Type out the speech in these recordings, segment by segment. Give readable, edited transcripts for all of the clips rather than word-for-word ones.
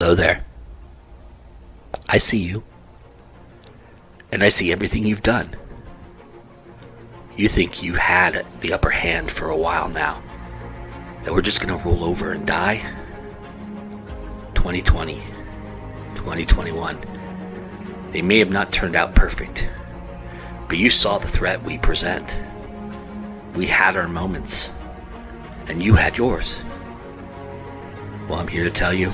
Hello there. I see you, and I see everything you've done. You think you've had the upper hand for a while now, that we're just gonna roll over and die? 2020, 2021. They may have not turned out perfect, but you saw the threat we present. We had our moments, and you had yours. Well, I'm here to tell you,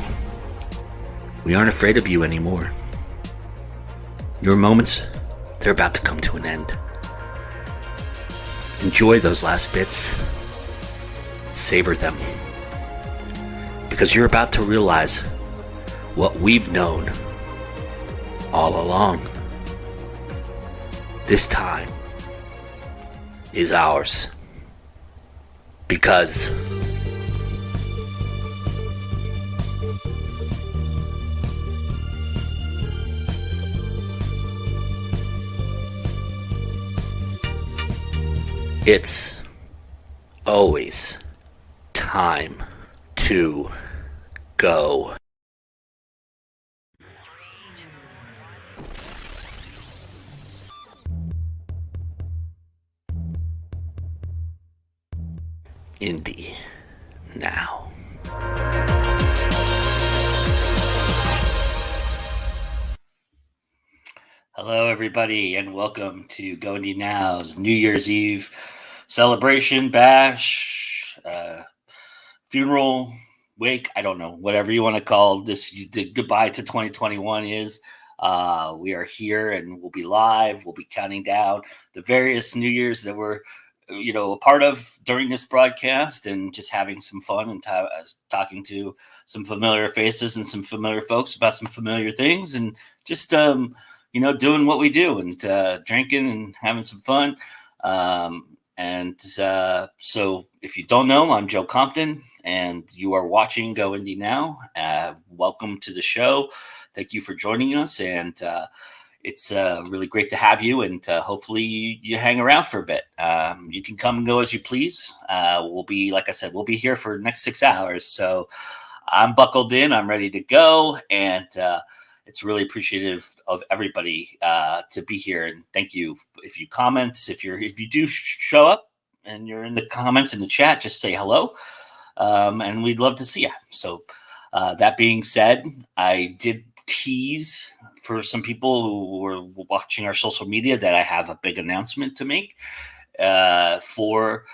we aren't afraid of you anymore. Your moments, they're about to come to an end. Enjoy those last bits. Savor them. Because you're about to realize what we've known all along. This time is ours. Because it's always time to go. Indie now. Hello, everybody, and welcome to Go Indie Now's New Year's Eve celebration, bash, funeral, wake. I don't know, whatever you want to call this. The goodbye to 2021 is. We are here, and we'll be live. We'll be counting down the various New Year's that we're a part of during this broadcast, and just having some fun and talking to some familiar faces and some familiar folks about some familiar things, and just doing what we do, and drinking and having some fun. So if you don't know, I'm Joe Compton, and you are watching Go Indie Now. Welcome to the show. Thank you for joining us, and it's really great to have you, and hopefully you hang around for a bit. You can come and go as you please. Like I said, we'll be here for the next 6 hours. So I'm buckled in. I'm ready to go, and it's really appreciative of everybody to be here. And thank you. If you comment, if you do show up and you're in the comments in the chat, just say hello, and we'd love to see you. So that being said, I did tease for some people who were watching our social media that I have a big announcement to make for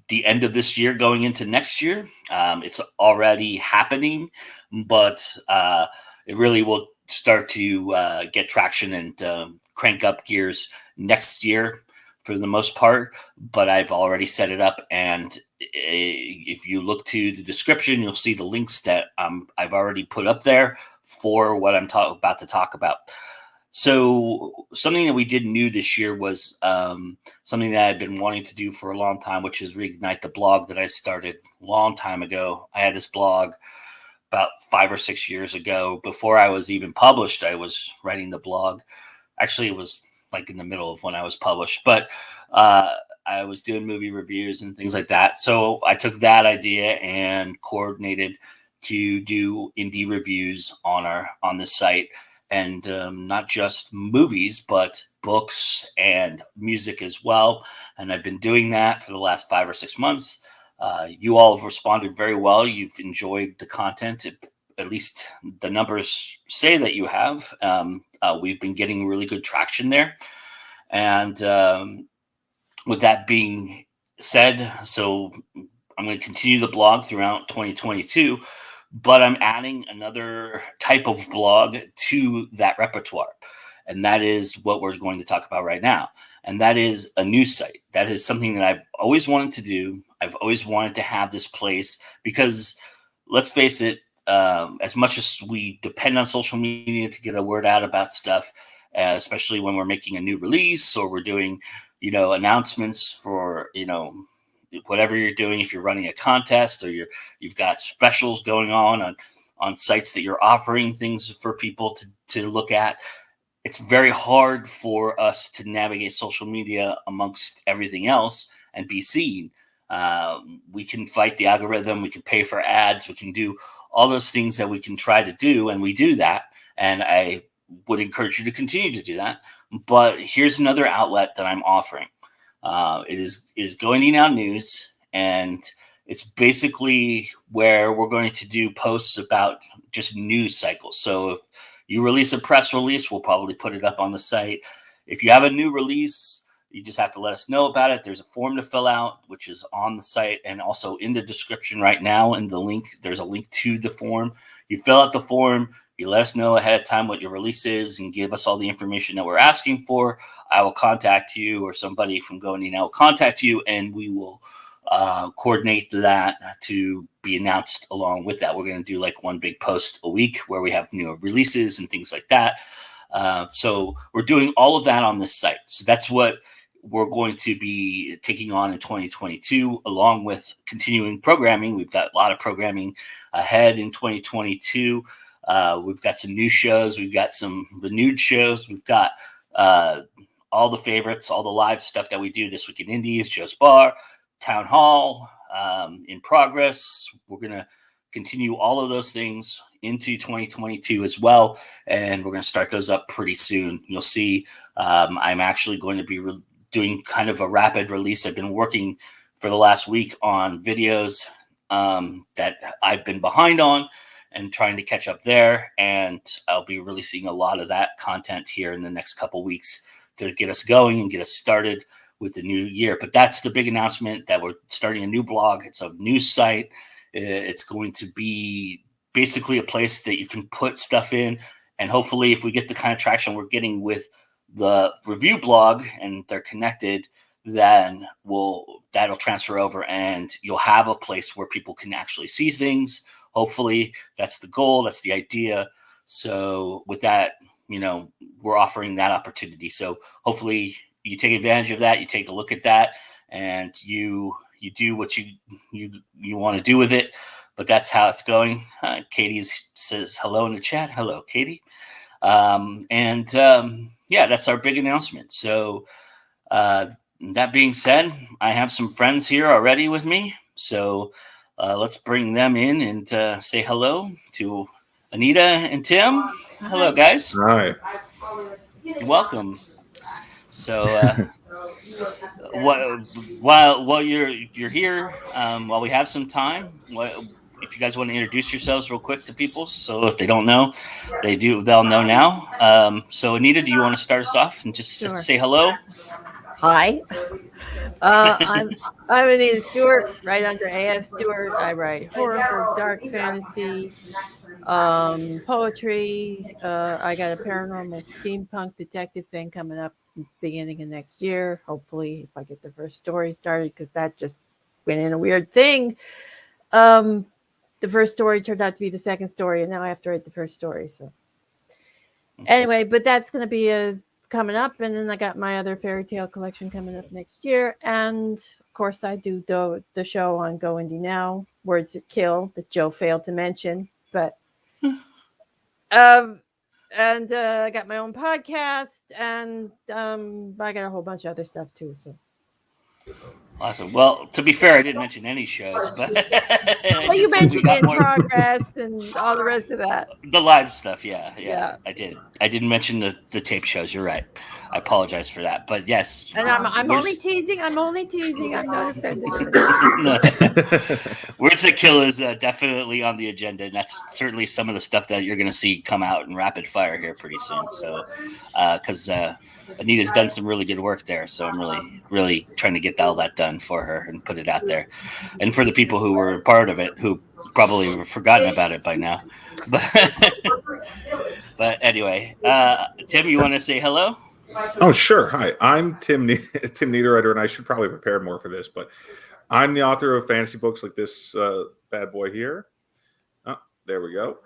the end of this year going into next year. It's already happening, but it really will start to get traction and crank up gears next year for the most part. But I've already set it up, and if you look to the description, you'll see the links that I've already put up there for what I'm about to talk about. So something that we did new this year was something that I've been wanting to do for a long time, which is reignite the blog that I started a long time ago. I had this blog about 5 or 6 years ago. Before I was even published, I was writing the blog. Actually, it was like in the middle of when I was published, but I was doing movie reviews and things like that. So I took that idea and coordinated to do indie reviews on the site. And not just movies, but books and music as well. And I've been doing that for the last 5 or 6 months. You all have responded very well. You've enjoyed the content. At least the numbers say that you have. We've been getting really good traction there. And with that being said, so I'm going to continue the blog throughout 2022. But I'm adding another type of blog to that repertoire. And that is what we're going to talk about right now. And that is a news site. That is something that I've always wanted to do. I've always wanted to have this place because, let's face it, as much as we depend on social media to get a word out about stuff, especially when we're making a new release or we're doing, announcements for, whatever you're doing, if you're running a contest or you've got specials going on sites that you're offering things for people to look at, it's very hard for us to navigate social media amongst everything else and be seen. We can fight the algorithm. We can pay for ads. We can do all those things that we can try to do, and we do that. And I would encourage you to continue to do that. But here's another outlet that I'm offering. It is Going Now News, and it's basically where we're going to do posts about just news cycles. So if you release a press release, we'll probably put it up on the site. If you have a new release, you just have to let us know about it. There's a form to fill out, which is on the site and also in the description right now. In the link, there's a link to the form. You fill out the form, you let us know ahead of time what your release is and give us all the information that we're asking for. I will contact you, or somebody from Going Now will contact you, and we will coordinate that to be announced along with that. We're going to do like one big post a week where we have new releases and things like that. So we're doing all of that on this site. So that's what we're going to be taking on in 2022, along with continuing programming. We've got a lot of programming ahead in 2022. We've got some new shows. We've got some renewed shows. We've got all the favorites, all the live stuff that we do this week in Indies, Joe's Bar, Town Hall, in progress. We're going to continue all of those things into 2022 as well. And we're going to start those up pretty soon. You'll see I'm actually going to be doing kind of a rapid release. I've been working for the last week on videos that I've been behind on and trying to catch up there. And I'll be releasing a lot of that content here in the next couple weeks to get us going and get us started with the new year. But that's the big announcement, that we're starting a new blog. It's a new site. It's going to be basically a place that you can put stuff in. And hopefully, if we get the kind of traction we're getting with the review blog and they're connected, then that'll transfer over and you'll have a place where people can actually see things. Hopefully, that's the goal. That's the idea. So with that, we're offering that opportunity. So hopefully you take advantage of that. You take a look at that, and you do what you want to do with it. But that's how it's going. Katie says hello in the chat. Hello, Katie. Yeah, that's our big announcement. So that being said, I have some friends here already with me. So let's bring them in and say hello to Anita and Tim. Hello, guys. Hi. Welcome. So while you're here, while we have some time, if you guys want to introduce yourselves real quick to people, so if they don't know, they'll know now. So Anita, do you want to start us off and just Sure. say hello? Hi. I'm Anita Stewart, right under AF Stewart. I write horror, dark fantasy, poetry. I got a paranormal steampunk detective thing coming up beginning of next year. Hopefully, if I get the first story started, because that just went in a weird thing. The first story turned out to be the second story, and now I have to write the first story. So anyway, but that's going to be coming up, and then I got my other fairy tale collection coming up next year, and of course I do the show on Go Indie Now, Words That Kill, that Joe failed to mention, but and I got my own podcast, and I got a whole bunch of other stuff too. So Awesome. Well, to be fair, I didn't mention any shows, but well, you mentioned in progress and all the rest of that. The live stuff, yeah. I did. I didn't mention the tape shows. You're right. I apologize for that. But yes, and I'm only teasing. I'm only teasing. I'm not offended. Words That Kill is definitely on the agenda, and that's certainly some of the stuff that you're going to see come out in rapid fire here pretty soon. So, because Anita's done some really good work there, so I'm really trying to get all that done for her and put it out there, and for the people who were part of it who probably have forgotten about it by now. But anyway, Tim, you want to say hello? Oh, sure. Hi, I'm Tim Niederreiter, and I should probably prepare more for this, but I'm the author of fantasy books like this bad boy here. Oh, there we go.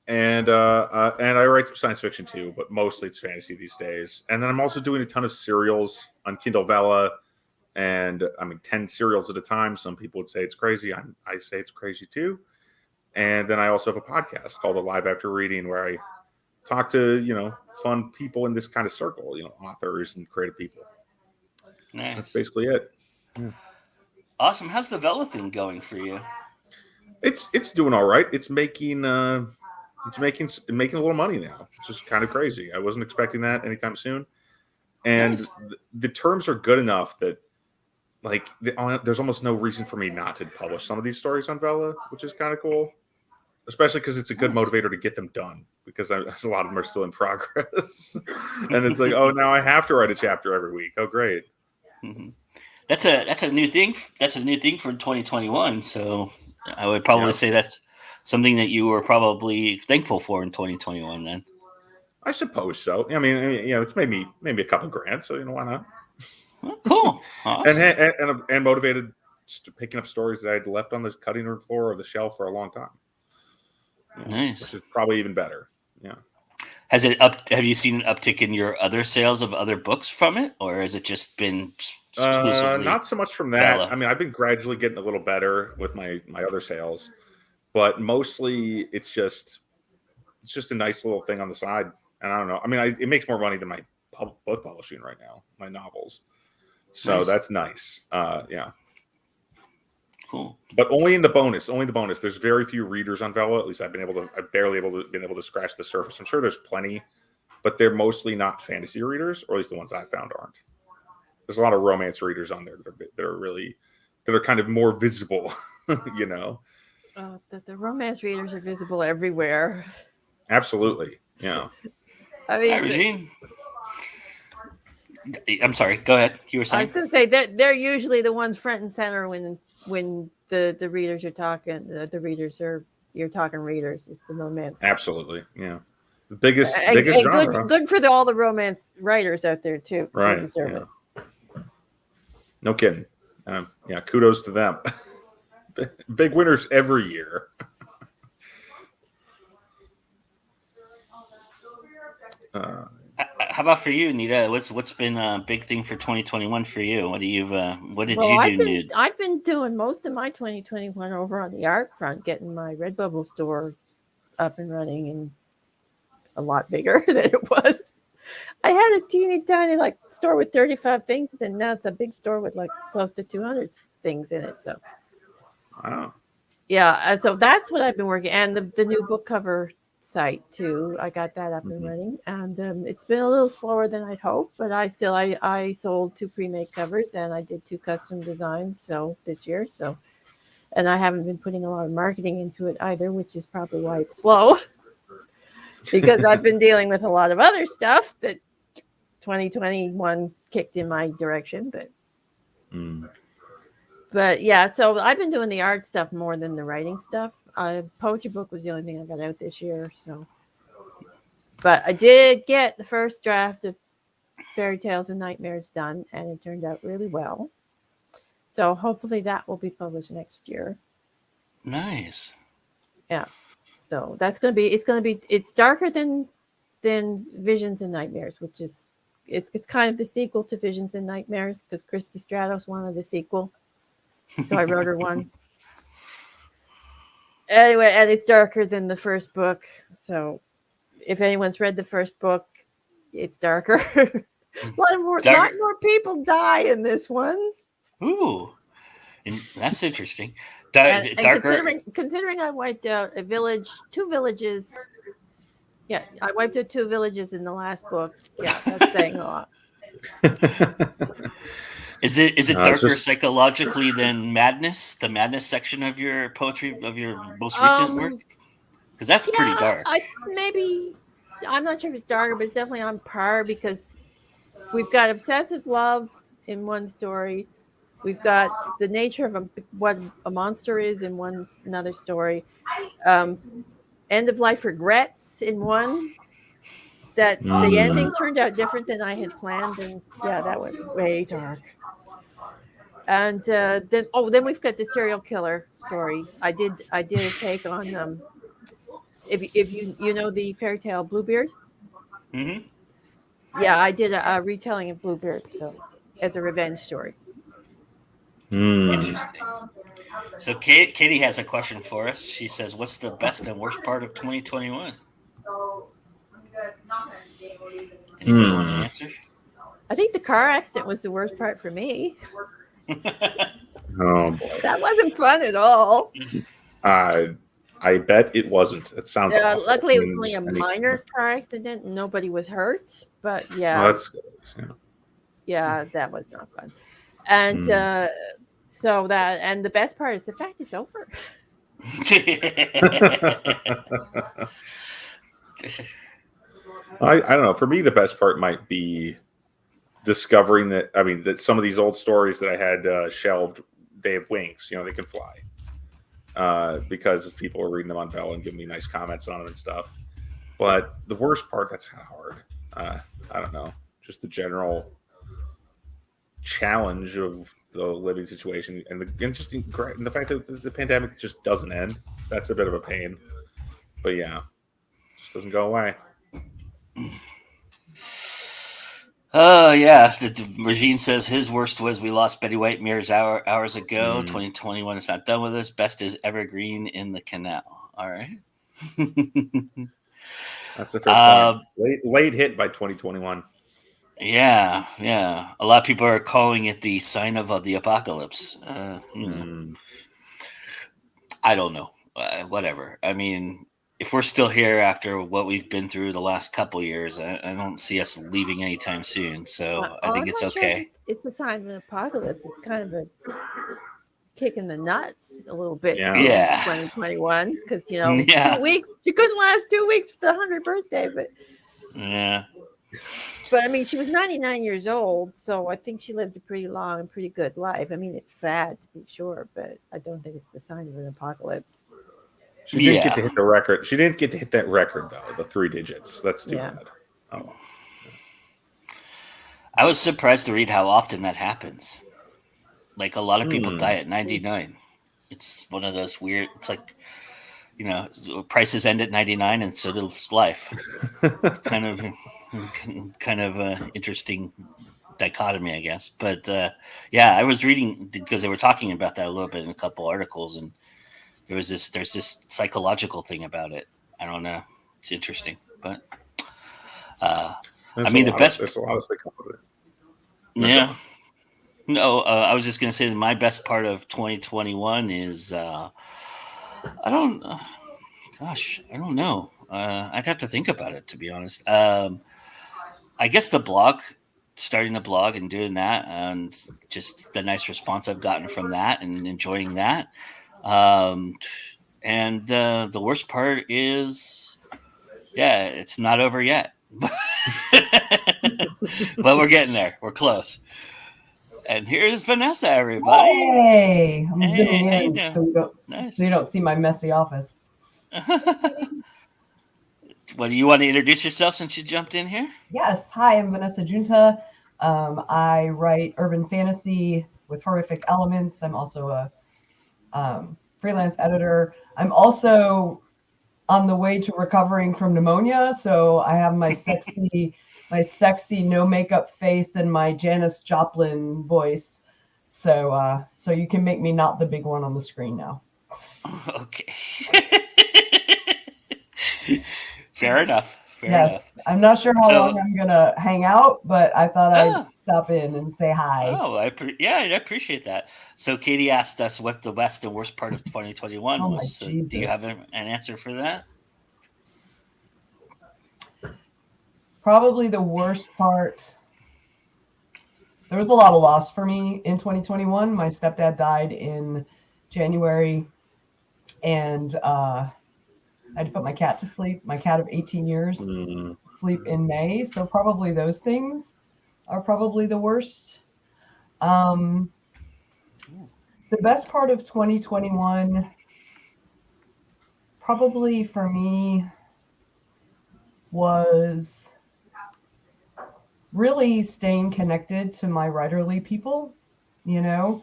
And I write some science fiction too, but mostly it's fantasy these days. And then I'm also doing a ton of serials on Kindle Vella, and 10 serials at a time. Some people would say it's crazy. I say it's crazy too. And then I also have a podcast called Alive After Reading, where I talk to, fun people in this kind of circle, authors and creative people. Nice. That's basically it. Awesome. How's the Vela thing going for you? It's doing all right. It's making a little money now. It's just kind of crazy. I wasn't expecting that anytime soon. And Nice. the terms are good enough that like there's almost no reason for me not to publish some of these stories on Vela, which is kind of cool. Especially because it's a good Nice. motivator to get them done because a lot of them are still in progress. And it's like, oh, now I have to write a chapter every week. Oh, great. Mm-hmm. That's a new thing. That's a new thing for 2021. So I would probably Yep. say that's something that you were probably thankful for in 2021. Then I suppose so. I mean, it's maybe a couple grand, so why not? well, cool, awesome, and motivated picking up stories that I had left on the cutting room floor or the shelf for a long time. nice. Which is probably even better. Yeah. Has it up? Have you seen an uptick in your other sales of other books from it, or has it just been exclusively Not so much from that. Vela? I mean, I've been gradually getting a little better with my other sales, but mostly it's just a nice little thing on the side. And I don't know. I mean, it makes more money than my book publishing right now, my novels. So Nice. that's nice. Yeah. Cool. But only in the bonus. Only the bonus. There's very few readers on Vela. At least I've been able to scratch the surface. I'm sure there's plenty, but they're mostly not fantasy readers, or at least the ones I found aren't. There's a lot of romance readers on there that are kind of more visible, you know. The romance readers are visible everywhere. Absolutely. Yeah. I Hi, mean, Regine. I'm sorry. Go ahead. You were I saying. was going to say they're usually the ones front and center when the readers are talking. The readers are you're talking readers. It's the romance. Absolutely. Yeah. The biggest And genre. good for all the romance writers out there too. Right. They deserve it. No kidding. Yeah. Kudos to them. Big winners every year. How about for you, Anita? What's been a big thing for 2021 for you? What did you do new? I've been doing most of my 2021 over on the art front, getting my Redbubble store up and running and a lot bigger than it was. I had a teeny tiny store with 35 things, and then now it's a big store with close to 200 things in it. So, Wow. yeah, so that's what I've been working, and the new book cover site too. I got that up and running, and it's been a little slower than I'd hoped, but I sold 2 pre-made covers and I did 2 custom designs this year. So, and I haven't been putting a lot of marketing into it either, which is probably why it's slow. Because I've been dealing with a lot of other stuff that 2021 kicked in my direction, but yeah, so I've been doing the art stuff more than the writing stuff. Poetry book was the only thing I got out this year. So, but I did get the first draft of Fairy Tales and Nightmares done, and it turned out really well. So hopefully that will be published next year. Nice. Yeah. So it's darker than Visions and Nightmares, which is it's kind of the sequel to Visions and Nightmares because Christy Stratos wanted a sequel. So I wrote her one. Anyway, and it's darker than the first book. So if anyone's read the first book, it's darker. A lot more people die in this one. Ooh, and that's interesting. And Darker. considering I wiped out 2 villages. Yeah, I wiped out 2 villages in the last book. Yeah, that's saying a lot. Is it darker psychologically than Madness? The Madness section of your poetry of your most recent work? Because that's pretty dark. I'm not sure if it's darker, but it's definitely on par because we've got obsessive love in one story. We've got the nature of what a monster is in another story. End of life regrets in one. That the ending turned out different than I had planned, and yeah, that went way dark. And then we've got the serial killer story. I did a take on if you know the fairy tale Bluebeard. Mm-hmm. Yeah, I did a retelling of Bluebeard, so as a revenge story. Interesting. So Katie has a question for us. She says, "What's the best and worst part of 2021?" Anybody want to answer? I think the car accident was the worst part for me. Oh boy, that wasn't fun at all. I bet it wasn't. It sounds awful. Luckily, I it was mean, only just a any. minor car accident. Nobody was hurt, but Oh, yeah, that's good. Yeah. yeah, that was not fun. And Mm. so that, and the best part is the fact it's over. I don't know. For me, the best part might be discovering that. I mean, that some of these old stories that I had shelved, they have wings. You know, they can fly. Because people are reading them on Vella and giving me nice comments on them and stuff. But the worst part, that's kind of hard. I don't know. Just the general challenge of the living situation and the interesting and the fact that the pandemic just doesn't end. That's a bit of a pain. But yeah, it just doesn't go away. Oh yeah, Regine says his worst was we lost Betty White mirrors hours ago. 2021 is not done with us. Best is evergreen in the canal. All right. That's a fair point. Late hit by 2021. Yeah, yeah. A lot of people are calling it the sign of the apocalypse. I don't know. Whatever. I mean, if we're still here after what we've been through the last couple years, I don't see us leaving anytime soon. So I think it's okay. Sure it's a sign of an apocalypse. It's kind of a kick in the nuts a little bit. Yeah. 2021, because 2 weeks. You couldn't last 2 weeks for the 100th birthday, but yeah. But I mean, she was 99 years old, so I think she lived a pretty long and pretty good life. I mean, it's sad to be sure, but I don't think it's the sign of an apocalypse. She didn't get to hit the record. She didn't get to hit that record, though, the 3 digits. That's too bad. Oh. I was surprised to read how often that happens. Like, a lot of people die at 99. It's one of those weird, it's like, prices end at 99 and so does life. It's kind of interesting dichotomy, I guess. But I was reading because they were talking about that a little bit in a couple articles, and there's this psychological thing about it. I don't know. It's interesting, but I mean, there's a lot of psychology. Yeah. No, I was just going to say that my best part of 2021 is I don't know. I'd have to think about it, to be honest. I guess starting the blog and doing that, and just the nice response I've gotten from that and enjoying that. And the worst part is, it's not over yet. But we're getting there. We're close. And here's Vanessa, everybody. Hey, I'm zooming in so you don't see my messy office. Well, do you want to introduce yourself since you jumped in here? Yes. Hi, I'm Vanessa Junta. I write urban fantasy with horrific elements. I'm also a freelance editor. I'm also on the way to recovering from pneumonia, so I have my sexy no makeup face and my Janis Joplin voice. So you can make me not the big one on the screen now. Okay. Fair enough. Enough. I'm not sure how long I'm gonna hang out, but I thought I'd stop in and say hi. Oh, I appreciate that. So Katie asked us what the best and worst part of 2021 was. So do you have an answer for that? Probably the worst part. There was a lot of loss for me in 2021. My stepdad died in January, and I had to put my cat to sleep. My cat of 18 years sleep in May. So probably those things are probably the worst. The best part of 2021, probably for me, was really staying connected to my writerly people. I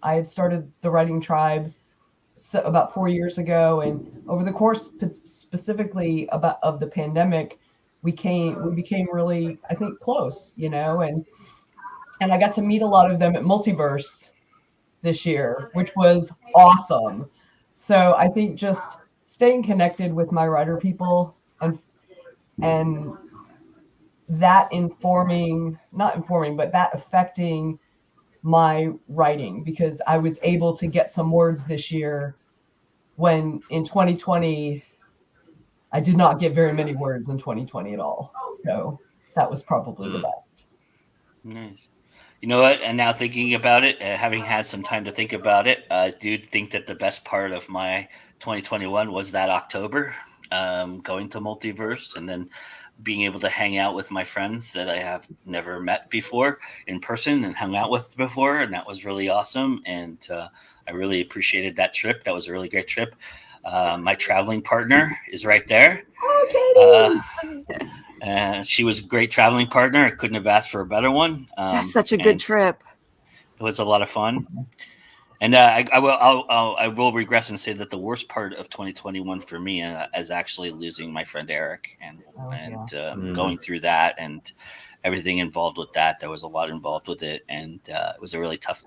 had started the Writing Tribe about 4 years ago, and over the course specifically of the pandemic, we became really, I think, close, and I got to meet a lot of them at Multiverse this year, which was awesome. So I think just staying connected with my writer people and that that affecting my writing, because I was able to get some words this year when in 2020, I did not get very many words in 2020 at all. So that was probably the best. Nice. You know what? And now thinking about it, having had some time to think about it, I do think that the best part of my 2021 was that October, going to Multiverse and then being able to hang out with my friends that I have never met before in person and hung out with before. And that was really awesome. And I really appreciated that trip. That was a really great trip. My traveling partner is right there. Oh, Katie! She was a great traveling partner. I couldn't have asked for a better one. That's such a good trip. It was a lot of fun. And I will regress and say that the worst part of 2021 for me is actually losing my friend Eric and going through that and everything involved with that. There was a lot involved with it, and it was a really tough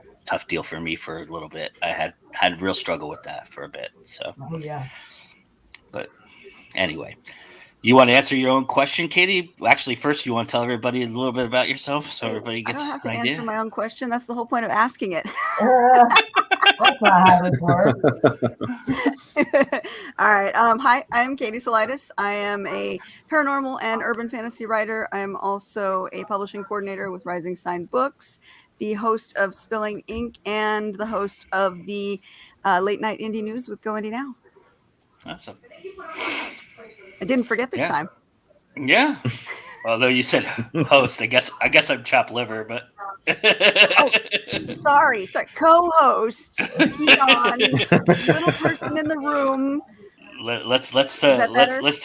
deal for me for a little bit. I had real struggle with that for a bit. So, but anyway. You want to answer your own question, Katie? Actually, first, you want to tell everybody a little bit about yourself so everybody gets I don't have to an idea? answer my own question. That's the whole point of asking it. That's not how this works. All right. Hi, I'm Katie Solitis. I am a paranormal and urban fantasy writer. I'm also a publishing coordinator with Rising Sign Books, the host of Spilling Ink, and the host of the Late Night Indie News with Go Indie Now. Awesome. I didn't forget this time. Yeah. Although you said host, I guess I'm chopped liver, but sorry, co-host, Keon, little person in the room. Let's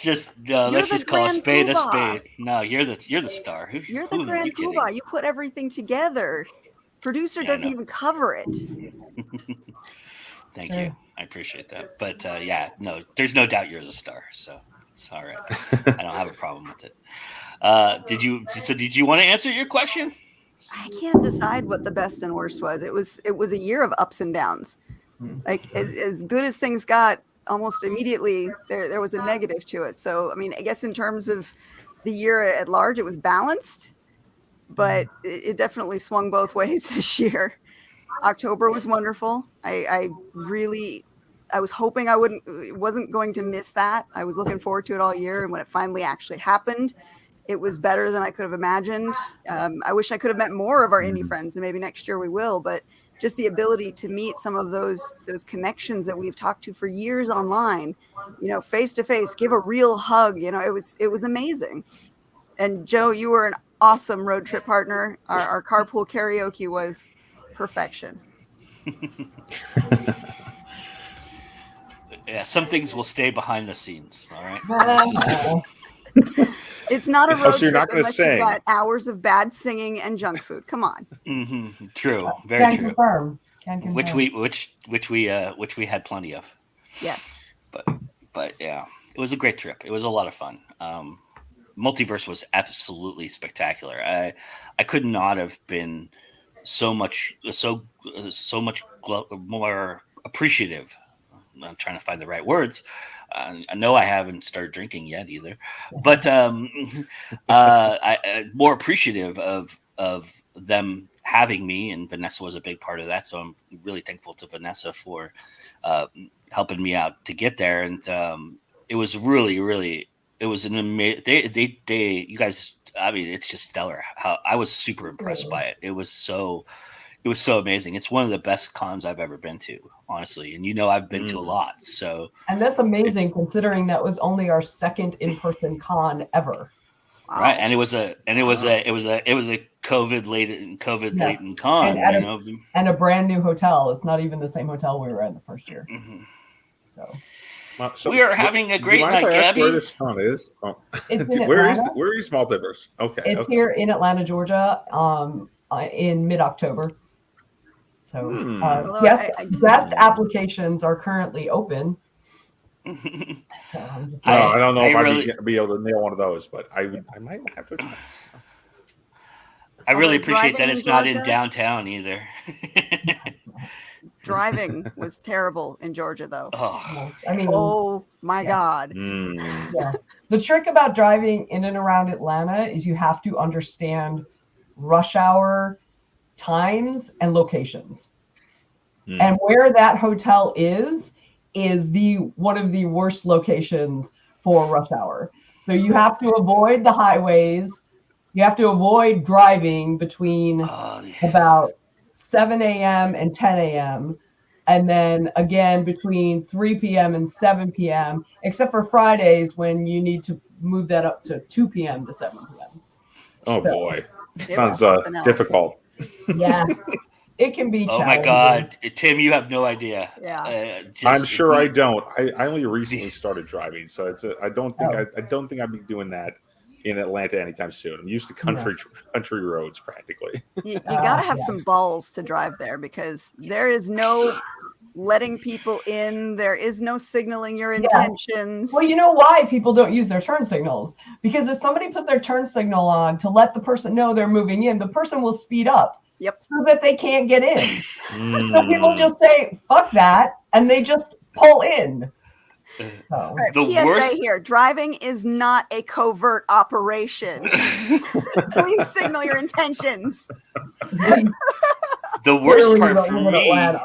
just call a spade a spade. No, you're the star. You're the grand poobah. You put everything together. Producer doesn't even cover it. Thank you. I appreciate that. But there's no doubt you're the star. So it's all right. I don't have a problem with it. Did you want to answer your question? I can't decide what the best and worst was. It was a year of ups and downs. Like as good as things got, almost immediately there was a negative to it. So I mean, I guess in terms of the year at large, it was balanced, but it definitely swung both ways this year. October was wonderful. I was hoping I wasn't going to miss that. I was looking forward to it all year, and when it finally actually happened, it was better than I could have imagined. I wish I could have met more of our indie friends, and maybe next year we will. But just the ability to meet some of those connections that we've talked to for years online, face to face, give a real hug. It was amazing. And Joe, you were an awesome road trip partner. Our carpool karaoke was perfection. Yeah, some things will stay behind the scenes. All right. It's not a road so you're trip not going to unless sing. you've got hours of bad singing and junk food. Come on. Mm-hmm. True. Very true. Can confirm. Which we had plenty of. Yes. But yeah, it was a great trip. It was a lot of fun. Multiverse was absolutely spectacular. I could not have been so much more appreciative. I'm trying to find the right words. I know I haven't started drinking yet either, but I more appreciative of them having me, and Vanessa was a big part of that. So I'm really thankful to Vanessa for helping me out to get there. And it was really, really, it was an amazing. You guys. I mean, it's just stellar. How I was super impressed by it. It was so amazing. It's one of the best cons I've ever been to, honestly. And I've been to a lot. So, and that's amazing considering that was only our second in-person con ever. Wow. Right, and it was a COVID laden con, and a brand new hotel. It's not even the same hotel we were at the first year. Mm-hmm. So we are having a great night, Gabby. Where this con is? Oh. It's where is Multiverse? Okay, it's here in Atlanta, Georgia, in mid-October. So guest applications are currently open. I don't know if I'd be able to nail one of those, but I might have to. I really appreciate that it's not in downtown either. Driving was terrible in Georgia, though. Oh, oh my God. Yeah. The trick about driving in and around Atlanta is you have to understand rush hour times and locations. And where that hotel is is one of the worst locations for rush hour. So you have to avoid the highways. You have to avoid driving between about 7 a.m. and 10 a.m. And then again between 3 p.m. and 7 p.m., except for Fridays when you need to move that up to 2 p.m. to 7 p.m. Oh, So, boy. It Sounds was something else. difficult. yeah, it can be Oh my challenging. God, Tim, you have no idea. Yeah. I'm sure I don't. I only recently started driving, so I don't think I'd be doing that in Atlanta anytime soon. I'm used to country roads practically. You got to have yeah. some balls to drive there, because there is no letting people in. There is no signaling your intentions. Well, you know why people don't use their turn signals? Because if somebody puts their turn signal on to let the person know they're moving in, the person will speed up. Yep. So that they can't get in. So people just say, fuck that, and they just pull in. So. All right, The PSA worst- here: driving is not a covert operation. Please signal your intentions. The worst Clearly, you part don't for live in me. Atlanta.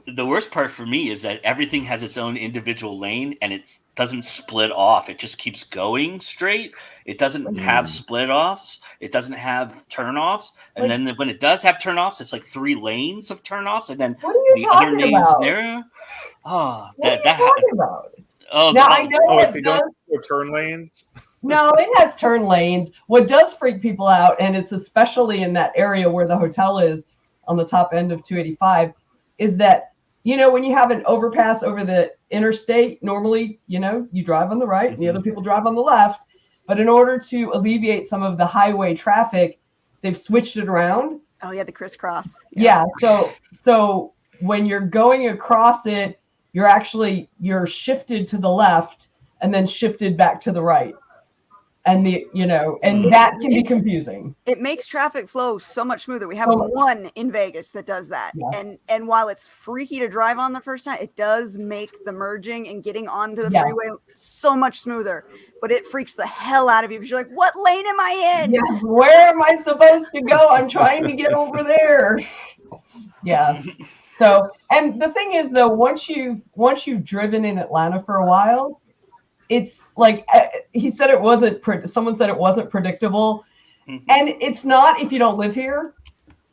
The worst part for me is that everything has its own individual lane and it doesn't split off. It just keeps going straight. It doesn't have split offs. It doesn't have turnoffs. And then when it does have turnoffs, it's like 3 lanes of turnoffs, and then What are you the other talking lanes about? narrow. Oh, What are you talking about? Oh, Now, I know like it they does. don't have turn lanes. No, it has turn lanes. What does freak people out, and it's especially in that area where the hotel is on the top end of 285, is that, when you have an overpass over the interstate, normally, you drive on the right and the other people drive on the left. But in order to alleviate some of the highway traffic, they've switched it around. Oh yeah, the crisscross. Yeah. So when you're going across it, you're shifted to the left and then shifted back to the right. And that can be confusing. It makes traffic flow so much smoother. We have one in Vegas that does that. Yeah. And while it's freaky to drive on the first time, it does make the merging and getting onto the freeway so much smoother. But it freaks the hell out of you because you're like, what lane am I in? Yeah, where am I supposed to go? I'm trying to get over there. Yeah. So, and the thing is though, once you've driven in Atlanta for a while, it's like someone said it wasn't predictable. And it's not if you don't live here,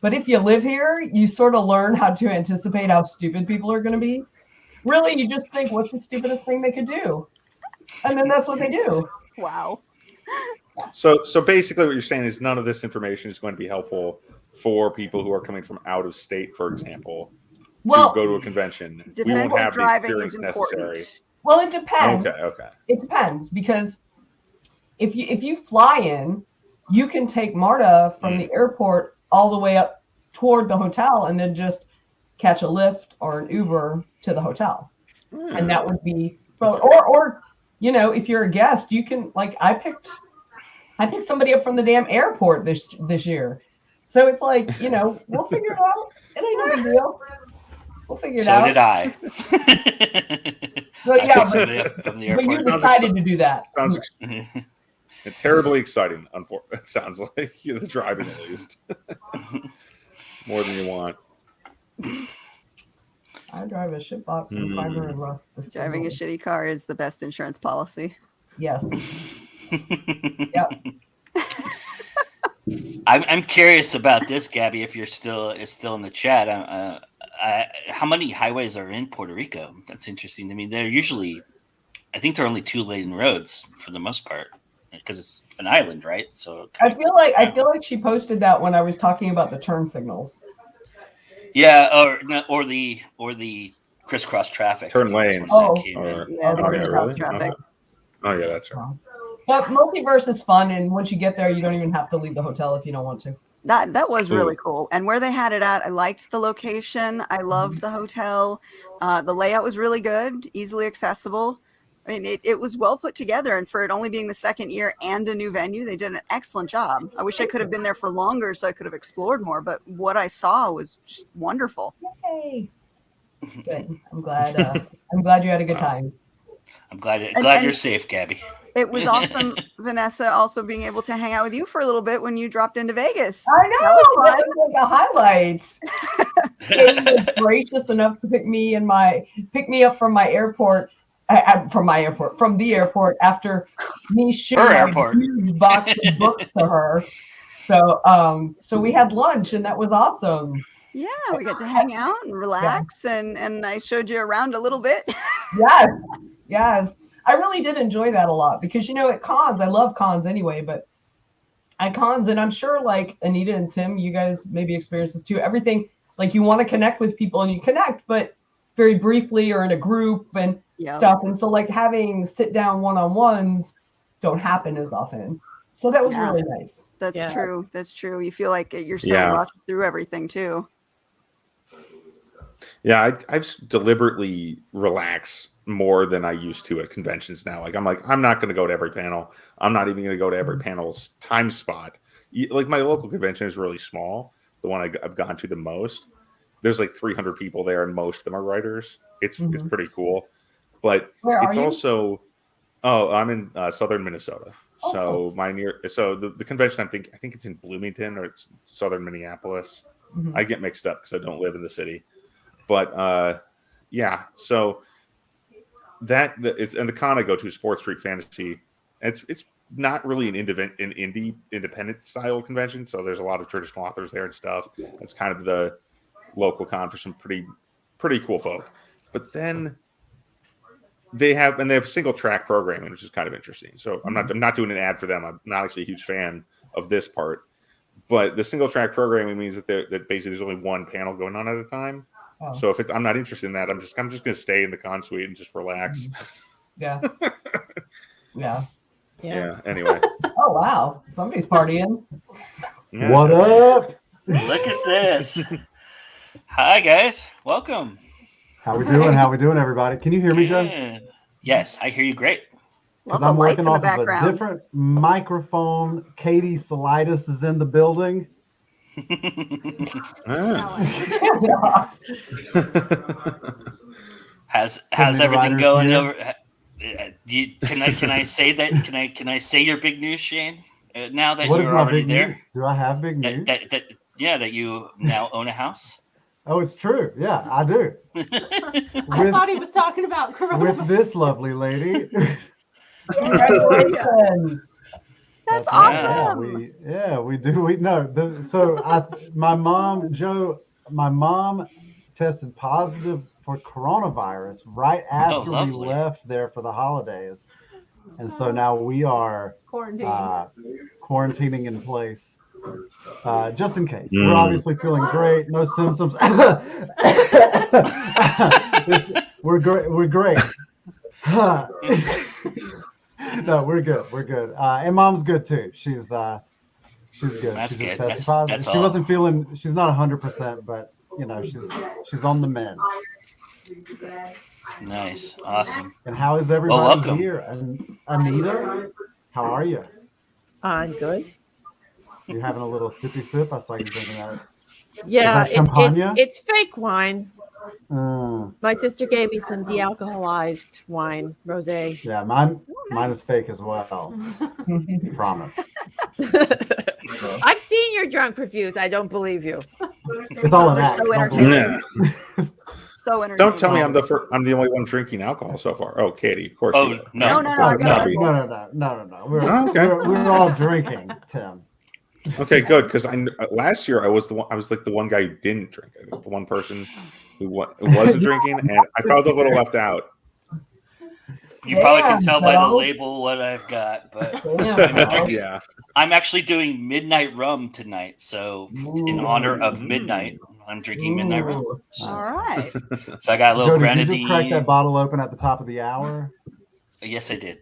but if you live here, you sort of learn how to anticipate how stupid people are going to be. Really, you just think, what's the stupidest thing they could do? And then that's what they do. Wow. So basically what you're saying is none of this information is going to be helpful for people who are coming from out of state, for example, to go to a convention. We won't have the experience necessary. Well, it depends. Okay. It depends, because if you fly in, you can take MARTA from the airport all the way up toward the hotel and then just catch a Lyft or an Uber to the hotel. And that would be, or if you're a guest, you can, like, I picked somebody up from the damn airport this year. So it's like, we'll figure it out. It ain't no big deal. We'll figure it out. So did I. Well, yeah, from the but you airport. decided to do that. Sounds terribly exciting. It sounds like the driving, at least. More than you want. I drive a shitbox and primer and rust. Driving a shitty car is the best insurance policy. Yes. Yep. I'm curious about this, Gabby. If you're still in the chat, how many highways are in Puerto Rico? That's interesting to me. They're usually, I think they're only 2-lane roads for the most part, because it's an island, right? So I feel like she posted that when I was talking about the turn signals. Yeah, or the crisscross traffic. Turn lanes. The crisscross traffic. Oh yeah, that's right. But multiverse is fun, and once you get there, you don't even have to leave the hotel if you don't want to. That was really cool. And where they had it at, I liked the location. I loved the hotel. The layout was really good, easily accessible. I mean, it was well put together. And for it only being the second year and a new venue, they did an excellent job. I wish I could have been there for longer so I could have explored more. But what I saw was just wonderful. Yay. Good. I'm glad you had a good time. I'm glad you're safe, Gabby. It was awesome, Vanessa, also being able to hang out with you for a little bit when you dropped into Vegas. I know. That was like a highlight. Katie was gracious enough to pick me up from my airport, from the airport after me shipping my huge box of books to her. So we had lunch, and that was awesome. Yeah, we got to hang out and relax, and I showed you around a little bit. Yes. I really did enjoy that a lot because, at cons, I love cons anyway, but at cons, and I'm sure like Anita and Tim, you guys maybe experience this too. Everything, like you want to connect with people and you connect, but very briefly or in a group and stuff. And so like having sit down one-on-ones don't happen as often. So that was really nice. That's true. That's true. You feel like you're so rushed through everything too. Yeah, I've deliberately relaxed more than I used to at conventions now. I'm not going to go to every panel. I'm not even going to go to every panel's time spot. Like my local convention is really small. The one I've gone to the most. There's like 300 people there, and most of them are writers. It's pretty cool. But it's also, I'm in southern Minnesota. So the convention I think it's in Bloomington or it's southern Minneapolis. I get mixed up because I don't live in the city. But so the con I go to is 4th Street Fantasy. It's not really an indie independent style convention, so there's a lot of traditional authors there and stuff. It's kind of the local con for some pretty cool folk. But then they have single track programming, which is kind of interesting. So I'm not doing an ad for them. I'm not actually a huge fan of this part, but the single track programming means that basically there's only one panel going on at a time. So if I'm not interested in that, I'm just going to stay in the con suite and just relax. Yeah. Anyway. Oh wow, somebody's partying. Yeah. What up? Look at this. Hi guys, welcome. How we doing? How we doing, everybody? Can you hear me, Joe? Yes, I hear you great. Love the I'm lights working in the off background. of a different microphone. Katie Solitis is in the building. How's everything going over? Can I say that? Can I say your big news, Shane? Now that you're already there, news? Do I have big news? That you now own a house. Oh, it's true. Yeah, I do. I thought he was talking about coronavirus. With this lovely lady. Congratulations. That's awesome. We do. My mom tested positive for coronavirus right after we left there for the holidays. And so now we are quarantining in place. Just in case. We're obviously feeling great. No symptoms. We're great. We're great. No, we're good. We're good. And mom's good too. She's good. That's good. That's she wasn't feeling. She's not 100%, but she's on the mend. Nice, awesome. And how is everybody here? And Anita, how are you? I'm good. You having a little sippy sip? I saw you drinking that. Yeah, champagne? it's fake wine. My sister gave me some de-alcoholized wine, rosé. Yeah, mine is fake as well. Promise. I've seen your drunk reviews. I don't believe you. It's all an act. So entertaining. So entertaining. Don't tell me I'm the only one drinking alcohol so far. Oh, Katie, of course. Oh, no. No. We're all drinking, Tim. Okay, good. Because last year I was like the one guy who didn't drink. The one person who wasn't drinking, and I felt a little left out. You probably can tell by the label what I've got, but I'm actually doing midnight rum tonight. So in honor of midnight, I'm drinking midnight rum. All right. So I got a little grenadine. Did you just crack that bottle open at the top of the hour? Yes, I did.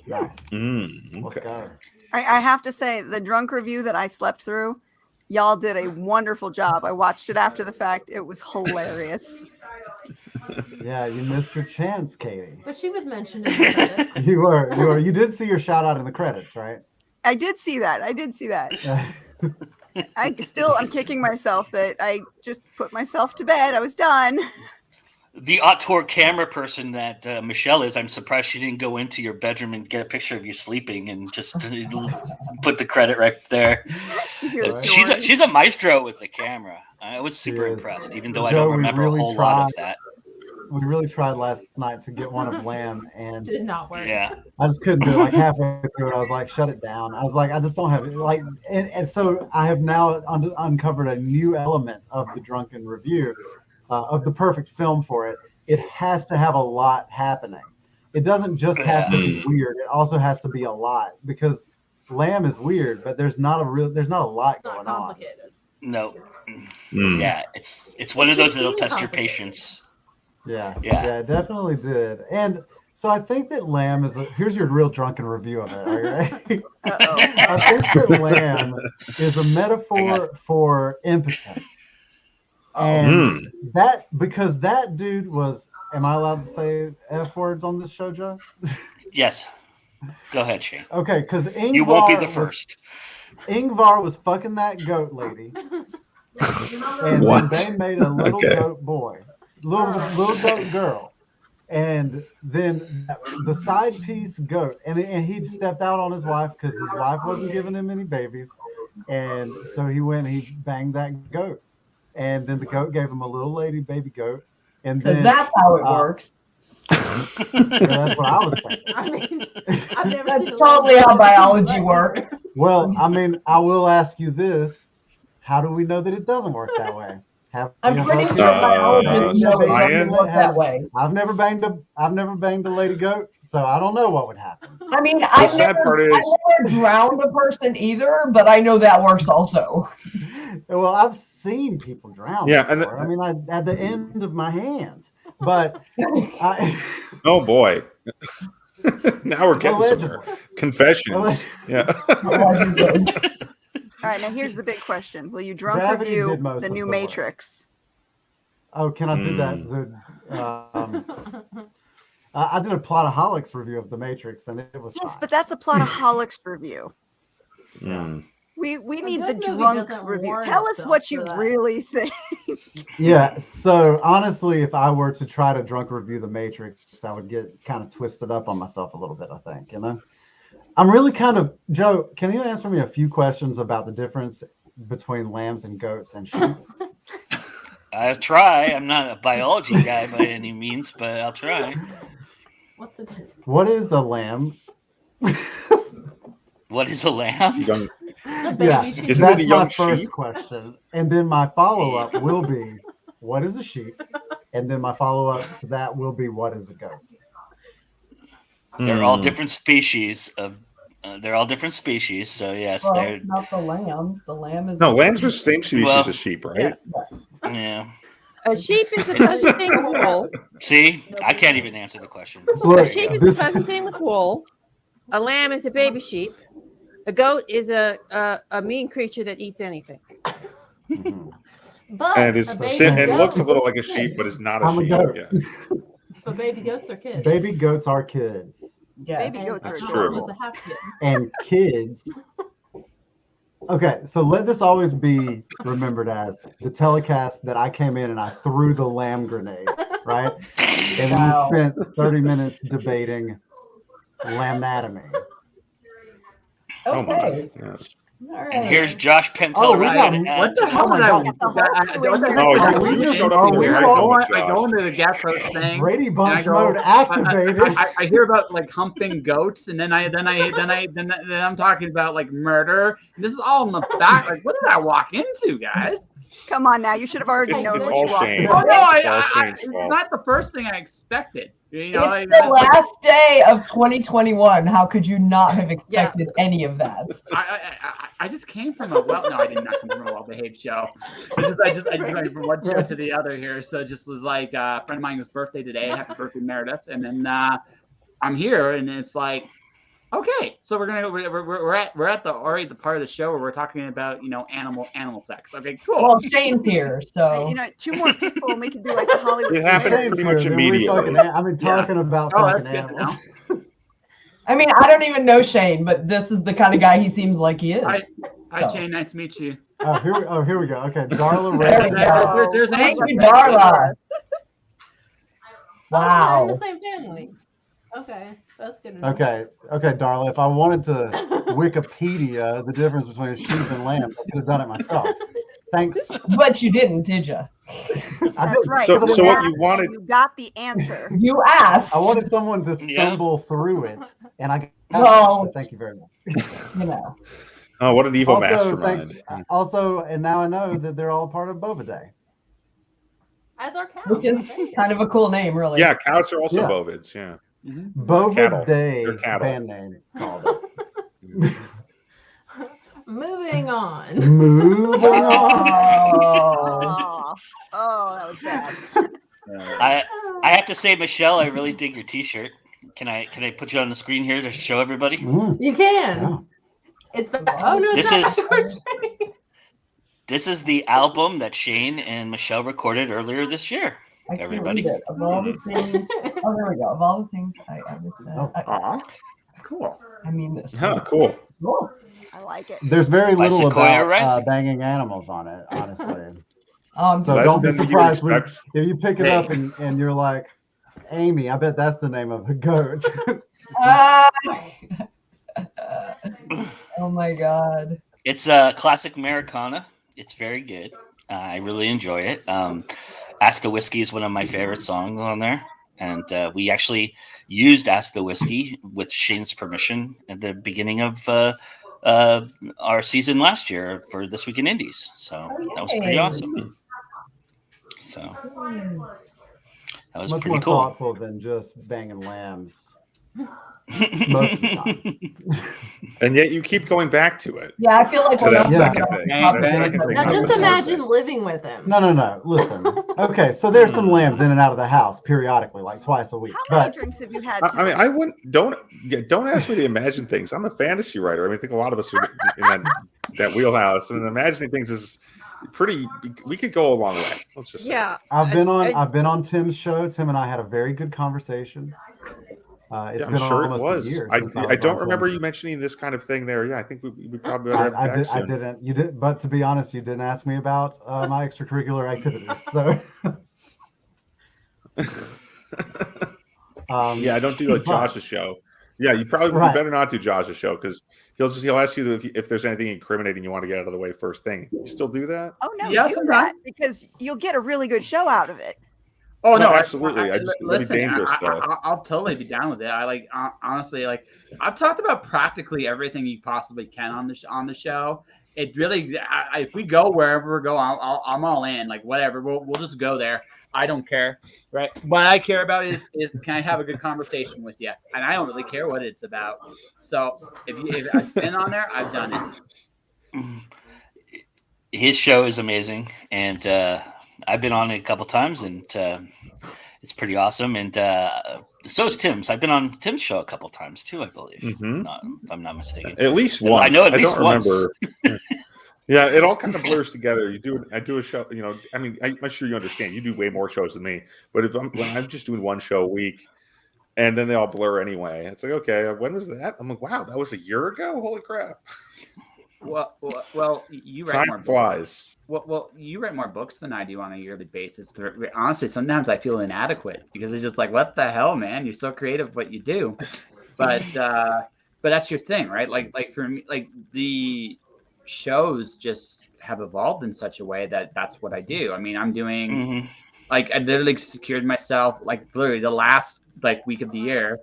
Nice. Okay. Let's go. I have to say, the drunk review that I slept through, y'all did a wonderful job. I watched it after the fact. It was hilarious. Yeah, you missed your chance, Katie. But she was mentioned in the credits. You were. You did see your shout out in the credits, right? I did see that. I'm kicking myself that I just put myself to bed. I was done. the auteur camera person that Michelle is, I'm surprised she didn't go into your bedroom and get a picture of you sleeping and just put the credit right there. Here's the She's story. a maestro with the camera. I was super is. impressed, even though I Joe, don't we remember a really whole lot of tried. that. We really tried last night to get one of Lamb, and Did not work. Yeah. I just couldn't do it. Like halfway through it, I was like, shut it down. I was like, I just don't have it. Like, and so I have now uncovered a new element of the drunken review, of the perfect film for it. It has to have a lot happening. It doesn't just have to be weird. It also has to be a lot, because Lamb is weird, but there's not a lot It's not going on. complicated. No. Yeah, it's one of those that'll test your patience. Yeah, Yeah. it definitely did. And so I think that Lamb is here's your real drunken review of it. Are you ready? Uh-oh. I think that Lamb is a metaphor for impotence. And that, because that dude was, am I allowed to say F words on this show, Joe? Yes. Go ahead, Shane. Okay, because Ingvar You won't be the first. Ingvar was fucking that goat lady. And What? then they made a little Okay. goat boy, little goat girl. And then the side piece goat, and he'd stepped out on his wife because his wife wasn't giving him any babies. And so he went and he banged that goat. And then the goat gave him a little lady baby goat. And then that's how it works. yeah, that's what I was thinking. I mean, I've never seen That's a totally lady how do biology that. works. Well, I mean, I will ask you this. How do we know that it doesn't work that way? I'm pretty both- sure biologists know it doesn't science. work that way. I've never banged a lady goat, so I don't know what would happen. I mean, I've sad never, part I've is- never drowned a person either, but I know that works also. Well, I've seen people drown. Yeah, and before. I mean, at the end of my hand, but Oh boy. Now we're getting Allegedly. somewhere. Confessions. Yeah. All right, now here's the big question: will you drunk Gravity review did most the of new the work. Matrix? Oh, can I do that? I did a Plotaholics review of The Matrix, and it was Yes, fine. but that's a Plotaholics review. Mm. We need the good movie drunk doesn't review. warrant Tell us itself what for you that. really think. Yeah, so honestly, if I were to try to drunk review The Matrix, I would get kind of twisted up on myself a little bit, I think, I'm really kind of, Joe, can you answer me a few questions about the difference between lambs and goats and sheep? I'll try. I'm not a biology guy by any means, but I'll try. What's the difference? What is a lamb? What is a lamb? Young, The baby Yeah, sheep. Isn't it that's a young my first sheep? question. And then my follow-up will be, what is a sheep? And then my follow-up to that will be, what is a goat? They're all different species of. They're all different species, so yes, Well, they're not the lamb. The lamb is No, lambs are the same species Well, as sheep, right? yeah. A sheep is a fuzzy thing with wool. See, I can't even answer the question. A Look, sheep is a this- fuzzy thing with wool. A lamb is a baby sheep. A goat is a mean creature that eats anything. Mhm. But And a it's baby it goat looks a little like a is sheep, but it's not a I'm a sheep. goat. Yeah. But baby goats are kids. Baby goats are kids. yes. Baby goats are That's adorable. true. Was a half kid. And kids. Okay, so let this always be remembered as the telecast that I came in and I threw the lamb grenade, right? And Wow. we spent 30 minutes debating lamnatomy. Oh my. Okay. Yes. All right. And here's Josh Pentel. Oh, we ready got, to add what the to hell Oh did my I? God. Got the whole I- crew in what the here. No, heck? you we just- showed up oh, in we here. were I all- know, I go Josh. into the guest host thing. Brady and I Bunch go- mode activated. I hear about like humping goats, and then I'm talking about like murder. And this is all in the back. Like, what did I walk into, guys? Come on now, you should have already It's, known it's what all you walked Shane. into. Oh no, It's all Shane's it's fault. not the first thing I expected. You know, It's the last day of 2021. How could you not have expected any of that? I just came from a well. No, I did not come from a well-behaved show. I just went from one show to the other here. So it just was like a friend of mine's birthday today. Happy birthday, Meredith! And then I'm here, and it's like, okay, so we're at the part of the show where we're talking about animal sex. Okay, cool. Well, Shane's here, so You know, 2 more people, and we can do like the Hollywood. It happened Squares. pretty much Then we immediately. fucking- I've been talking about Oh, fucking that's good to animals. know. I mean, I don't even know Shane, but this is the kind of guy he seems like he is. Hi, So. Shane. Nice to meet you. Here we go. Okay, Darla There we Ray. go. There's an Thank answer. you, Darla. Oh, so they're in the Wow. same family. Okay, that's good. to know. Okay, darling. If I wanted to Wikipedia the difference between sheep and lamb, I could have done it myself. Thanks. But you didn't, did you? I That's did. right. So- You so what asked you wanted- and you got the answer. You asked. I wanted someone to Yeah. stumble through it, and I got Well- it. So thank you very much. You know. Oh, what an evil Also, mastermind. Also, and now I know that they're all part of Bova Day. As our cow. Which is kind of a cool name, really. Yeah, cows are also Yeah. bovids. Yeah. Mhm. Bova Cattle. Day They're cattle. band name called it. Moving on. Moving on. Oh, that was bad. I have to say, Michelle, I really dig your T-shirt. Can I put you on the screen here to show everybody? You can. Yeah. It's oh no, This it's is- not. This is the album that Shane and Michelle recorded earlier this year. I can't Everybody. read it. Of all the things. Oh, there we go. Of all the things I ever said. Oh. Aw, cool. I mean this. Huh, cool. Cool. I like it. There's very By little Sequoia about Rising. banging animals on it, honestly. So Less don't be than you surprised when, expect. if you pick it Hey. up and you're like, Amy, I bet that's the name of a goat. Ah! Oh my god. It's a classic Americana. It's very good. I really enjoy it. Ask the Whiskey is one of my favorite songs on there. And we actually used Ask the Whiskey with Shane's permission at the beginning of our season last year for This Week in Indies. So that was pretty yay. awesome. So that was Much pretty more cool. thoughtful than just banging lambs. Most of the time. And yet you keep going back to it. Yeah, I feel like To we're that not second talking thing. about That Now, second thing. Now about just the imagine thing. living with him. No. Listen. Okay, so there's some lambs in and out of the house periodically, like twice a week. How many But drinks have you had? I mean, Tim? I wouldn't. Don't ask me to imagine things. I'm a fantasy writer. I mean, I think a lot of us are in that wheelhouse. And imagining things is pretty. We could go a long way. Let's just say. Yeah. I've been on Tim's show. Tim and I had a very good conversation. It's Yeah, been I'm sure it almost was. a year. I since don't was remember on. you mentioning this kind of thing there. Yeah, I think we probably better have I back soon. didn't. You did, but to be honest, you didn't ask me about my extracurricular activities. So, Yeah, I don't do like but- Josh's show. Yeah, you probably Right. you better not do Josh's show because he'll ask you if there's anything incriminating you want to get out of the way first thing. You still do that? Oh no, Yeah, do sometimes. that because you'll get a really good show out of it. No, Oh no, absolutely. I just- it'd be dangerous, though. I'll totally be down with it. I like honestly, like I've talked about practically everything you possibly can on the show. It really, if we go wherever we go, I'm all in. Like whatever, we'll just go there. I don't care, right? What I care about is can I have a good conversation with you? And I don't really care what it's about. So if I've been on there, I've done it. His show is amazing, and I've been on it a couple times, and it's pretty awesome. And so is Tim's. I've been on Tim's show a couple times too, I believe. Mhm. If I'm not mistaken. At least once. I know at least don't once. remember. Yeah, it all kind of blurs together. I do a show. You know, I mean, I'm sure you understand. You do way more shows than me. But when I'm just doing one show a week, and then they all blur anyway. It's like, okay, when was that? I'm like, wow, that was a year ago. Holy crap! Well, you write more Time books. flies. Well, you write more books than I do on a yearly basis. Honestly, sometimes I feel inadequate because it's just like, what the hell, man? You're so creative, what you do. But that's your thing, right? Like for me, like the shows just have evolved in such a way that that's what I do. I mean, I'm doing Mhm. like I literally secured myself like literally the last like week of the year.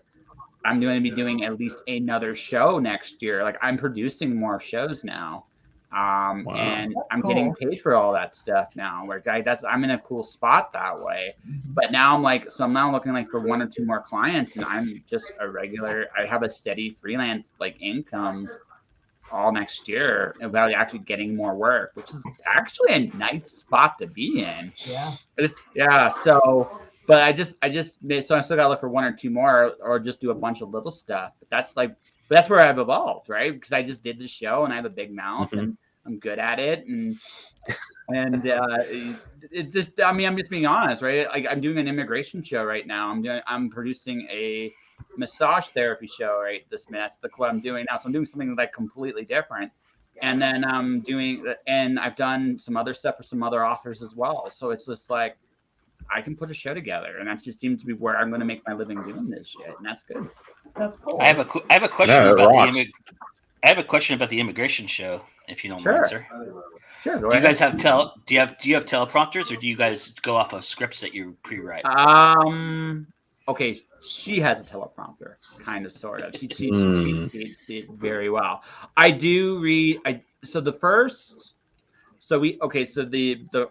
I'm going to be doing at least another show next year. Like I'm producing more shows now. Wow. And That's I'm cool. getting paid for all that stuff now. Where I'm in a cool spot that way. But now I'm now looking like for one or two more clients, and I'm just a regular. I have a steady freelance like income all next year without actually getting more work, which is actually a nice spot to be in. Yeah. So, but I still gotta look for one or two more, or just do a bunch of little stuff. But that's where I've evolved, right? Because I just did the show and I have a big mouth Mhm. and I'm good at it, and it just, I mean, I'm just being honest, right? Like I'm doing an immigration show right now. I'm producing a massage therapy show right this minute. That's what I'm doing now. So I'm doing something like completely different. And then and I've done some other stuff for some other authors as well. So it's just like, I can put a show together, and that just seems to be where I'm going to make my living doing this shit, and that's good. That's cool. I have a question No, it about rocks. I have a question about the immigration show, if you don't Sure. mind, sir. Sure. Go Do you ahead. guys have do you have teleprompters, or do you guys go off of scripts that you pre-write? Okay, she has a teleprompter, kind of, sort of. She reads it very well. I do read. So the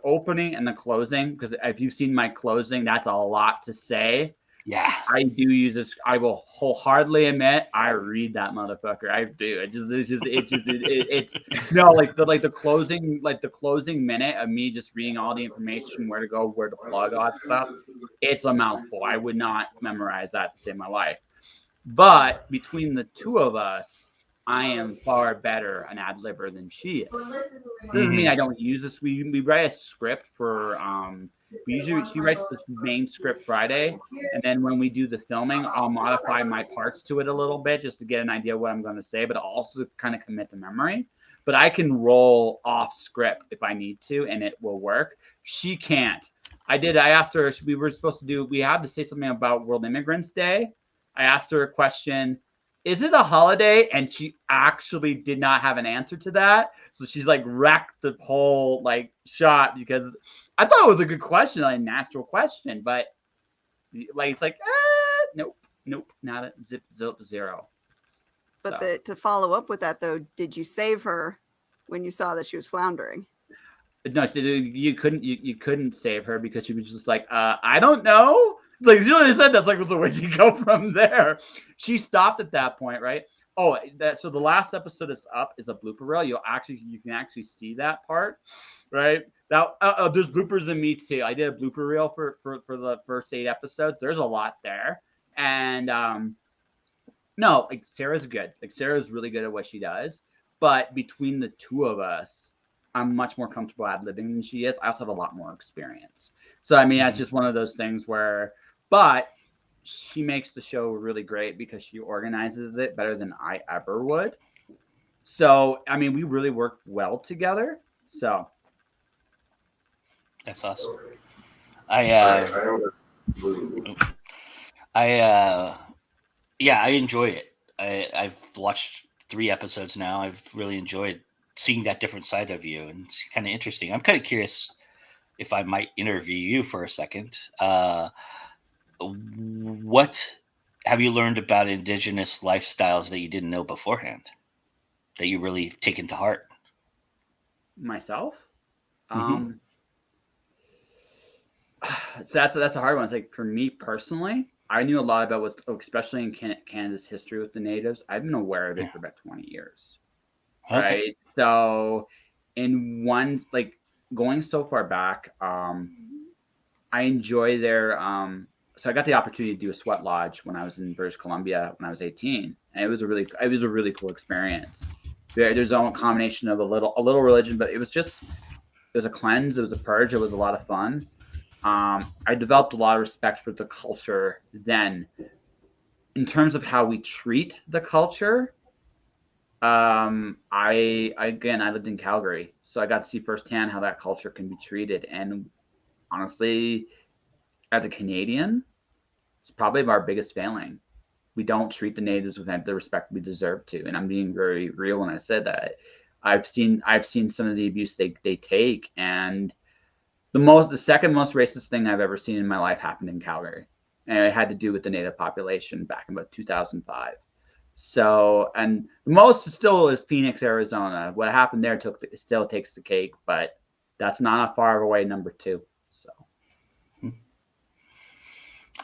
opening and the closing, because if you've seen my closing, that's a lot to say. Yeah. I do use this. I will wholeheartedly admit I read that motherfucker. I do. It's no, like the closing minute of me just reading all the information, where to go, where to plug, all that stuff. It's a mouthful. I would not memorize that to save my life. But between the two of us, I am far better an ad libber than she is. Doesn't mean I don't use this. We write a script for she writes the main script Friday, and then when we do the filming, I'll modify my parts to it a little bit just to get an idea of what I'm going to say, but I'll also kind of commit to memory. But I can roll off script if I need to, and it will work. She can't. I asked her, we had to say something about World Immigrants Day. I asked her a question, is it a holiday? And she actually did not have an answer to that. So she's like wrecked the whole like shot, because I thought it was a good question, like a natural question, but like it's like nope, not a zero. But So. to follow up with that though, did you save her when you saw that she was floundering? No, you couldn't save her, because she was just like, I don't know. Like she literally said that's like, so where'd you go from there? She stopped at that point, right? Oh, so the last episode is up is a blooper reel. You can actually see that part, right? Now there's bloopers in me too. I did a blooper reel for the first 8 episodes. There's a lot there, and no, like Sarah's good. Like Sarah's really good at what she does, but between the two of us, I'm much more comfortable ad-libbing than she is. I also have a lot more experience. So, I mean, that's just one of those things where, but she makes the show really great because she organizes it better than I ever would. So, I mean, we really work well together. So. That's awesome. I enjoy it. I've watched 3 episodes now. I've really enjoyed seeing that different side of you, and it's kind of interesting. I'm kind of curious if I might interview you for a second. What have you learned about Indigenous lifestyles that you didn't know beforehand, that you really taken to heart? Myself? Mm-hmm. So that's a hard one. It's like, for me personally, I knew a lot about especially in Canada's history with the natives. I've been aware of it for about 20 years. Okay. Right. So going so far back, I enjoy their, so I got the opportunity to do a sweat lodge when I was in British Columbia when I was 18. And it was a really cool experience. There's a combination of a little religion, but it was a cleanse. It was a purge. It was a lot of fun. I developed a lot of respect for the culture then. In terms of how we treat the culture, I lived in Calgary, so I got to see firsthand how that culture can be treated. And honestly, as a Canadian, it's probably our biggest failing. We don't treat the natives with the respect we deserve to. And I'm being very real when I said that. I've seen some of the abuse they take, and the second most racist thing I've ever seen in my life happened in Calgary, and it had to do with the native population back in about 2005. So, and the most still is Phoenix, Arizona. What happened there still takes the cake, but that's not a far away number 2. So,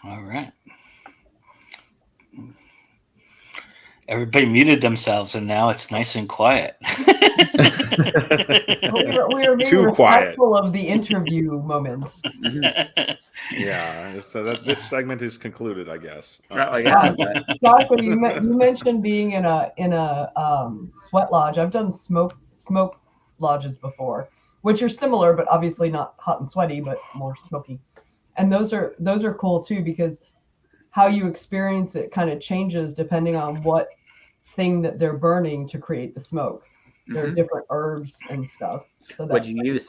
all right. Everybody muted themselves, and now it's nice and quiet. We are being Too quiet. respectful of the interview moments. Yeah, so this segment is concluded, I guess. Joshua, you mentioned being in a sweat lodge. I've done smoke lodges before, which are similar, but obviously not hot and sweaty, but more smoky. And those are cool too, because how you experience it kind of changes depending on what thing that they're burning to create the smoke. There are different herbs and stuff. So what'd you use?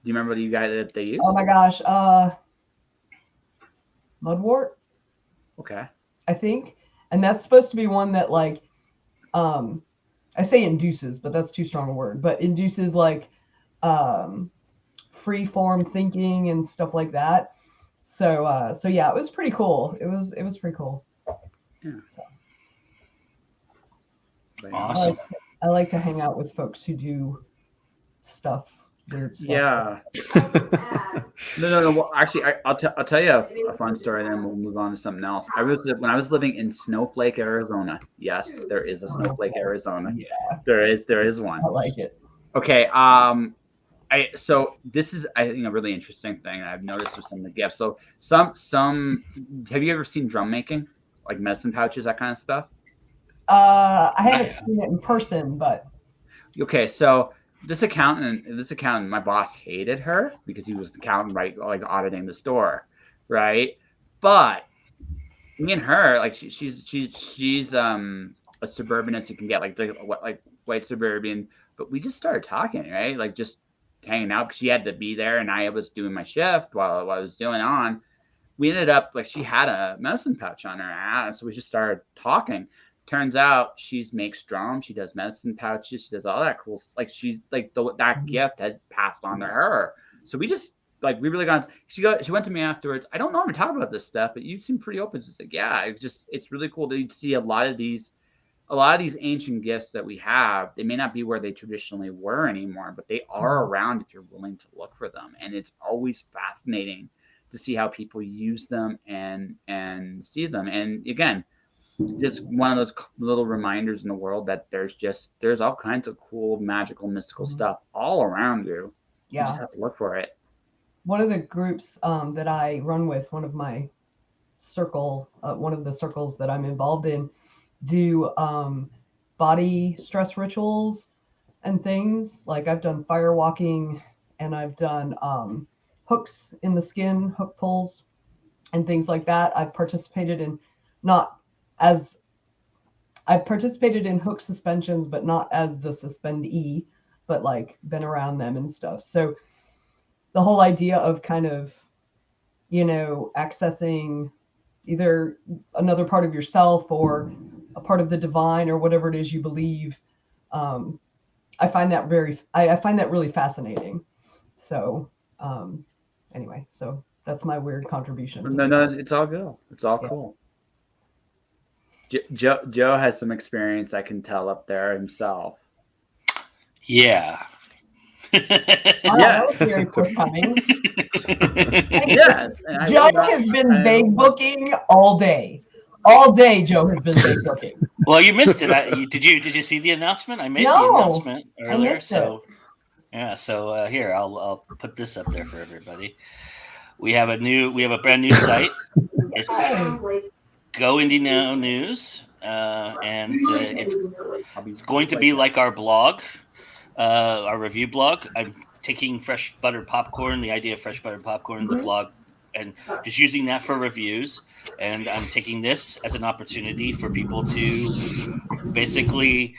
you remember what you guys that they used? Oh my gosh, Mudwort, Okay. I think, and that's supposed to be one that like, I say induces, but that's too strong a word, but induces like, free form thinking and stuff like that. So yeah, it was pretty cool. It was pretty cool. Yeah. So Awesome. I like to hang out with folks who do stuff, weird stuff. Yeah. No. Well, actually, I'll tell you a fun story, then we'll move on to something else. When I was living in Snowflake, Arizona. Yes, there is a Snowflake, Arizona. Yeah, There is one. I like it. Okay. So this is, I think, a really interesting thing I've noticed with some of the gifts. So some have you ever seen drum making, like medicine pouches, that kind of stuff? I haven't seen it in person, but Okay, so this accountant, my boss hated her because he was the accountant, right, like auditing the store, right? But me and her, like she's a suburban as you can get, like white suburban. But we just started talking, right? Like just hanging out because she had to be there, and I was doing my shift while I was doing on. We ended up like she had a medicine pouch on her ass, so we just started talking. Turns out she makes drums, she does medicine pouches, she does all that cool stuff. Like she's like that gift had passed on to her. So we just like we really got. She went to me afterwards. I don't normally talk about this stuff, but you seem pretty open. So it's like, yeah, it's really cool to see a lot of these ancient gifts that we have. They may not be where they traditionally were anymore, but they are around if you're willing to look for them. And it's always fascinating to see how people use them and see them. And again, just one of those little reminders in the world that there's all kinds of cool, magical, mystical stuff all around you. You just have to look for it. One of the groups that I run with, one of the circles that I'm involved in, do body stress rituals and things. Like I've done fire walking, and I've done hooks in the skin, hook pulls, and things like that. I've participated in hook suspensions, but not as the suspendee, but like been around them and stuff. So the whole idea of kind of, accessing either another part of yourself or a part of the divine or whatever it is you believe, I find that really fascinating. So anyway, so that's my weird contribution. No, it's all good. It's all cool. Joe has some experience, I can tell, up there himself. Yeah. That was very forthcoming. Yeah. Joe has been vague booking all day. All day, Joe has been vague booking. Well, you missed it. Did you see the announcement? I made the announcement earlier. So yeah. So here, I'll put this up there for everybody. We have a brand new site. It's Go Indie Now News, and it's going to be like our blog, our review blog. I'm taking fresh buttered popcorn, the idea of fresh buttered popcorn, the blog, and just using that for reviews. And I'm taking this as an opportunity for people to basically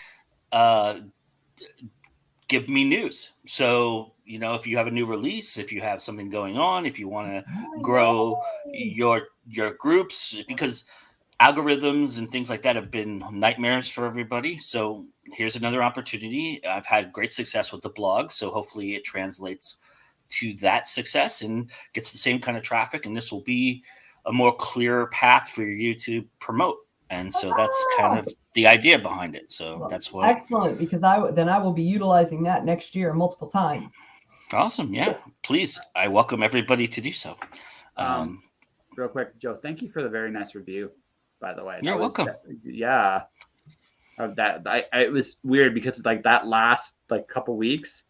give me news. So, if you have a new release, if you have something going on, if you want to grow your groups, because algorithms and things like that have been nightmares for everybody. So here's another opportunity. I've had great success with the blog, so hopefully it translates to that success and gets the same kind of traffic. And this will be a more clear path for you to promote. And so that's kind of the idea behind it. So that's what. Excellent, because I will be utilizing that next year multiple times. Awesome. Yeah, please. I welcome everybody to do so. Real quick, Joe, thank you for the very nice review, by the way. You're welcome. Yeah. It was weird because like that last couple weeks,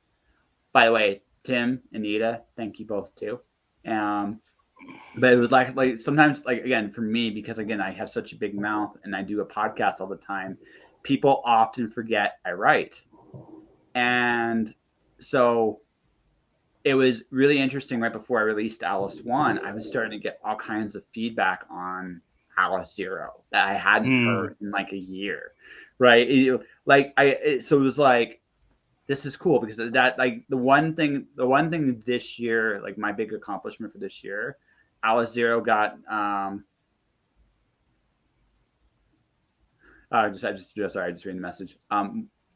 by the way, Tim, Anita, thank you both too. But it was like sometimes, like, again, for me, because again, I have such a big mouth and I do a podcast all the time, people often forget I write. And so it was really interesting. Right before I released Alice 1, I was starting to get all kinds of feedback on Alice 0 that I hadn't heard in like a year. Right. So it was like, this is cool because that like the one thing this year, like my big accomplishment for this year, Alice Zero got I just reading the message.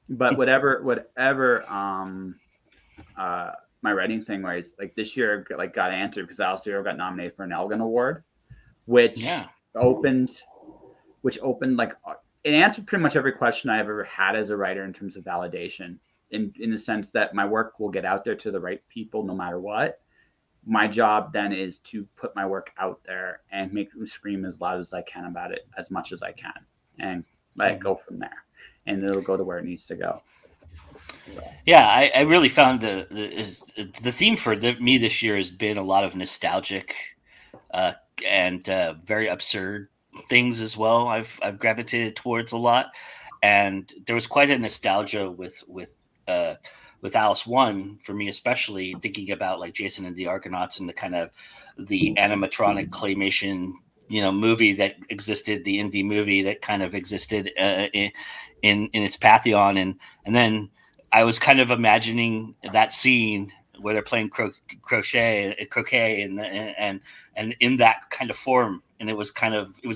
But whatever my writing thing was like this year like got answered because Alice Zero got nominated for an Elgin Award, which opened like it answered pretty much every question I've ever had as a writer in terms of validation. In the sense that my work will get out there to the right people no matter what. My job then is to put my work out there and make them scream as loud as I can about it, as much as I can, and let it go from there. And it'll go to where it needs to go. So. Yeah, I really found the theme for me this year has been a lot of nostalgic and very absurd things as well. I've gravitated towards a lot, and there was quite a nostalgia with Alice 1 for me, especially thinking about like Jason and the Argonauts and the kind of the animatronic claymation movie that existed, the indie movie that kind of existed in its pantheon, and then I was kind of imagining that scene where they're playing croquet and in that kind of form, and it was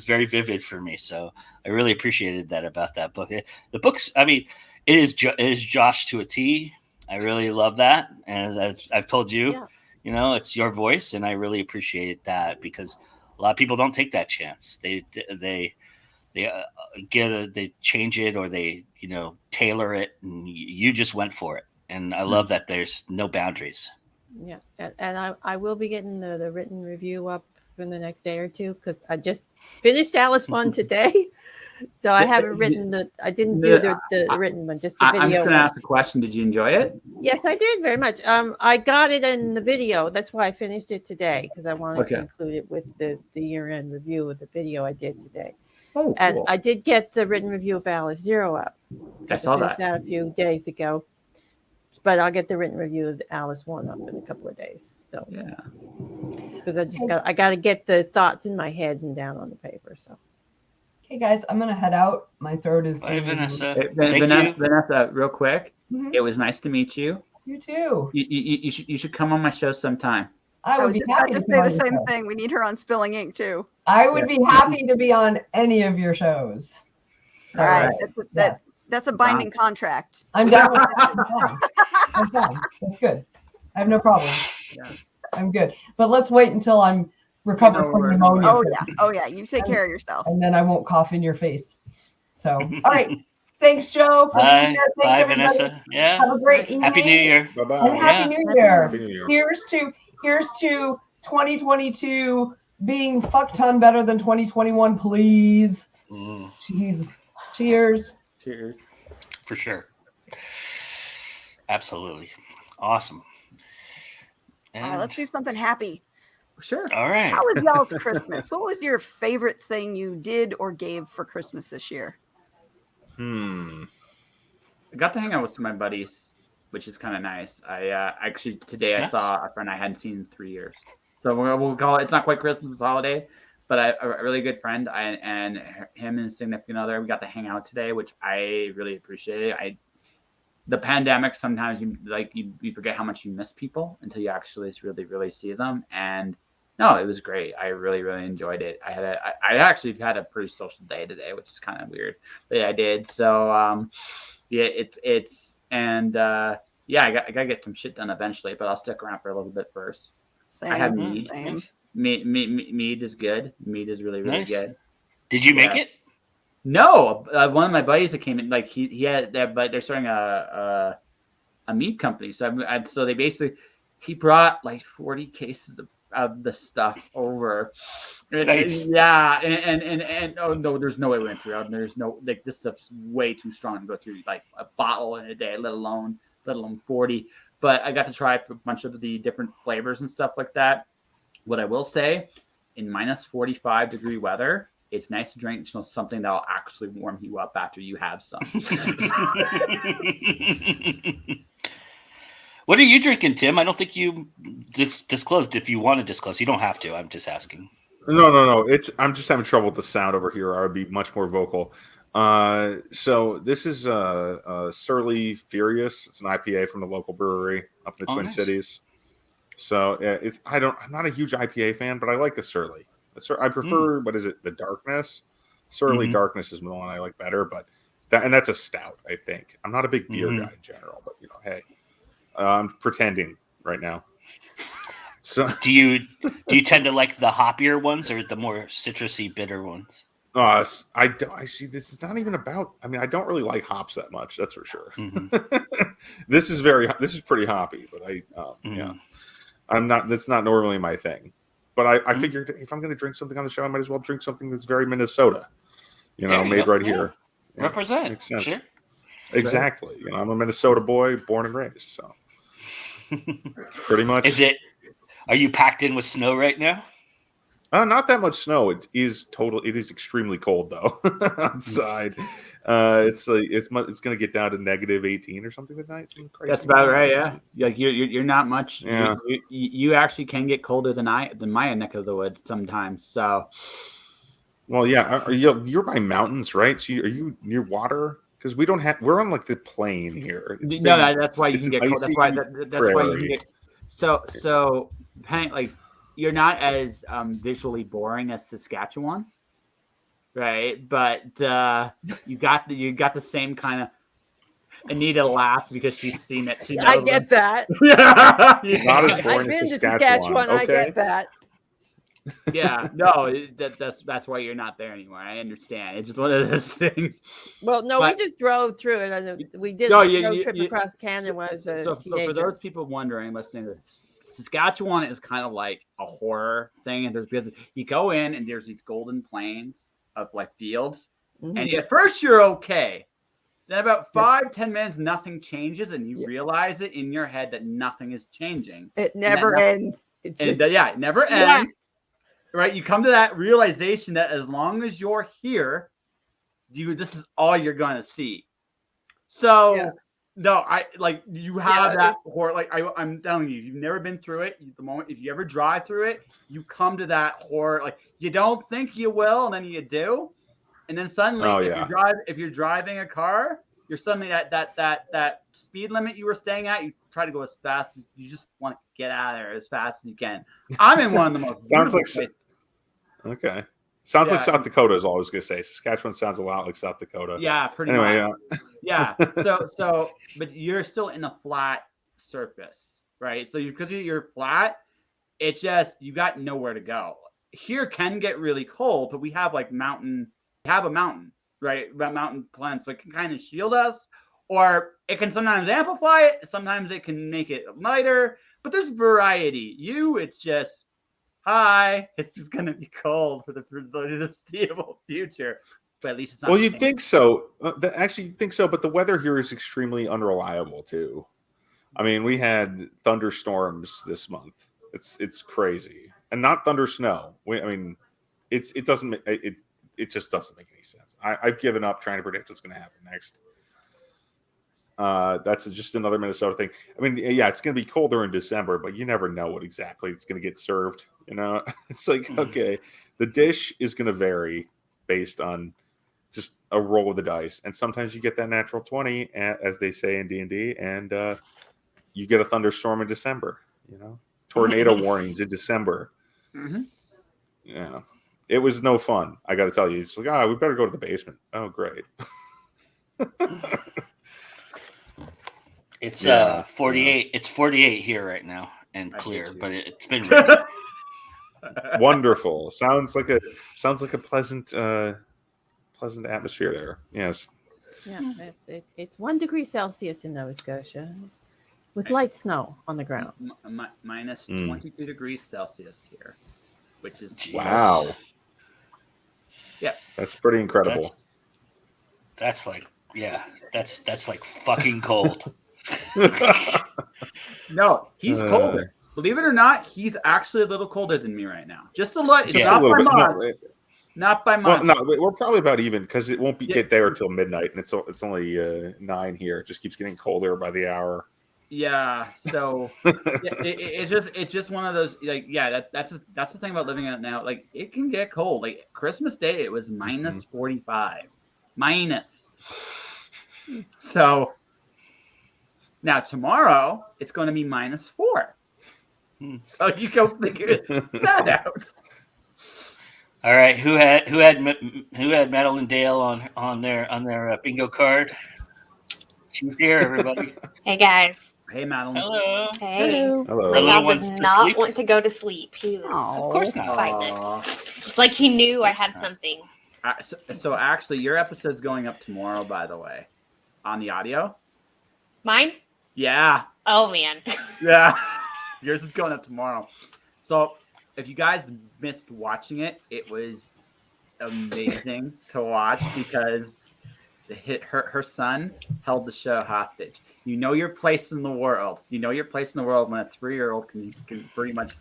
very vivid for me. So I really appreciated that about that book. The book's, I mean, it is Josh to a T. I really love that, and as I've told you, it's your voice, and I really appreciate that because a lot of people don't take that chance. They change it or they tailor it, and you just went for it. And I love that there's no boundaries. Yeah, and I will be getting the written review up in the next day or two because I just finished Alice 1 today. So I haven't written I didn't do the written one, just the video. I'm just going to ask a question. Did you enjoy it? Yes, I did very much. I got it in the video. That's why I finished it today because I wanted to include it with the year-end review of the video I did today. Oh, cool. And I did get the written review of Alice Zero up. I saw that a few days ago. But I'll get the written review of Alice 1 up in a couple of days. So yeah, because I got to get the thoughts in my head and down on the paper. So. Okay, guys, I'm gonna head out. My throat is. Bye, Vanessa. Vanessa, real quick. Mm-hmm. It was nice to meet you. You too. You should come on my show sometime. I was just about to say the same thing. We need her on Spilling Ink too. I would be happy to be on any of your shows. All right, that's a binding contract. I'm down with it. I'm fine. That's good. I have no problem. Yeah. I'm good. But let's wait until I'm recovered from pneumonia. Oh yeah. You take care of yourself. And then I won't cough in your face. So, all right. Thanks, Joe. For Bye. being here. Thanks, Bye, everybody. Vanessa. Yeah. Have a great evening. Happy New Year. Bye-bye. And Happy New Year. Happy New Year. Here's to 2022 being fuck ton better than 2021, please. Jeez. Cheers. Cheers. For sure. Absolutely. Awesome. All right, let's do something happy. Sure. All right. How was y'all's Christmas? What was your favorite thing you did or gave for Christmas this year? I got to hang out with some of my buddies, which is kind of nice. I actually today I saw a friend I hadn't seen in 3 years. So we'll call it. It's not quite Christmas holiday, but a really good friend and him and his significant other. We got to hang out today, which I really appreciated. The pandemic, sometimes you forget how much you miss people until you actually really see them. And no, it was great. I really enjoyed it. I actually had a pretty social day today, which is kind of weird, but yeah, I did. So I gotta get some shit done eventually, but I'll stick around for a little bit first. Same. I had mead. Same. Mead is good. Mead is really Nice. good. Did you make it? No, one of my buddies that came in, like he had that, but they're starting a meat company. So they basically, he brought like 40 cases of the stuff over. Nice. Yeah, and oh no, there's no way we went through it. There's no, like, this stuff's way too strong to go through like a bottle in a day, let alone 40. But I got to try a bunch of the different flavors and stuff like that. What I will say, in minus 45 degree weather, it's nice to drink something that'll actually warm you up after you have some. What are you drinking, Tim? I don't think you disclosed. If you want to disclose, you don't have to. I'm just asking. No. I'm just having trouble with the sound over here. I would be much more vocal. So this is Surly Furious. It's an IPA from the local brewery up in the Twin nice. Cities. So I'm not a huge IPA fan, but I like the Surly. I prefer what is it? The Darkness. Surly Darkness is the one I like better, but that's a stout. I think I'm not a big beer guy in general, but hey, I'm pretending right now. So do you tend to like the hoppier ones or the more citrusy, bitter ones? I see. This is not even about. I mean, I don't really like hops that much. That's for sure. This is pretty hoppy, but yeah, I'm not. That's not normally my thing. But I figured if I'm going to drink something on the show, I might as well drink something that's very Minnesota. Made right here. Yeah. Represent. Makes sense. Sure. Exactly. I'm a Minnesota boy, born and raised. So pretty much. Are you packed in with snow right now? Not that much snow. It is extremely cold though outside. It's going to get down to -18 or something tonight. That's about right. Yeah, like you're not much. Yeah. You actually can get colder than my neck of the woods sometimes. So. Well, yeah, you're by mountains, right? So are you near water? Because we're on like the plain here. That's why you can get cold. That's why you can get. So like. You're not as visually boring as Saskatchewan, right? But you got the same kind of. Anita laughs because she's seen it. I get that. Not as boring I've been as to Saskatchewan. Okay. I get that. Yeah, no, that's why you're not there anymore. I understand. It's just one of those things. Well, no, we just drove through it. We did a road trip across Canada when I was a teenager. So for those people wondering, listening to this. Saskatchewan is kind of like a horror thing, and because you go in and there's these golden plains of like fields, and at first you're okay. Then about 5-10 minutes, nothing changes, and you realize it in your head that nothing is changing. It never ends. It never ends. Right? You come to that realization that as long as you're here, this is all you're gonna see. So. Yeah. No, you have that horror. Like I'm telling you, you've never been through it. The moment if you ever drive through it, you come to that horror. Like you don't think you will, and then you do, and then suddenly, if you're driving a car, you're suddenly at that speed limit you were staying at. You try to go as fast as you just want to get out of there as fast as you can. I'm in one of the most sounds like places. Okay. Sounds like South Dakota is all I was going to say. Saskatchewan sounds a lot like South Dakota. Yeah, pretty much. Yeah. So, but you're still in a flat surface, right? So because you're flat, it's just you got nowhere to go. Here can get really cold, but we have a mountain, right? That mountain plants, so it can kind of shield us, or it can sometimes amplify it. Sometimes it can make it lighter, but there's variety. It's just. Hi, it's just going to be cold for the foreseeable future. But at least it's not. Well, you'd think so. Actually, you'd think so, but the weather here is extremely unreliable, too. I mean, we had thunderstorms this month. It's crazy. And not thunder snow. It just doesn't make any sense. I've given up trying to predict what's going to happen next. That's just another Minnesota thing. I mean, yeah, it's going to be colder in December, but you never know what exactly it's going to get served. It's like, okay, the dish is going to vary based on just a roll of the dice. And sometimes you get that natural 20, as they say in D&D, and you get a thunderstorm in December, tornado warnings in December. Mm-hmm. Yeah. It was no fun. I got to tell you, it's like, we better go to the basement. Oh, great. It's 48. It's 48 here right now and clear, but it's been raining. Wonderful. Sounds like a pleasant atmosphere there. Yes. Yeah, it's 1 degree Celsius in Nova Scotia, with light snow on the ground. Minus 22 degrees Celsius here, which is wow. Yeah, that's pretty incredible. That's like fucking cold. No, he's colder. Believe it or not, he's actually a little colder than me right now. Just a little. Just not by much. Not by much. Well, no, we're probably about even because it won't get there until midnight, and it's only 9 here. It just keeps getting colder by the hour. Yeah. So it's just one of those that's the thing about living out now. Like it can get cold. Like Christmas Day, it was minus 45. minus. So now tomorrow it's going to be -4. So you go figure that out. All right, who had Madeline Dale on their bingo card? She's here, everybody. Hey guys. Hey, Madeline. Hello. Hey. Hello. The My little child one's did to not sleep? want to go to sleep. He was Of course not. Aw. it's like he knew I Of course had not. something. So actually, your episode's going up tomorrow, by the way, on the audio. Mine? Yeah. Oh man. Yeah. Yours is going up tomorrow. So if you guys missed watching it, it was amazing to watch because her son held the show hostage. You know your place in the world. You know your place in the world when a 3-year-old can pretty much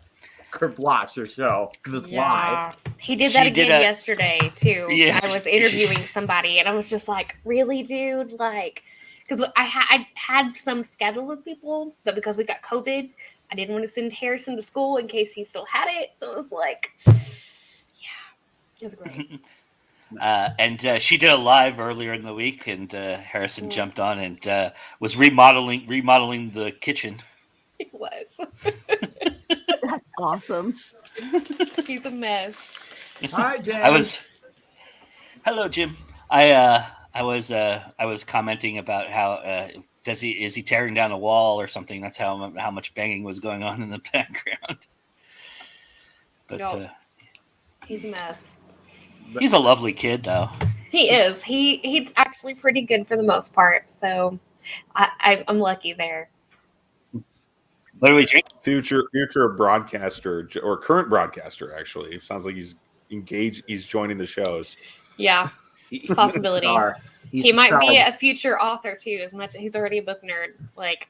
watch your show because it's live. He did She that did again a- yesterday too. Yeah. I was interviewing somebody and I was just like, really, dude? Like, because I had some scheduled with people, but because we got COVID, I didn't want to send Harrison to school in case he still had it. So it was like, yeah, it was great. And she did a live earlier in the week, and Harrison jumped on and was remodeling the kitchen. It was. That's awesome. He's a mess. Hi, James. Hello, Jim. I was commenting about how is he tearing down a wall or something? That's how much banging was going on in the background. But No. He's a mess. he's a lovely kid, though. He is. He's actually pretty good for the most part. So I'm lucky there. What are we drinking? Future broadcaster or current broadcaster, actually. It sounds like he's engaged. He's joining the shows. Yeah, He's a possibility. star. He's He a might be star. a future author too. As much he's already a book nerd. Like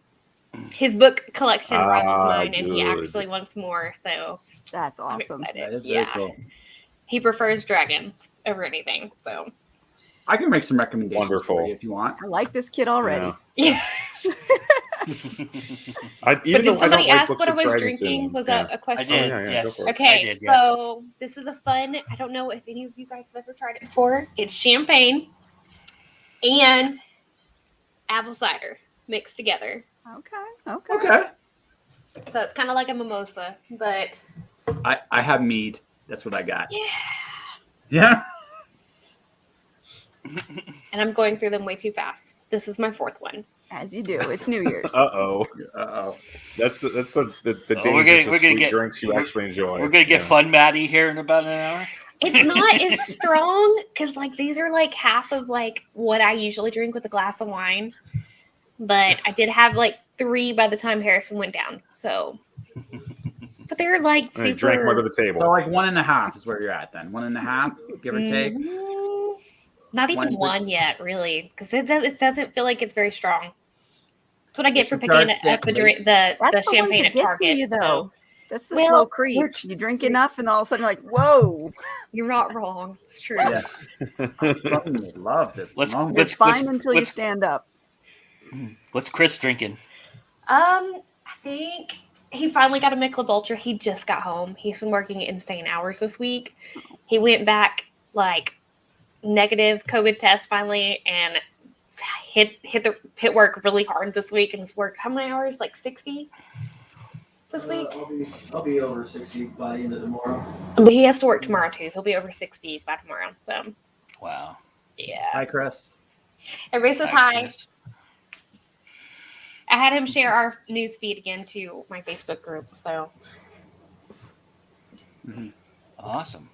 his book collection runs mine, and he good. actually wants more. So That's I'm awesome. That excited. is very Yeah, cool. he prefers dragons over anything. So I can make some recommendations Wonderful. for you if you want. I like this kid already. Yeah. yeah. I, Even But did though I somebody don't like ask books what I with was dragons in drinking? them. Was Yeah. a question? did. yeah, go Yes. for it. Okay, I did, yes. so this is a fun. I don't know if any of you guys have ever tried it before. It's champagne and apple cider mixed together. Okay. Okay. So it's kind of like a mimosa, but I have mead. That's what I got. yeah. Yeah. And I'm going through them way too fast. This is my fourth one. As you do. It's New Year's. Uh-oh. Uh-oh. That's the Oh, we're dangers gonna of sweet get- drinks you actually enjoy. We're gonna get Yeah. fun Maddie here in about an hour. It's not as strong because like these are like half of like what I usually drink with a glass of wine. But I did have like 3 by the time Harrison went down. So, but they're like And super. you drank them under the So table. like 1.5 is where you're at then. 1.5, give or take. Not even 1 one yet, really, because it doesn't feel like it's very strong. That's what I get for It's picking dark up the stick, the That's champagne one to at get to Target. you, so though. That's the Well, slow creep. we're- You drink enough, and all of a sudden you're like, whoa. you're not wrong. It's true. Yeah. I fucking love this Let's- moment. It's fine until you let's- stand up. What's Chris drinking? I think he finally got a Michelob Ultra. He just got home. He's been working insane hours this week. He went back like negative COVID test finally and hit work really hard this week and he's worked how many hours? Like 60 this week? I'll be over 60 by the end of tomorrow. But he has to work tomorrow too. He'll be over 60 by tomorrow. So Wow. yeah. Hi, Chris. Everybody says hi. Chris. I had him share our news feed again to my Facebook group. So Awesome.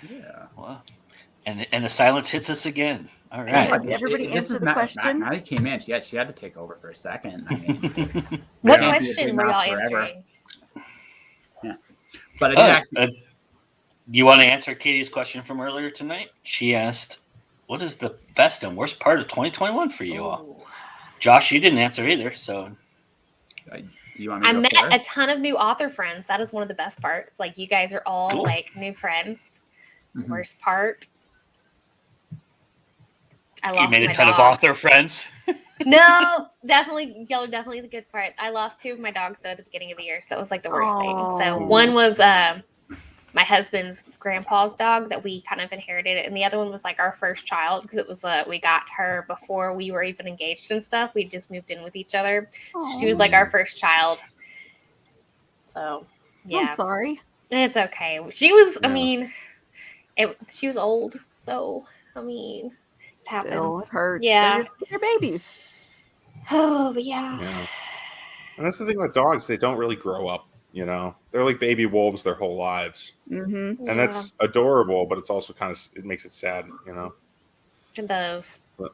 Yeah. Well, and the silence hits us again. All Did right. everybody This answer is the Matt- question? Maddie came in. She had to take over for a second. I mean, what Yeah. question were y'all answering? but I did Oh, actually. you want to answer Katie's question from earlier tonight? She asked, "What is the best and worst part of 2021 for you all?" Ooh. Josh, you didn't answer either, so You want me I to go met for a it? ton of new author friends. That is one of the best parts. Like you guys are all Cool. like new friends. Mhm. Worst part, I you lost made a my ton of dog. author friends. No, definitely, y'all are definitely the good part. I lost 2 of my dogs though at the beginning of the year, so that was like the worst thing. So Aw. one was my my husband's grandpa's dog that we kind of inherited, and the other one was like our first child because it was we got her before we were even engaged and stuff. We just moved in with each other. She was like our first child. So yeah, I'm sorry. it's okay. She was. I Yeah. mean, she was old, so I mean, it happens. Still, it hurts. Yeah. They're babies. Oh, but yeah. And that's the thing with dogs; they don't really grow up. You know, they're like baby wolves their whole lives, Mm-hmm. and that's adorable. But it's also kind of it makes it sad. You know, It does. but,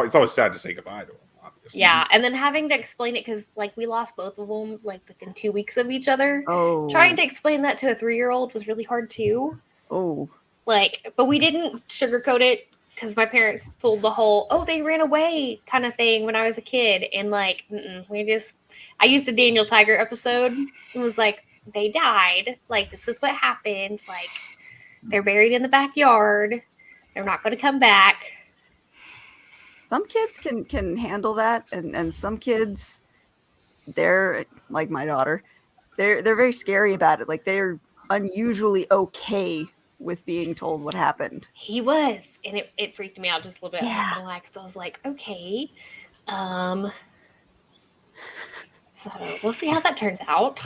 it's always sad to say goodbye to them. Obviously. Yeah, and then having to explain it because like we lost both of them like within 2 weeks of each other. Oh. Trying to explain that to a 3-year-old was really hard too. Oh. Like, but we didn't sugarcoat it because my parents pulled the whole "oh, they ran away" kind of thing when I was a kid, and like I used a Daniel Tiger episode and was like, they died. Like, this is what happened. Like, they're buried in the backyard. They're not going to come back. Some kids can handle that, and some kids, they're like my daughter. They're very scary about it. Like, they're unusually okay with being told what happened. He was, and it freaked me out just a little bit. Yeah. I'm like, so I was like, okay, so we'll see how that turns out.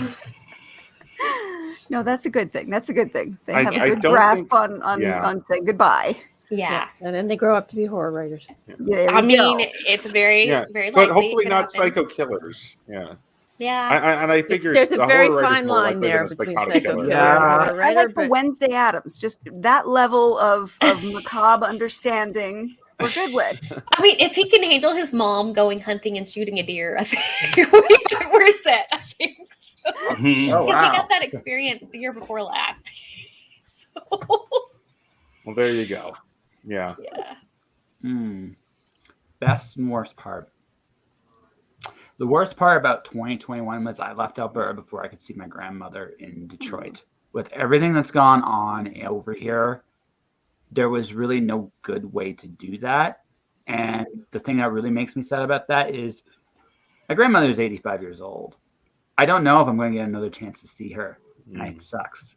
No, that's a good thing. That's a good thing. They have a I good don't grasp think- on saying goodbye. Yeah. And then they grow up to be horror writers. There I we mean, go. it's very, very but likely hopefully it could not happen. psycho killers. Yeah, Yeah. and I figure There's a the very horror writer's fine more line likely there than a between psychotic psycho killer. killer Yeah. and horror I writer, like the but Wednesday Addams. Just that level of macabre understanding we're good with. I mean, if he can handle his mom going hunting and shooting a deer, I think we're set. I think so. Mhm. Oh, Because wow. he got that experience the year before last. So, Well, there you go. Yeah. yeah. Best and worst part. The worst part about 2021 was I left Alberta before I could see my grandmother in Detroit. With everything that's gone on over here, there was really no good way to do that. And the thing that really makes me sad about that is my grandmother is 85 years old. I don't know if I'm going to get another chance to see her. And it sucks.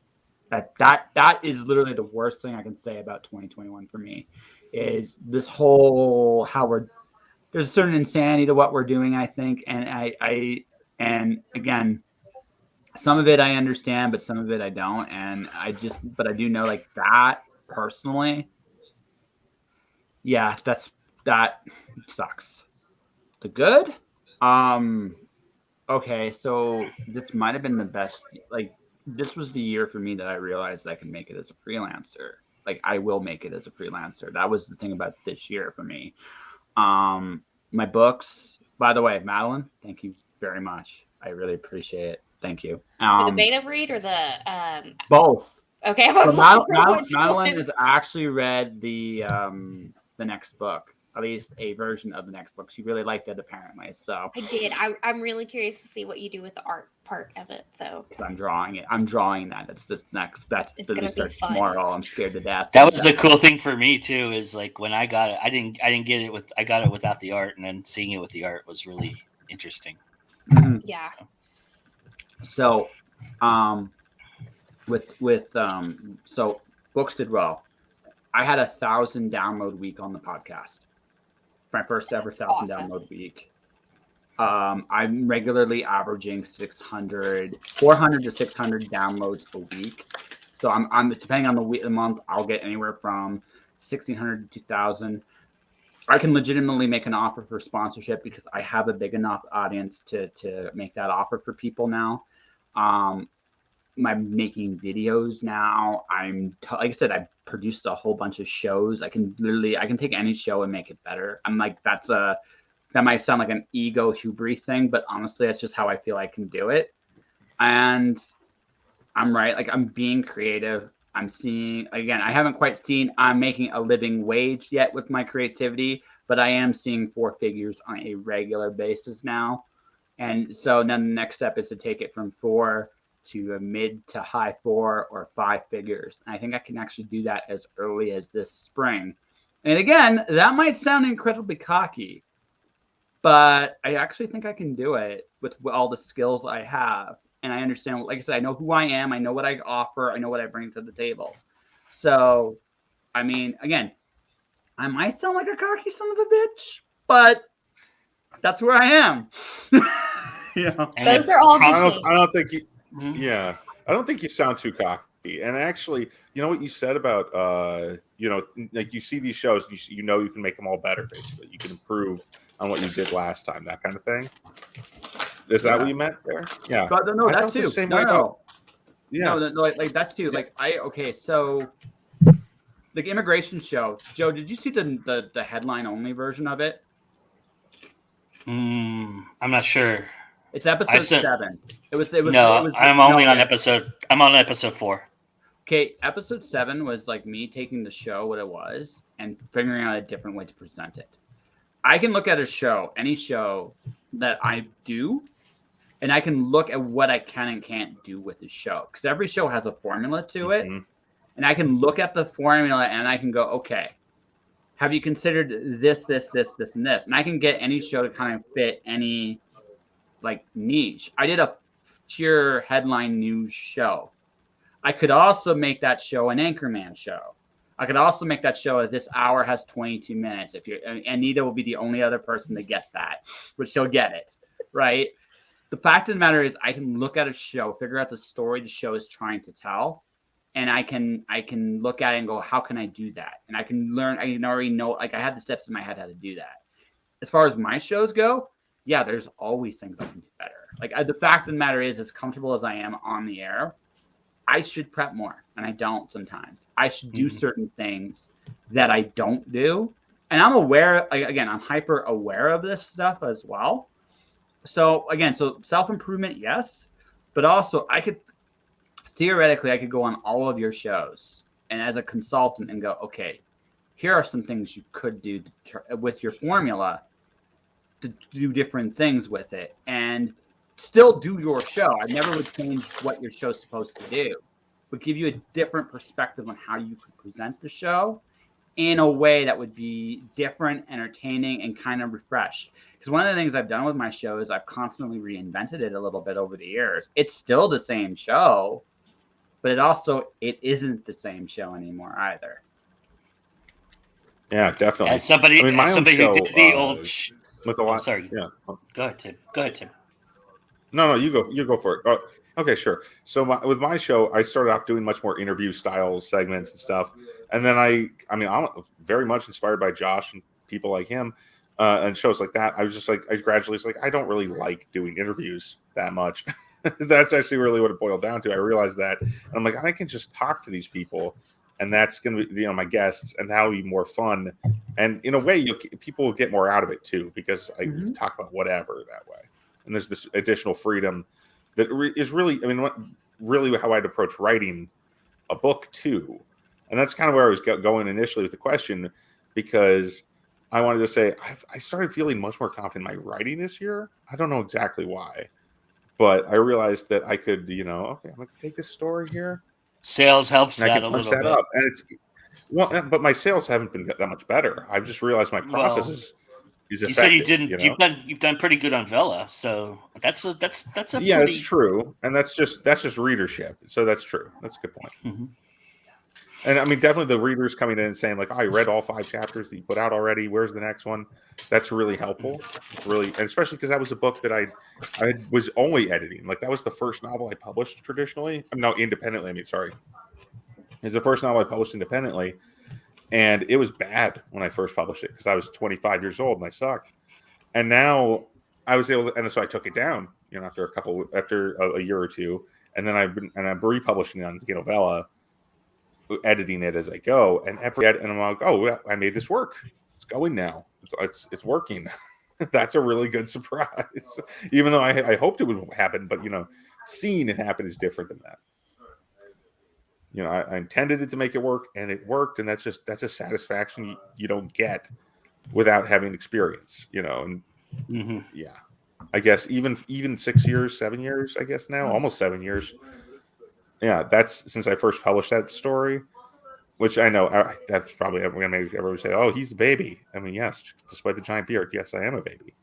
That is literally the worst thing I can say about 2021 for me is this whole there's a certain insanity to what we're doing, I think. And and again, some of it I understand, but some of it I don't. And but I do know like that personally. Yeah, that sucks. The good? Okay, so this might have been the best, like, this was the year for me that I realized I could make it as a freelancer. Like, I will make it as a freelancer. That was the thing about this year for me. My books, by the way, Madeline, thank you very much. I really appreciate it. Thank you. For the beta read or the Both. okay. I So was like, which Madeline one? has actually read the next book, at least a version of the next book. She really liked it apparently. So I did. I'm really curious to see what you do with the art part of it. So I'm drawing it. I'm drawing that. That's this next. That's It's literally gonna be starts fun. tomorrow. I'm scared to death. That was the cool thing for me too. Is like when I got it, I didn't get it I got it without the art, and then seeing it with the art was really interesting. Mhm. yeah. So, so books did well. I had 1,000 download week on the podcast. My first ever 1,000 awesome. download week. I'm regularly averaging 400 to 600 downloads a week. So I'm depending on the month, I'll get anywhere from 1,600 to 2,000. I can legitimately make an offer for sponsorship because I have a big enough audience to make that offer for people now. I'm making videos now. Like I said, I produced a whole bunch of shows. I can take any show and make it better. I'm like, that might sound like an ego hubris thing, but honestly, that's just how I feel I can do it. And I'm right. Like, I'm being creative. I'm seeing, again, I haven't quite seen I'm making a living wage yet with my creativity, but I am seeing 4 figures on a regular basis now. And so then the next step is to take it from 4 to a mid to high 4 or 5 figures. And I think I can actually do that as early as this spring. And again, that might sound incredibly cocky, but I actually think I can do it with all the skills I have. and I understand. Like I said, I know who I am. I know what I offer. I know what I bring to the table. So, I mean, again, I might sound like a cocky son of a bitch, but that's where I am. And Those if are all Prom- good things. I don't think you. Mhm. Yeah, I don't think you sound too cocky. And actually, you know what you said about, like you see these shows, you know you can make them all better. Basically, you can improve on what you did last time, that kind of thing. Is that what you meant there? Yeah. But no, I that felt too. the same No, way no, about. Yeah. no, like that too. Like so the immigration show. Joe, did you see the headline only version of it? I'm not sure. It's episode said- 7. It was. No, I'm only on episode. I'm on episode 4. Okay, episode 7 was like me taking the show what it was and figuring out a different way to present it. I can look at a show, any show that I do, and I can look at what I can and can't do with the show, because every show has a formula to it, and I can look at the formula and I can go, okay, have you considered this, and this, and I can get any show to kind of fit any like niche. I did a pure headline news show. I could also make that show an Anchorman show. I could also make that show as this hour has 22 minutes. If you're, Anita will be the only other person that gets that, but she'll get it, right? The fact of the matter is, I can look at a show, figure out the story the show is trying to tell, and I can look at it and go, how can I do that? And I can learn. I can already know. Like I have the steps in my head how to do that. As far as my shows go, yeah, there's always things I can do better. Like the fact of the matter is, as comfortable as I am on the air, I should prep more, and I don't sometimes. I should do certain things that I don't do. And I'm aware, again, I'm hyper aware of this stuff as well. So again, so self-improvement, yes, but also I could go on all of your shows and as a consultant and go, okay, here are some things you could do with your formula to do different things with it and still do your show. I never would change what your show's supposed to do, but give you a different perspective on how you could present the show in a way that would be different, entertaining, and kind of refreshed. Because one of the things I've done with my show is I've constantly reinvented it a little bit over the years. It's still the same show, but it isn't the same show anymore either. Yeah, definitely. As somebody, I mean, my as own somebody show, who did the old. with a lot. Sorry. Yeah. Go ahead, Tim. No, you go for it. Oh, okay, sure. So with my show, I started off doing much more interview style segments and stuff, and then I'm very much inspired by Josh and people like him, and shows like that. I was just like, I gradually was like, I don't really like doing interviews that much. That's actually really what it boiled down to. I realized that, and I'm like, I can just talk to these people, and that's going to be, my guests, and that'll be more fun. And in a way, people will get more out of it too, because I talk about whatever that way. And there's this additional freedom that is really, really how I'd approach writing a book too. And that's kind of where I was going initially with the question, because I wanted to say, I started feeling much more confident in my writing this year. I don't know exactly why, but I realized that I could, okay, I'm going to take this story here. Sales helps and I that can a punch little that bit. up. And but my sales haven't been that much better. I've just realized my process is effective. You said you didn't. You've done pretty good on Vela, so that's a yeah, pretty... it's true, and that's just readership. So that's true. That's a good point. Mm-hmm. And I mean, definitely the readers coming in and saying like, "Oh, I read all 5 chapters that you put out already. Where's the next one?" That's really helpful. It's really, and especially because that was a book that I was only editing. Like that was the first novel I published traditionally. No, independently. It was the first novel I published independently. And it was bad when I first published it because I was 25 years old and I sucked. And now I was able to, and so I took it down, after a year or two. And then I'm republishing it on Vela, editing it as I go. And I'm like, oh, I made this work. It's going now. It's working. That's a really good surprise. Even though I hoped it would happen, but seeing it happen is different than that. I intended it to make it work, and it worked, and that's a satisfaction you don't get without having experience, and yeah, I guess even 6 years, 7 years, I guess now, almost 7 years. Yeah, that's since I first published that story, which I know that's probably going to make everyone say, "Oh, he's a baby." I mean, yes, despite the giant beard, yes, I am a baby.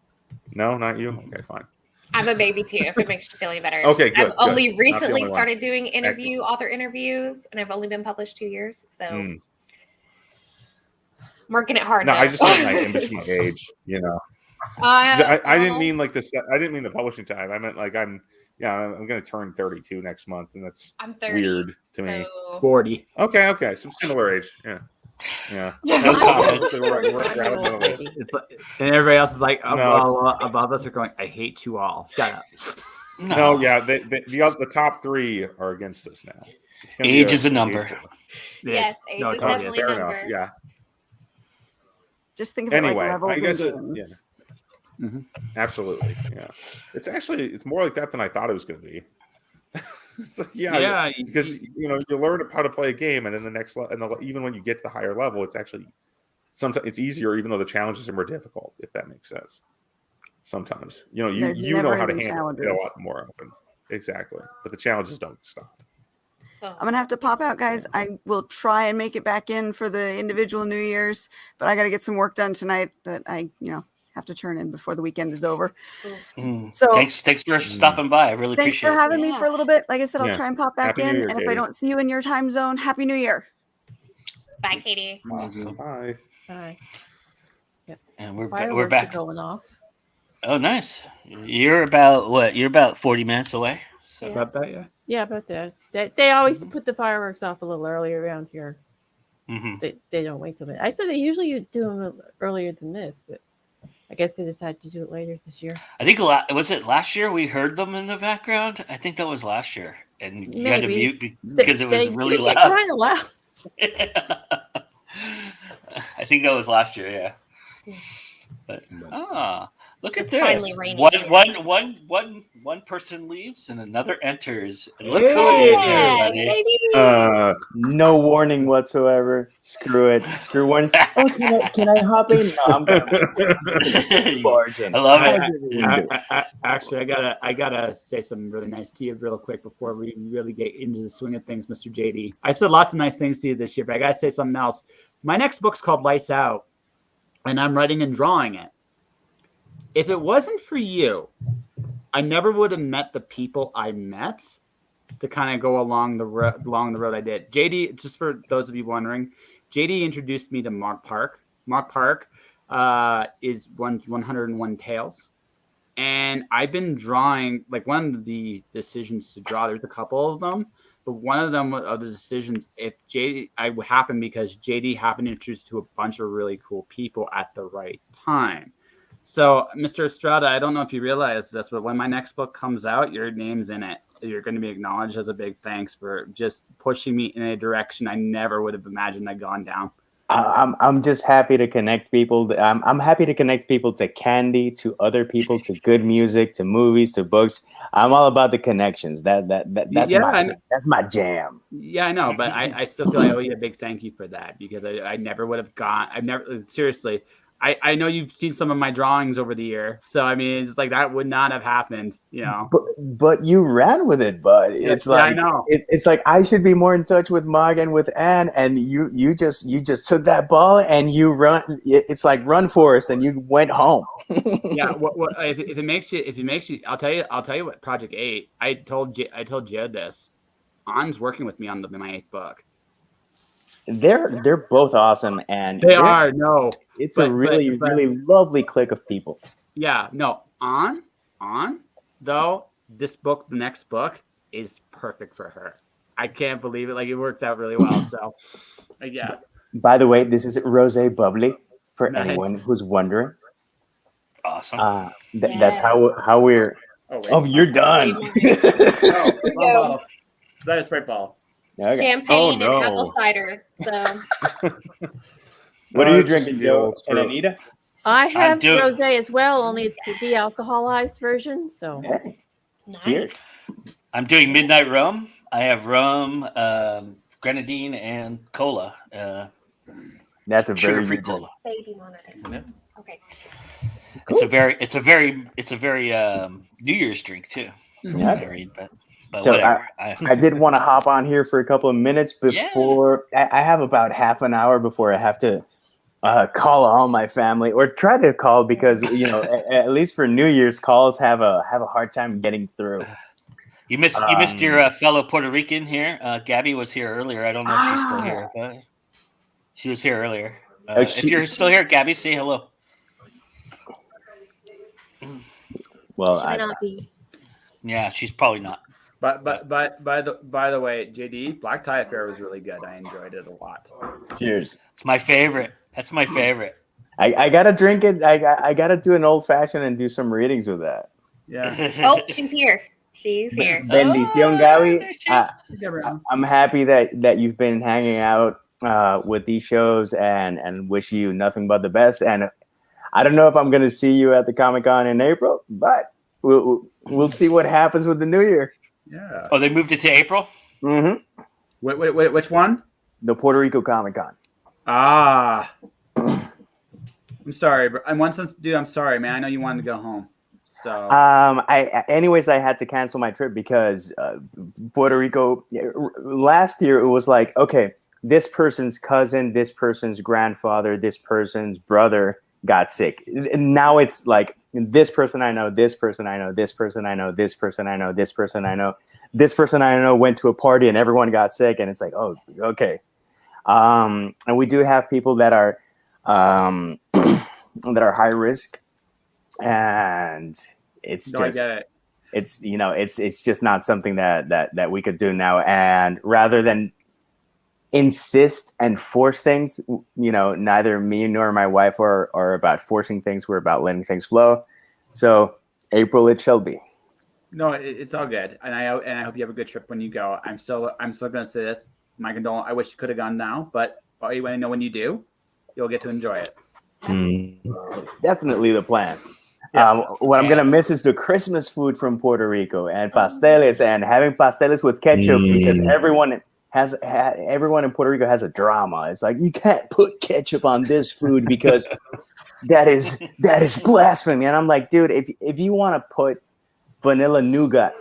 No, not you. Okay, fine. I'm a baby too, if it makes you feel any better. Okay, good. I've only Not the recently only one. started doing author interviews, and I've only been published 2 years. So I'm working it hard. No, though. I just meant just my age. I didn't mean like this. I didn't mean the publishing time. I meant like I'm going to turn 32 next month, and that's I'm 30, weird to me. 40. Okay, some similar age. Yeah. No comments. It's like, and everybody else is like above us are going, I hate you all. Shut up. No, yeah, the top 3 are against us now. Age is a number. Yes, age is definitely fair a number. enough. Yeah. Just think of it like levels I guess in games. Absolutely. Yeah. It's more like that than I thought it was going to be. It's like, because you learn how to play a game, and then the next even when you get to the higher level, it's actually sometimes it's easier, even though the challenges are more difficult. If that makes sense. Sometimes you know how to handle it a lot more often. Exactly, but the challenges don't stop. I'm gonna have to pop out, guys. I will try and make it back in for the individual New Year's, but I got to get some work done tonight that I have to turn in before the weekend is over. So thanks for stopping by. I really appreciate it. Thanks for having me for a little bit. Like I said, I'll try and pop back Happy in. New Year, and if Katie. I don't see you in your time zone, Happy New Year. Bye, Katie. Awesome. Bye. Bye. Yep. And we're Fireworks back. are going off. Oh, nice. You're about what? You're about 40 minutes away. So About that, yeah. Yeah, about that. They always put the fireworks off a little earlier around here. They don't wait till midnight. I said they usually do them earlier than this, but I guess they decided to do it later this year. I think was it last year we heard them in the background? I think that was last year, and you had to mute because it was really loud. Kind of loud. I think that was last year, yeah. But look at It's this! finally raining One person leaves and another enters. And look who it is, everybody! No warning whatsoever. Screw it. Screw one. Oh, can I hop in? No, I'm gonna barge in. I love it. Actually, I gotta say something really nice to you real quick before we really get into the swing of things, Mr. JD. I've said lots of nice things to you this year, but I gotta say something else. My next book's called Lights Out, and I'm writing and drawing it. If it wasn't for you, I never would have met the people I met to kind of go along the road I did. JD, just for those of you wondering, JD introduced me to Mark Park. Mark Park is 101 Tales. And I've been drawing, like one of the decisions to draw, there's a couple of them, but one of them of the decisions, happened because JD happened to introduce to a bunch of really cool people at the right time. So, Mr. Estrada, I don't know if you realize this, but when my next book comes out, your name's in it. You're going to be acknowledged as a big thanks for just pushing me in a direction I never would have imagined I'd gone down. I'm just happy to connect people. I'm happy to connect people to candy, to other people, to good music, to movies, to books. I'm all about the connections. That's my jam. Yeah, I know, but I still feel I owe you a big thank you for that because I never would have seriously. I know you've seen some of my drawings over the year, so I mean, it's like that would not have happened, But you ran with it, bud. It's like I know. It's like I should be more in touch with Mog and with Anne, and you just took that ball and you run. It's like run Forrest, and you went home. Yeah. If it makes you, I'll tell you what Project 8. I told Jed this. An's working with me on my 8th book. They're both awesome, and they are. No, it's a really lovely clique of people. Yeah, no, on though, this book, the next book, is perfect for her. I can't believe it. Like it works out really well. So, yeah. By the way, this is Rosé Bubbly for anyone who's wondering. Awesome. That's how we're. Oh, you're done. That is Sprite ball. Okay. Champagne and apple cider. So, what are you drinking, Joe and Anita? I have rosé as well, only it's the de-alcoholized version. So, nice. Cheers. I'm doing Midnight Rum. I have rum, grenadine, and cola. That's a very sugar-free cola. Baby monitor. Yeah. Okay. It's a very New Year's drink too. From what I read, but so whatever. I did want to hop on here for a couple of minutes before. I have about half an hour before I have to call all my family or try to call because at least for New Year's, calls have a hard time getting through. You missed your fellow Puerto Rican here. Gabby was here earlier. I don't know if she's still here, but she was here earlier. If you're still here, Gabby, say hello. Well, She may not be. Yeah, she's probably not. But by the way, JD, Black Tie Affair was really good. I enjoyed it a lot. Cheers. It's my favorite. That's my favorite. I gotta drink it. I gotta do an old fashioned and do some readings with that. Yeah. Oh, she's here. She's here. Bendición, Gaby. There she is. I'm happy that you've been hanging out with these shows and wish you nothing but the best. And I don't know if I'm gonna see you at the Comic-Con in April, but we'll see what happens with the new year. Yeah. Oh, they moved it to April? Mm-hmm. Wait, which one? The Puerto Rico Comic-Con. Ah. I'm sorry, bro. I'm sorry, man. I know you wanted to go home. So I had to cancel my trip because Puerto Rico last year it was like, okay, this person's cousin, this person's grandfather, this person's brother got sick. And now it's like this person I know, this person I know, this person I know, this person I know, this person I know, this person I know went to a party and everyone got sick, and it's like, oh, okay. And we do have people that are that are high risk, and it's I get it. It's just not something that we could do now. And rather than insist and force things, neither me nor my wife are about forcing things. We're about letting things flow. So April it shall be. No, it's all good, and I hope you have a good trip when you go. I'm still gonna say this. My condolence. I wish you could have gone now, but I know when you do, you'll get to enjoy it. Definitely the plan. Yeah. What I'm gonna miss is the Christmas food from Puerto Rico and pasteles, and having pasteles with ketchup because everyone in Puerto Rico has a drama. It's like, you can't put ketchup on this food because that is blasphemy. And I'm like, dude, if you want to put vanilla nougat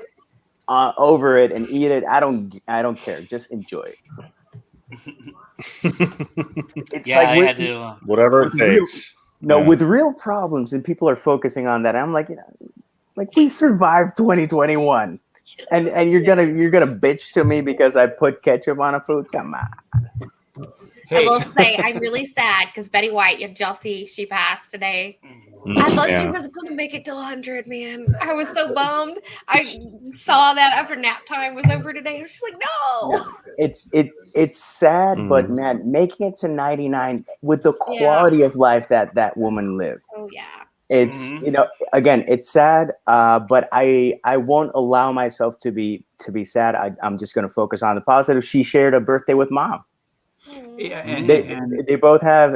over it and eat it, I don't care. Just enjoy it. It's Yeah, like I had to. Whatever it takes. With real problems, and people are focusing on that. I'm like, like we survived 2021, and you're gonna bitch to me because I put ketchup on a food? Come on. I will say I'm really sad because Betty White, did y'all see she passed today? I thought she was going to make it to 100, man. I was so bummed. I saw that after nap time was over today. And she's like, no. It's sad, but man, making it to 99 with the quality of life that woman lived. Oh yeah. It's again, it's sad, but I won't allow myself to be sad. I'm just going to focus on the positive. She shared a birthday with Mom. Yeah, and they both have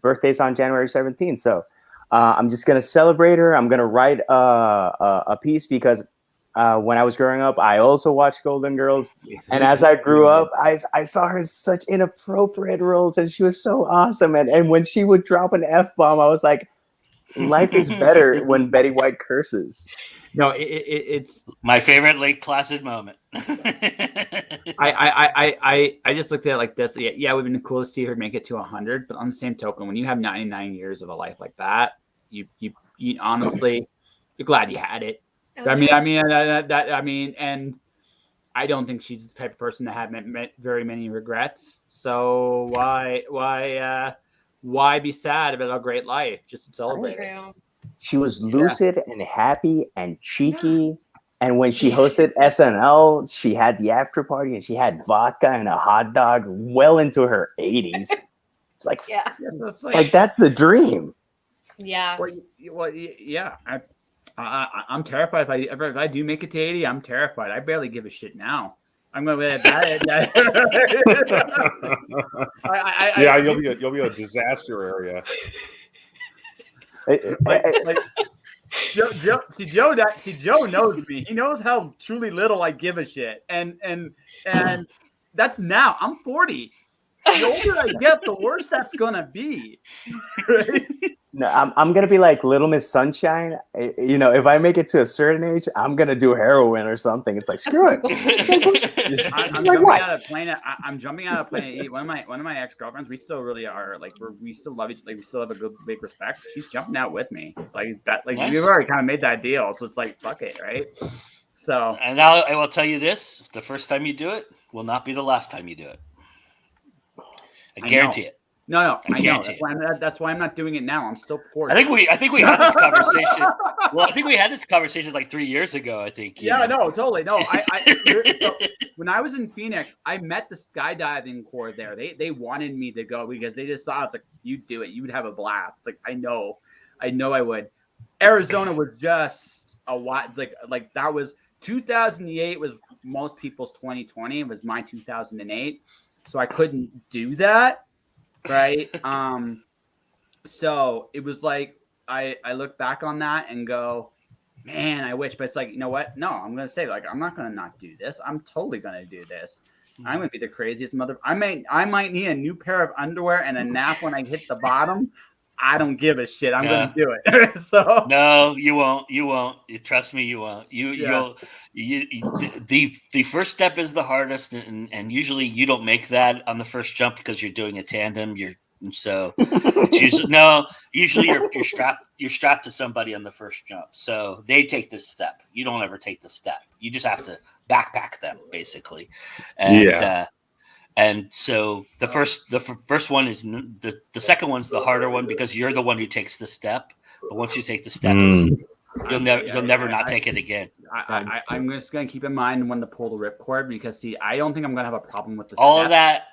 birthdays on January 17th. So I'm just going to celebrate her. I'm going to write a piece because when I was growing up, I also watched Golden Girls. And as I grew up, I saw her in such inappropriate roles, and she was so awesome. And when she would drop an F-bomb, I was like, life is better when Betty White curses. No, it's my favorite Lake Placid moment. I just looked at it like this. Yeah, we've been cool to see her make it to 100, but on the same token, when you have 99 years of a life like that, you honestly, you're glad you had it. Okay. I mean, and I don't think she's the type of person to have very many regrets. So why be sad about a great life? Just celebrate it. She was lucid and happy and cheeky. And when she hosted SNL, she had the after party and she had vodka and a hot dog well into her 80s. It's like, like that's the dream. Yeah. Well, yeah. I'm terrified if I do make it to 80. I'm terrified. I barely give a shit now. I'm going to that. Yeah, you'll be a disaster area. Joe knows me. He knows how truly little I give a shit, and that's now. I'm 40. The older I get, the worse that's gonna be. Right? No, I'm gonna be like Little Miss Sunshine. You know, if I make it to a certain age, I'm gonna do heroin or something. It's like screw it. I'm jumping out of plane. To eat. One of my ex girlfriends. We still really are like we still love each. Like we still have a good big respect. She's jumping out with me. Like that. Like Nice. we've already kind of made that deal. So it's like fuck it, right? So and now I will tell you this: the first time you do it will not be the last time you do it. I guarantee it. No, I know. That's why I'm not doing it now. I'm still poor. I think we had this conversation. Well, I think we had this conversation like 3 years ago. I think. Yeah, no, totally. No, so when I was in Phoenix, I met the skydiving corps there. They wanted me to go because they just saw it's like you do it, you would have a blast. It's like I know I would. Arizona was just a lot like that was 2008 was most people's 2020. It was my 2008, so I couldn't do that. Right. So it was like I look back on that and go, man, I wish, but it's like, you know what? No, I'm gonna say like I'm not gonna not do this. I'm totally gonna do this. I'm gonna be the craziest mother. I might need a new pair of underwear and a nap when I hit the bottom. I don't give a shit. I'm gonna do it. So no, you won't. You won't. Trust me, you won't. The first step is the hardest, and usually you don't make that on the first jump because you're doing a tandem. Usually you're strapped to somebody on the first jump, so they take the step. You don't ever take the step. You just have to backpack them basically, and so the first one is the second one's the harder one because you're the one who takes the step. But once you take the step, you'll never not take it again. I'm just gonna keep in mind when to pull the ripcord because I don't think I'm gonna have a problem with the all step. of that.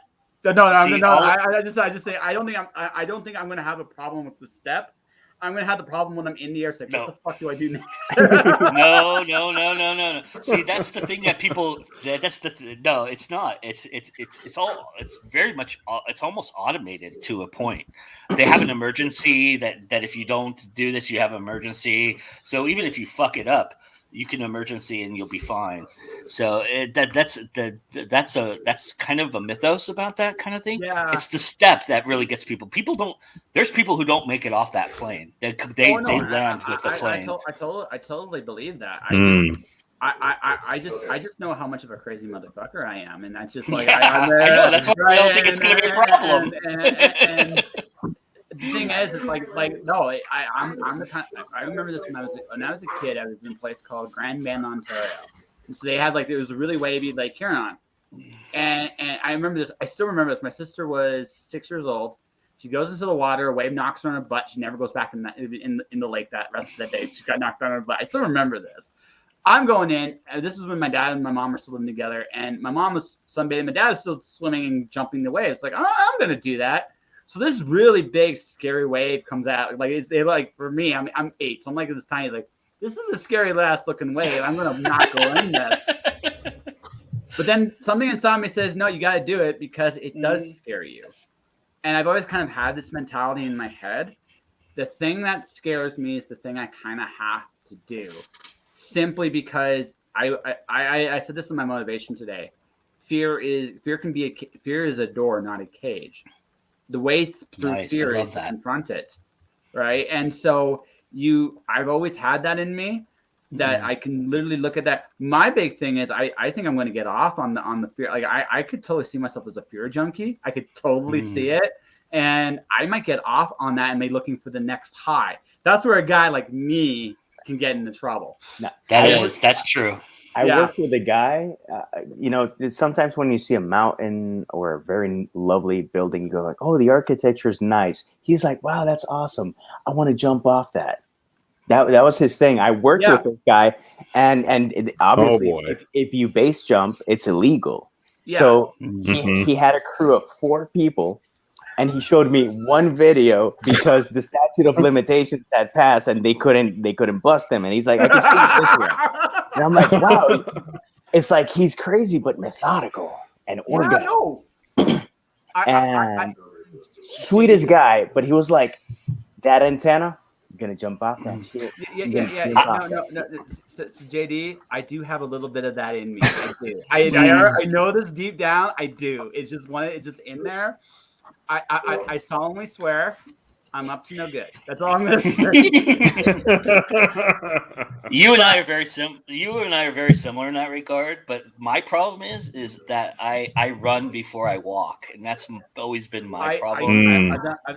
No. I just say I don't think I'm gonna have a problem with the step. I'm gonna have the problem when I'm in the air. Like, what the fuck do I do now? No. See, that's the thing that people. No, it's not. It's very much. It's almost automated to a point. They have an emergency that if you don't do this, you have an emergency. So even if you fuck it up, you can emergency and you'll be fine. So that's kind of a mythos about that kind of thing. Yeah. It's the step that really gets people. There's people who don't make it off that plane. They land with the plane. I totally believe that. I just know how much of a crazy motherfucker I am, and that's just like I know. That's why I don't think it's going to be a problem. And the thing is like no, I'm the kind. I remember this when I was a kid. I was in a place called Grand Bend, Ontario. And so they had it was a really wavy Lake Huron, and I remember this. I still remember this. My sister was 6 years old. She goes into the water. A wave knocks her on her butt. She never goes back in the lake that rest of the day. She got knocked on her butt. I still remember this. I'm going in. This is when my dad and my mom were still living together, and my mom was sunbathing. My dad was still swimming and jumping the waves. Like, oh, I'm gonna do that. So this really big, scary wave comes out. Like for me, I'm 8, so I'm like this tiny. Like this is a scary last looking wave. I'm gonna not go in there. But then something inside me says, no, you got to do it because it does scare you. And I've always kind of had this mentality in my head. The thing that scares me is the thing I kind of have to do, simply because I said this in my motivation today. Fear is a door, not a cage. The way through fear is to confront it, right? And so I've always had that in me, that I can literally look at that. My big thing is I think I'm going to get off on the fear. Like I could totally see myself as a fear junkie. I could totally see it, and I might get off on that and be looking for the next high. That's where a guy like me can get into trouble. That's true. I worked with a guy, sometimes when you see a mountain or a very lovely building, you go like, oh, the architecture is nice. He's like, wow, that's awesome. I want to jump off that. That was his thing. I worked with this guy, and obviously, if you base jump, it's illegal. Yeah. So he had a crew of 4 people, and he showed me one video because the statute of limitations had passed, and they couldn't bust him. And he's like, I can show you this one. And I'm like, wow, it's like he's crazy but methodical and organized. And sweetest guy, but he was like, that antenna. Gonna jump off that shit. No. So, JD, I do have a little bit of that in me. I do. I know this deep down. I do. It's just in there. I solemnly swear, I'm up to no good. That's all I'm gonna say. You and I are very similar in that regard. But my problem is that I run before I walk, and that's always been my problem.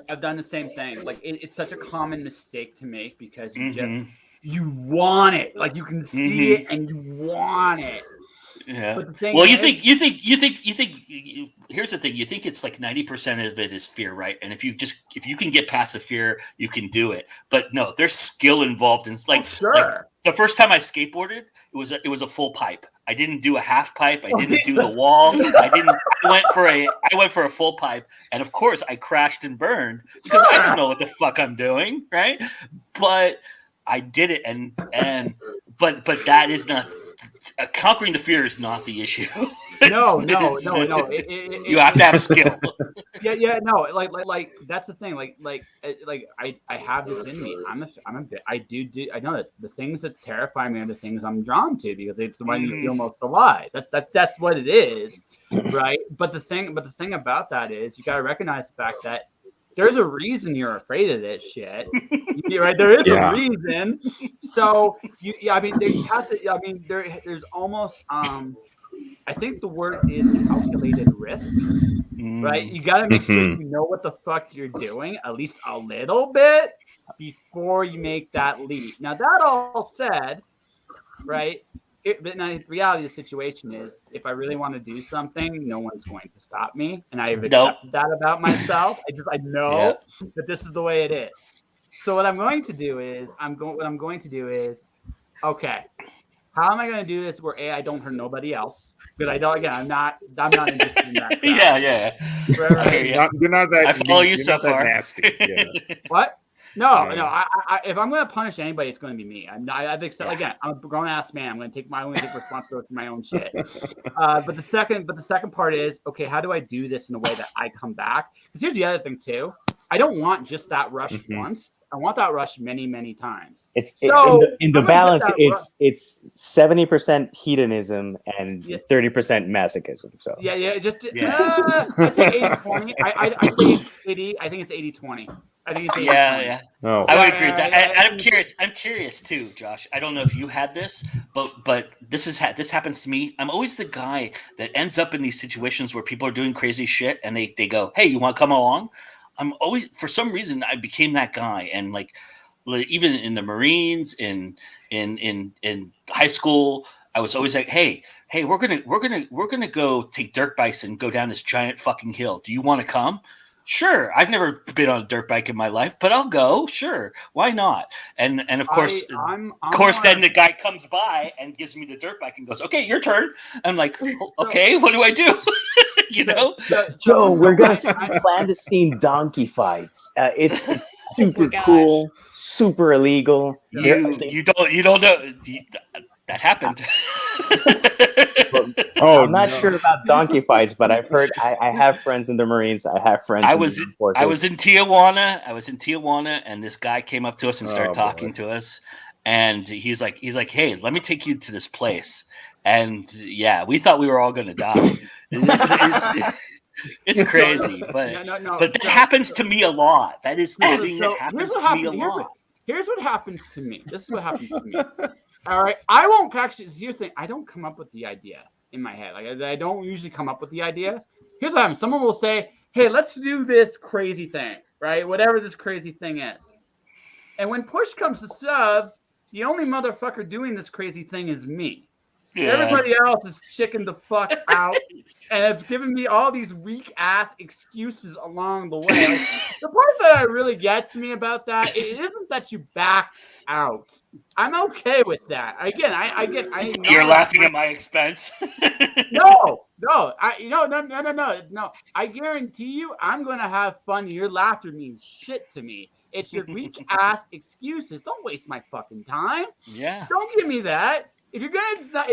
I've done the same thing. Like it's such a common mistake to make because you Mm-hmm. just you want it. Like you can see it and you want it. Yeah. But the thing Well, is, you think. Here's the thing. You think it's like 90% of it is fear, right? And if you can get past the fear, you can do it. But no, there's skill involved. And it's like, like the first time I skateboarded, it was a full pipe. I didn't do a half pipe. I didn't do the wall. I went for a full pipe, and of course, I crashed and burned because I don't know what the fuck I'm doing, right? But I did it, but that is not. Conquering the fear is not the issue. No. You have to have skill. No. Like that's the thing. Like I have this in me. I know this. The things that terrify me are the things I'm drawn to because it's when you feel most alive. That's what it is, right? But the thing about that is you got to recognize the fact that there's a reason you're afraid of this shit, right? There is a reason. So there's almost I think the word is calculated risk, right? You got to make sure you know what the fuck you're doing, at least a little bit, before you make that leap. Now that all said, right? But now the reality of the situation is, if I really want to do something, no one's going to stop me, and I've accepted that about myself. I know that this is the way it is. So what I'm going to do is, okay, how am I going to do this where I don't hurt nobody else? Because I'm not interested in that. Yeah. Right. You're not that. I follow you you're so not that far. nasty. Yeah. What? No. I if I'm going to punish anybody, it's going to be me. I've accepted. Again, I'm a grown ass man. I'm going to take responsibility for my own shit. But the second part is, okay, how do I do this in a way that I come back? Because here's the other thing too. I don't want just that rush once. I want that rush many, many times. In the balance, it's 70% hedonism and 30% masochism. So I say 80-20. I say 80. I think it's 80-20. I think it's 80-20. Yeah. Oh. I would agree with that. I'm curious too, Josh. I don't know if you had this, but this happens to me. I'm always the guy that ends up in these situations where people are doing crazy shit and they go, "Hey, you want to come along?" I'm always, for some reason, I became that guy, and like even in the Marines, in high school, I was always like, "Hey, we're gonna go take dirt bikes and go down this giant fucking hill. Do you want to come?" Sure. I've never been on a dirt bike in my life, but I'll go. Sure. Why not? And of course, then the guy comes by and gives me the dirt bike and goes, "Okay, your turn." I'm like, "Okay, what do I do?" Joe, we're gonna see clandestine donkey fights. It's super cool, super illegal. You don't know that happened. I'm not sure about donkey fights, but I've heard. I have friends in the Marines. I have friends. I was in Tijuana, and this guy came up to us and started talking to us. And he's like, "Hey, let me take you to this place." And we thought we were all going to die. It's crazy, but that happens to me a lot. That is the thing that happens to me a lot. Here's what happens to me. This is what happens to me. All right, I won't actually. You're saying I don't come up with the idea in my head. Like I don't usually come up with the idea. Here's what happens. Someone will say, "Hey, let's do this crazy thing, right? Whatever this crazy thing is." And when push comes to shove, the only motherfucker doing this crazy thing is me. Yeah. Everybody else is chicking the fuck out and it's giving me all these weak ass excuses along the way. Like, the part that really gets me about that, it isn't that you back out. I'm okay with that. Again, You're laughing at my expense. No. I guarantee you, I'm gonna have fun. Your laughter means shit to me. It's your weak ass excuses. Don't waste my fucking time. Yeah. Don't give me that. If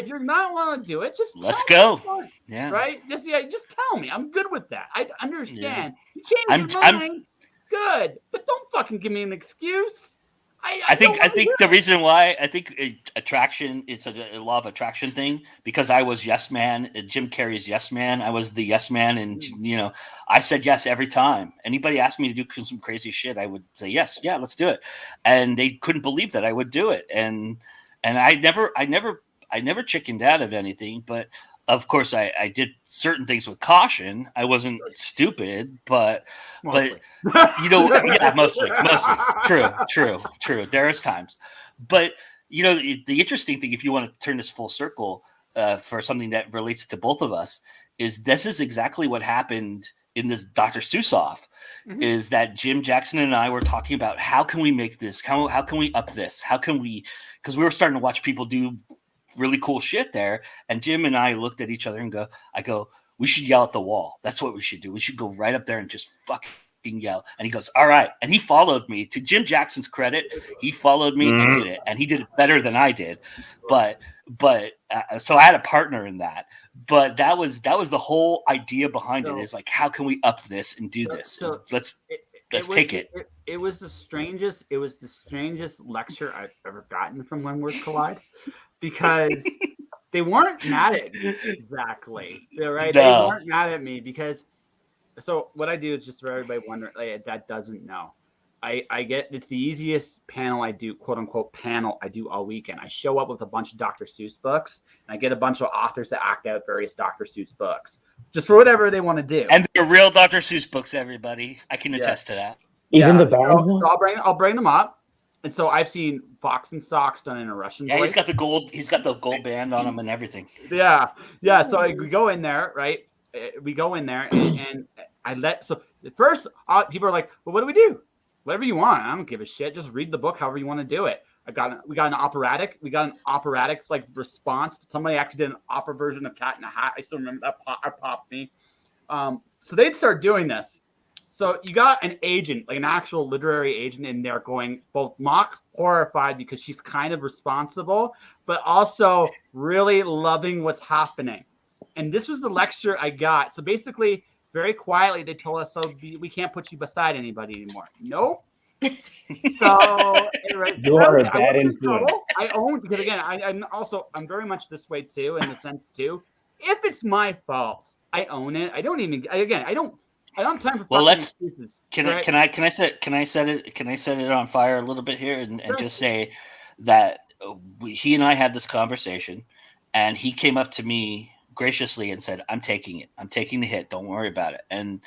you're not want to do it, just let's go. Yeah. Right? Just tell me. I'm good with that. I understand. Yeah. You change your mind. Good, but don't fucking give me an excuse. I think the reason why I think attraction, it's a law of attraction thing, because I was yes man, Jim Carrey's yes man. I was the yes man, and I said yes every time. Anybody asked me to do some crazy shit, I would say yes, yeah, let's do it, and they couldn't believe that I would do it, and I never chickened out of anything, but. Of course, I did certain things with caution. I wasn't stupid, but Mostly. yeah, mostly. True. There's times, but the interesting thing, if you want to turn this full circle for something that relates to both of us, is this is exactly what happened in this Dr. Seuss off. Mm-hmm. Is that Jim Jackson and I were talking about how can we make this? How can we up this? How can we? Because we were starting to watch people do really cool shit there, and Jim and I looked at each other and I go, we should yell at the wall. That's what we should do. We should go right up there and just fucking yell. And he goes, all right. And he followed me. To Jim Jackson's credit, he followed me and did it, and he did it better than I did. But so I had a partner in that. But that was the whole idea behind it. Is like, how can we up this and do this? Let's take it. It was the strangest lecture I've ever gotten from When Words Collide, because they weren't mad at me exactly. Right? No. They weren't mad at me because. So what I do is, just for everybody wondering, that doesn't know. I get, it's the easiest panel I do, quote unquote panel I do all weekend. I show up with a bunch of Dr. Seuss books, and I get a bunch of authors that act out various Dr. Seuss books, just for whatever they want to do. And they're real Dr. Seuss books, everybody. I can attest to that. Even the band one? So I'll bring them up. And so I've seen Fox and Socks done in a Russian voice. He's got the gold band on him and everything. Yeah. So we go in there, right? We go in there, and I so at first people are like, well, what do we do? Whatever you want. I don't give a shit. Just read the book however you want to do it. We got an operatic like response. Somebody actually did an opera version of Cat in a Hat. I still remember that popped me. So they'd start doing this. So you got an agent, like an actual literary agent in there, going both mock horrified because she's kind of responsible, but also really loving what's happening. And this was the lecture I got. So basically, very quietly, they told us, we can't put you beside anybody anymore. Nope. So you are a bad influence. I own, because again, I'm very much this way too, in the sense too. If it's my fault, I own it. I don't have time for. Well, excuses. Can I set it on fire a little bit here and just say that he and I had this conversation, and he came up to me graciously and said, I'm taking it. I'm taking the hit. Don't worry about it. And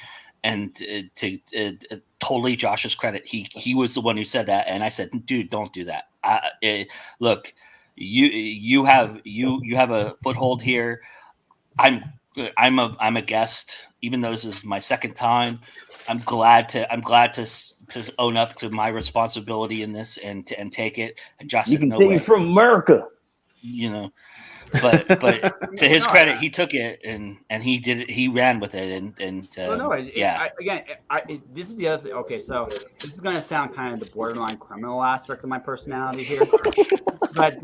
to totally Josh's credit, he was the one who said that. And I said, dude, don't do that. Look, you have a foothold here. I'm a guest, even though this is my second time. I'm glad to own up to my responsibility in this and take it. And Josh said, no way. From America, But to his credit, he took it and he did it. He ran with it this is the other thing. Okay, so this is going to sound kind of the borderline criminal aspect of my personality here, but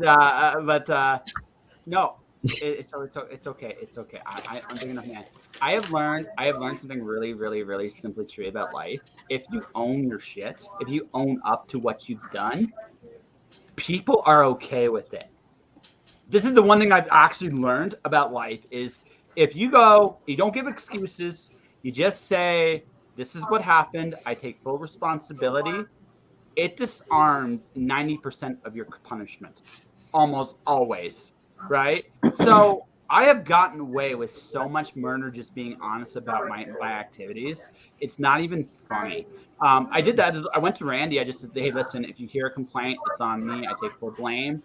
no, it's okay. It's okay. I'm big enough man. I have learned something really, really, really simply true about life. If you own your shit, if you own up to what you've done, people are okay with it. This is the one thing I've actually learned about life is if you don't give excuses, you just say, this is what happened, I take full responsibility, it disarms 90% of your punishment, almost always, right? So I have gotten away with so much murder just being honest about my activities. It's not even funny. I did that. I went to Randy. I just said, hey, listen, if you hear a complaint, it's on me. I take full blame.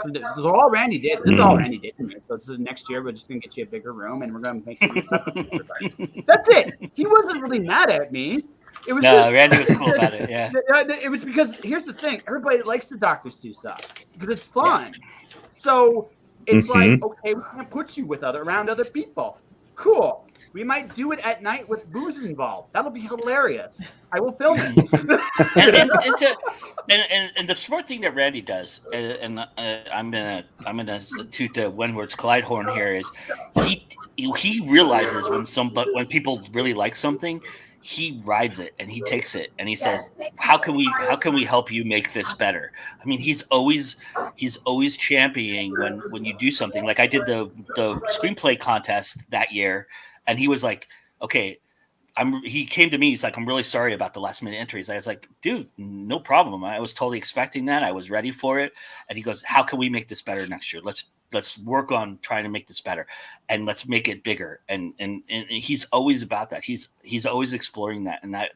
So this is all Randy did. This is all Randy did to me. So this is next year. We're just going to get you a bigger room, and we're going to make you separate. That's it. He wasn't really mad at me. It was Randy was cool about it. Yeah. It was because here's the thing. Everybody likes the Dr. Seuss stuff because it's fun. Yeah. So it's like, okay, we can't put you around other people. Cool. We might do it at night with booze involved. That'll be hilarious. I will film it. and the smart thing that Randy does, and I'm gonna toot the When Words Collide horn here, is he realizes when people really like something, he rides it and he takes it and he says, how can we help you make this better? I mean, he's always championing when you do something. Like I did the screenplay contest that year, and he was like, okay, he came to me, he's like, I'm really sorry about the last minute entries. I was like, dude, no problem. I was totally expecting that. I was ready for it. And he goes, how can we make this better next year? Let's work on trying to make this better, and let's make it bigger. And he's always about that. He's always exploring that. And that,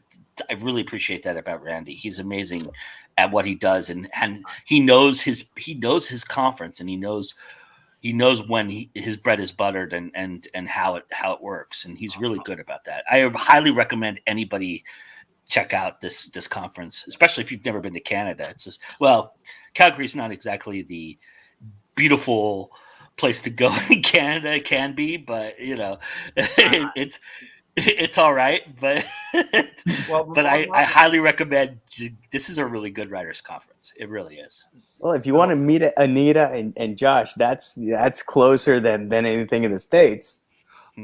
I really appreciate that about Randy. He's amazing at what he does. And he knows his conference, and he knows when his bread is buttered and how it works. And he's really good about that. I highly recommend anybody check out this conference, especially if you've never been to Canada. It's just, well, Calgary's not exactly the beautiful place to go in Canada. It can be, but you know, it's all right. But but I highly recommend. This is a really good writers conference. It really is. Well, if you want to meet Anita and Josh, that's closer than anything in the States.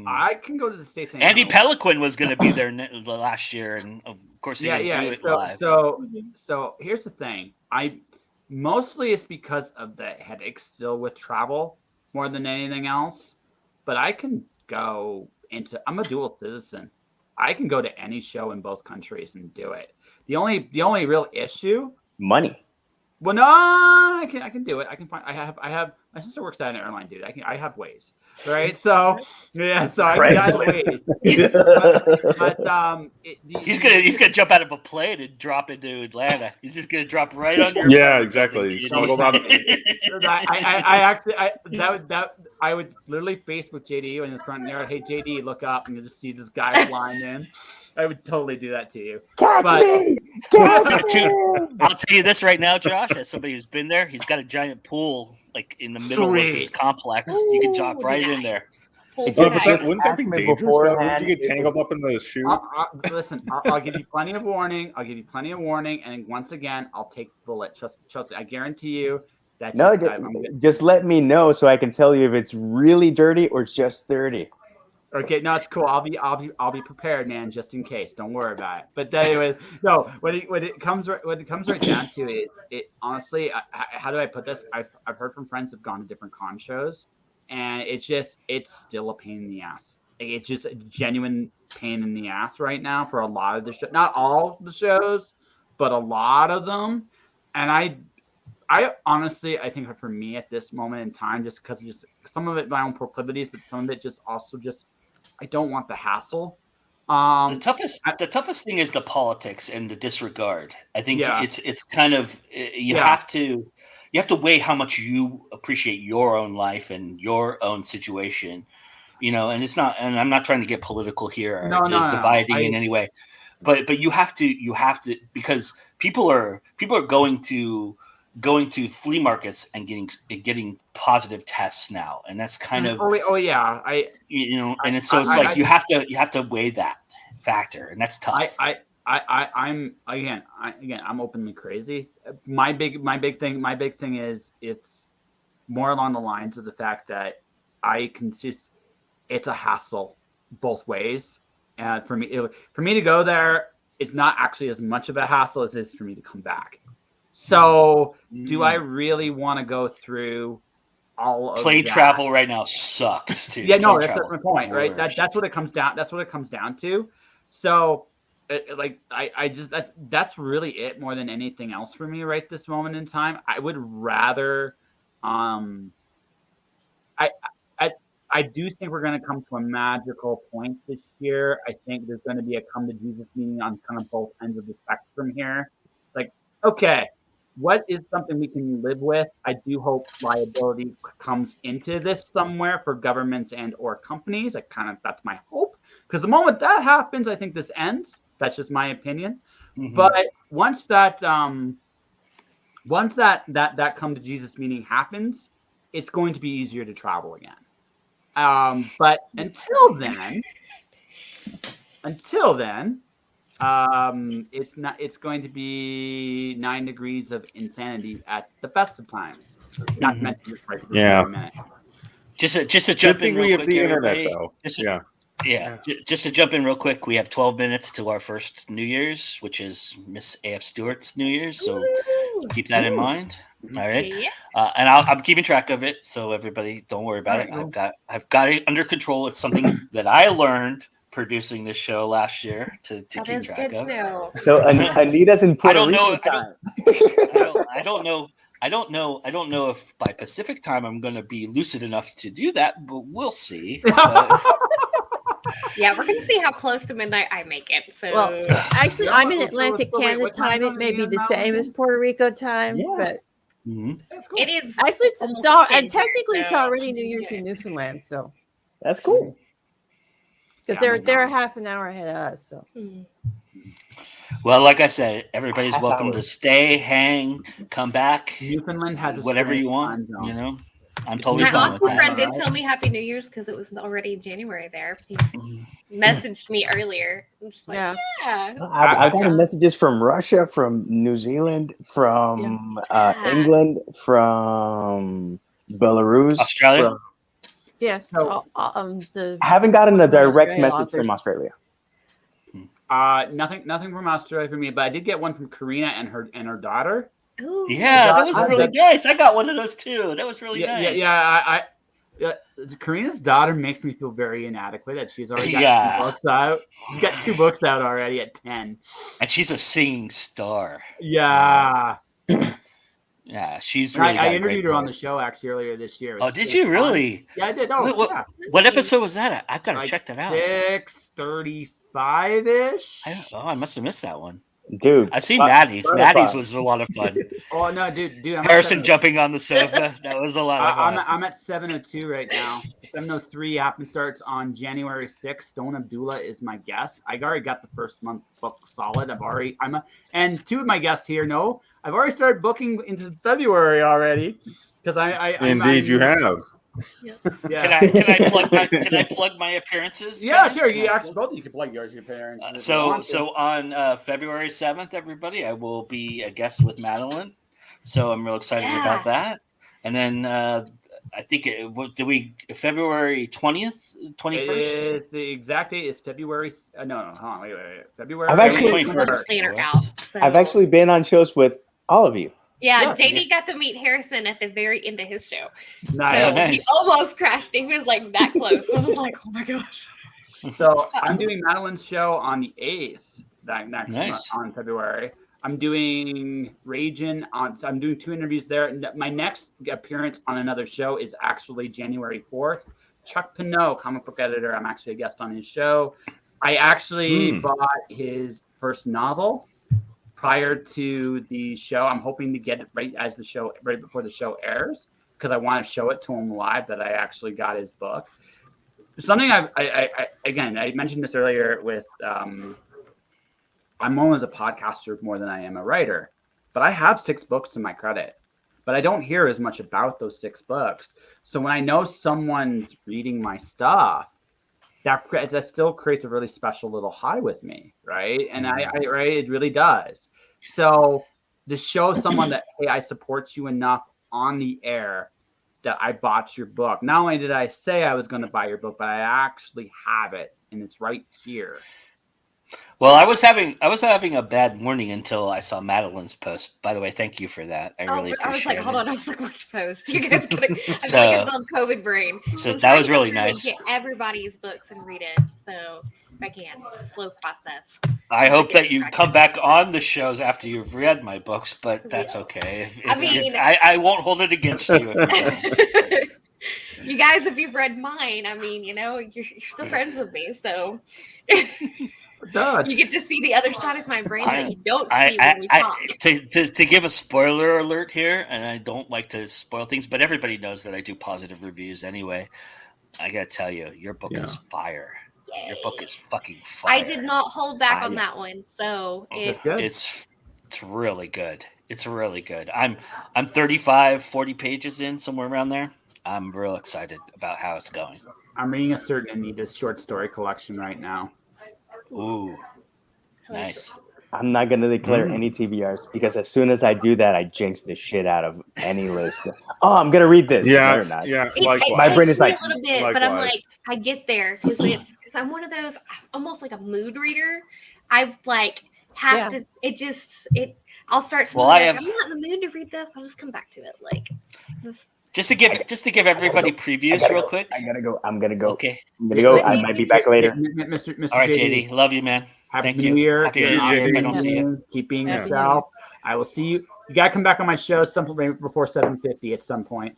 I can go to the States. Andy Peliquin was going to be there the last year, and of course he didn't do it live. So here's the thing. Mostly it's because of the headaches still with travel more than anything else. But I can go I'm a dual citizen. I can go to any show in both countries and do it. The only real issue, money. Well, no, I can do it. I have my sister works at an airline, dude. I have ways, right? So yeah, so I have ways. But he's gonna jump out of a plane and drop into Atlanta. He's just gonna drop right on your. Yeah, exactly. I would literally Facebook JD in his front yard. Hey JD, look up, and you just see this guy flying in. I would totally do that to you. Catch me! Catch me! I'll tell you this right now, Josh, as somebody who's been there, he's got a giant pool like in the middle of his complex. You can drop right in there. Wouldn't that be dangerous? Wouldn't you get tangled up in the chute? Listen, I'll give you plenty of warning. And once again, I'll take the bullet. Trust me. I guarantee you. Just let me know so I can tell you if it's really dirty or just dirty. Okay, no, it's cool. I'll be prepared, man, just in case. Don't worry about it. But anyways, no. When it comes right down to it honestly, how do I put this? I've heard from friends who've gone to different con shows, and it's still a pain in the ass. It's just a genuine pain in the ass right now for a lot of the shows. Not all the shows, but a lot of them. And I honestly, I think for me at this moment in time, just because some of it my own proclivities, but some of it just I don't want the hassle. The toughest thing is the politics and the disregard. I think it's kind of you have to weigh how much you appreciate your own life and your own situation, you know. And it's not, and I'm not trying to get political here or dividing in any way, but you have to because people are going to flea markets and getting positive tests now, and that's kind of you have to weigh that factor, and that's tough. I'm openly crazy. My big thing is it's more along the lines of the fact that it's a hassle both ways, and for me to go there, it's not actually as much of a hassle as it is for me to come back. So, do I really want to go through all of plane travel right now? Sucks too. Yeah, no, that's my point, right? That's what it comes down. That's what it comes down to. So, that's really it more than anything else for me right this moment in time. I would rather, I do think we're going to come to a magical point this year. I think there's going to be a come to Jesus meeting on kind of both ends of the spectrum here. Like, okay. What is something we can live with? I do hope liability comes into this somewhere for governments and or companies. That's my hope. Because the moment that happens, I think this ends. That's just my opinion. Mm-hmm. But once that come to Jesus meeting happens, it's going to be easier to travel again. But until then, it's going to be 9 degrees of insanity at the best of times. Not meant to just right for a minute. Just a jump in real quick. We have the internet, though. Yeah, just to jump in real quick, we have 12 minutes to our first New Year's, which is Miss A.F. Stewart's New Year's. So Woo! keep that in mind. All right, Yeah. and I'm keeping track of it, so everybody don't worry about it. I've got it under control. It's something that I learned producing this show last year to That keep is track good to of. know. So Anita's in Puerto Rico I time. don't know. I don't know if by Pacific time I'm going to be lucid enough to do that, but we'll see. Yeah, we're gonna see how close to midnight I make it. So, Well, actually, Yeah, I'm in so Atlantic wait, Canada what time time. zone It are may you be in the now same as again? Puerto Rico time, Yeah. but That's cool. it is actually, it's almost all, 10 and technically here, it's so already New Year's good. in Newfoundland. So That's cool. because Yeah, they're a half an hour ahead of us. So Well, like I said, everybody's Half welcome hour. to stay, hang, come back, Newfoundland has a whatever strange you want. time zone. You know, I'm totally My fine with Austin friend that. did tell me Happy New Year's because it was already January there. He Mhm. messaged me earlier. I'm just like, yeah, yeah. I've gotten messages from Russia, from New Zealand, from England, from Belarus, Australia? from- yes. So- The I haven't gotten a direct Australia message from authors. Australia. Nothing from Australia for me, but I did get one from Karina and her daughter. Ooh. Yeah, that was I- really that- nice. I got one of those too. That was really nice. Yeah. Karina's daughter makes me feel very inadequate that she's already got Yeah. 2 books out. She's got 2 books out already at 10. And she's a singing star. Yeah. Yeah, she's And really. I got a interviewed great her on the voice. show actually earlier this year. Oh, did you really? Yeah, I did. Oh, yeah. What episode was that? I've got to Like check that out. 6:35-ish. I must have missed that one. Dude, I've seen Spotify. Maddie's. Maddie's was a lot of fun. Oh no, dude! I'm Harrison at jumping on the sofa. That was a lot of fun. I'm at 7:02 right now. 7:03 happen starts on January 6th. Stone Abdullah is my guest. I already got the first month book solid. And 2 of my guests here know I've already started booking into February already because Indeed, you have. Yeah. Can I plug my appearances? Yeah, guys? sure. Can You I actually both of you can plug yours, your parents. if you So want to. on February 7th, everybody, I will be a guest with Madeline. So I'm real excited about that. And then I think February 20th, 21st? The exact date is February. No, hold on, wait. February. I've actually- 21st. Planner out. So. I've actually been on shows with all of you. Yeah, Yeah. JD got to meet Harrison at the very end of his show. Nice. So nice. he almost crashed. He was like that close. I was like, oh my gosh. So I'm doing Madeline's show on the 8th, next Nice. month, on February. I'm doing Ragin' on. I'm doing 2 interviews there. My next appearance on another show is actually January 4th. Chuck Pinot, comic book editor. I'm actually a guest on his show. I actually bought his first novel prior to the show. I'm hoping to get it right before the show airs because I want to show it to him live that I actually got his book. Something I mentioned this earlier with I'm known as a podcaster more than I am a writer, but I have 6 books to my credit, but I don't hear as much about those 6 books. So when I know someone's reading my stuff, that still creates a really special little high with me, right? And it really does. So to show someone that, hey, I support you enough on the air that I bought your book. Not only did I say I was going to buy your book, but I actually have it, and it's right here. Well, I was having a bad morning until I saw Madeline's post. By the way, thank you for that. I really I was appreciate like, hold it. on. I was like, which post? You guys gotta. I feel like So- it's on COVID brain. So I'm that was trying to really nice. Get everybody's books and read it. So if I can, it's a slow process. I hope that you come back on the shows after you've read my books, but that's okay. I won't hold it against you. If you don't. You guys, if you've read mine, I mean, you're still friends with me, so you get to see the other side of my brain that you don't see when we talk. To give a spoiler alert here, and I don't like to spoil things, but everybody knows that I do positive reviews anyway. I gotta tell you, your book is fire. Yay. Your book is fucking fire. I did not hold back on that one, so it's really good. It's really good. I'm 35, 40 pages in, somewhere around there. I'm real excited about how it's going. I'm reading a certain Anita's short story collection right now. Ooh, nice. I'm not gonna declare any TBRs because as soon as I do that, I jinx the shit out of any list. Oh, I'm gonna read this. Yeah, No, you're not. yeah. It My brain is takes me like, a little bit, but I'm likewise. like, I get there because because I'm one of those almost like a mood reader. I like have to. I'll start something. Well, I'm not in the mood to read this. I'll just come back to it. Like this. Just to give everybody previews real quick. I gotta go. I'm gonna go. Okay. I'm gonna go. I might be back later. Mr. All right, JD. Love you, man. Happy Thank New you. Year. Happy New Year, JD. If I don't see you. Keep being Happy yourself. I will see you. You gotta come back on my show sometime before 7:50 at some point.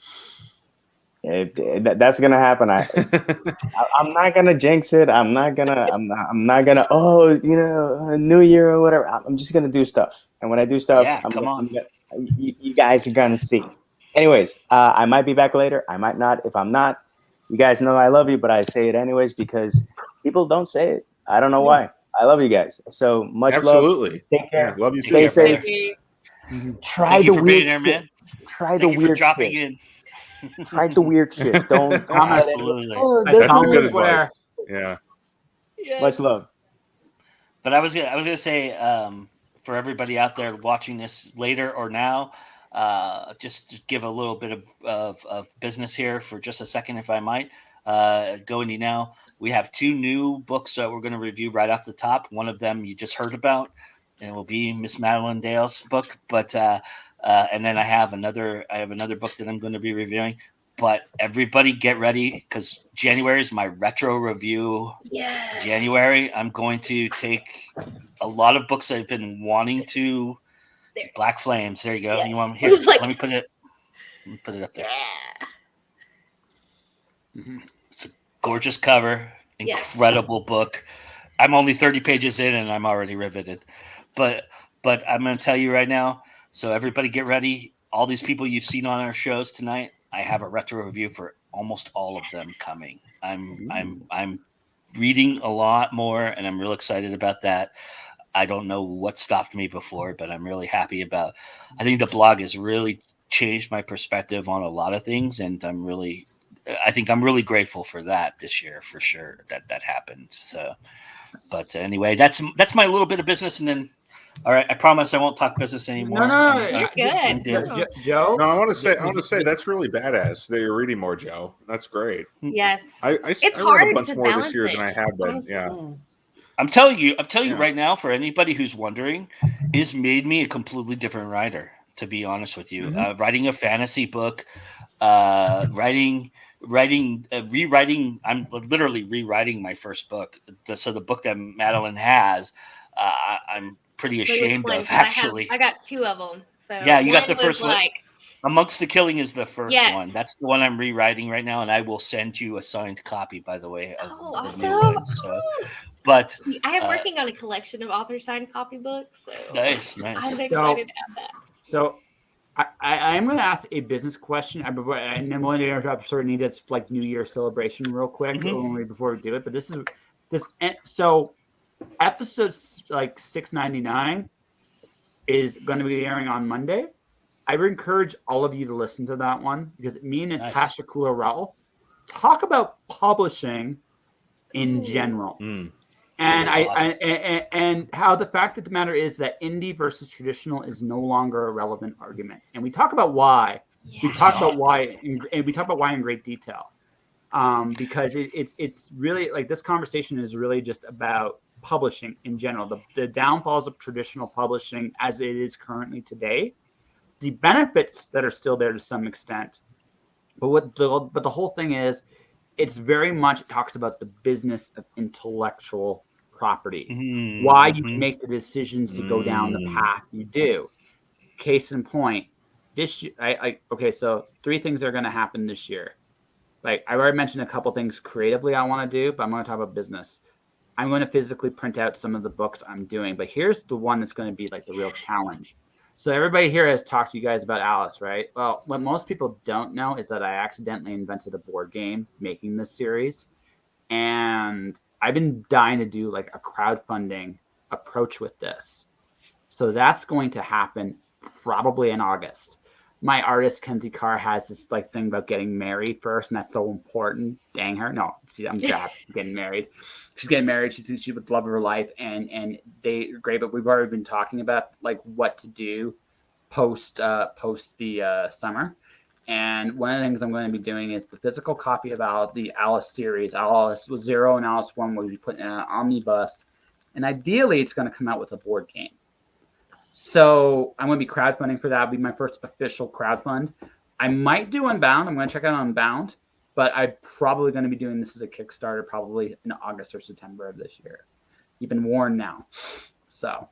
That's gonna happen. I'm not gonna jinx it. I'm not gonna. Oh, New Year or whatever. I'm just gonna do stuff. And when I do stuff, you guys are gonna see. Anyways, I might be back later. I might not. If I'm not, you guys know I love you, but I say it anyways because people don't say it. I don't know why. I love you guys. So much love. Absolutely. Take care. Yeah, love you. Stay safe. Try Try the the weird weird man. Try Thank the you for weird dropping shit. in. Try the weird shit. Don't Absolutely. That's some good advice. Yeah. Yes. Much love. But I was gonna say for everybody out there watching this later or now, just to give a little bit of business here for just a second, if I might. Going now, we have 2 new books that we're going to review right off the top. One of them you just heard about, and it will be Miss Madeline Dale's book. But and then I have another book that I'm going to be reviewing. But everybody get ready because January is my retro review. Yes. January, I'm going to take a lot of books I've been wanting to. Black Flames. There you go. Yes. You want here? Like, let me put it up there. Yeah. It's a gorgeous cover, incredible book. I'm only 30 pages in and I'm already riveted. But I'm going to tell you right now. So everybody get ready. All these people you've seen on our shows tonight, I have a retro review for almost all of them coming. I'm reading a lot more and I'm real excited about that. I don't know what stopped me before, but I'm really happy about. I think the blog has really changed my perspective on a lot of things, and I think I'm really grateful for that this year for sure that happened. So, but anyway, that's my little bit of business, and then all right, I promise I won't talk business anymore. No, you're good. Joe. No, I want to say that's really badass that you're reading more, Joe. That's great. Yes. I It's read hard a bunch to more this balance year it, than I have been. honestly. Yeah. I'm telling you right now, for anybody who's wondering, it's made me a completely different writer, to be honest with you. Writing a fantasy book, rewriting, I'm literally rewriting my first book. So the book that Madeline has, I'm pretty ashamed of, actually. I got 2 of them. So yeah, you got the first one. Like, Amongst the Killing is the first Yes. one. That's the one I'm rewriting right now, and I will send you a signed copy, by the way, of the new awesome. one. So, but I am working on a collection of author signed copybooks. So nice. I'm excited to add that. So I am going to ask a business question, and then we'll interrupt sort of need this like New Year celebration real quick before we do it. But so episodes like 699 is going to be airing on Monday. I would encourage all of you to listen to that one because me and Natasha Kula-Ralph talk about publishing in general. And and how the fact of the matter is that indie versus traditional is no longer a relevant argument. And we talk about why. We talk about why in great detail. Because it's really like this conversation is really just about publishing in general, the downfalls of traditional publishing as it is currently today, the benefits that are still there to some extent. But the whole thing is, it's very much talks about the business of intellectual property, why you make the decisions to go down the path you do. Case in point, so 3 things are going to happen this year. Like I already mentioned a couple things creatively I want to do, but I'm going to talk about business. I'm going to physically print out some of the books I'm doing, but here's the one that's going to be like the real challenge. So everybody here has talked to you guys about Alice, right? Well, what most people don't know is that I accidentally invented a board game making this series. And I've been dying to do like a crowdfunding approach with this. So that's going to happen probably in August. My artist, Kenzie Carr, has this like thing about getting married first, and that's so important. Dang her. No, see, I'm getting married. She's getting married. She would love of her life, and they great. But we've already been talking about like what to do post the summer, And one of the things I'm going to be doing is the physical copy of the Alice series. Alice 0 and Alice 1 will be put in an omnibus. And ideally, it's going to come out with a board game. So I'm going to be crowdfunding for that. It'll be my first official crowdfund. I might do Unbound. I'm going to check out Unbound. But I'm probably going to be doing this as a Kickstarter probably in August or September of this year. You've been warned now. So.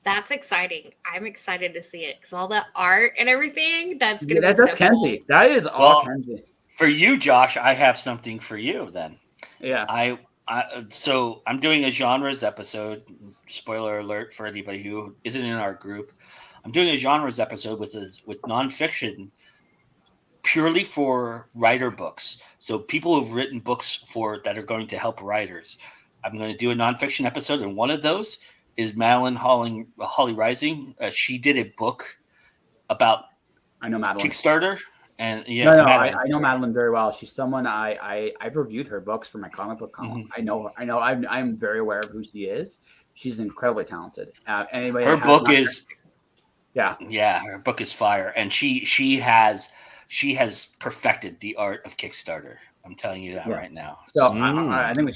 That's exciting. I'm excited to see it because all the art and everything, that's going to be that's so cool. Kenzie. That is all Kenzie. For you, Josh, I have something for you then. Yeah. So I'm doing a genres episode. Spoiler alert for anybody who isn't in our group. I'm doing a genres episode with nonfiction purely for writer books. So people who've written books that are going to help writers. I'm going to do a nonfiction episode, and one of those is Madeline Holly Rising. She did a book about Madeline Kickstarter, and I know Madeline very well. She's someone I've reviewed her books for my comic book column. Mm-hmm. I'm very aware of who she is. She's incredibly talented. Her book is her book is fire, and she has perfected the art of Kickstarter. I'm telling you that right now. So I think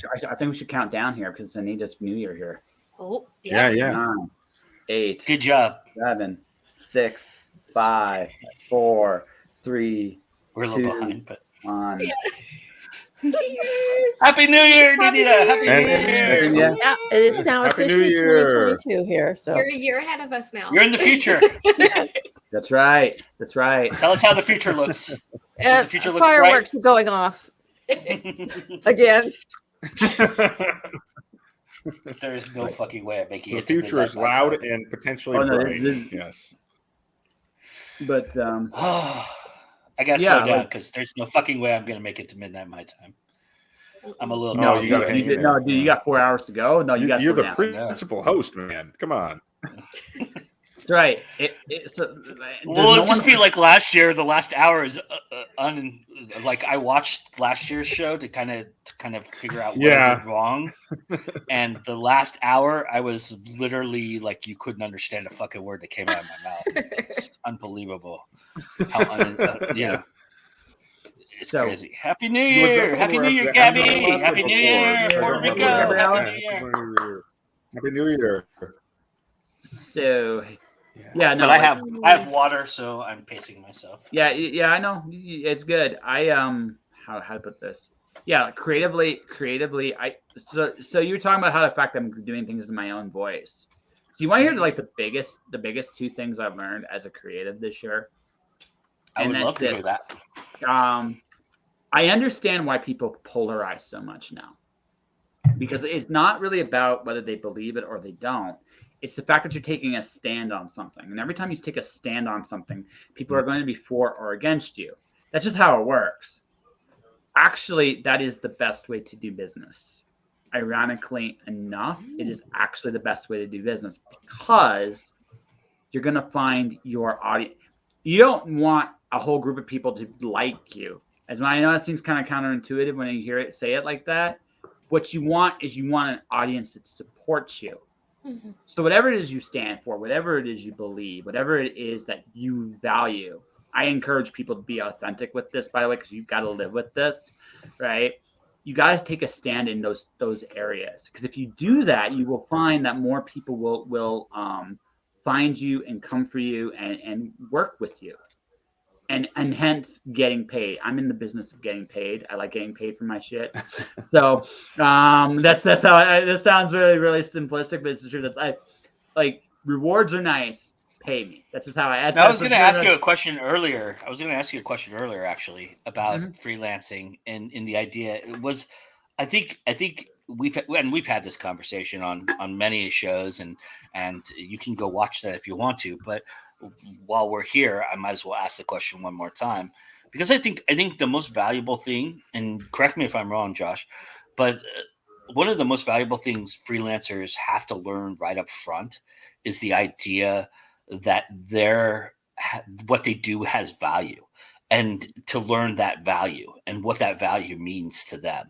we should count down here because Anita's New Year here. Oh, yeah. 9, 8. Good job. 7, 6, 5, 4, 3. We're a little behind, but 1. Happy New Year, Anita. Happy New Year. Yeah, it is now officially 2022 here. So you're a year ahead of us now. You're in the future. That's right. Tell us how the future looks. Does the future look fireworks are going off again. There is no fucking way of making the it. The future is loud and potentially bright. Yes. But I gotta slow down because there's no fucking way I'm gonna make it to midnight my time. I'm a little. You got 4 hours to go. No, you're the principal host, man. Come on. That's right. It'll just be like last year. The last hour is like I watched last year's show to kind of figure out what I did wrong, and the last hour I was literally like you couldn't understand a fucking word that came out of my mouth. It's unbelievable. It's crazy. Happy New Year! Happy New Year, Gabby! Happy New Year, Puerto Rico! Happy New Year! Happy New Year! So. Yeah, no. But I have water, so I'm pacing myself. Yeah, I know. It's good. How to put this? Yeah, creatively. So you're talking about how the fact that I'm doing things in my own voice. So you want to hear like the biggest two things I've learned as a creative this year? I would love to hear that. I understand why people polarize so much now, because it's not really about whether they believe it or they don't. It's the fact that you're taking a stand on something. And every time you take a stand on something, people are going to be for or against you. That's just how it works. Actually, that is the best way to do business. Ironically enough, it is actually the best way to do business because you're going to find your audience. You don't want a whole group of people to like you. As I know it seems kind of counterintuitive when you hear it say it like that. What you want an audience that supports you. Mm-hmm. So whatever it is you stand for, whatever it is you believe, whatever it is that you value, I encourage people to be authentic with this, by the way, because you've got to live with this, right? You guys take a stand in those areas, because if you do that, you will find that more people will find you and come for you and work with you, and hence getting paid. I'm in the business of getting paid. I like getting paid for my shit. So that's how this sounds really, really simplistic, but it's the truth. Like rewards are nice. Pay me. That's just how I was going to ask you a question earlier. Actually, about freelancing and the idea. It was, I think we've had this conversation on many shows, and you can go watch that if you want to. But while we're here, I might as well ask the question one more time, because I think the most valuable thing, and correct me if I'm wrong, Josh, but one of the most valuable things freelancers have to learn right up front is the idea that what they do has value, and to learn that value and what that value means to them.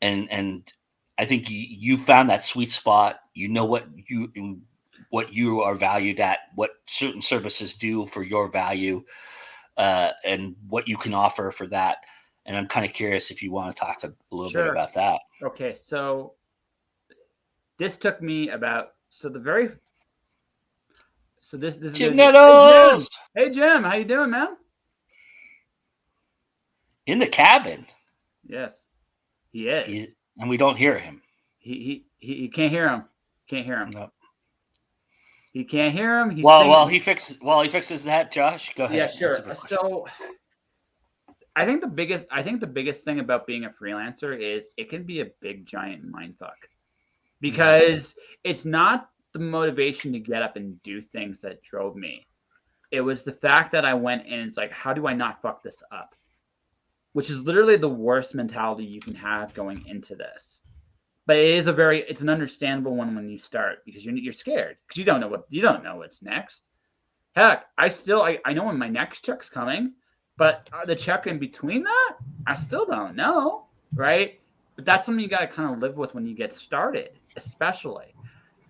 And I think you found that sweet spot. You know what you are valued at, what certain services do for your value. and what you can offer for that. And I'm kind of curious if you want to talk a little bit Sure. about that. Okay, so this took me about so this is Jim gonna be, Nettles! Hey Jim, how you doing, man? In the cabin. Yes, he is. And we don't hear him. He can't hear him. Can't hear him. Nope. He can't hear him. While he fixes that, Josh, go ahead. Yeah, sure. So I think the biggest thing about being a freelancer is it can be a big giant mindfuck, because it's not the motivation to get up and do things that drove me. It was the fact that I went in and it's like, how do I not fuck this up? Which is literally the worst mentality you can have going into this. But it's an understandable one when you start, because you're scared, because you don't know what's next. Heck, I know when my next check's coming, but the check in between that, I still don't know, right? But that's something you got to kind of live with when you get started, especially.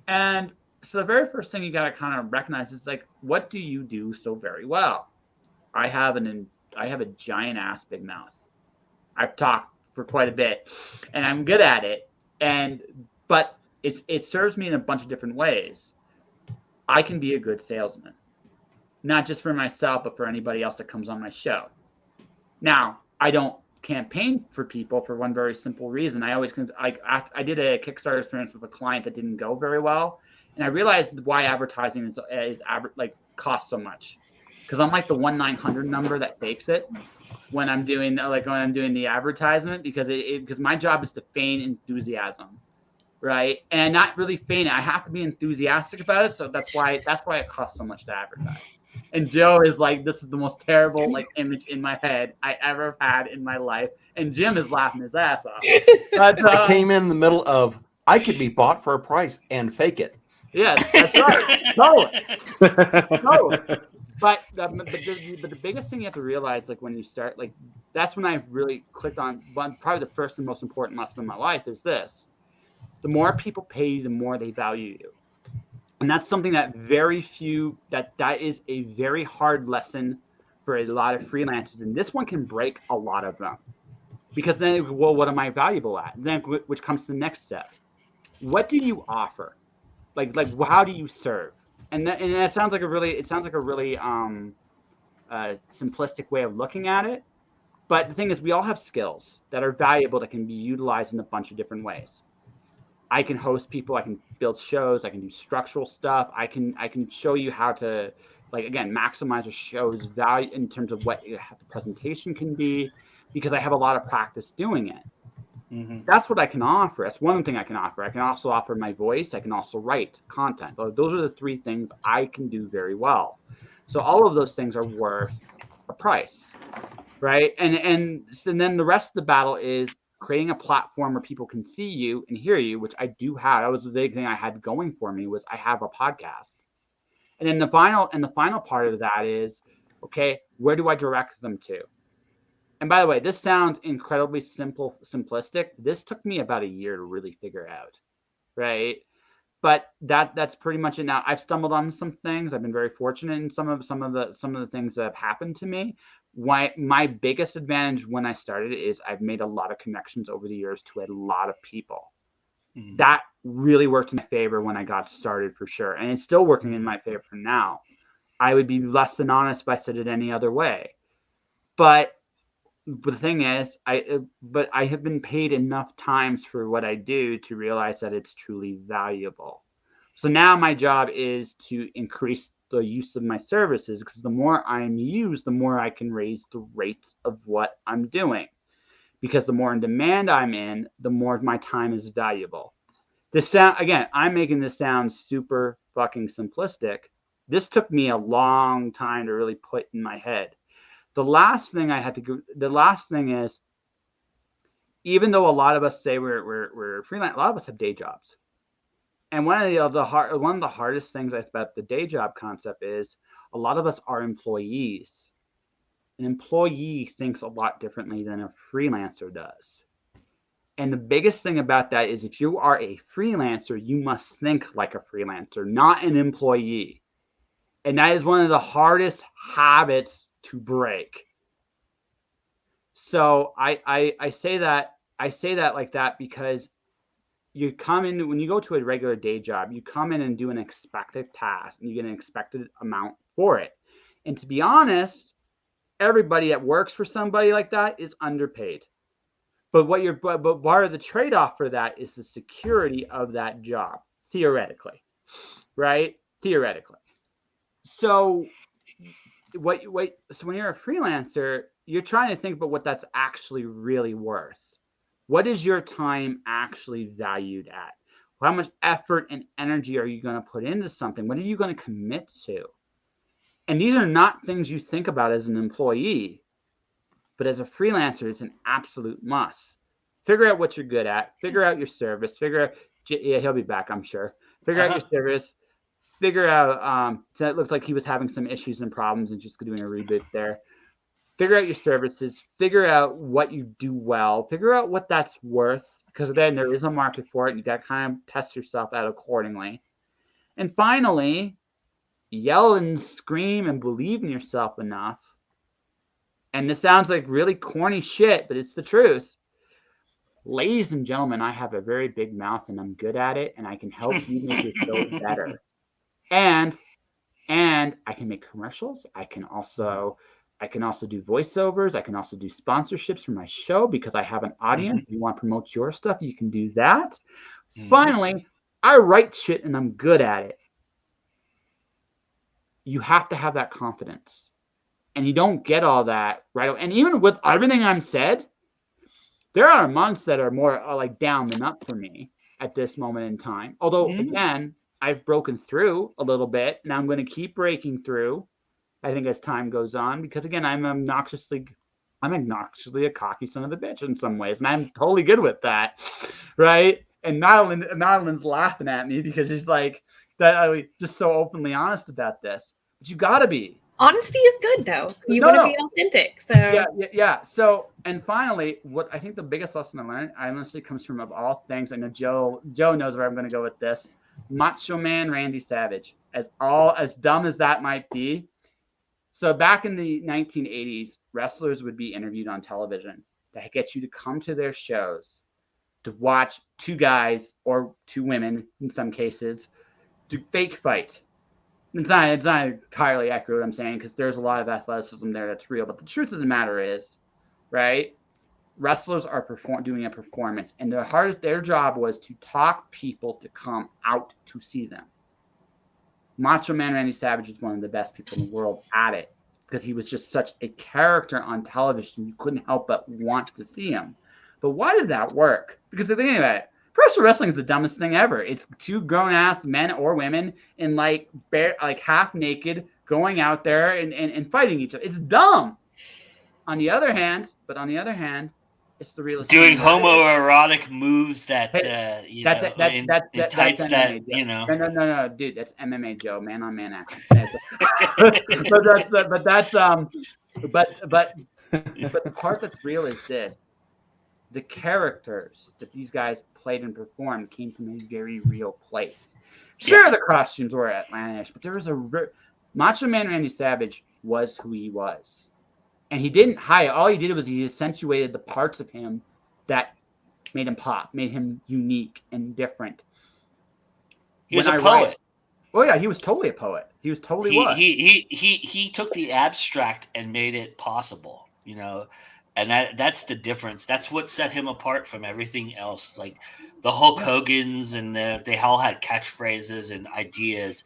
And so the very first thing you got to kind of recognize is like, what do you do so very well? I have a giant ass big mouth. I've talked for quite a bit, and I'm good at it. But it serves me in a bunch of different ways. I can be a good salesman, not just for myself, but for anybody else that comes on my show. Now, I don't campaign for people for one very simple reason. I did a Kickstarter experience with a client that didn't go very well, and I realized why advertising costs so much. Because I'm like the 1-900 number that fakes it when I'm doing the advertisement, because my job is to feign enthusiasm, right? And not really feign it. I have to be enthusiastic about it, so that's why it costs so much to advertise. And Joe is like, this is the most terrible image in my head I ever had in my life, and Jim is laughing his ass off. But, I came in the middle of, I could be bought for a price and fake it. Yes, that's right. Totally. But the biggest thing you have to realize, like when you start, like that's when I really clicked on probably the first and most important lesson in my life is this: the more people pay you, the more they value you, and that's something that that is a very hard lesson for a lot of freelancers, and this one can break a lot of them, because then, well, what am I valuable at? Then, which comes to the next step: what do you offer? Like how do you serve? And that sounds like a really simplistic way of looking at it. But the thing is, we all have skills that are valuable that can be utilized in a bunch of different ways. I can host people, I can build shows, I can do structural stuff, I can show you how to maximize a show's value in terms of what the presentation can be, because I have a lot of practice doing it. Mm-hmm. That's what I can offer. That's one thing I can offer. I can also offer my voice. I can also write content. Those are the three things I can do very well. So all of those things are worth a price, right? And then the rest of the battle is creating a platform where people can see you and hear you, which I do have. That was the big thing I had going for me, was I have a podcast. And then the final part of that is, okay, where do I direct them to? And by the way, this sounds incredibly simplistic. This took me about a year to really figure out, right? But that's pretty much it. Now, I've stumbled on some things. I've been very fortunate in some of the things that have happened to me. My biggest advantage when I started is I've made a lot of connections over the years to a lot of people. Mm-hmm. That really worked in my favor when I got started, for sure, and it's still working in my favor now. I would be less than honest if I said it any other way, but the thing is, I have been paid enough times for what I do to realize that it's truly valuable. So now my job is to increase the use of my services, because the more I'm used, the more I can raise the rates of what I'm doing. Because the more in demand I'm in, the more my time is valuable. I'm making this sound super fucking simplistic. This took me a long time to really put in my head. The last thing is, even though a lot of us say we're freelance, a lot of us have day jobs. And one of the hardest things about the day job concept is a lot of us are employees. An employee thinks a lot differently than a freelancer does. And the biggest thing about that is, if you are a freelancer, you must think like a freelancer, not an employee. And that is one of the hardest habits to break. So I say that like that because you come in, when you go to a regular day job, you come in and do an expected task and you get an expected amount for it. And to be honest, everybody that works for somebody like that is underpaid. But but part of the trade-off for that is the security of that job, theoretically, right? Theoretically. So so when you're a freelancer, you're trying to think about what that's actually really worth. What is your time actually valued at? How much effort and energy are you going to put into something? What are you going to commit to? And these are not things you think about as an employee, but as a freelancer, it's an absolute must. Figure out what you're good at. Figure out your service. Yeah, he'll be back, I'm sure. Figure out your service. Figure out, so it looks like he was having some issues and problems and just doing a reboot there. Figure out your services. Figure out what you do well. Figure out what that's worth, because then there is a market for it, and you got to kind of test yourself out accordingly. And finally, yell and scream and believe in yourself enough. And this sounds like really corny shit, but it's the truth. Ladies and gentlemen, I have a very big mouth and I'm good at it, and I can help you make your show better. And I can make commercials. I can also do voiceovers. I can also do sponsorships for my show because I have an audience. If you want to promote your stuff, you can do that. Finally, I write shit and I'm good at it. You have to have that confidence. And you don't get all that right away. And even with everything I'm said, there are months that are more like down than up for me at this moment in time. Although, again, I've broken through a little bit, and I'm going to keep breaking through, I think, as time goes on, because again, I'm obnoxiously a cocky son of a bitch in some ways, and I'm totally good with that, right? And Madeline's laughing at me because she's like, that I just so openly honest about this. But you got to be. Honesty is good, though. You want to be authentic. So yeah. So, and finally, what I think the biggest lesson I learned, honestly, comes from, of all things, I know Joe knows where I'm going to go with this. Macho Man Randy Savage, as dumb as that might be. So back in the 1980s, wrestlers would be interviewed on television to get you to come to their shows to watch two guys or two women in some cases to fake fight. It's not entirely accurate what I'm saying, because there's a lot of athleticism there that's real. But the truth of the matter is, right, wrestlers are doing a performance, and their job was to talk people to come out to see them. Macho Man Randy Savage is one of the best people in the world at it, because he was just such a character on television. You couldn't help but want to see him. But why did that work? Because at the end of it, professional wrestling is the dumbest thing ever. It's two grown-ass men or women in like half naked going out there and fighting each other. It's dumb. On the other hand, it's the realest doing thing. homoerotic moves that that's that MMA, you know. No, dude, that's MMA, Joe. Man on man action. but the part that's real is this: the characters that these guys played and performed came from a very real place. Sure, the costumes were outlandish, but there was Macho Man Randy Savage was who he was. And he didn't hide. All he did was he accentuated the parts of him that made him pop, made him unique and different. He was a poet. He was totally a poet. He was totally he took the abstract and made it possible, you know. And that's the difference. That's what set him apart from everything else. Like the Hulk Hogan's and they all had catchphrases and ideas,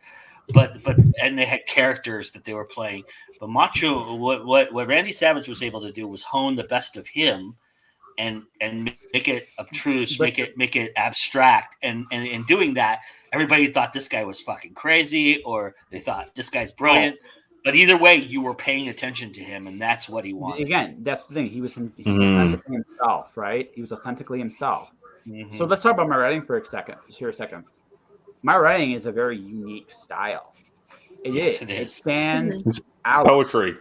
but they had characters that they were playing. But Macho, what Randy Savage was able to do was hone the best of him and make it obtruse, make it abstract. And in doing that, everybody thought this guy was fucking crazy, or they thought this guy's brilliant. But either way, you were paying attention to him, and that's what he wanted. Again, that's the thing. He was authentically himself, right? He was authentically himself. Mm-hmm. So let's talk about my writing for a second. My writing is a very unique style. It stands out. Poetry.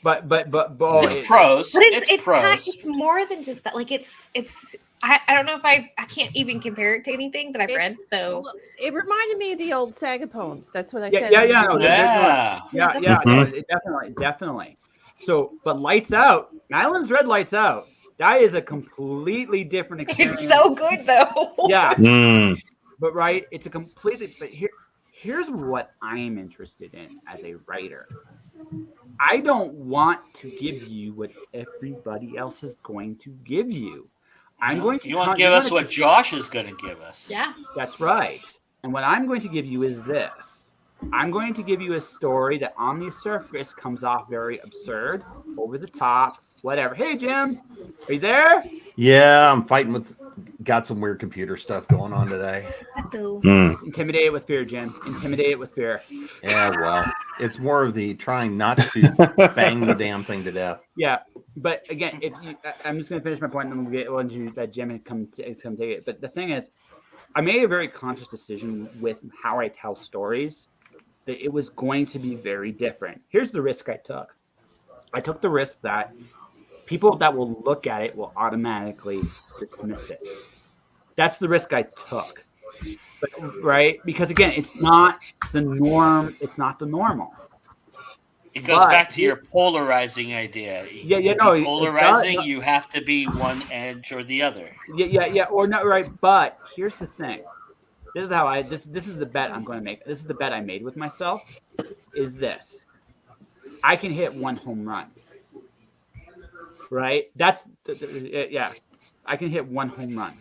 But it's prose. But it's prose. it's more than just that. Like it's I don't know if I can't even compare it to anything that I've read. So it reminded me of the old Saga poems. That's what I Yeah, said. yeah, yeah, no, That's definitely. So, but Lights Out, Nyland's read Lights Out. That is a completely different experience. it's so good though. Yeah. Mm. But right, it's a completely. But here's what I'm interested in as a writer. I don't want to give you what everybody else is going to give you. I'm going to. You want to give us what Josh is going to give us. Yeah. That's right. And what I'm going to give you is this. I'm going to give you a story that on the surface comes off very absurd, over the top, whatever. Hey, Jim, are you there? Yeah, I'm fighting with. Got some weird computer stuff going on today. Intimidate it with fear, Jim. Intimidate it with fear. Yeah, well, it's more of the trying not to bang the damn thing to death. Yeah, but again, I'm just going to finish my point, and then we'll get into that Jim and come take it. But the thing is, I made a very conscious decision with how I tell stories that it was going to be very different. Here's the risk I took. I took the risk that people that will look at it will automatically dismiss it. That's the risk I took. But, right? Because again, it's not the norm. It's not the normal. It goes back to your polarizing idea. No. Polarizing, you have to be one edge or the other. Yeah. Or not, right? But here's the thing. This is how this is the bet I'm going to make. This is the bet I made with myself. Is this? I can hit one home run. Right? Yeah. I can hit one home run.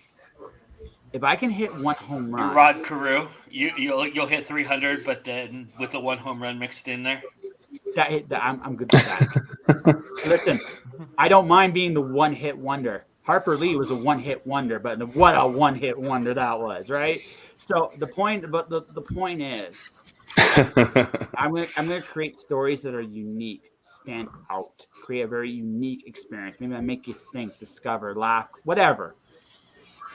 If I can hit one home run, Rod Carew, you'll hit 300, but then with the one home run mixed in there. I'm good with that. Listen, I don't mind being the one-hit wonder. Harper Lee was a one-hit wonder, but what a one-hit wonder that was, right? So the point is, I'm gonna create stories that are unique, stand out, create a very unique experience. Maybe I make you think, discover, laugh, whatever.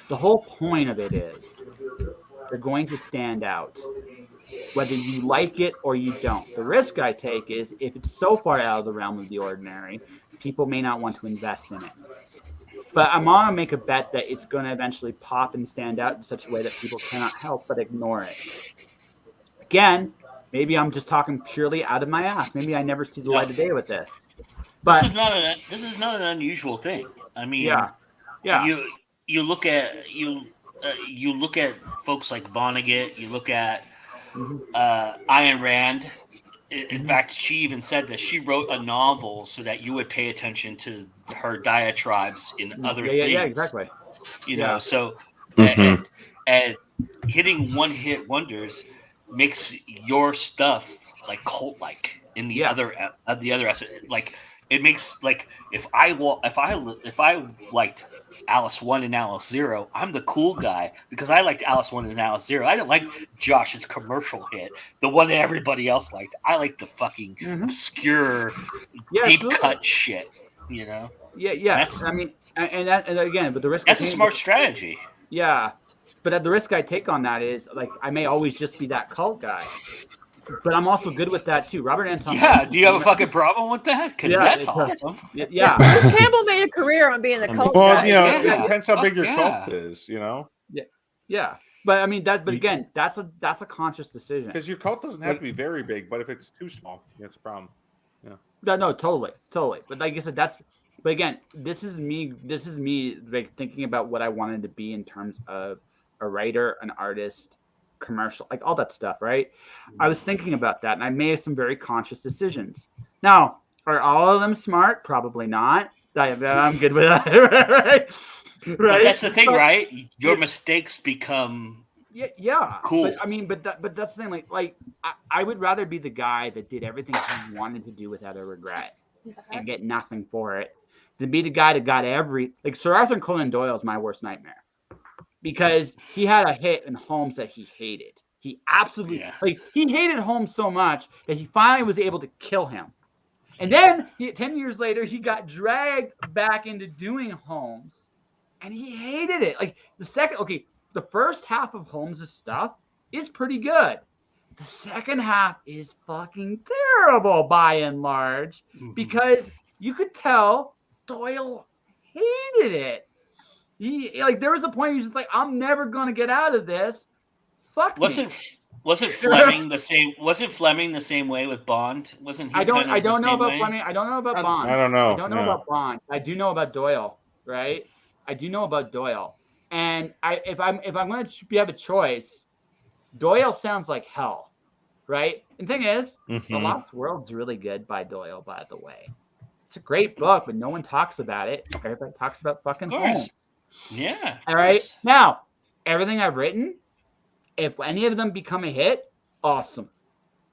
The whole point of it is they're going to stand out, whether you like it or you don't. The risk I take is if it's so far out of the realm of the ordinary, people may not want to invest in it. But I'm going to make a bet that it's going to eventually pop and stand out in such a way that people cannot help but ignore it. Again, maybe I'm just talking purely out of my ass. Maybe I never see the light of day with this. But this is not an unusual thing. I mean, yeah. You look at you look at folks like Vonnegut. You look at Ayn Rand. In fact, she even said that she wrote a novel so that you would pay attention to her diatribes in other things. Yeah, exactly. You know, so and hitting one-hit wonders makes your stuff like cult-like in the other aspect. Like it makes like if I liked Alice 1 and Alice 0, I'm the cool guy because I liked Alice 1 and Alice 0. I didn't like Josh's commercial hit, the one that everybody else liked. I like the fucking obscure, deep cut shit. You know? Yeah. I mean, and again, but the risk. That's a smart strategy. Yeah, but the risk I take on that is like I may always just be that cult guy. But I'm also good with that too. Robert Anton. Yeah, do you have a fucking problem with that? Because that's awesome. Yeah. Chris Campbell made a career on being a cult guy. It depends how big your cult is, you know. Yeah. But I mean that. But again, that's a conscious decision. Because your cult doesn't have to be very big, but if it's too small, that's a problem. Yeah. No, totally. But like I said, But again, this is me like thinking about what I wanted to be in terms of a writer, an artist, commercial, like all that stuff, right? I was thinking about that and I made some very conscious decisions. Now, are all of them smart? Probably not. I'm good with that. right? But that's the thing, right? Your mistakes become cool. But, I mean, but that's the thing. Like I would rather be the guy that did everything he wanted to do without a regret and get nothing for it than be the guy that got like Sir Arthur Conan Doyle is my worst nightmare. Because he had a hit in Holmes that he hated. He absolutely he hated Holmes so much that he finally was able to kill him. And then 10 years later, he got dragged back into doing Holmes, and he hated it. Like the first half of Holmes' stuff is pretty good. The second half is fucking terrible by and large, because you could tell Doyle hated it. Like there was a point he was just like, I'm never gonna get out of this. Fuck me. Wasn't Fleming the same? Wasn't Fleming the same way with Bond? Wasn't he? I don't know about way? Fleming. I don't know about Bond. I don't know. I don't know about Bond. I do know about Doyle, right? I do know about Doyle. And if I'm going to have a choice, Doyle sounds like hell, right? And the thing is, The Lost World's really good by Doyle, by the way. It's a great book, but no one talks about it. Everybody talks about fucking Holmes. Yeah. All right. Now, everything I've written, if any of them become a hit, awesome.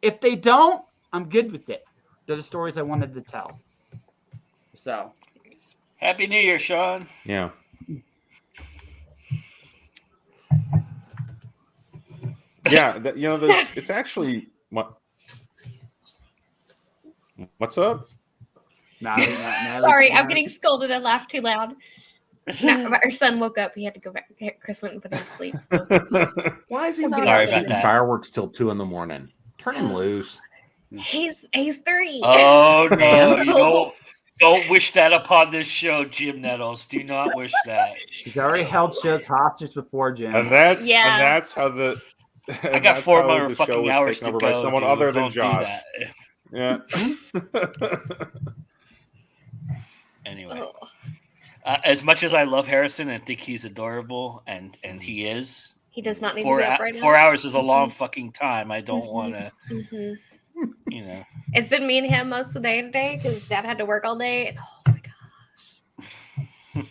If they don't, I'm good with it. They're the stories I wanted to tell. So, Happy New Year, Sean. Yeah. Yeah, it's actually what's up? Sorry, I'm getting scolded. I laughed too loud. Our son woke up. He had to go back. Chris went and put him to sleep. So. Why is he shooting fireworks till 2 a.m? Turn him loose. He's 3. Oh no! You don't wish that upon this show, Jim Nettles. Do not wish that. He's already held shows hostage before, Jim. And that's how the. I got 4 more fucking hours to go. By someone other than Josh. Yeah. Anyway, as much as I love Harrison and think he's adorable, and he is, he does not need to be up right now. 4 hours is a long fucking time. I don't want to, you know. It's been me and him most of the day today because Dad had to work all day. And, oh my gosh.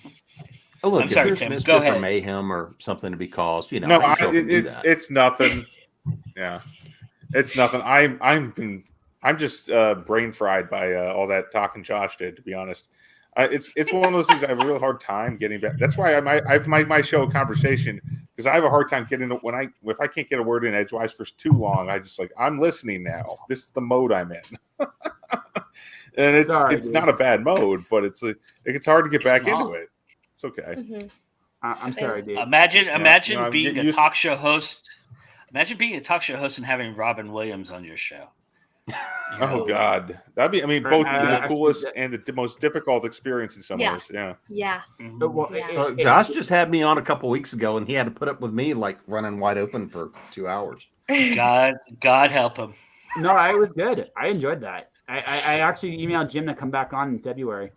Oh, look, I'm sorry, if Tim. Mischief Go ahead. Or mayhem or something to be caused, you know. No, it's nothing. Yeah, it's nothing. I'm just brain fried by all that talking Josh did. To be honest, it's one of those things I have a real hard time getting back. That's why I have my show Conversation, because I have a hard time getting if I can't get a word in edgewise for too long. I'm listening now. This is the mode I'm in, and it's not a bad mode, but it's hard to get back into it. It's okay. I'm sorry, dude. Imagine being a talk show host. Imagine being a talk show host and having Robin Williams on your show. Oh God, that'd be. I mean, both the coolest and the most difficult experience in some ways. Yeah. Yeah. Josh just had me on a couple weeks ago, and he had to put up with me like running wide open for 2 hours. God help him. No, I was good. I enjoyed that. I actually emailed Jim to come back on in February.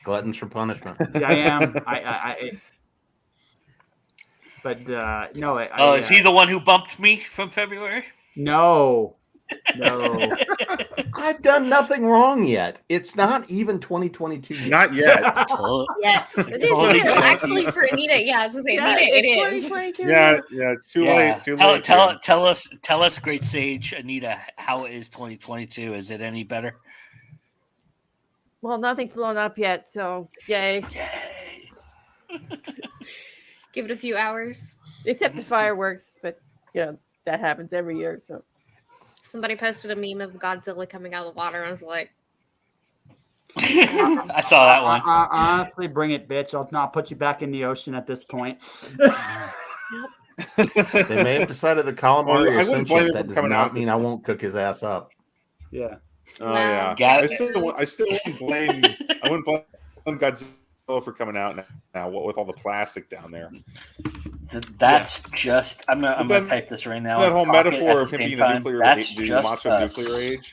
Gluttons for punishment. Yeah, I am. But no. Is he the one who bumped me from February? No. I've done nothing wrong yet. It's not even 2022 yet. Not yet. Yes. It is actually for Anita. Yeah, I was gonna say Anita, it is. 2022. Yeah, it's too late. Too late. Tell us, great sage Anita, how is 2022? Is it any better? Well, nothing's blown up yet, so yay. Give it a few hours. Except the fireworks, but that happens every year. So somebody posted a meme of Godzilla coming out of the water, and I was like, I saw that one. Honestly, bring it, bitch. I'll not put you back in the ocean at this point. They may have decided the calamari is sentient. That does not mean I won't cook his ass up. Yeah. Oh yeah. I still wouldn't blame. I wouldn't blame Godzilla for coming out now. What with all the plastic down there? That's just. I'm gonna type this right now. That whole metaphor of him being the nuclear age, the monster of nuclear age.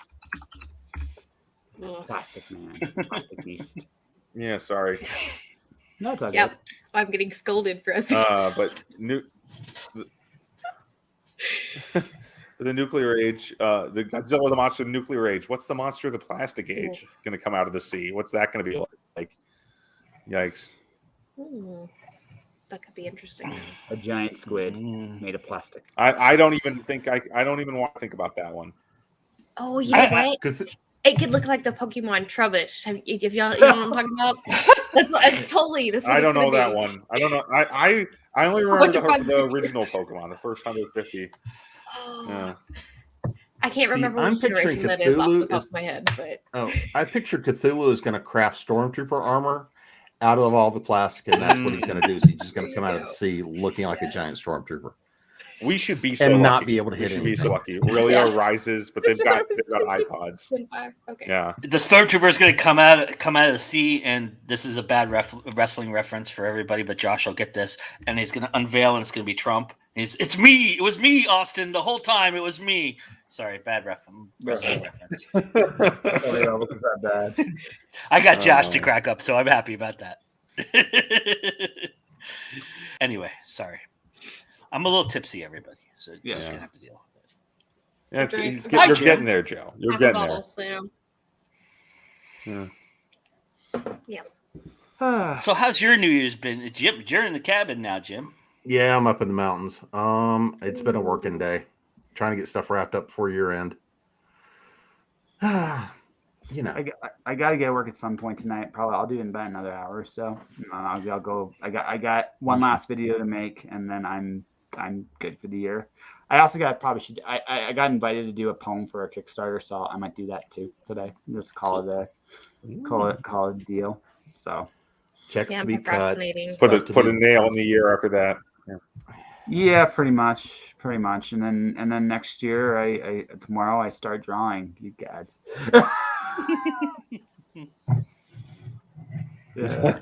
Plastic man, plastic beast. Yeah, sorry. No, it's all good. I'm getting scolded for us. But the nuclear age, the Godzilla, the monster of the nuclear age. What's the monster of the plastic age going to come out of the sea? What's that going to be like? Yikes! That could be interesting. A giant squid made of plastic. I don't even think I don't even want to think about that one. Oh, you know what? It could look like the Pokemon Trubbish. If y'all, you know what I'm talking about? That's totally. That's I don't know that one. I don't know. I only remember the original Pokemon, the first 150. Yeah. I can't remember which generation that is off the top of my head, but I picture Cthulhu is going to craft stormtrooper armor out of all the plastic, and that's what he's going to do. So he's just going to come out of the sea looking like a giant stormtrooper. We should be so and lucky. not be able to We hit should be anything. so lucky. Aurelia rises, but they've got iPods. Okay. Yeah. The stormtrooper is going to come out of the sea, and this is a bad wrestling reference for everybody, but Josh will get this, and he's going to unveil, and it's going to be Trump. It's me. It was me, Austin, the whole time. It was me. Sorry, bad wrestling reference. That bad. I got Josh to crack up, so I'm happy about that. Anyway, sorry. I'm a little tipsy, everybody, so you're just going to have to deal with it. You're getting there, Joe. You're Have a getting bottle, there. Yeah. So how's your New Year's been? Jim, you're in the cabin now, Jim. Yeah, I'm up in the mountains. It's been a working day, trying to get stuff wrapped up before year end. You know, I got to get to work at some point tonight. Probably I'll do it in about another hour or so. I'll go. I got one last video to make, and then I'm good for the year. I also got I got invited to do a poem for a Kickstarter, so I might do that too today. Just call it a deal. So checks Yeah, to be cut. Put a nail in the year after that. Yeah, pretty much. And then next year, I tomorrow I start drawing. You gads. Yeah.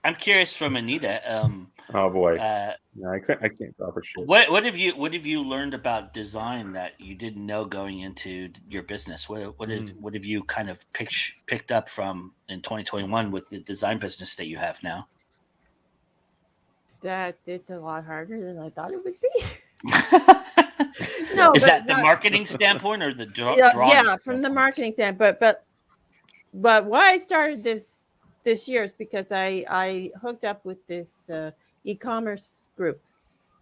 I'm curious from Anita. Oh boy. I can't draw for shit. What have you learned about design that you didn't know going into your business? What have you kind of picked up from in 2021 with the design business that you have now? That it's a lot harder than I thought it would be. Is that the marketing standpoint or the drawing? Yeah, from the marketing standpoint. But why I started this year is because I hooked up with this e-commerce group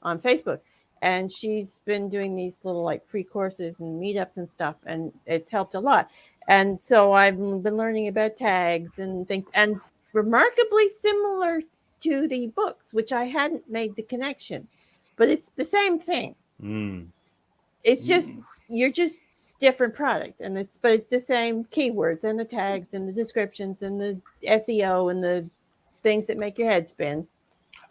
on Facebook, and she's been doing these little like free courses and meetups and stuff, and it's helped a lot. And so I've been learning about tags and things, and remarkably similar to the books, which I hadn't made the connection, but it's the same thing. It's just you're just different product, and it's the same keywords and the tags and the descriptions and the SEO and the things that make your head spin.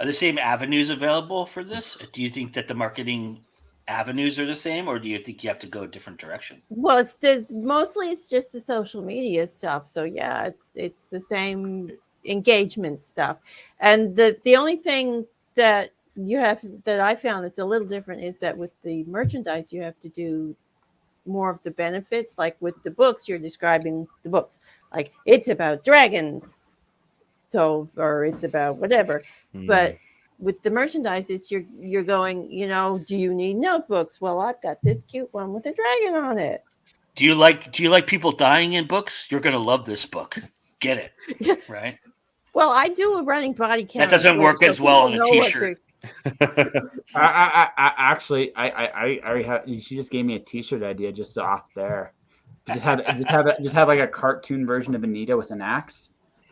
Are the same avenues available for this? Do you think that the marketing avenues are the same, or do you think you have to go a different direction? Well, mostly it's just the social media stuff. So yeah, it's the same engagement stuff. And the only thing that I found that's a little different is that with the merchandise, you have to do more of the benefits. Like with the books, you're describing the books, like it's about dragons, or it's about whatever. But with the merchandise, you're going, do you need notebooks? Well, I've got this cute one with a dragon on it. Do you like people dying in books? You're gonna love this book. Get it, right? Well, I do a running body count. That doesn't work as well on a T-shirt. Actually, she just gave me a T-shirt idea just off there. Just have like a cartoon version of Anita with an axe,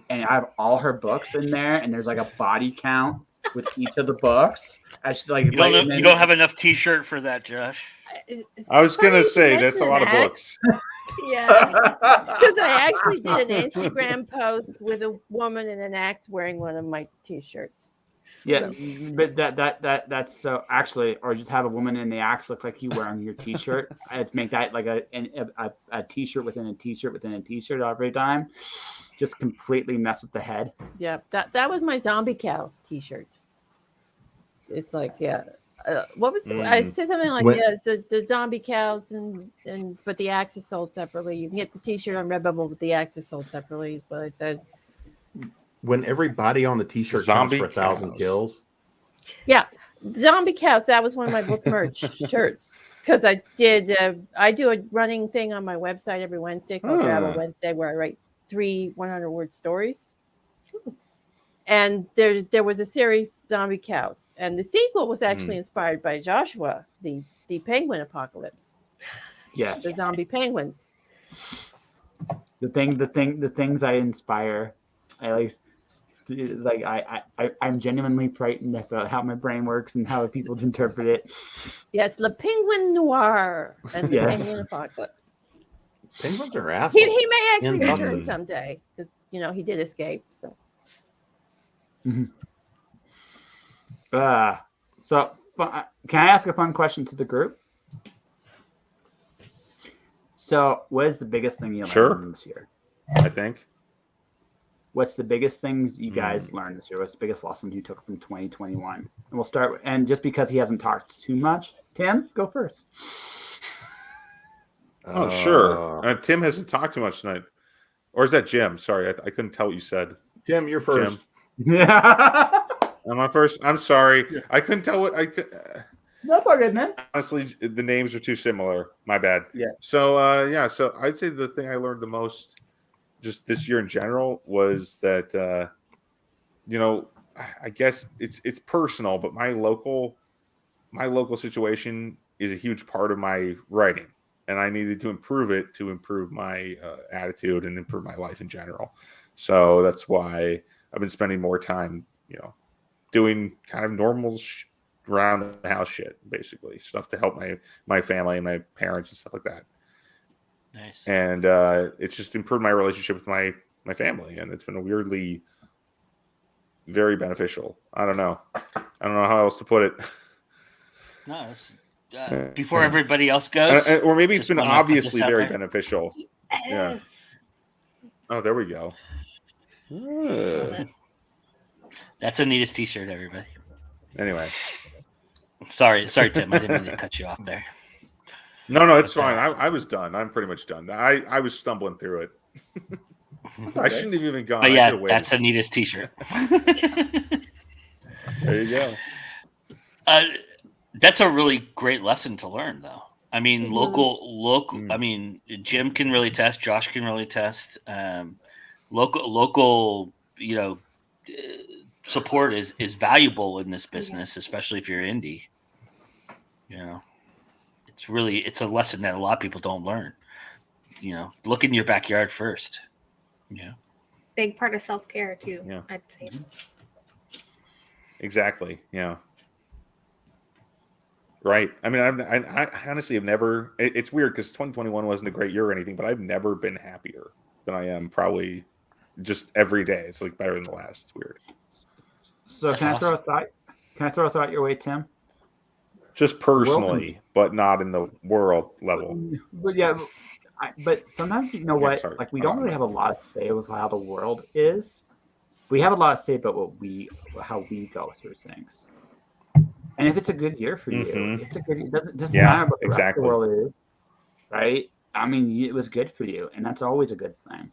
and I have all her books in there, and there's like a body count with each of the books. You don't have enough T-shirt for that, Josh. I was gonna say that's a lot of books. Yeah, because I actually did an Instagram post with a woman in an axe wearing one of my T-shirts. Yeah, but that's so actually, or just have a woman in the axe look like you wearing your T-shirt. I'd make that like a T-shirt within a T-shirt within a T-shirt every time. Just completely mess with the head. Yeah, that was my zombie cow T-shirt. It's like what was I said something like the zombie cows but the axe is sold separately. You can get the T-shirt on Redbubble, but the axe is sold separately. Is what I said. When everybody on the T-shirt counts for 1,000 kills. Yeah, zombie cows. That was one of my book merch shirts because I do a running thing on my website every Wednesday called Travel Wednesday, where I write 3 100-word stories. And there was a series, Zombie Cows, and the sequel was actually inspired by Joshua, the penguin apocalypse. Yes, the zombie penguins. The things I inspire, at least, like I'm genuinely frightened about how my brain works and how people interpret it. Yes, Le Penguin Noir and the penguin apocalypse. Penguins are assholes. He may actually return someday because he did escape. So. So, can I ask a fun question to the group? So, what is the biggest thing you learned this year? I think. What's the biggest things you guys learned this year? What's the biggest lesson you took from 2021? And we'll start. And just because he hasn't talked too much, Tim, go first. Oh, sure. Tim hasn't talked too much tonight. Or is that Jim? Sorry, I couldn't tell what you said. Tim, you're first. Yeah. Am I first? I'm sorry. I couldn't tell what I could. That's all good, man. Honestly, the names are too similar. My bad. Yeah. So, so I'd say the thing I learned the most just this year in general was that, I guess it's personal, but my local situation is a huge part of my writing, and I needed to improve it to improve my attitude and improve my life in general. So that's why I've been spending more time, doing kind of normal around the house shit, basically stuff to help my family and my parents and stuff like that. Nice. And it's just improved my relationship with my family, and it's been weirdly very beneficial. I don't know how else to put it. No, it's before everybody else goes, or maybe it's been obviously very there. beneficial. Yes. Yeah. Oh, there we go. That's Anita's t-shirt, everybody. Anyway. Sorry, Tim. I didn't mean to cut you off there. No, it's fine. I was done. I'm pretty much done. I was stumbling through it. I shouldn't have even gone. But yeah, that's Anita's t-shirt. There you go. That's a really great lesson to learn, though. I mean, local. I mean, Jim can really test. Josh can really test. Local. Support is valuable in this business, especially if you're indie. It's a lesson that a lot of people don't learn. Look in your backyard first. Yeah. Big part of self-care too. Yeah. I'd say. Exactly. Yeah. Right. I mean, I honestly have never. It's weird because 2021 wasn't a great year or anything, but I've never been happier than I am. Probably just every day. It's like better than the last. It's weird. So can I throw a thought? Can I throw a thought your way, Tim? Just personally, but not in the world level. But yeah, but sometimes you know what? Sorry. Like we don't really have a lot to say with how the world is. We have a lot to say about how we go through things. And if it's a good year for you, it's a good. It doesn't matter what the rest of the world is, right? I mean, it was good for you, and that's always a good thing,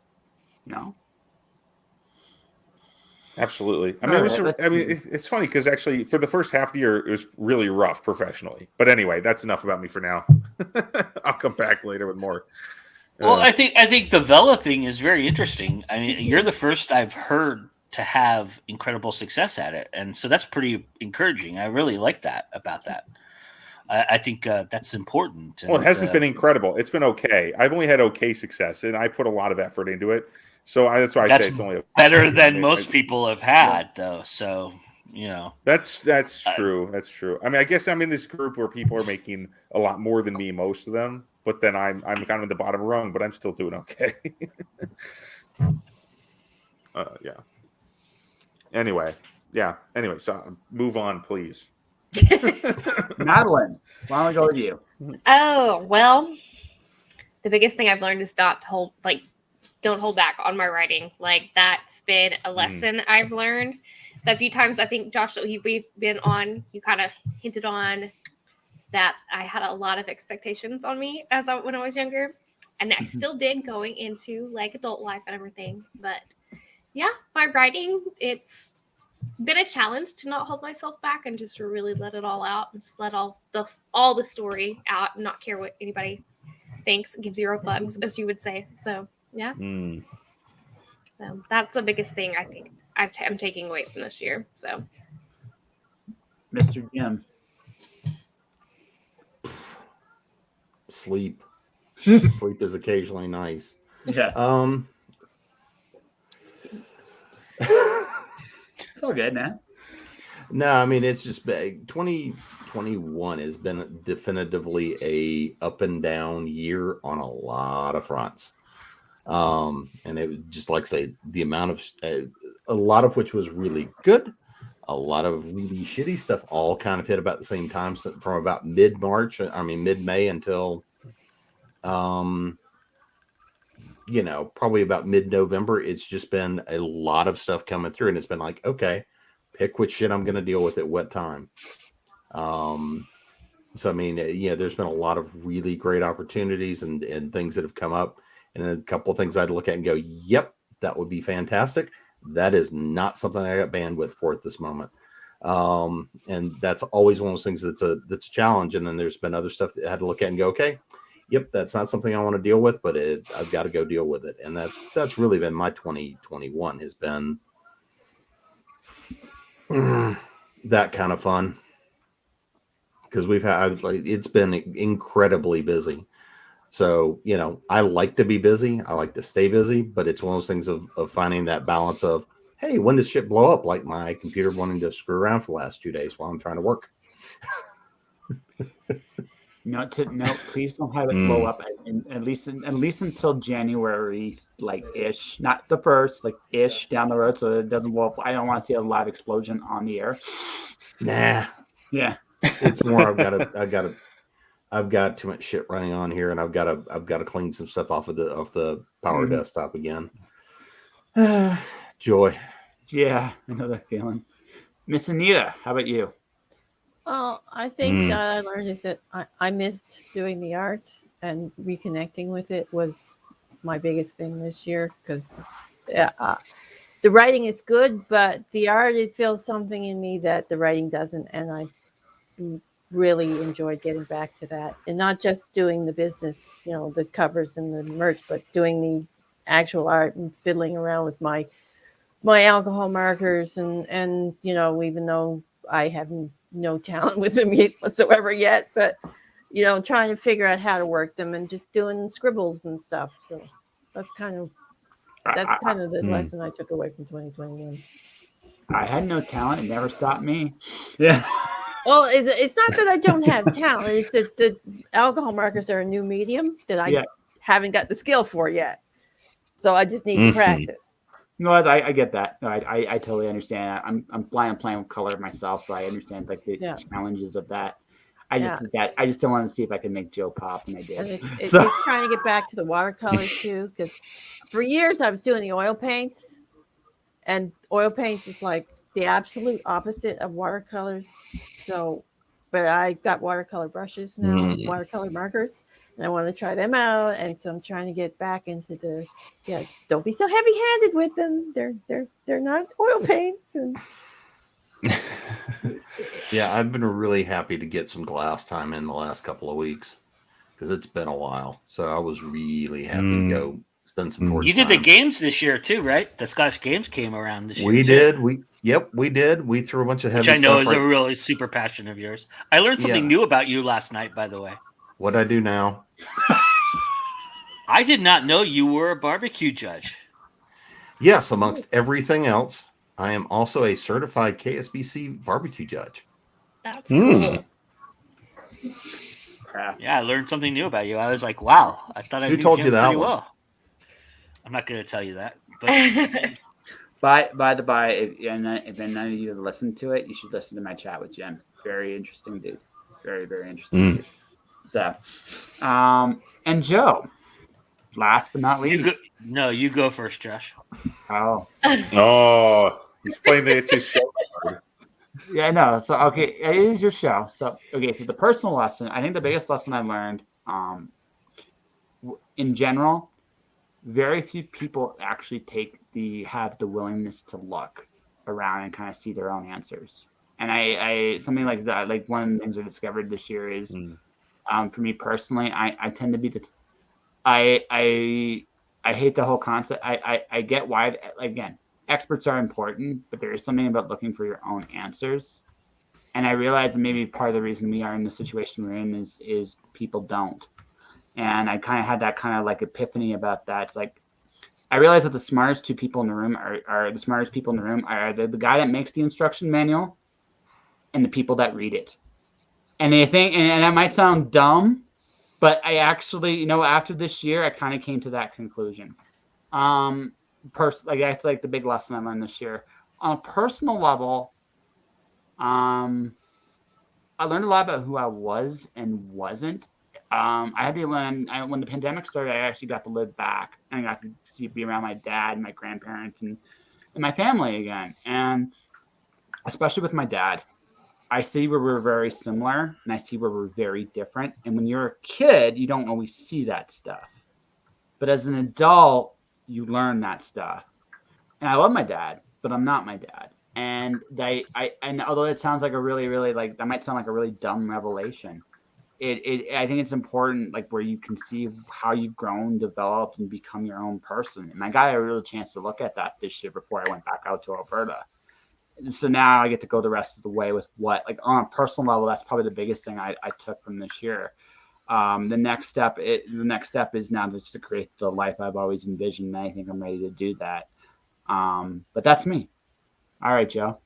Absolutely. I mean, it's funny because actually, for the first half of the year, it was really rough professionally. But anyway, that's enough about me for now. I'll come back later with more. Well, I think the Vela thing is very interesting. I mean, you're the first I've heard to have incredible success at it, and so that's pretty encouraging. I really like that about that. I think that's important. Well, it hasn't been incredible. It's been okay. I've only had okay success, and I put a lot of effort into it. So that's why I say it's only better than most people have had, though. So that's true. That's true. I mean, I guess I'm in this group where people are making a lot more than me, most of them. But then I'm kind of in the bottom rung, but I'm still doing okay. Yeah. Anyway, so move on, please. Madeline, why don't we go with you? Oh, well, the biggest thing I've learned is not to don't hold back on my writing. Like, that's been a lesson I've learned. The few times I think, Josh, that we've been on, you kind of hinted on that I had a lot of expectations on me when I was younger. And I still did going into like adult life and everything. But yeah, my writing, it's been a challenge to not hold myself back and just to really let it all out and just let all the story out and not care what anybody thinks, give zero fucks, as you would say. So yeah. So that's the biggest thing I think I'm taking away from this year. So Mr. Jim. Sleep. Sleep is occasionally nice. Yeah. It's all good, man. No, I mean, it's just big. 2021 has been definitively a up and down year on a lot of fronts. And it just like I say, the amount of a lot of which was really good. A lot of really shitty stuff all kind of hit about the same time. So from about mid-March, mid-May until, probably about mid-November, it's just been a lot of stuff coming through. And it's been like, okay, pick which shit I'm going to deal with at what time. So, there's been a lot of really great opportunities and things that have come up. And a couple of things I'd look at and go, yep, that would be fantastic. That is not something I got bandwidth for at this moment. And that's always one of those things that's a challenge. And then there's been other stuff that I had to look at and go, okay, yep, that's not something I want to deal with, but I've got to go deal with it. And that's really been my 2021 has been that kind of fun. Because it's been incredibly busy. So, I like to be busy. I like to stay busy, but it's one of those things of finding that balance of, hey, when does shit blow up? Like my computer wanting to screw around for the last 2 days while I'm trying to work. No, please don't have it blow up. At least until January, ish, not the first, ish down the road, so it doesn't blow up. I don't want to see a live explosion on the air. Nah. Yeah. It's more I've got too much shit running on here, and I've got to clean some stuff off the power desktop again. Joy. Yeah, I know that feeling. Miss Anita, how about you? Well, I think that I learned is that I missed doing the art, and reconnecting with it was my biggest thing this year, because the writing is good, but the art, it feels something in me that the writing doesn't, and I really enjoyed getting back to that, and not just doing the business, the covers and the merch, but doing the actual art and fiddling around with my alcohol markers, and even though I have no talent with them whatsoever yet, but trying to figure out how to work them and just doing scribbles and stuff. So that's kind of the lesson I took away from 2021. I had no talent. It never stopped me. Yeah. Well, it's not that I don't have talent. It's that the alcohol markers are a new medium that I haven't got the skill for yet. So I just need to practice. No, I get that. No, I totally understand. I'm playing with color myself, so I understand the challenges of that. I just don't want to see if I can make Joe pop, and I did. And it's trying to get back to the watercolors too, because for years I was doing the oil paints, and oil paints is like the absolute opposite of watercolors. So, but I got watercolor brushes now, watercolor markers, and I want to try them out. And so I'm trying to get back into don't be so heavy-handed with them. They're not oil paints. And yeah, I've been really happy to get some glass time in the last couple of weeks, because it's been a while. So I was really happy to go spend some torch You did time. the games this year too, right? The Scottish Games came around this year. We did. We did. We threw a bunch of heavy stuff. Which I know stuff is a really super passion of yours. I learned something new about you last night, by the way. What'd I do now? I did not know you were a barbecue judge. Yes, amongst everything else, I am also a certified KSBC barbecue judge. That's cool. Yeah, I learned something new about you. I was like, wow, I thought I knew told you that pretty one? well. I'm not going to tell you that. But by the by, if none of you have listened to it, you should listen to my chat with Jim. Very interesting dude. Very, very interesting dude. So, and Joe, last but not least. You go first, Josh. Oh, he's playing it's his show. Yeah, no. So, okay, it is your show. So, okay, so the personal lesson, I think the biggest lesson I learned, in general, very few people actually have the willingness to look around and kind of see their own answers. And I something like that, like one of the things I discovered this year is, for me personally, I tend to be I hate the whole concept. I get why, again, experts are important, but there is something about looking for your own answers. And I realize that maybe part of the reason we are in the situation we're in is people don't. And I kind of had that kind of like epiphany about that. It's like, I realize that the smartest two people in the room are the smartest people in the room are the guy that makes the instruction manual and the people that read it. And they think, and that might sound dumb, but I actually, after this year, I kind of came to that conclusion. That's like the big lesson I learned this year. On a personal level, I learned a lot about who I was and wasn't. I had to learn when the pandemic started. I actually got to live back and I got to be around my dad and my grandparents and my family again. And especially with my dad, I see where we're very similar and I see where we're very different. And when you're a kid, you don't always see that stuff. But as an adult, you learn that stuff. And I love my dad, but I'm not my dad. And and although it sounds like a really, really that might sound like a really dumb revelation, I think it's important, like where you can see how you've grown, developed, and become your own person. And I got a real chance to look at that this year before I went back out to Alberta. And so now I get to go the rest of the way with what, like on a personal level, that's probably the biggest thing I took from this year. The next step is now just to create the life I've always envisioned, and I think I'm ready to do that. But that's me. All right, Joe.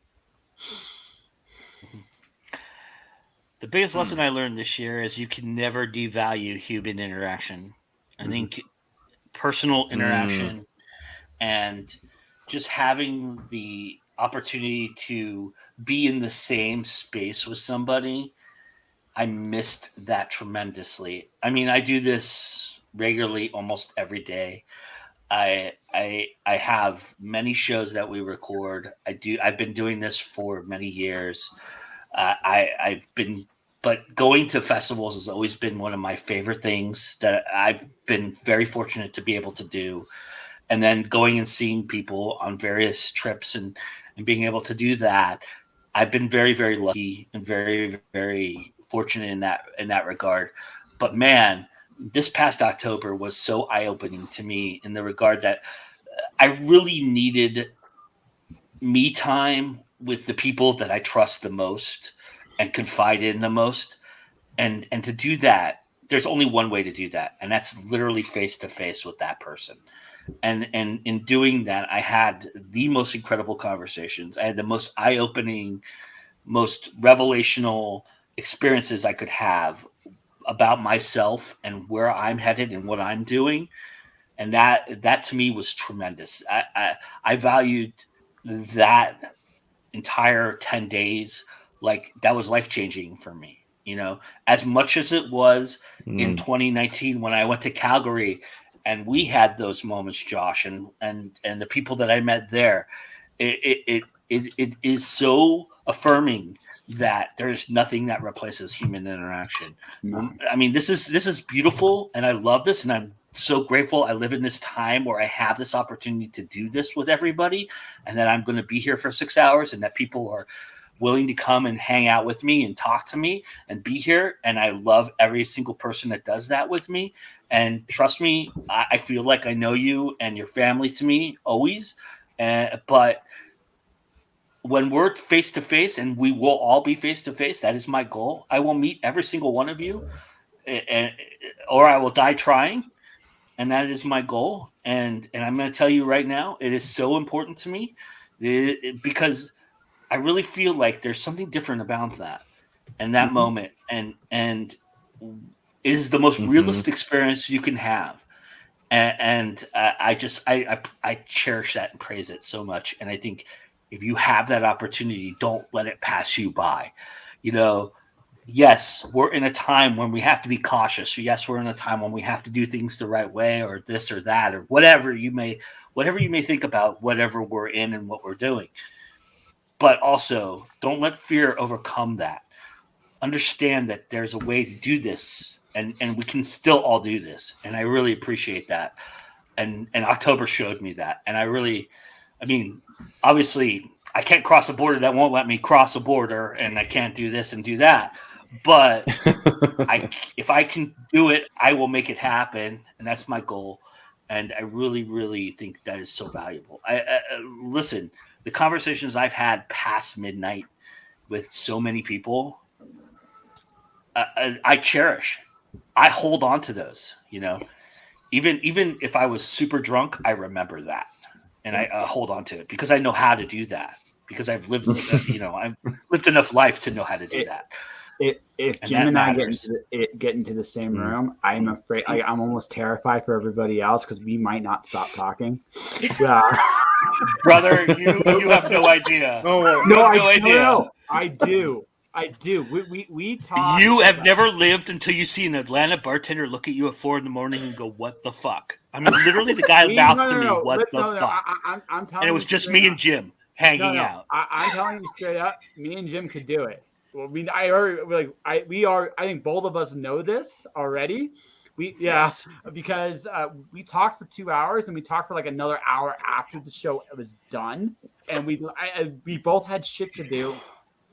The biggest lesson I learned this year is you can never devalue human interaction. I think personal interaction and just having the opportunity to be in the same space with somebody, I missed that tremendously. I mean, I do this regularly almost every day. I have many shows that we record. I've been doing this for many years. But going to festivals has always been one of my favorite things that I've been very fortunate to be able to do. And then going and seeing people on various trips and being able to do that, I've been very, very lucky and very, very fortunate in that regard. But man, this past October was so eye-opening to me in the regard that I really needed me time with the people that I trust the most and confide in the most. And to do that, there's only one way to do that. And that's literally face to face with that person. And in doing that, I had the most incredible conversations. I had the most eye-opening, most revelational experiences I could have about myself and where I'm headed and what I'm doing. And that to me was tremendous. I valued that entire 10 days. Like that was life-changing for me, as much as it was in 2019 when I went to Calgary and we had those moments, Josh, and the people that I met there. It is so affirming that there's nothing that replaces human interaction. I mean, this is beautiful, and I love this, and I'm so grateful I live in this time where I have this opportunity to do this with everybody, and that I'm going to be here for 6 hours, and that people are willing to come and hang out with me and talk to me and be here. And I love every single person that does that with me. And trust me, I feel like I know you and your family to me always. But when we're face to face, and we will all be face to face, that is my goal. I will meet every single one of you, or I will die trying. And that is my goal. And I'm going to tell you right now, it is so important to me because I really feel like there's something different about that and that moment. And it is the most realist experience you can have. And I cherish that and praise it so much. And I think if you have that opportunity, don't let it pass you by. Yes, we're in a time when we have to be cautious. Yes, we're in a time when we have to do things the right way, or this or that, or whatever you may think about whatever we're in and what we're doing. But also, don't let fear overcome that. Understand that there's a way to do this, and we can still all do this. And I really appreciate that. And October showed me that. And obviously, I can't cross a border that won't let me cross a border, and I can't do this and do that. But if I can do it, I will make it happen, and that's my goal. And I really, really think that is so valuable. Listen. The conversations I've had past midnight with so many people, I cherish. I hold on to those, even if I was super drunk, I remember that. And I hold on to it because I know how to do that, because I've lived, I've lived enough life to know how to do that. If Jim and I get into the same room, I'm afraid, I'm almost terrified for everybody else because we might not stop talking. Yeah. Brother, you have no idea. No idea. I do. We talk. You have never lived until you see an Atlanta bartender look at you at 4 a.m. and go, "What the fuck?" I mean, literally, the guy mouthed to me, "What the fuck?" I'm telling and it was just me and Jim hanging out. I'm telling you straight up, me and Jim could do it. Well, I think both of us know this already. Because we talked for 2 hours and we talked for like another hour after the show was done, and we both had shit to do,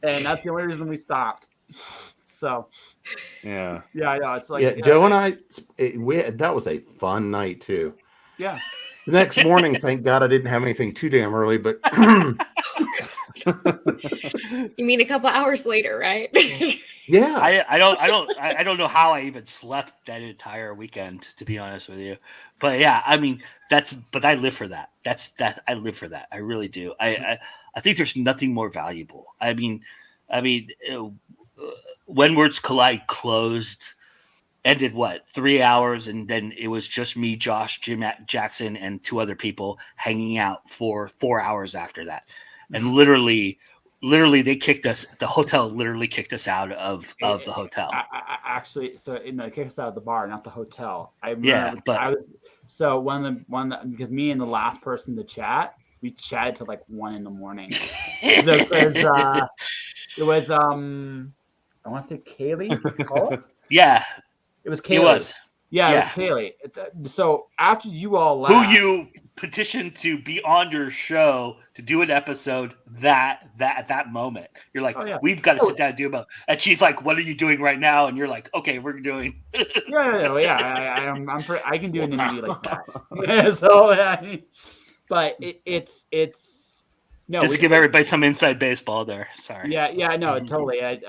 and that's the only reason we stopped. So it's like Joe and I, that was a fun night too. Yeah. The next morning, thank God I didn't have anything too damn early, but You mean a couple hours later, right? yeah. I don't know how I even slept that entire weekend, to be honest with you. But yeah, I mean, but I live for that. I live for that. I really do. I think there's nothing more valuable. I mean, When Words Collide ended 3 hours, and then it was just me, Josh, Jim Jackson, and 2 other people hanging out for 4 hours after that. And literally they kicked us. The hotel literally kicked us out of the hotel. Actually, so they kicked us out of the bar, not the hotel. So because me and the last person to chat, we chatted till like 1 a.m. It was I want to say Kaylee. Yeah, it was Kaylee. It was. Yeah, it was Kaylee. So after you all left, who you petitioned to be on your show to do an episode at that moment, you're like, we've got to sit down and do about. And she's like, "What are you doing right now?" And you're like, "Okay, we're doing." I can do an interview like that. So, but it's no. Just to give everybody some inside baseball there. Sorry. Yeah, no, totally.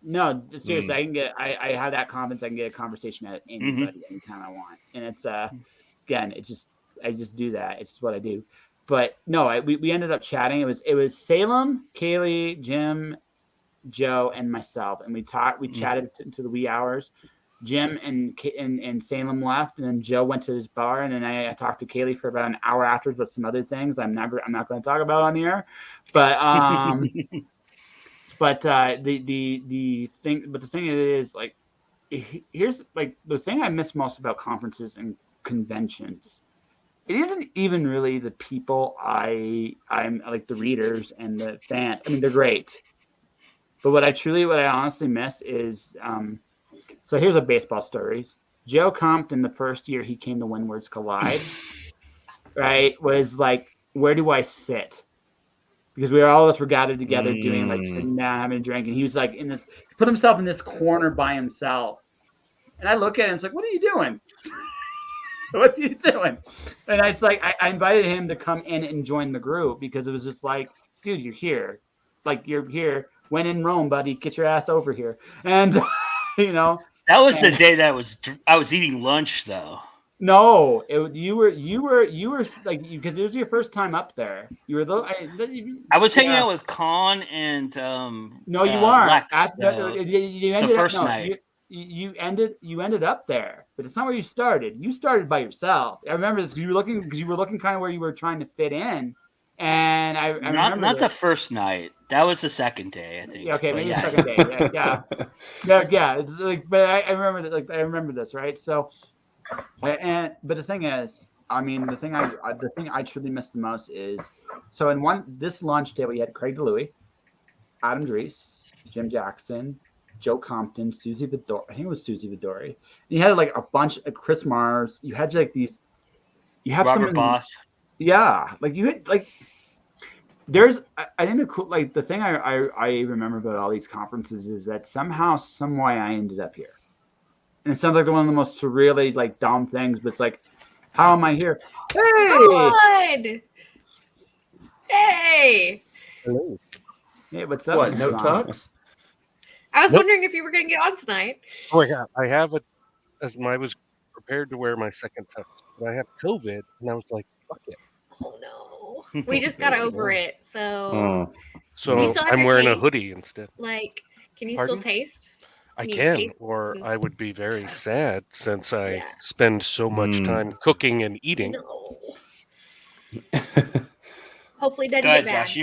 No, seriously, I have that confidence. I can get a conversation at anybody anytime I want, and it's again, I just do that. It's just what I do. But no, we ended up chatting. It was Salem, Kaylee, Jim, Joe, and myself, and we chatted to the wee hours. Jim and Salem left, and then Joe went to his bar, and then I talked to Kaylee for about an hour afterwards about some other things I'm not going to talk about on the air, but the thing is, like, here's like the thing I miss most about conferences and conventions. It isn't even really the people I'm like, the readers and the fans. I mean, they're great, but what I honestly miss is so here's a baseball story. Joe Compton, the first year he came to When Words Collide, right, was like, where do I sit? Because all of us were gathered together doing, like, sitting down, having a drink, and he was like put himself in this corner by himself. And I look at him, it's like, what are you doing? What's he doing? And I invited him to come in and join the group, because it was just like, dude, you're here. Like, you're here. When in Rome, buddy, get your ass over here. And that was the day that I was eating lunch, though. No, you were like, because it was your first time up there. You were I was hanging out with Con and no, you aren't. Lex, you ended the first night. You ended up there, but it's not where you started. You started by yourself. I remember this because you were looking kind of where you were trying to fit in. And I remember not the first night. That was the second day, I think. Yeah, okay, maybe the second day. Yeah. It's like, but I remember that. Like, I remember this, right? So, but the thing is, I mean, the thing I truly miss the most is, so in this launch day we had Craig DeLuey, Adam Drees, Jim Jackson, Joe Compton, Susie Vidori. I think it was Susie Vidori. And you had like a bunch of Chris Mars. You had like these. You have Robert Boss. Yeah, like you had like. I think the thing I remember about all these conferences is that somehow, some way, I ended up here. And it sounds like one of the most surreally, like, dumb things, but it's like, how am I here? Hey! God! Hey! Hello. Hey, what's up? What, no tux? I was wondering if you were going to get on tonight. Oh, yeah. I have it, as I was prepared to wear my second tux, but I had COVID, and I was like, fuck it. Oh, no. We just got over it, so... So I'm wearing a hoodie instead. Like, can you Pardon? still taste? I can, or I would be very sad since I spend so much time cooking and eating. No. Hopefully, that Go ahead, Josh.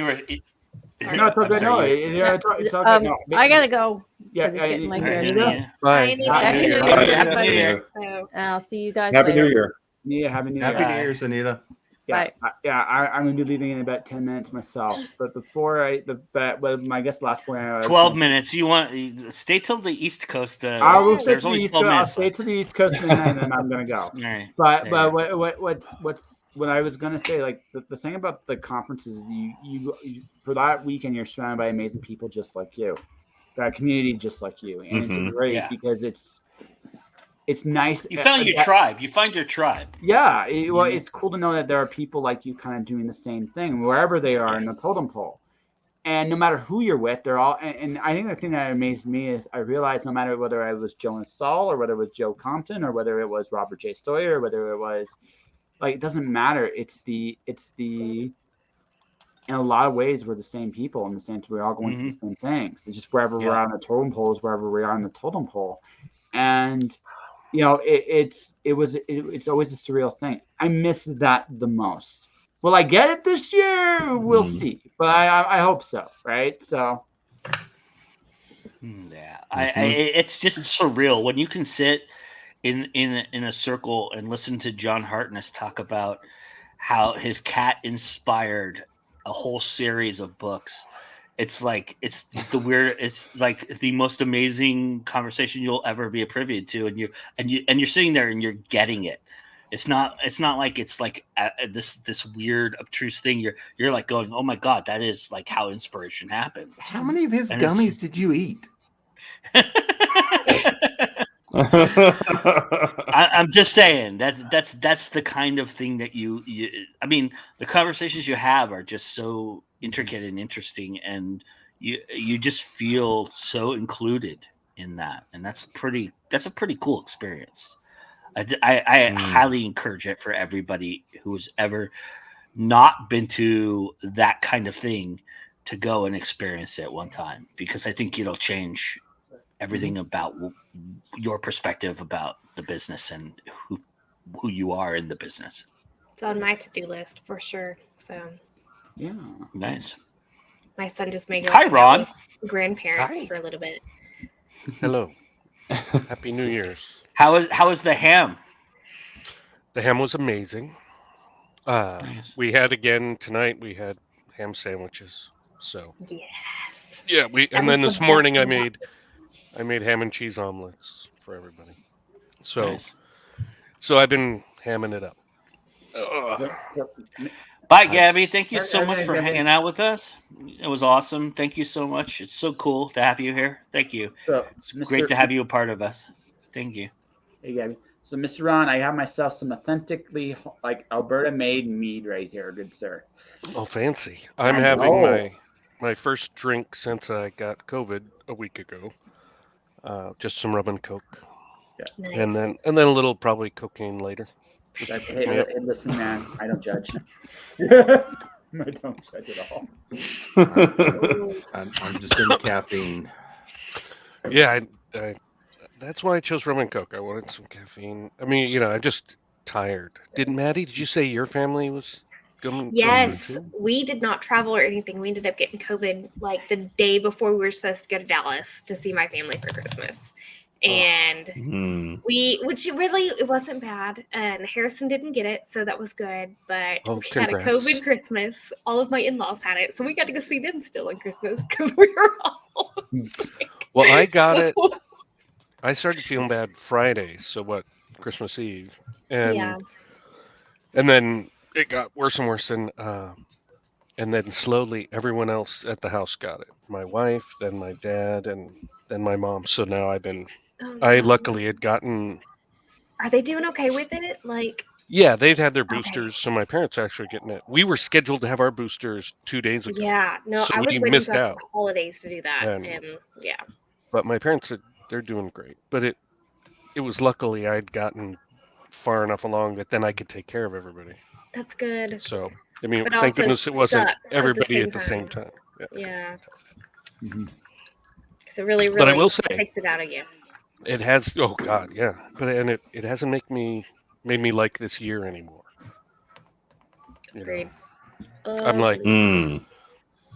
Sorry. No, it's all I'm good. No, sorry. it's all good. No, I gotta go. Yeah, 'cause it's getting late yeah, here. yeah. So, Yeah. Bye. Happy New Year, Bye. everybody. Year. So, I'll see you guys Happy later. New Year. Yeah, Happy New Year. Happy New Year's, Anita. Yeah, Bye. I'm gonna be leaving in about 10 minutes myself. But before I guess last point. 12 minutes. You want stay till the East Coast. I will stay There's to the only East 12 Coast. I'll minutes stay left. to the East Coast and then I'm gonna go. All right. But There what's what I was gonna say, like the thing about the conferences, you for that weekend you're surrounded by amazing people just like you, that community just like you, and Mhm. it's great Yeah. because it's nice. You found your tribe. You find your tribe. Yeah, it's cool to know that there are people like you kind of doing the same thing wherever they are in the totem pole. And no matter who you're with, they're all. And I think the thing that amazed me is I realized no matter whether I was Joe and Saul or whether it was Joe Compton or whether it was Robert J. Sawyer or whether it was like it doesn't matter. It's the in a lot of ways we're the same people in the same. We're all going through the same things. It's just wherever we're on the totem pole is wherever we are on the totem pole, and you know it's always a surreal thing. I miss that the most. Will I get it this year? We'll see, but I hope so, right? So, Yeah, it's just surreal when you can sit in a circle and listen to John Hartness talk about how his cat inspired a whole series of books. It's like it's like the most amazing conversation you'll ever be privy to, and you're sitting there and you're getting it. It's not like it's like this weird obtruse thing. You're like going, oh my god, that is like how inspiration happens. How many of his And gummies did you eat? I'm just saying that's the kind of thing that you. I mean, the conversations you have are just so intricate and interesting, and you just feel so included in that, and that's a pretty cool experience. I highly encourage it for everybody who's ever not been to that kind of thing to go and experience it one time, because I think it'll change everything about your perspective about the business and who you are in the business. it's on my to-do list for sure. So yeah, nice. My son just made Hi, Ron. Grandparents Hi. for a little bit. Hello. Happy New Year's. How is the ham? The ham was amazing. Nice. We had again tonight. We had ham sandwiches. So yes. Yeah, That and was then the this best morning I one. made ham and cheese omelets for everybody. So Nice. so I've been hamming it up. Bye, Gabby. Thank you so Hey, much for Gabby. hanging out with us. It was awesome. Thank you so much. It's so cool to have you here. Thank you. So, It's great to have you a part of us. Thank you. Hey, Gabby. So, Mr. Ron, I have myself some authentically like Alberta made mead right here, good sir. Oh, fancy. I'm I having know. my first drink since I got COVID a week ago. Just some rum and coke. Yeah. And then a little probably cocaine later. Hey, listen, man, I don't judge. I don't judge at all. I'm just into caffeine. Yeah, I that's why I chose rum and coke. I wanted some caffeine. I mean, I'm just tired. Maddie, did you say your family was going Yes, through too? we did not travel or anything. We ended up getting COVID like the day before we were supposed to go to Dallas to see my family for Christmas. And which really, it wasn't bad. And Harrison didn't get it, so that was good. But we had a congrats. COVID Christmas. All of my in-laws had it, so we got to go see them still on Christmas because we were all sick. Well, I got it. I started feeling bad Friday, so Christmas Eve, and then it got worse and worse, and then slowly everyone else at the house got it. My wife, then my dad, and then my mom. So now I luckily had gotten. Are they doing okay with it? Like, Yeah, they'd had their boosters, so my parents are actually getting it. We were scheduled to have our boosters 2 days ago. yeah, no, so I was we waiting missed until out. the holidays to do that, And- and yeah. But my parents said they're doing great. But it was luckily I'd gotten far enough along that then I could take care of everybody. That's good. So I mean, But thank also goodness it wasn't sucks at the everybody same at the same time. Yeah. Yeah. Mhm. Because it really, But I will say- takes it out of you. It has. Oh God, yeah. But it hasn't made me like this year anymore. You know, Agreed. I'm like,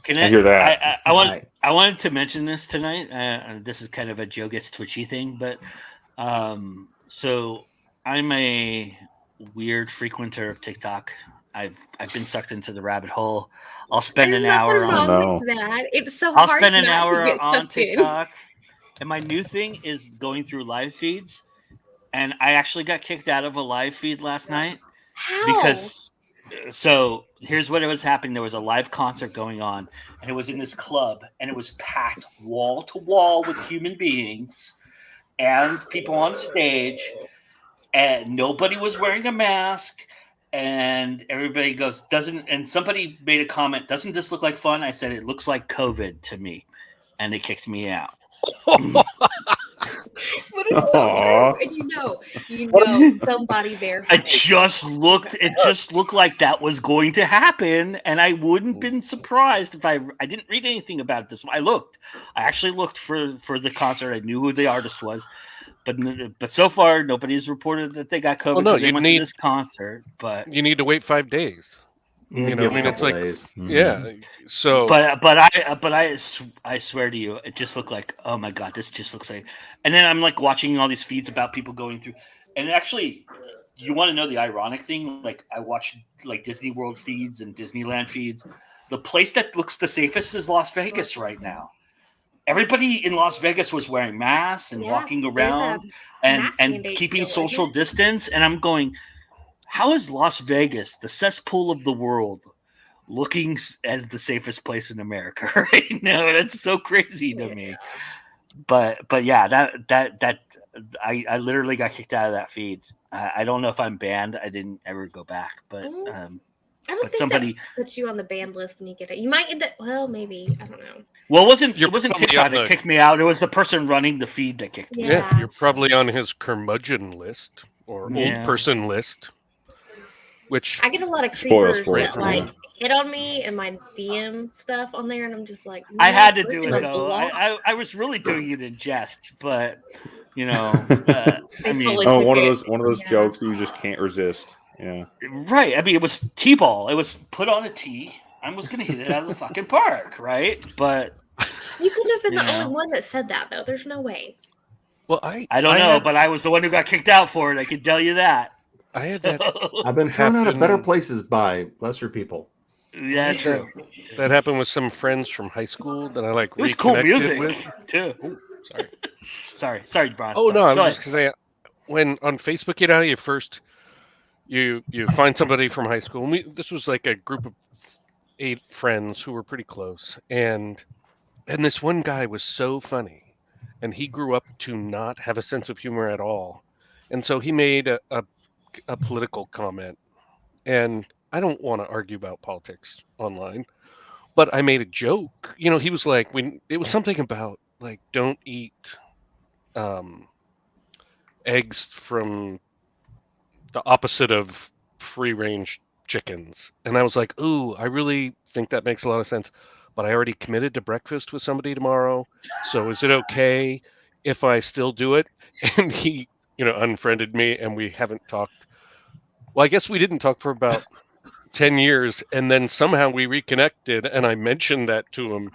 Can I hear that. I wanted to mention this tonight. This is kind of a Joe Gets Twitchy thing, but so I'm a weird frequenter of TikTok. I've been sucked into the rabbit hole. I'll spend an hour on. That. It's so I'll hard spend an not to hour get on sucked in. TikTok, and my new thing is going through live feeds. And I actually got kicked out of a live feed last night because. So here's what it was happening. There was a live concert going on, and it was in this club, and it was packed wall to wall with human beings and people on stage, and nobody was wearing a mask. And everybody goes, doesn't, and somebody made a comment, doesn't this look like fun? I said, it looks like COVID to me. And they kicked me out. But it's so true. And you know somebody there. It just looked like that was going to happen. And I wouldn't been surprised if I didn't read anything about this. I actually looked for the concert. I knew who the artist was. But so far, nobody's reported that they got COVID because they went to this concert. But you need to wait 5 days. Yeah, you know, I mean, it's like, mm-hmm. Yeah. So, I swear to you, it just looked like, oh my god, this just looks like. And then I'm like watching all these feeds about people going through, and actually, you want to know the ironic thing? Like I watch like Disney World feeds and Disneyland feeds. The place that looks the safest is Las Vegas right now. Everybody in Las Vegas was wearing masks and walking around and keeping social distance. And I'm going, how is Las Vegas, the cesspool of the world, looking as the safest place in America right now? That's so crazy to me. But yeah, that I literally got kicked out of that feed. I don't know if I'm banned. I didn't ever go back, but I don't think somebody puts you on the banned list when you get it. You might end up. Well, maybe I don't know. Well, it wasn't TikTok that kicked me out. It was the person running the feed that kicked me out. Yeah, you're probably on his curmudgeon list or old person list. Which I get a lot of creepers that like hit on me and my DM stuff on there, and I'm just like, I had to do it though. I was really doing it in jest, but you know, I mean, one of those jokes that you just can't resist. Yeah, right. I mean, it was T-ball. It was put on a tee. I was gonna hit it out of the fucking park, right? But you couldn't have been the only one that said that, though. There's no way. Well, I don't know, but I was the one who got kicked out for it. I can tell you that. I had that. I've been thrown out of better places by lesser people. Yeah, true. That happened with some friends from high school that I like. It was cool music with. too. Oh, sorry, Brian. Oh no, I was just gonna say, when on Facebook, you know, you first you find somebody from high school. And this was like a group of 8 friends who were pretty close, and this one guy was so funny, and he grew up to not have a sense of humor at all, and so he made a political comment, and I don't want to argue about politics online, but I made a joke. You know, he was like, it was something about like, don't eat eggs from the opposite of free range chickens. And I was like, ooh, I really think that makes a lot of sense, but I already committed to breakfast with somebody tomorrow. So is it okay if I still do it? And he, unfriended me, and we haven't talked. Well, I guess we didn't talk for about 10 years, and then somehow we reconnected, and I mentioned that to him,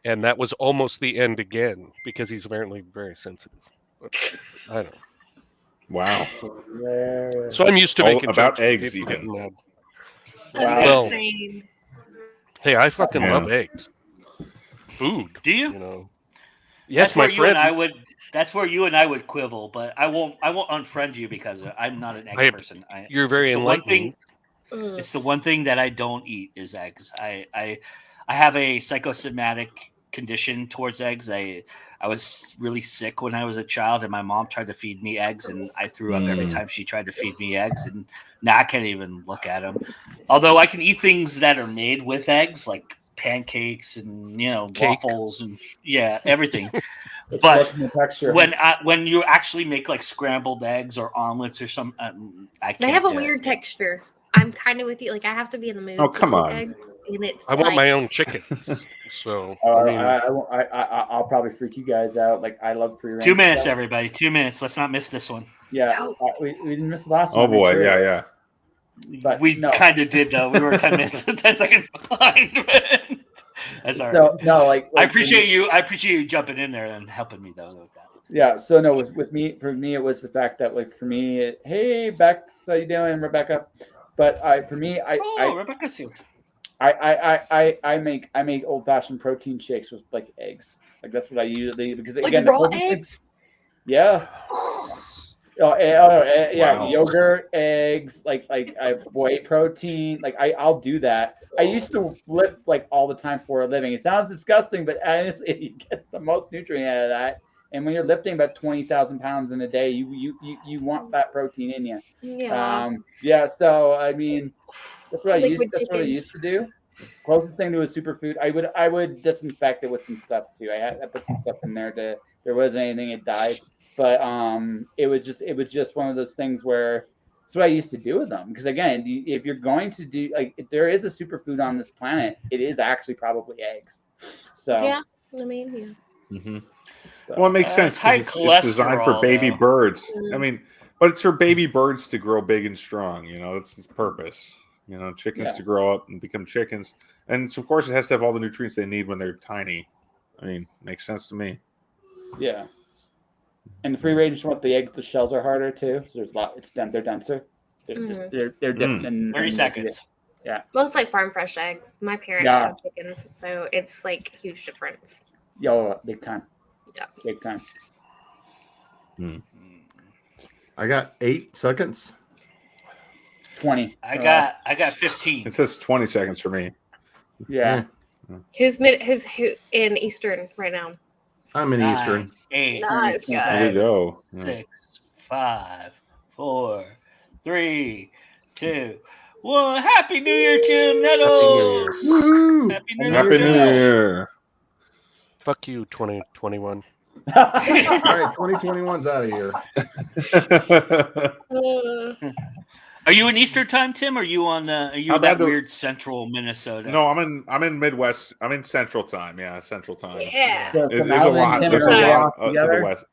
and that was almost the end again, because he's apparently very sensitive. But I don't know. Wow. So I'm used to making about jokes eggs, even. Wow. Well, hey, I fucking love eggs. Food. Do you? Yes, my friend. That's where you and I would quibble, but I won't unfriend you because I'm not an egg person. You're very enlightening. It's the one thing that I don't eat is eggs. I have a psychosomatic condition towards eggs. I was really sick when I was a child, and my mom tried to feed me eggs, and I threw up every time she tried to feed me eggs, and now I can't even look at them. Although I can eat things that are made with eggs, like pancakes and waffles and everything. But when you actually make like scrambled eggs or omelets or something, they have a weird texture. I'm kind of with you. Like I have to be in the mood. Oh, come on! Eggs, and it's I want my own chickens. So I'll probably freak you guys out. Like I love free range. 2 minutes, everybody. 2 minutes. Let's not miss this one. Yeah, we didn't miss the last one. Oh boy, yeah. But we kind of did though. We were 10 minutes, 10 seconds behind. That's all right. So no, I appreciate you. I appreciate you jumping in there and helping me though with that. Yeah. So no, with me, for me, it was the fact that like for me, hey Bex, how you doing, Rebecca? But for me, Rebecca's here. I make old fashioned protein shakes with like eggs. Like that's what I usually because Like again raw eggs. Yeah. Yeah, Wow. yogurt, eggs, like whey protein. Like I'll do that. I used to lift like all the time for a living. It sounds disgusting, but honestly, you get the most nutrient out of that. And when you're lifting about 20,000 pounds in a day, you want that protein in you. Yeah. Yeah. So I mean, that's what I Liquid used. That's what I chickens. used to do. Closest thing to a superfood, I would disinfect it with some stuff too. I put some stuff in there to there wasn't anything it died, but it was just one of those things where that's what I used to do with them. Because again, if you're going to do like if there is a superfood on this planet, it is actually probably eggs. So yeah, I mean, yeah. Mm-hmm. Well, it makes sense high because it's designed for cholesterol, baby though. birds. I mean, but it's for baby birds to grow big and strong. You know, that's its purpose. You know, chickens to grow up and become chickens, and so of course it has to have all the nutrients they need when they're tiny. I mean, makes sense to me. Yeah, and the free range one, the eggs, the shells are harder too. So there's a lot. They're denser. They're different. Than 30 seconds. Yeah. Well, it's like farm fresh eggs. My parents have chickens, so it's like a huge difference. Yo, big time. Yeah, big time. I got 8 seconds. 20. I got 15. It says 20 seconds for me. Yeah. Who's in Eastern right now? I'm in 9, Eastern. 8, Nice, guys. There you go. 6, 5, 4, 3, 2, 1. Happy New Year, Jim Nettles! Happy New Year! Happy New Year! Fuck you, 2021. All right, 2021's out of here. Are you in Eastern time, Tim? Or are you on? Are you that weird central Minnesota? No, I'm in Midwest. I'm in Central time. Yeah, Central time. Yeah. There's a lot. There's a lot to the west.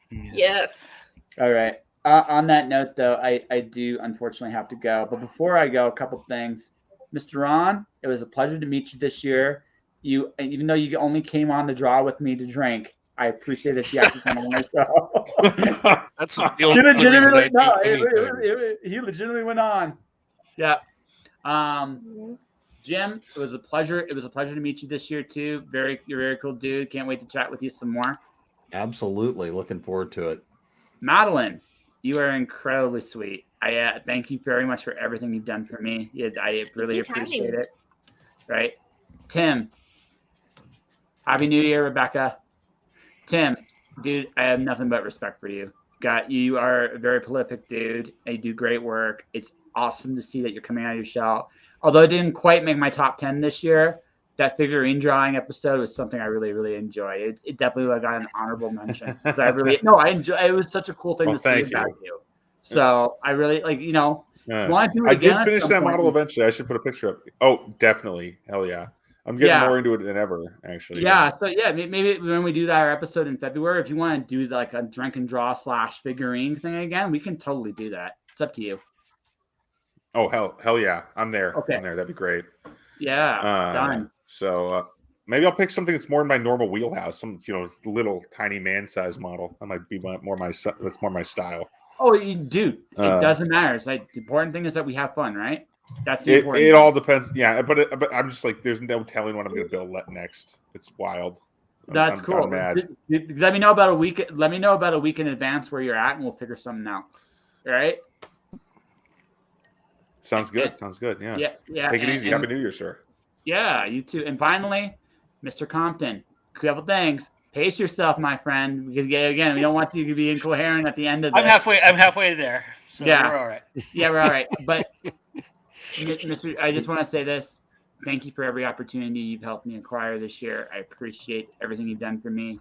Yes. All right. On that note, though, I do unfortunately have to go. But before I go, a couple things. Mr. Ron, it was a pleasure to meet you this year. Even though you only came on the draw with me to drink, I appreciate that you actually came on my show. That's the only reason he legitimately went on. Yeah. Jim, it was a pleasure. It was a pleasure to meet you this year too. You're a very cool dude. Can't wait to chat with you some more. Absolutely, looking forward to it. Madeline, you are incredibly sweet. I thank you very much for everything you've done for me. I really appreciate it. Right, Tim. Happy New Year, Rebecca. Tim, dude, I have nothing but respect for you. You are a very prolific dude. And you do great work. It's awesome to see that you're coming out of your shell. Although it didn't quite make my top 10 this year, that figurine drawing episode was something I really, really enjoyed. It definitely got an honorable mention. I enjoy. It was such a cool thing to see about you. So I really want to do it again. I did finish that model eventually. I should put a picture up. Oh, definitely. Hell yeah. I'm getting more into it than ever, actually. Yeah. So maybe when we do that episode in February, if you want to do like a drink and draw / figurine thing again, we can totally do that. It's up to you. Oh hell yeah! I'm there. Okay. I'm there. That'd be great. Yeah. Done. So maybe I'll pick something that's more in my normal wheelhouse. Some little tiny man size model. That might be that's more my style. Oh, dude, it doesn't matter. It's like the important thing is that we have fun, right? That's the important. It all depends. Yeah, but I'm just like, there's no telling what I'm going to build next. It's wild. That's cool. I'm mad. Let me know about a week. Let me know about a week in advance where you're at, and we'll figure something out. All right. Sounds good. Sounds good. Yeah. Yeah. Take it easy. Happy New Year, sir. Yeah, you too. And finally, Mr. Compton, a couple things. Pace yourself, my friend, because again, we don't want you to be incoherent at the end of this. I'm halfway there. So we're all right. Yeah, we're all right. But I just want to say this. Thank you for every opportunity you've helped me acquire this year. I appreciate everything you've done for me.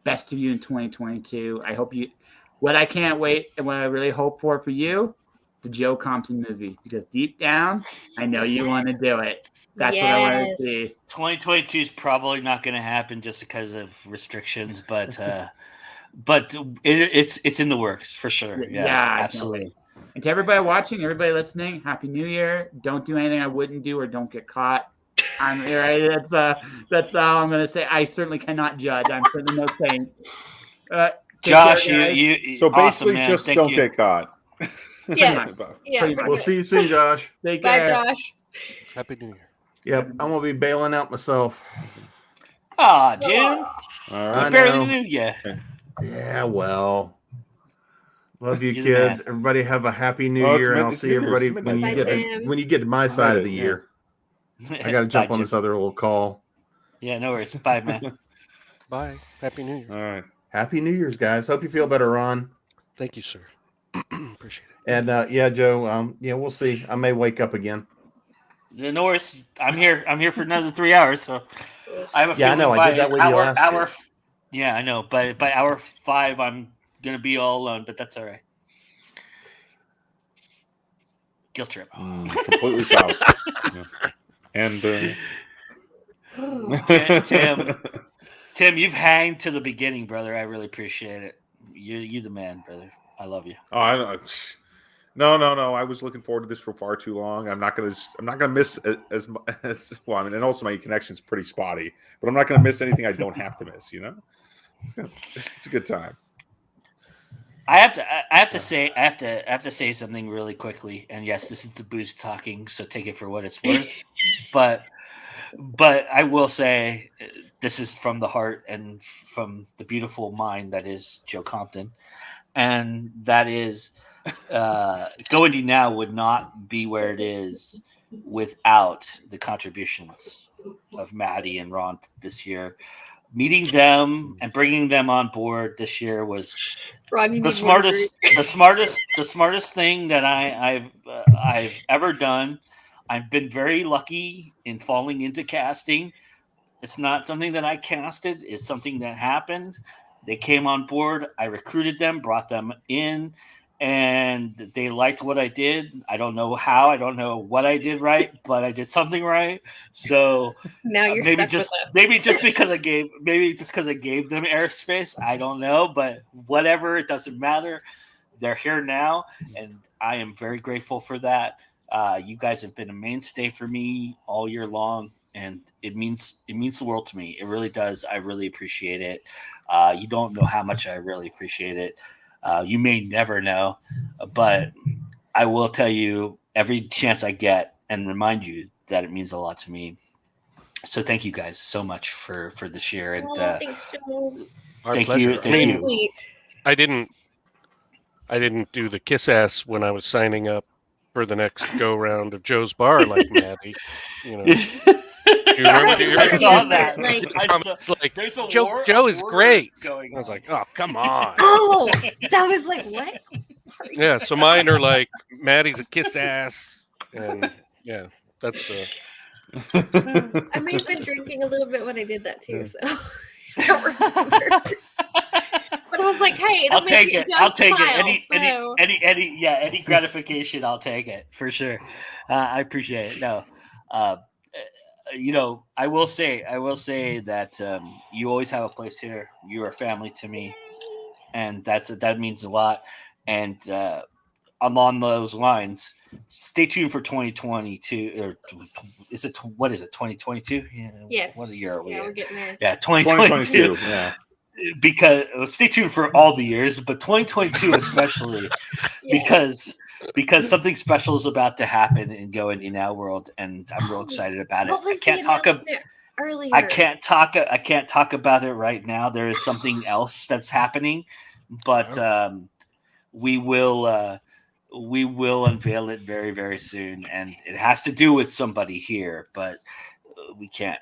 Best of you in 2022. I hope you. What I can't wait and what I really hope for you, the Joe Compton movie, because deep down, I know you want to do it. That's what I want to see. 2022 is probably not going to happen just because of restrictions, but it's in the works for sure. Yeah, absolutely. And to everybody watching, everybody listening, Happy New Year. Don't do anything I wouldn't do or don't get caught. I'm right. That's all I'm gonna say. I certainly cannot judge. I'm certainly no saint. Josh, care, you So awesome, basically, man. just Thank don't you. get caught. Yes. Yeah. Pretty much. We'll see you soon, Josh. Take Bye, care. Josh. Happy New Year. Yep, I'm gonna be bailing out myself. Ah, June. All I right. barely know. knew you. Yeah, well. Love you, You're the kids. man. Everybody have a happy New Oh, it's Year, and mid- I'll it's see New Year's. everybody It's when midnight. you Bye, get Tim. when you get to my side of the Yeah. year. I got to jump Bye, on Jim. this other little call. Yeah, no worries. Bye, man. Bye. Happy New Year. All right. Happy New Year's, guys. Hope you feel better, Ron. Thank you, sir. Appreciate it. And yeah, Joe. Yeah, we'll see. I may wake up again. Yeah, no worries. I'm here. I'm here for another 3 hours. So I have a Yeah, I feeling know. I by did that with you last year. Yeah, I know. By hour 5, I'm gonna be all alone, but that's all right. Guilt trip. Completely south. Yeah. And Tim, you've hanged to the beginning, brother. I really appreciate it. You the man, brother. I love you. Oh, I know. No. I was looking forward to this for far too long. I'm not gonna miss as well. I mean, and also my connection's pretty spotty, but I'm not gonna miss anything I don't have to miss. You know, it's a good time. I have to say something really quickly. And yes, this is the booze talking, so take it for what it's worth. but I will say this is from the heart and from the beautiful mind that is Joe Compton, and that is Go Indie Now would not be where it is without the contributions of Maddie and Ron this year. Meeting them and bringing them on board this year was the smartest thing that I've ever done. I've been very lucky in falling into casting. It's not something that I casted. It's something that happened. They came on board. I recruited them, brought them in, and they liked what I did. I don't know how. I don't know what I did right, but I did something right. So now you're maybe stuck just with us. maybe just because I gave them airspace. I don't know, but whatever. It doesn't matter. They're here now, and I am very grateful for that. You guys have been a mainstay for me all year long, and it means the world to me. It really does. I really appreciate it. You don't know how much I really appreciate it. You may never know, but I will tell you every chance I get and remind you that it means a lot to me. So thank you guys so much for this year. And thanks, Joe. Our thank pleasure. you. Thank you. Sweet. I didn't do the kiss ass when I was signing up for the next go round of Joe's Bar like Maddie. You know. Do you remember? I saw that. It's like there's a Joe is great. I Going was like, oh, come on. Oh, that was like what? Sorry. Yeah, so mine are like Maddie's a kiss ass, and yeah, that's the. I may have been drinking a little bit when I did that too, so I don't remember. But I was like, hey, I'll take it. I'll take smile, it. Any gratification, I'll take it for sure. I appreciate it. No, you know, I will say that you always have a place here. You're a family to me, and that means a lot. And along those lines, stay tuned for 2022. Or is it 2022? Yeah. Yes. What year are we? Yeah, we're getting there. Yeah, 2022. Yeah. Because stay tuned for all the years, but 2022 especially, because something special is about to happen in Go Indie Now world, and I'm real excited about it. I can't talk about it right now. There is something else that's happening, but we will unveil it very, very soon, and it has to do with somebody here, but we can't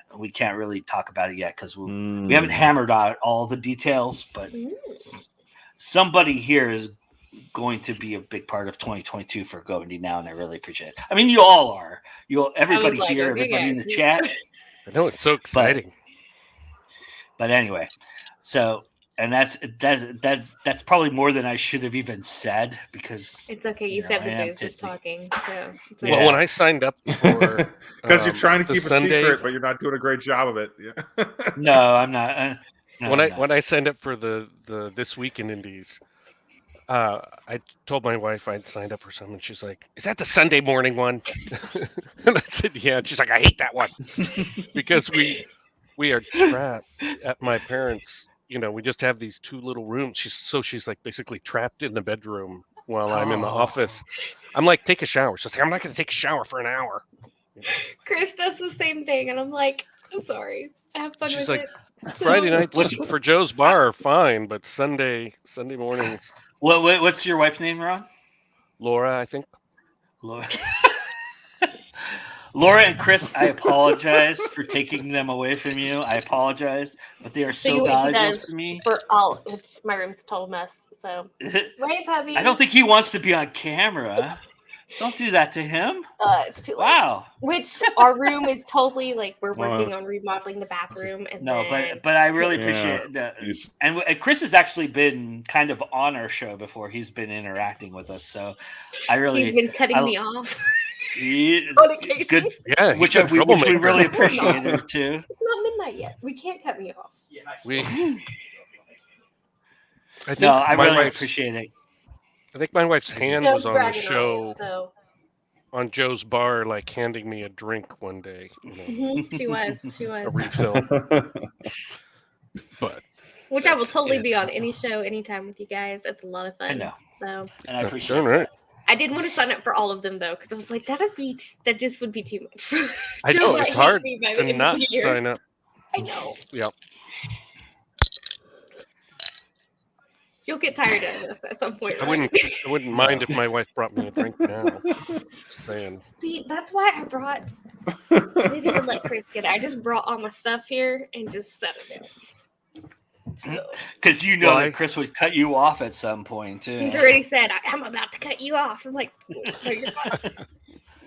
really talk about it yet because we haven't hammered out all the details, but somebody here is going to be a big part of 2022 for Go Indie Now, and I really appreciate it. I mean, you all are. Everybody like, here, okay, everybody in guys. the chat. I know, it's so exciting. But anyway, so and that's probably more than I should have even said because It's okay. You said the booze was talking, so it's okay. Well, when I signed up for because you're trying to keep Sunday, a secret, but you're not doing a great job of it. Yeah. No, I'm not. When I signed up for the This Week in Indies, I told my wife I'd signed up for something. And she's like, "Is that the Sunday morning one?" And I said, "Yeah." And she's like, "I hate that one," because we are trapped at my parents'. We just have these 2 little rooms. She's like basically trapped in the bedroom while I'm in the office. I'm like, "Take a shower." She's like, "I'm not going to take a shower for an hour." Chris does the same thing, and I'm like, "I'm sorry. I have fun She's with like, it." "Friday nights for Joe's bar are fine, but Sunday mornings." What's your wife's name, Ron? Laura, I think. Laura. Laura and Chris, I apologize for taking them away from you. I apologize, but they are so valuable to me. For all, which my room's told us. So, wave, hubby. I don't think he wants to be on camera. Don't do that to him. It's too late. Wow. Which our room is totally like we're working on remodeling the bathroom. And but I really appreciate that. And Chris has actually been kind of on our show before. He's been interacting with us, so he's been cutting me off. Good, yeah, which we really appreciated too. It's not midnight yet. We can't cut me off. I really appreciate it. I think my wife's hand was on the show on Joe's bar, like handing me a drink one day. She was. A refill. But which I will totally be on any show, anytime with you guys. It's a lot of fun. I know. So, and I appreciate it. I did want to sign up for all of them though, because I was like, that just would be too much. I know it's hard to not sign up. I know. Yep. You'll get tired of this at some point. I wouldn't mind if my wife brought me a drink now. Just saying. See, that's why I didn't even let Chris get it. I just brought all my stuff here and just set it down. Because that Chris would cut you off at some point too. He's already said, "I'm about to cut you off." I'm like, "No, you're not.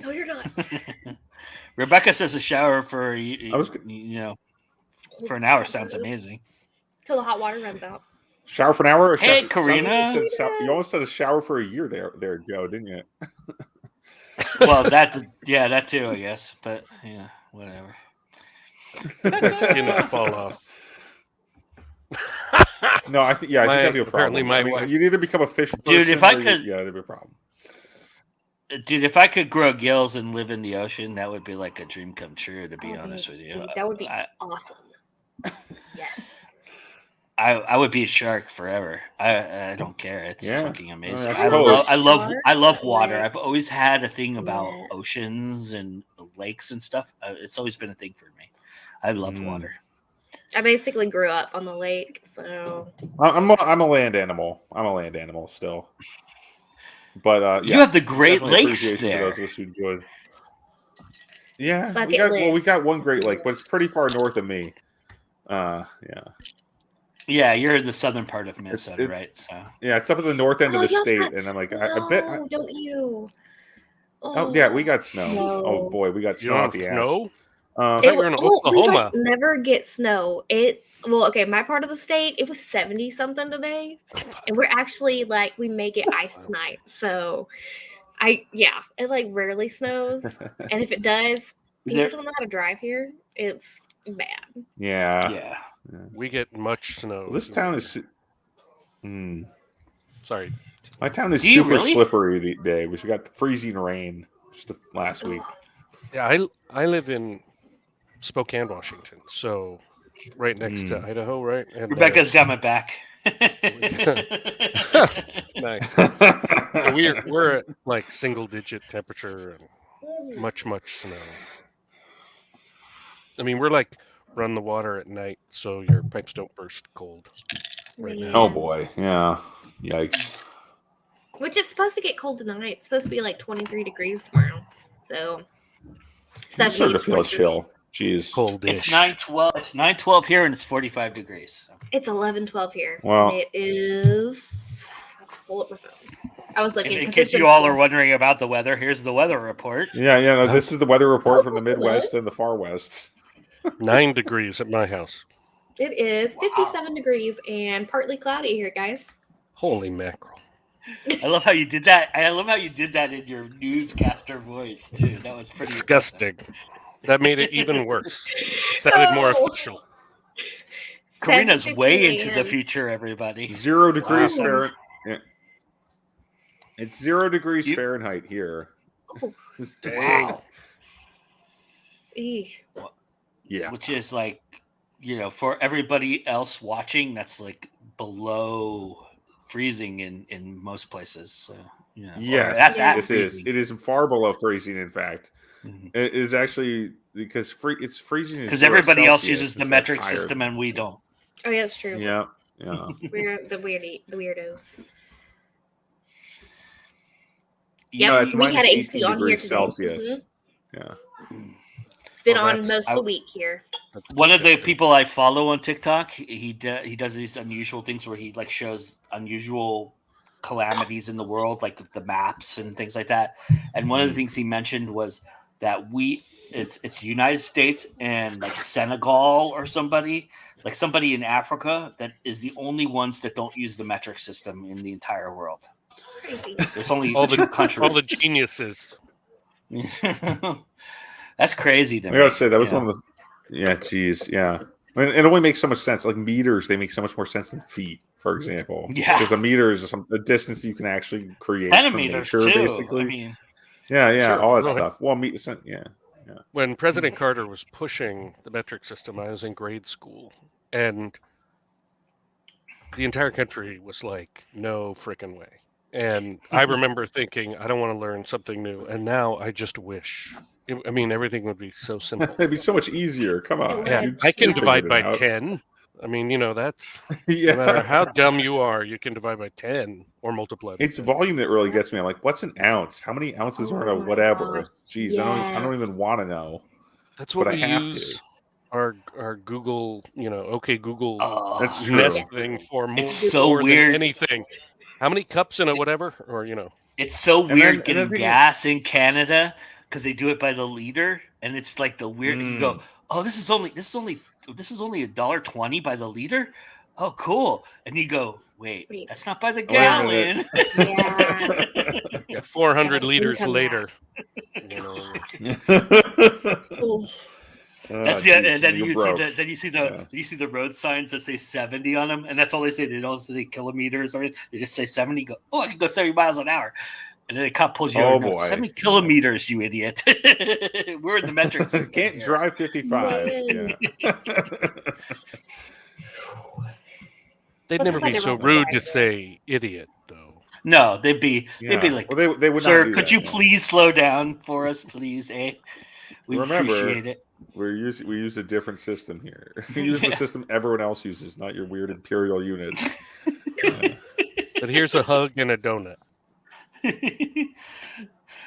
No, you're not." Rebecca says a shower for for an hour sounds amazing. Till the hot water runs out. Shower for an hour? Hey, Karina. You almost said a shower for a year there, Joe, didn't you? Well, that too, I guess. But yeah, whatever. My skin will fall off. No, I think that'd be a problem. My wife. You'd either become a fish person, dude. If I could, that'd be a problem. Dude, if I could grow gills and live in the ocean, that would be like a dream come true. To be honest with you, dude, that would be awesome. Yes. I would be a shark forever. I don't care. It's fucking amazing. I love water. I've always had a thing about oceans and lakes and stuff. It's always been a thing for me. I love water. I basically grew up on the lake, so I'm a land animal. I'm a land animal still. But you have the Great Lakes there. For those who enjoyed. Yeah, we got one Great Lake, but it's pretty far north of me. Yeah, you're in the southern part of Minnesota, right? So yeah, it's up at the north end of the state, and I'm like, I bet. Don't you? Oh yeah, we got snow. Oh boy, we got snow at the ass. Snow? You're in Oklahoma. We never get snow. My part of the state, it was 70 something today, and we're actually we may get ice tonight. So, it rarely snows, and if it does, people don't know how to drive here. It's bad. Yeah. We get much snow. Well, this town is. Sorry. My town is super slippery today. We got freezing rain just last week. Yeah, I live in Spokane, Washington, so right next to Idaho, right? And Rebecca's got my back. Nice. So we're at single digit temperature and much snow. I mean, we're run the water at night so your pipes don't burst cold. Right now. Oh boy, yeah, yikes. Which is supposed to get cold tonight. It's supposed to be 23 degrees tomorrow. So I'm starting to feel chill. Jeez, cold-ish. It's 9:12. It's 9:12 here, and it's 45 degrees. So. It's 11:12 here. Well, and it is. Pull up my phone. I was looking. In case you all are wondering about the weather, here's the weather report. Yeah. This is the weather report from the Midwest and the Far West. 9 degrees at my house. It is 57 degrees and partly cloudy here, guys. Holy mackerel. I love how you did that. I love how you did that in your newscaster voice, too. That was pretty disgusting. Impressive. That made it even worse. It sounded more official. Karina's way into the future, everybody. 0 degrees Fahrenheit. Yeah. It's 0 degrees Fahrenheit here. Oh, Wow. Yeah. Which is like, for everybody else watching, that's like below freezing in most places. So, yes, that's at it is. freezing. It is far below freezing. In fact, Mm-hmm. it is actually because it's freezing because everybody else uses the metric system and we don't. Oh yeah, that's true. Yeah. We're the weirdos. Yeah, it's we had -18 AC on here degrees today. Celsius. Mm-hmm. Yeah. It's been on most of the week here. One of the people I follow on TikTok, he does these unusual things where he like shows unusual calamities in the world, like the maps and things like that. And one of the things he mentioned was that it's United States and like Senegal or somebody in Africa that is the only ones that don't use the metric system in the entire world. Crazy. There's only all two countries. All the geniuses. That's crazy to I me. gotta say that was one of the. Yeah, geez, yeah. I mean, it only makes so much sense. Like meters, they make so much more sense than feet, for example. Yeah, because a meter is a distance you can actually create centimeters from nature, too. basically. I mean, sure. All that stuff. Well, yeah. When President Carter was pushing the metric system, I was in grade school, and the entire country was like, "No frickin' way." And I remember thinking, I don't want to learn something new. And now I just wish. I mean, everything would be so simple. It'd be so much easier. Come on. Yeah, I can divide by 10. I mean, that's no matter how dumb you are, you can divide by 10 or multiply by It's 10. volume that really gets me. I'm like, what's an ounce? How many ounces are in a whatever? Jeez, I don't even want to know. That's what but we I have use to. our Google, OK Google That's Nest true. thing for more, it's so more weird. than anything. How many cups in a whatever, or It's so weird and then getting gas in Canada because they do it by the liter, and it's like the weird. You go, oh, this is only $1.20 by the liter. Oh, cool. And you go, wait, that's not by the gallon. Yeah, 400 liters later. That's it. And then you see the road signs that say 70 on them, and that's all they say. They don't say kilometers or they just say 70. You go, oh, I can go 70 miles an hour. And then the cop pulls you over. 70 kilometers, you idiot. We're in the metric system. Can't here. drive 55. Yeah. They'd never be so rude to say idiot, though. No, they'd be like, well, they would sir, not do could that, you please slow down for us, please? We appreciate it. We use a different system here. We use the system everyone else uses, not your weird imperial units. But here's a hug and a donut.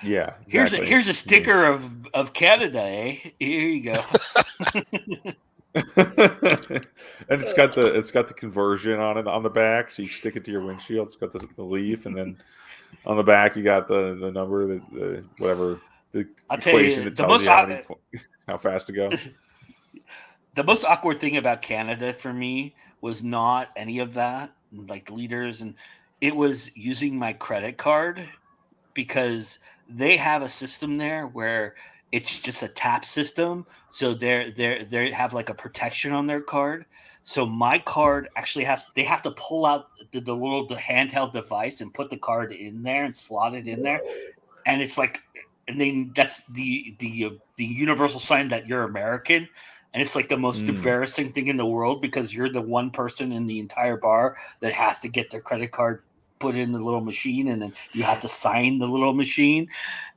Yeah, exactly. Here's a sticker of Canada, eh? Here you go. And it's got the conversion on it on the back, so you stick it to your windshield. It's got the leaf, and then on the back you got the number, the whatever the equation that tells you how fast to go. The most awkward thing about Canada for me was not any of that, like liters, and it was using my credit card because they have a system there where it's just a tap system. So they have like a protection on their card. So my card actually they have to pull out the handheld device and put the card in there and slot it in there. And it's like, and then that's the universal sign that you're American. And it's like the most embarrassing thing in the world because you're the one person in the entire bar that has to get their credit card put in the little machine, and then you have to sign the little machine.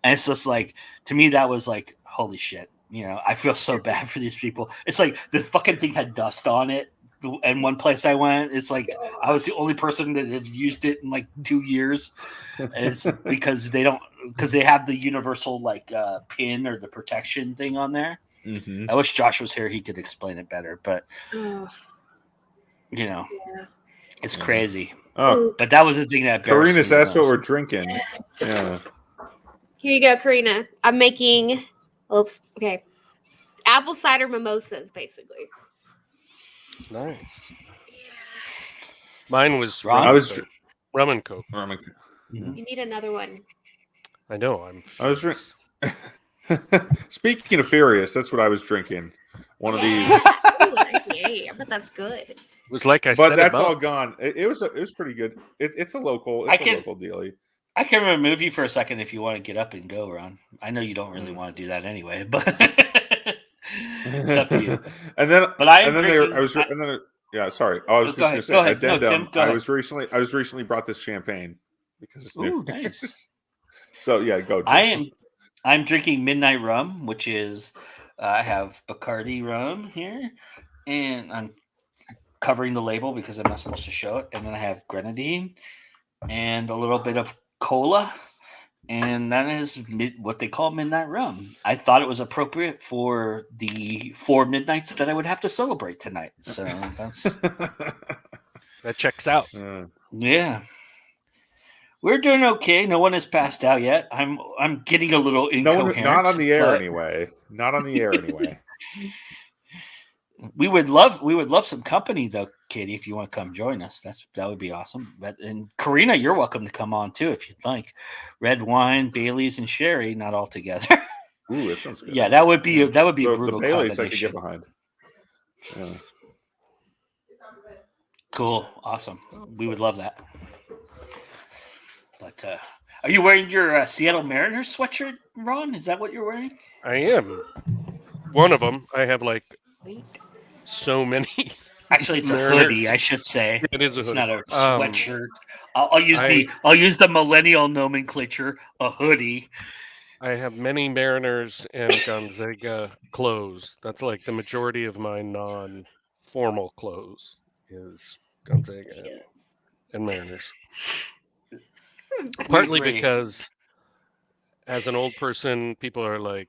And it's just like, to me, that was like, holy shit. I feel so bad for these people. It's like the fucking thing had dust on it. And one place I went, it's like I was the only person that have used it in like 2 years. It's because they have the universal like pin or the protection thing on there. Mm-hmm. I wish Josh was here; he could explain it better. But it's crazy. Oh, but that was the thing that Karina says that's what we're drinking. Yeah. Here you go, Karina. I'm making. Oops. Okay. Apple cider mimosas, basically. Nice. Mine was rum and coke. You need another one. I know. I was drinking. Speaking of Furious, that's what I was drinking. One of these. I bet that's good. It was like I said. But that's all gone. It was pretty good. It's a local. It's a local dealie. I can remove you for a second if you want to get up and go, Ron. I know you don't really want to do that anyway, but it's up to you. And then, but I am and then drinking. I was, and then, yeah, sorry. I was just going to say, go ahead. addendum. No, Tim, go ahead. I was recently brought this champagne because it's new. Ooh, nice. So yeah, go. Tim. I'm drinking Midnight Rum, which is I have Bacardi rum here, and I'm covering the label because I'm not supposed to show it. And then I have grenadine and a little bit of cola, and that is what they call Midnight Rum. I thought it was appropriate for the 4 midnights that I would have to celebrate tonight. So that's that checks out. Yeah. We're doing okay. No one has passed out yet. I'm getting a little incoherent. Not on the air anyway. Not on the air anyway. We would love some company though, Katie. If you want to come join us, that would be awesome. And Karina, you're welcome to come on too if you'd like. Red wine, Bailey's, and sherry, not all together. Ooh, that sounds good. Yeah, that would be a brutal the Bailey's combination. I could get behind. Yeah. Cool, awesome. We would love that. But are you wearing your Seattle Mariners sweatshirt, Ron? Is that what you're wearing? I am. One of them. I have like so many. Actually, it's Mariners. a hoodie, I should say. It is a it's hoodie. not a sweatshirt. I'll use the millennial nomenclature, a hoodie. I have many Mariners and Gonzaga clothes. That's like the majority of my non-formal clothes is Gonzaga and Mariners. Partly because as an old person, people are like,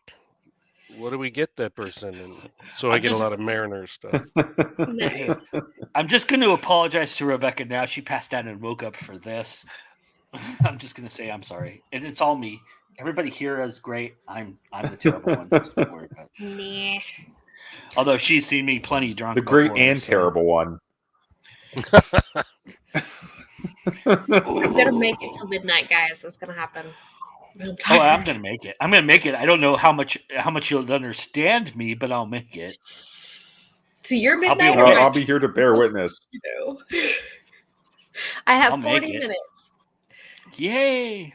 what do we get that person? And so I get a lot of Mariners stuff. Nice. I'm just going to apologize to Rebecca now. She passed out and woke up for this. I'm just going to say I'm sorry. And it's all me. Everybody here is great. I'm the terrible one. Don't worry about it. Nah. Although she's seen me plenty drunk. The great before, and terrible one. I'm gonna make it till midnight, guys. It's gonna happen. I'm gonna make it. I'm gonna make it. I don't know how much you'll understand me, but I'll make it. So you're midnight. I'll be here to bear witness. I have 40 minutes. Yay!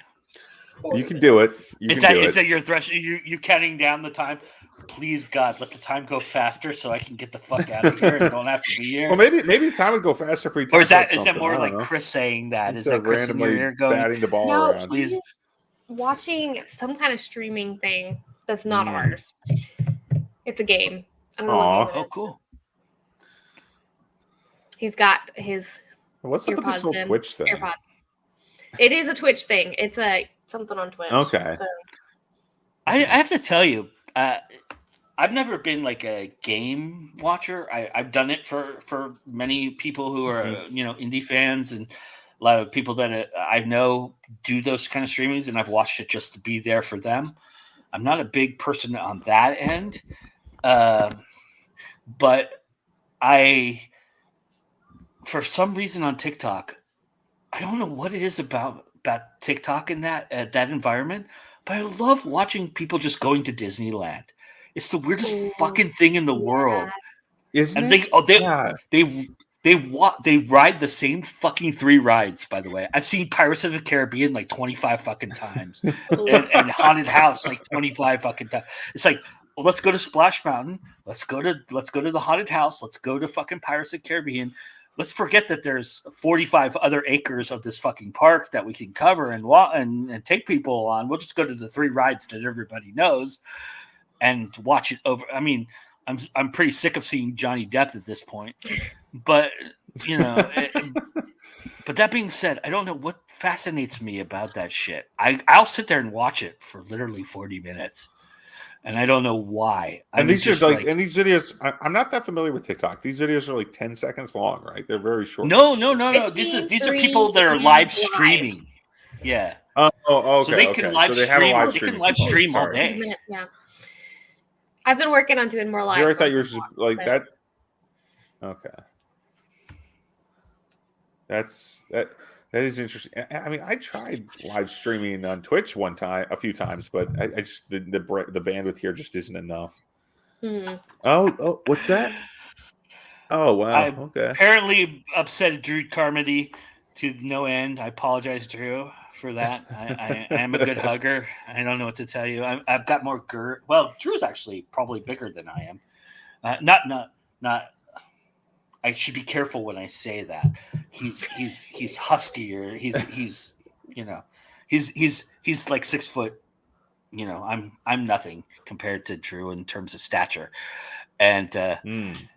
You can do it. Is that your threshold? You counting down the time? Please God, let the time go faster so I can get the fuck out of here and don't have to be here. Well, maybe the time would go faster if we. Or is that more like Chris saying that? Is that Chris in your ear going batting the ball around? Please. Watching some kind of streaming thing that's not ours. It's a game. I don't know what game it is. Cool. He's got his. What's up with this whole Twitch thing? AirPods. It is a Twitch thing. It's something on Twitch. Okay. So. I have to tell you, I've never been like a game watcher. I've done it for many people who are indie fans, and a lot of people that I know do those kind of streamings, and I've watched it just to be there for them. I'm not a big person on that end, but for some reason on TikTok, I don't know what it is about TikTok in that environment, but I love watching people just going to Disneyland. It's the weirdest fucking thing in the world. Isn't and it? They ride the same fucking 3 rides, by the way. I've seen Pirates of the Caribbean like 25 fucking times. and Haunted House like 25 fucking times. It's like, well, let's go to Splash Mountain. Let's go to the Haunted House. Let's go to fucking Pirates of the Caribbean. Let's forget that there's 45 other acres of this fucking park that we can cover and take people on. We'll just go to the 3 rides that everybody knows and watch it over. I mean, I'm pretty sick of seeing Johnny Depp at this point, but but that being said, I don't know what fascinates me about that shit. I'll sit there and watch it for literally 40 minutes. And I don't know why. And these videos, I'm not that familiar with TikTok. These videos are like 10 seconds long, right? They're very short. No. These are people that are live streaming. Yeah. Oh, okay. So they can live stream. They can live stream all day. day. Yeah. I've been working on doing more live. Here, I thought yours was like that. Okay. That is interesting. I mean, I tried live streaming on Twitch a few times, but I just the bandwidth here just isn't enough. Mm-hmm. Oh, what's that? Oh wow. Okay. Apparently upset Drew Carmody to no end. I apologize, Drew, for that. I am a good hugger. I don't know what to tell you. I've got more girth. Well, Drew's actually probably bigger than I am. Not. I should be careful when I say that. He's huskier. He's you know he's like 6 foot. You know, I'm nothing compared to Drew in terms of stature, and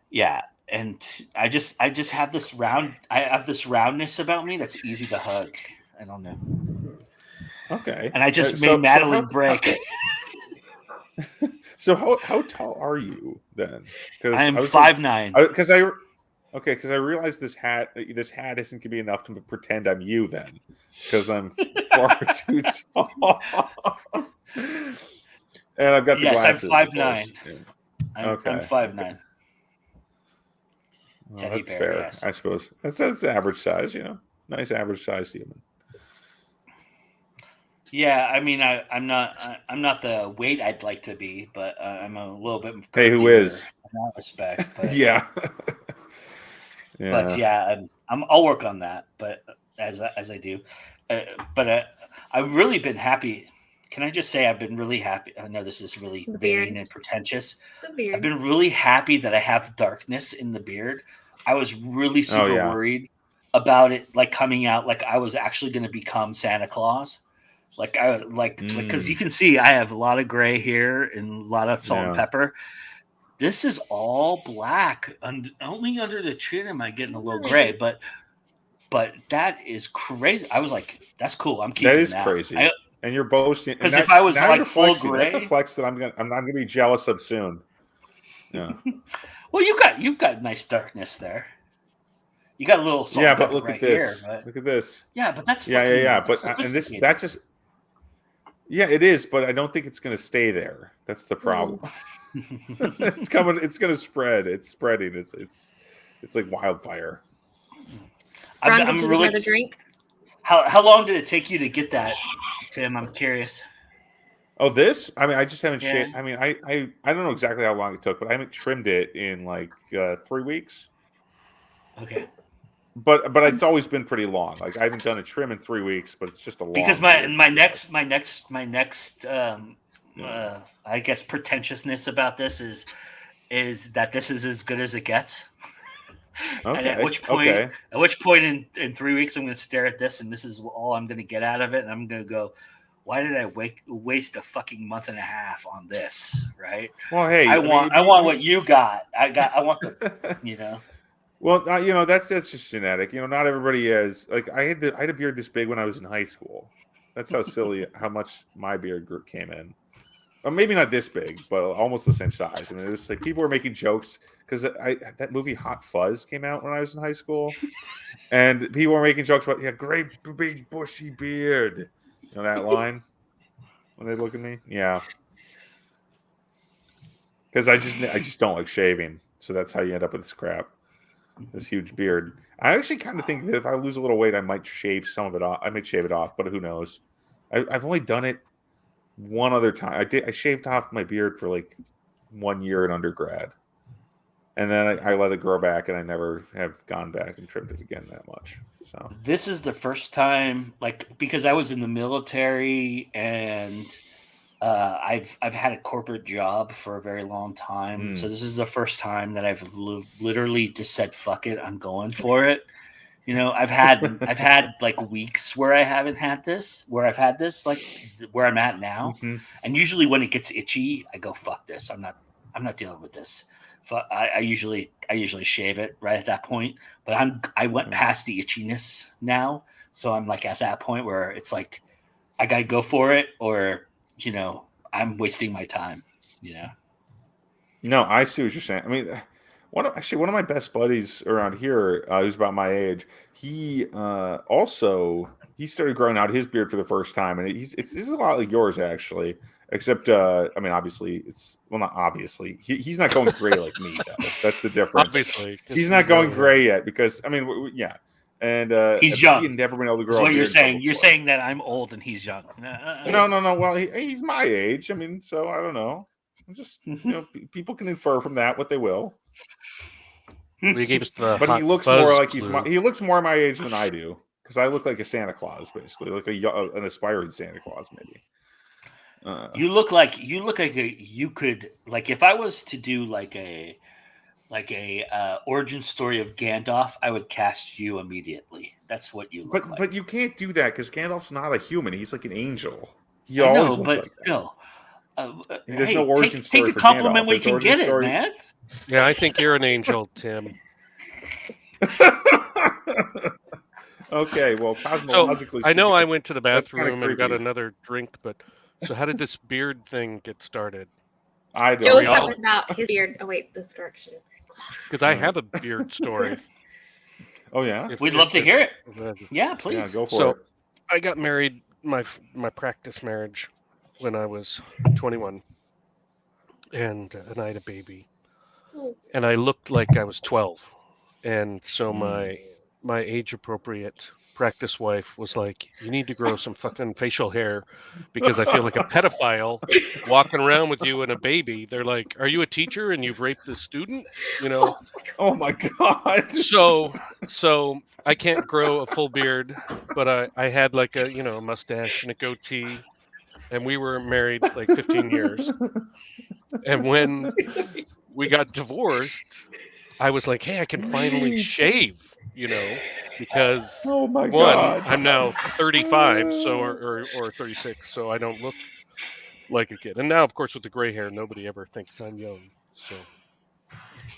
yeah. And I just have this roundness about me that's easy to hug. I don't know. Okay. And I just made Madeline break. So how tall are you then? I am 5'9". Because I realized this hat isn't gonna be enough to pretend I'm you then, because I'm far too tall. And I've got the glasses. I'm 5'9". Yeah. Okay. I'm 5'9". Well, that's fair, yes. I suppose. That's average size, nice average size human. Yeah, I mean, I'm not the weight I'd like to be, but I'm a little bit. Hey, who is? In that respect, but, yeah. But yeah, I'll work on that. But as I do, but I've really been happy. Can I just say I've been really happy? I know this is really vain and pretentious. I've been really happy that I have darkness in the beard. I was really super worried about it, like coming out, like I was actually going to become Santa Claus. Because you can see I have a lot of gray hair and a lot of salt and pepper. This is all black. Only under the chin am I getting a little gray, but that is crazy. I was like, that's cool. I'm keeping that. That is crazy. And you're boasting. Because if I was like full gray, that's a flex that I'm not gonna be jealous of soon. Yeah. Well, you've got nice darkness there. You got a little salt but look right at this. Here, but... Look at this. Yeah, but that's it is, but I don't think it's gonna stay there. That's the problem. It's coming. It's gonna spread. It's spreading. It's like wildfire. I'm really. Drink? How long did it take you to get that, Tim? I'm curious. Oh, this? I mean, I just haven't shaved. I mean, I don't know exactly how long it took, but I haven't trimmed it in like 3 weeks. Okay. But it's always been pretty long. Like I haven't done a trim in 3 weeks, but it's just a long. Because my next I guess pretentiousness about this is that this is as good as it gets. Okay. And at which point in 3 weeks I'm going to stare at this and this is all I'm going to get out of it, and I'm going to go, why did I waste a fucking month and a half on this? Right? Well, hey, I want what you got. I want the Well, that's just genetic. Not everybody is. Like I had a beard this big when I was in high school. That's how silly how much my beard came in. Or maybe not this big, but almost the same size. And it was like people were making jokes because that movie Hot Fuzz came out when I was in high school, and people were making jokes about great big bushy beard. You know that line when they look at me, because I just don't like shaving, so that's how you end up with this crap. This huge beard. I actually kind of think that if I lose a little weight, I might shave some of it off. I might shave it off, but who knows? I've only done it one other time. I shaved off my beard for like 1 year in undergrad, and then I let it grow back, and I never have gone back and trimmed it again that much. So this is the first time, because I was in the military and I've had a corporate job for a very long time. So this is the first time that I've literally just said, fuck it, I'm going for it. I've had like weeks where I haven't had this, where I've had this, like where I'm at now. Mm-hmm. And usually when it gets itchy, I go, fuck this. I'm not dealing with this. I usually shave it right at that point, but I went past the itchiness now. So I'm like at that point where it's like, I got to go for it, or, I'm wasting my time, No, I see what you're saying. I mean, one of my best buddies around here, who's about my age, he started growing out his beard for the first time, and it's a lot like yours actually, except I mean, obviously not obviously he's not going gray like me though. That's the difference. Obviously, he's not going gray yet because I mean, yeah. And he's young. He had never been able to grow. That's what you're saying. You're saying that I'm old and he's young. No. Well, he's my age. I mean, so I don't know. Just people can infer from that what they will. He gave us the but he looks more like he looks more my age than I do. because I look like a Santa Claus, basically, like an aspiring Santa Claus, maybe. You look like you could, like, if I was to do like a origin story of Gandalf, I would cast you immediately. That's what you look like. But you can't do that because Gandalf's not a human. He's like an angel. He I always know, looks but like still, there's hey, no origin take story the for compliment Gandalf. when you His can origin get story... it, man. Yeah, I think you're an angel, Tim. Okay, well, So cosmologically I know speaking, I went to the that's kinda bathroom and got creepy. another drink, but so how did this beard thing get started? I Joe don't was know. talking about his beard. Oh wait, this direction. Because I have a beard story. Oh yeah, We'd love to hear it. Yeah, yeah, please. go for So it. I got married, my practice marriage, when I was 21, and I had a baby, and I looked like I was 12, and so my age appropriate practice wife was like, "You need to grow some fucking facial hair, because I feel like a pedophile walking around with you and a baby." They're like, "Are you a teacher and you've raped a student?" You know. Oh my god. So I can't grow a full beard, but I had like a mustache and a goatee, and we were married like 15 years. And when we got divorced, I was like, hey, I can finally shave, because Oh my one, god. I'm now 35, so or 36, so I don't look like a kid. And now, of course, with the gray hair, nobody ever thinks I'm young. So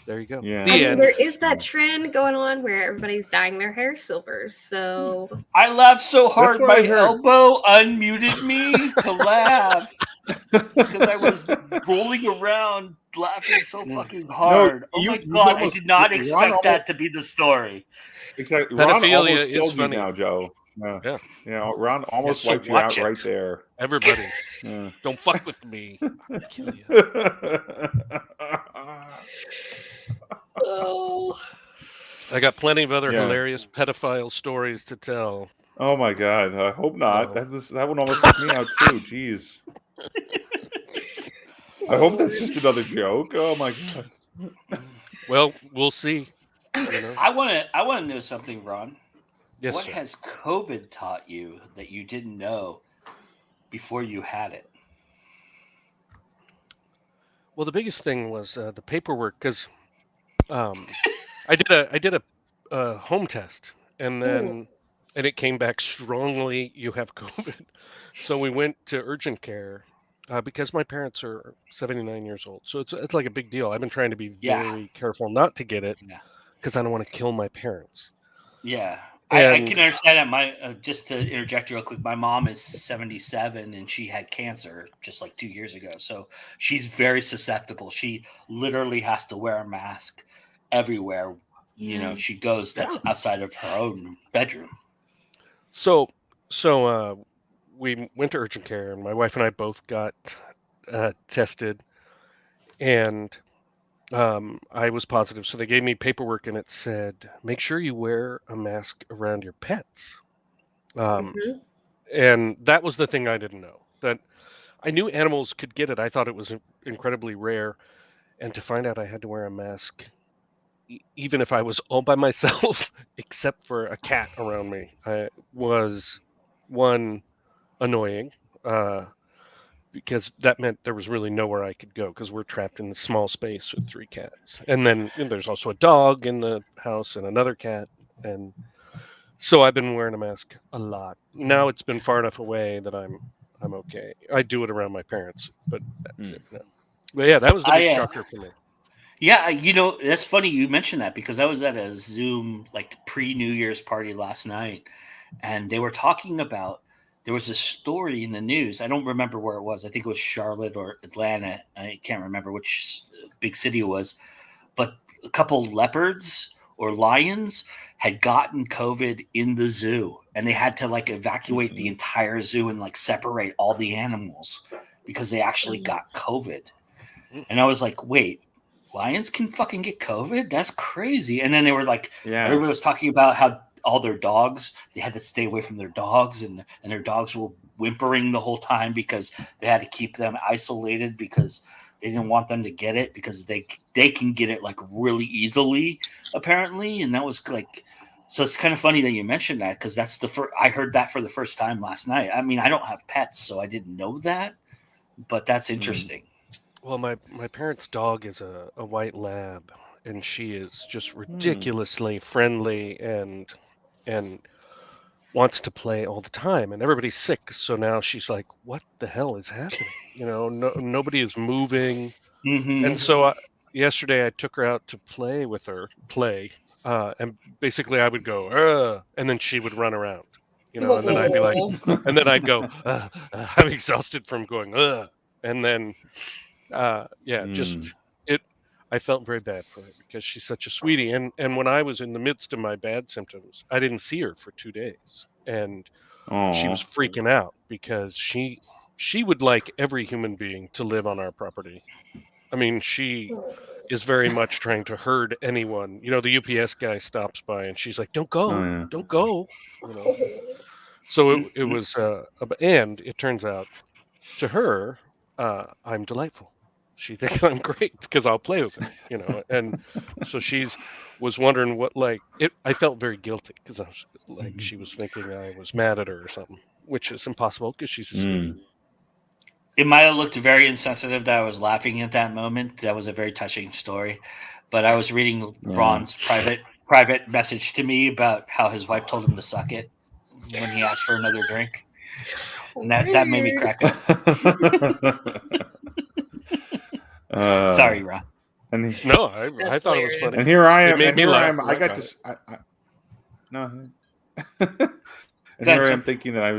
there you go. Yeah. The I mean, end. there is that trend going on where everybody's dyeing their hair silver. So I laughed so hard what I my heard. elbow unmuted me to laugh because I was rolling around laughing so fucking hard. Oh my god, I did not expect that to be the story. Exactly. Ron Pedophilia almost is killed you funny. now, Joe. Yeah. Yeah, Ron almost so wiped you out watch right it. there. Everybody, Yeah. don't fuck with me. I'll kill you. oh, I got plenty of other Yeah. hilarious pedophile stories to tell. Oh my god, I hope not. No. That one almost took me out too. Jeez. I hope that's just another joke. Oh my god. Well, we'll see. I want to know something, Ron. Yes, what sir. has COVID taught you that you didn't know before you had it? Well, the biggest thing was the paperwork, because I did a home test, and then it came back strongly you have COVID. So we went to urgent care because my parents are 79 years old. So it's like a big deal. I've been trying to be very careful not to get it because I don't want to kill my parents. Yeah. I can understand that. Just to interject real quick, my mom is 77 and she had cancer just like 2 years ago. So she's very susceptible. She literally has to wear a mask everywhere. She goes that's outside of her own bedroom. So we went to urgent care, and my wife and I both got tested, and I was positive. So they gave me paperwork, and it said, make sure you wear a mask around your pets. And that was the thing I didn't know. That I knew animals could get it. I thought it was incredibly rare. And to find out I had to wear a mask, even if I was all by myself, except for a cat around me, was one, annoying. Because that meant there was really nowhere I could go because we're trapped in the small space with 3 cats. And then there's also a dog in the house and another cat. And so I've been wearing a mask a lot. Now it's been far enough away that I'm okay. I do it around my parents, but that's it. No. But yeah, that was the big shocker for me. Yeah, that's funny you mentioned that because I was at a Zoom like pre-New Year's party last night, and they were talking about there was a story in the news. I don't remember where it was. I think it was Charlotte or Atlanta. I can't remember which big city it was. But a couple leopards or lions had gotten COVID in the zoo, and they had to like evacuate the entire zoo and like separate all the animals because they actually got COVID. And I was like, wait, lions can fucking get COVID? That's crazy. And then they were like, everybody was talking about how all their dogs, they had to stay away from their dogs, and their dogs were whimpering the whole time because they had to keep them isolated because they didn't want them to get it because they can get it like really easily apparently. And that was like So it's kind of funny that you mentioned that, because that's I heard that for the first time last night. I mean, I don't have pets, so I didn't know that, but that's interesting. Well, my parents' dog is a white lab, and she is just ridiculously friendly and wants to play all the time, and everybody's sick. So now she's like, "What the hell is happening?" Nobody is moving. And so yesterday I took her out to play with her, and basically I would go, and then she would run around, and then I'd be like, and then I'd go, I'm exhausted from going, and then, just it. I felt very bad for her because she's such a sweetie, and when I was in the midst of my bad symptoms, I didn't see her for 2 days, and she was freaking out because she would like every human being to live on our property. I mean, she is very much trying to herd anyone. The UPS guy stops by and she's like, "Don't go, don't go." So it was, and it turns out to her, I'm delightful. She thinks I'm great because I'll play with her, and so was wondering what I felt very guilty because I was like, she was thinking I was mad at her or something, which is impossible because she's a sweetie. It might have looked very insensitive that I was laughing at that moment. That was a very touching story. But I was reading Ron's private message to me about how his wife told him to suck it when he asked for another drink. And that made me crack up. Sorry, Ron. No, I thought it was funny. And here I am. It made me laugh. I got to. No. And here I am thinking that I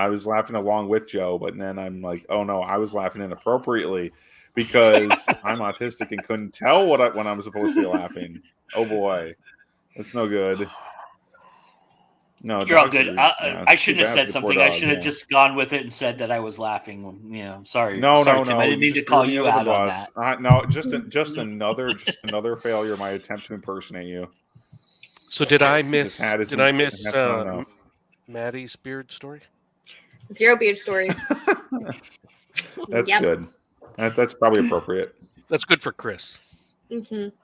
was laughing along with Joe, but then I'm like, oh no, I was laughing inappropriately because I'm autistic and couldn't tell when I was supposed to be laughing. Oh boy, that's no good. No, you're all good. I shouldn't have said something. I should have just gone with it and said that I was laughing. I'm sorry. No, Tim. I didn't mean to call you out on that. No, just another failure. My attempt to impersonate you. So did I miss? Maddie's beard story? 0 beard stories. That's good. That's probably appropriate. That's good for Chris. Mm-hmm.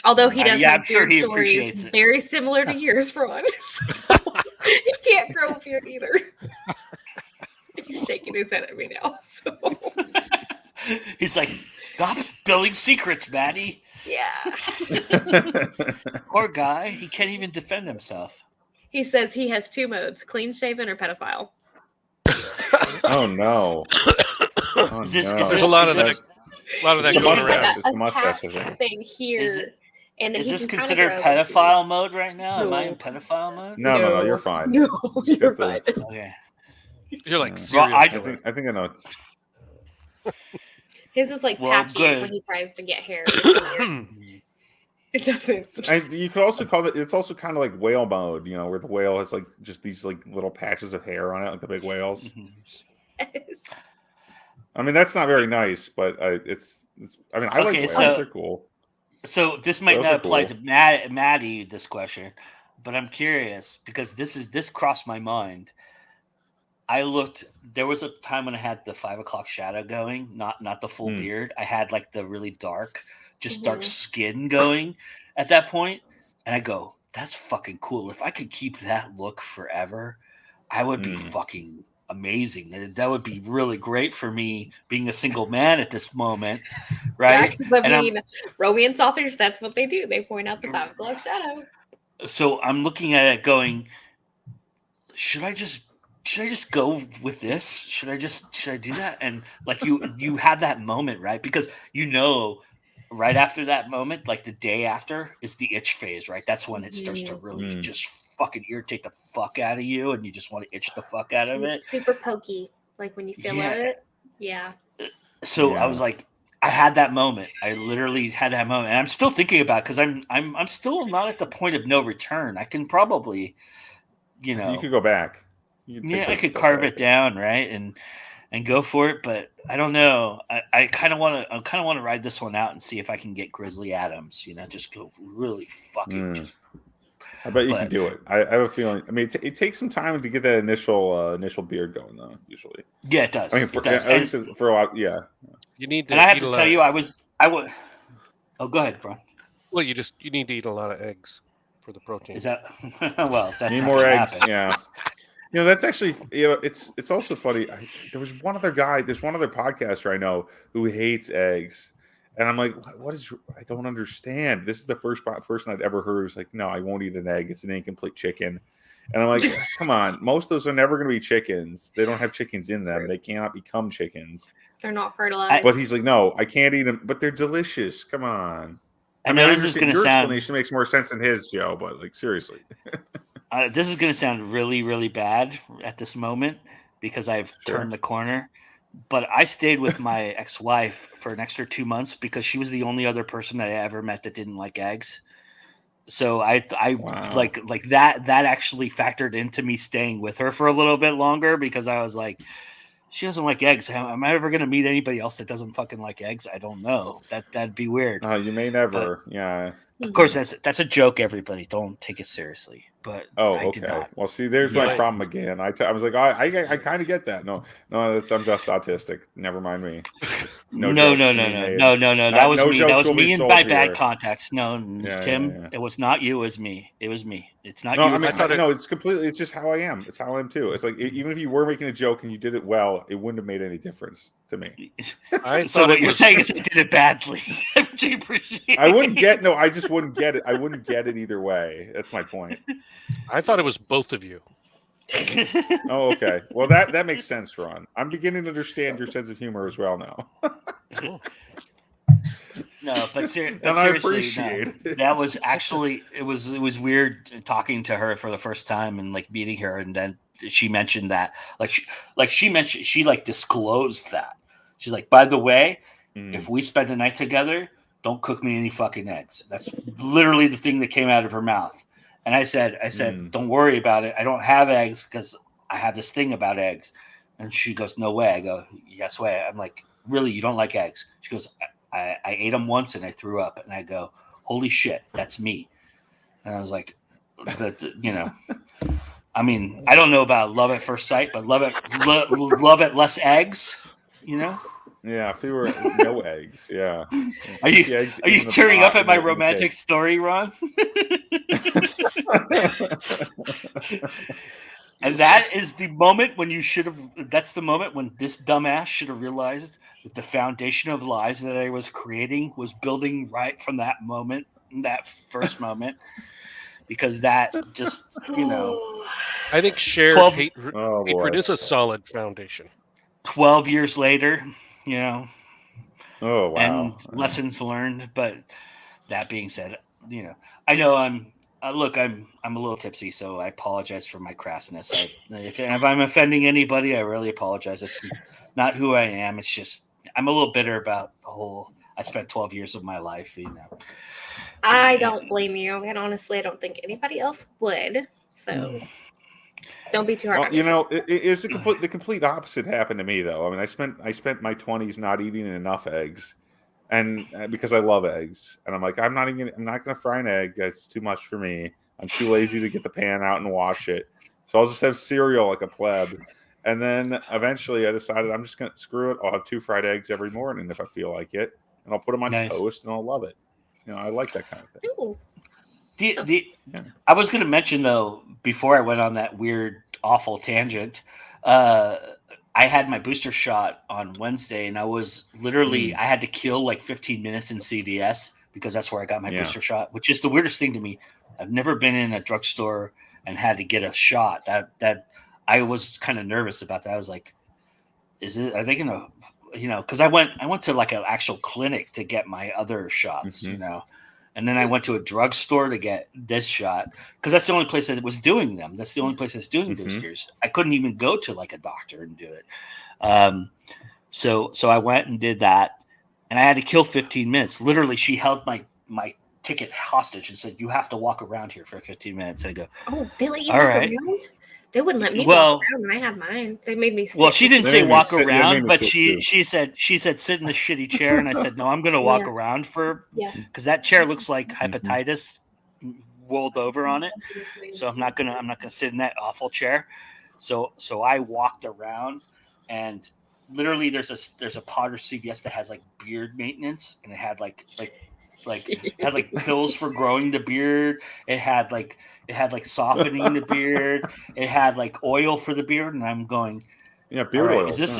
Although he does have beard he stories very similar to yours, Ron. So he can't grow a beard either. He's shaking his head at me now. So. He's like, stop spilling secrets, Maddie. Yeah. Poor guy. He can't even defend himself. He says he has 2 modes: clean shaven or pedophile. Oh no! There's a lot of that going around. It's the mustache thing here. And is this considered pedophile mode right now? Am I in pedophile mode? No, you're fine. No, you're fine. Okay. You're like I think I know. His is like patchy when he tries to get hair. It doesn't. You could also call it. It's also kind of like whale mode, where the whale has like just these like little patches of hair on it, like the big whales. Yes. I mean, that's not very nice, but it's. I mean, I like whales. They're cool. So this might not apply to Maddie. This question, but I'm curious because this crossed my mind. I looked. There was a time when I had the 5 o'clock shadow going, not the full beard. I had like the really dark. Just dark skin going at that point. And I go, that's fucking cool. If I could keep that look forever, I would be fucking amazing. That would be really great for me being a single man at this moment. Right. Yeah, I mean, romance authors, that's what they do. They point out the 5 o'clock shadow. So I'm looking at it going, should I just go with this? Should I do that? And like you had that moment, right? Because right after that moment, like the day after, is the itch phase, right? That's when it starts to really just fucking irritate the fuck out of you, and you just want to itch the fuck out of it. It's super pokey, like when you feel it. Yeah. So I was like, I had that moment. I literally had that moment, and I'm still thinking about it because I'm still not at the point of no return. I can probably, so you could go back. I could carve it down, right, and go for it, but I don't know. I kind of want to ride this one out and see if I can get Grizzly Adams. Just go really fucking. I bet you can do it. I have a feeling. I mean, it takes some time to get that initial beard going, though. Usually, yeah, it does. I mean, at least for a while, yeah. You need to. And I have to tell you, I would. Oh, go ahead, Brian. Well, you need to eat a lot of eggs. for the protein. Is that well? That's Need not more gonna eggs. happen. Yeah. That's actually, it's also funny. There was one other guy, there's one other podcaster I know who hates eggs. And I'm like, what is, I don't understand. This is the first person I'd ever heard who's like, no, I won't eat an egg. It's an incomplete chicken. And I'm like, come on. Most of those are never going to be chickens. They don't have chickens in them. They cannot become chickens. They're not fertilized. But he's like, no, I can't eat them. But they're delicious. Come on. I know this is understand going to your sound. explanation makes more sense than his, Joe. But like, seriously. This is going to sound really, really bad at this moment because I've turned the corner. But I stayed with my ex-wife for an extra 2 months because she was the only other person that I ever met that didn't like eggs. So I Wow. like that actually factored into me staying with her for a little bit longer because I was like, she doesn't like eggs. Am I ever going to meet anybody else that doesn't fucking like eggs? I don't know. That'd be weird. You may never. Yeah. Of course, that's a joke. Everybody, don't take it seriously. But I did okay. not. Well, see, there's my problem again. I was like, I kind of get that. No, I'm just autistic. Never mind me. No. That was me. That was me in my bad context. No, Tim, it was not you. It was me. It's not you. I mean, no, it's completely. It's just how I am. It's how I am too. It's like even if you were making a joke and you did it well, it wouldn't have made any difference to me. So what you're saying is I did it badly. I wouldn't get. No, I just wouldn't get it. I wouldn't get it either way. That's my point. I thought it was both of you. Oh, okay. Well, that makes sense, Ron. I'm beginning to understand your sense of humor as well now. No, but and seriously, I appreciate it. That was actually it was weird talking to her for the first time and like meeting her, and then she mentioned that she disclosed that she's like, by the way, if we spend the night together, don't cook me any fucking eggs. That's literally the thing that came out of her mouth. And I said, don't worry about it. I don't have eggs because I have this thing about eggs. And she goes, no way. I go, yes way. I'm like, really? You don't like eggs? She goes, I ate them once and I threw up. And I go, holy shit, that's me. And I was like, I mean, I don't know about love at first sight, but love it less eggs, Yeah, if we were no eggs, yeah. Are you tearing up at my romantic story, Ron? And that is the moment when that's the moment when this dumbass should have realized that the foundation of lies that I was creating was building right from that moment, that first moment. Because that just, I think shared hatred is a solid foundation. 12 years later, Oh, wow. And lessons learned. But that being said, I know I'm a little tipsy, so I apologize for my crassness. If I'm offending anybody, I really apologize. It's not who I am. It's just I'm a little bitter about the whole. I spent 12 years of my life, I don't blame you, and honestly, I don't think anybody else would. So don't be too hard. Well, it's the complete opposite happened to me, though. I mean, I spent my 20s not eating enough eggs, and because I love eggs, and I'm like, I'm not gonna fry an egg. That's too much for me. I'm too lazy to get the pan out and wash it, so I'll just have cereal like a pleb. And then eventually, I decided I'm just gonna screw it. I'll have 2 fried eggs every morning if I feel like it, and I'll put them on toast, and I'll love it. I like that kind of thing. I was going to mention, though, before I went on that weird, awful tangent, I had my booster shot on Wednesday, and I was literally, I had to kill like 15 minutes in CVS because that's where I got my booster shot, which is the weirdest thing to me. I've never been in a drugstore and had to get a shot. That I was kind of nervous about that. I was like, are they going to... because I went to like an actual clinic to get my other shots, and then I went to a drugstore to get this shot because that's the only place that was doing them. That's the only place that's doing boosters. I couldn't even go to like a doctor and do it. So I went and did that, and I had to kill 15 minutes. Literally, she held my ticket hostage and said, "You have to walk around here for 15 minutes." And I go, "Oh, they let you walk around? They wouldn't let me walk around when I had mine. They made me sit. Well, she didn't say walk around, but she said sit in the shitty chair, and I said no, I'm going to walk around because that chair looks like hepatitis rolled over on it. So I'm not gonna sit in that awful chair. So I walked around, and literally there's a Potter CVS that has like beard maintenance, and it had like Like it had like pills for growing the beard. It had like softening the beard. It had like oil for the beard, and I'm going, yeah, beard oil. Is this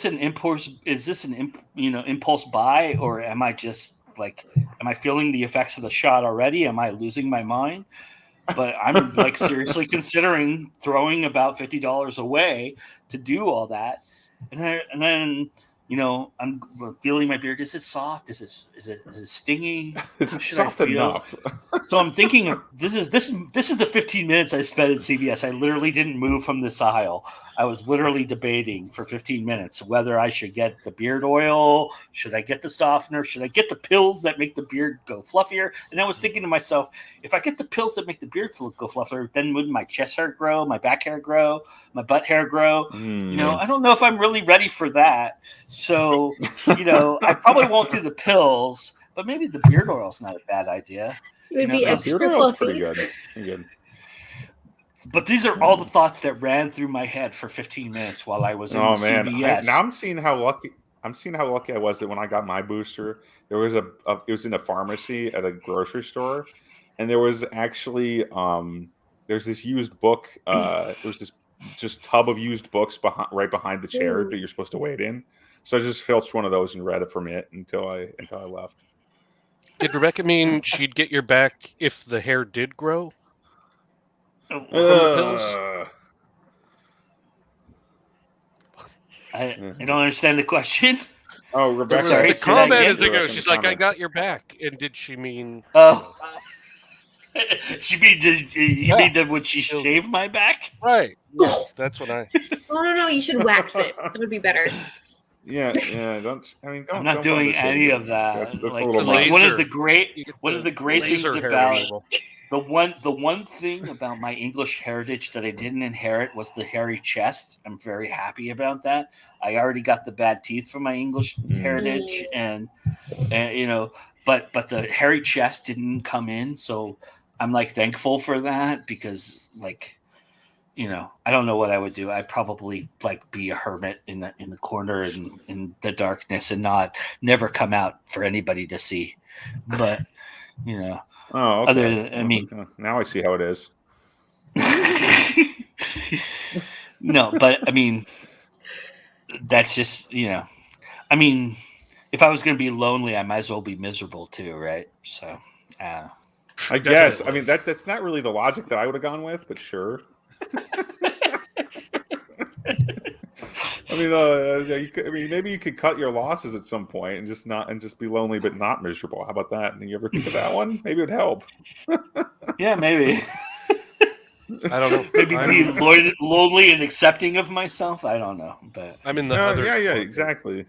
an impulse? Is this an impulse buy, or am I just like, am I feeling the effects of the shot already? Am I losing my mind? But I'm like seriously considering throwing about $50 away to do all that, and then I'm feeling my beard. Is it soft? Is it stingy? It's soft enough. So I'm thinking of this is the 15 minutes I spent at CVS. I literally didn't move from this aisle. I was literally debating for 15 minutes whether I should get the beard oil, should I get the softener, should I get the pills that make the beard go fluffier? And I was thinking to myself, if I get the pills that make the beard go fluffier, then wouldn't my chest hair grow, my back hair grow, my butt hair grow? I don't know if I'm really ready for that. So, I probably won't do the pills, but maybe the beard oil is not a bad idea. It would be extra beard oil is pretty fluffy. good. But these are all the thoughts that ran through my head for 15 minutes while I was in CVS. Now I'm seeing how lucky I was that when I got my booster, there was it was in a pharmacy at a grocery store, and there was actually there's this used book. It was this just tub of used books right behind the chair that you're supposed to wait in. So I just filched one of those and read it from it until I left. Did Rebecca mean she'd get your back if the hair did grow? From the pills? I don't understand the question. Oh, Rebecca. Sorry, the comment is ago. She's like, I got your back. And did she mean... Oh. She mean, would she shave my back? Right. Yes, that's what I... Oh, no, you should wax it. That would be better. Yeah. I'm not doing any of that. That's like, a little like much. one of the great things about removal. the one thing about my English heritage that I didn't inherit was the hairy chest. I'm very happy about that. I already got the bad teeth from my English heritage, and but the hairy chest didn't come in, so I'm like thankful for that, because like, I don't know what I would do. I'd probably like be a hermit in the corner in the darkness and never come out for anybody to see. But oh, okay. other than, now I see how it is. No, but that's just if I was going to be lonely, I might as well be miserable too, right? So, I guess. That's not really the logic that I would have gone with, but sure. Maybe you could cut your losses at some point and just be lonely but not miserable. How about that? And you ever think of that one? Maybe it would help. Yeah, maybe. I don't know. Maybe be lonely and accepting of myself. I don't know, but I'm in the other. Yeah, quadrant. exactly.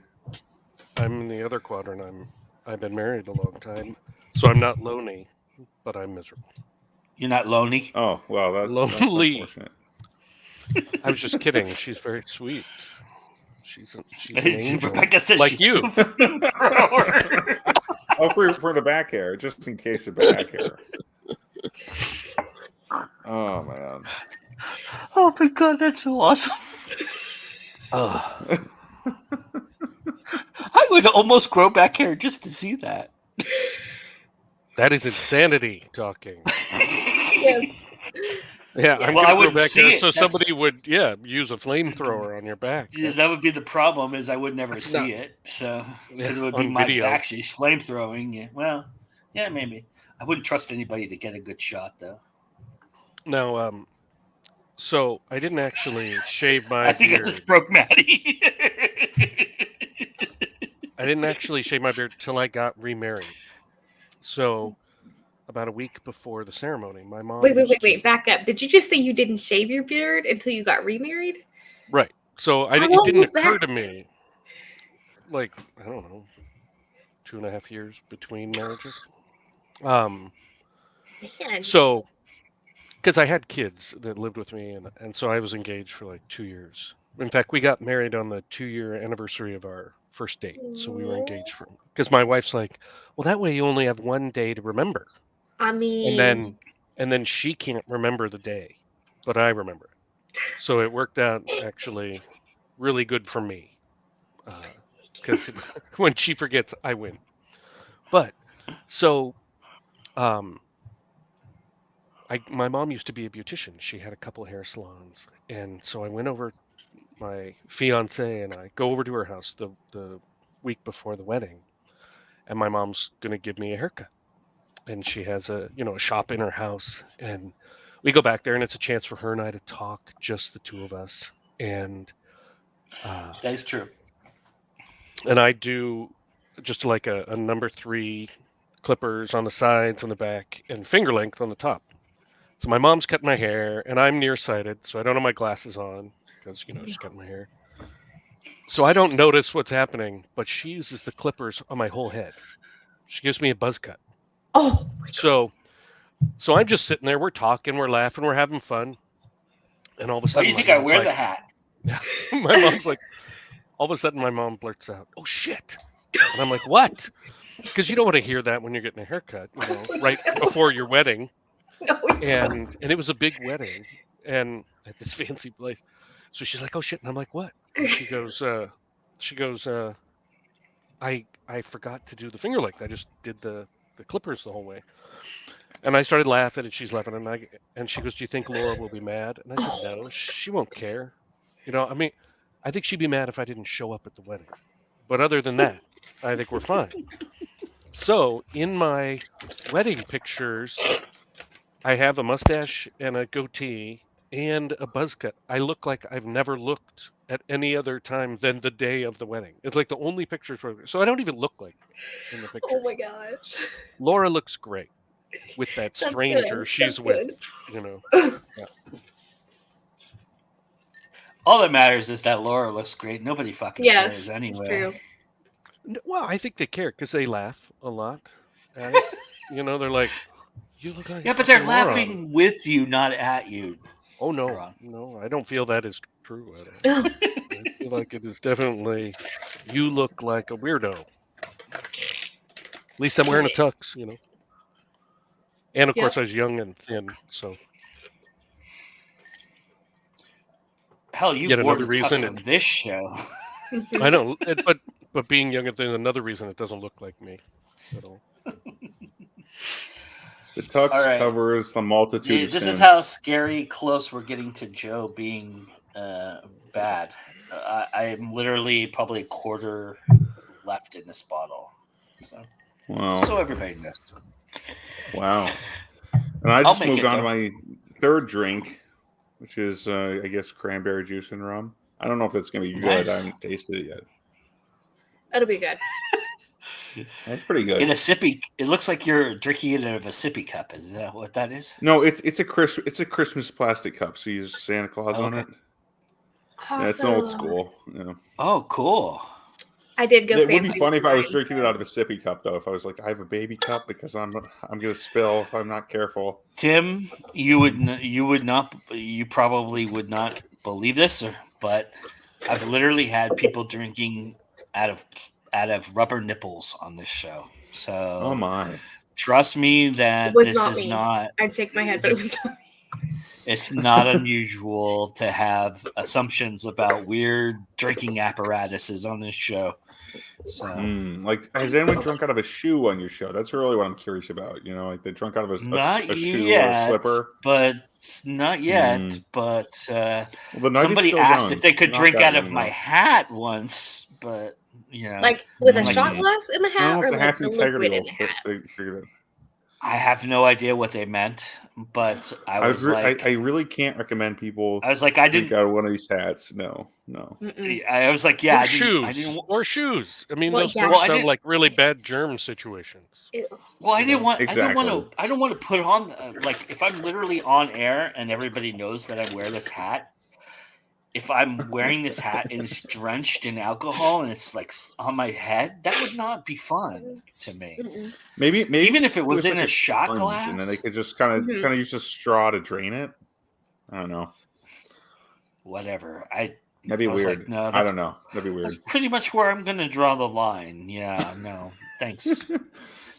I'm in the other quadrant. I've been married a long time, so I'm not lonely, but I'm miserable. You're not lonely? Oh, well, lonely. That's unfortunate. I was just kidding. She's very sweet. She's an angel. Rebecca said like you. For the back hair, just in case of back hair. Oh man. Oh my god, that's so awesome. Oh. I would almost grow back hair just to see that. That is insanity talking. Yes. Yeah, I'm well, gonna I grow wouldn't back see hair it. so somebody would use a flamethrower on your back. Yeah, that would be the problem, is I would never see it. So because it would be my back she's flamethrowing. Yeah. Well, yeah, maybe. I wouldn't trust anybody to get a good shot though. No, so I didn't actually shave my I think beard. I just broke Maddie. I didn't actually shave my beard till I got remarried. So about a week before the ceremony, my mom... Wait, back up. Did you just say you didn't shave your beard until you got remarried? Right. So it didn't occur to me, like, I don't know, 2.5 years between marriages. Man. So, because I had kids that lived with me, and so I was engaged for like 2 years. In fact, we got married on the 2-year anniversary of our first date. So we were engaged because my wife's like, well, that way you only have one day to remember. And then she can't remember the day, but I remember it. So it worked out actually really good for me. Because when she forgets, I win. But So, my mom used to be a beautician. She had a couple hair salons, and so I went over. My fiance and I go over to her house the week before the wedding, and my mom's gonna give me a haircut. And she has a shop in her house, and we go back there, and it's a chance for her and I to talk, just the two of us. And that is true. And I do just like a number 3 clippers on the sides, on the back, and finger length on the top. So my mom's cutting my hair, and I'm nearsighted, so I don't have my glasses on because she's cutting my hair. So I don't notice what's happening, but she uses the clippers on my whole head. She gives me a buzz cut. Oh. So I'm just sitting there. We're talking, we're laughing, we're having fun, and all of a sudden, Why do you think I wear the hat? My mom's like, all of a sudden, my mom blurts out, "Oh shit!" And I'm like, "What?" Because you don't want to hear that when you're getting a haircut, right before your wedding. No, and it was a big wedding, and at this fancy place. So she's like, "Oh shit!" And I'm like, "What?" And she goes, I forgot to do the finger length. I just did the clippers the whole way." And I started laughing, and she's laughing, and she goes, "Do you think Laura will be mad?" And I said, "No, she won't care. I mean, I think she'd be mad if I didn't show up at the wedding. But other than that, I think we're fine." So in my wedding pictures, I have a mustache and a goatee and a buzz cut. I look like I've never looked at any other time than the day of the wedding. It's like the only pictures. So I don't even look like me in the picture. Oh my gosh. Laura looks great with that stranger she's with. Yeah. All that matters is that Laura looks great. Nobody fucking cares anyway. It's true. Well, I think they care because they laugh a lot. They're like, "You look like..." Yeah, but they're laughing with you, not at you. Oh no, no, I don't feel that is true at all. I feel like it is definitely, you look like a weirdo. At least I'm wearing a tux, And of course, I was young and thin, so. Hell, you've worn the tux on this show. I know, but being young and thin is another reason it doesn't look like me at all. The tux covers the multitude of this sins. is how scary close we're getting to Joe being bad. I am literally probably a quarter left in this bottle. So, wow. So everybody knows. Wow. And I just moved on to my third drink, which is, I guess, cranberry juice and rum. I don't know if that's going to be good. I haven't tasted it yet. That'll be good. That's pretty good. In a sippy, it looks like you're drinking it out of a sippy cup. Is that what that is? No, it's a Christmas plastic cup. So you use Santa Claus on it. Awesome. Yeah, it's an old school. Yeah. Oh, cool. I did go. It would be funny if I was drinking it out of a sippy cup, though. If I was like, I have a baby cup because I'm going to spill if I'm not careful. Tim, you probably would not believe this, but I've literally had people drinking out of rubber nipples on this show. So, oh my, trust me that this is not. I'd shake my head, but it was not me. It's not unusual to have assumptions about weird drinking apparatuses on this show. So, like, has anyone drunk out of a shoe on your show? That's really what I'm curious about. Like they drunk out of a shoe or a slipper, but not yet. But somebody asked if they could drink out of my hat once, but like with a shot glass in the hat, or the hat's integrity in the hat. I have no idea what they meant, but I really can't recommend people. I was like, I didn't drink out of one of these hats. No. I was like, yeah, or shoes. I mean, those sound like really bad germ situations. Well, I didn't want. Exactly. I don't want to put on like if I'm literally on air and everybody knows that I wear this hat. If I'm wearing this hat and it's drenched in alcohol and it's like on my head, that would not be fun to me. Maybe even if it was in a shot glass, and then they could just kind of use a straw to drain it. I don't know. Whatever. That'd be weird. Like, no, I don't know. That'd be weird. That's pretty much where I'm going to draw the line. Yeah. No. Thanks.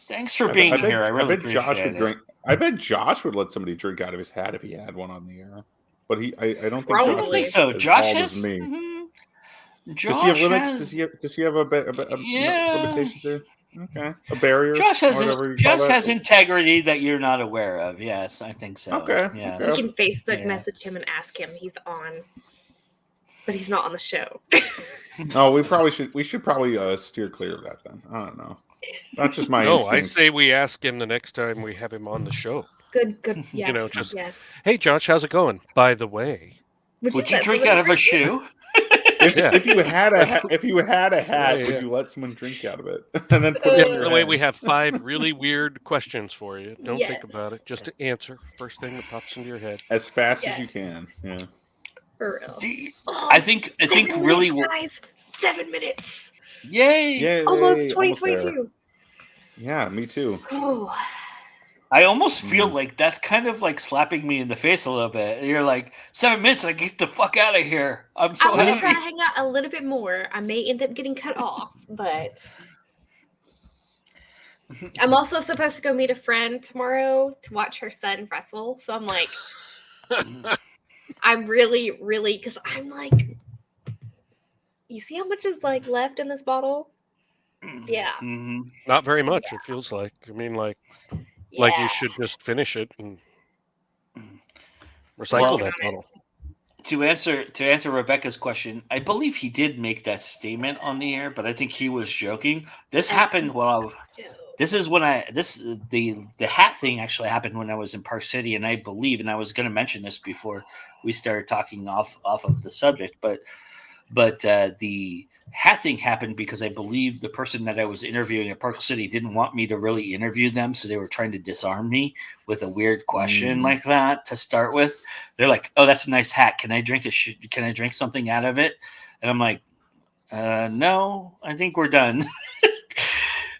Thanks for being here. I really appreciate it. I bet Josh would let somebody drink out of his hat if he had one on the air. But I don't think probably Josh so. Is Josh has me. Mm-hmm. Does he have limits? Does he have a limitations there? Okay, a barrier. Josh has whatever you Josh call that. has integrity that you're not aware of. Yes, I think so. Okay, Yes. You can Facebook message him and ask him. He's on, but he's not on the show. Oh, we should probably steer clear of that then. I don't know. That's just my instinct. I say we ask him the next time we have him on the show. Good. Yes. You know, just yes. Hey, Josh, how's it going? By the way, would you drink out of a shoe? If you had a hat, would you let someone drink out of it and then put it in your by the way, head? we have 5 really weird questions for you. Don't Yes. think about it. Just answer first thing that pops into your head As fast as you can. Yeah. For real. I think really. Guys, 7 minutes. Yay! Almost there. 2022. Yeah, me too. Oh. I almost feel like that's kind of like slapping me in the face a little bit. You're like 7 minutes, and I get the fuck out of here. I'm so I want to happy. try to hang out a little bit more. I may end up getting cut off, but I'm also supposed to go meet a friend tomorrow to watch her son wrestle. So I'm like, I'm really, because I'm like, you see how much is like left in this bottle? Yeah. Mm-hmm. Not very much. It feels like. I mean, like you should just finish it and recycle that bottle. To answer Rebecca's question, I believe he did make that statement on the air, but I think he was joking. This happened while the hat thing actually happened when I was in Park City, and I believe, and I was going to mention this before we started talking off of the subject, but the hat thing happened because I believe the person that I was interviewing at Park City didn't want me to really interview them, so they were trying to disarm me with a weird question like that to start with. They're like, "Oh, that's a nice hat. Can I drink Can I drink something out of it?" And I'm like, "No, I think we're done."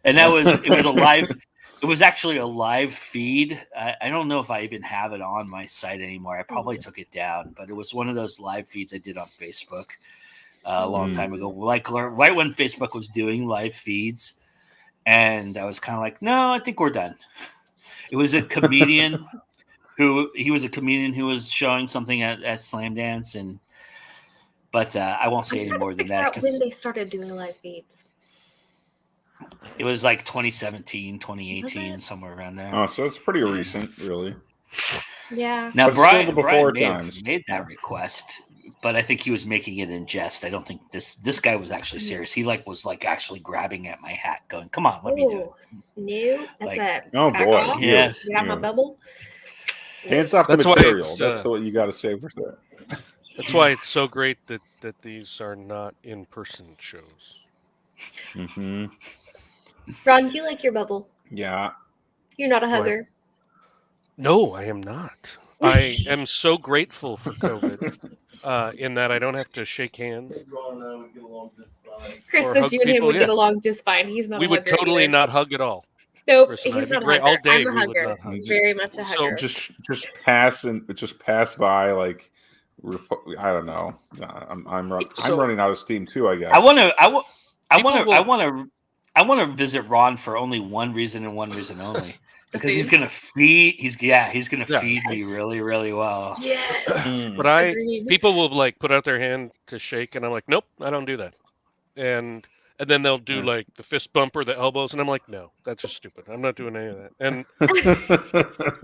And it was actually a live feed. I don't know if I even have it on my site anymore. I probably took it down, but it was one of those live feeds I did on Facebook a long time ago, like right when Facebook was doing live feeds. And I was kind of like, no, I think we're done. It was a comedian who was showing something at Slam Dance, but I won't say any more than that. When they started doing live feeds. It was like 2017, 2018, somewhere around there. Oh, so it's pretty recent, really. Yeah. Now, But Brian before may have times. made that request, but I think he was making it in jest. I don't think this guy was actually serious. He was actually grabbing at my hat, going, "Come on, let me do it." No, that's oh back boy, off. yes. You got my bubble. Hands off That's the why material. it's, That's what you got to say for that. That's why it's so great that these are not in-person shows. Mm-hmm. Ron, do you like your bubble? Yeah. You're not a hugger. No, I am not. I am so grateful for COVID in that I don't have to shake hands. Chris or says hug you and him people, would yeah. get along just fine. He's not We a would hugger totally either. not hug at all. Nope, Chris and he's I'd be not a great. hugger. All day I'm a we would hugger. not hug. Very much a hugger. Just pass by I don't know. I'm running out of steam too, I guess. I want to visit Ron for only one reason and one reason only. Because he's gonna feed. He's gonna feed me really, really well. Yes. But people will put out their hand to shake, and I'm like, nope, I don't do that. And then they'll do the fist bump or the elbows, and I'm like, no, that's just stupid. I'm not doing any of that. And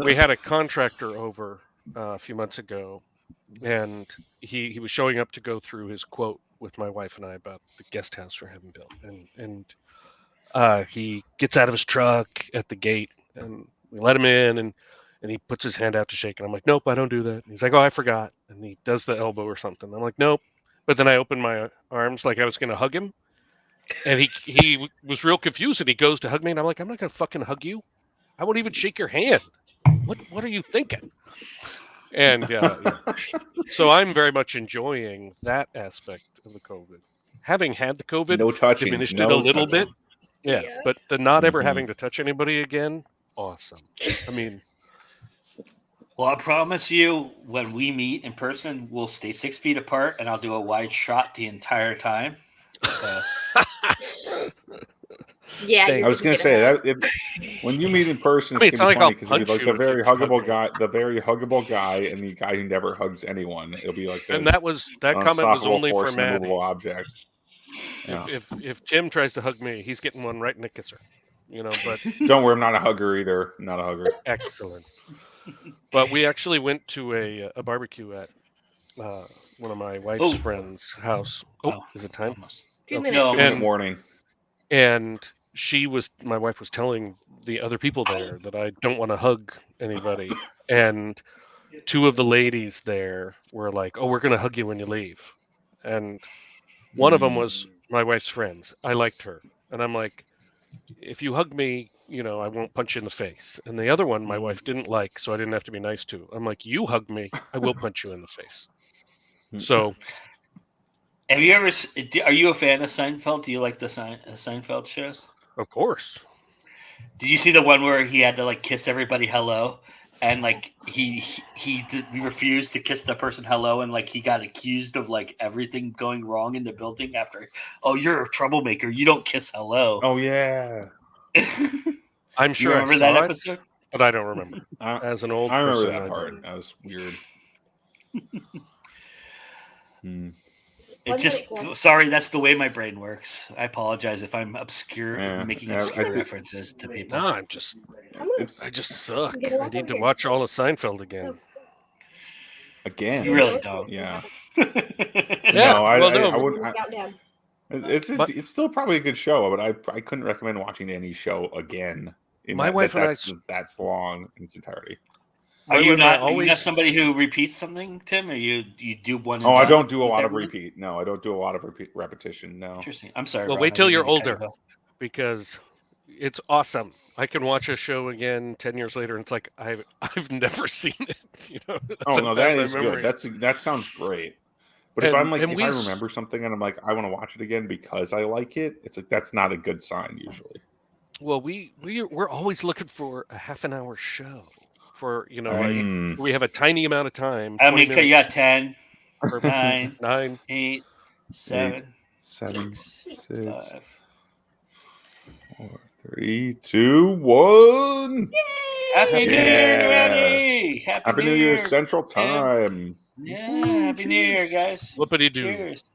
we had a contractor over a few months ago, and he was showing up to go through his quote with my wife and I about the guest house we're having built, and he gets out of his truck at the gate. And we let him in, and he puts his hand out to shake, and I'm like, nope, I don't do that. And he's like, oh, I forgot. And he does the elbow or something. I'm like, nope. But then I open my arms like I was going to hug him, and he was real confused, and he goes to hug me, and I'm like, I'm not going to fucking hug you. I won't even shake your hand. What are you thinking? And so I'm very much enjoying that aspect of the COVID. Having had the COVID, no touching, diminished it a little bit. Yeah, but the not ever having to touch anybody again, awesome. I mean, well, I promise you, when we meet in person, we'll stay 6 feet apart, and I'll do a wide shot the entire time. So, yeah, I was going to say that when you meet in person, it's going to be funny because it'll be like the very huggable guy, and the guy who never hugs anyone. It'll be like and that comment was only for Maddie. Object. If Tim tries to hug me, he's getting one right in the kisser. But don't worry, I'm not a hugger either. Not a hugger. Excellent. But we actually went to a barbecue at one of my wife's friends' house. Is it time? Almost. 2 minutes. No, good morning. And my wife was telling the other people there that I don't want to hug anybody. And 2 of the ladies there were like, "Oh, we're going to hug you when you leave." And one of them was my wife's friends. I liked her. And I'm like, if you hug me, I won't punch you in the face. And the other one, my wife didn't like, so I didn't have to be nice to. I'm like, you hug me, I will punch you in the face. So, are you a fan of Seinfeld? Do you like the Seinfeld shows? Of course. Did you see the one where he had to like kiss everybody hello, and like he refused to kiss the person hello, and like he got accused of like everything going wrong in the building after? Oh, you're a troublemaker. You don't kiss hello. Oh yeah. I'm sure you remember that episode, but I don't remember. As an old I remember person, that part. That was weird. It just sorry, that's the way my brain works. I apologize if I'm making obscure references to people. No, I just suck. I need to watch all of Seinfeld again. Again? You really don't. Yeah. No, I no. wouldn't. It's still probably a good show, but I couldn't recommend watching any show again. My wife and I that's long in its entirety. Are you not somebody who repeats something, Tim? Or you do one? And I don't do a lot of repeat. No, I don't do a lot of repetition. No. Interesting. I'm sorry. Well, Ron, wait till you're older, because it's awesome. I can watch a show again 10 years later, and it's like I've never seen it. Oh no, that is good. That sounds great. But if I remember something and I'm like, I want to watch it again because I like it, it's like that's not a good sign usually. Well, we're always looking for a half an hour show. For like we have a tiny amount of time. How many? You got 10, 9, 8, 7, 6, 5, 4, 3, 2, 1. Happy New Year, everybody! Happy New Year Central Time. Yeah, Happy New Year, guys. Whoopity-doo. Cheers.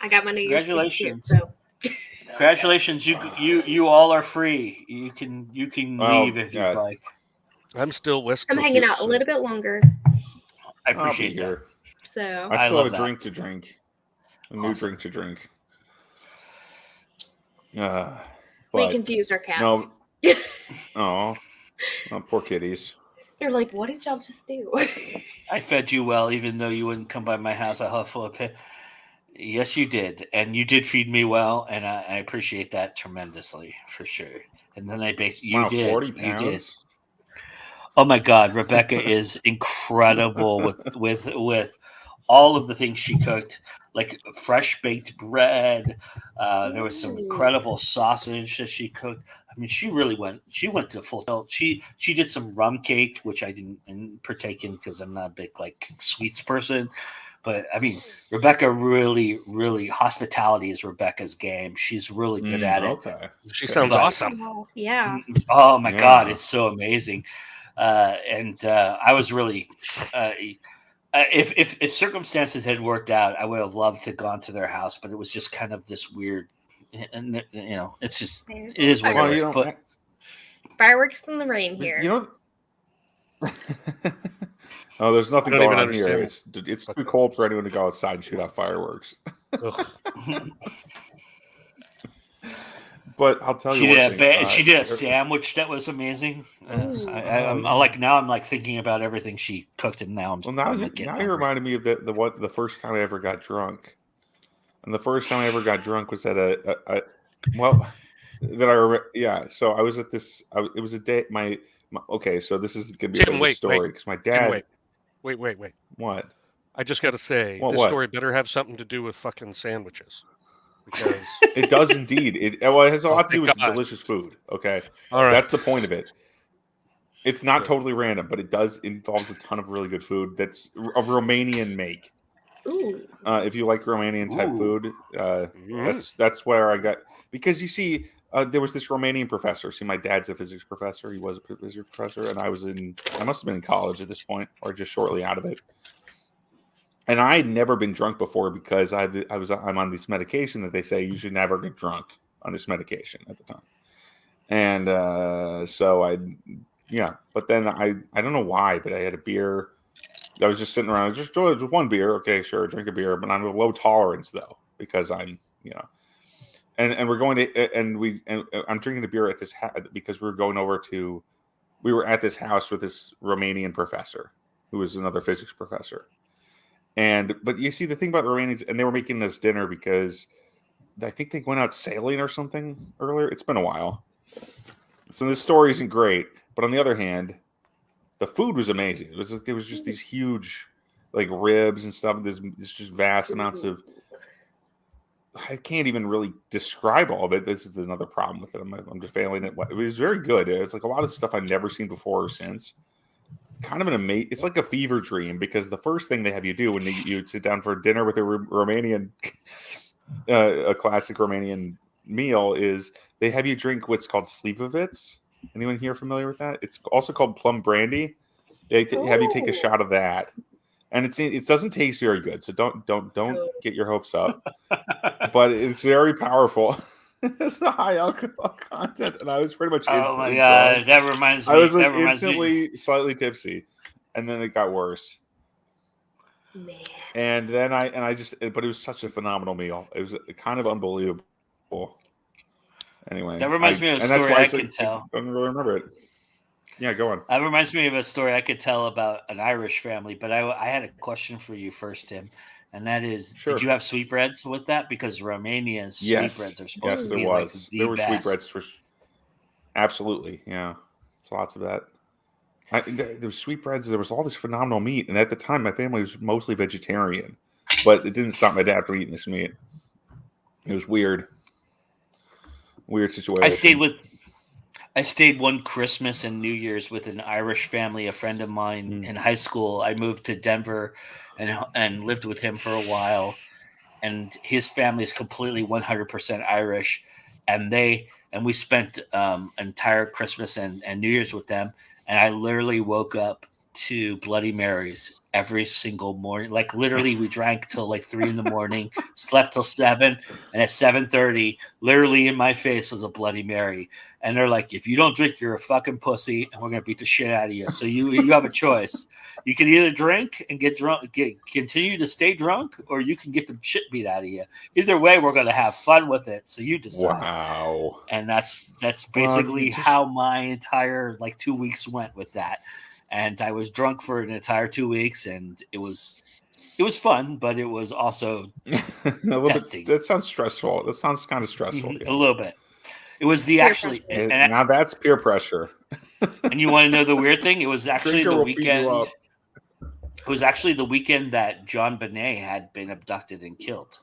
I got my New Year's Congratulations. Here, so. Congratulations, you all are free. You can leave if you'd like. I'm still West I'm Coast. hanging out a little bit longer. I appreciate that. So I still have a drink to drink. A new drink to drink. we confused our cats. No. Oh, poor kitties. They're like, what did y'all just do? I fed you well, even though you wouldn't come by my house. I huffle a pit. Yes, you did, and you did feed me well, and I appreciate that tremendously for sure. And then I baked. You did. 40 pounds. You did. Oh my God, Rebecca is incredible with all of the things she cooked, like fresh baked bread. There was some incredible sausage that she cooked. I mean, she went to full tilt. She did some rum cake, which I didn't partake in because I'm not a big like sweets person. But I mean, Rebecca really hospitality is Rebecca's game. She's really good at it. Okay. She sounds awesome. Yeah. Oh my God, it's so amazing. I was really, if circumstances had worked out, I would have loved to gone to their house, but it was just kind of this weird, and it's just, it is what it is. But fireworks in the rain here. Oh, there's nothing going on here. It's too cold for anyone to go outside and shoot off fireworks. But I'll tell you, she did a sandwich that was amazing. I'm like thinking about everything she cooked, and now you reminded me of the first time I ever got drunk, and the first time I ever got drunk was at So I was at this. It was a day. Okay, so this is gonna be a big story because my dad. Wait. What? I just got to say, this story better have something to do with fucking sandwiches. Because it does indeed. It has a lot to do with delicious food. Okay, all right. That's the point of it. It's not totally random, but it does involves a ton of really good food that's of Romanian make. Ooh. If you like Romanian type food, that's where I got, because you see, there was this Romanian professor. See, my dad's a physics professor. He was a physics professor, and I must have been in college at this point, or just shortly out of it. And I had never been drunk before because I'm on this medication that they say you should never get drunk on this medication at the time. And but then I don't know why, but I had a beer. I was just sitting around, just one beer. Okay, sure, drink a beer, but I'm a low tolerance though, because I'm, and we're going to, and I'm drinking the beer at this because we were at this house with this Romanian professor who was another physics professor. But you see, the thing about Romanians, and they were making us dinner because I think they went out sailing or something earlier. It's been a while. So this story isn't great. But on the other hand, the food was amazing. There was just these huge, like, ribs and stuff. There's just vast amounts of, I can't even really describe all of it. This is another problem with it. I'm just failing it. It was very good. It's like a lot of stuff I've never seen before or since. Kind of it's like a fever dream, because the first thing they have you do when you sit down for dinner with a Romanian, a classic Romanian meal, is they have you drink what's called Slivovitz. Anyone here familiar with that? It's also called plum brandy. They have you take a shot of that, and it doesn't taste very good. So don't get your hopes up. But it's very powerful. It's a high alcohol content, and I was pretty much instantly Oh my god, drunk. that reminds me. I was like instantly slightly tipsy, and then it got worse. Man. And then but it was such a phenomenal meal. It was kind of unbelievable. Anyway, that reminds me of a story I could tell. I don't really remember it. Yeah, go on. That reminds me of a story I could tell about an Irish family, but I had a question for you first, Tim. And that is, did you have sweetbreads with that? Because Romania's sweetbreads are supposed to be like the there were best. Sweetbreads for absolutely, yeah. There's lots of that. There was sweetbreads. There was all this phenomenal meat, and at the time, my family was mostly vegetarian, but it didn't stop my dad from eating this meat. It was weird situation. I stayed one Christmas and New Year's with an Irish family, a friend of mine in high school. I moved to Denver and lived with him for a while. And his family is completely 100% Irish. And we spent entire Christmas and New Year's with them. And I literally woke up to Bloody Marys every single morning. Like, literally, we drank till like 3 a.m, slept till 7, and at 7:30, literally in my face was a Bloody Mary. And they're like, if you don't drink, you're a fucking pussy, and we're gonna beat the shit out of you. So you have a choice. You can either drink and get drunk, continue to stay drunk, or you can get the shit beat out of you. Either way, we're gonna have fun with it. So you decide. Wow. And that's basically how my entire 2 weeks went with that. And I was drunk for an entire 2 weeks, and it was fun, but it was also testing. That sounds stressful. That sounds kind of stressful. A little bit. It was now that's peer pressure. And you want to know the weird thing? It was actually the weekend. It was actually the weekend that John Bonet had been abducted and killed.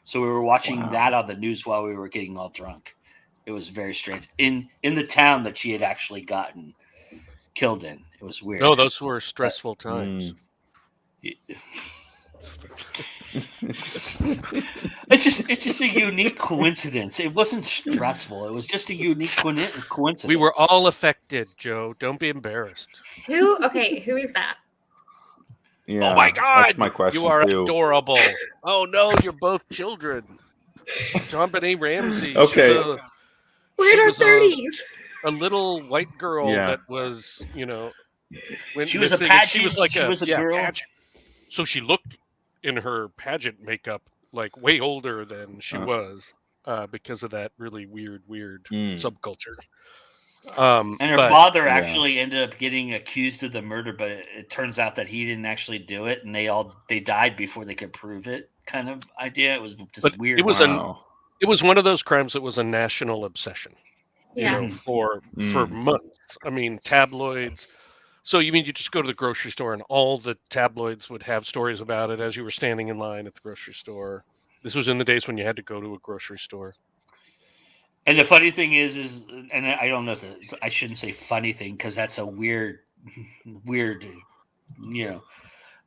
So we were watching that on the news while we were getting all drunk. It was very strange. In the town that she had actually gotten killed in. It was weird. No, those were stressful times. It's just a unique coincidence. It wasn't stressful. It was just a unique coincidence. We were all affected, Joe. Don't be embarrassed. Who is that? Yeah, oh my God! That's my question. You are too. adorable. Oh no, you're both children. John Benet Ramsey. Okay. We're in our 30s. A little white girl that was, she was a pageant. She was like a girl. Pageant. So she looked in her pageant makeup like way older than she was because of that really weird subculture. And her father actually ended up getting accused of the murder, but it turns out that he didn't actually do it, and they died before they could prove it. Kind of idea. It was just weird. It was it was one of those crimes that was a national obsession. Yeah. For months. I mean, tabloids. So you just go to the grocery store and all the tabloids would have stories about it as you were standing in line at the grocery store. This was in the days when you had to go to a grocery store. And the funny thing is, and I don't know I shouldn't say funny thing because that's a weird, thing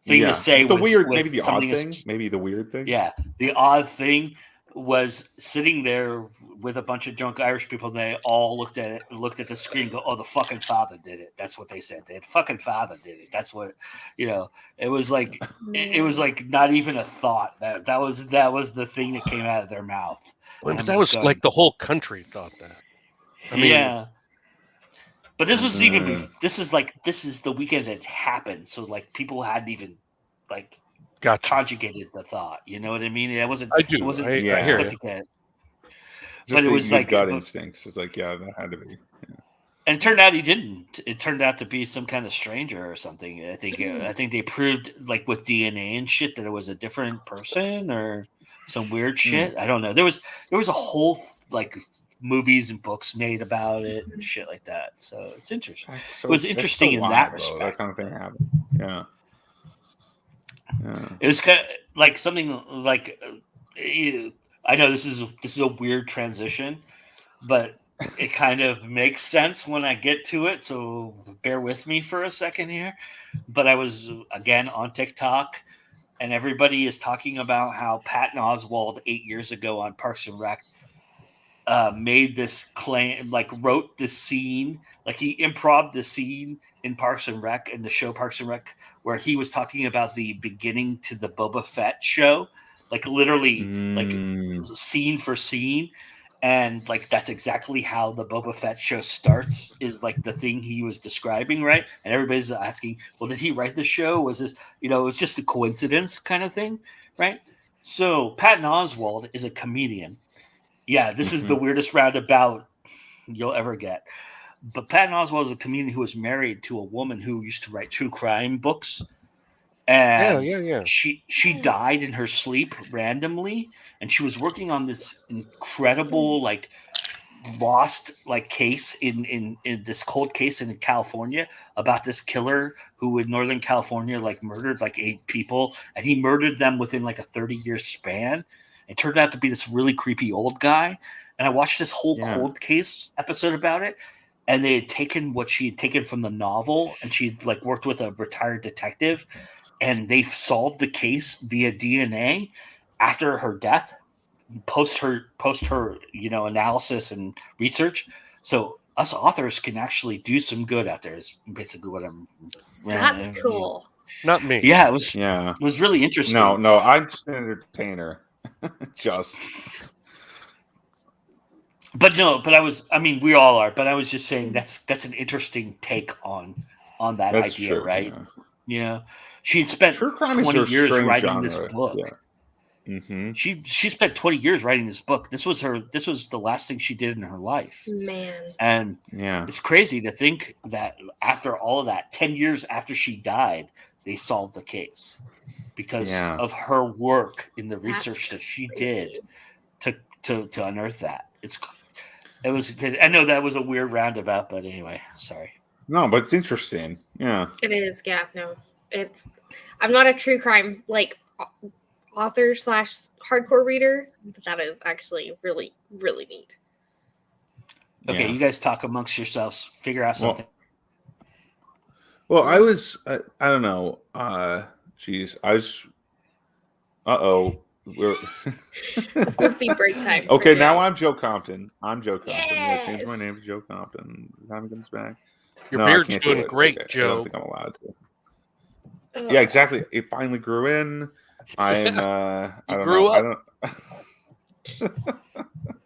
to say. Maybe the odd thing. Maybe the weird thing. Yeah, the odd thing. was sitting there with a bunch of drunk Irish people. And they all looked at the screen, and go, "Oh, the fucking father did it." That's what they said. The fucking father did it. That's what, It was like it was like not even a thought. That was the thing that came out of their mouth. Well, but that was going, like the whole country thought that. I mean, yeah. But this was even. This is the weekend it happened. So like people hadn't even like conjugated the thought. You know what I mean? It wasn't. I do. It wasn't I hear you. But it was like gut instincts. It's like, yeah, that had to be. Yeah. And it turned out he didn't. It turned out to be some kind of stranger or something. I think they proved like with DNA and shit that it was a different person or some weird shit. I don't know. There was a whole like movies and books made about it and shit like that. So it's interesting. It was interesting in that respect. That kind of thing happened. Yeah. It was kind of like something like I know this is a weird transition, but it kind of makes sense when I get to it. So bear with me for a second here. But I was again on TikTok, and everybody is talking about how Patton Oswalt 8 years ago on Parks and Rec made this claim, like wrote this scene, like he improv the scene in Parks and Rec, in the show Parks and Rec, where he was talking about the beginning to the Boba Fett show, like literally like scene for scene. And like that's exactly how the Boba Fett show starts, is like the thing he was describing, right? And everybody's asking, well, did he write the show? Was this, it was just a coincidence kind of thing, right? So Patton Oswalt is a comedian. Yeah, this is the weirdest roundabout you'll ever get. But Patton Oswalt is a comedian who was married to a woman who used to write true crime books. And she died in her sleep randomly, and she was working on this incredible like lost like case in this cold case in California about this killer who in Northern California like murdered like 8 people, and he murdered them within like a 30-year span. It turned out to be this really creepy old guy, and I watched this whole cold case episode about it. And they had taken what she had taken from the novel, and she'd like worked with a retired detective, and they solved the case via DNA after her death, post her analysis and research. So us authors can actually do some good out there. Is basically what I'm. That's cool. Not me. Yeah, it was. Yeah, it was really interesting. No, I'm just an entertainer. But I was. I mean, we all are. But I was just saying that's an interesting take on that that's idea, true, right? Yeah. She had spent 20 years writing this book. Yeah. She spent 20 years writing this book. This was the last thing she did in her life. Man. And it's crazy to think that after all of that, 10 years after she died, they solved the case because of her work in the research that she did to unearth that. It was. I know that was a weird roundabout, but anyway, sorry. No, but it's interesting. Yeah. It is. Yeah. No. I'm not a true crime like author / hardcore reader, but that is actually really, really neat. Okay, you guys talk amongst yourselves, figure out something. Well, I was, I don't know. Geez, I was. It's supposed to be break time. Okay, now I'm Joe Compton. I'm Joe Compton. Yes. I changed my name to Joe Compton. Time comes back. Your beard's doing great, Joe. I don't think I'm allowed to. Yeah, exactly. It finally grew in. I'm. I don't grew know. Up. I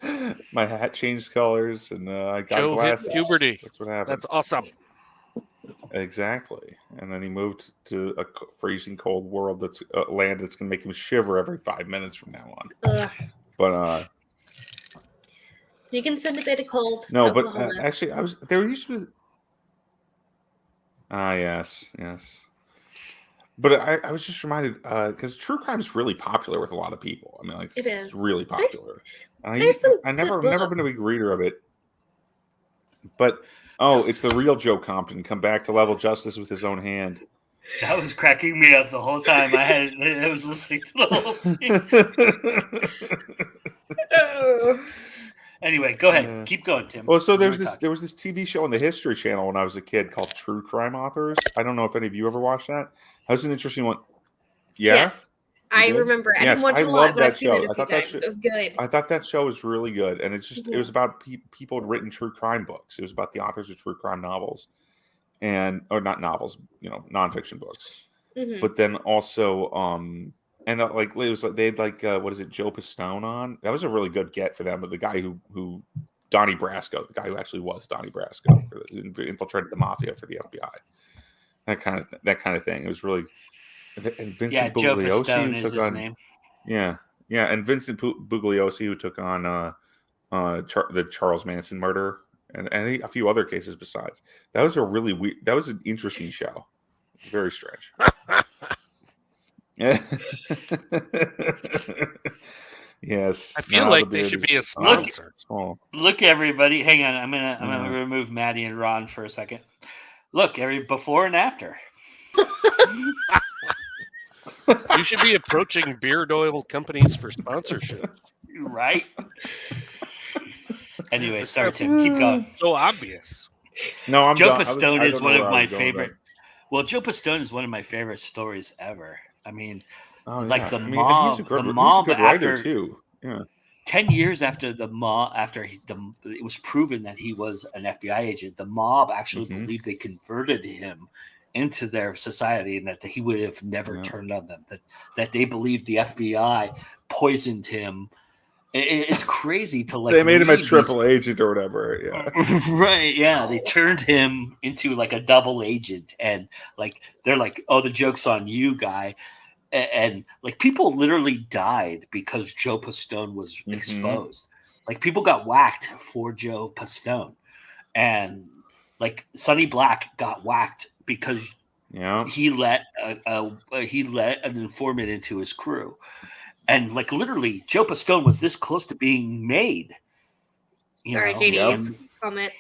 don't. My hat changed colors, and I got Joe glasses. hit puberty. That's what happened. That's awesome. Exactly, and then he moved to a freezing cold world that's land that's gonna make him shiver every 5 minutes from now on. But you can send a bit of cold. No, but actually, there used to be. Yes. But I was just reminded because true crime is really popular with a lot of people. I mean, like it's really popular. I've never been a big reader of it. But it's the real Joe Compton come back to level justice with his own hand. That was cracking me up the whole time. I was listening to the whole thing. Anyway, go ahead. Keep going, Tim. Well, so there was this TV show on the History Channel when I was a kid called True Crime Authors. I don't know if any of you ever watched that. That was an interesting one. Yeah? Yes, I remember. I Yes, didn't watch I it a lot, loved but I've that seen it show. a I few thought that times. show. It was good. I thought that show was really good, and it's just it was Mhm. about people who'd written true crime books. It was about the authors of true crime novels, or not novels, nonfiction books. Mhm. But then also, and like it was like they had like what is it, Joe Pistone on? That was a really good get for them. But the guy who Donnie Brasco, the guy who actually was Donnie Brasco, who infiltrated the mafia for the FBI, that kind of thing. It was really, and Vincent Joe Bugliosi, who Pistone is took his on, name. yeah, and Vincent Bugliosi, who took on the Charles Manson murder and a few other cases besides. That was a really weird. That was an interesting show. Very strange. Yeah. Yes. I feel now like the they beard should be a is sponsor. small. Look, everybody. Hang on. I'm gonna Yeah. remove Maddie and Ron for a second. Look, before and after. You should be approaching beard oil companies for sponsorship. Right? Anyway, sorry, Tim. Keep going. So obvious. No, I'm Joe done. Pistone I is don't one know of where I my was going with favorite. Well, Joe Pistone is one of my favorite stories ever. I mean, that. Oh, like yeah. the I mean, and mob, he's a the good mob writer after too. Yeah. 10 years after it was proven that he was an FBI agent, the mob actually Mhm. believed they converted him into their society and that he would have never Yeah. turned on them, that they believed the FBI poisoned him. It's crazy to like They made him a read triple agent or whatever. Yeah. Right, yeah, they turned him into like a double agent, and like they're like, oh, the joke's on you, guy. And like people literally died because Joe Pistone was Mhm. exposed. Like people got whacked for Joe Pistone, and like Sonny Black got whacked because Yeah. he let an informant into his crew, and like literally Joe Pistone was this close to being made. Sorry, JD. Yep. Comment.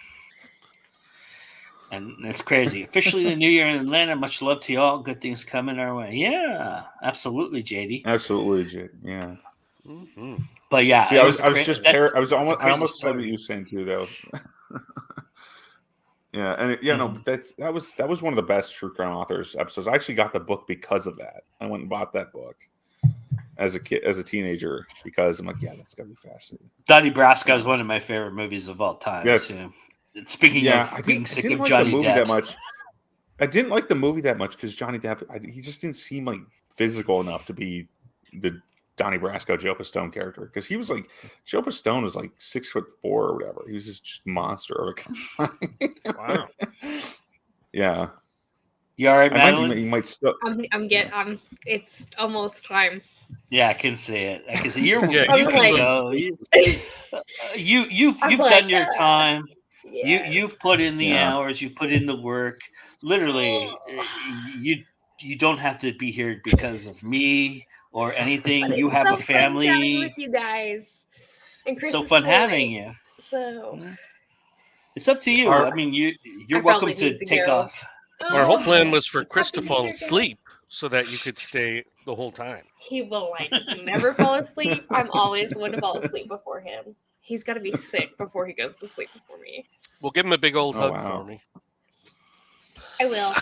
And it's crazy. Officially the new year in Atlanta. Much love to y'all. Good things coming our way. Yeah, absolutely, JD. Absolutely. Yeah. Mm-hmm. But yeah, See, I almost said what you were saying too, though. Yeah, and no, that was one of the best true crime authors episodes. I actually got the book because of that. I went and bought that book as a teenager because I'm like, yeah, that's gonna be fascinating. Donnie Brasco is one of my favorite movies of all time. Yes. So. Speaking of being sick of like Johnny the movie Depp, that much. I didn't like the movie that much because Johnny Depp, he just didn't seem like physical enough to be the Donnie Brasco Joe Pistone character, because he was like, Joe Pistone was like 6'4" or whatever. He was just monster of a guy. Wow. Yeah. You all right, Madeline? You might still. It's almost time. Yeah, I can see it. I can see you're. Yeah, you can go. You've done your time. Yes. You've put in the hours. You put in the work. Literally, you don't have to be here because of me or anything. But You it's have so a fun family. chatting with you guys. And It's so Chris fun is having late, you. So it's up to you. I mean, you're I welcome probably to need to take go. off. Our whole plan was for It's Chris happy to New fall Year, guys. asleep so that you could stay the whole time. He will never fall asleep. I'm always the one to fall asleep before him. He's got to be sick before he goes to sleep before me. We'll give him a big old hug wow. for me. I will.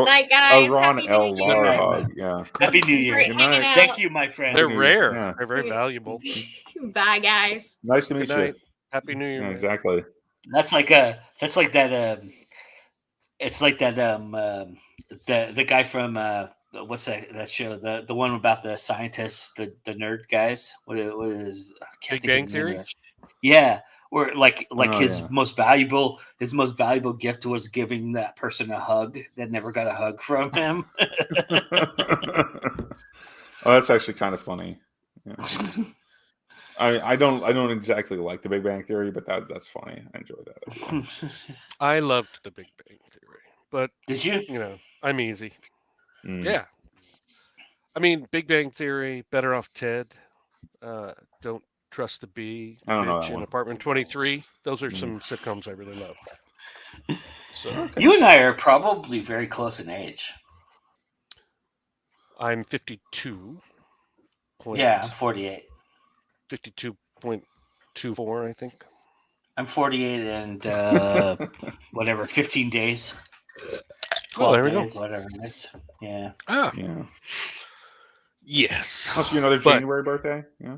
Night, guys. A Ron Happy L. New Year. Lar hug. Yeah. Happy New Year. Great hanging out. Thank you, my friend. They're rare. Yeah. They're very valuable. Bye, guys. Nice to meet Good night. you. Happy New Year. Yeah, man. exactly. That's like that. It's like that. The guy from what's that show? The one about the scientists, the nerd guys. What is? I can't Big think Bang of the name of Theory? that. Yeah, or like Oh, his yeah. most valuable gift was giving that person a hug that never got a hug from him. Oh, that's actually kind of funny. Yeah. I don't exactly like the Big Bang Theory, but that's funny. I enjoy that. I loved the Big Bang Theory, but Did you? you know, I'm easy. Mm. Yeah. I mean, Big Bang Theory, Better Off Ted, Don't Trust the Bee, I don't know Bitch, that and one. Apartment 23. Those are some sitcoms I really loved. So Okay. You and I are probably very close in age. I'm 52. Yeah, I'm 48. 52.24, I think. I'm 48 and whatever, 15 days. 12 there we go. days, whatever it is. Yeah. Ah, Yeah. Yes. Oh, so you know their January birthday? Yeah.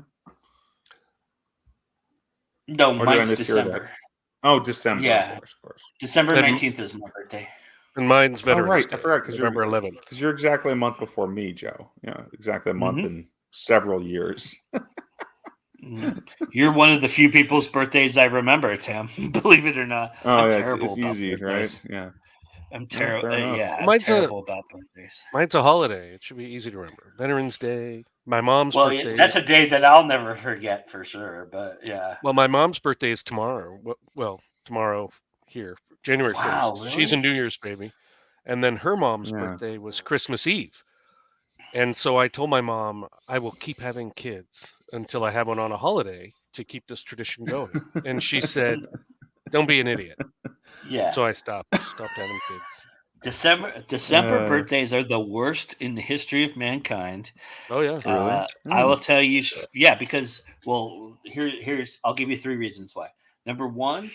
No, Or mine's did I mishear December. that? Oh, December. Yeah. Of course. December And- 19th is my birthday. And mine's Veterans right. Day. I forgot because November 11th. Because you're exactly a month before me, Joe. Yeah, exactly a month Mhm. and several years. You're one of the few people's birthdays I remember, Tim. Believe it or not. Oh, I'm yeah, terrible it's about easy, birthdays. right? Yeah. I'm No, terrible. fair enough. Yeah, I'm Mine's terrible about birthdays. Mine's a holiday. It should be easy to remember. Veterans Day. My mom's Well, birthday. that's a day that I'll never forget for sure. But yeah. Well, my mom's birthday is tomorrow. Well, tomorrow here, January 1st. Wow, She's a really? New Year's baby. And then her mom's Yeah. birthday was Christmas Eve. And so I told my mom, I will keep having kids until I have one on a holiday to keep this tradition going. And she said, don't be an idiot. Yeah. So I stopped having kids. December birthdays are the worst in the history of mankind. Oh yeah. Really? I will tell you, yeah, because here's I'll give you 3 reasons why. Number 1,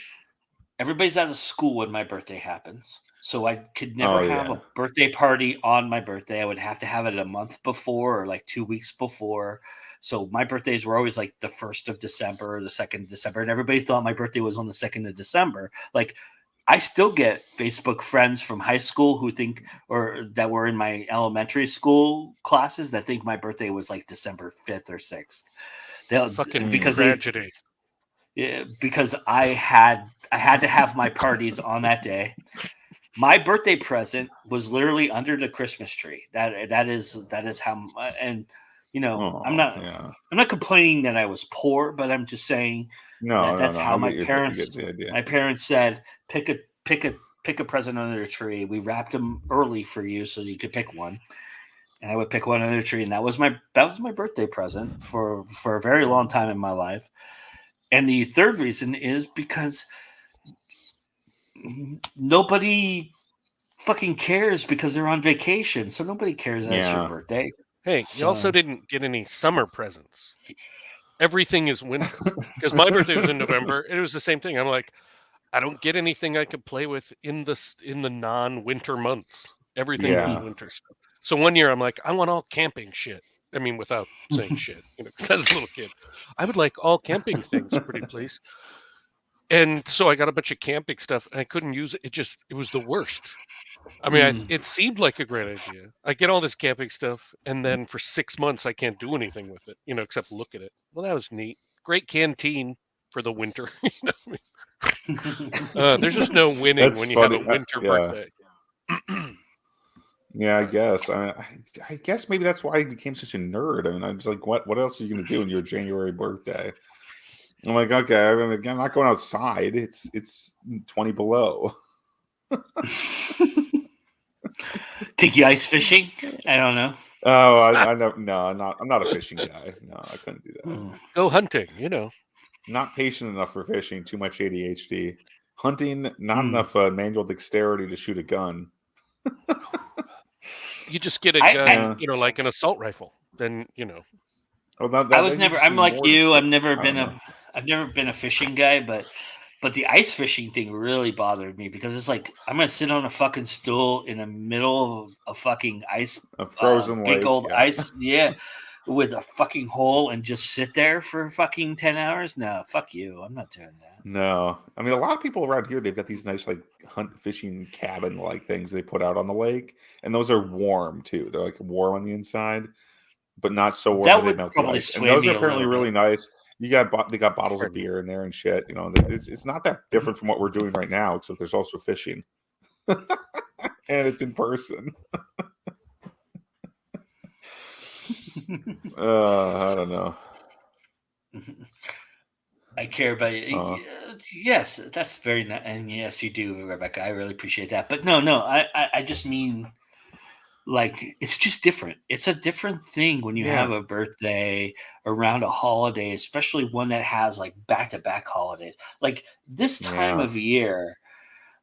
everybody's out of school when my birthday happens. So I could never have a birthday party on my birthday. I would have to have it a month before or like 2 weeks before. So my birthdays were always like the 1st of December or the 2nd of December. And everybody thought my birthday was on the 2nd of December. Like, I still get Facebook friends from high school who think, or that were in my elementary school classes that think my birthday was like December 5th or 6th. Tragedy. Yeah, because I had to have my parties on that day. My birthday present was literally under the Christmas tree. That is how. And you know, I'm not complaining that I was poor, but I'm just saying that's how my parents said pick a present under the tree. We wrapped them early for you so you could pick one. And I would pick one under the tree, and that was my birthday present for a very long time in my life. And the third reason is because nobody fucking cares because they're on vacation. So nobody cares that's your birthday. Hey, you also didn't get any summer presents. Everything is winter. Because my birthday was in November. It was the same thing. I'm like, I don't get anything I could play with in the non-winter months. Everything was winter stuff. So one year I'm like, I want all camping shit. I mean, without saying shit, because as a little kid, I would like all camping things, pretty please. And so I got a bunch of camping stuff, and I couldn't use it. It was the worst. I mean, it seemed like a great idea. I get all this camping stuff, and then for 6 months I can't do anything with it, except look at it. Well, that was neat. Great canteen for the winter. There's just no winning when you have a winter birthday. Yeah, I guess. I guess maybe that's why I became such a nerd. I mean, I'm just like, what else are you going to do in your January birthday? I'm like, okay, I'm not going outside. It's 20 below. Take you ice fishing? I don't know. Oh, I know. No, I'm not a fishing guy. No, I couldn't do that. Go hunting, Not patient enough for fishing. Too much ADHD. Hunting, not enough manual dexterity to shoot a gun. You just get a gun, like an assault rifle. Then Well, I was never. I'm like you. I've never been a fishing guy, but the ice fishing thing really bothered me because it's like I'm gonna sit on a fucking stool in the middle of a fucking ice, a frozen big lake, old ice, with a fucking hole and just sit there for fucking 10 hours. No, fuck you. I'm not doing that. No, I mean a lot of people around here. They've got these nice like hunt fishing cabin like things they put out on the lake, and those are warm too. They're like warm on the inside, but not so warm that that would probably sway and those me are apparently really nice. They got bottles of beer in there and shit. It's not that different from what we're doing right now, except there's also fishing, and it's in person. I don't know. I care about it. Yes, that's very nice. And yes, you do, Rebecca. I really appreciate that. But no, I just mean like it's just different. It's a different thing when you have a birthday around a holiday, especially one that has like back-to-back holidays. Like this time of year,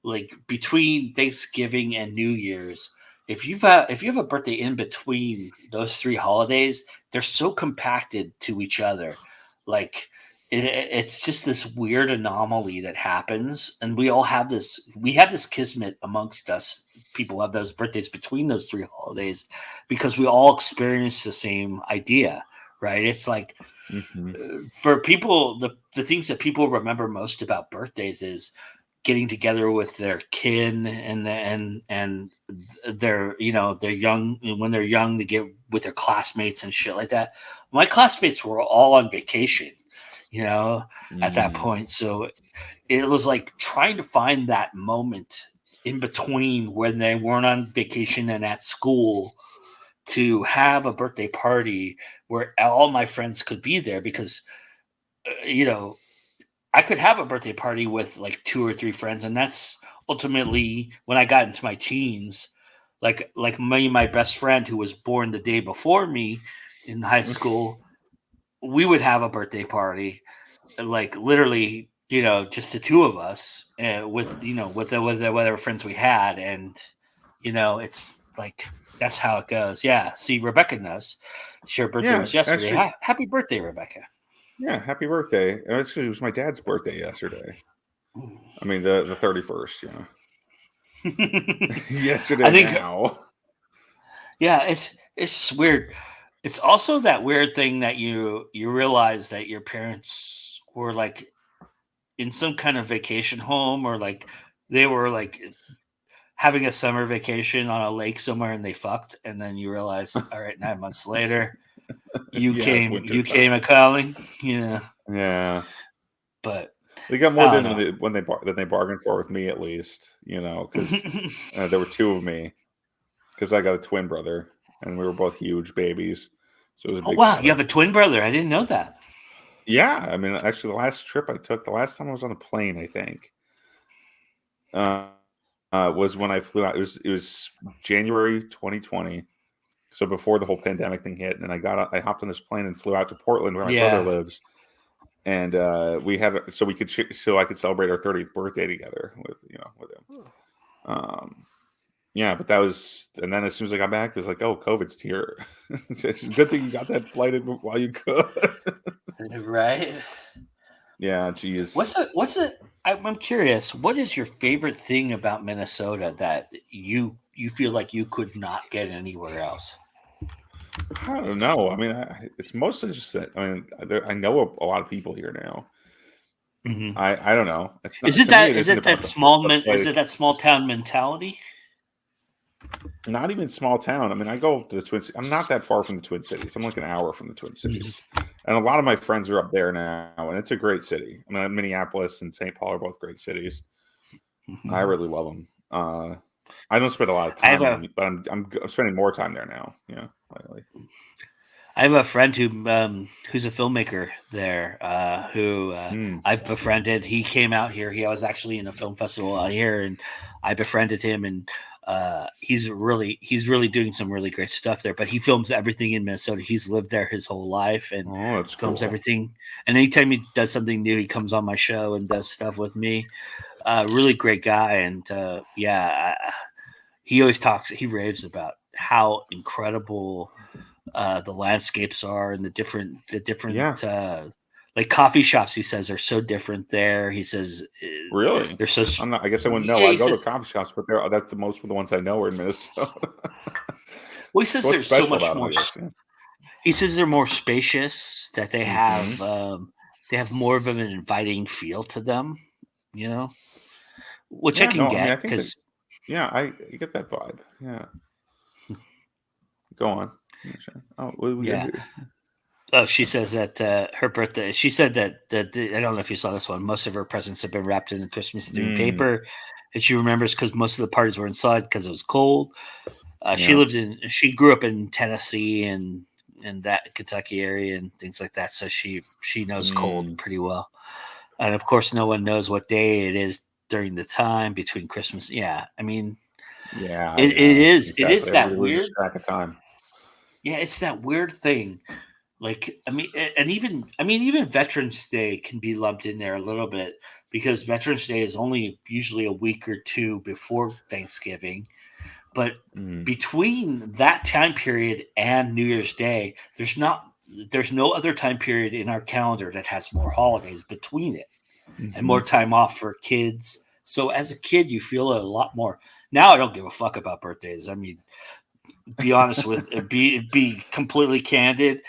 like between Thanksgiving and New Year's, if you have a birthday in between those 3 holidays, they're so compacted to each other. Like it's just this weird anomaly that happens, and we have this kismet amongst us people have those birthdays between those 3 holidays because we all experience the same idea, right? It's like for people, the things that people remember most about birthdays is getting together with their kin and they're they're young. When they're young, they get with their classmates and shit like that. My classmates were all on vacation, at that point. So it was like trying to find that moment in between when they weren't on vacation and at school to have a birthday party where all my friends could be there because, I could have a birthday party with like 2 or 3 friends, and that's ultimately when I got into my teens. Like me and my best friend who was born the day before me in high school, we would have a birthday party, like literally, just the 2 of us, with whatever friends we had, and it's like that's how it goes. Yeah. See, Rebecca knows. Her birthday was yesterday. Actually, happy birthday, Rebecca. Yeah, happy birthday. Actually, it was my dad's birthday yesterday. I mean, the 31st, yesterday. I think, now. Yeah, it's weird. It's also that weird thing that you realize that your parents were like in some kind of vacation home, or like they were like having a summer vacation on a lake somewhere and they fucked, and then you realize, all right, 9 months later, you came a calling. Yeah. But they got more than they bargained for with me, at least, because there were 2 of me, because I got a twin brother and we were both huge babies. So it was a big wow, you have a twin brother. I didn't know that. Yeah, I mean, actually, the last trip I took, the last time I was on a plane, I think, was when I flew out. It was January 2020, so before the whole pandemic thing hit. And I hopped on this plane and flew out to Portland, where my brother lives, and we had so I could celebrate our 30th birthday together with him. Yeah, but that was, and then as soon as I got back, it was like, oh, COVID's here. It's a good thing you got that flight while you could. Right? Yeah, geez. I'm curious, what is your favorite thing about Minnesota that you feel like you could not get anywhere else? I don't know. I mean, it's mostly just that. I mean, I know a lot of people here now. Mm-hmm. I don't know. It's not, is it that small town mentality? Not even small town. I mean, I go to the Twin Cities. I'm not that far from the Twin Cities. I'm like an hour from the Twin Cities. And a lot of my friends are up there now, and it's a great city. I mean, Minneapolis and St. Paul are both great cities. I really love them. I don't spend a lot of time, but I'm spending more time there now. Yeah, lately. I have a friend who's a filmmaker there, who I've befriended. He came out here. He was actually in a film festival out here, and I befriended him. And he's really doing some really great stuff there. But he films everything in Minnesota. He's lived there his whole life and films everything. And anytime he does something new, he comes on my show and does stuff with me. Really great guy, and he always he raves about how incredible the landscapes are, and the different like coffee shops, he says, are so different there. He says, really, they're so. I guess I wouldn't know. I go to coffee shops, but that's most of the ones I know are in Minnesota. Well, he says there's so much more. He says they're more spacious. That they have more of an inviting feel to them. Which I can get because. I get that vibe. Yeah. Go on. Oh, Oh, she says that her birthday. She said that I don't know if you saw this one. Most of her presents have been wrapped in a Christmas themed paper, and she remembers because most of the parties were inside because it was cold. She grew up in Tennessee and that Kentucky area and things like that, so she knows cold pretty well. And of course, no one knows what day it is during the time between Christmas. Yeah, I mean, it is. Exactly. It is that weird track of time. Yeah, it's that weird thing. Like, I mean, and even Veterans Day can be lumped in there a little bit because Veterans Day is only usually a week or 2 before Thanksgiving. But between that time period and New Year's Day, there's no other time period in our calendar that has more holidays between it and more time off for kids, So as a kid, you feel it a lot more. Now I don't give a fuck about birthdays. I mean, be honest with be completely candid.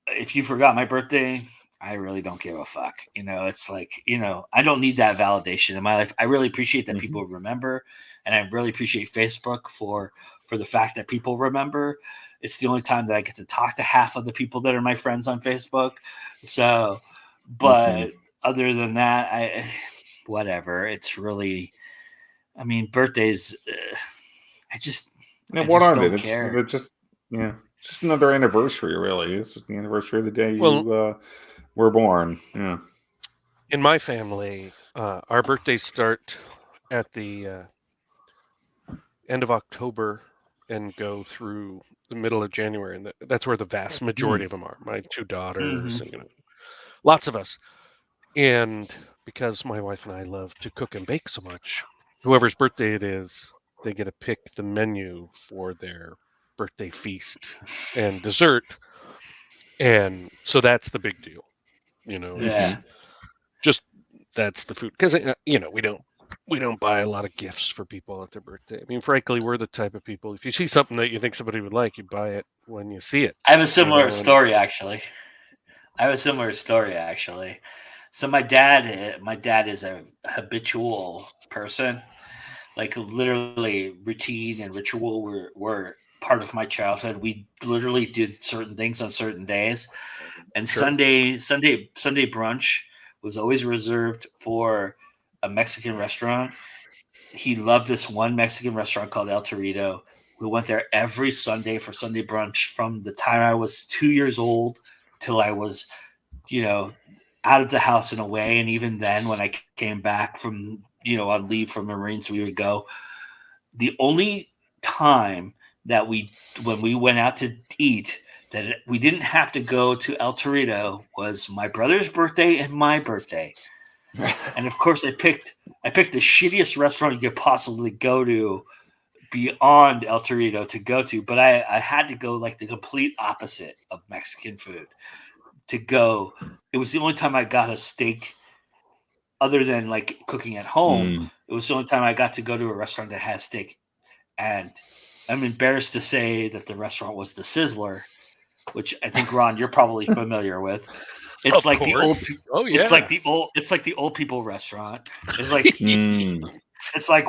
If you forgot my birthday, I really don't give a fuck. It's like, I don't need that validation in my life. I really appreciate that people remember, and I really appreciate Facebook for the fact that people remember. It's the only time that I get to talk to half of the people that are my friends on Facebook. So, but other than that, whatever. It's really, I mean, birthdays. I just what are they? Care. They're just just another anniversary. Really, it's just the anniversary of the day you were born. Yeah. In my family, our birthdays start at the end of October and go through the middle of January, and that's where the vast majority of them are. My two daughters, and lots of us. And because my wife and I love to cook and bake so much, whoever's birthday it is, they get to pick the menu for their birthday feast and dessert. And so that's the big deal, just that's the food, because we don't buy a lot of gifts for people at their birthday. I mean, frankly, we're the type of people, if you see something that you think somebody would like, you buy it when you see it. I have a similar story, actually. So my dad is a habitual person. Like, literally, routine and ritual were part of my childhood. We literally did certain things on certain days, and Sunday brunch was always reserved for a Mexican restaurant. He loved this one Mexican restaurant called El Torito. We went there every Sunday for Sunday brunch from the time I was 2 years old till I was, out of the house and away. And even then, when I came back from, on leave from the Marines, we would go. The only time that when we went out to eat, that we didn't have to go to El Torito was my brother's birthday and my birthday. And of course, I picked the shittiest restaurant you could possibly go to beyond El Torito to go to, but I had to go like the complete opposite of Mexican food to go. It was the only time I got a steak other than like cooking at home. It was the only time I got to go to a restaurant that had steak. And I'm embarrassed to say that the restaurant was the Sizzler, which I think, Ron, you're probably familiar with. It's like the old. Oh yeah. It's like the old people restaurant. It's like it's like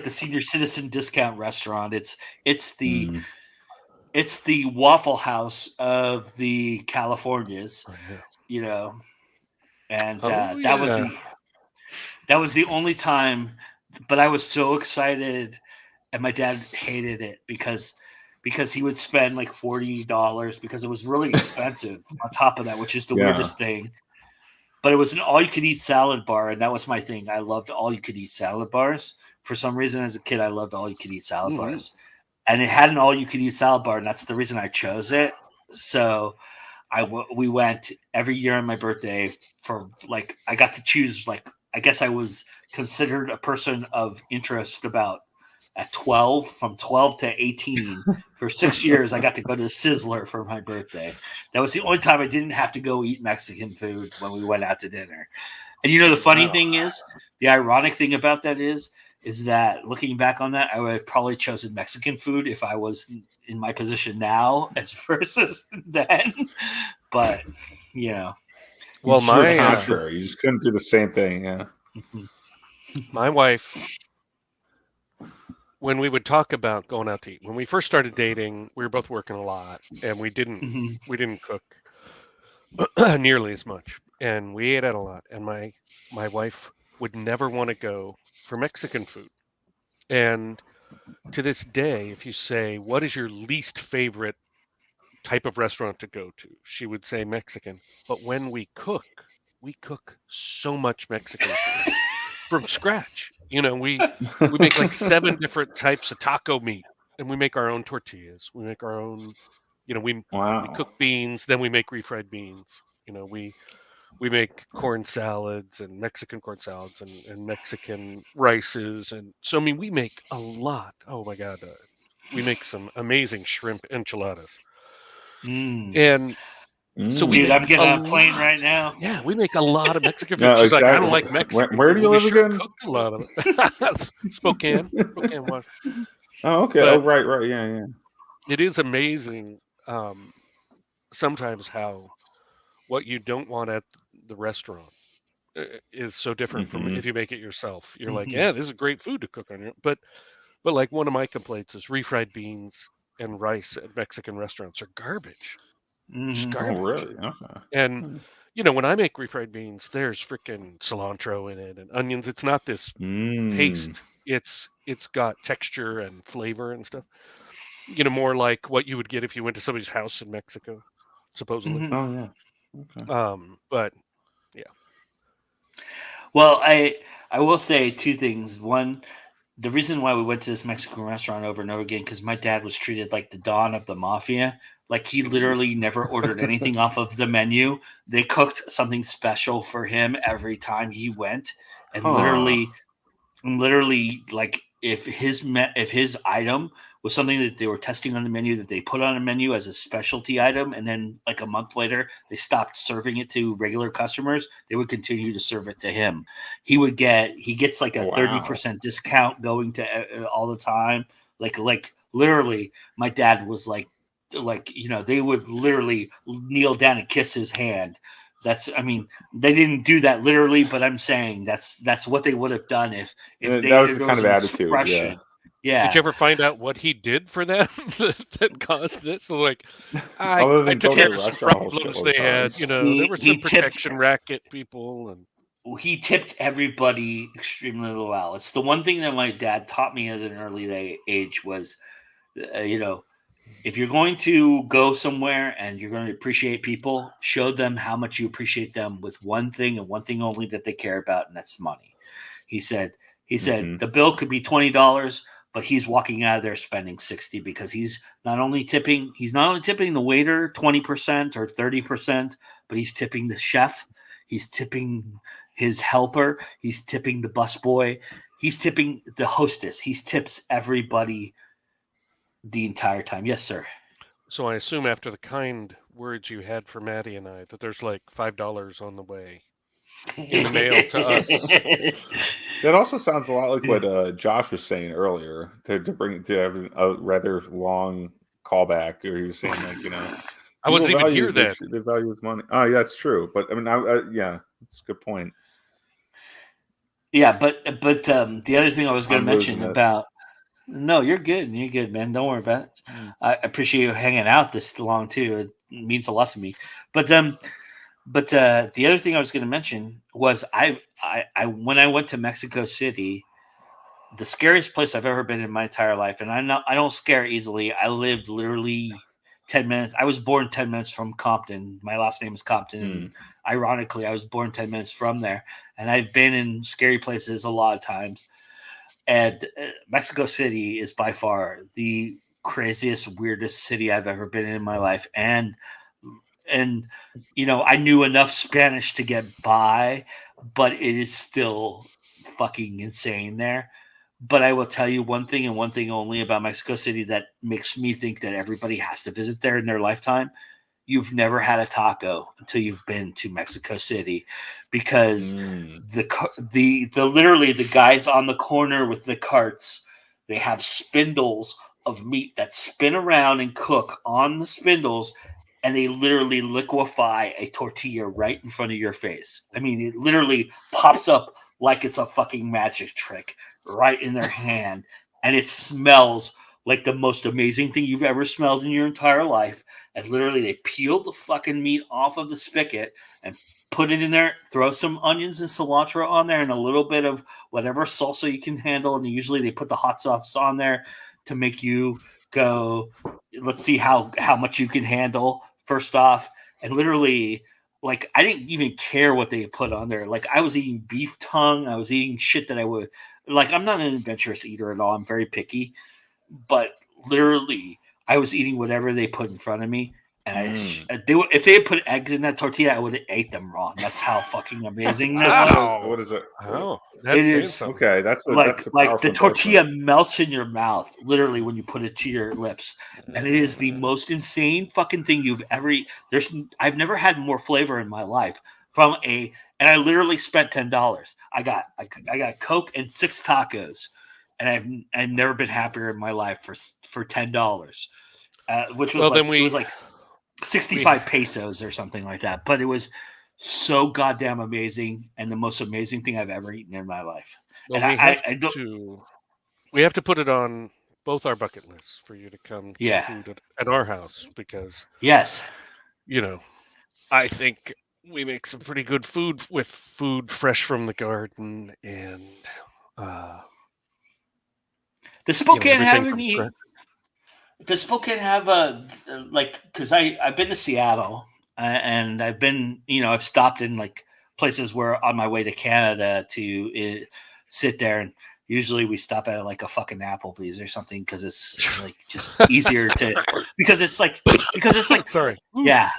the senior citizen discount restaurant. It's the Waffle House of the Californias, and that was the only time. But I was so excited, and my dad hated it because he would spend like $40 because it was really expensive on top of that, which is the weirdest thing. But it was an all-you-could-eat salad bar, and that was my thing. I loved all-you-could-eat salad bars. For some reason, as a kid, I loved all-you-could-eat salad bars. And it had an all-you-could-eat salad bar, and that's the reason I chose it. So we went every year on my birthday for, like, I got to choose, like, I guess I was considered a person of interest about at 12, from 12 to 18. For 6 years, I got to go to Sizzler for my birthday. That was the only time I didn't have to go eat Mexican food when we went out to dinner. And the funny thing is, the ironic thing about that is that looking back on that, I would have probably chosen Mexican food if I was in my position now as versus then. But, well, my contrary, you just couldn't do the same thing. Yeah. My wife, when we would talk about going out to eat, when we first started dating, we were both working a lot, and we didn't cook nearly as much, and we ate out a lot. And my wife would never want to go for Mexican food. And to this day, if you say, what is your least favorite type of restaurant to go to, she would say Mexican. But when we cook so much Mexican food from scratch. We make like 7 different types of taco meat, and we make our own tortillas. We make our own, we cook beans, then we make refried beans. We make corn salads and Mexican corn salads and Mexican rices. And so, I mean, we make a lot. Oh my God. We make some amazing shrimp enchiladas. And So we Dude, make I'm getting on a plane right now. Yeah, we make a lot of Mexican food. No, She's like, I exactly. don't like Mexican Where food. do you Well, we live sure again? cook a lot of it. Spokane, Washington. Oh, okay. But Right. Yeah. it is amazing sometimes how what you don't want at the restaurant is so different from if you make it yourself. You're like, yeah, this is great food to cook on your own. But like one of my complaints is refried beans and rice at Mexican restaurants are garbage. Just garbage. Oh, really? Okay. And you know, when I make refried beans, there's freaking cilantro in it and onions. It's not this paste. It's got texture and flavor and stuff. You know, more like what you would get if you went to somebody's house in Mexico, supposedly. Oh yeah. Okay. But yeah. Well, I will say two things. One, the reason why we went to this Mexican restaurant over and over again, because my dad was treated like the Don of the mafia. Like he literally never ordered anything off of the menu. They cooked something special for him every time he went, and literally, like if his item was something that they were testing on the menu that they put on a menu as a specialty item, and then like a month later they stopped serving it to regular customers, they would continue to serve it to him. He gets like a 30% discount going to all the time. Like literally, my dad was like you know, they would literally kneel down and kiss his hand. I mean, they didn't do that literally, but I'm saying that's what they would have done if that was the kind of attitude. Yeah. Did you ever find out what he did for them that caused this? So like, I took care care of some problems they had. You know, there were some protection racket people, and he tipped everybody extremely well. It's the one thing that my dad taught me at an early age was, you know, if you're going to go somewhere and you're going to appreciate people, show them how much you appreciate them with one thing and one thing only that they care about, and that's money. He said the bill could be $20, but he's walking out of there spending $60 because he's not only tipping the waiter 20% or 30%, but he's tipping the chef, he's tipping his helper, he's tipping the busboy, he's tipping the hostess, he tips everybody the entire time. Yes, sir. So I assume after the kind words you had for Maddie and I that there's like $5 on the way in the mail to us. That also sounds a lot like what Josh was saying earlier to have a rather long callback, or he was saying like, you know, I wasn't even here then. They value with money. Oh, yeah, that's true. But I mean, yeah, that's a good point. Yeah, but the other thing I was going to mention about. No, you're good. You're good, man. Don't worry about it. I appreciate you hanging out this long too. It means a lot to me. But the other thing I was going to mention was I when I went to Mexico City, the scariest place I've ever been in my entire life, and I don't scare easily. I lived literally 10 minutes. I was born 10 minutes from Compton. My last name is Compton. And ironically, I was born 10 minutes from there, and I've been in scary places a lot of times. And Mexico City is by far the craziest, weirdest city I've ever been in my life. And you know, I knew enough Spanish to get by, but it is still fucking insane there. But I will tell you one thing and one thing only about Mexico City that makes me think that everybody has to visit there in their lifetime. You've never had a taco until you've been to Mexico City, because the literally the guys on the corner with the carts, they have spindles of meat that spin around and cook on the spindles, and they literally liquefy a tortilla right in front of your face. I mean, it literally pops up like it's a fucking magic trick right in their hand, and it smells like the most amazing thing you've ever smelled in your entire life. And literally they peel the fucking meat off of the spigot and put it in there, throw some onions and cilantro on there and a little bit of whatever salsa you can handle. And usually they put the hot sauce on there to make you go, let's see how much you can handle first off. And literally, like, I didn't even care what they put on there. Like, I was eating beef tongue. I was eating shit that I would, like, I'm not an adventurous eater at all. I'm very picky. But literally, I was eating whatever they put in front of me, And if they had put eggs in that tortilla, I would have ate them raw. That's how fucking amazing that was. What is it? Oh, that's it is something. Okay. That's like a the tortilla melts in your mouth, literally when you put it to your lips, and it is the most insane fucking thing you've ever. I've never had more flavor in my life and I literally spent $10. I got Coke and 6 tacos, and I've never been happier in my life for $10, which was it was like 65 pesos or something like that. But it was so goddamn amazing, and the most amazing thing I've ever eaten in my life. Well, And we have to put it on both our bucket lists for you to come get food at our house, because I think we make some pretty good food with food fresh from the garden, and does Spokane have any? Does Spokane have because I've been to Seattle, and I've been, I've stopped in like places where on my way to Canada to sit there, and usually we stop at like a fucking Applebee's or something, because it's like just easier because it's like sorry. Yeah.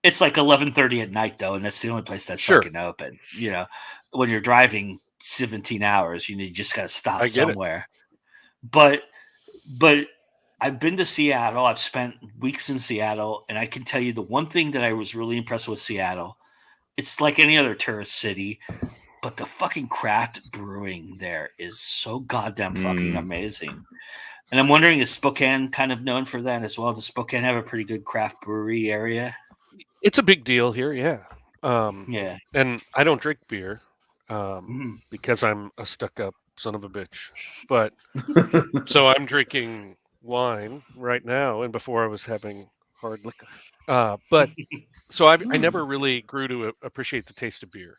It's like 11:30 at night though, and that's the only place that's fucking open. When you're driving 17 hours, you just got to stop somewhere. But I've been to Seattle. I've spent weeks in Seattle, and I can tell you the one thing that I was really impressed with Seattle. It's like any other tourist city, but the fucking craft brewing there is so goddamn fucking amazing. And I'm wondering, is Spokane kind of known for that as well? Does Spokane have a pretty good craft brewery area? It's a big deal here, yeah. Yeah. And I don't drink beer because I'm a stuck-up son of a bitch. But so I'm drinking wine right now, and before I was having hard liquor. But so I never really grew to appreciate the taste of beer.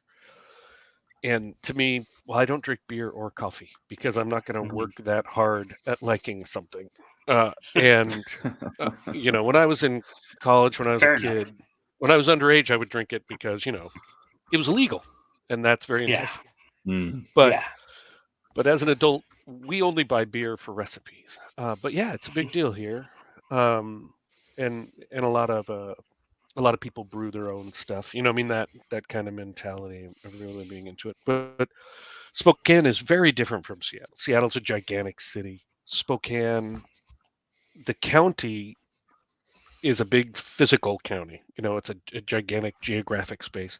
And to me, I don't drink beer or coffee because I'm not going to work that hard at liking something. When I was in college, when I was a kid, when I was underage, I would drink it because, it was illegal, and that's very enticing. But as an adult, we only buy beer for recipes. But yeah, it's a big deal here. And a lot of people brew their own stuff. That kind of mentality of really being into it. But Spokane is very different from Seattle. Seattle's a gigantic city. Spokane, the county, is a big physical county. It's a gigantic geographic space,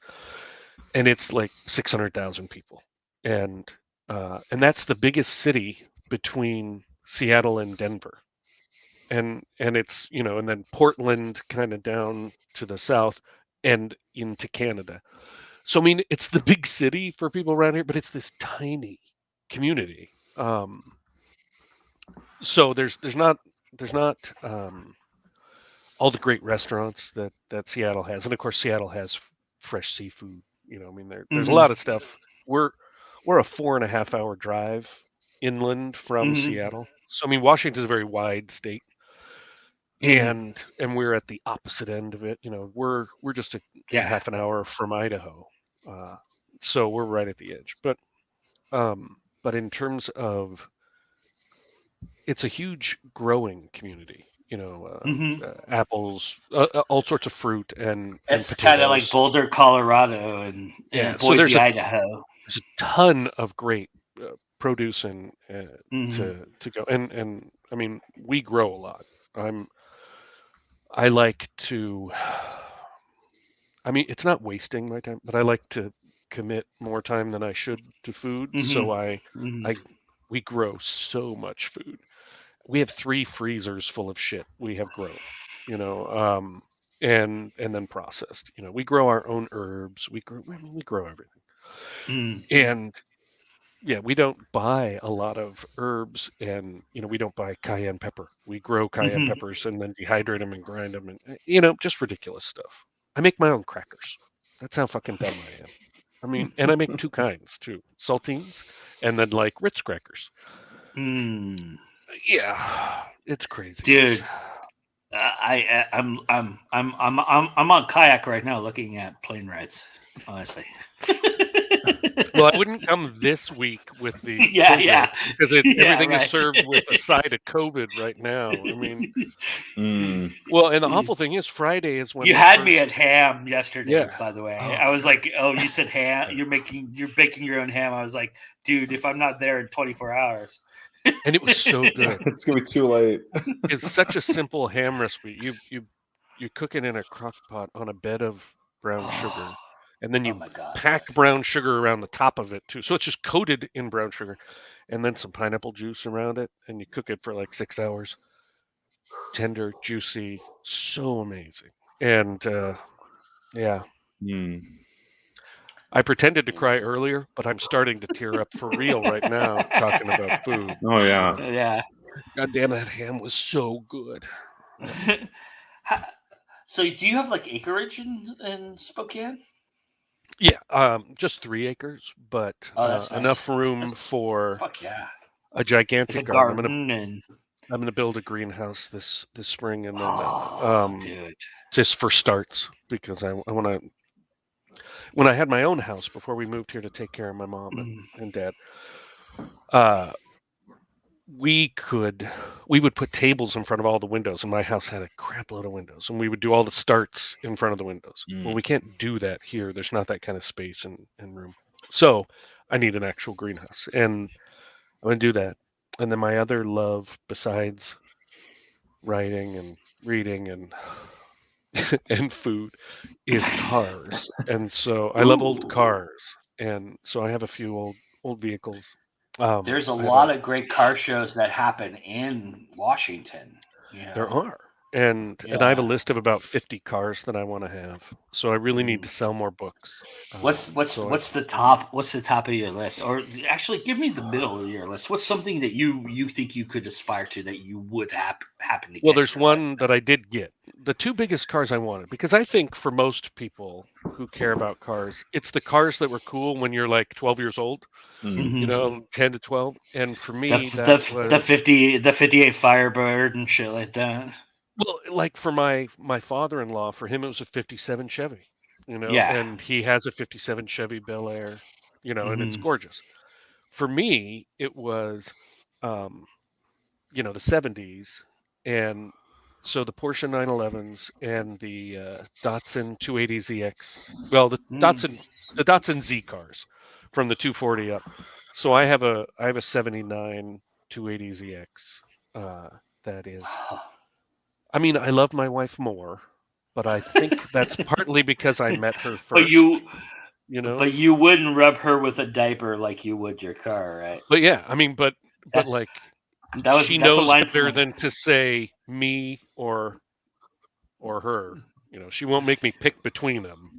and it's like 600,000 people, and that's the biggest city between Seattle and Denver, and it's and then Portland kind of down to the south and into Canada. So it's the big city for people around here, but it's this tiny community. So there's not all the great restaurants that Seattle has, and of course Seattle has fresh seafood. There's a lot of stuff. We're a 4.5 hour drive inland from Seattle. So Washington's a very wide state, and we're at the opposite end of it. We're just a half an hour from Idaho, so we're right at the edge. But in terms of, it's a huge growing community. Apples, all sorts of fruit, and it's kind of like Boulder, Colorado, and Boise, so Idaho. There's a ton of great produce and to go, and we grow a lot. I like to. It's not wasting my time, but I like to commit more time than I should to food. So we grow so much food. We have 3 freezers full of shit we have grown, and then processed. We grow our own herbs. We grow everything. And yeah, we don't buy a lot of herbs, and we don't buy cayenne pepper. We grow cayenne peppers and then dehydrate them and grind them, and just ridiculous stuff. I make my own crackers. That's how fucking dumb I am. And I make 2 kinds too: saltines and then like Ritz crackers. Yeah, it's crazy, dude. I'm on kayak right now, looking at plane rides. Honestly, Well, I wouldn't come this week with the yeah, because everything is served with a side of COVID right now. I mean, well, and the awful thing is Friday is when you had me at ham yesterday. Yeah. By the way, Oh, I was like, "Oh, you said ham? You're baking your own ham." I was like, "Dude, if I'm not there in 24 hours." And it was so good. It's gonna be too late. It's such a simple ham recipe. You cook it in a crock pot on a bed of brown sugar, and then you pack brown sugar around the top of it too. So it's just coated in brown sugar, and then some pineapple juice around it, and you cook it for like 6 hours. Tender, juicy, so amazing. And yeah. I pretended to cry earlier, but I'm starting to tear up for real right now talking about food. Oh yeah. Yeah. God damn, that ham was so good. So do you have like acreage in Spokane? Yeah, just 3 acres, but that's enough nice. room for a It's gigantic a garden. I'm gonna build a greenhouse this spring, and then dude. just for starts, because I want to. When I had my own house before we moved here to take care of my mom and dad, we would put tables in front of all the windows, and my house had a crap load of windows, and we would do all the starts in front of the windows. Well, we can't do that here. There's not that kind of space and room. So I need an actual greenhouse, and I'm going to do that. And then my other love, besides writing and reading and and food, is cars. And so I love old cars, and so I have a few old vehicles. There's a lot of great car shows that happen in Washington. There are, and I have a list of about 50 cars that I want to have. So I really need to sell more books. What's the top? What's the top of your list? Or actually, give me the middle of your list. What's something that you think you could aspire to that you would happen to get? Well, there's one that I did get. The 2 biggest cars I wanted, because I think for most people who care about cars, it's the cars that were cool when you're like 12 years old. You know, 10 to 12. And for me, the 58 Firebird and shit like that. Well, like for my father-in-law, for him it was a 57 Chevy, and he has a 57 Chevy Bel Air, and it's gorgeous. For me, it was, the 70s, and so the Porsche 911s and the Datsun 280ZX. Well, the Datsun Z cars from the 240 up. So I have a 79 280ZX that is. I mean, I love my wife more, but I think that's partly because I met her first. But you wouldn't rub her with a diaper like you would your car, right? But yeah, I mean, but like she knows better than to say me or her. She won't make me pick between them.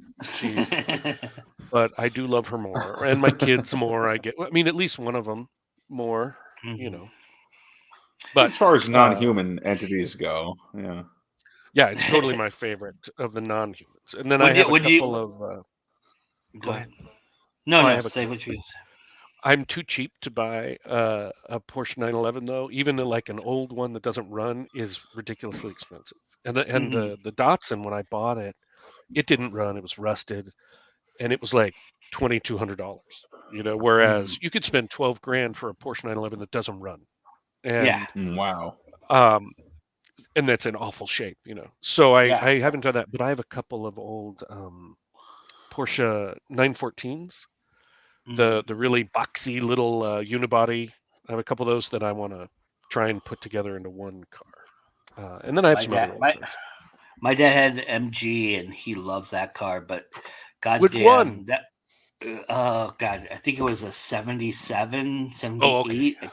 But I do love her more, and my kids more. I mean, at least one of them more. But as far as non-human entities go, yeah, it's totally my favorite of the non-humans. And then I have a couple of. Go ahead. No, say what you say. I'm too cheap to buy a Porsche 911 though. Even like an old one that doesn't run is ridiculously expensive. And the Datsun, when I bought it, it didn't run. It was rusted, and it was like $2,200. Whereas you could spend $12,000 for a Porsche 911 that doesn't run. And, wow. And that's in awful shape, So I haven't done that, but I have a couple of old Porsche 914s, the really boxy little unibody. I have a couple of those that I want to try and put together into one car. And then I have some other old cars. My dad had an MG, and he loved that car, but goddamn, which one? Oh God, I think it was a 77, 78. Okay.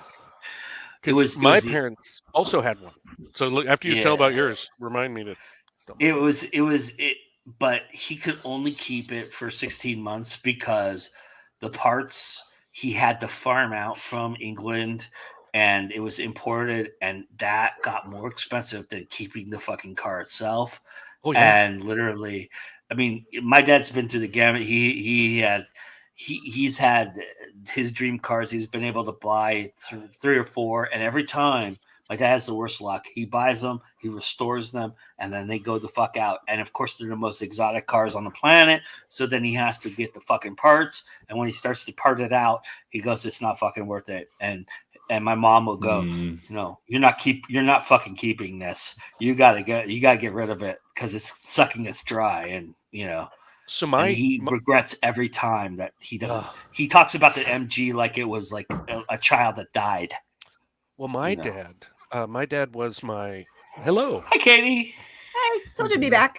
Because my parents also had one. So after you tell about yours, remind me to. But he could only keep it for 16 months because the parts he had to farm out from England, and it was imported, and that got more expensive than keeping the fucking car itself. Oh, yeah. And literally, I mean, my dad's been through the gamut. He's had his dream cars. He's been able to buy 3 or 4, and every time My dad has the worst luck. He buys them, he restores them, and then they go the fuck out. And of course, they're the most exotic cars on the planet. So then he has to get the fucking parts. And when he starts to part it out, he goes, "It's not fucking worth it." And my mom will go, "No, you're not fucking keeping this. You gotta get rid of it because it's sucking us dry." And So and he regrets every time that he doesn't. He talks about the MG like it was like a child that died. Well, my dad was my hello. Hi, Katie. Hey, told you to be back.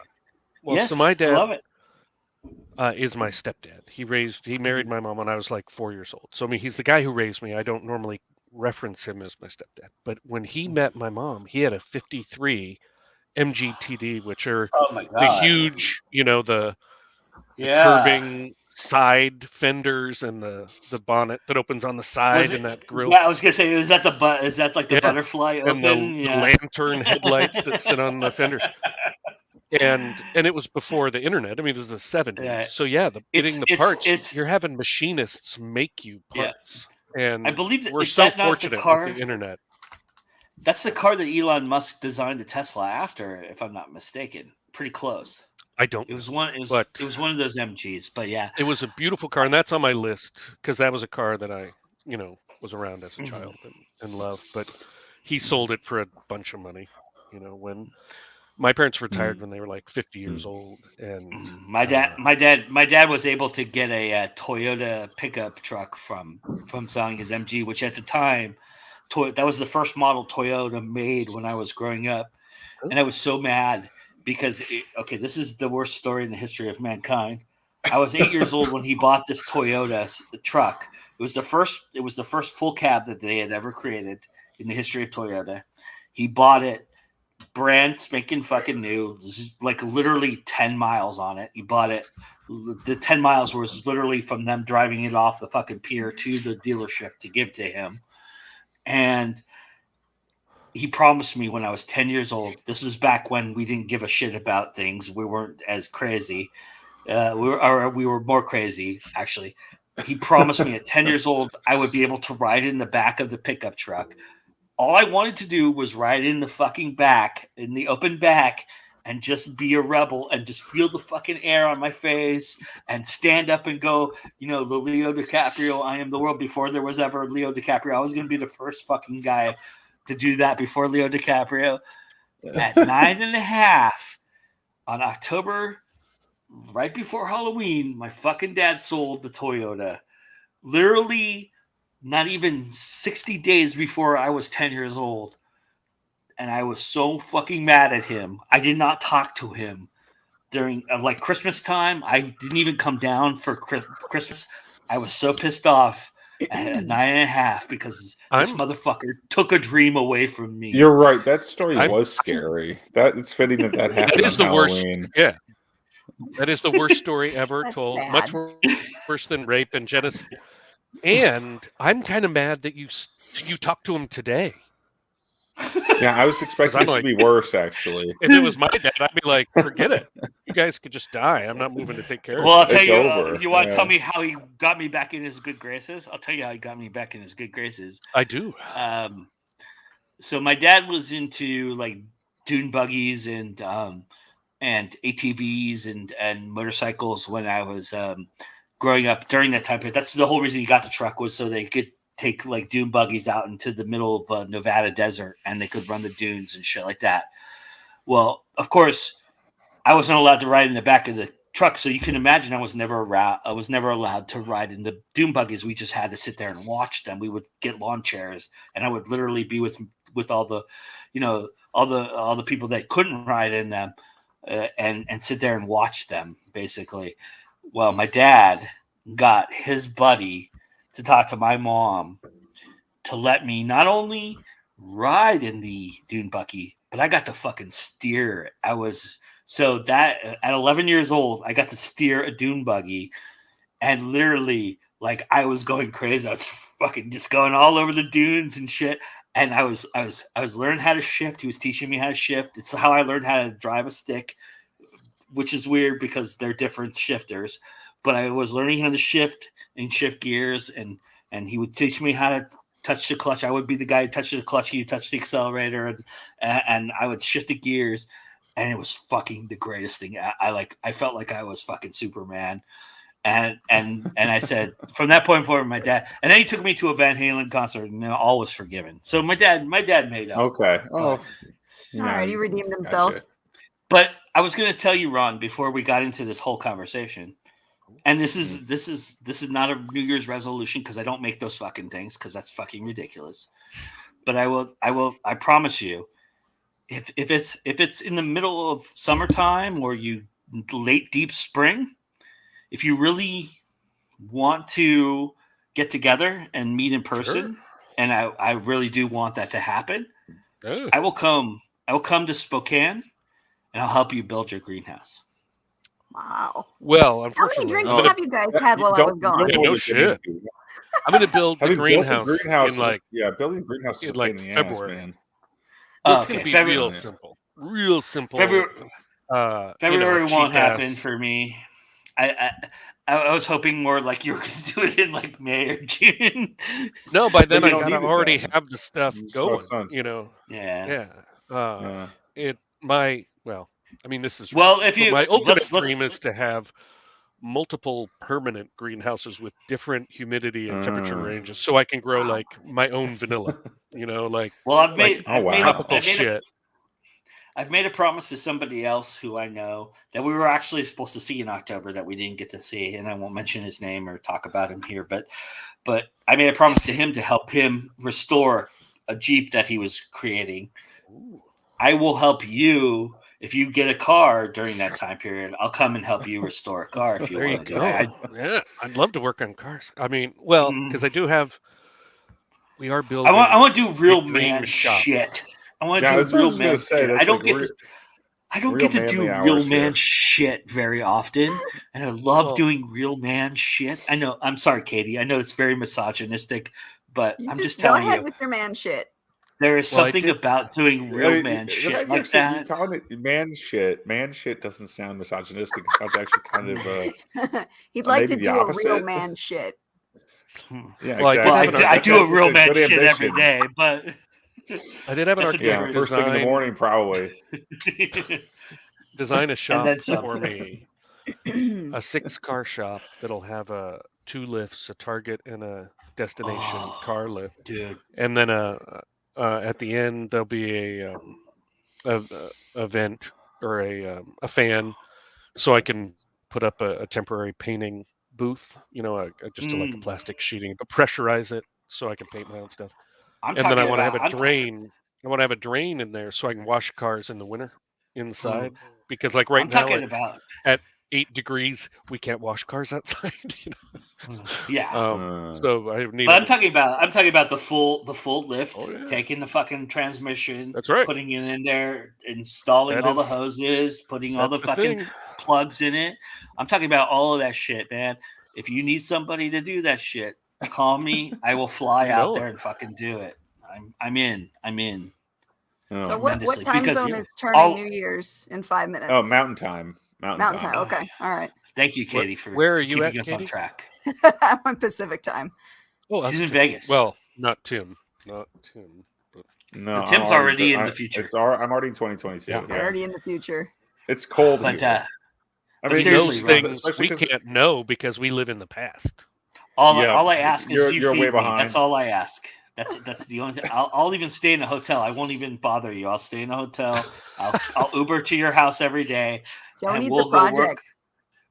Well, yes, so my dad I love it. Is my stepdad. He married my mom when I was like 4 years old. So I mean, he's the guy who raised me. I don't normally reference him as my stepdad, but when he met my mom, he had a '53 MGTD, which are the huge, the curving side fenders and the bonnet that opens on the side and that grill. Yeah, I was gonna say, is that like the butterfly and open? the lantern headlights that sit on the fenders. And it was before the internet. I mean, this is the '70s. Yeah. So getting the parts, you're having machinists make you parts. And I believe that we're so fortunate with the internet. That's the car that Elon Musk designed the Tesla after, if I'm not mistaken. Pretty close. I don't. It was one of those MGs, but yeah, it was a beautiful car, and that's on my list because that was a car that I, was around as a child and loved. But he sold it for a bunch of money. When my parents retired when they were like 50 years old, and my dad was able to get a Toyota pickup truck from selling his MG, which at the time, that was the first model Toyota made when I was growing up, and I was so mad. Because this is the worst story in the history of mankind. I was 8 years old when he bought this Toyota truck. It was the first full cab that they had ever created in the history of Toyota. He bought it brand spanking fucking new, like literally 10 miles on it. He bought it. The 10 miles was literally from them driving it off the fucking pier to the dealership to give to him. And he promised me when I was 10 years old, this was back when we didn't give a shit about things. We weren't as crazy. We were more crazy, actually. He promised me at 10 years old, I would be able to ride in the back of the pickup truck. All I wanted to do was ride in the fucking back, in the open back, and just be a rebel and just feel the fucking air on my face and stand up and go, the Leo DiCaprio, I am the world. Before there was ever Leo DiCaprio, I was going to be the first fucking guy to do that before Leo DiCaprio. At 9.5 on October, right before Halloween, my fucking dad sold the Toyota. Literally not even 60 days before I was 10 years old. And I was so fucking mad at him. I did not talk to him during like Christmas time. I didn't even come down for Christmas. I was so pissed off at 9.5 because this motherfucker took a dream away from me. You're right. That story was scary. It's fitting that happened. That is on the worst. Halloween. Yeah, that is the worst story ever told. Sad. Much worse than rape and genocide. And I'm kind of mad that you talked to him today. Yeah, I was expecting this to be worse, actually. If it was my dad, I'd be like, forget it. You guys could just die. I'm not moving to take care of it. Well, I'll tell you, you want to tell me how he got me back in his good graces? I'll tell you how he got me back in his good graces. I do. So my dad was into like dune buggies and ATVs and motorcycles when I was growing up during that time period. That's the whole reason he got the truck, was so they could take like dune buggies out into the middle of Nevada desert and they could run the dunes and shit like that. Well, of course, I wasn't allowed to ride in the back of the truck, so you can imagine I was never allowed to ride in the dune buggies. We just had to sit there and watch them. We would get lawn chairs, and I would literally be with all the, all the people that couldn't ride in them, and sit there and watch them basically. Well, my dad got his buddy to talk to my mom to let me not only ride in the dune buggy, but I got to fucking steer it. So that at 11 years old, I got to steer a dune buggy, and literally, like, I was going crazy. I was fucking just going all over the dunes and shit. And I was learning how to shift. He was teaching me how to shift. It's how I learned how to drive a stick, which is weird because they're different shifters. But I was learning how to shift and shift gears, and he would teach me how touch the clutch. I would be the guy who touched the clutch. You touch the accelerator, and I would shift the gears, and it was fucking the greatest thing. I felt like I was fucking Superman. And I said, from that point forward, my dad, and then he took me to a Van Halen concert, and all was forgiven. So my dad made up. Okay. All right, he redeemed himself. Gotcha. But I was going to tell you, Ron, before we got into this whole conversation, and this is not a New Year's resolution because I don't make those fucking things because that's fucking ridiculous. But I promise you, if it's in the middle of summertime or you late deep spring, if you really want to get together and meet in person, Sure. and I really do want that to happen, Oh. I will come to Spokane, and I'll help you build your greenhouse. Wow. Well, How many unfortunately, drinks I'm gonna, have you guys had while I was gone? Yeah, no shit. I'm going to build the Having built a greenhouse greenhouse, in like building a greenhouse is in a like pain in the February. ass, man. It's going to be February, real simple. Real simple. February won't happen cheap-ass- for me. I was hoping more like you were going to do it in like May or June. No, by then you I don't gotta need it already then. have the stuff You just want going. sun. You know. Yeah. Yeah. Well, I mean, this is Well, ridiculous, if but you my ultimate let's dream is to have multiple permanent greenhouses with different humidity and temperature ranges, so I can grow like my own vanilla. You know, like well, I've made tropical shit. I've made a promise to somebody else who I know that we were actually supposed to see in October that we didn't get to see, and I won't mention his name or talk about him here, but I made a promise to him to help him restore a Jeep that he was creating. Ooh. I will help you if you get a car during that time period. I'll come and help you restore a car if you There you want to. go. Yeah, I'd love to work on cars. I mean, well, because I do have. We are building. I want to do real the dream man shop. shit. I want to Yeah, do that's what I real was gonna man say. shit. That's I don't like get I don't real get to do manly real hours man here. shit very often, and I love Well- doing real man shit. I know. I'm sorry, Katie. I know it's very misogynistic, but You I'm just go telling ahead you, with your man shit. there is Well, I something did- about doing I real mean, man the shit fact like you're saying- that. You calling it man shit? Man shit doesn't sound misogynistic. It sounds actually kind of. He'd like maybe to the do a real opposite. man shit. Yeah, Well, I exactly. did Well, have an I do a That's real a man good shit every ambition. day, but I did have an That's a architect different- First thing in the morning, probably. design a shop then some. for me, a 6-car shop that'll have 2 lifts, a target and a destination car lift, Dude. and then at the end there'll be a vent or a fan, so I can put up a temporary painting booth. You know, just like a plastic sheeting, but pressurize it so I can paint my own stuff. And then I want to have a drain. I want to have a drain in there so I can wash cars in the winter inside. Because like right I'm now talking about at 8 degrees, we can't wash cars outside. You know? yeah. So I need. But I'm talking about the full lift, Oh, yeah. taking the fucking transmission, That's right. putting it in there, installing That all the is- hoses, putting all the that's the fucking thing. plugs in it. I'm talking about all of that shit, man. If you need somebody to do that shit, call me. I will fly You out know there it. and fucking do it. I'm in. So what tremendously, time because zone is turning New Year's in 5 minutes? Oh, Mountain Time. Mountain time. Okay. All right. Thank you, Katie, Where for are you keeping at, us on Katie? track. I'm on Pacific time. Oh, She's us in too. Vegas. Well, not Tim. But No, But Tim's I'm already in the future. I'm already in 2022. Yeah. Yeah. Already in the future. It's cold But here. I but mean, seriously, those Rob, things especially we 'cause- can't know because we live in the past. all Yeah, I ask is you you're way feed me. behind. That's all I ask. That's the only thing. I'll even stay in a hotel. I won't even bother you. I'll stay in a hotel. I'll Uber to your house every day. Joe and needs we'll a go work. project.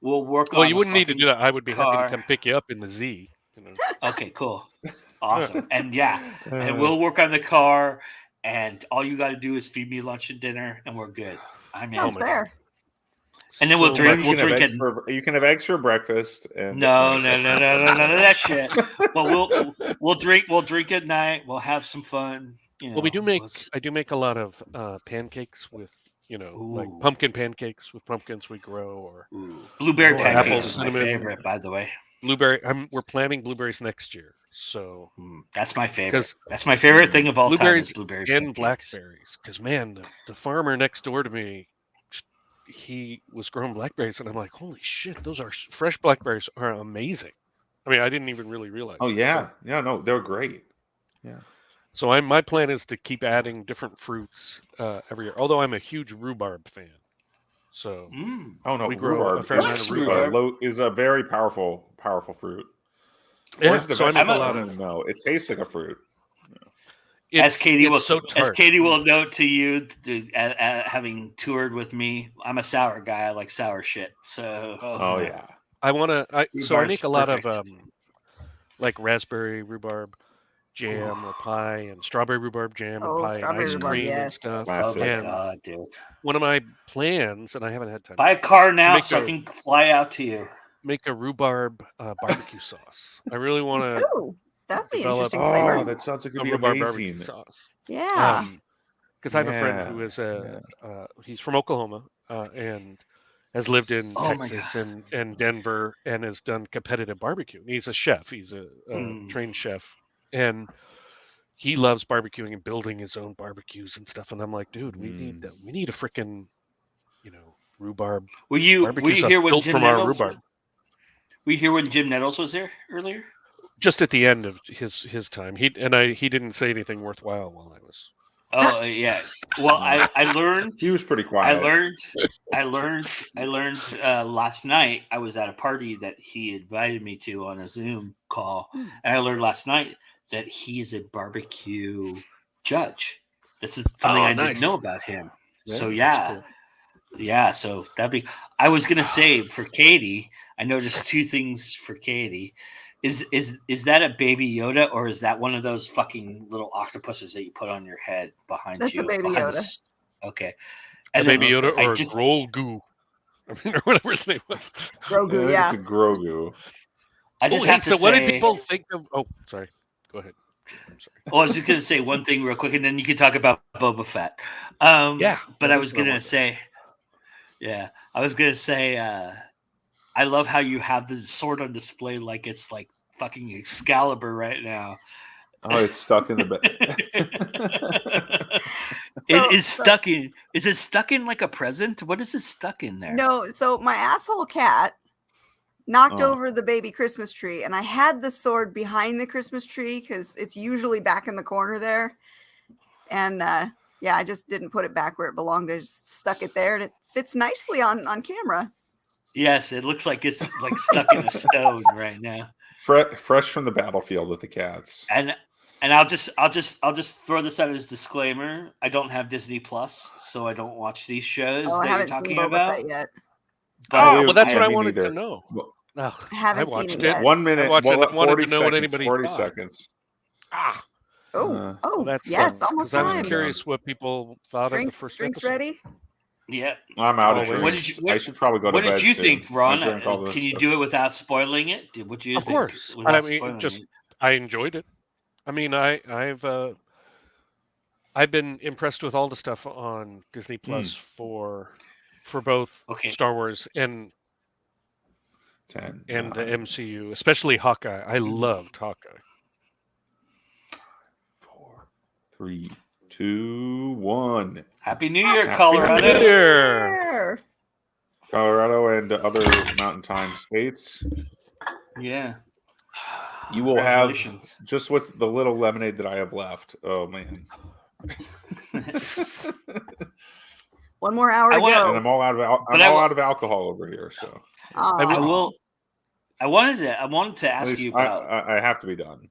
We'll work Well, on you a wouldn't need to fucking do that. I would be happy car. to come pick you up in the Z. You know. Okay, cool, awesome, and and we'll work on the car. And all you got to do is feed me lunch and dinner, and we're good. I mean, Sounds fair. And then we'll So drink. You We'll can have drink eggs it. you can have eggs for breakfast. And No, none of that shit. But we'll drink. We'll drink at night. We'll have some fun. You know, Well, we do make. we'll I do make a lot of pancakes with, like Ooh. pumpkin pancakes with pumpkins we grow, or blueberry or pancakes apple is my cinnamon. favorite, by the way. Blueberry. We're planting blueberries next year, so That's my favorite. 'cause That's my favorite thing of all time blueberries is blueberry and pancakes. blackberries. Because man, the farmer next door to me, he was growing blackberries, and I'm like, holy shit, those are fresh blackberries are amazing. I mean, I didn't even really realize. Oh it. yeah, yeah, no, they're great. Yeah. So my plan is to keep adding different fruits every year. Although I'm a huge rhubarb fan, so oh no, we grow rhubarb a fair amount of rhubarb. is a very powerful fruit. Yeah, so I make a lot I don't of. even know. It tastes like a fruit. As Katie will tart. note to you, having toured with me, I'm a sour guy. I like sour shit. So, oh yeah, I want to. So I make a lot perfect. of like raspberry rhubarb jam or pie, and strawberry rhubarb jam and pie, and ice rhubarb, cream and yes. stuff. Oh my and god, dude! One of my plans, and I haven't had time. Buy a car now so I can fly out to you. Make a rhubarb barbecue sauce. I really want to. Ooh, that'd be develop interesting flavor. Oh, that sounds like it'd be rhubarb amazing. barbecue sauce. Yeah. Because I have a friend who is he's from Oklahoma and has lived in Texas and Denver and has done competitive barbecue. And he's a chef. He's a trained chef, and he loves barbecuing and building his own barbecues and stuff. And I'm like, dude, we need a freaking, rhubarb. Were you here when Jim Nettles? Rhubarb. Were you here when Jim Nettles was there earlier? Just at the end of his time. He didn't say anything worthwhile while I was. Oh yeah. Well, I learned. He was pretty quiet. I learned last night. I was at a party that he invited me to on a Zoom call, and I learned last night that he is a barbecue judge. This is something I didn't know about him. Yeah, so cool. yeah. So that'd be. I was gonna say for Katie. I noticed two things for Katie. Is that a baby Yoda, or is that one of those fucking little octopuses that you put on your head behind you? That's a baby Yoda. Okay. And a baby Yoda or a Grogu. I mean, or whatever his name was. Grogu, yeah. It's a Grogu. I just have to say. What did people think of? Oh, sorry. Go ahead. I'm sorry. Well, I was just going to say one thing real quick, and then you can talk about Boba Fett. But I was going to say, I love how you have the sword on display like it's like fucking Excalibur right now. Oh, it's stuck in the bed. Is it stuck in like a present? What is it stuck in there? No, so my asshole cat knocked over the baby Christmas tree, and I had the sword behind the Christmas tree because it's usually back in the corner there. And I just didn't put it back where it belonged. I just stuck it there, and it fits nicely on camera. Yes, it looks like it's like stuck in a stone right now. Fresh from the battlefield with the cats. And I'll just throw this out as disclaimer. I don't have Disney Plus, so I don't watch these shows that you're talking about yet. Well, that's what I wanted to know. I haven't seen it yet. 1 minute. I wanted to know what seconds, anybody 40 thought. seconds. That's yes, almost time. I'm curious what people thought of the first drinks episode. ready? Yeah, I'm out of drinks. I should probably go to bed. What did you soon. think, Ron? Can you do it without spoiling it? What do you think? Of course. I enjoyed it. I mean, I've been impressed with all the stuff on Disney Plus for both Star Wars and the MCU, especially Hawkeye. I loved Hawkeye. 4, 3, 2, 1. Happy New Year, Colorado. Happy New Year. Colorado and other mountain time states. Yeah. You will have, just with the little lemonade that I have left. Oh, man. 1 more hour to go. And I'm all out of alcohol over here. So I wanted to ask you about. I have to be done.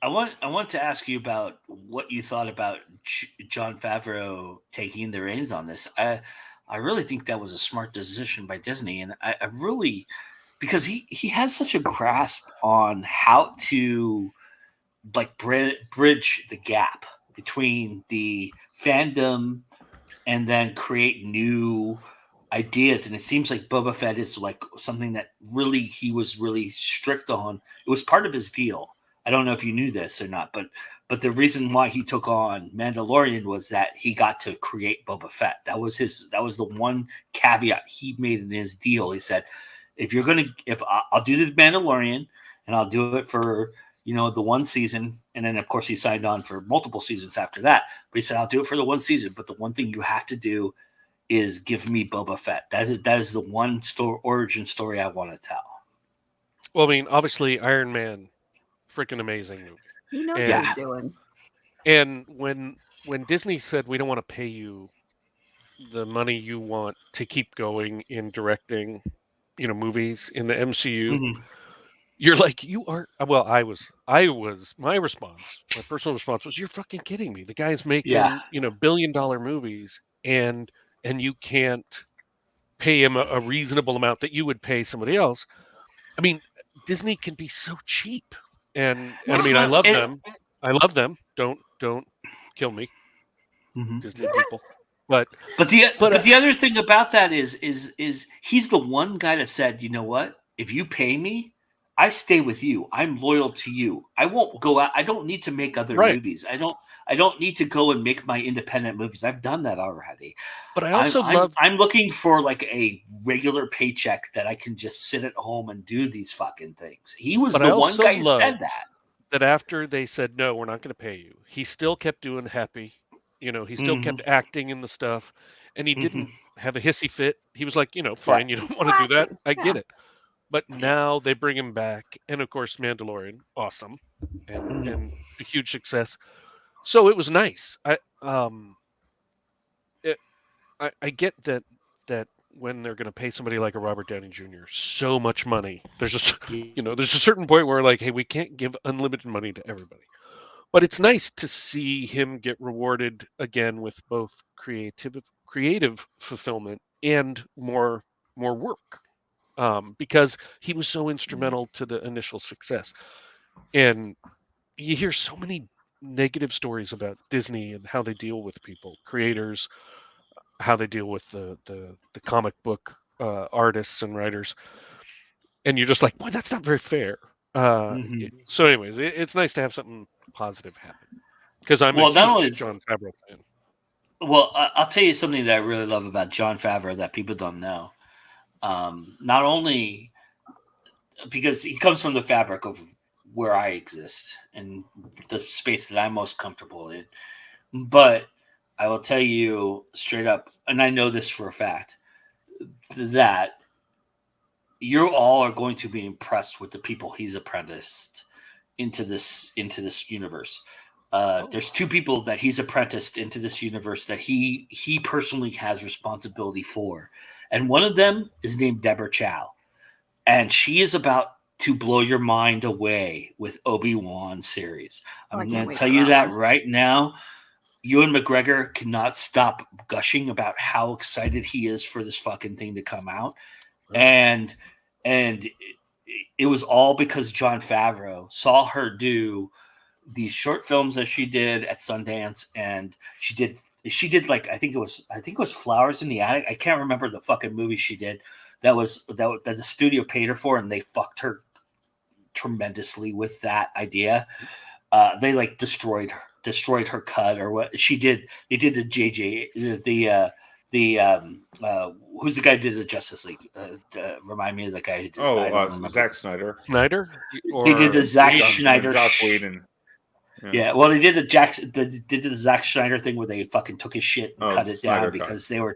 I want to ask you about what you thought about Jon Favreau taking the reins on this. I really think that was a smart decision by Disney, and I really, because he has such a grasp on how to like bridge the gap between the fandom and then create new ideas. And it seems like Boba Fett is like something that really he was really strict on. It was part of his deal. I don't know if you knew this or not, but the reason why he took on Mandalorian was that he got to create Boba Fett. That was the one caveat he made in his deal. He said, if I'll do the Mandalorian and I'll do it for, the one season. And then of course he signed on for multiple seasons after that, but he said, I'll do it for the one season. But the one thing you have to do is give me Boba Fett. That is the one origin story I want to tell. Well, I mean, obviously Iron Man freaking amazing movie. He knows And, what he's doing. And when Disney said we don't want to pay you the money you want to keep going in directing, movies in the MCU, you're like, you are. Well, I was. My personal response was, you're fucking kidding me. The guy's making $1 billion movies, and you can't pay him a reasonable amount that you would pay somebody else. I mean, Disney can be so cheap, and I mean, I love them. I love them. Don't kill me, Disney people. But the other thing about that is he's the one guy that said, you know what? If you pay me, I stay with you. I'm loyal to you. I won't go out. I don't need to make other movies. I don't need to go and make my independent movies. I've done that already. But I also I'm looking for like a regular paycheck that I can just sit at home and do these fucking things. He was the one guy who said that. That after they said no, we're not going to pay you, he still kept doing Happy. He still kept acting in the stuff, and he didn't have a hissy fit. He was like, fine, you don't want to do that. I get it. But now they bring him back, and of course, Mandalorian, awesome, and a huge success. So it was nice. I get that when they're going to pay somebody like a Robert Downey Jr. so much money, there's a certain point where like, hey, we can't give unlimited money to everybody. But it's nice to see him get rewarded again with both creative fulfillment and more work, because he was so instrumental to the initial success. And you hear so many negative stories about Disney and how they deal with people, creators, how they deal with the comic book artists and writers, and you're just like, boy, that's not very fair. So, anyways, it's nice to have something positive happen, because I'm a huge Jon Favreau fan. Well, I'll tell you something that I really love about Jon Favreau that people don't know. Not only because he comes from the fabric of where I exist and the space that I'm most comfortable in, but I will tell you straight up, and I know this for a fact, that you all are going to be impressed with the people he's apprenticed into this universe. There's two people that he's apprenticed into this universe that he personally has responsibility for, and one of them is named Deborah Chow, and she is about to blow your mind away with Obi-Wan series. I'm going to tell you that right now. Ewan McGregor cannot stop gushing about how excited he is for this fucking thing to come out. And it was all because Jon Favreau saw her do these short films that she did at Sundance, and she did like I think it was Flowers in the Attic. I can't remember the fucking movie she did that the studio paid her for, and they fucked her tremendously with that idea. They like destroyed her cut or what she did. They did the who's the guy who did the Justice League? Remind me of the guy who did Zack Snyder. They did the Zack Snyder. Joss Whedon. Yeah, well, they did the Zack Snyder thing where they fucking took his shit and cut it down because they were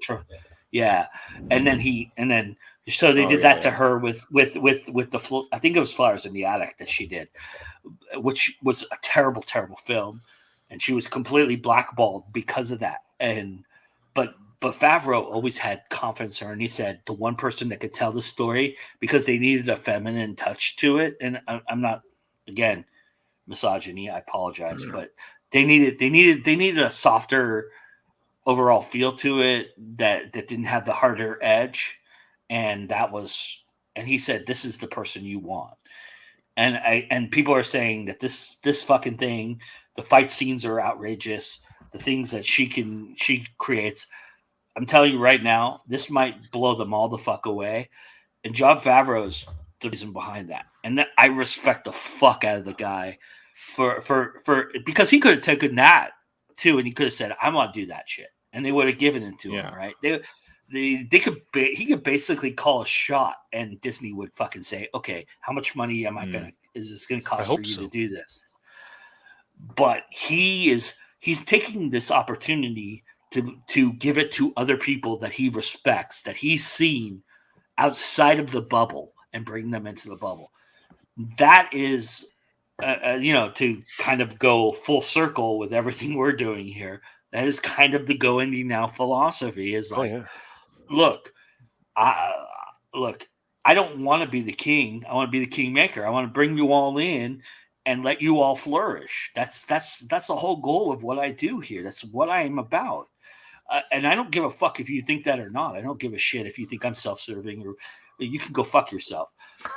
and then so they did that to her with the I think it was Flowers in the Attic that she did, which was a terrible film, and she was completely blackballed because of that. But Favreau always had confidence in her, and he said the one person that could tell the story, because they needed a feminine touch to it. And I'm not, again, misogyny, I apologize, but they needed a softer overall feel to it that didn't have the harder edge, and he said this is the person you want. And people are saying that this fucking thing, the fight scenes are outrageous, the things that she creates. I'm telling you right now, this might blow them all the fuck away. And Jon Favreau's the reason behind that. And that, I respect the fuck out of the guy for because he could have taken that too, and he could have said, "I want to do that shit," and they would have given it to him, right? He could basically call a shot, and Disney would fucking say, "Okay, how much money is this gonna cost for you to do this?" But he's taking this opportunity to give it to other people that he respects, that he's seen outside of the bubble, and bring them into the bubble. That is to kind of go full circle with everything we're doing here. That is kind of the Go Indie Now philosophy. Is like, look, I don't want to be the king. I want to be the kingmaker. I want to bring you all in and let you all flourish. That's the whole goal of what I do here. That's what I am about. And I don't give a fuck if you think that or not. I don't give a shit if you think I'm self-serving, or you can go fuck yourself.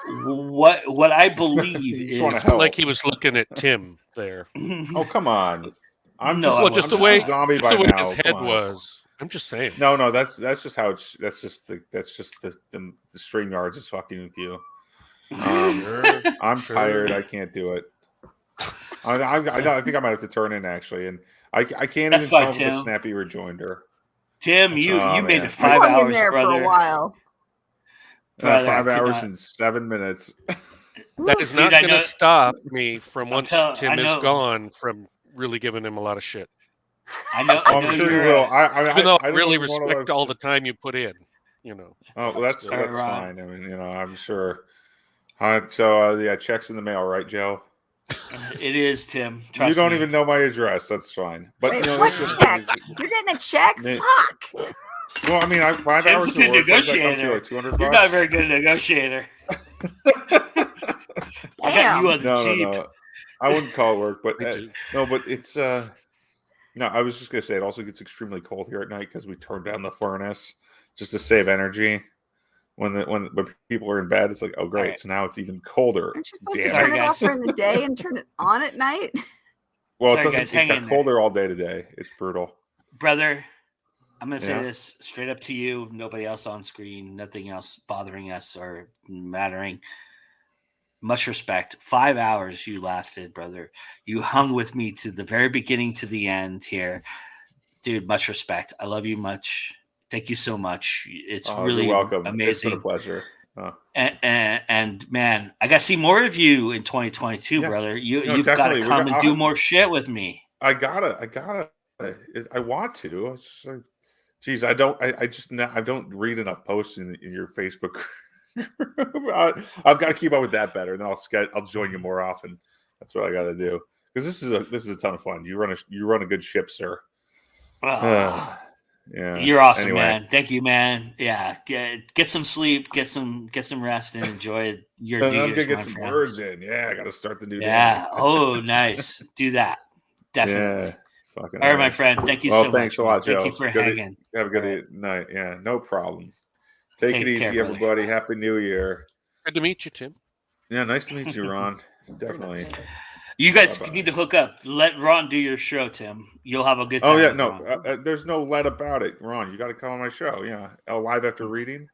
What I believe is like he was looking at Tim there. Oh, come on. I'm just the way zombie by now. His head was. I'm just saying. No, that's just how it's. That's just the string yards is fucking with you. I'm tired. I can't do it. I think I might have to turn in actually, and I can't even come up with a snappy rejoinder. Tim, you made it 5 hours, there brother. For a while. 5 hours and 7 minutes. That is not going to stop me from once Tim is gone from really giving him a lot of shit. I know. I'm sure you will. Even though I really respect all the time you put in. Oh, well, that's fine. I mean, I'm sure. So checks in the mail, right, Joe? It is, Tim. Trust you don't even know my address. That's fine. But wait, what check? You're getting a check? Fuck. Well, I mean, I'm 5 hours Tim's a good negotiator. You're not a very good negotiator. I got you on the cheap. No. I wouldn't call it work, but but it's no. I was just gonna say it also gets extremely cold here at night because we turned down the furnace just to save energy. When people are in bed, it's like, oh great, so now it's even colder. Aren't you supposed to turn it off during the day and turn it on at night? Well, it got colder all day today. It's brutal, brother. I'm gonna say this straight up to you. Nobody else on screen. Nothing else bothering us or mattering. Much respect. 5 hours you lasted, brother. You hung with me to the very beginning to the end here, dude. Much respect. I love you much. Thank you so much. It's really welcome. Amazing. It's been a pleasure. And man, I gotta see more of you in 2022, brother. You've got to come and do more shit with me. I gotta. I want to. It's just like, geez, I don't read enough posts in your Facebook. I've got to keep up with that better, and then I'll join you more often. That's what I got to do, because this is a ton of fun. You run a good ship, sir. Yeah, you're awesome, man. Thank you, man. Yeah, get some sleep, get some rest, and enjoy your New Year's. I'm gonna get some words in. Yeah, I got to start the new day. Yeah. Oh, nice. Do that. Definitely. Yeah. All right, my friend. Thank you so much. Thanks a lot, Joe. Thank you for hanging. Have a good night. Yeah, no problem. Take it easy, care, everybody. Happy New Year. Good to meet you, Tim. Yeah, nice to meet you, Ron. Definitely. You guys need to hook up. Let Ron do your show, Tim. You'll have a good time. Oh yeah, no, there's no let about it, Ron. You got to come on my show. Yeah, live after reading.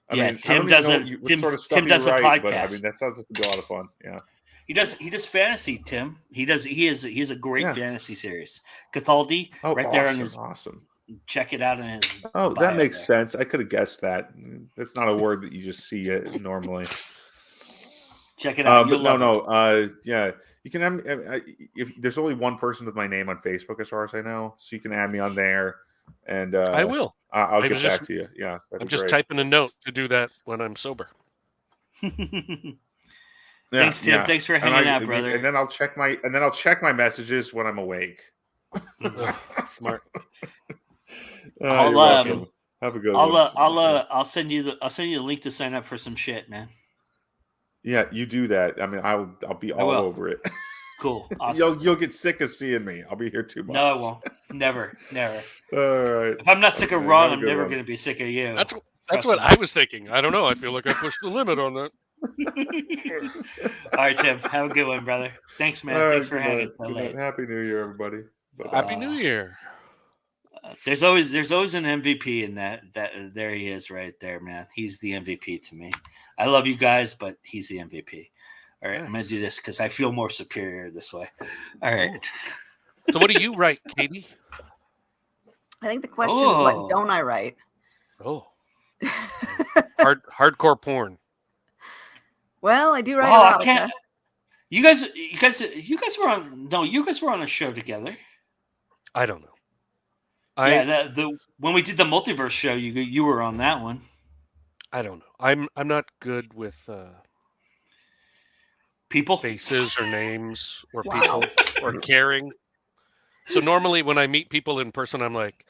I mean, Tim does a Tim does a podcast. But, I mean, that sounds like a lot of fun. Yeah. He does fantasy, Tim. He has a great fantasy series. Cathaldi, right there on his awesome. Check it out in his. Oh, that makes sense. I could have guessed that. That's not a word that you just see it normally. Check it out. Yeah, you can. If there's only one person with my name on Facebook, as far as I know, so you can add me on there, and I will. I'll get back to you. Yeah, I'm just typing a note to do that when I'm sober. Thanks, Tim. Yeah. Thanks for hanging out, brother. And then I'll check my messages when I'm awake. Smart. Have a good one. I'll send you the link to sign up for some shit, man. Yeah, you do that. I mean, I'll be all over it. Cool. Awesome. You'll get sick of seeing me. I'll be here too much. No, I won't. Never. All right. If I'm not sick of Ron, I'm never going to be sick of you. That's what I was thinking. I don't know. I feel like I pushed the limit on that. All right, Tim. Have a good one, brother. Thanks, man. Thanks for hanging so late. Happy New Year, everybody. Bye-bye. Happy New Year. There's always an MVP in that there he is right there, man. He's the MVP to me. I love you guys, but he's the MVP. All right, nice. I'm gonna do this because I feel more superior this way. All right. So what do you write, Katie? I think the question is, what don't I write? Oh. Hardcore porn. Well, I do write erotica. I can't. You guys were on. No, you guys were on a show together. I don't know. When we did the multiverse show, you were on that one. I don't know. I'm not good with People, faces or names or Wow. people or caring. So normally when I meet people in person, I'm like,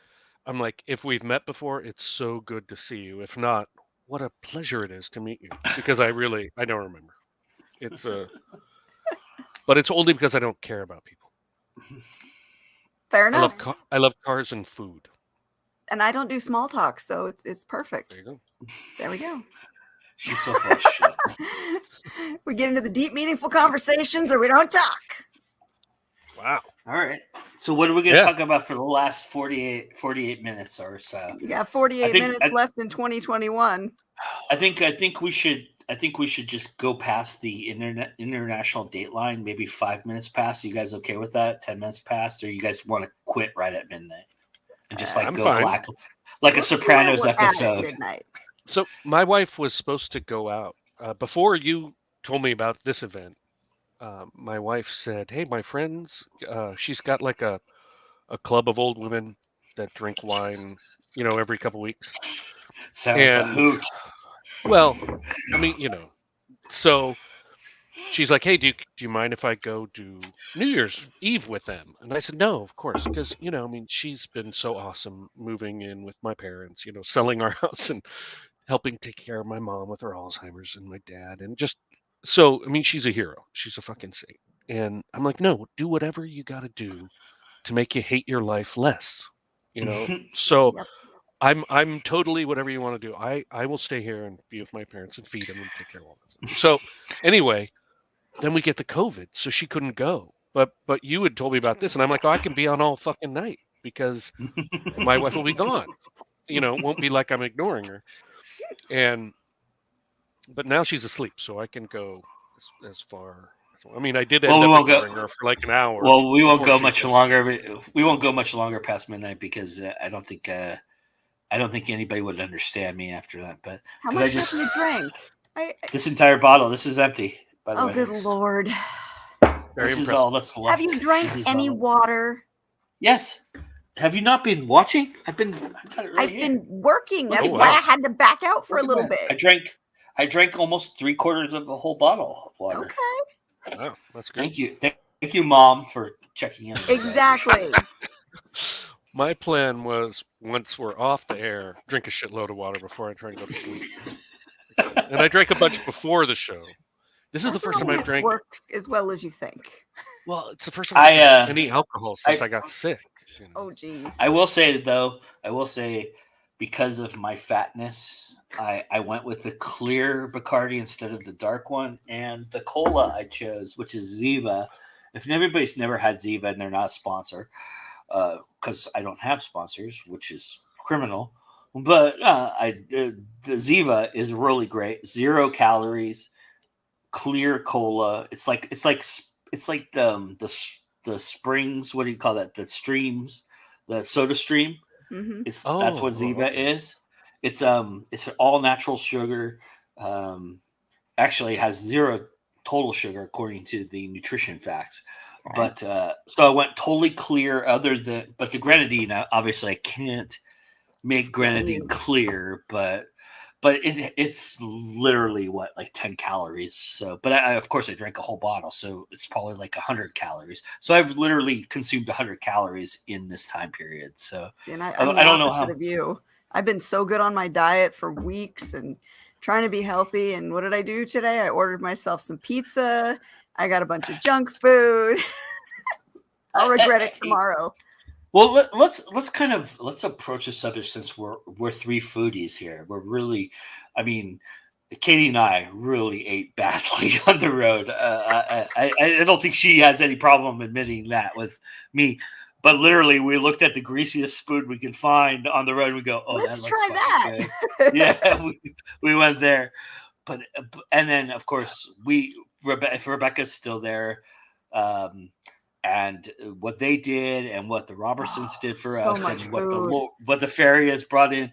if we've met before, it's so good to see you. If not, what a pleasure it is to meet you. Because I don't remember. It's but it's only because I don't care about people. Fair enough. I love cars and food. And I don't do small talk, so it's perfect. There you go. There we go. she's so full of shit. We get into the deep, meaningful conversations, or we don't talk. Wow. All right. So what are we going to talk about for the last 48 minutes or so? You got 48 minutes left in 2021. I think we should just go past the international dateline, maybe 5 minutes past. Are you guys okay with that? 10 minutes past, or you guys want to quit right at midnight and just I'm go fine. black, like a Sopranos episode? Midnight. So my wife was supposed to go out before you told me about this event. My wife said, "Hey, my friends, she's got like a club of old women that drink wine, every couple weeks." Sounds a hoot. Well, I mean, so she's like, "Hey, do you mind if I go do New Year's Eve with them?" And I said, "No, of course, because she's been so awesome moving in with my parents, selling our house and helping take care of my mom with her Alzheimer's and my dad, and just so she's a hero. She's a fucking saint." And I'm like, "No, do whatever you got to do to make you hate your life less, So Yep. I'm totally whatever you want to do. I will stay here and be with my parents and feed them and take care of all that stuff." So anyway, then we get the COVID, so she couldn't go. But you had told me about this, and I'm like, "Oh, I can be on all fucking night because my wife will be gone. It won't be like I'm ignoring her." But now she's asleep, so I can go as far. I did end up ignoring her for like an hour. Well, we won't go much longer. We won't go much longer past midnight because I don't think anybody would understand me after that. But how much have you drank? This entire bottle. This is empty. By the way. Good Lord! This is all that's left. Have you drank any water? Yes. Have you not been watching? I've been working. That's why I had to back out for a little bit. I drank almost 3/4 of a whole bottle of water. Okay. Wow, that's good. Thank you. Thank you, Mom, for checking in. Exactly. My plan was, once we're off the air, drink a shitload of water before I try to go to sleep. And I drank a bunch before the show. This is the first time I've drank work as well as you think. Well, it's the first time I've drank any alcohol since I got sick. Oh, geez. I will say, because of my fatness, I went with the clear Bacardi instead of the dark one, and the cola I chose, which is Ziva. If everybody's never had Ziva and they're not a sponsor, because I don't have sponsors, which is criminal, but the Ziva is really great. 0 calories, clear cola. It's like the springs. What do you call that? The streams, the Soda Stream. Mm-hmm. That's what Ziva is. It's all natural sugar. Actually, it has 0 total sugar according to the nutrition facts. Okay. But so I went totally clear. But the grenadine, obviously, I can't make grenadine clear, but it's literally like 10 calories. So, but of course I drank a whole bottle, so it's probably like 100 calories. So I've literally consumed 100 calories in this time period. So, and I don't know how. Of you. I've been so good on my diet for weeks and trying to be healthy. And what did I do today? I ordered myself some pizza. I got a bunch of junk food. I'll regret it tomorrow. Well, let's approach the subject, since we're 3 foodies here. We're really, Katie and I really ate badly on the road. I don't think she has any problem admitting that with me. But literally, we looked at the greasiest spoon we could find on the road. And we go, "Oh, let's that looks try that." good. Yeah, we went there. And then of course if Rebecca's still there, and what they did and what the Robertsons did for us, and what the Farias brought in.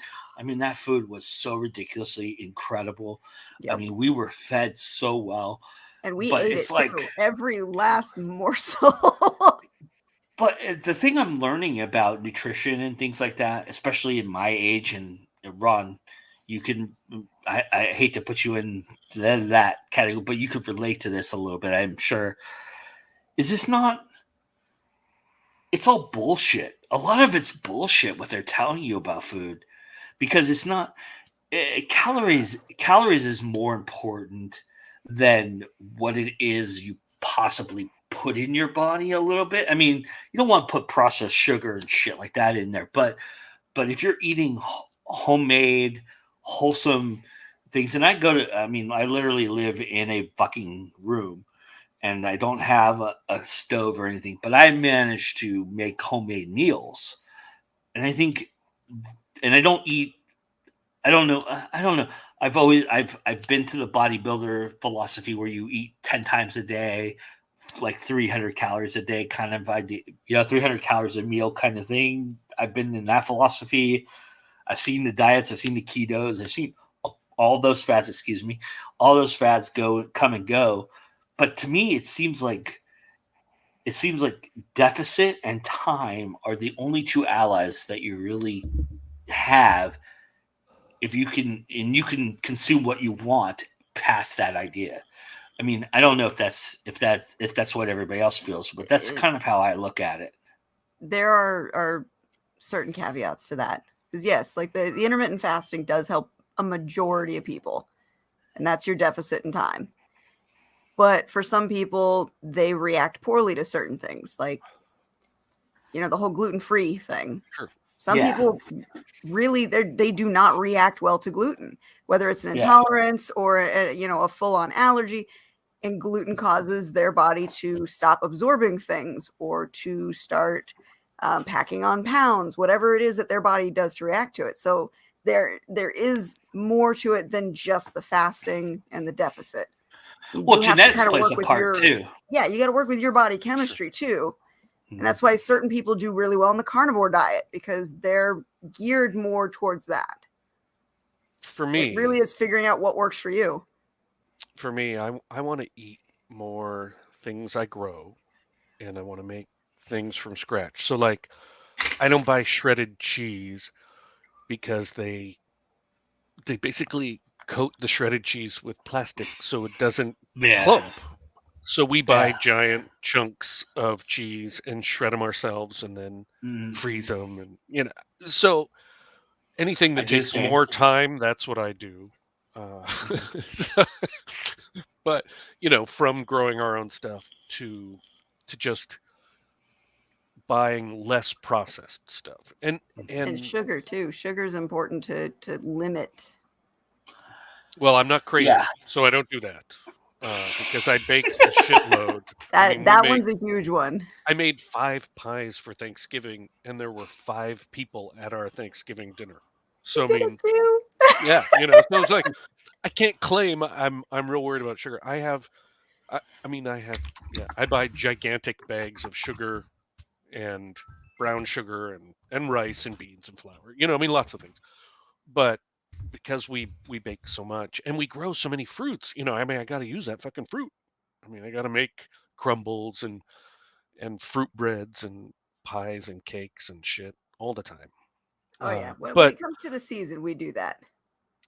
That food was so ridiculously incredible. Yep. We were fed so well, and we ate it too, every last morsel. But the thing I'm learning about nutrition and things like that, especially in my age, and Ron, you can. I hate to put you in that category, but you could relate to this a little bit, I'm sure. Is this not? It's all bullshit. A lot of it's bullshit what they're telling you about food, because it's not. Calories is more important than what it is you possibly put in your body a little bit. I mean, you don't want to put processed sugar and shit like that in there, but if you're eating homemade, wholesome things, and I literally live in a fucking room, and I don't have a stove or anything, but I managed to make homemade meals. And I think, and I don't eat, I don't know. I've been to the bodybuilder philosophy where you eat 10 times a day, like 300 calories a day kind of idea, 300 calories a meal kind of thing. I've been in that philosophy. I've seen the diets, I've seen the ketos, I've seen all those fads, all those fads come and go. But to me, it seems like deficit and time are the only two allies that you really have. If you can consume what you want past that idea. I mean, I don't know if that's what everybody else feels, but that's kind of how I look at it. There are certain caveats to that, because yes, like the intermittent fasting does help a majority of people, and that's your deficit in time. But for some people, they react poorly to certain things, like, the whole gluten-free thing. Sure. Some people really, they do not react well to gluten, whether it's an intolerance or a full-on allergy, and gluten causes their body to stop absorbing things or to start packing on pounds, whatever it is that their body does to react to it. So there is more to it than just the fasting and the deficit. Well, genetics plays a part too. Yeah, you got to work with your body chemistry too. And that's why certain people do really well in the carnivore diet, because they're geared more towards that. For me, it really is figuring out what works for you. For me, I want to eat more things I grow, and I want to make things from scratch. So, like, I don't buy shredded cheese because they basically coat the shredded cheese with plastic so it doesn't clump. So we buy giant chunks of cheese and shred them ourselves and then freeze them. And, so anything that takes more time, that's what I do. But, from growing our own stuff to just buying less processed stuff. And sugar too. Sugar is important to limit. Well, I'm not crazy, so I don't do that. Because I baked a shitload. That one's a huge one. I made 5 pies for Thanksgiving, and there were 5 people at our Thanksgiving dinner. So too. Yeah, so it's like I can't claim I'm real worried about sugar. I buy gigantic bags of sugar and brown sugar and rice and beans and flour. Lots of things. But because we bake so much and we grow so many fruits, I got to use that fucking fruit. I got to make crumbles and fruit breads and pies and cakes and shit all the time. Oh yeah, when it comes to the season, we do that.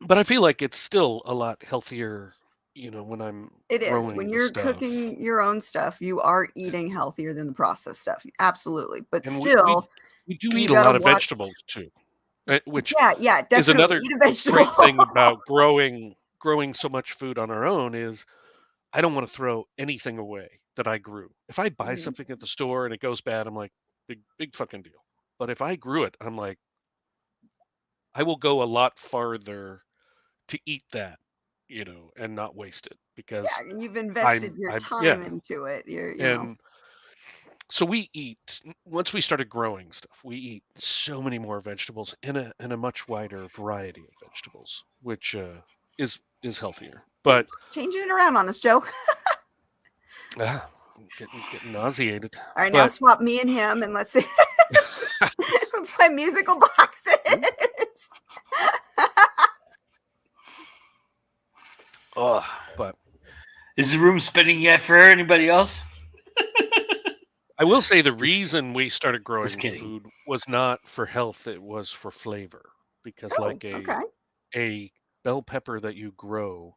But I feel like it's still a lot healthier, when I'm growing when you're cooking your own stuff, you are eating healthier than the processed stuff. Absolutely. But and still, we do eat a lot of vegetables too. Which definitely is another great thing about growing so much food on our own is I don't want to throw anything away that I grew. If I buy something at the store and it goes bad, I'm like, big fucking deal. But if I grew it, I'm like, I will go a lot farther to eat that, and not waste it, because you've invested your time into it. And so we eat, once we started growing stuff, we eat so many more vegetables and a much wider variety of vegetables, which is healthier. But changing it around on us, Joe. I'm getting nauseated. All right, now swap me and him, and let's see. Play musical boxes. But is the room spinning yet for anybody else? I will say the reason we started growing food was not for health; it was for flavor. Because a bell pepper that you grow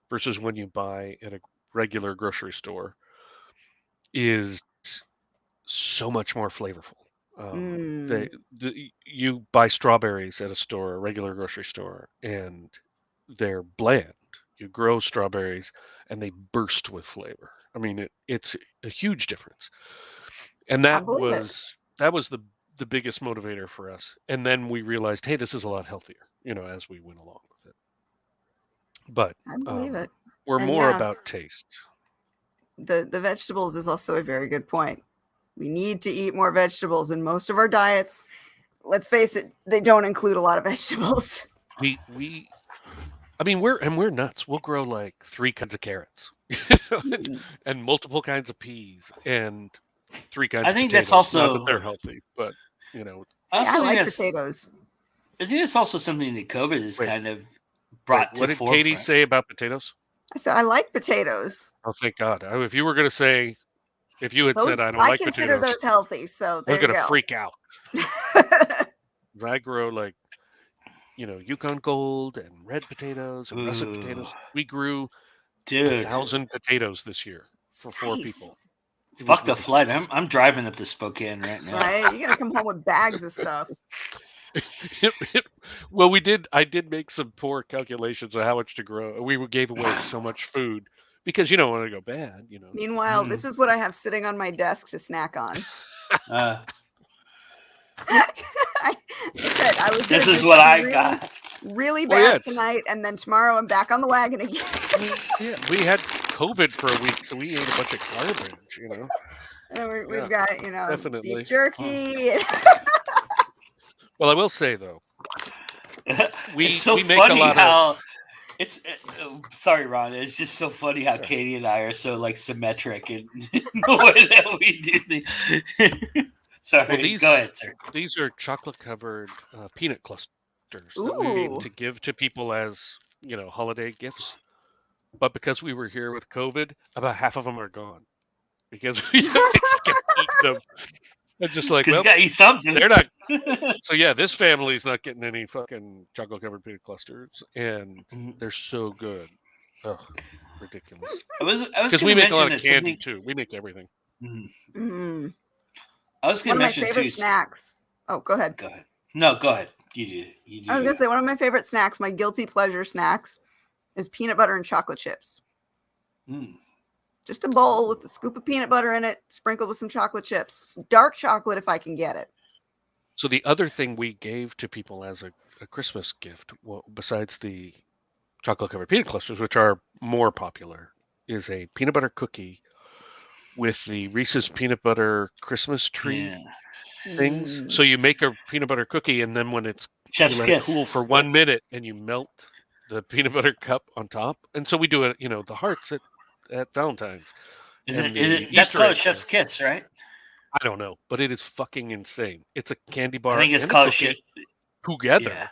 versus when you buy at a regular grocery store is so much more flavorful. You buy strawberries at a store, a regular grocery store, and they're bland. You grow strawberries and they burst with flavor. I mean, it's a huge difference. And that was the biggest motivator for us. And then we realized, hey, this is a lot healthier, as we went along with it. But I believe it. We're And more about taste. The vegetables is also a very good point. We need to eat more vegetables, and most of our diets, let's face it, they don't include a lot of vegetables. We're nuts. We'll grow like 3 kinds of carrots and multiple kinds of peas and 3 kinds of potatoes. I think that's also not that they're healthy, but I like potatoes. I think it's also something that COVID has kind of brought to forefront. What did Katie say about potatoes? I said I like potatoes. Oh, thank God! If you were going to say, if you had said I don't like potatoes, I consider those healthy. So there I was going to freak out. I grow like, Yukon Gold and red potatoes and russet potatoes. We grew 1,000 potatoes this year for 4 people. Fuck the flight! I'm driving up to Spokane right now. Right, you're gonna come home with bags of stuff. Well, I did make some poor calculations of how much to grow. We gave away so much food because you don't want to go bad. Meanwhile, this is what I have sitting on my desk to snack on. This is what I got. Really bad tonight, and then tomorrow I'm back on the wagon again. Yeah, we had COVID for a week, so we ate a bunch of garbage. And we've got definitely beef jerky. Well, I will say though, it's so we make funny a lot how it's. Sorry, Ron. It's just so funny how Katie and I are so like symmetric in the way that we do things. Sorry, go ahead, sir. These are chocolate-covered peanut clusters that we need to give to people as holiday gifts. But because we were here with COVID, about half of them are gone because we just kept eating them. It's just like, well, gotta eat something. They're not. So yeah, this family's not getting any fucking chocolate-covered peanut clusters, and they're so good. Oh, ridiculous. Because we make a lot of candy too. We make everything. I was going to mention one of my favorite snacks. Oh, go ahead. Go ahead. No, go ahead. You do. I was going to say one of my favorite snacks, my guilty pleasure snacks, is peanut butter and chocolate chips. Just a bowl with a scoop of peanut butter in it, sprinkled with some chocolate chips. Dark chocolate if I can get it. So the other thing we gave to people as a Christmas gift, well, besides the chocolate-covered peanut clusters, which are more popular, is a peanut butter cookie with the Reese's peanut butter Christmas tree things. So you make a peanut butter cookie, and then when it's Chef's kiss. Cool for 1 minute, and you melt the peanut butter cup on top. And so we do it, the hearts at Valentine's. Is it? That's called Chef's kiss, right? I don't know, but it is fucking insane. It's a candy bar. I think it's called shit together. Yeah.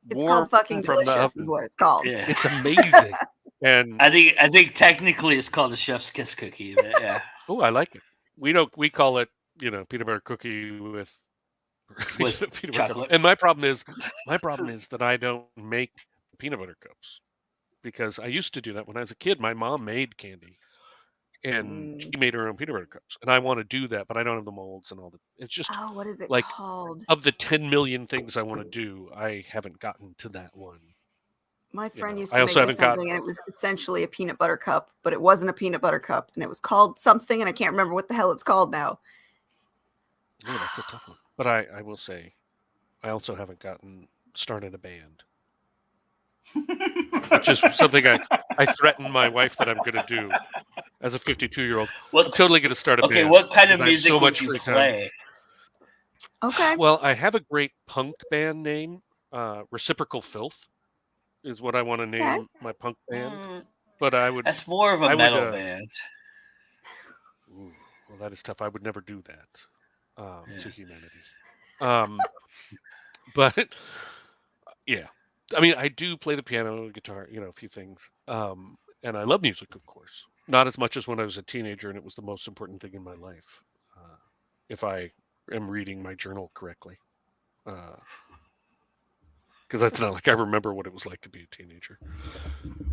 It's called fucking delicious, is what it's called. Yeah. It's amazing. And I think technically it's called a Chef's kiss cookie. But yeah. Oh, I like it. We call it, peanut butter cookie with peanut butter. And my problem is that I don't make peanut butter cups because I used to do that when I was a kid. My mom made candy, and she made her own peanut butter cups, and I want to do that, but I don't have the molds and all that. It's just what is it like called? Of the 10 million things I want to do, I haven't gotten to that one. My friend used to make me something, and it was essentially a peanut butter cup, but it wasn't a peanut butter cup, and it was called something, and I can't remember what the hell it's called now. Yeah, that's a tough one. But I will say, I also haven't gotten started a band, which is something I threatened my wife that I'm going to do as a 52-year-old. I'm totally going to start a band. Okay, what kind of music would you play? Okay. Well, I have a great punk band name, Reciprocal Filth. Is what I want to name my punk band, but I would. That's more of a metal band. Ooh, well, that is tough. I would never do that to humanity. But yeah, I mean, I do play the piano, guitar, a few things, and I love music, of course. Not as much as when I was a teenager, and it was the most important thing in my life. If I am reading my journal correctly. because that's not like I remember what it was like to be a teenager.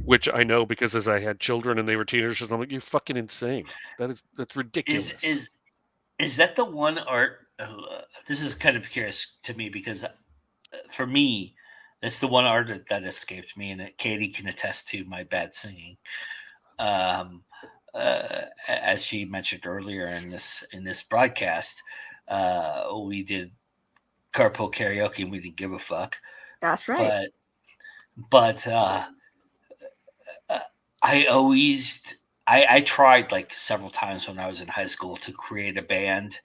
Which I know because as I had children and they were teenagers, I'm like, you're fucking insane. That's ridiculous. Is that the one art? This is kind of curious to me because for me, that's the one art that escaped me, and that Katie can attest to my bad singing. As she mentioned earlier in this broadcast, we did carpool karaoke and we didn't give a fuck. That's right. But I tried like several times when I was in high school to create a band,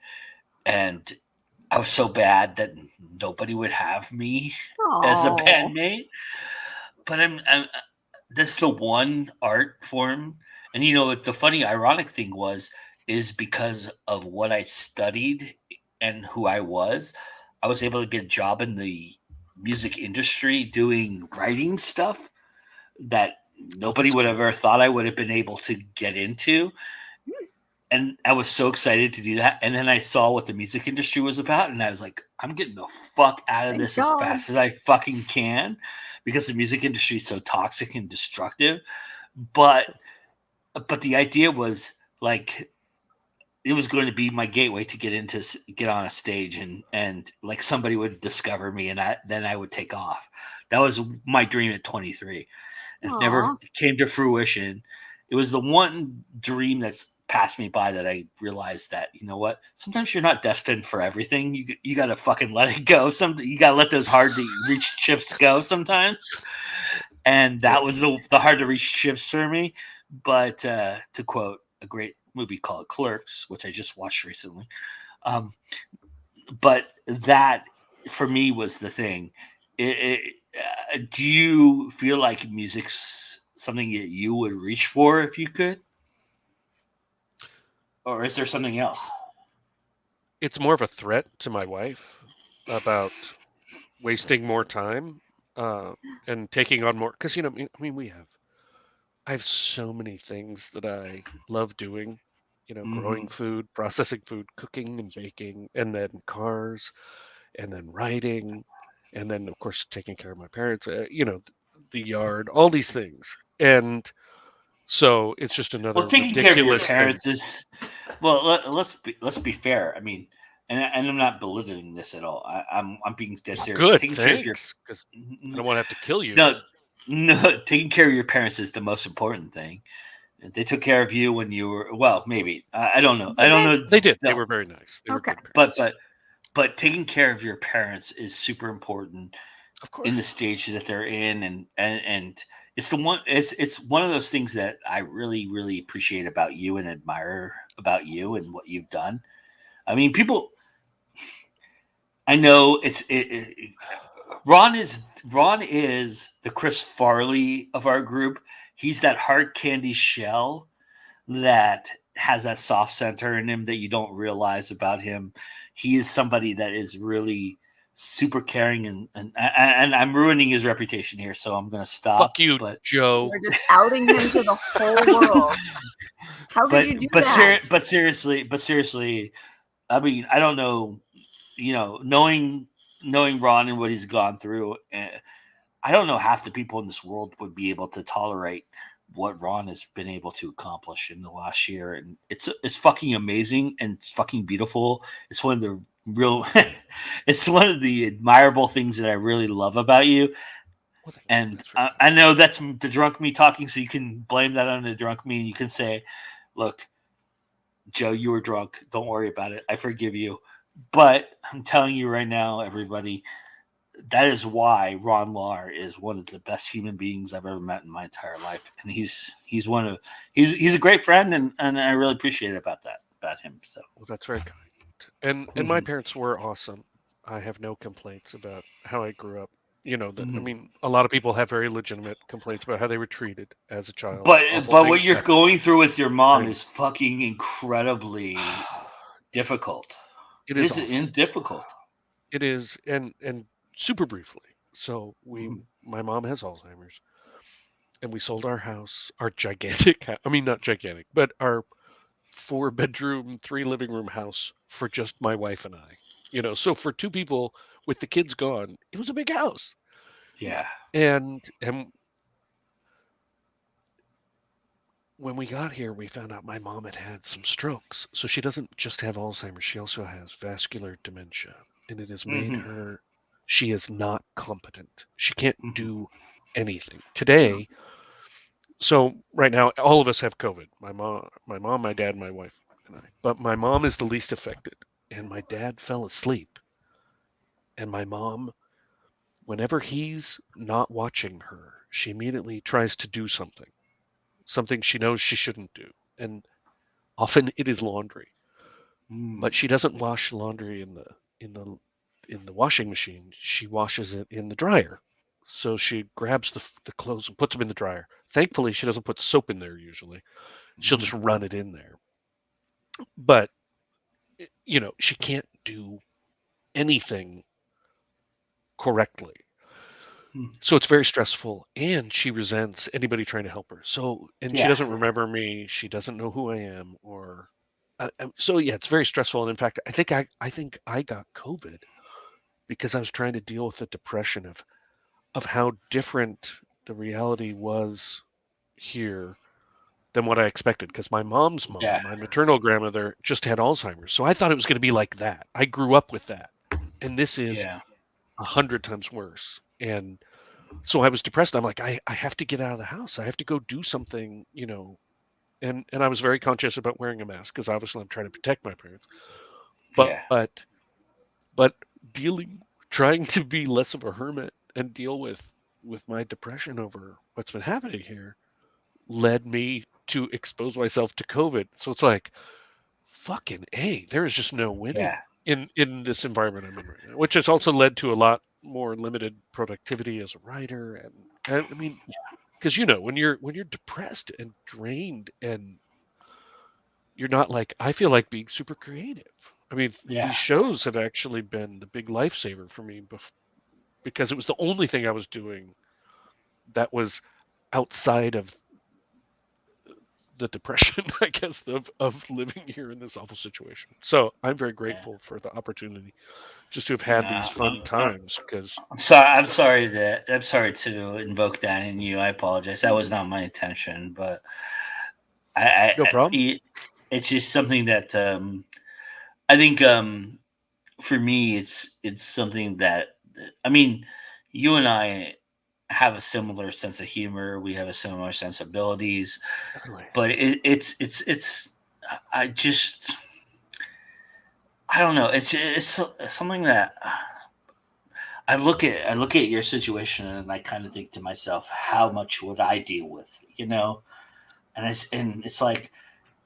and I was so bad that nobody would have me as a bandmate. But I'm that's the one art form. And the funny ironic thing is because of what I studied and who I was able to get a job in the music industry doing writing stuff that nobody would have ever thought I would have been able to get into. And I was so excited to do that. And then I saw what the music industry was about, and I was like, I'm getting the fuck out of this as fast as I fucking can, because the music industry is so toxic and destructive. But the idea was like, it was going to be my gateway to get on a stage, and like somebody would discover me, and then I would take off. That was my dream at 23. It never came to fruition. It was the one dream that's passed me by that I realized that, you know what, sometimes you're not destined for everything. You got to fucking let it go. You got to let those hard to reach chips go sometimes. And that was the hard to reach chips for me. But to quote a great movie called Clerks, which I just watched recently, but that for me was the thing. Do you feel like music's something that you would reach for if you could? Or is there something else? It's more of a threat to my wife about wasting more time and taking on more. Because, I have so many things that I love doing, growing food, processing food, cooking and baking, and then cars, and then writing, and then, of course, taking care of my parents, the yard, all these things. And so it's just another taking ridiculous care of your parents thing. is, let's be fair. I mean, and I'm not belittling this at all. I'm being dead serious. Good, taking thanks, care of because I don't want to have to kill you. No, taking care of your parents is the most important thing. They took care of you when you were, maybe. I don't know. I don't know. They did. They were very nice. They were good parents. But taking care of your parents is super important, of course, in the stage that they're in, and it's the one. It's one of those things that I really, really appreciate about you and admire about you and what you've done. I mean, people. I know Ron is the Chris Farley of our group. He's that hard candy shell that has that soft center in him that you don't realize about him. He is somebody that is really super caring, and I'm ruining his reputation here, so I'm going to stop. Fuck you, Joe. You're just outing him to the whole world. How could you do that? But seriously, I mean, I don't know. Knowing Ron and what he's gone through, I don't know half the people in this world would be able to tolerate what Ron has been able to accomplish in the last year, and it's fucking amazing, and it's fucking beautiful. It's one of the it's one of the admirable things that I really love about you. And I know that's the drunk me talking, so you can blame that on the drunk me, and you can say, "Look, Joe, you were drunk. Don't worry about it. I forgive you." But I'm telling you right now, everybody, that is why Ron Lahr is one of the best human beings I've ever met in my entire life, and he's a great friend, and I really appreciate it about him. So, well, that's very kind. And my parents were awesome. I have no complaints about how I grew up. I mean, a lot of people have very legitimate complaints about how they were treated as a child. But what you're going through with your mom is fucking incredibly difficult. It is difficult. It is, and super briefly. So my mom has Alzheimer's, and we sold our house, our gigantic house. I mean, not gigantic, but our 4-bedroom, 3 living room house for just my wife and I. So for 2 people with the kids gone, it was a big house. Yeah. And when we got here, we found out my mom had some strokes. So she doesn't just have Alzheimer's, she also has vascular dementia. And it has made her, she is not competent. She can't do anything. Today, so right now, all of us have COVID. My mom, my dad, my wife, and I. But my mom is the least affected. And my dad fell asleep. And my mom, whenever he's not watching her, she immediately tries to do something she knows she shouldn't do. And often it is laundry. But she doesn't wash laundry in the washing machine. She washes it in the dryer. So she grabs the clothes and puts them in the dryer. Thankfully, she doesn't put soap in there usually. She'll just run it in there. But she can't do anything correctly. So it's very stressful, and she resents anybody trying to help her. So, and she doesn't remember me. She doesn't know who I am, or so yeah, it's very stressful. And in fact, I think I got COVID because I was trying to deal with the depression of how different the reality was here than what I expected. Because my mom's mom, my maternal grandmother, just had Alzheimer's, so I thought it was going to be like that. I grew up with that, and this is 100 times worse. And so I was depressed. I'm like, I have to get out of the house. I have to go do something, And I was very conscious about wearing a mask because obviously I'm trying to protect my parents. But trying to be less of a hermit and deal with my depression over what's been happening here led me to expose myself to COVID. So it's like, fucking A, there is just no winning in this environment I'm in right now, which has also led to a lot more limited productivity as a writer. And I mean, because when you're depressed and drained and you're not like, I feel like being super creative. I mean, these shows have actually been the big lifesaver for me because it was the only thing I was doing that was outside of the depression, I guess, of living here in this awful situation. So I'm very grateful for the opportunity just to have had these fun times. Because I'm sorry to invoke that in you. I apologize. That was not my intention, but no problem. It's just something that I think for me, it's something that I mean, you and I have a similar sense of humor. We have a similar sensibilities, but it's I just I don't know. It's something that I look at your situation and I kind of think to myself, how much would I deal with, And it's like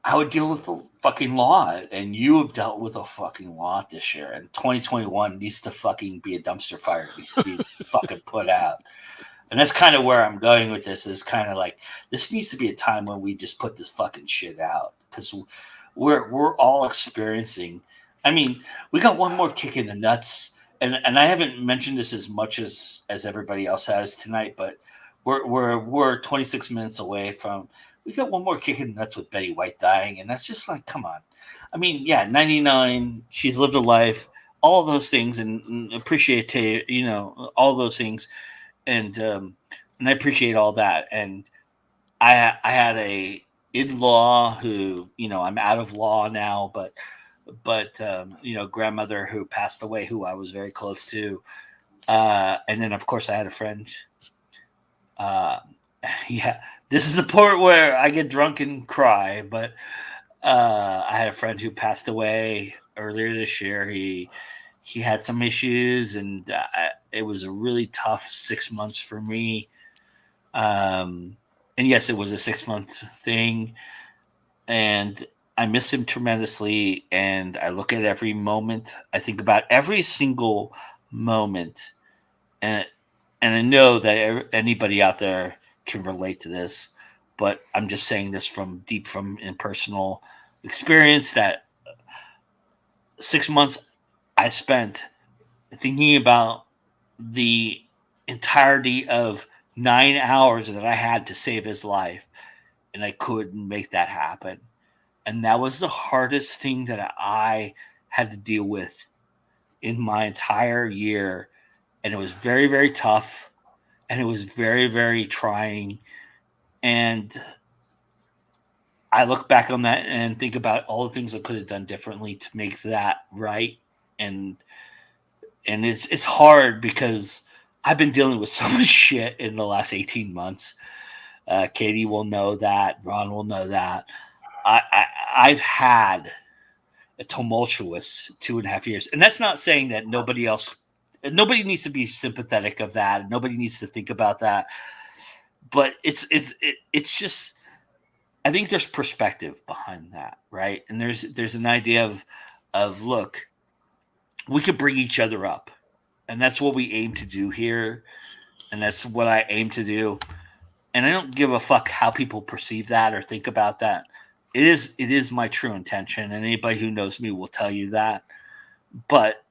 I would deal with the fucking law, and you have dealt with a fucking lot this year. And 2021 needs to fucking be a dumpster fire. It needs to be fucking put out. And that's kind of where I'm going with this. Is kind of like this needs to be a time when we just put this fucking shit out because we're all experiencing. I mean, we got one more kick in the nuts, and I haven't mentioned this as much as everybody else has tonight, but we're 26 minutes away from. We got one more kick in the nuts with Betty White dying, and that's just like, come on. I mean, 99. She's lived a life, all those things, and appreciate all those things, and I appreciate all that. And I had a in-law who, I'm out of law now, but grandmother who passed away, who I was very close to, and then of course I had a friend. This is the part where I get drunk and cry, but I had a friend who passed away earlier this year. He had some issues, and it was a really tough 6 months for me. And yes, it was a 6-month thing, and I miss him tremendously. And I look at every moment. I think about every single moment, and I know that anybody out there can relate to this, but I'm just saying this from in personal experience that 6 months I spent thinking about the entirety of 9 hours that I had to save his life, and I couldn't make that happen. And that was the hardest thing that I had to deal with in my entire year. And it was very, very tough. and it was very, very trying. And I look back on that and think about all the things I could have done differently to make that right. And it's hard because I've been dealing with so much shit in the last 18 months. Katie will know that. Ron will know that. I've had a tumultuous 2.5 years, and that's not saying that nobody needs to be sympathetic of that. Nobody needs to think about that. But it's just, I think there's perspective behind that, right? And there's an idea of look, we could bring each other up, and that's what we aim to do here, and that's what I aim to do. And I don't give a fuck how people perceive that or think about that. It is my true intention, and anybody who knows me will tell you that. But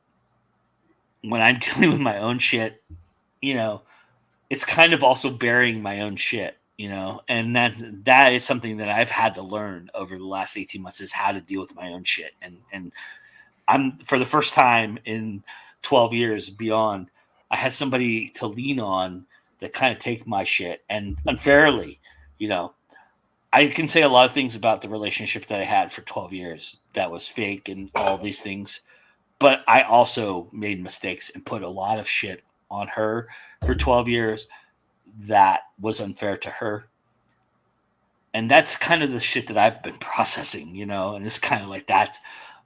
when I'm dealing with my own shit, it's kind of also burying my own shit, and that is something that I've had to learn over the last 18 months, is how to deal with my own shit. And I'm, for the first time in 12 years beyond, I had somebody to lean on that kind of take my shit. And unfairly, I can say a lot of things about the relationship that I had for 12 years that was fake and all these things. But I also made mistakes and put a lot of shit on her for 12 years that was unfair to her. And that's kind of the shit that I've been processing, and it's kind of like that.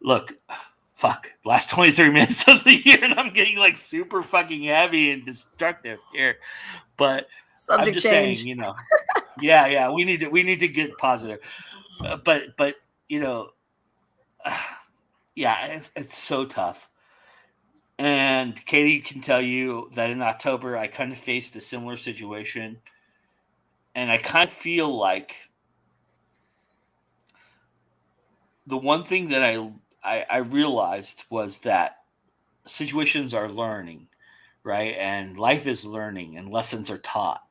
Look, fuck, last 23 minutes of the year, and I'm getting like super fucking heavy and destructive here. But Subject I'm just change. saying, yeah, we need to get positive. But yeah, it's so tough. And Katie can tell you that in October, I kind of faced a similar situation. And I kind of feel like the one thing that I realized was that situations are learning, right? And life is learning and lessons are taught.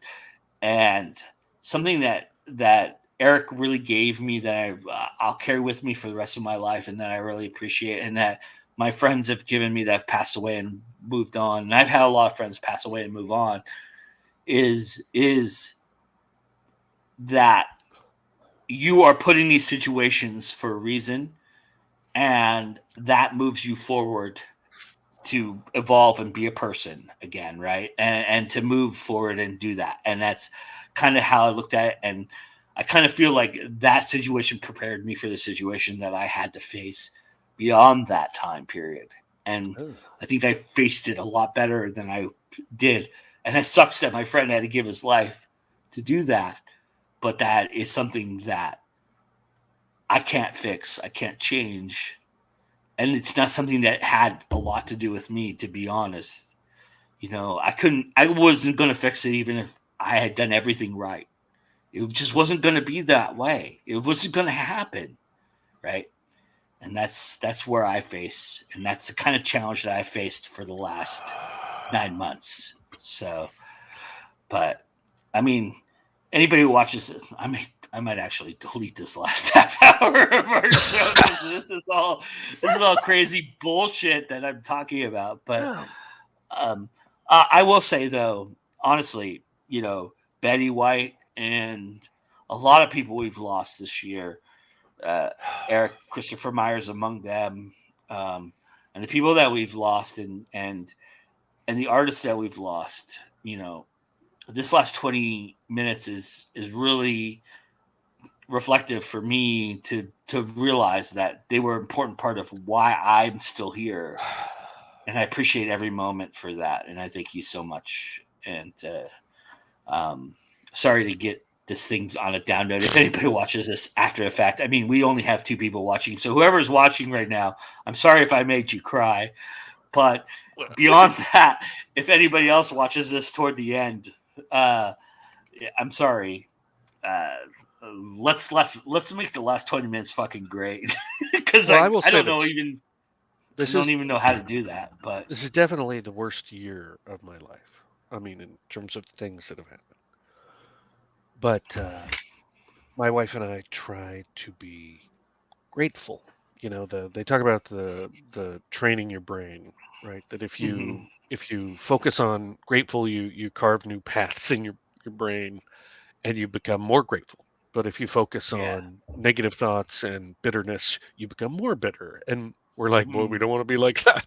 And something that Eric really gave me that I'll carry with me for the rest of my life, and that I really appreciate, and that my friends have given me that have passed away and moved on, and I've had a lot of friends pass away and move on, is that you are put in these situations for a reason, and that moves you forward to evolve and be a person again, right? And to move forward and do that. And that's kind of how I looked at it. And I kind of feel like that situation prepared me for the situation that I had to face beyond that time period. And I think I faced it a lot better than I did. And it sucks that my friend had to give his life to do that. But that is something that I can't fix. I can't change. And it's not something that had a lot to do with me, to be honest. I wasn't going to fix it even if I had done everything right. It just wasn't going to be that way. It wasn't going to happen, right? And that's where I face, and that's the kind of challenge that I faced for the last 9 months. So, but I mean, anybody who watches it, I might actually delete this last half hour of our show, because this is all crazy bullshit that I'm talking about. But I will say, though, honestly, Betty White and a lot of people we've lost this year, Eric Christopher Myers among them, and the people that we've lost, and the artists that we've lost, this last 20 minutes is really reflective for me to realize that they were an important part of why I'm still here. And I appreciate every moment for that. And I thank you so much. And sorry to get this thing on a down note. If anybody watches this after the fact, I mean, we only have 2 people watching. So whoever's watching right now, I'm sorry if I made you cry. But beyond that, if anybody else watches this toward the end, I'm sorry. Let's make the last 20 minutes fucking great, because I don't even know how to do that. But this is definitely the worst year of my life. I mean, in terms of things that have happened. But my wife and I try to be grateful. They talk about the training your brain, right? That if you if you focus on grateful, you carve new paths in your brain, and you become more grateful. But if you focus on negative thoughts and bitterness, you become more bitter. And we're like, well, we don't want to be like that.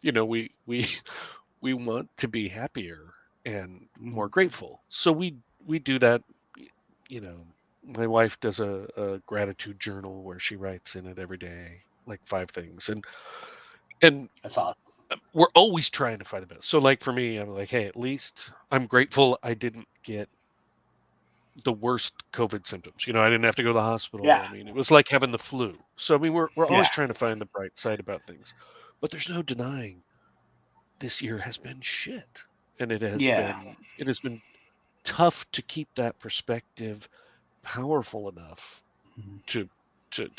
We want to be happier and more grateful. So we do that. My wife does a gratitude journal where she writes in it every day, like 5 things, and that's awesome. We're always trying to find the best. So, like for me, I'm like, hey, at least I'm grateful I didn't get the worst COVID symptoms. I didn't have to go to the hospital. Yeah. I mean, it was like having the flu. So, I mean, we're always trying to find the bright side about things, but there's no denying this year has been shit, and it has been tough to keep that perspective powerful enough to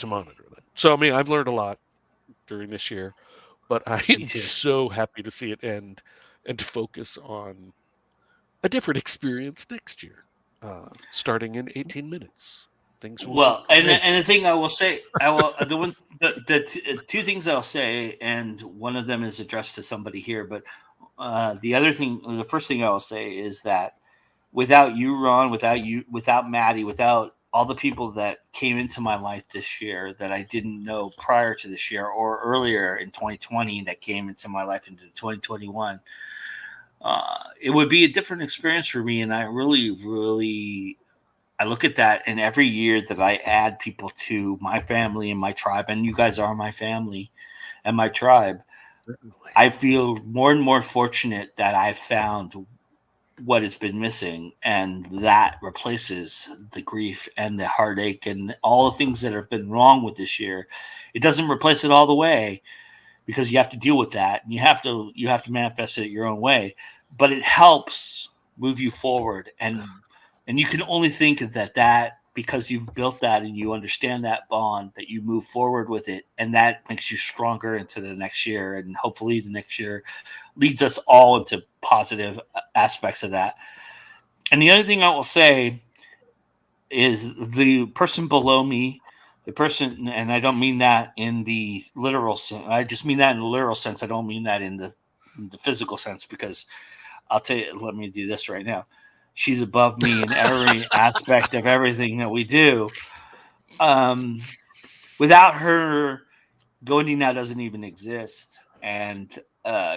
monitor that. So, I mean, I've learned a lot during this year, but I am so happy to see it end and to focus on a different experience next year, starting in 18 minutes. Things will Well, be and great. the thing I will say, the 2 things I'll say, and one of them is addressed to somebody here, but the first thing I will say is that without you, Ron, without Maddie, without all the people that came into my life this year that I didn't know prior to this year or earlier in 2020 that came into my life into 2021, it would be a different experience for me. And I really, I look at that, and every year that I add people to my family and my tribe, and you guys are my family and my tribe, I feel more and more fortunate that I've found what has been missing, and that replaces the grief and the heartache and all the things that have been wrong with this year. It doesn't replace it all the way, because you have to deal with that, and you have to manifest it your own way, but it helps move you forward. And you can only think that because you've built that and you understand that bond, that you move forward with it, and that makes you stronger into the next year, and hopefully the next year leads us all into positive aspects of that. And the other thing I will say is the person below me, the person, and I don't mean that in the literal sense. I just mean that in the literal sense. I don't mean that in the physical sense, because I'll tell you, let me do this right now. She's above me in every aspect of everything that we do. Without her, Gondi Now doesn't even exist. And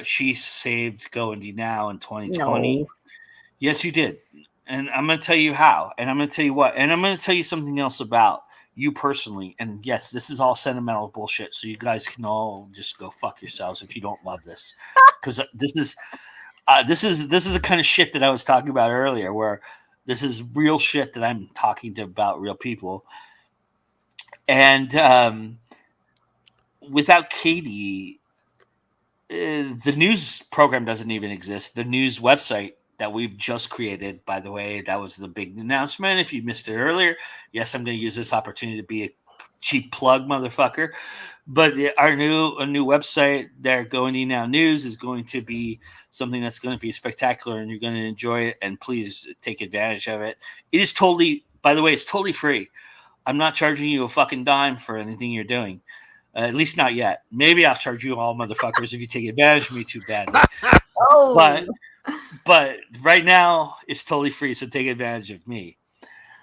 she saved Gondi Now in 2020. No. Yes, you did. And I'm going to tell you how. And I'm going to tell you what. And I'm going to tell you something else about you personally. And yes, this is all sentimental bullshit. So you guys can all just go fuck yourselves if you don't love this. Because this is the kind of shit that I was talking about earlier, where this is real shit that I'm talking to about real people. And without Katie, the news program doesn't even exist. The news website that we've just created, by the way, that was the big announcement. If you missed it earlier, yes, I'm going to use this opportunity to be a cheap plug, motherfucker. But our new website there, Gondi Now News, is going to be something that's going to be spectacular, and you're going to enjoy it. And please take advantage of it. It is totally, by the way, it's totally free. I'm not charging you a fucking dime for anything you're doing. At least not yet. Maybe I'll charge you all motherfuckers if you take advantage of me too badly. But right now it's totally free, so take advantage of me.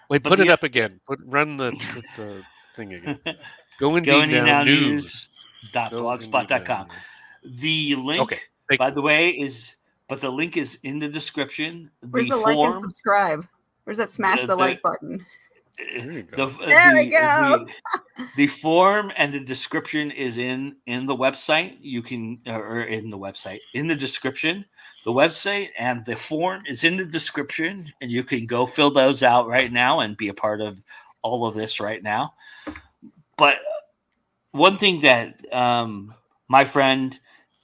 Wait, put it up again. Run the thing again. Gondi Now News.blogspot.com. The link, by the way, is in the description. Where's the like and subscribe? Where's that smash the like button? There we go. The form and the description is in the website. You can, or in the description. The website and the form is in the description, and you can go fill those out right now and be a part of all of this right now. But one thing that my friend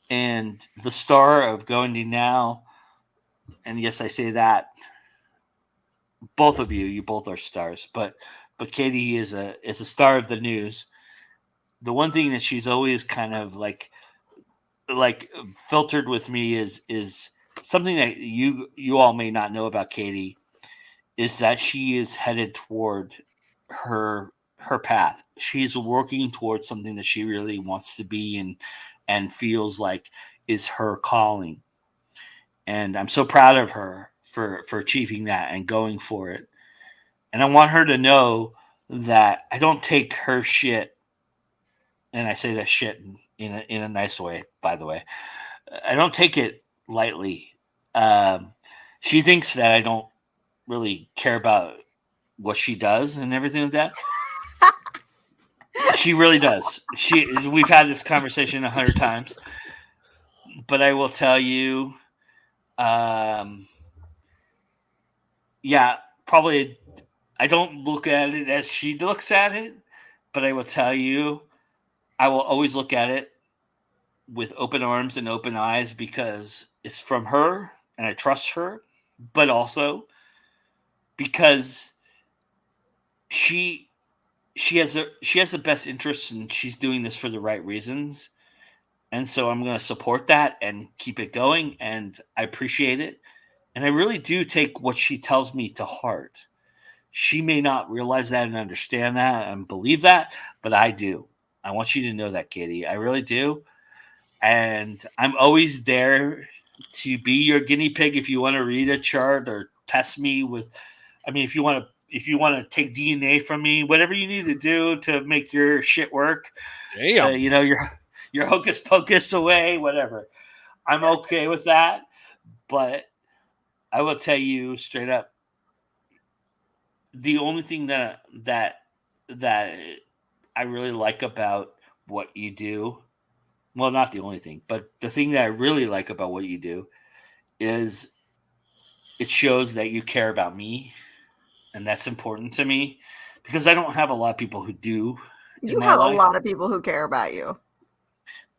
and the star of Gondi Now, and yes, I say that, both of you both are stars, but Katie is a star of the news. The one thing that she's always kind of like filtered with me is something that you all may not know about Katie, is that she is headed toward her path. She's working towards something that she really wants to be and feels like is her calling. And I'm so proud of her for achieving that and going for it. And I want her to know that I don't take her shit, and I say that shit in a nice way, by the way. I don't take it lightly. She thinks that I don't really care about what she does and everything like that. She really does. We've had this conversation 100 times, but I will tell you, yeah, probably I don't look at it as she looks at it, but I will tell you, I will always look at it with open arms and open eyes because it's from her and I trust her, but also because she has the best interests and she's doing this for the right reasons. And so I'm going to support that and keep it going. And I appreciate it. And I really do take what she tells me to heart. She may not realize that and understand that and believe that, but I do. I want you to know that, Katie. I really do. And I'm always there to be your guinea pig if you want to read a chart or test me with, I mean, if you want to take DNA from me, whatever you need to do to make your shit work. Damn. Your hocus pocus away, whatever. I'm okay with that. But I will tell you straight up, the only thing that I really like about what you do, well, not the only thing, but the thing that I really like about what you do is it shows that you care about me, and that's important to me because I don't have a lot of people who do. You have a lot of people who care about you.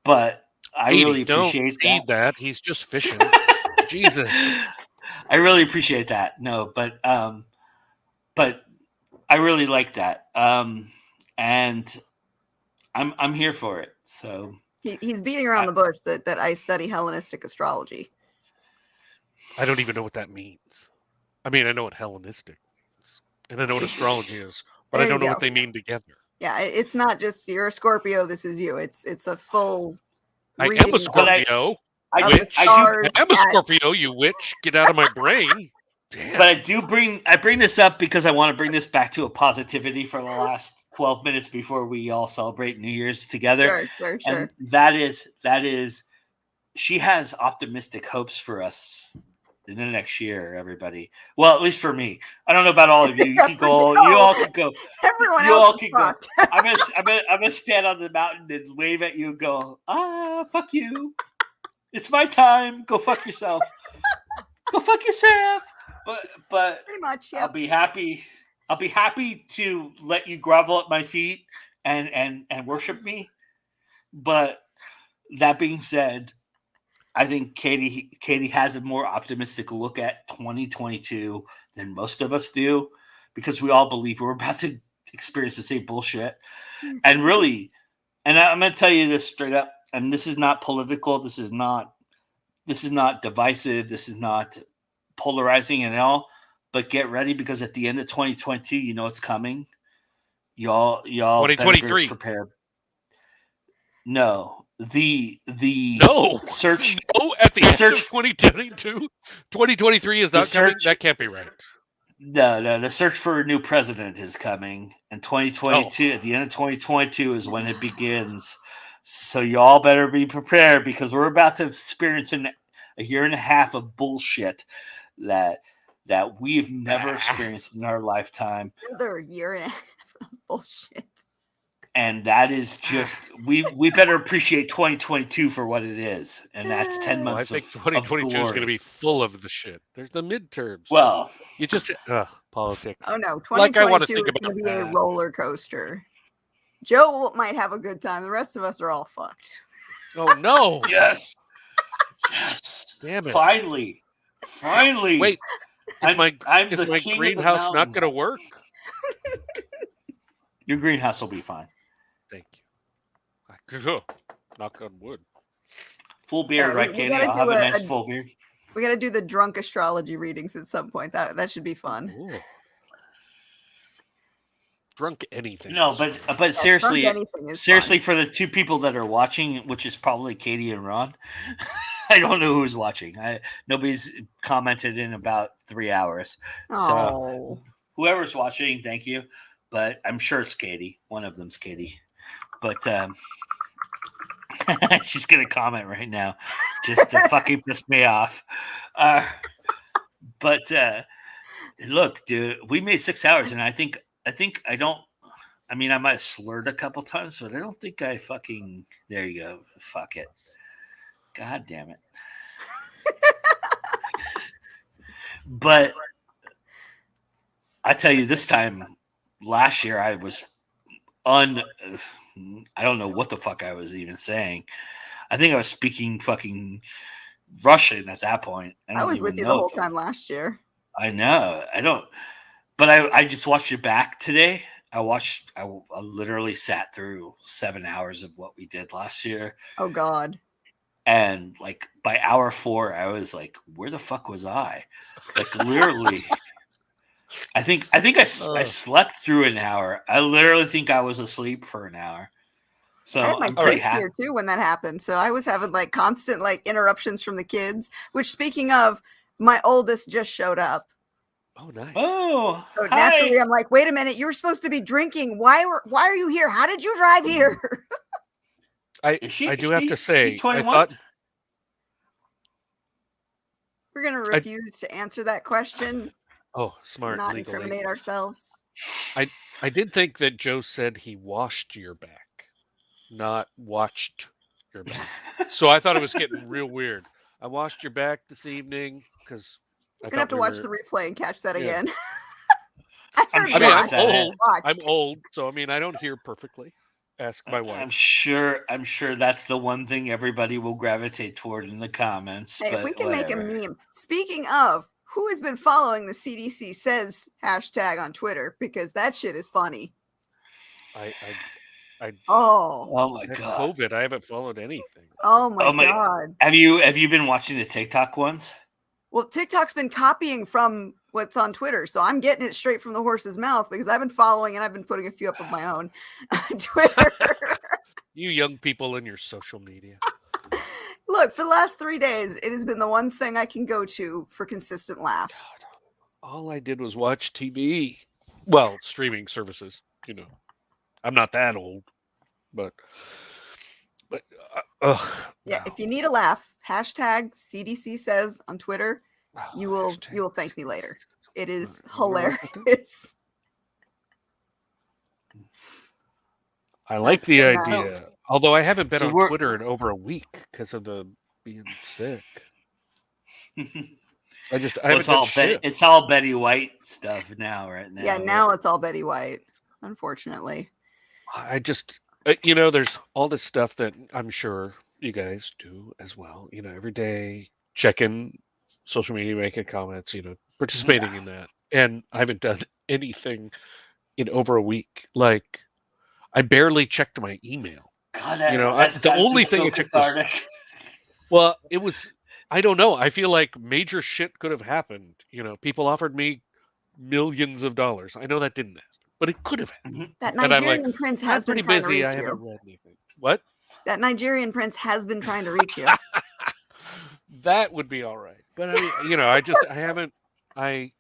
But I really appreciate don't feed that. He's just fishing. Jesus. I really appreciate that. No, but I really like that. And I'm here for it. So he's beating around the bush that I study Hellenistic astrology. I don't even know what that means. I mean, I know what Hellenistic is, and I know what astrology is, but I don't know what they mean together. Yeah, it's not just you're a Scorpio. This is you. It's a full. I am a Scorpio. I am a Scorpio. You witch! Get out of my brain. Damn. But I bring this up because I want to bring this back to a positivity for the last 12 minutes before we all celebrate New Year's together. Sure. And that is, she has optimistic hopes for us in the next year, everybody. Well, at least for me. I don't know about all of you. You can go. You all can go. Everyone else can go. I'm gonna stand on the mountain and wave at you and go, fuck you. It's my time. Go fuck yourself. Go fuck yourself. But pretty much, yeah. I'll be happy to let you grovel at my feet and worship me. But that being said, I think Katie has a more optimistic look at 2022 than most of us do, because we all believe we're about to experience the same bullshit. And really, and I'm going to tell you this straight up, and this is not political. This is not divisive. This is not polarizing at all. But get ready, because at the end of 2022, you know it's coming. Y'all 2023 prepared. No, the search. No, at the end of 2022, 2023 is not coming. That can't be right. No. The search for a new president is coming, and 2022 at the end of 2022 is when it begins. So y'all better be prepared, because we're about to experience a year and a half of bullshit that we've never experienced in our lifetime. Another year and a half of bullshit. And that is just, we better appreciate 2022 for what it is. And that's 10 months I think 2022 is going to be full of the shit. There's the midterms. Well, you just, politics. Oh no, 2022 is going to be a roller coaster. Joe might have a good time. The rest of us are all fucked. Oh no. Yes. Damn it. Finally. Wait, is my greenhouse not going to work? Your greenhouse will be fine. Thank you. Knock on wood. Full beard, right, Katie? I'll have a nice full beard. We got to do the drunk astrology readings at some point. That should be fun. Ooh. Drunk anything. No, but seriously, for the two people that are watching, which is probably Katie and Ron, I don't know who's watching. Nobody's commented in about 3 hours. So whoever's watching, thank you. But I'm sure it's Katie. One of them's Katie. But she's gonna comment right now, just to fucking piss me off. But look, dude, we made 6 hours, and I think I don't. I mean, I might have slurred a couple times, but I don't think I fucking. There you go. Fuck it. God damn it. But I tell you, this time last year, I was I don't know what the fuck I was even saying. I think I was speaking fucking Russian at that point. I was with you the whole time last year. I know. I don't. But I just watched it back today. I literally sat through 7 hours of what we did last year. Oh God. And like by hour 4, I was like, where the fuck was I? Like literally. I think I slept through an hour. I literally think I was asleep for an hour. So I had my I'm pretty kids happy here too when that happened. So I was having like constant like interruptions from the kids. Which, speaking of, my oldest just showed up. Oh, nice. Oh, so naturally I'm like, wait a minute, you were supposed to be drinking. Why are you here? How did you drive here? I do have to say, I thought we're gonna refuse to answer that question. Oh, smart. Not legally. incriminate ourselves. I did think that Joe said he washed your back, not watched your back. So I thought it was getting real weird. I washed your back this evening because I'm gonna have to watch the replay and catch that again. I'm old, so I mean I don't hear perfectly. Ask my wife. I'm sure that's the one thing everybody will gravitate toward in the comments. Hey, but if we can whatever. make a meme. Speaking of, who has been following the CDC Says hashtag on Twitter? Because that shit is funny. Oh my god. COVID. I haven't followed anything. Oh my god. Have you been watching the TikTok ones? Well, TikTok's been copying from what's on Twitter, so I'm getting it straight from the horse's mouth because I've been following and I've been putting a few up of my own on Twitter. You young people in your social media. Look, for the last 3 days, it has been the one thing I can go to for consistent laughs. God, all I did was watch TV. Well, streaming services, you know. I'm not that old, but yeah, if you need a laugh, hashtag CDC Says on Twitter, you will thank me later. It is hilarious. I like the idea. Although I haven't been on Twitter in over a week because of the being sick. It's all Betty White stuff now, right now. Yeah, now it's all Betty White, unfortunately. I just, there's all this stuff that I'm sure you guys do as well. Every day, checking social media, making comments, participating in that. And I haven't done anything in over a week. Like, I barely checked my email. God, the only thing I checked was, well, it was, I don't know. I feel like major shit could have happened. People offered me millions of dollars. I know that didn't happen, but it could have happened. That Nigerian prince has been trying to reach you. I haven't read anything. What? That Nigerian prince has been trying to reach you. That would be all right. But I haven't. I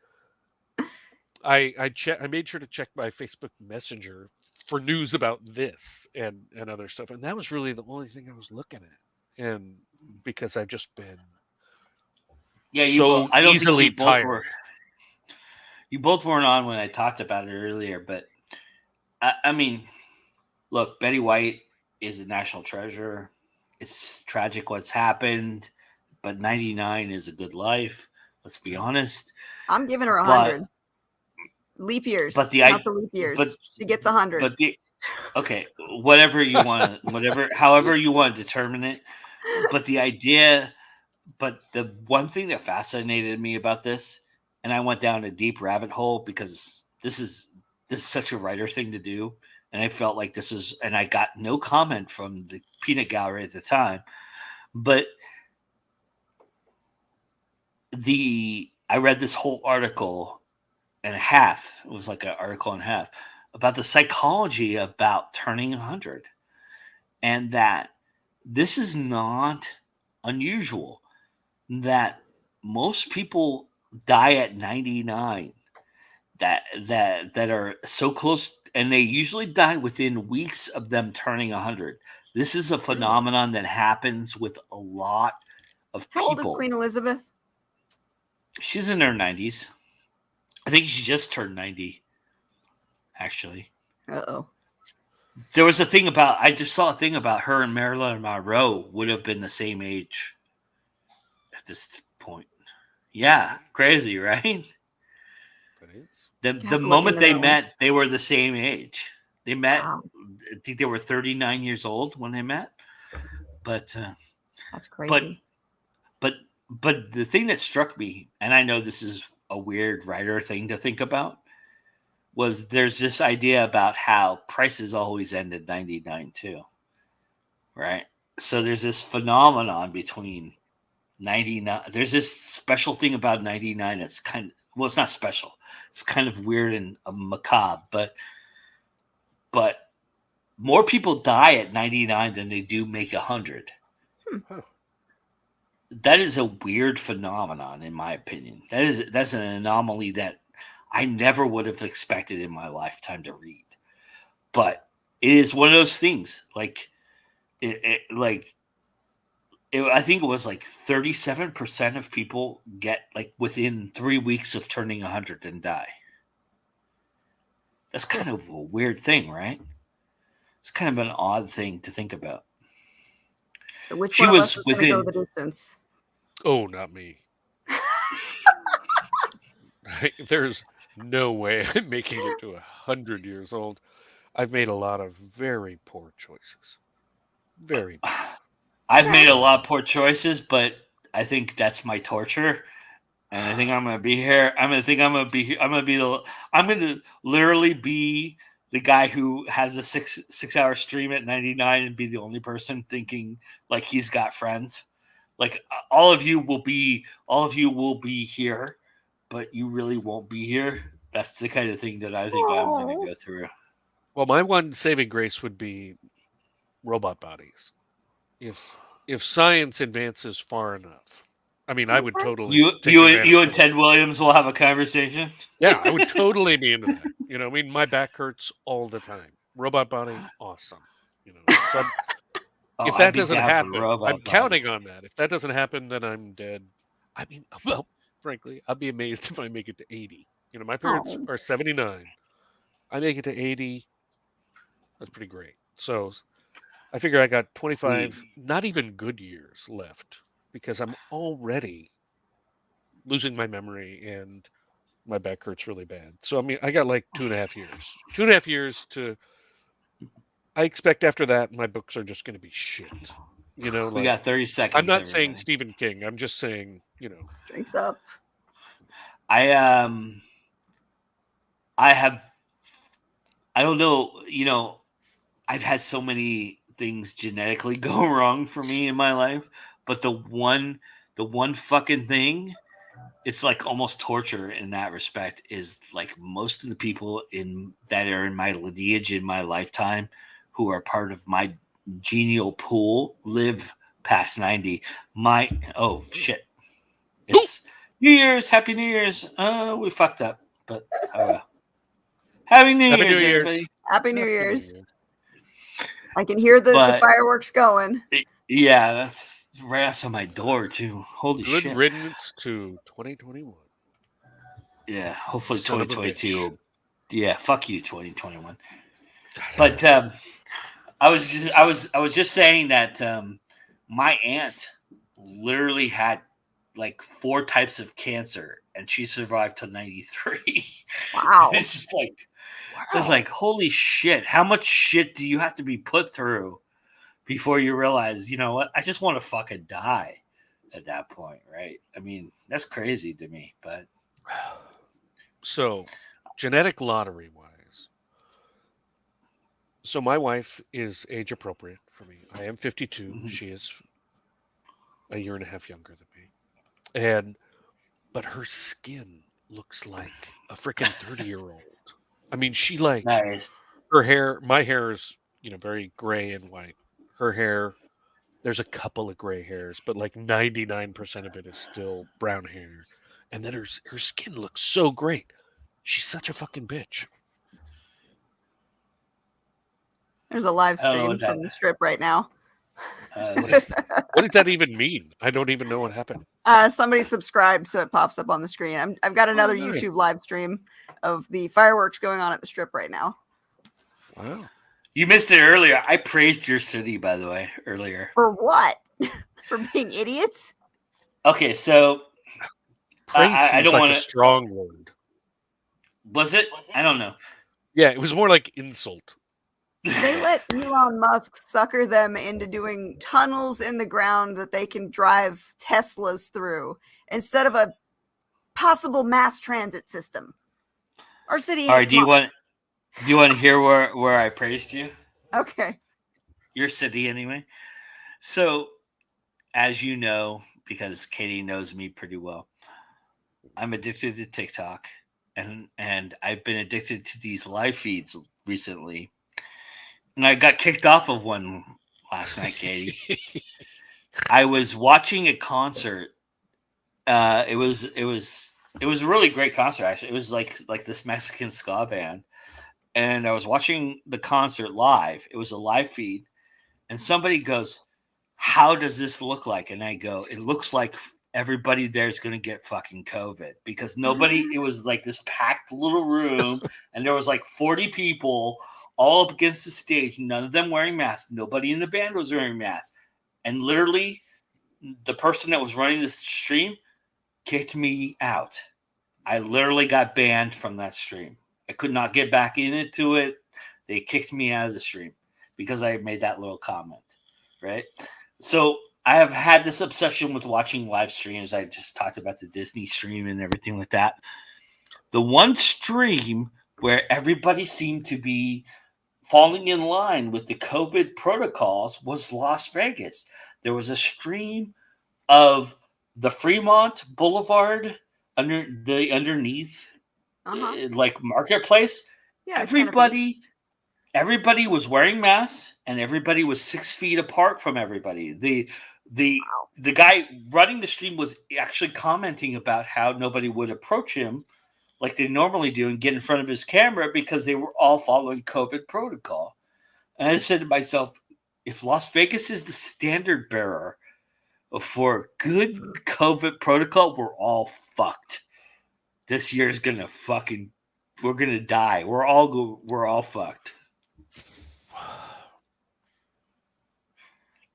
made sure to check my Facebook Messenger for news about this and other stuff, and that was really the only thing I was looking at. And because I've just been I don't easily think tired. You both weren't on when I talked about it earlier, but I mean, look, Betty White is a national treasure. It's tragic what's happened, but 99 is a good life. Let's be honest. I'm giving her 100 leap years, not the leap years. She gets 100. But okay, whatever you want, however you want to determine it. But the one thing that fascinated me about this, and I went down a deep rabbit hole because this is such a writer thing to do. And I felt like this was, and I got no comment from the peanut gallery at the time, but I read this whole article and a half. It was like an article and a half about the psychology about turning 100, and that this is not unusual that most people die at 99 that are so close, and they usually die within weeks of them turning 100. This is a phenomenon that happens with a lot of How old is people. Queen Elizabeth? She's in her 90s. I think she just turned 90, actually. Uh-oh. There was a thing about, I just saw a thing about her and Marilyn Monroe would have been the same age at this point. Yeah, crazy, right? The moment they met, they were the same age. They met, I think they were 39 years old when they met. But that's crazy. But the thing that struck me, and I know this is a weird writer thing to think about, was there's this idea about how prices always end at 99 too, right? So there's this phenomenon between 99. There's this special thing about 99 that's kind of, well, it's not special. It's kind of weird and macabre, but more people die at 99 than they do make 100. That is a weird phenomenon, in my opinion. That's an anomaly that I never would have expected in my lifetime to read. But it is one of those things. Like, I think it was like 37% of people get like within 3 weeks of turning 100 and die. That's kind of a weird thing, right? It's kind of an odd thing to think about. So which one of us is going to go the distance? Oh, not me. There's no way I'm making it to 100 years old. I've made a lot of very poor choices. Very poor. I've made a lot of poor choices, but I think that's my torture. And I think I'm going to be here. I'm going to literally be the guy who has a six hour stream at 99 and be the only person thinking like he's got friends. Like all of you will be here, but you really won't be here. That's the kind of thing that I think I'm going to go through. Well, my one saving grace would be robot bodies. If science advances far enough, I mean, I would totally. You and Ted Williams will have a conversation. Yeah, I would totally be into that. You know, I mean, my back hurts all the time. Robot body, awesome. You know, so if that doesn't happen, I'm counting on that. If that doesn't happen, then I'm dead. I mean, well, frankly, I'd be amazed if I make it to 80. You know, my parents are 79. I make it to 80. That's pretty great. So I figure I got 25, not even good years left because I'm already losing my memory and my back hurts really bad. So, I mean, I got like 2.5 years. 2.5 years to. I expect after that, my books are just going to be shit. You know, we got 30 seconds. I'm not saying Stephen King. I'm just saying, you know. Drinks up. I don't know, you know, I've had so many things genetically go wrong for me in my life, but the one fucking thing, it's like almost torture in that respect, is like most of the people that are in my lineage in my lifetime who are part of my genial pool live past 90. Oh shit. It's New Year's, Happy New Year's. We fucked up, but oh well. Happy New Year's, everybody. Happy New Year's. I can hear the fireworks going. Yeah, that's right outside my door too. Holy shit. Good riddance to 2021. Yeah, hopefully 2022. Yeah, fuck you, 2021. But I was just saying that my aunt literally had like 4 types of cancer and she survived to 93. Wow. It's just like it's like, holy shit, how much shit do you have to be put through before you realize, you know what, I just want to fucking die at that point, right? I mean, that's crazy to me, but so genetic lottery wise. So my wife is age appropriate for me. I am 52. Mm-hmm. She is a year and a half younger than me. But her skin looks like a freaking 30-year-old. I mean, she like nice. Her hair, my hair is, you know, very gray and white. Her hair there's a couple of gray hairs, but like 99% of it is still brown hair. And then her skin looks so great. She's such a fucking bitch. There's a live stream from the strip right now. What does that even mean? I don't even know what happened. Somebody subscribed, so it pops up on the screen. I've got another nice. YouTube live stream of the fireworks going on at the strip right now. Wow. You missed it earlier. I praised your city, by the way, earlier. For what? For being idiots? Okay, so praise I don't like want a strong word. Was it? I don't know. Yeah, it was more like insult. They let Elon Musk sucker them into doing tunnels in the ground that they can drive Teslas through instead of a possible mass transit system. Our city. All right. Do you want to hear where I praised you? Okay. Your city, anyway. So, as you know, because Katie knows me pretty well, I'm addicted to TikTok, and I've been addicted to these live feeds recently. And I got kicked off of one last night, Katie. I was watching a concert. It was a really great concert, actually. It was like this Mexican ska band. And I was watching the concert live. It was a live feed. And somebody goes, "How does this look like?" And I go, "It looks like everybody there is going to get fucking COVID." Because it was like this packed little room. And there was like 40 people all up against the stage, none of them wearing masks. Nobody in the band was wearing masks. And literally, the person that was running the stream kicked me out. I literally got banned from that stream. I could not get back into it. They kicked me out of the stream because I made that little comment, right? So I have had this obsession with watching live streams. I just talked about the Disney stream and everything like that. The one stream where everybody seemed to be falling in line with the COVID protocols was Las Vegas. There was a stream of the Fremont Boulevard underneath like marketplace. Yeah, everybody was wearing masks and everybody was 6 feet apart from everybody. The guy running the stream was actually commenting about how nobody would approach him like they normally do and get in front of his camera because they were all following COVID protocol. And I said to myself, if Las Vegas is the standard bearer for good COVID protocol, we're all fucked. This year's gonna we're gonna die. We're all fucked.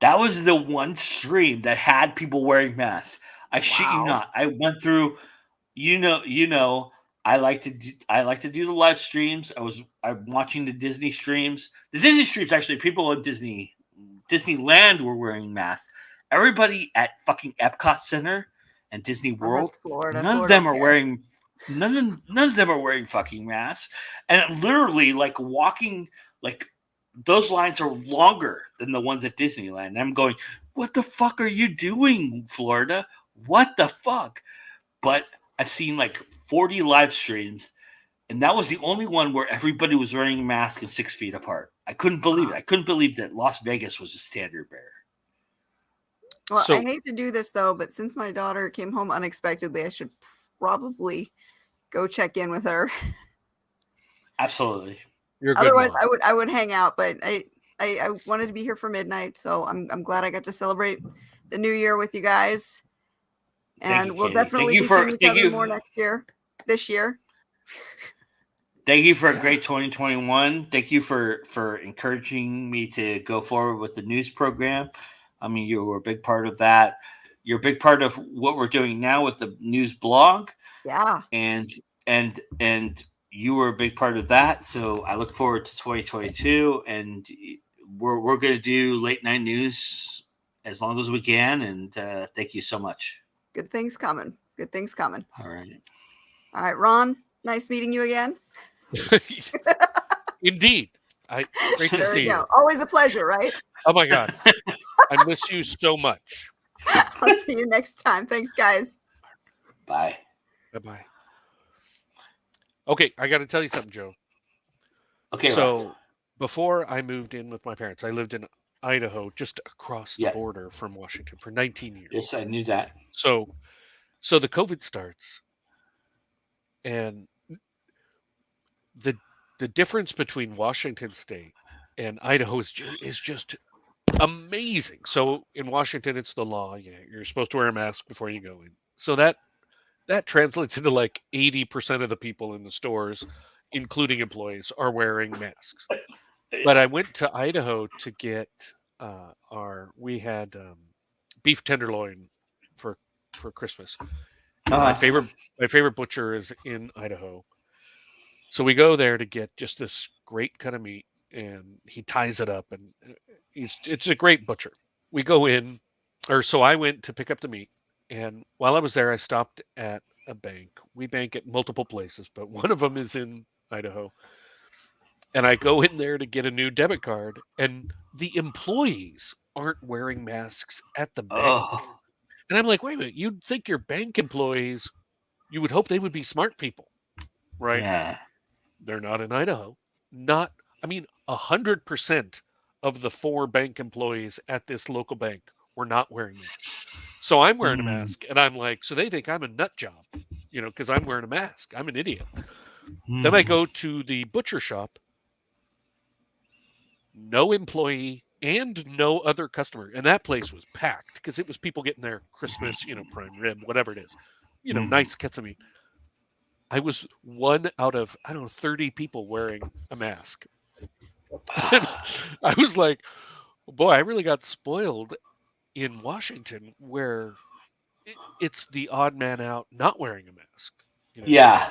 That was the one stream that had people wearing masks. I shit you not. I went through, I like to do the live streams. I'm watching the Disney streams. The Disney streams, actually, people in Disneyland were wearing masks. Everybody at fucking Epcot Center and Disney World, none of them are wearing fucking masks. And literally, like walking, like those lines are longer than the ones at Disneyland. And I'm going, what the fuck are you doing, Florida? What the fuck? But I've seen like 40 live streams, and that was the only one where everybody was wearing a mask and 6 feet apart. I couldn't believe it. I couldn't believe that Las Vegas was a standard bearer. Well, I hate to do this though, but since my daughter came home unexpectedly, I should probably go check in with her. Absolutely. Otherwise, I would hang out, but I wanted to be here for midnight, so I'm glad I got to celebrate the new year with you guys. And we'll definitely be seeing each other more this year. Thank you for a great 2021. Thank you for encouraging me to go forward with the news program. I mean, you were a big part of that. You're a big part of what we're doing now with the news blog. Yeah. And you were a big part of that. So I look forward to 2022, and we're going to do late night news as long as we can. And thank you so much. Good things coming. Good things coming. All right. All right, Ron. Nice meeting you again. Indeed. Great to see you. Always a pleasure, right? Oh my God. I miss you so much. I'll see you next time. Thanks, guys. Bye. Bye-bye. Okay, I got to tell you something, Joe. Okay. So before I moved in with my parents, I lived in Idaho, just across the Yeah. border from Washington for 19 years. Yes, I knew that. So the COVID starts, and the difference between Washington State and Idaho is just amazing. So in Washington, it's the law. You're supposed to wear a mask before you go in. So that translates into like 80% of the people in the stores, including employees, are wearing masks. But I went to Idaho to get we had beef tenderloin for Christmas. My favorite butcher is in Idaho. So we go there to get just this great cut of meat, and he ties it up, and it's a great butcher. We go in, so I went to pick up the meat, and while I was there, I stopped at a bank. We bank at multiple places, but one of them is in Idaho. And I go in there to get a new debit card, and the employees aren't wearing masks at the bank. Oh. And I'm like, wait a minute, you'd think your bank employees, you would hope they would be smart people, right? Yeah. They're not in Idaho. 100% of the 4 bank employees at this local bank were not wearing masks. So I'm wearing a mask, and I'm like, so they think I'm a nut job, because I'm wearing a mask. I'm an idiot. Then I go to the butcher shop. No employee and no other customer. And that place was packed because it was people getting their Christmas, prime rib, whatever it is, nice cuts of meat. I was one out of, 30 people wearing a mask. And I was like, boy, I really got spoiled in Washington where it's the odd man out not wearing a mask. Yeah.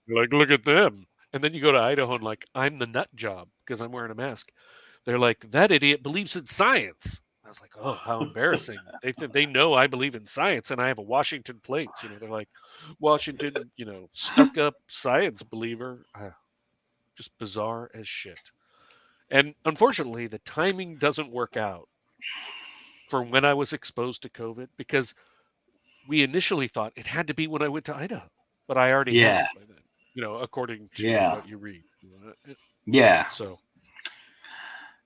Like, look at them. And then you go to Idaho and like, I'm the nut job because I'm wearing a mask. They're like, that idiot believes in science. I was like, oh, how embarrassing. They know I believe in science and I have a Washington plate. They're like, Washington, stuck up science believer. Just bizarre as shit. And unfortunately, the timing doesn't work out for when I was exposed to COVID because we initially thought it had to be when I went to Idaho, but I already had it by then, according to what you read. Yeah. So.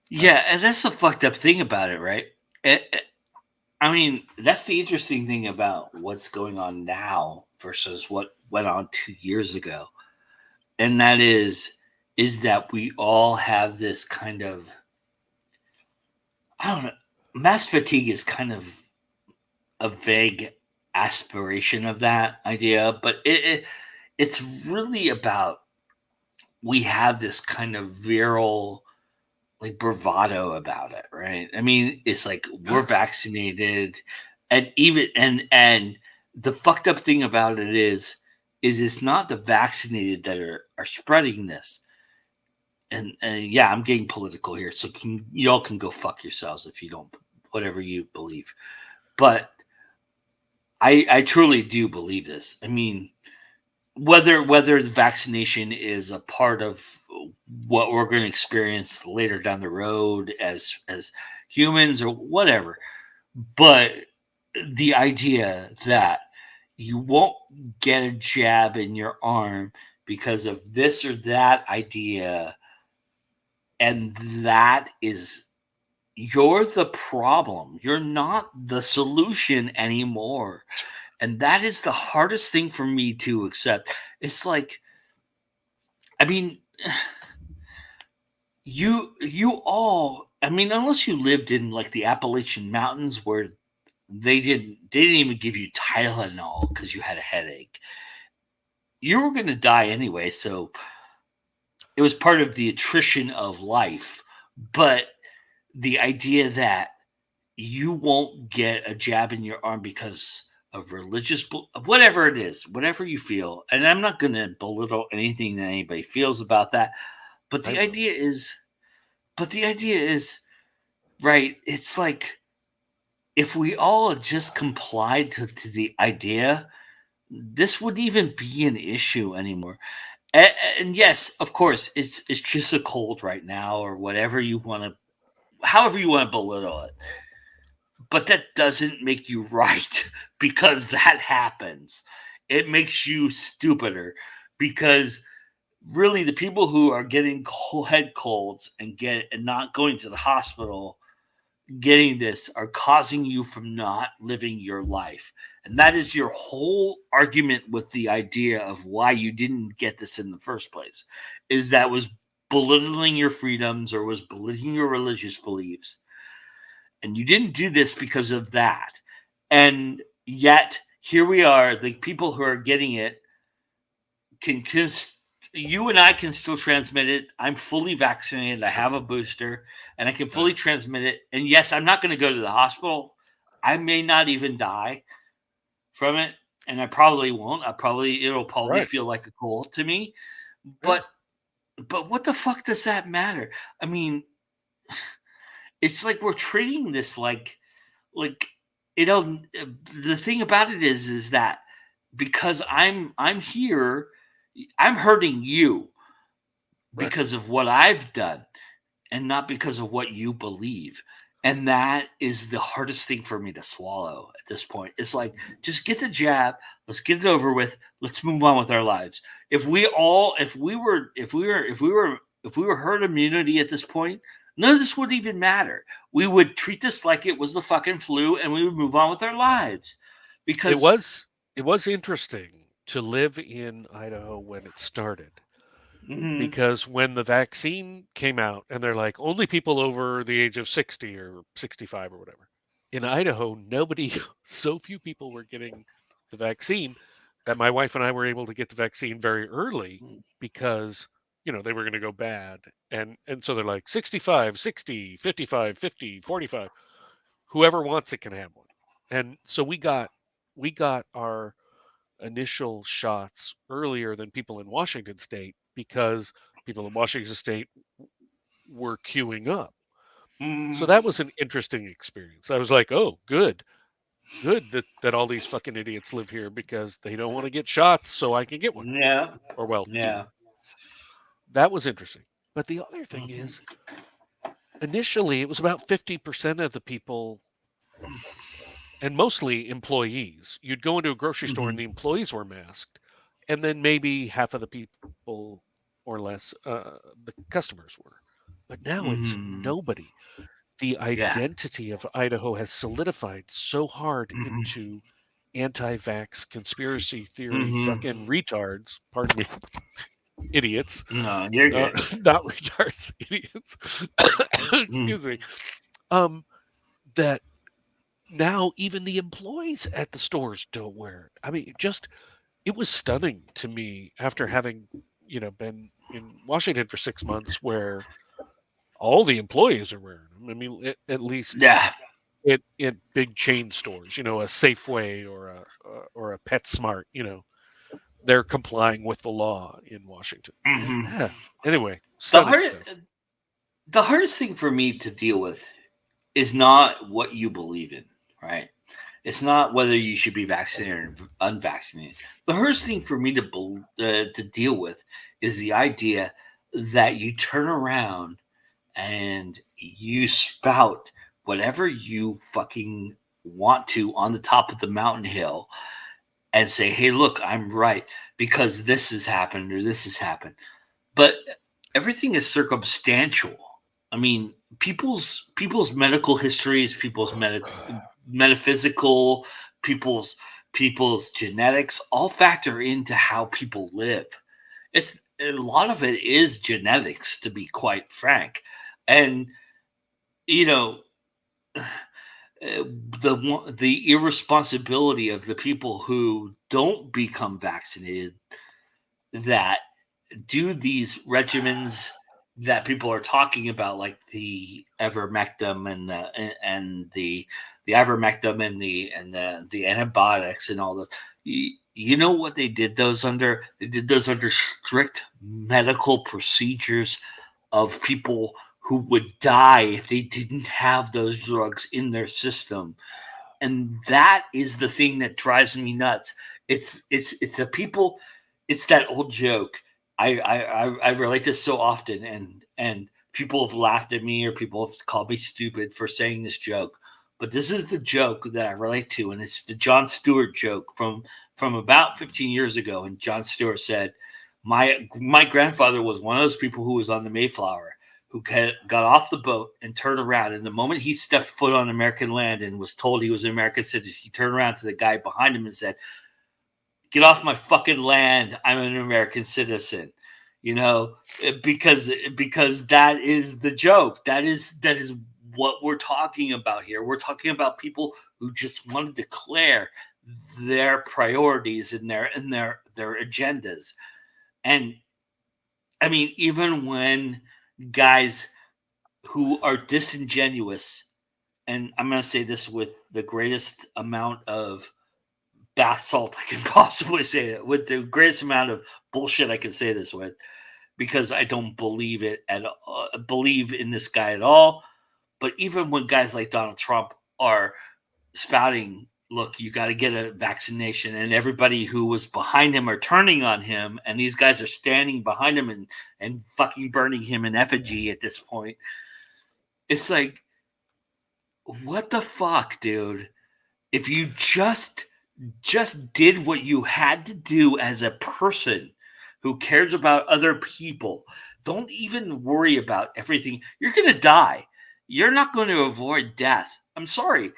Yeah, and that's the fucked up thing about it, right? That's the interesting thing about what's going on now versus what went on 2 years ago. And that is that we all have this kind of, I don't know, mass fatigue is kind of a vague aspiration of that idea, but it's really about, we have this kind of virile, like, bravado about it, right? It's like we're vaccinated, and even and the fucked up thing about it is it's not the vaccinated that are spreading this. And yeah, I'm getting political here, so y'all can go fuck yourselves if you don't, whatever you believe. But I truly do believe this. Whether the vaccination is a part of what we're going to experience later down the road as humans or whatever, but the idea that you won't get a jab in your arm because of this or that idea, and that is, you're the problem. You're not the solution anymore. And that is the hardest thing for me to accept. It's like, you all, unless you lived in like the Appalachian Mountains where they didn't even give you Tylenol because you had a headache, you were going to die anyway. So it was part of the attrition of life. But the idea that you won't get a jab in your arm because of religious, whatever it is, whatever you feel. And I'm not going to belittle anything that anybody feels about that. But the idea is, right, it's like, if we all had just complied to the idea, this wouldn't even be an issue anymore. And yes, of course, it's just a cold right now, or whatever you want to, however you want to belittle it. But that doesn't make you right, because that happens. It makes you stupider, because really the people who are getting head colds and not going to the hospital getting this are causing you from not living your life. And that is your whole argument with the idea of why you didn't get this in the first place, is that was belittling your freedoms or was belittling your religious beliefs. And you didn't do this because of that. And yet here we are, the people who are getting it you and I can still transmit it. I'm fully vaccinated. I have a booster and I can fully transmit it. And yes, I'm not going to go to the hospital. I may not even die from it. And I probably won't. It'll probably feel like a cold to me. But what the fuck does that matter? I mean, it's like we're treating this like it'll. The thing about it is that because I'm here, I'm hurting you because of what I've done and not because of what you believe. And that is the hardest thing for me to swallow at this point. It's like, just get the jab. Let's get it over with. Let's move on with our lives. If we were herd immunity at this point, none of this would even matter. We would treat this like it was the fucking flu and we would move on with our lives. Because it was interesting to live in Idaho when it started. Mm-hmm. Because when the vaccine came out and they're like, only people over the age of 60 or 65 or whatever. In Idaho, so few people were getting the vaccine that my wife and I were able to get the vaccine very early because, they were going to go bad. And so they're like 65, 60, 55, 50, 45. Whoever wants it can have one. And so we got our initial shots earlier than people in Washington State because people in Washington State were queuing up. So that was an interesting experience. I was like, oh, good that all these fucking idiots live here because they don't want to get shots so I can get one. Yeah. Or yeah. That was interesting. But the other thing is, initially it was about 50% of the people, and mostly employees. You'd go into a grocery store and the employees were masked, and then maybe half of the people or less, the customers were. But now it's nobody. The identity of Idaho has solidified so hard into anti-vax conspiracy theory fucking retards. Pardon me. Idiots. No, you're good. Not retards, idiots. Excuse me. That now even the employees at the stores don't wear it. I mean, it was stunning to me after having, been in Washington for 6 months where all the employees are wearing them. I mean, at least in big chain stores, a Safeway or a PetSmart, they're complying with the law in Washington. Yeah. Anyway, the hardest thing for me to deal with is not what you believe in, right? It's not whether you should be vaccinated or unvaccinated. The hardest thing for me to deal with is the idea that you turn around and you spout whatever you fucking want to on the top of the mountain hill and say, hey, look, I'm right because this has happened or this has happened. But everything is circumstantial. I mean, people's medical histories, people's metaphysical, people's genetics all factor into how people live. It's a lot of it is genetics, to be quite frank. And the irresponsibility of the people who don't become vaccinated, that do these regimens that people are talking about, like the ivermectin and the ivermectin and the antibiotics and all the. You know what they did those under? They did those under strict medical procedures of people who would die if they didn't have those drugs in their system. And that is the thing that drives me nuts. It's the people. It's that old joke. I relate this so often, and people have laughed at me or people have called me stupid for saying this joke. But this is the joke that I relate to, and it's the Jon Stewart joke from about 15 years ago. And Jon Stewart said, my grandfather was one of those people who was on the Mayflower, who got off the boat and turned around. And the moment he stepped foot on American land and was told he was an American citizen, he turned around to the guy behind him and said, "Get off my fucking land. I'm an American citizen." You know, because that is the joke. That is what we're talking about here. We're talking about people who just want to declare their priorities and their agendas. And I mean, even when guys who are disingenuous, and I'm going to say this with the greatest amount of bath salt I can possibly say it, with the greatest amount of bullshit I can say this with, because I don't believe believe in this guy at all. But even when guys like Donald Trump are spouting, look, you got to get a vaccination, and everybody who was behind him are turning on him, and these guys are standing behind him and fucking burning him in effigy at this point. It's like, what the fuck, dude? If you just did what you had to do as a person who cares about other people, don't even worry about everything. You're going to die. You're not going to avoid death. I'm sorry.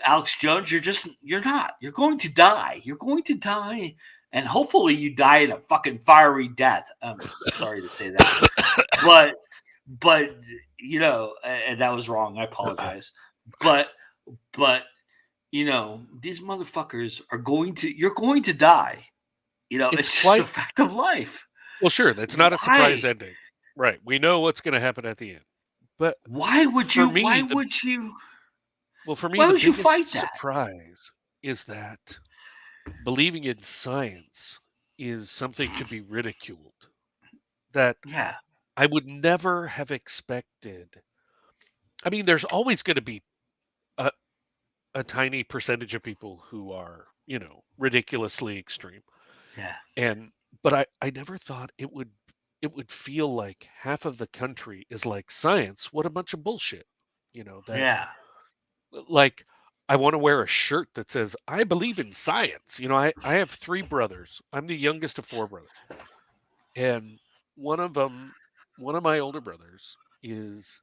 Alex Jones, you're not. You're going to die. You're going to die. And hopefully you die in a fucking fiery death. I'm sorry to say that. But you know, and that was wrong. I apologize. But you know, these motherfuckers you're going to die. You know, it's just a fact of life. Well, sure, that's not a surprise ending. Right. We know what's going to happen at the end. But why would you? Well, for me, why the would you biggest fight that? surprise is that believing in science is something to be ridiculed. That I would never have expected. I mean, there's always going to be a tiny percentage of people who are, you know, ridiculously extreme. Yeah. But I never thought it would feel like half of the country is like, science, what a bunch of bullshit. You know, that like I want to wear a shirt that says I believe in science. You know, I have 3 brothers. I'm the youngest of 4 brothers. And one of my older brothers is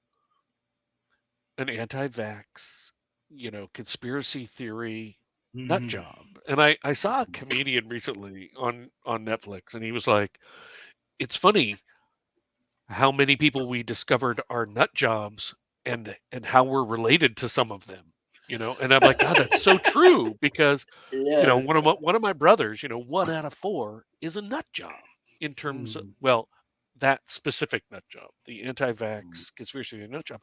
an anti-vax, you know, conspiracy theory nut job. And I saw a comedian recently on Netflix, and he was like, it's funny how many people we discovered are nut jobs and how we're related to some of them, you know. And I'm like, God, that's so true, because you know, one of my brothers, you know, 1 out of 4 is a nut job in terms of, well, that specific nut job, the anti-vax conspiracy theory nut job.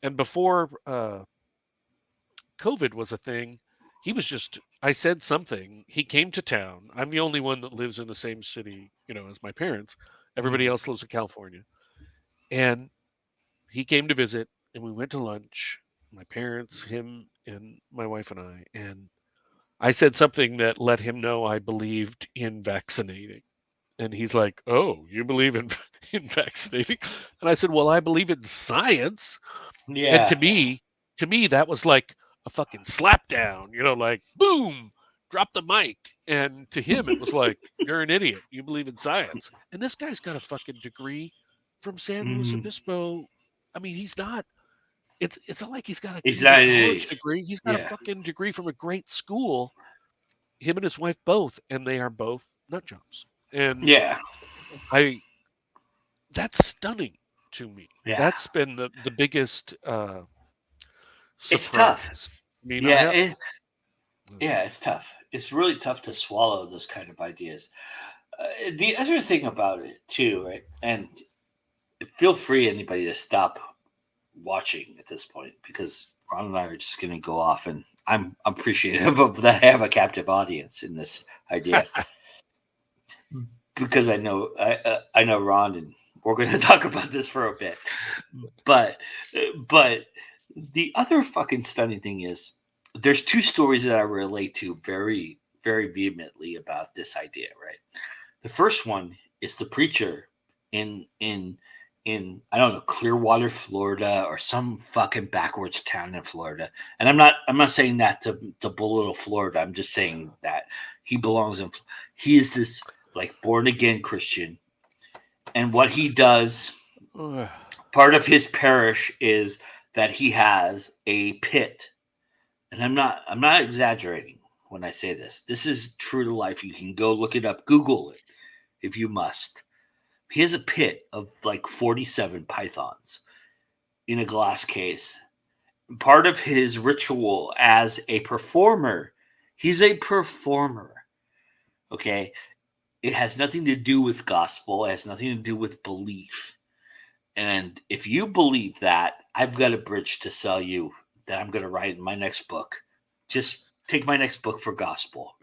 And before COVID was a thing, I said something. He came to town. I'm the only one that lives in the same city, you know, as my parents. Everybody else lives in California. And he came to visit, and we went to lunch. My parents, him, and my wife and I. And I said something that let him know I believed in vaccinating. And he's like, "Oh, you believe in vaccinating?" And I said, "Well, I believe in science." Yeah. And to me, that was like a fucking slap down, you know, like boom, drop the mic. And to him, it was like, you're an idiot. You believe in science. And this guy's got a fucking degree from San Luis Obispo. I mean, he's not. It's not like he's got a college degree. He's got a fucking degree from a great school. Him and his wife both, and they are both nut jobs. And that's stunning to me. Yeah. That's been the biggest surprise. It's tough. I mean, it's tough. It's really tough to swallow those kind of ideas. The other thing about it too, right? And feel free, anybody, to stop watching at this point, because Ron and I are just going to go off, and I'm appreciative of that I have a captive audience in this idea. Because I know Ron, and we're going to talk about this for a bit. But the other fucking stunning thing is, there's 2 stories that I relate to very, very vehemently about this idea, right? The first one is the preacher in I don't know, Clearwater, Florida, or some fucking backwards town in Florida. And I'm not saying that to belittle Florida. I'm just saying that he belongs he is this like born again Christian, and what he does Part of his parish is that he has a pit, and I'm not exaggerating when I say this. This is true to life. You can go look it up, Google it if you must. He has a pit of like 47 pythons in a glass case. Part of his ritual as a performer, he's a performer. Okay, it has nothing to do with gospel. It has nothing to do with belief. And if you believe that, I've got a bridge to sell you that I'm going to write in my next book. Just take my next book for gospel.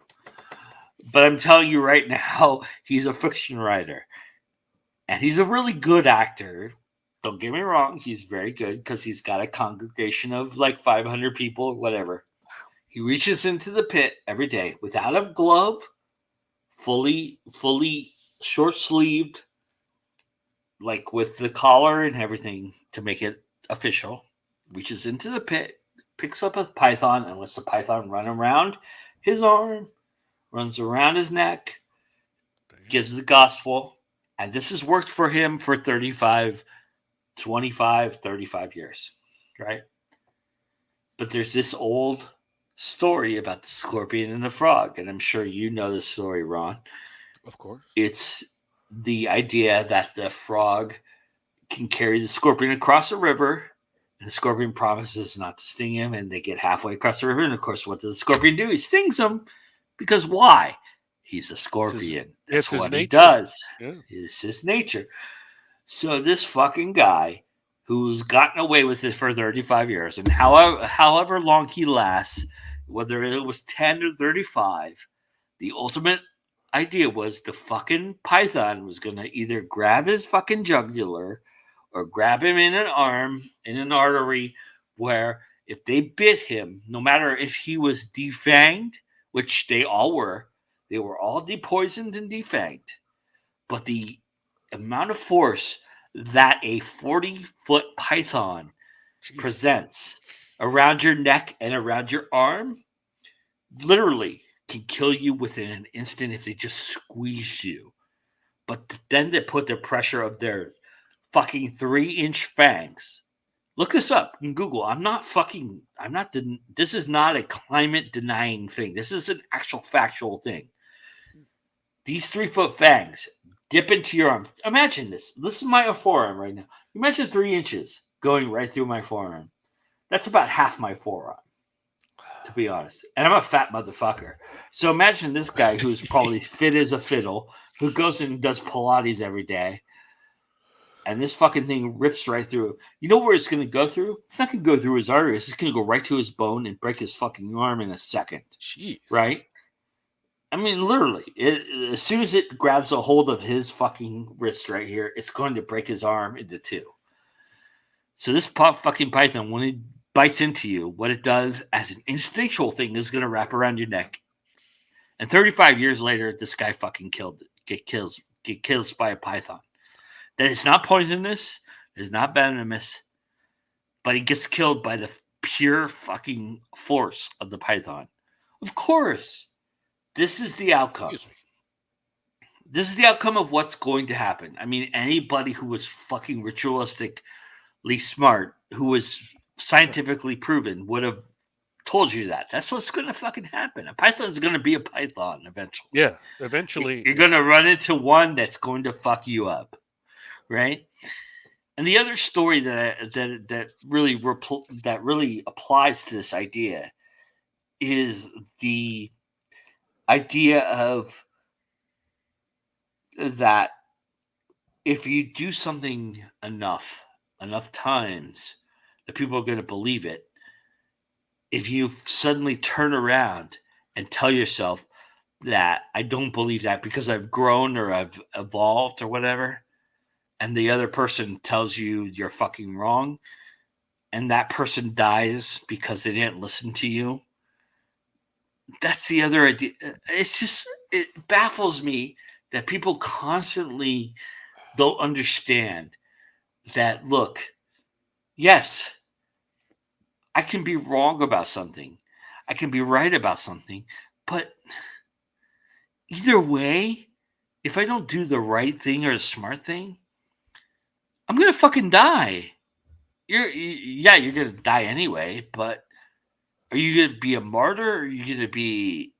But I'm telling you right now, he's a fiction writer. And he's a really good actor. Don't get me wrong. He's very good because he's got a congregation of like 500 people, whatever. He reaches into the pit every day without a glove, fully short-sleeved, like with the collar and everything to make it official, reaches into the pit, picks up a python, and lets the python run around his arm, runs around his neck, gives the gospel. And this has worked for him for 35 years, right? But there's this old story about the scorpion and the frog, and I'm sure you know this story, Ron. Of course. It's the idea that the frog can carry the scorpion across a river, and the scorpion promises not to sting him, and they get halfway across the river, and of course, what does the scorpion do? He stings him, because why? He's a scorpion. That's what he does. Yeah. It's his nature. So this fucking guy who's gotten away with it for 35 years, and however long he lasts, whether it was 10 or 35, the ultimate idea was the fucking python was going to either grab his fucking jugular or grab him in an arm, in an artery, where if they bit him, no matter if he was defanged, which they all were all depoisoned and defanged, but the amount of force that a 40-foot python presents around your neck and around your arm literally can kill you within an instant if they just squeeze you. But then they put the pressure of their fucking 3-inch fangs. Look this up in Google. This is not a climate denying thing. This is an actual factual thing. These 3-foot fangs dip into your arm. Imagine this. This is my forearm right now. Imagine 3 inches going right through my forearm. That's about half my forearm, to be honest. And I'm a fat motherfucker. So imagine this guy who's probably fit as a fiddle, who goes and does Pilates every day. And this fucking thing rips right through. You know where it's going to go through? It's not going to go through his arteries. It's going to go right to his bone and break his fucking arm in a second. Jeez. Right? I mean, literally, as soon as it grabs a hold of his fucking wrist right here, it's going to break his arm into two. So this fucking python, when it bites into you, what it does as an instinctual thing is going to wrap around your neck. And 35 years later, this guy fucking get killed by a python. That it's not poisonous, it's not venomous, but he gets killed by the pure fucking force of the python. Of course. This is the outcome. This is the outcome of what's going to happen. I mean, anybody who was fucking ritualistically smart, who was scientifically proven, would have told you that. That's what's going to fucking happen. A python is going to be a python eventually. Yeah, eventually. You're going to run into one that's going to fuck you up, right? And the other story that really applies to this idea is the idea of that if you do something enough times, that people are going to believe it. If you suddenly turn around and tell yourself that I don't believe that because I've grown or I've evolved or whatever, and the other person tells you you're fucking wrong, and that person dies because they didn't listen to you, that's the other idea. It baffles me that people constantly don't understand that, look, yes, I can be wrong about something. I can be right about something. But either way, if I don't do the right thing or the smart thing, I'm gonna fucking die. You're gonna die anyway, but are you gonna be a martyr or are you gonna be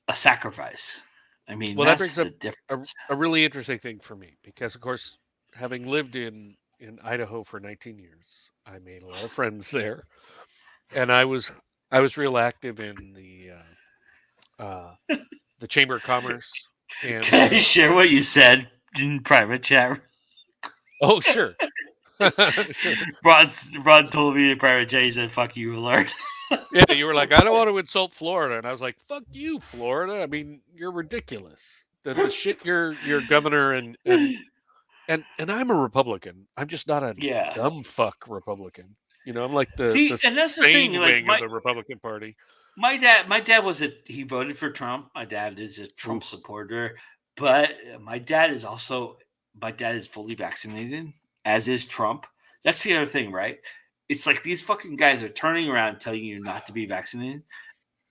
a sacrifice? I mean, Well, that that's brings up the difference. a really interesting thing for me because, of course, having lived in Idaho for 19 years, I made a lot of friends there, and I was real active in the Chamber of Commerce and Can I share what you said in private chat? oh, sure. Sure. Ron told me in private chat, he said, "Fuck you, alert." Yeah, you were like, I don't want to insult Florida, and I was like, fuck you, Florida. I mean, you're ridiculous. The shit your governor and I'm a Republican. I'm just not a Yeah. dumb fuck Republican. You know, I'm like See, the and that's the thing. sane Like wing of the Republican Party. my dad he voted for Trump. My dad is a Trump supporter, but my dad is fully vaccinated, as is Trump. That's the other thing, right? It's like these fucking guys are turning around telling you not to be vaccinated.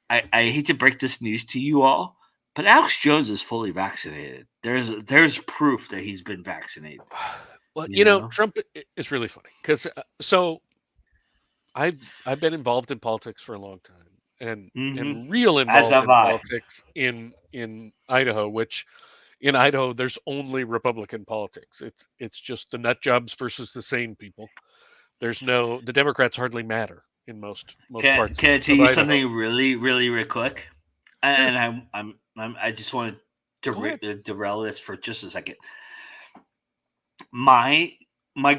I hate to break this news to you all, but Alex Jones is fully vaccinated. There's proof that he's been vaccinated. Well, you know, Trump is really funny because so I've been involved in politics for a long time and real involved in politics in Idaho, which in Idaho there's only Republican politics. It's just the nut jobs versus the sane people. The Democrats hardly matter in most parts. Can I tell you something really, really, really quick? And I just want to derail this for just a second. My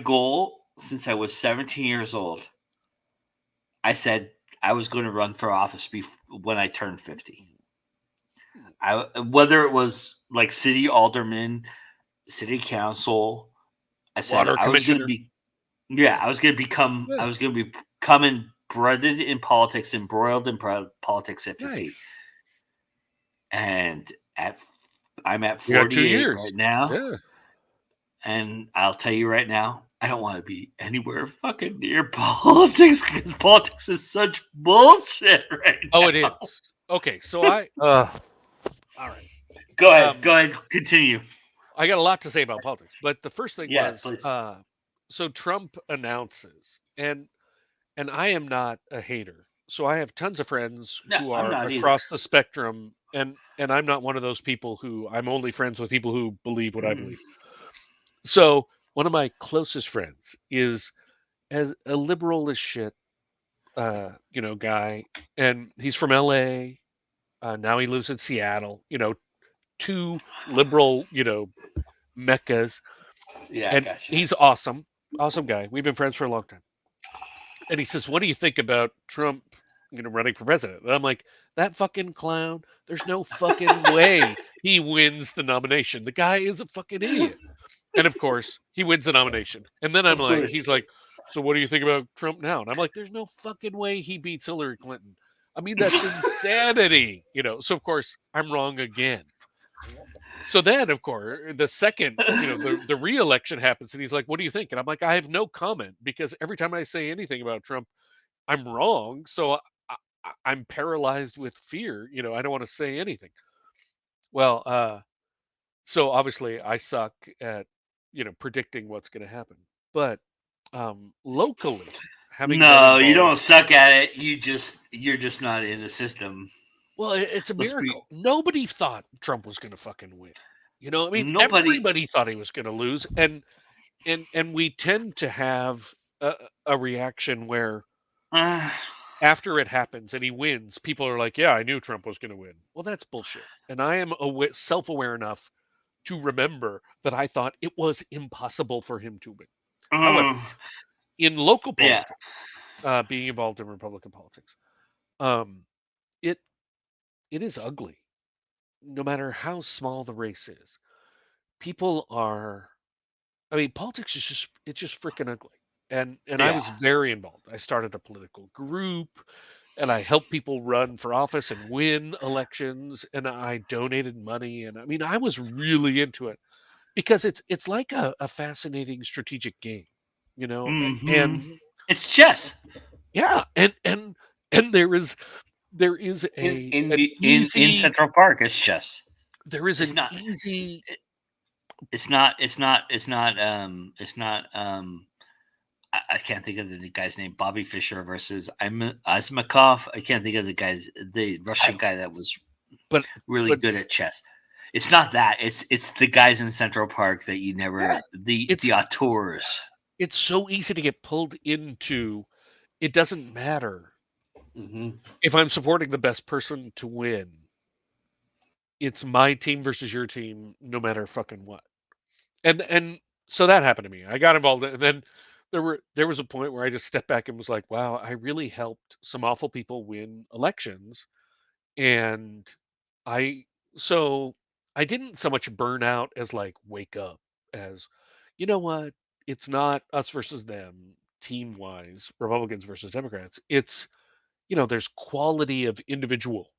goal since I was 17 years old, I said I was going to run for office when I turned 50. Whether it was like city alderman, city council, I said I was going to be. Yeah, I was going to become embedded in politics, embroiled in politics at 50. Nice. And I'm at 48 right now. Yeah. And I'll tell you right now, I don't want to be anywhere fucking near politics because politics is such bullshit right now. Oh, it is. Okay, so all right. Go ahead, continue. I got a lot to say about politics, but the first thing was please. So Trump announces, and I am not a hater. So I have tons of friends who are across the spectrum, and I'm not one of those people who I'm only friends with people who believe what I believe. So one of my closest friends is as a liberal as shit, guy, and he's from LA. Now he lives in Seattle. Two liberal, meccas. Yeah, and he's awesome guy. We've been friends for a long time. And he says, "What do you think about Trump, running for president?" And I'm like, "That fucking clown. There's no fucking way he wins the nomination. The guy is a fucking idiot." And of course, he wins the nomination. And then he's like, "So what do you think about Trump now?" And I'm like, "There's no fucking way he beats Hillary Clinton. I mean, that's insanity." So of course, I'm wrong again. So then, of course, the second, the re-election happens, and he's like, "What do you think?" And I'm like, "I have no comment because every time I say anything about Trump, I'm wrong. So I'm paralyzed with fear. I don't want to say anything." Well, so obviously I suck at, predicting what's going to happen. But locally, you don't suck at it. You're just not in the system. Well, it's a miracle. Nobody thought Trump was going to fucking win. Everybody thought he was going to lose, and we tend to have a reaction where after it happens and he wins, people are like, "Yeah, I knew Trump was going to win." Well, that's bullshit. And I am self-aware enough to remember that I thought it was impossible for him to win. However, in local politics, being involved in Republican politics, it is ugly. No matter how small the race is, people are. I mean, politics is just freaking ugly. And I was very involved. I started a political group, and I helped people run for office and win elections, and I donated money, and I mean, I was really into it because it's like a fascinating strategic game, and it's chess. Yeah, and there is in Central Park, it's chess. There is an easy It's not. It's not. It's not. It's not. I can't think of the guy's name. Bobby Fischer versus Ismakov. I can't think of the Russian guy that was really good at chess. It's not that. It's the guys in Central Park that you never the auteurs. It's so easy to get pulled into. It doesn't matter if I'm supporting the best person to win. It's my team versus your team, no matter fucking what. And so that happened to me. I got involved, and then there was a point where I just stepped back and was like, wow, I really helped some awful people win elections, and I didn't so much burn out as like wake up as, you know what? It's not us versus them, team wise, Republicans versus Democrats. It's, there's quality of individual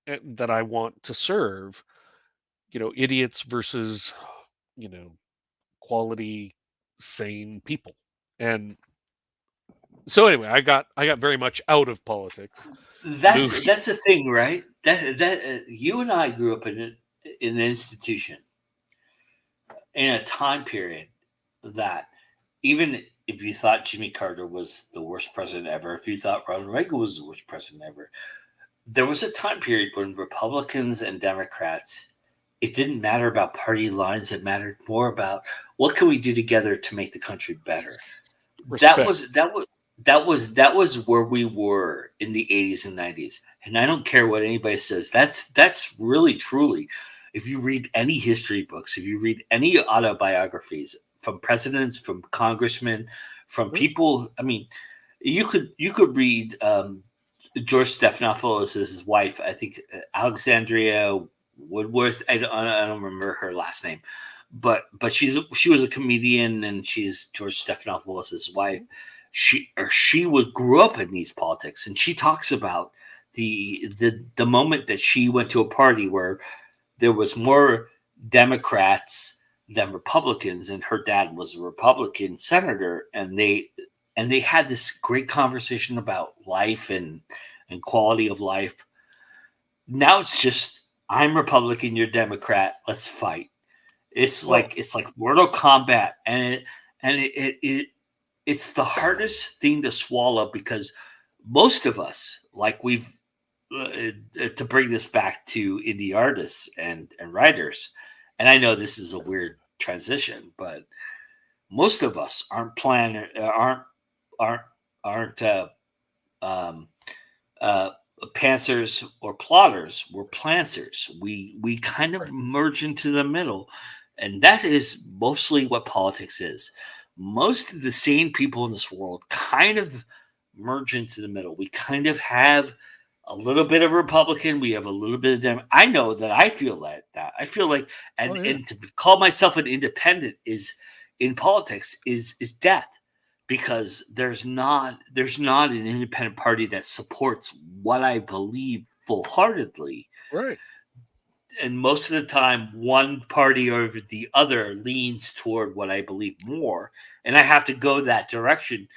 that I want to serve, idiots versus, quality, sane people. And so anyway, I got very much out of politics. That's the thing, right? That you and I grew up in an institution in a time period that even if you thought Jimmy Carter was the worst president ever, if you thought Ronald Reagan was the worst president ever, there was a time period when Republicans and Democrats, it didn't matter about party lines. It mattered more about what can we do together to make the country better. Respect. That was where we were in the 80s and 90s. And I don't care what anybody says. That's really truly, if you read any history books, if you read any autobiographies from presidents, from congressmen, from people, I mean, you could read George Stephanopoulos' wife, I think Alexandria Woodworth. I don't remember her last name, but she was a comedian, and she's George Stephanopoulos' wife. She grew up in these politics, and she talks about the moment that she went to a party where there was more Democrats than Republicans, and her dad was a Republican senator, and they had this great conversation about life and quality of life. Now it's just, I'm Republican, you're Democrat, let's fight. It's like Mortal Kombat, and it's the hardest thing to swallow, because most of us, like we've to bring this back to indie artists and writers, and I know this is a weird transition, but most of us aren't pantsers or plotters. We're planters. We kind of merge into the middle, and that is mostly what politics is. Most of the sane people in this world kind of merge into the middle. We kind of have a little bit of Republican. We have a little bit of Democrat. I know that I feel that I feel like, and to call myself an independent is in politics is death, because there's not an independent party that supports what I believe full-heartedly. Right. And most of the time, one party over the other leans toward what I believe more, and I have to go that direction.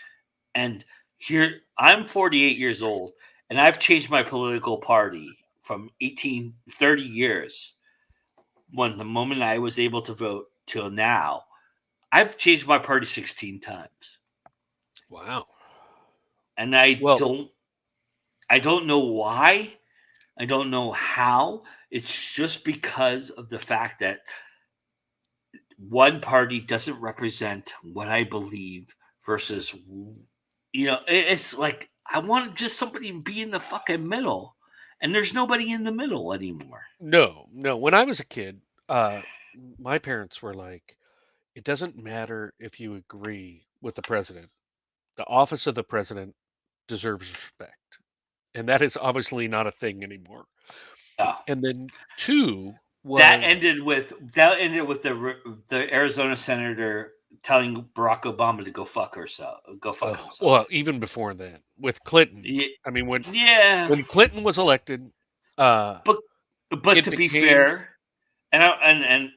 And here, I'm 48 years old, and I've changed my political party from 30 years, when the moment I was able to vote, till now. I've changed my party 16 times. Wow. And I don't know why. I don't know how. It's just because of the fact that one party doesn't represent what I believe versus, it's like I want just somebody to be in the fucking middle, and there's nobody in the middle anymore. No. When I was a kid, my parents were like, it doesn't matter if you agree with the president. The office of the president deserves respect. And that is obviously not a thing anymore. Oh. And then two was that ended with the Arizona senator telling Barack Obama to go fuck himself. Well, even before that, with Clinton. Yeah. I mean, when Clinton was elected, but to be fair, and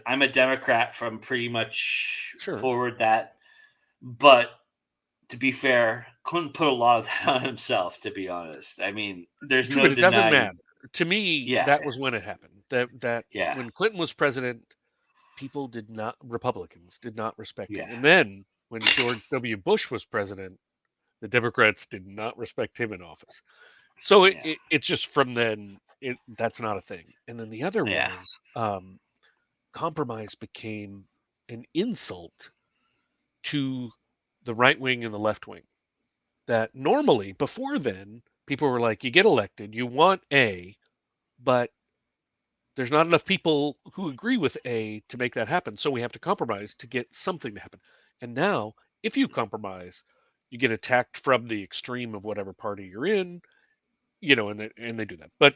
I'm a Democrat from pretty much forward that, but to be fair, Clinton put a lot of that on himself, to be honest. I mean, there's no denying. It doesn't matter. To me, that was when it happened. That when Clinton was president, Republicans did not respect him. Yeah. And then when George W. Bush was president, the Democrats did not respect him in office. So it's just from then, that's not a thing. And then the other was compromise became an insult to the right wing and the left wing. That normally, before then, people were like, you get elected, you want A, but there's not enough people who agree with A to make that happen. So we have to compromise to get something to happen. And now, if you compromise, you get attacked from the extreme of whatever party you're in, and they do that. But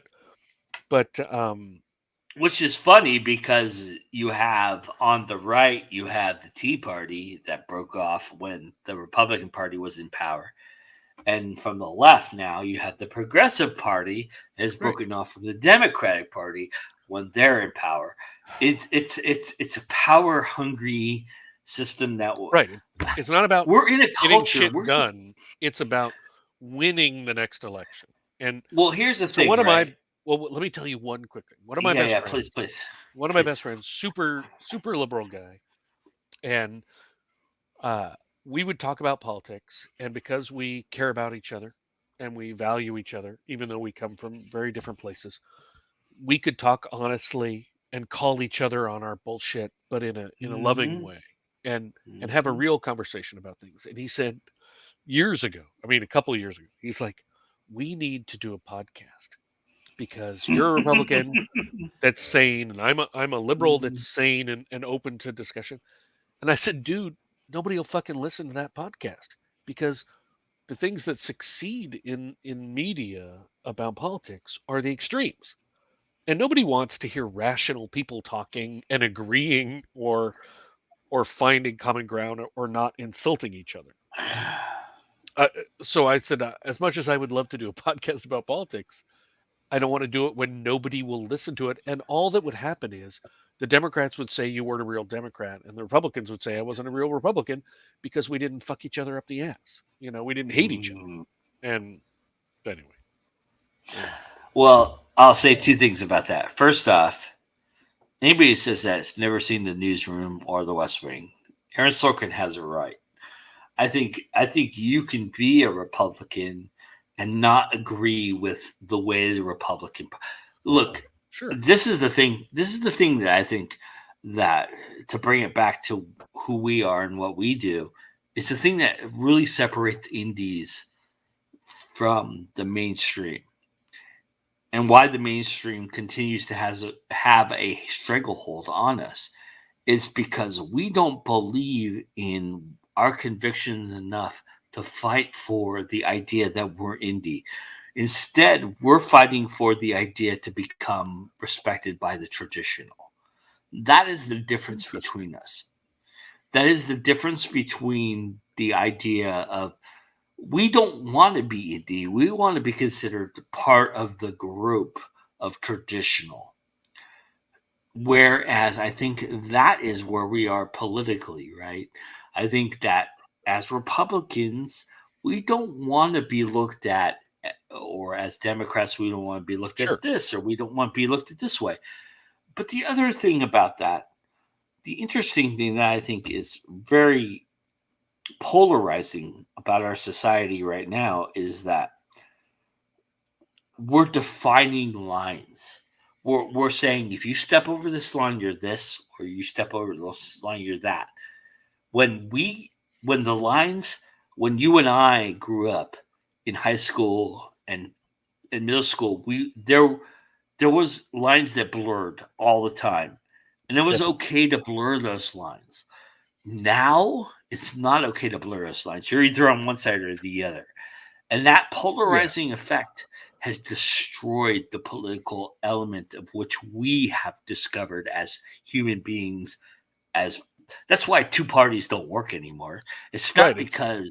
which is funny because you have on the right, you have the Tea Party that broke off when the Republican Party was in power. And from the left now, you have the Progressive Party has broken off from the Democratic Party when they're in power. It's a power hungry system that It's not about we're in a getting culture. Shit done. It's about winning the next election. And well, here's the thing. One of my let me tell you one quick thing. One of my best friends, please. One of my best friends, super liberal guy, and we would talk about politics, and because we care about each other and we value each other, even though we come from very different places, we could talk honestly and call each other on our bullshit, but in a loving way, and have a real conversation about things. And he said a couple of years ago, he's like, we need to do a podcast because you're a Republican that's sane, and I'm a liberal that's sane and open to discussion. And I said, dude, nobody will fucking listen to that podcast because the things that succeed in media about politics are the extremes. And nobody wants to hear rational people talking and agreeing or finding common ground or not insulting each other. So I said, as much as I would love to do a podcast about politics, I don't want to do it when nobody will listen to it. And all that would happen is the Democrats would say you weren't a real Democrat, and the Republicans would say I wasn't a real Republican because we didn't fuck each other up the ass. We didn't hate each other. And anyway. Well, I'll say two things about that. First off, anybody who says that has never seen the Newsroom or The West Wing. Aaron Sorkin has it right. I think you can be a Republican and not agree with the way the Republican look. Sure. This is the thing. This is the thing that I think that, to bring it back to who we are and what we do, it's the thing that really separates indies from the mainstream, and why the mainstream continues to have a stranglehold on us. It's because we don't believe in our convictions enough to fight for the idea that we're indie. Instead, we're fighting for the idea to become respected by the traditional. That is the difference between us. That is the difference between the idea of we don't want to be indie. We want to be considered part of the group of traditional. Whereas I think that is where we are politically, right? I think that as Republicans, we don't want to be looked at, or as Democrats, we don't want to be looked at this, or we don't want to be looked at this way. But the other thing about that, the interesting thing that I think is very polarizing about our society right now is that we're defining lines. We're saying if you step over this line, you're this, or you step over this line, you're that. When you and I grew up in high school and in middle school, there was lines that blurred all the time, and it was okay to blur those lines. Now it's not okay to blur those lines. You're either on one side or the other, and that polarizing effect has destroyed the political element of which we have discovered as human beings. That's why two parties don't work anymore. It's not because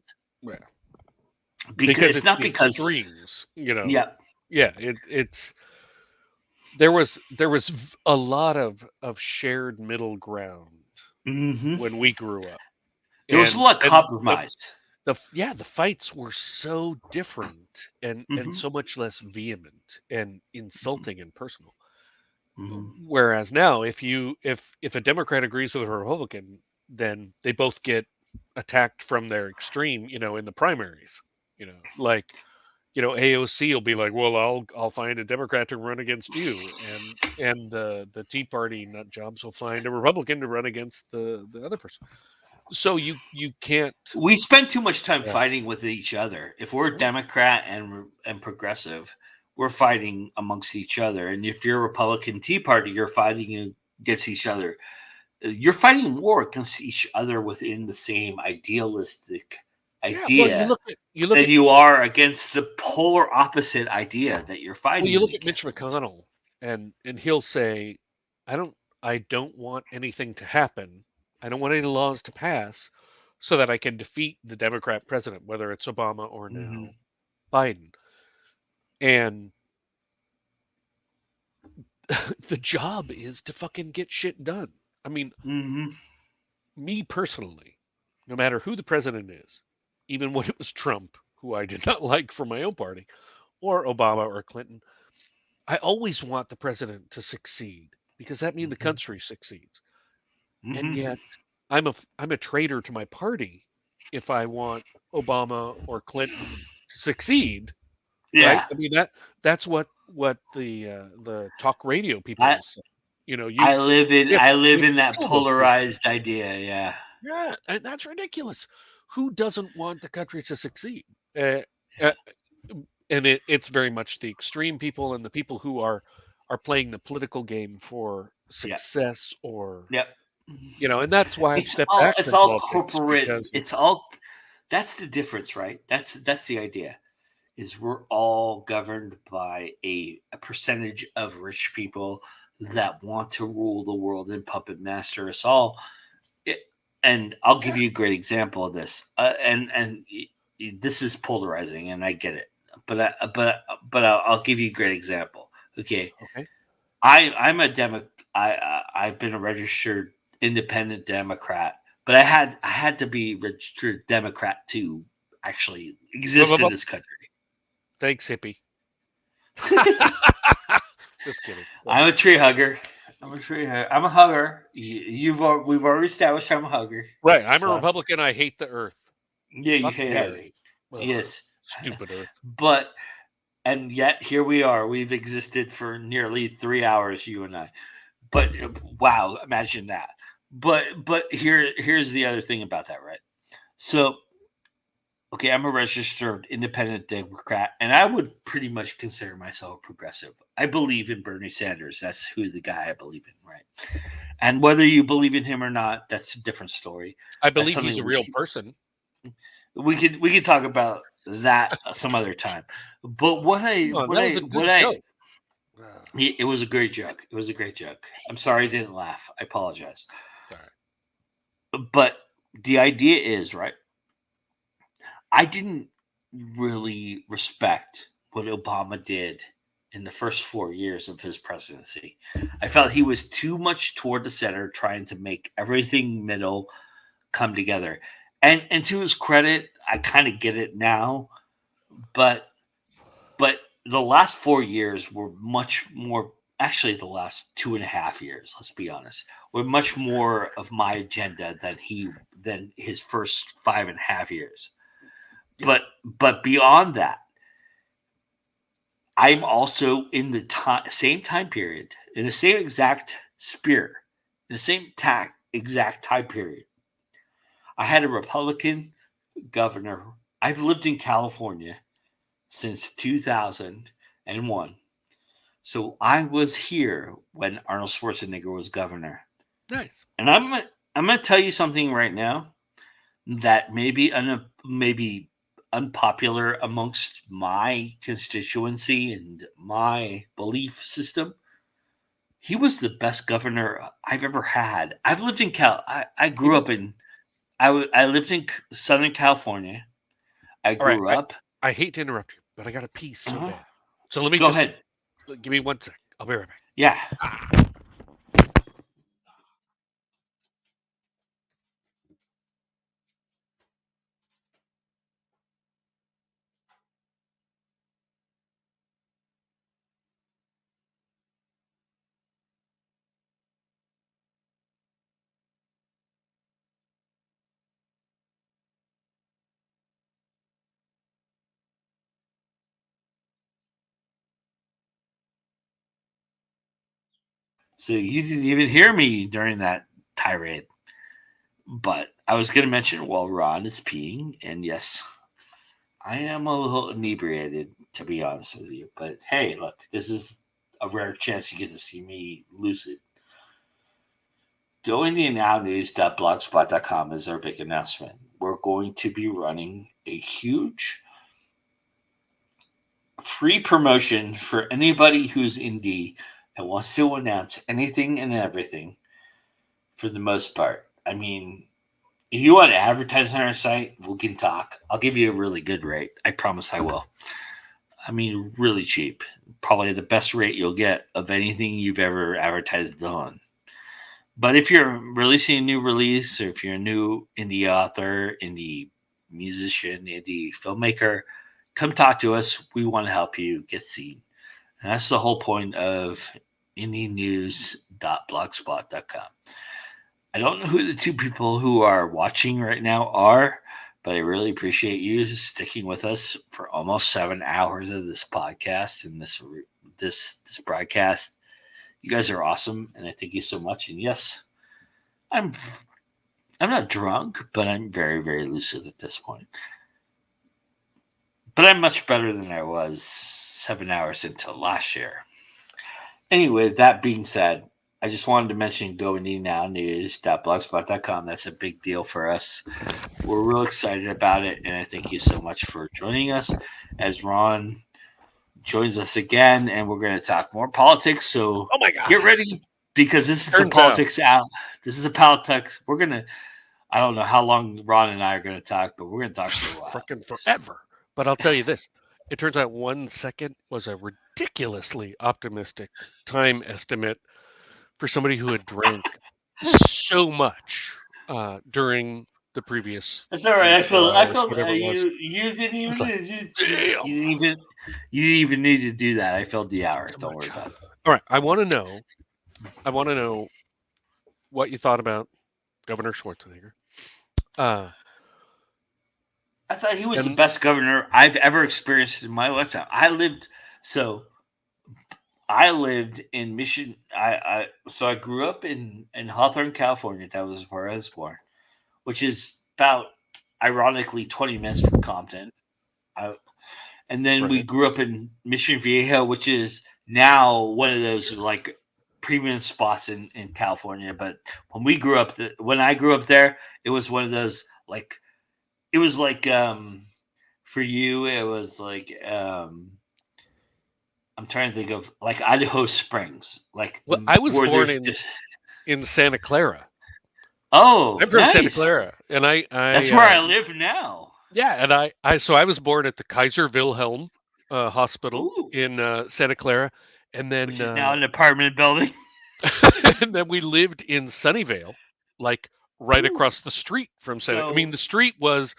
it's not the because extremes, Yeah. It's there was a lot of shared middle ground when we grew up. There was a lot of compromise. The fights were so different and so much less vehement and insulting and personal. Whereas now, if a Democrat agrees with a Republican, then they both get attacked from their extreme, in the primaries. Like, AOC will be like, well, I'll find a Democrat to run against you, and the Tea Party nut jobs will find a Republican to run against the other person. So you can't. We spend too much time fighting with each other. If we're Democrat and progressive, we're fighting amongst each other. And if you're Republican Tea Party, you're fighting against each other. You're fighting war against each other within the same idealistic idea than you are against the polar opposite idea that you're fighting. Well, you look at Mitch McConnell, and he'll say, I don't want anything to happen. I don't want any laws to pass so that I can defeat the Democrat president, whether it's Obama or now Biden. And the job is to fucking get shit done. I mean, me personally, no matter who the president is, even when it was Trump, who I did not like for my own party, or Obama or Clinton, I always want the president to succeed because that means the country succeeds. And yet, I'm a traitor to my party if I want Obama or Clinton to succeed. Yeah, right? I mean that's what the talk radio people say. I live in that polarized idea. Yeah. Yeah, and that's ridiculous. Who doesn't want the country to succeed? And it's very much the extreme people and the people who are playing the political game for success or and that's why it's all corporate. That's the difference, right? That's the idea. Is we're all governed by a percentage of rich people that want to rule the world and puppet master us all. And I'll give you a great example of this. And this is polarizing, and I get it. But I'll give you a great example. Okay. I'm a I've been a registered independent Democrat, but I had to be registered Democrat to actually exist in this country. Thanks, hippie. Just kidding. I'm a tree hugger. I'm a hugger. We've already established I'm a hugger. Right. I'm a Republican. I hate the earth. Yeah, you hate it. Yes. Stupid earth. And yet here we are. We've existed for nearly 3 hours, you and I. But wow, imagine that. But here's the other thing about that, right? So, okay, I'm a registered independent Democrat, and I would pretty much consider myself a progressive. I believe in Bernie Sanders. That's who the guy I believe in, right? And whether you believe in him or not, that's a different story. I believe he's a real person. We could talk about that some other time. But it was a great joke. It was a great joke. I'm sorry I didn't laugh. I apologize. But the idea is, right, I didn't really respect what Obama did in the first 4 years of his presidency. I felt he was too much toward the center, trying to make everything middle come together. And to his credit, I kind of get it now, but the last 4 years were much more. Actually, the last 2.5 years, let's be honest, were much more of my agenda than his first 5.5 years. But beyond that, I'm also in the same time period, in the same exact spirit, in the same exact time period. I had a Republican governor. I've lived in California since 2001. So I was here when Arnold Schwarzenegger was governor. Nice. And I'm gonna tell you something right now that maybe unpopular amongst my constituency and my belief system. He was the best governor I've ever had. I've lived in I grew up in. I lived in Southern California. I grew up. I hate to interrupt you, but I got a pee so bad. So let me go ahead. Give me 1 sec. I'll be right back. Yeah. So you didn't even hear me during that tirade. But I was going to mention while Ron is peeing, and yes, I am a little inebriated, to be honest with you. But hey, look, this is a rare chance you get to see me lucid. GoIndianNowNews.blogspot.com is our big announcement. We're going to be running a huge free promotion for anybody who's indie and wants to announce anything and everything for the most part. I mean, if you want to advertise on our site, we can talk. I'll give you a really good rate. I promise I will. I mean, really cheap. Probably the best rate you'll get of anything you've ever advertised on. But if you're releasing a new release, or if you're a new indie author, indie musician, indie filmmaker, come talk to us. We want to help you get seen. And that's the whole point of indienews.blogspot.com. I don't know who the two people who are watching right now are, but I really appreciate you sticking with us for almost 7 hours of this podcast and this broadcast. You guys are awesome, and I thank you so much. And yes, I'm not drunk, but I'm very, very lucid at this point. But I'm much better than I was 7 hours into last year. Anyway, that being said, I just wanted to mention GoIndianNowNews.blogspot.com. That's a big deal for us. We're real excited about it, and I thank you so much for joining us as Ron joins us again, and we're going to talk more politics. So oh my God, get ready, because this is the politics out. This is the politics. We're going to, I don't know how long Ron and I are going to talk, but we're going to talk for a while. Freaking forever. But I'll tell you this. It turns out 1 second was a ridiculously optimistic time estimate for somebody who had drank so much during the previous. That's all right. I feel you didn't even need to do that. I filled the hour. Don't worry about it. All right. I want to know what you thought about Governor Schwarzenegger. I thought he was the best governor I've ever experienced in my lifetime. I lived in Mission. I grew up in Hawthorne, California. That was where I was born, which is about, ironically, 20 minutes from Compton. And then we grew up in Mission Viejo, which is now one of those like premium spots in California. But when we grew up, when I grew up there, it was one of those like, it was like for you, it was like I'm trying to think of like Idaho Springs. Like, well, I was born in Santa Clara. Oh, I'm from Santa Clara, and I that's where I live now. Yeah, and I was born at the Kaiser Wilhelm Hospital in Santa Clara, and then which is now an apartment building. And then we lived in Sunnyvale, like right across the street from Santa. I mean, the street was,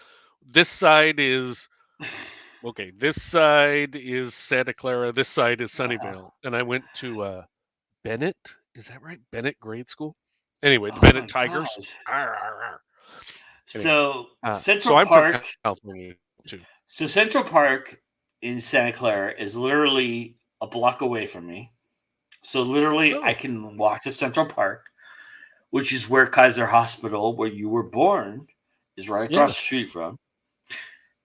this side is okay. This side is Santa Clara. This side is Sunnyvale, and I went to Bennett. Is that right? Bennett grade school. Anyway, the Bennett Tigers. So anyway, Central Park. From California too. So Central Park in Santa Clara is literally a block away from me. So literally, I can walk to Central Park, which is where Kaiser Hospital, where you were born, is right across the street from.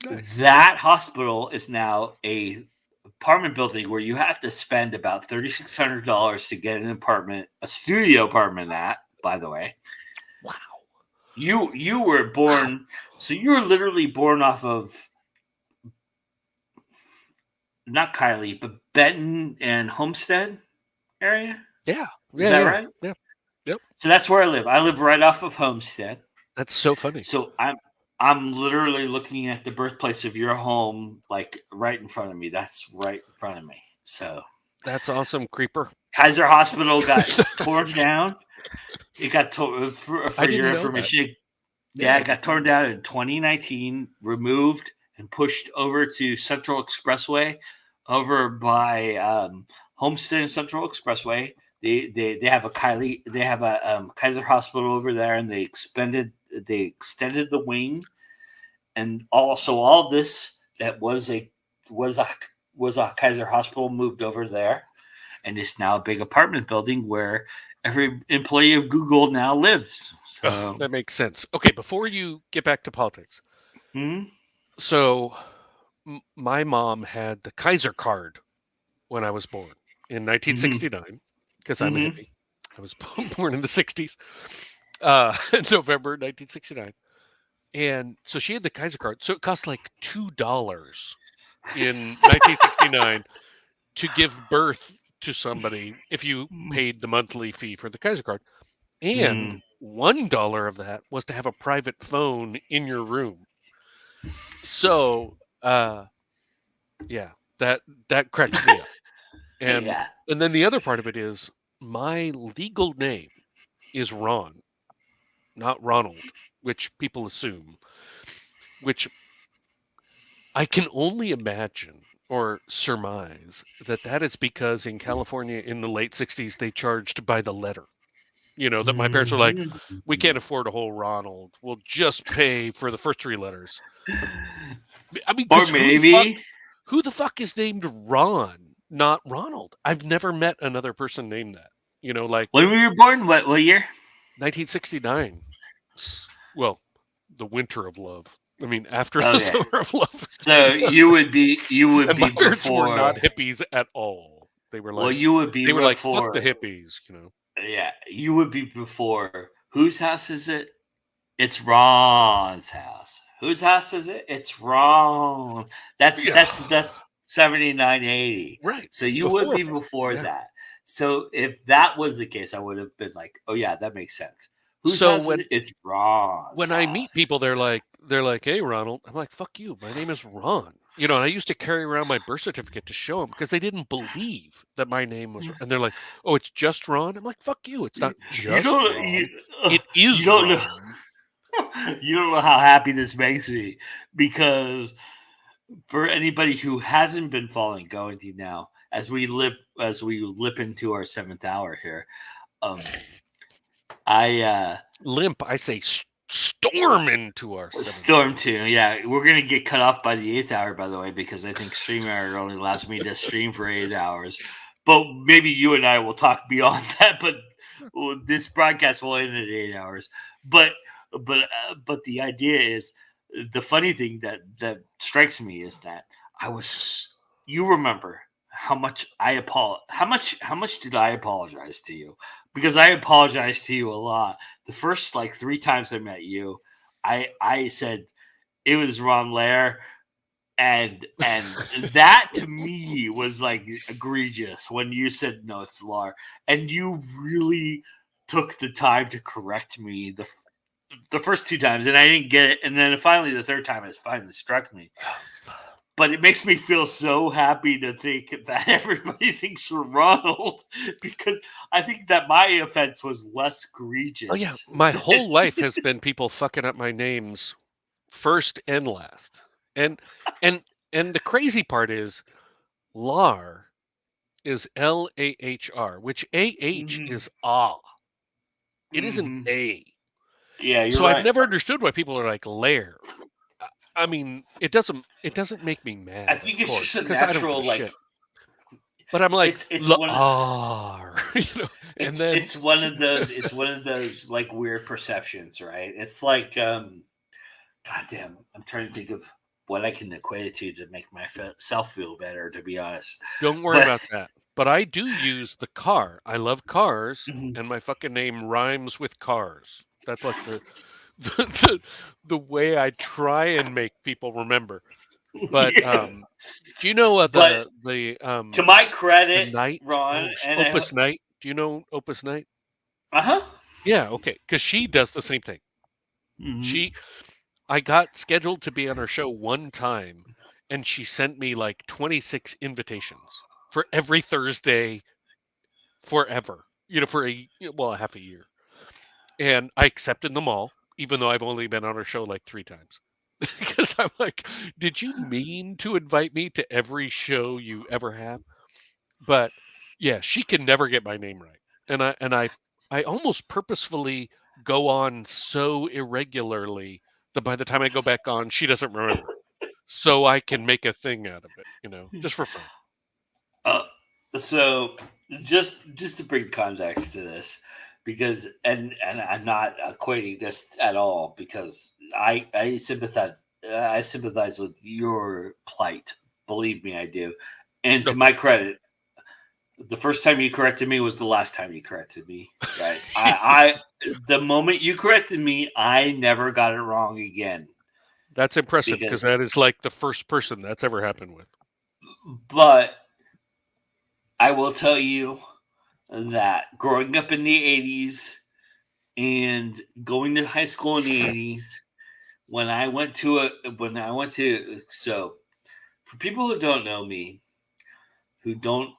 Nice. That hospital is now a apartment building where you have to spend about $3,600 to get an apartment, a studio apartment. By the way, wow. You were born, so you were literally born off of not Kylie, but Benton and Homestead area. Yeah, is that right? Yeah, yep. So that's where I live. I live right off of Homestead. That's so funny. So I'm literally looking at the birthplace of your home, like right in front of me. That's right in front of me. So that's awesome, creeper. Kaiser Hospital got torn down. It got for your information. Yeah, it got torn down in 2019, removed and pushed over to Central Expressway, over by Homestead and Central Expressway. They have a Kaiser Hospital over there, and they extended the wing, and also all this that was a Kaiser Hospital moved over there, and it's now a big apartment building where every employee of Google now lives. So that makes sense. Okay, before you get back to politics, so my mom had the Kaiser card when I was born in 1969 because I'm a hippie. I was born in the 60s, November 1969. And so she had the Kaiser card. So it cost like $2 in 1969 to give birth to somebody if you paid the monthly fee for the Kaiser card. And $1 of that was to have a private phone in your room. So, yeah, that cracks me up. And and then the other part of it is my legal name is Ron, not Ronald, which people assume, which I can only imagine or surmise that is because in California in the late 60s they charged by the letter. You know, that my parents were like, we can't afford a whole Ronald. We'll just pay for the first 3 letters. I mean, or maybe who the fuck is named Ron, not Ronald? I've never met another person named that. You know, like when were you born? What year? 1969. Well, the winter of love. I mean, after the summer of love. So you would be and my parents before. were not hippies at all. They were like, well, you would be. They were before, like, fuck the hippies, you know. Yeah, you would be before. Whose house is it? It's Ron's house. Whose house is it? It's Ron. That's 7980. Right. So you would be before that. So if that was the case, I would have been like, oh yeah, that makes sense. Whose house is it? It's Ron's When I meet people, they're like, hey, Ronald. I'm like, fuck you. My name is Ron. You know, and I used to carry around my birth certificate to show them because they didn't believe that my name was. And they're like, oh, it's just Ron. I'm like, fuck you. It's not just Ron. It is. You don't Ron. know. You don't know how happy this makes me because for anybody who hasn't been following going to now, as we lip into our 7th hour here, limp. I say storm into our storm too. Yeah, we're gonna get cut off by the 8th hour, by the way, because I think StreamYard only allows me to stream for 8 hours. But maybe you and I will talk beyond that. But this broadcast will end at 8 hours. But the idea is, the funny thing that strikes me is that you remember how much how much did I apologize to you? Because I apologized to you a lot. The first 3 times I met you, I said it was Ron Lair, and that to me was egregious when you said no, it's Lar, and you really took the time to correct me the first 2 times, and I didn't get it, and then finally the 3rd time it finally struck me. But it makes me feel so happy to think that everybody thinks we're Ronald, because I think that my offense was less egregious. Oh yeah, my whole life has been people fucking up my names first and last. And the crazy part is Lar is Lahr, which AH is ah. It isn't A. Yeah, you're so right. I've never understood why people are like Lair. I mean, it doesn't make me mad. I think it's just a natural shit. But I'm like, it's you know, and then it's one of those weird perceptions, right? It's like, goddamn, I'm trying to think of what I can equate it to make myself feel better. To be honest, don't worry about that. But I do use the car. I love cars, and my fucking name rhymes with cars. That's like the way I try and make people remember. But do you know to my credit, Night, Ron, and Opus Night? Do you know Opus Night? Yeah, okay, because she does the same thing. I got scheduled to be on her show one time, and she sent me 26 invitations for every Thursday forever. You know, for half a year. And I accepted them all, even though I've only been on her show 3 times. Because I'm like, did you mean to invite me to every show you ever have? But yeah, she can never get my name right. And I almost purposefully go on so irregularly that by the time I go back on, she doesn't remember. So I can make a thing out of it, just for fun. So just to bring context to this, because and I'm not equating this at all, because I sympathize with your plight. Believe me, I do. And to my credit, the first time you corrected me was the last time you corrected me. Right? I the moment you corrected me, I never got it wrong again. That's impressive, because that is like the first person that's ever happened with. But I will tell you that growing up in the 80s and going to high school in the 80s, so for people who don't know me, who don't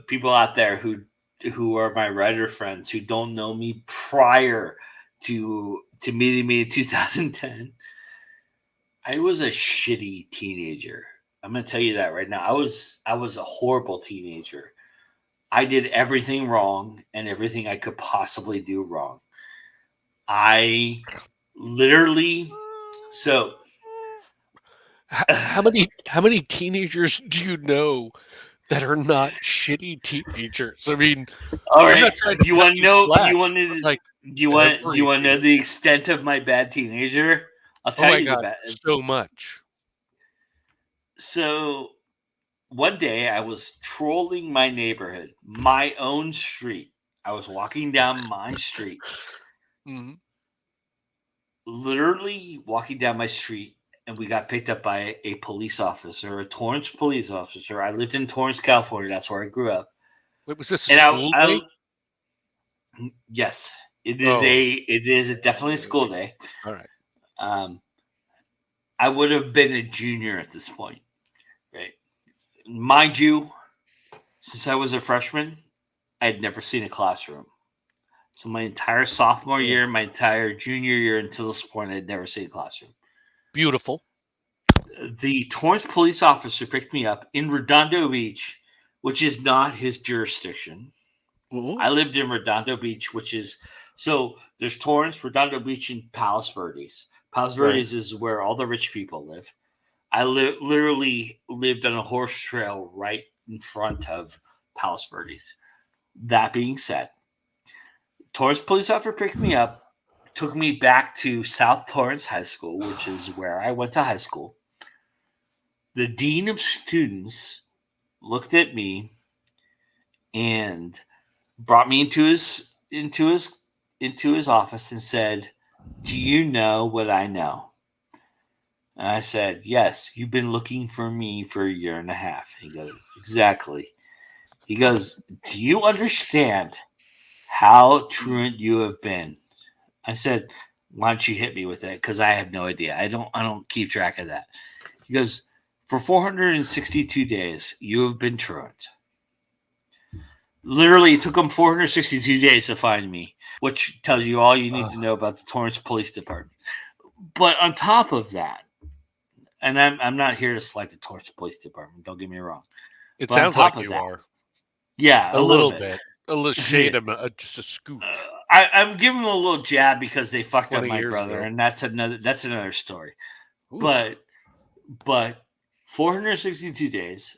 people out there who are my writer friends who don't know me prior to meeting me in 2010, I was a shitty teenager. I'm gonna tell you that right now. I was a horrible teenager. I did everything wrong and everything I could possibly do wrong. I literally how many teenagers do you know that are not shitty teenagers? I mean, all I'm right. not trying to Do you want to know? slack, Do you want to? like Do you want to know the extent of my bad teenager? I'll tell you God, so much. So one day I was trolling my neighborhood, my own street. I was walking down my street, literally walking down my street, and we got picked up by a police officer, a Torrance police officer. I lived in Torrance, California. That's where I grew up. Wait, was this a school day? Yes, it is definitely a school day. All right. I would have been a junior at this point, right? Mind you, since I was a freshman, I had never seen a classroom. So my entire sophomore year, my entire junior year until this point, I had never seen a classroom. Beautiful. The Torrance police officer picked me up in Redondo Beach, which is not his jurisdiction. Ooh. I lived in Redondo Beach, which is so there's Torrance, Redondo Beach, and Palos Verdes. Palos Verdes is where all the rich people live. I literally lived on a horse trail right in front of Palos Verdes. That being said, Torrance police officer picked me up, took me back to South Torrance High School, which is where I went to high school. The dean of students looked at me and brought me into his office and said, "Do you know what I know?" And I said, "Yes, you've been looking for me for a year and a half." He goes, "Exactly." He goes, "Do you understand how truant you have been?" I said, "Why don't you hit me with it? Because I have no idea. I don't keep track of that." He goes, "For 462 days, you have been truant." Literally, it took them 462 days to find me, which tells you all you need to know about the Torrance Police Department. But on top of that, and I'm not here to slight the Torrance Police Department, don't get me wrong. It but sounds like you are. Yeah, a little bit. A little shade of just a scoop. I'm giving them a little jab because they fucked up my brother, ago. and that's another story. Oof. But 462 days,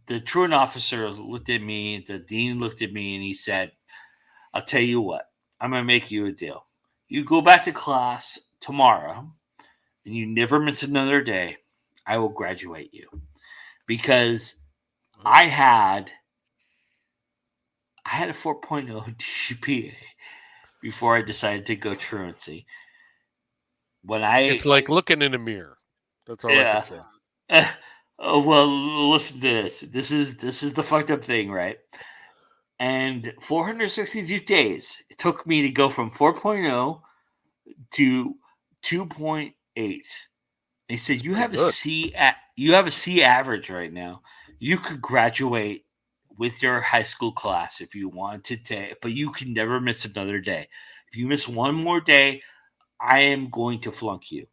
the truant officer looked at me, the dean looked at me, and he said, "I'll tell you what, I'm going to make you a deal. You go back to class tomorrow, and you never miss another day, I will graduate you." Because I had a 4.0 GPA before I decided to go truancy. It's like looking in a mirror. That's all I can say. Well, listen to this. This is the fucked up thing, right? And 462 days it took me to go from 4.0 to 2.8. They said you have a C average right now. You could graduate with your high school class if you wanted to, but you can never miss another day. If you miss one more day, I am going to flunk you.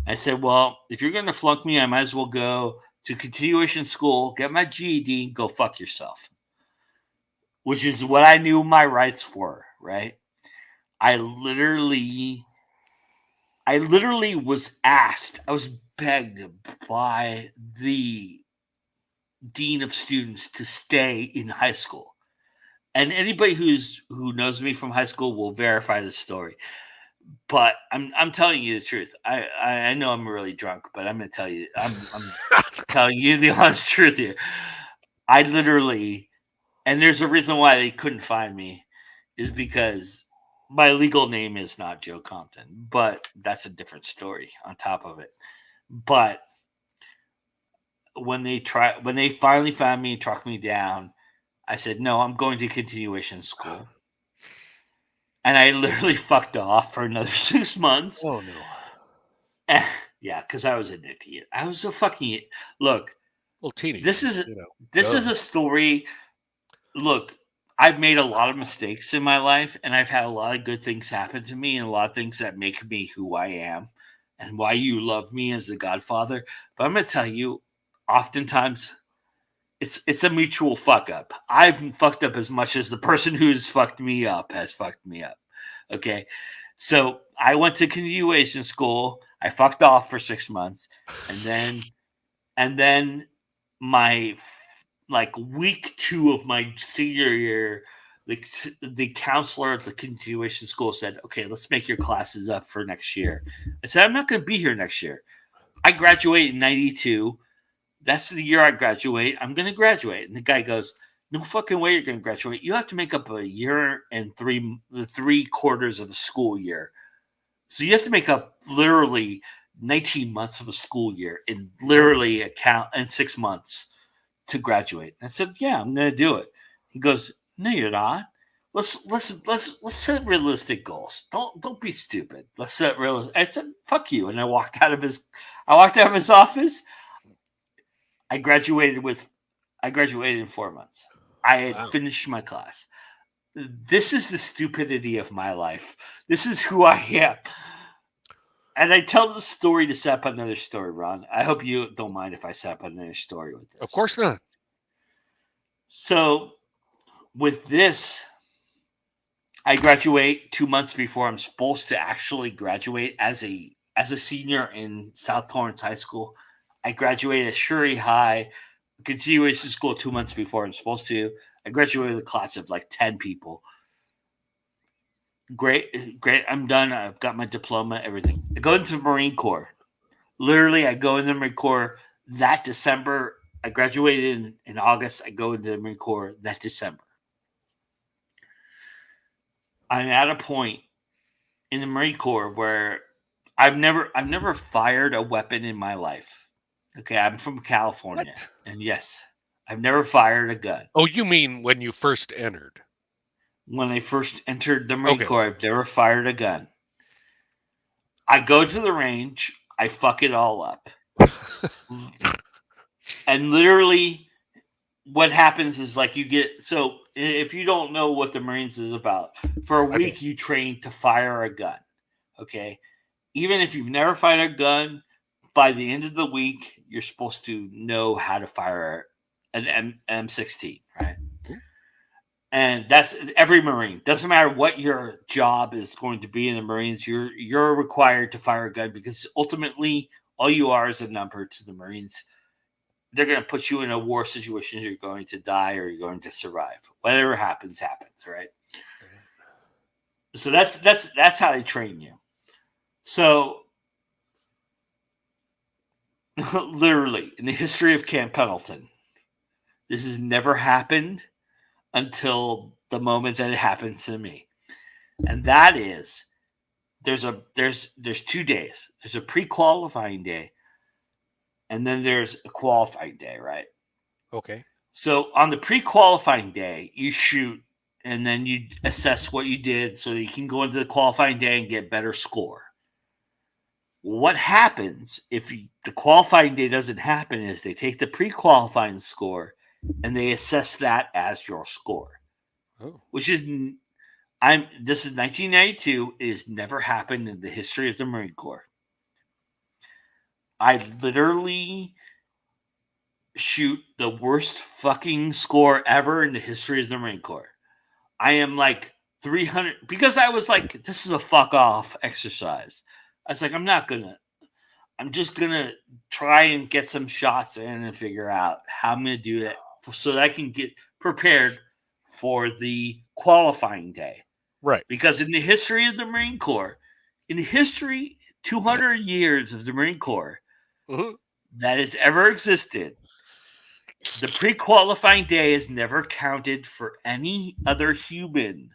I said, well, if you're going to flunk me, I might as well go to continuation school, get my GED, and go fuck yourself. Which is what I knew my rights were, right? I literally was asked, I was begged by the dean of students to stay in high school. and anybody who knows me from high school will verify this story. But I'm telling you the truth. I know I'm really drunk, but I'm gonna tell you I'm telling you the honest truth here. I literally, and there's a reason why they couldn't find me, is because my legal name is not Joe Compton, but that's a different story on top of it. But when they finally found me and tracked me down, I said, no, I'm going to continuation school. And I literally fucked off for another 6 months. Oh no. Yeah, because I was an idiot. I was a fucking look. Well, teenager. This is a story. Look, I've made a lot of mistakes in my life, and I've had a lot of good things happen to me, and a lot of things that make me who I am, and why you love me as the Godfather. But I'm gonna tell you, oftentimes, it's a mutual fuck up. I've fucked up as much as the person who's fucked me up has fucked me up. Okay, so I went to continuation school. I fucked off for 6 months, and then my week 2 of my senior year, the counselor at the continuation school said, "Okay, let's make your classes up for next year." I said, "I'm not going to be here next year. I graduate in '92. That's the year I graduate. I'm going to graduate." And the guy goes, "No fucking way you're going to graduate. You have to make up a year and the 3 quarters of the school year. So you have to make up literally 19 months of a school year in literally in 6 months to graduate." And I said, "Yeah, I'm going to do it." He goes, "No, you're not. Let's set realistic goals. Don't be stupid. Let's set realistic." I said, "Fuck you." And I walked out of his office. I graduated in 4 months. I had finished my class. This is the stupidity of my life. This is who I am. And I tell the story to set up another story, Ron. I hope you don't mind if I set up another story with this. Of course not. So with this, I graduate 2 months before I'm supposed to actually graduate as a senior in South Torrance High School. I graduated at Shuri High, continuation school 2 months before I'm supposed to. I graduated with a class of like 10 people. Great. I'm done. I've got my diploma, everything. I go into the Marine Corps. Literally, I go into the Marine Corps that December. I graduated in August. I go into the Marine Corps that December. I'm at a point in the Marine Corps where I've never fired a weapon in my life. Okay, I'm from California, and yes, I've never fired a gun. Oh, you mean when you first entered? When I first entered the Marine Corps, I've never fired a gun. I go to the range, I fuck it all up. And literally, what happens is so if you don't know what the Marines is about, for a week you train to fire a gun. Okay. Even if you've never fired a gun, by the end of the week, you're supposed to know how to fire an M16, right? And that's every Marine. Doesn't matter what your job is going to be in the Marines, you're required to fire a gun, because ultimately all you are is a number to the Marines. They're going to put you in a war situation. You're going to die or you're going to survive. Whatever happens, right? So that's how they train you. So literally, in the history of Camp Pendleton, this has never happened until the moment that it happened to me. And that is, there's 2 days. There's a pre-qualifying day, and then there's a qualifying day, right? Okay. So on the pre-qualifying day, you shoot, and then you assess what you did so that you can go into the qualifying day and get better score. What happens if the qualifying day doesn't happen is they take the pre-qualifying score and they assess that as your score. Which is this is 1992. It has never happened in the history of the Marine Corps. I literally shoot the worst fucking score ever in the history of the Marine Corps. I am like 300, because I was like, this is a fuck off exercise. I was like, I'm just gonna try and get some shots in and figure out how I'm gonna do that so that I can get prepared for the qualifying day. Right. Because in the history of the Marine Corps, in the history 200 years of the Marine Corps that has ever existed, the pre-qualifying day is never counted for any other human.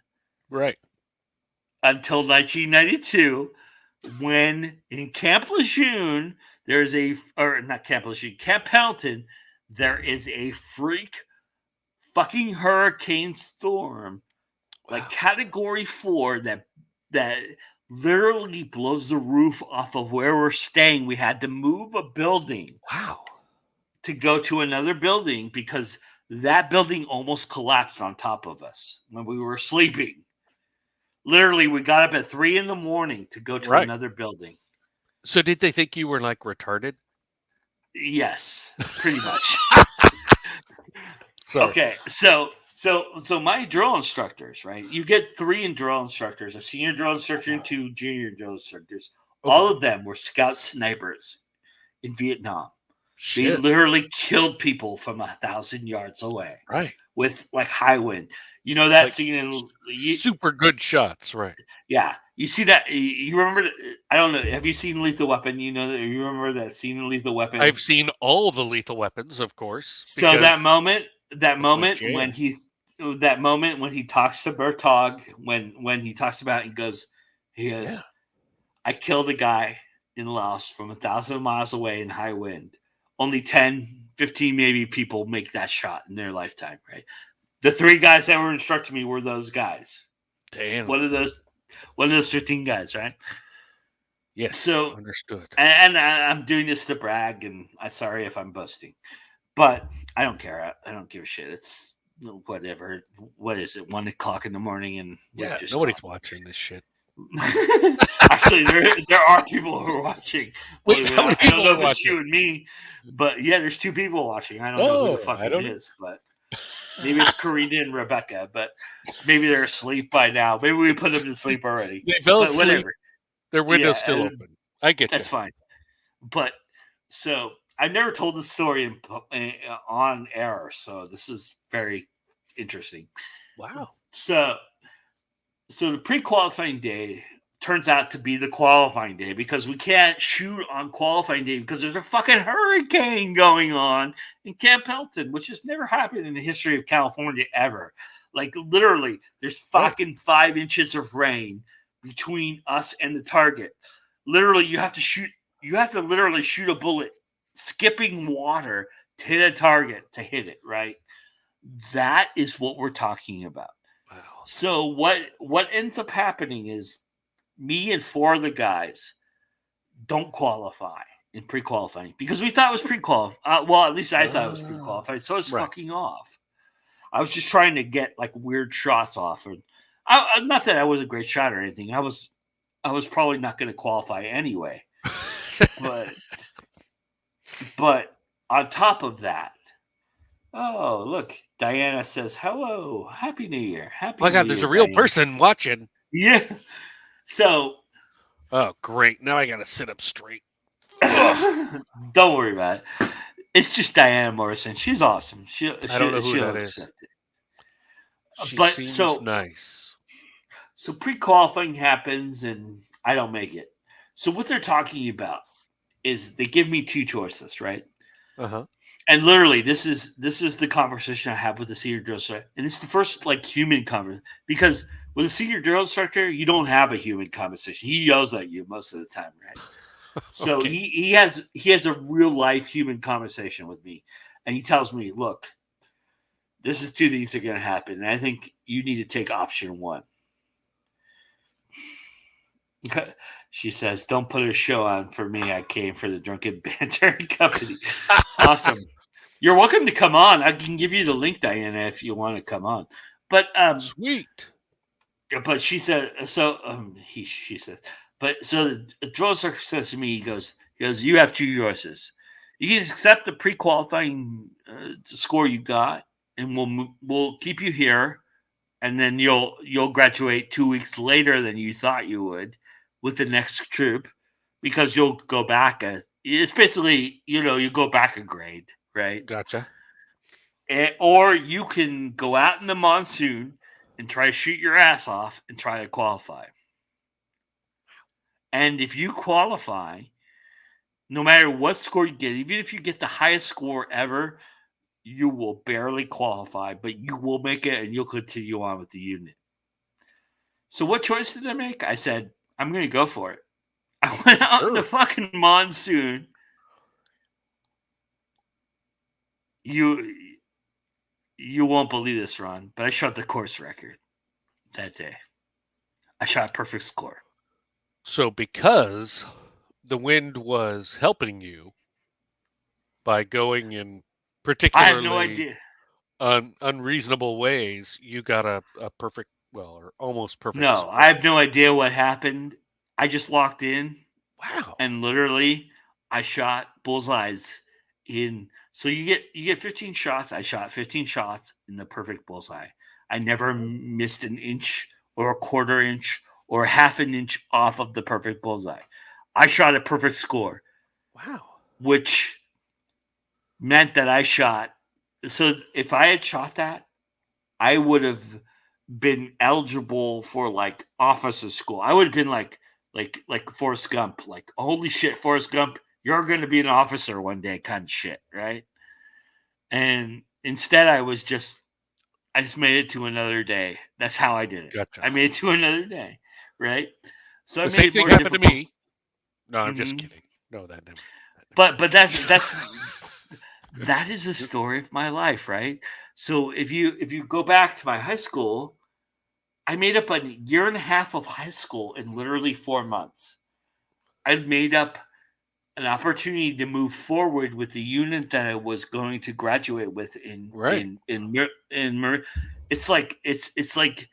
Right. Until 1992, when in Camp Lejeune, there's not Camp Lejeune, Camp Pendleton, there is a freak fucking hurricane storm, like Category 4, that literally blows the roof off of where we're staying. We had to move a building. Wow. To go to another building because that building almost collapsed on top of us when we were sleeping. Literally, we got up at 3 a.m. to go to another building. So did they think you were like retarded? Yes, pretty much. Sorry. Okay, so my drill instructors, right? You get 3 drill instructors, a senior drill instructor and 2 junior drill instructors. Okay. All of them were scout snipers in Vietnam. Shit. They literally killed people from 1,000 yards away. Right. With like high wind. You know that like scene in super good shots, right? Yeah. You see that? You remember? I don't know. Have you seen Lethal Weapon? You remember that scene in Lethal Weapon? I've seen all the Lethal Weapons, of course. So that moment when he talks to Bertog, when he talks about it, he goes, I killed a guy in Laos from 1,000 miles away in high wind. Only 10, 15 maybe people make that shot in their lifetime, right? The 3 guys that were instructing me were those guys. Damn. One of those 15 guys, right? Yes. So understood. And I'm doing this to brag, and I'm sorry if I'm boasting, but I don't care. I don't give a shit. It's whatever. What is it? 1 o'clock in the morning, and nobody's watching this shit. Actually, there are people who are watching. Wait, how many people I don't know are if it's watching? you and me, but yeah, there's 2 people watching. I don't know who the fuck it is, but maybe it's Karina and Rebecca, but maybe they're asleep by now. Maybe we put them to sleep already. They fell asleep. Whatever. Their window's still open. I get that's fine. But so I've never told this story on air, so this is very interesting. Wow. So the pre-qualifying day turns out to be the qualifying day because we can't shoot on qualifying day because there's a fucking hurricane going on in Camp Pendleton, which has never happened in the history of California ever. Like literally, there's fucking 5 inches of rain between us and the target. Literally, you have to literally shoot a bullet, skipping water to hit a target to hit it, right? That is what we're talking about. Wow. So what ends up happening is me and 4 of the guys don't qualify in pre-qualifying because we thought it was pre-qualified. Well, at least I thought it was pre-qualified, so it's fucking off. I was just trying to get like weird shots off, and not that I was a great shot or anything. I was probably not going to qualify anyway. but on top of that, oh look, Diana says hello, Happy New Year, Happy. Oh my God, there's a real person watching. Yeah. So. Oh great! Now I got to sit up straight. Don't worry about it. It's just Diana Morrison. She's awesome. I don't know who that is. She seems nice. So pre-qualifying happens, and I don't make it. So what they're talking about is they give me 2 choices, right? Uh-huh. And literally, this is the conversation I have with the senior drill instructor, and it's the first like human conversation because with a senior drill instructor, you don't have a human conversation. He yells at you most of the time, right? So Okay. he has a real life human conversation with me, and he tells me, "Look, this is 2 things that are going to happen, and I think you need to take option 1." She says, "Don't put a show on for me. I came for the Drunken Banter Company." Awesome. You're welcome to come on. I can give you the link, Diana, if you want to come on. But sweet. But she said so. She said, but so the drill instructor says to me, he goes, you have 2 choices. You can accept the pre-qualifying score you got, and we'll keep you here, and then you'll graduate 2 weeks later than you thought you would with the next troop, because you'll go back it's basically you go back a grade, right? Gotcha. or you can go out in the monsoon and try to shoot your ass off and try to qualify. And if you qualify, no matter what score you get, even if you get the highest score ever, you will barely qualify, but you will make it and you'll continue on with the unit. So what choice did I make? I said, I'm going to go for it. I went out in the fucking monsoon. You won't believe this, Ron, but I shot the course record that day. I shot a perfect score. So because the wind was helping you by going in particularly I have no idea. Unreasonable ways, you got a perfect, well, or almost perfect. No, score. I have no idea what happened. I just locked in. Wow. And literally, I shot bullseyes in. So you get 15 shots. I shot 15 shots in the perfect bullseye. I never missed an inch or a quarter inch or a half an inch off of the perfect bullseye. I shot a perfect score. Wow. Which meant that I shot. So if I had shot that, I would have been eligible for like officer school. I would have been like Forrest Gump, like holy shit, Forrest Gump, you're going to be an officer one day, kind of shit, right? And instead, I just made it to another day. That's how I did it. Gotcha. I made it to another day, right? So the I made same it thing more happened difficult. to me. No, I'm just kidding. No, that never. But that's that is the story of my life, right? So if you go back to my high school, I made up a year and a half of high school in literally 4 months. I made up an opportunity to move forward with the unit that I was going to graduate with in it's like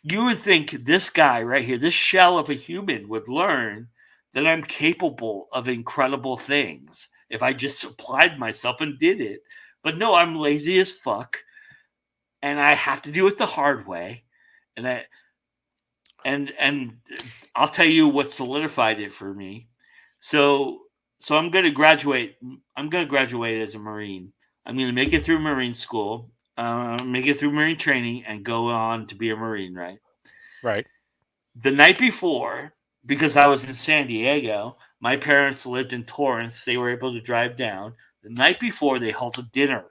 you would think this guy right here, this shell of a human, would learn that I'm capable of incredible things if I just applied myself and did it. But no, I'm lazy as fuck, and I have to do it the hard way. And I'll tell you what solidified it for me. So I'm going to graduate. I'm going to graduate as a Marine. I'm going to make it through Marine school, make it through Marine training, and go on to be a Marine. Right. Right. The night before, because I was in San Diego, my parents lived in Torrance. They were able to drive down. The night before, they held a dinner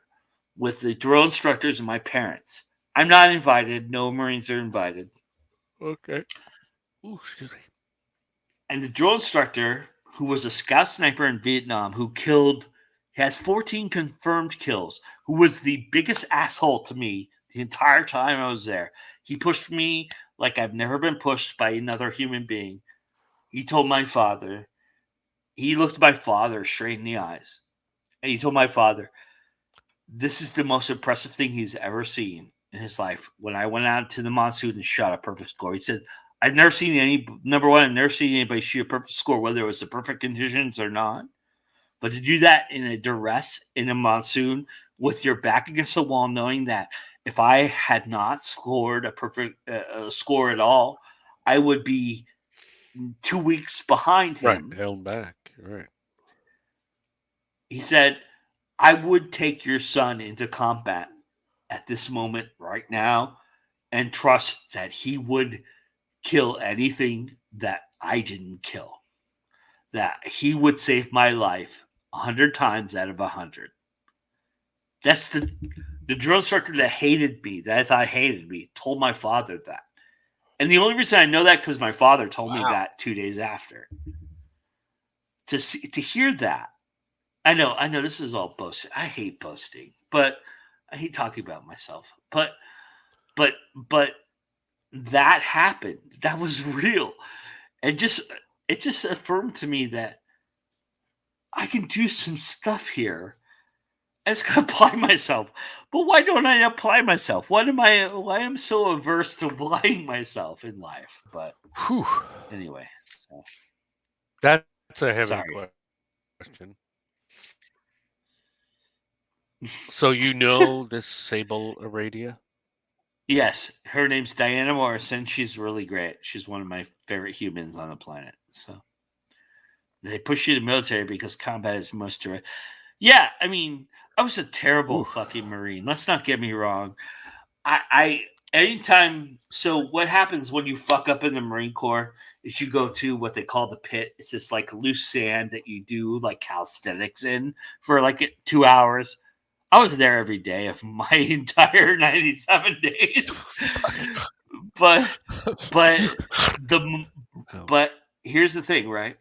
with the drill instructors and my parents. I'm not invited. No Marines are invited. Okay. Ooh, excuse me. And the drill instructor, who was a scout sniper in Vietnam, has 14 confirmed kills, who was the biggest asshole to me the entire time I was there. He pushed me like I've never been pushed by another human being. He told my father, he looked my father straight in the eyes, and he told my father, this is the most impressive thing he's ever seen in his life. When I went out to the monsoon and shot a perfect score, he said, I've never seen I've never seen anybody shoot a perfect score, whether it was the perfect conditions or not. But to do that in a duress, in a monsoon, with your back against the wall, knowing that if I had not scored a perfect score at all, I would be 2 weeks behind him. Right, held back. Right. He said, I would take your son into combat at this moment right now and trust that he would kill anything that I didn't kill. That he would save my life 100 times out of 100. That's the drill instructor that hated me, that I thought hated me, told my father that. And the only reason I know that because my father told me that 2 days after. To hear that, I know this is all boasting. I hate boasting, but I hate talking about myself. But that happened. That was real. And it just affirmed to me that I can do some stuff here. I just gotta apply myself. But why don't I apply myself? Why am I so averse to applying myself in life? But anyway, so. That's a heavy question. So you know this Sable Aradia? Yes, her name's Diana Morrison. She's really great. She's one of my favorite humans on the planet. So they push you to the military because combat is most direct. Yeah, I mean, I was a terrible fucking Marine. Let's not get me wrong. I anytime. So what happens when you fuck up in the Marine Corps is you go to what they call the pit. It's this like loose sand that you do like calisthenics in for like 2 hours. I was there every day of my entire 97 days. but here's the thing, right?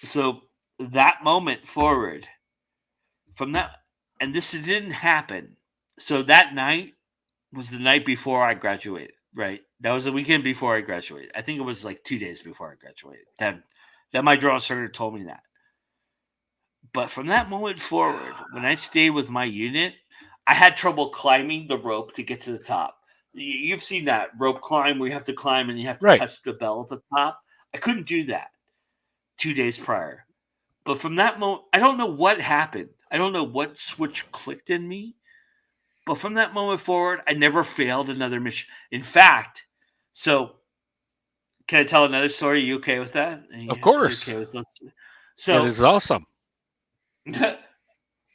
So that moment forward from that, and this didn't happen. So that night was the night before I graduated, right? That was the weekend before I graduated. I think it was like 2 days before I graduated. That my draw instructor told me that. But from that moment forward, when I stayed with my unit, I had trouble climbing the rope to get to the top. You've seen that rope climb where you have to climb and you have to touch the bell at the top. I couldn't do that 2 days prior. But from that moment, I don't know what happened. I don't know what switch clicked in me. But from that moment forward, I never failed another mission. In fact, so can I tell another story? Are you okay with that? Of course. You okay with this? So that is awesome.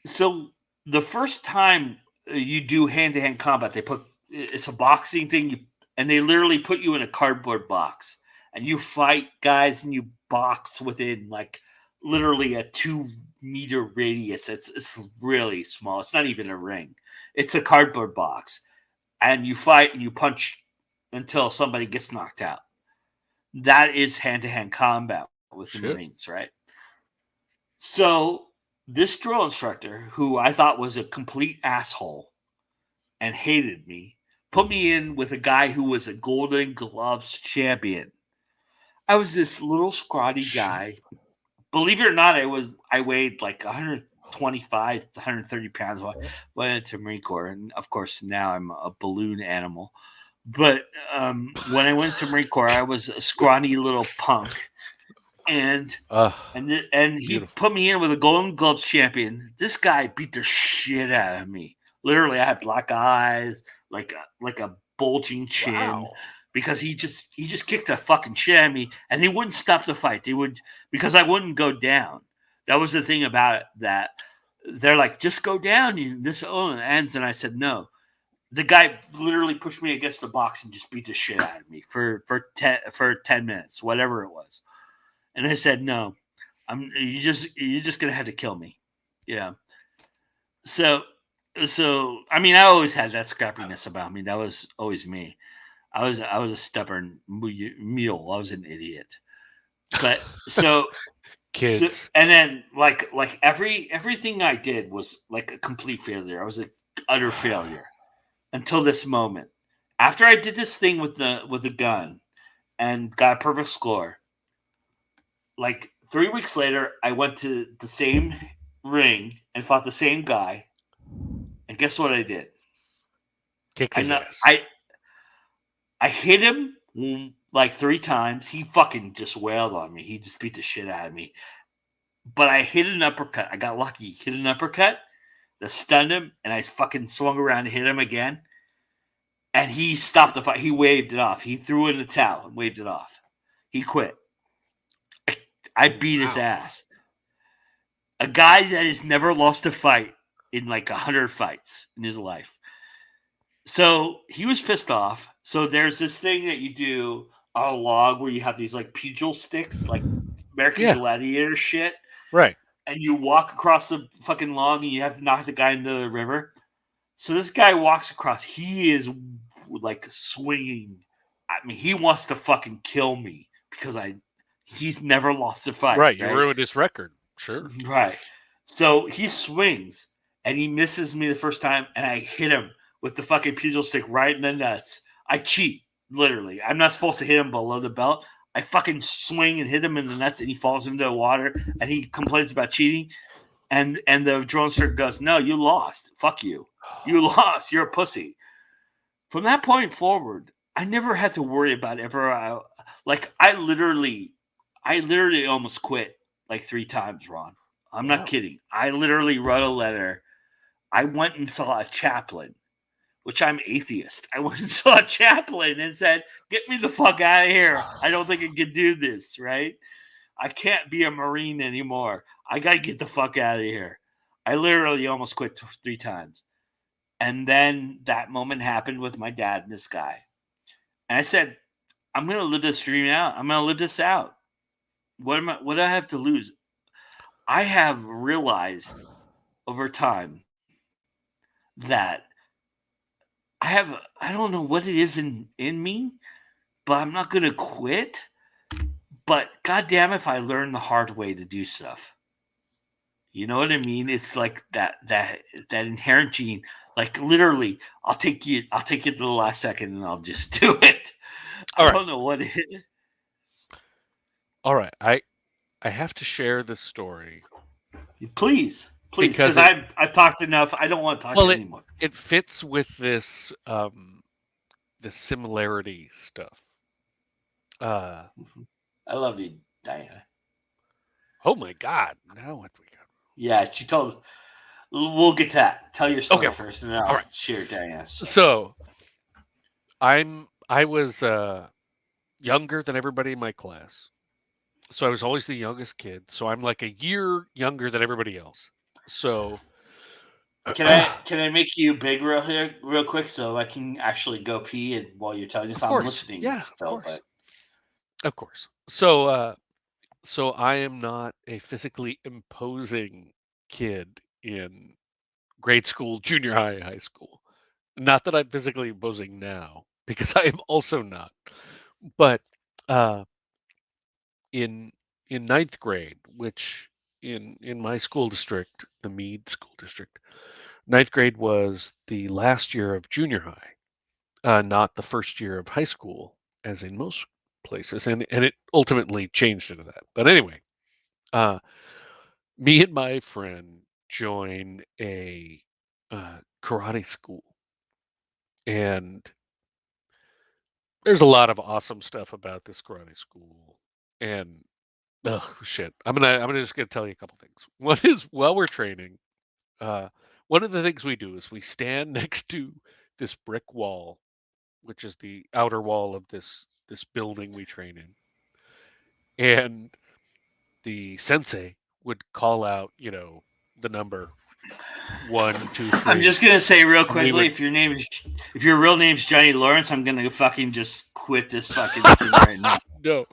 So the first time you do hand-to-hand combat, it's a boxing thing, and they literally put you in a cardboard box, and you fight guys, and you box within like literally a 2-meter radius. It's really small. It's not even a ring. It's a cardboard box, and you fight and you punch until somebody gets knocked out. That is hand-to-hand combat with the Marines, right? So this drill instructor, who I thought was a complete asshole and hated me, put me in with a guy who was a Golden Gloves champion. I was this little scrawny guy. Believe it or not, I weighed like 125, 130 pounds when I went into Marine Corps. And of course, now I'm a balloon animal. But when I went to Marine Corps, I was a scrawny little punk. And he beautiful. put me in with a Golden Gloves champion. This guy beat the shit out of me. Literally, I had black eyes, like a bulging chin, because he just kicked the fucking shit out of me, and they wouldn't stop the fight. They would, because I wouldn't go down. That was the thing about it, that they're like, just go down. This ends, and I said no. The guy literally pushed me against the box and just beat the shit out of me for 10 minutes, whatever it was. And I said, no, you're just gonna have to kill me. Yeah. So I mean, I always had that scrappiness about me. That was always me. I was a stubborn mule. I was an idiot. But kids. So, and then like everything I did was like a complete failure. I was an utter failure until this moment. After I did this thing with the gun and got a perfect score, like 3 weeks later, I went to the same ring and fought the same guy. And guess what I did? Kick his ass. I hit him like 3 times. He fucking just wailed on me. He just beat the shit out of me. But I hit an uppercut. I got lucky. Hit an uppercut that stunned him, and I fucking swung around and hit him again. And he stopped the fight. He waved it off. He threw in the towel and waved it off. He quit. I beat his ass. A guy that has never lost a fight in like 100 fights in his life. So he was pissed off. So there's this thing that you do on a log where you have these like pugil sticks, like American Gladiator shit. Right. And you walk across the fucking log and you have to knock the guy into the river. So this guy walks across. He is like swinging. I mean, he wants to fucking kill me because he's never lost a fight. Right. You ruined his record. Sure. Right. So he swings and he misses me the first time, and I hit him with the fucking pugil stick right in the nuts. I cheat, literally. I'm not supposed to hit him below the belt. I fucking swing and hit him in the nuts, and he falls into the water, and he complains about cheating. And the drone instructor goes, "No, you lost. Fuck you. You lost. You're a pussy." From that point forward, I never had to worry about ever. I literally almost quit like 3 times, Ron. I'm not kidding. I literally wrote a letter. I went and saw a chaplain, which I'm atheist. I went and saw a chaplain and said, "Get me the fuck out of here. I don't think I can do this, right? I can't be a Marine anymore. I got to get the fuck out of here." I literally almost quit 3 times. And then that moment happened with my dad and this guy. And I said, I'm going to live this dream out. I'm going to live this out. What do I have to lose? I have realized over time that I don't know what it is in me, but I'm not going to quit. But goddamn if I learn the hard way to do stuff. You know what I mean? It's like that inherent gene. Like literally, I'll take you to the last second and I'll just do it. I don't know what it is. All right. I have to share this story. Please, because I've talked enough. I don't want to talk anymore. It fits with this the similarity stuff. I love you, Diana. Oh my God! Now what we got? Yeah, she told. We'll get to that. Tell your story first, and then I'll share Diana's. So, I was younger than everybody in my class. So I was always the youngest kid. So I'm like a year younger than everybody else. So can I make you big real quick so I can actually go pee and while you're telling us I'm listening. Yeah, still, of course. So so I am not a physically imposing kid in grade school, junior high, high school. Not that I'm physically imposing now, because I am also not. But in ninth grade, which in my school district, the Meade School District, ninth grade was the last year of junior high, not the first year of high school, as in most places, and it ultimately changed into that. But anyway, me and my friend joined a karate school, and there's a lot of awesome stuff about this karate school. And oh shit, I'm just gonna tell you a couple things. One is while we're training, one of the things we do is we stand next to this brick wall, which is the outer wall of this building we train in, and the sensei would call out, the number 1, 2, 3. I'm just gonna say real quickly, if your real name's Johnny Lawrence, I'm gonna fucking just quit this fucking thing right now. No.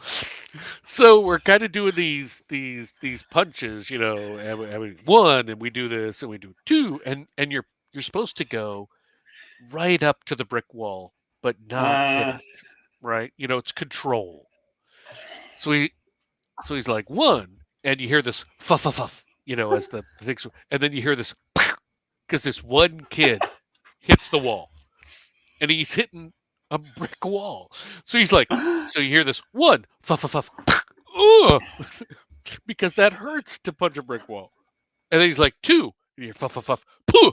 So we're kind of doing these punches, and we 1, and we do this, and we do 2, and you're supposed to go right up to the brick wall, but not hit it, right? It's control. So he's like 1, and you hear this fuff fuff fuff, as the things, and then you hear this because this one kid hits the wall, and he's hitting a brick wall. So he's like, so you hear this 1 fuff fuff fuff, because that hurts to punch a brick wall, and then he's like 2, and you hear fuff fuff fuff, pooh,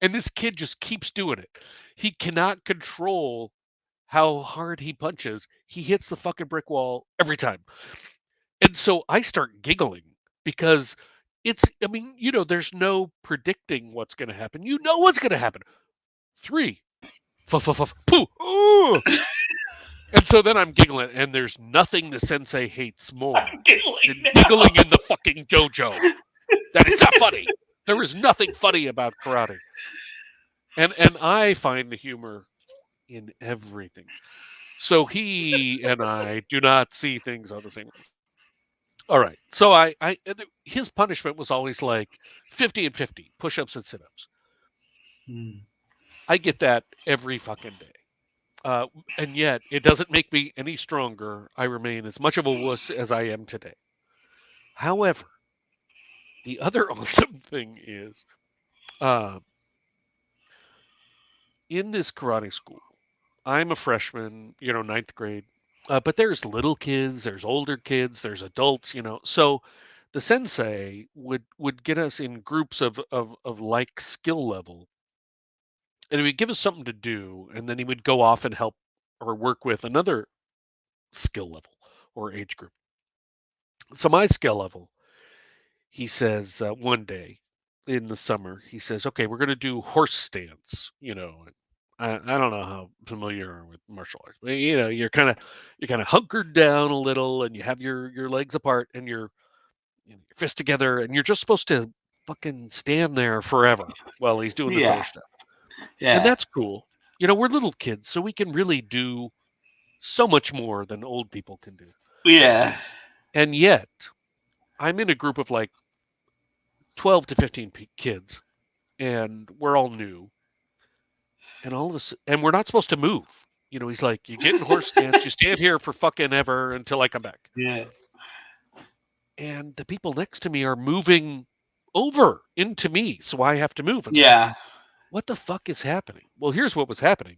and this kid just keeps doing it. He cannot control how hard he punches. He hits the fucking brick wall every time. And so I start giggling because there's no predicting what's going to happen. You know what's going to happen. 3, fuff, fuff, fuff, poo, ooh. And so then I'm giggling, and there's nothing the sensei hates more than giggling in the fucking dojo. That is not funny. There is nothing funny about karate. And I find the humor in everything. So he and I do not see things on the same way. All right. So his punishment was always like 50 and 50, push-ups and sit-ups. I get that every fucking day. And yet it doesn't make me any stronger. I remain as much of a wuss as I am today. However, the other awesome thing is in this karate school, I'm a freshman, ninth grade. But there's little kids, there's older kids, there's adults, So the sensei would get us in groups of like skill level, and he would give us something to do, and then he would go off and help or work with another skill level or age group. So my skill level, he says one day in the summer, he says, "Okay, we're going to do horse stance," I don't know how familiar you are with martial arts, but you're kind of hunkered down a little, and you have your legs apart, and your fist together, and you're just supposed to fucking stand there forever while he's doing this other stuff. Yeah. And that's cool. You know, we're little kids, so we can really do so much more than old people can do. Yeah. And yet, I'm in a group of like 12 to 15 kids, and we're all new. And all of us, and we're not supposed to move. You know, he's like, you get in horse stance, you stand here for fucking ever until I come back. Yeah. And the people next to me are moving over into me, so I have to move. And Yeah. what the fuck is happening? Well, here's what was happening.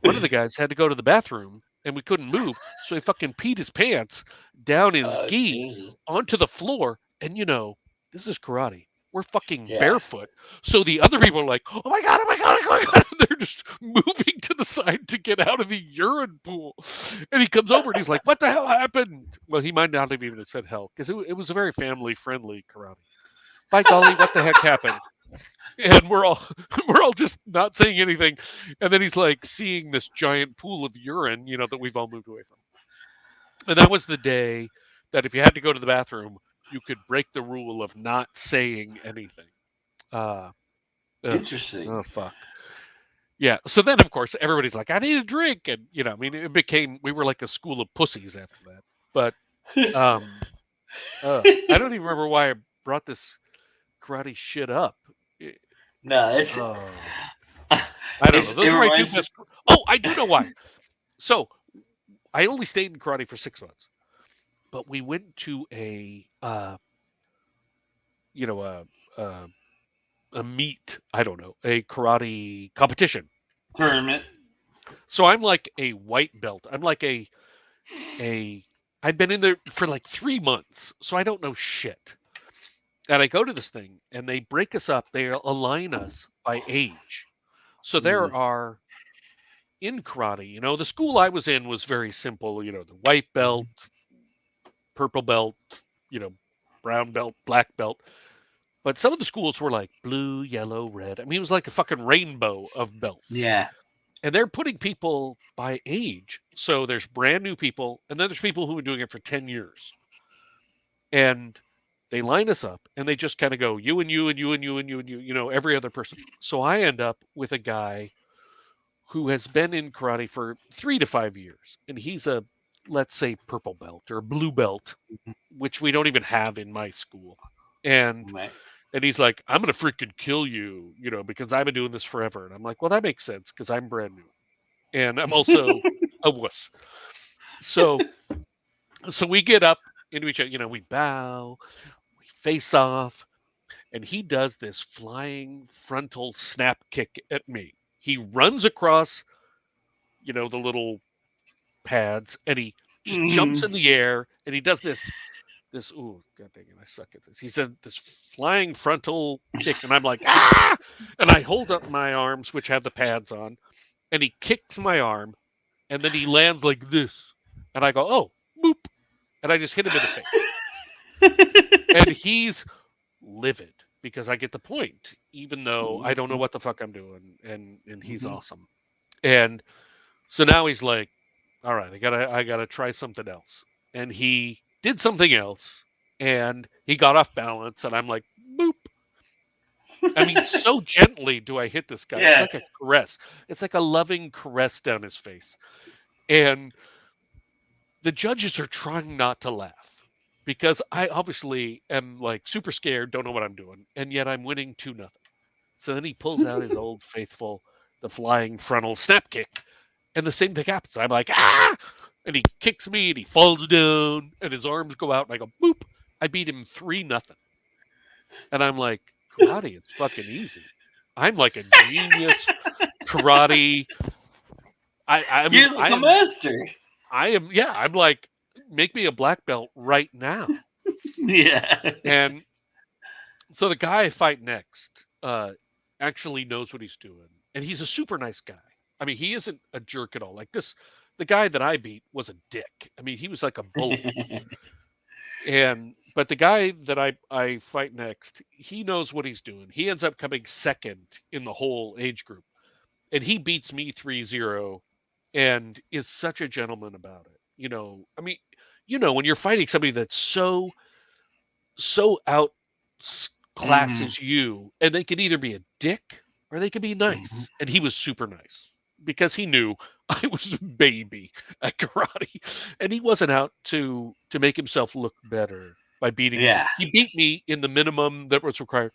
One of the guys had to go to the bathroom, and we couldn't move, so he fucking peed his pants down his gi onto the floor. And, you know, this is karate. We're fucking barefoot. So the other people are like, oh my God, oh my God, oh my God. And they're just moving to the side to get out of the urine pool. And he comes over and he's like, what the hell happened? Well, he might not have even said hell, because it was a very family-friendly karate. By golly, what the heck happened? And we're all just not saying anything. And then he's like seeing this giant pool of urine, you know, that we've all moved away from. And that was the day that if you had to go to the bathroom, you could break the rule of not saying anything. Interesting. Oh, fuck. Yeah. So then, of course, everybody's like, I need a drink. And, you know, I mean, we were like a school of pussies after that. But I don't even remember why I brought this karate shit up. No, it's. I don't know. Those are my two best. Oh, I do know why. So I only stayed in karate for 6 months. But we went to a meet, I don't know, a karate competition. Tournament. So I'm like a white belt. I'm like I've been in there for like 3 months, so I don't know shit. And I go to this thing, and they break us up. They align us by age. So there are, in karate, you know, the school I was in was very simple. You know, the white belt, purple belt, you know, brown belt, black belt. But some of the schools were like blue, yellow, red. I mean, it was like a fucking rainbow of belts. Yeah. And they're putting people by age. So there's brand new people, and then there's people who have been doing it for 10 years. And they line us up, and they just kind of go, you and you and you and you and you and you, you know, every other person. So I end up with a guy who has been in karate for 3 to 5 years. And he's a, let's say, purple belt or blue belt, which we don't even have in my school. And he's like, I'm going to freaking kill you, you know, because I've been doing this forever. And I'm like, well, that makes sense, because I'm brand new. And I'm also a wuss. So we get up into each other, you know, we bow, we face off, and he does this flying frontal snap kick at me. He runs across, you know, the little pads, and he just jumps in the air, and he does this, ooh, god dang it, I suck at this. He said this flying frontal kick, and I'm like, ah! And I hold up my arms, which have the pads on, and he kicks my arm, and then he lands like this. And I go, oh, boop. And I just hit him in the face. And he's livid, because I get the point, even though I don't know what the fuck I'm doing, and he's awesome. And so now he's like, all right, I gotta try something else. And he did something else, and he got off balance, and I'm like, boop. I mean, so gently do I hit this guy. Yeah. It's like a caress. It's like a loving caress down his face. And the judges are trying not to laugh, because I obviously am like super scared, don't know what I'm doing, and yet I'm winning 2-0. So then he pulls out his old faithful, the flying frontal snap kick, and the same thing happens. I'm like, ah! And he kicks me, and he falls down, and his arms go out, and I go, boop. I beat him 3-0. And I'm like, karate is fucking easy. I'm like a genius karate. I mean, you're like a master. I am, yeah. I'm like, make me a black belt right now. Yeah. And so the guy I fight next actually knows what he's doing, and he's a super nice guy. I mean, he isn't a jerk at all. Like this, the guy that I beat was a dick. I mean, he was like a bully. But the guy that I fight next, he knows what he's doing. He ends up coming second in the whole age group, and he beats me 3-0 and is such a gentleman about it. You know, I mean, you know, when you're fighting somebody that's so class as you, and they could either be a dick or they could be nice. And he was super nice because he knew I was a baby at karate, and he wasn't out to make himself look better by beating me. Yeah. He beat me in the minimum that was required.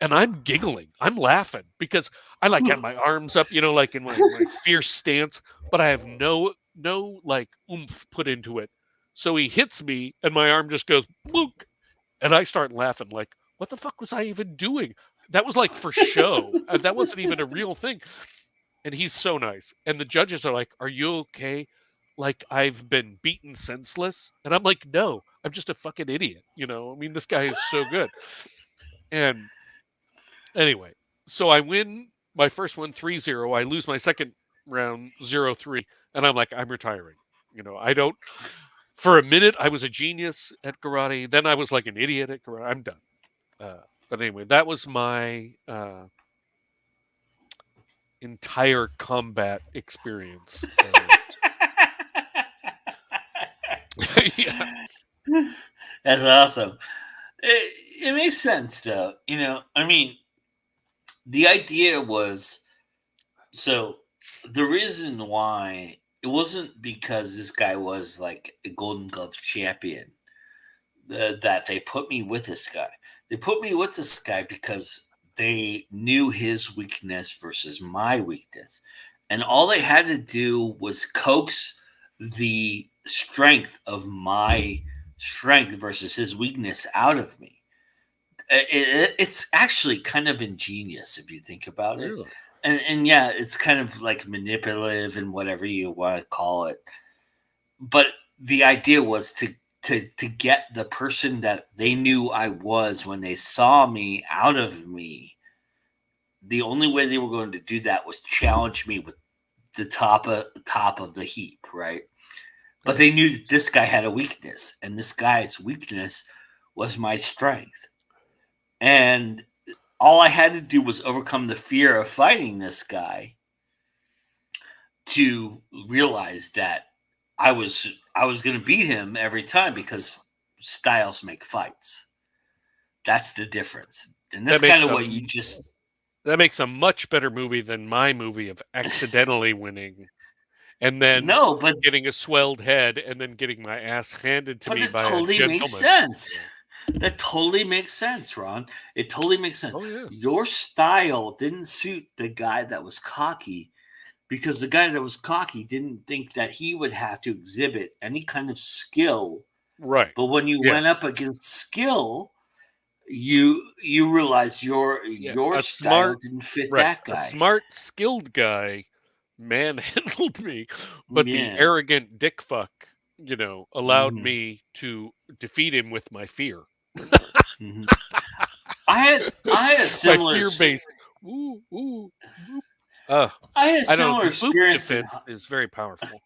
And I'm giggling. I'm laughing because I like had my arms up, like in my fierce stance, but I have no like oomph put into it. So he hits me and my arm just goes book. And I start laughing like, what the fuck was I even doing? That was like for show. That wasn't even a real thing. And he's so nice. And the judges are like, are you okay? Like I've been beaten senseless. And I'm like, no, I'm just a fucking idiot. I mean, this guy is so good. And anyway, so I win my first one 3-0. I lose my second round 0-3. And I'm like, I'm retiring. I don't. For a minute, I was a genius at karate. Then I was like an idiot at karate. I'm done. But anyway, that was my entire combat experience. Yeah. That's awesome. It makes sense, though. I mean, the idea was, so the reason why it wasn't because this guy was like a Golden Glove champion that they put me with this guy. They put me with this guy because they knew his weakness versus my weakness. And all they had to do was coax the strength of my strength versus his weakness out of me. It's actually kind of ingenious if you think about it. Really? And yeah, it's kind of like manipulative and whatever you want to call it. But the idea was to get the person that they knew I was when they saw me out of me. The only way they were going to do that was challenge me with the top of the heap, right? But they knew that this guy had a weakness, and this guy's weakness was my strength. And all I had to do was overcome the fear of fighting this guy to realize that I was going to beat him every time because styles make fights. That's the difference. And that's kind of what you just... That makes a much better movie than my movie of accidentally winning and then getting a swelled head and then getting my ass handed to me by a gentleman. Totally makes sense. That totally makes sense, Ron. It totally makes sense. Oh, yeah. Your style didn't suit the guy that was cocky because the guy that was cocky didn't think that he would have to exhibit any kind of skill. Right. But when you went up against skill, you realize your style didn't fit that guy. A smart, skilled guy manhandled me, but the arrogant dick fuck, allowed me to defeat him with my fear. I had a similar my fear-based. I had a similar experience. Is very powerful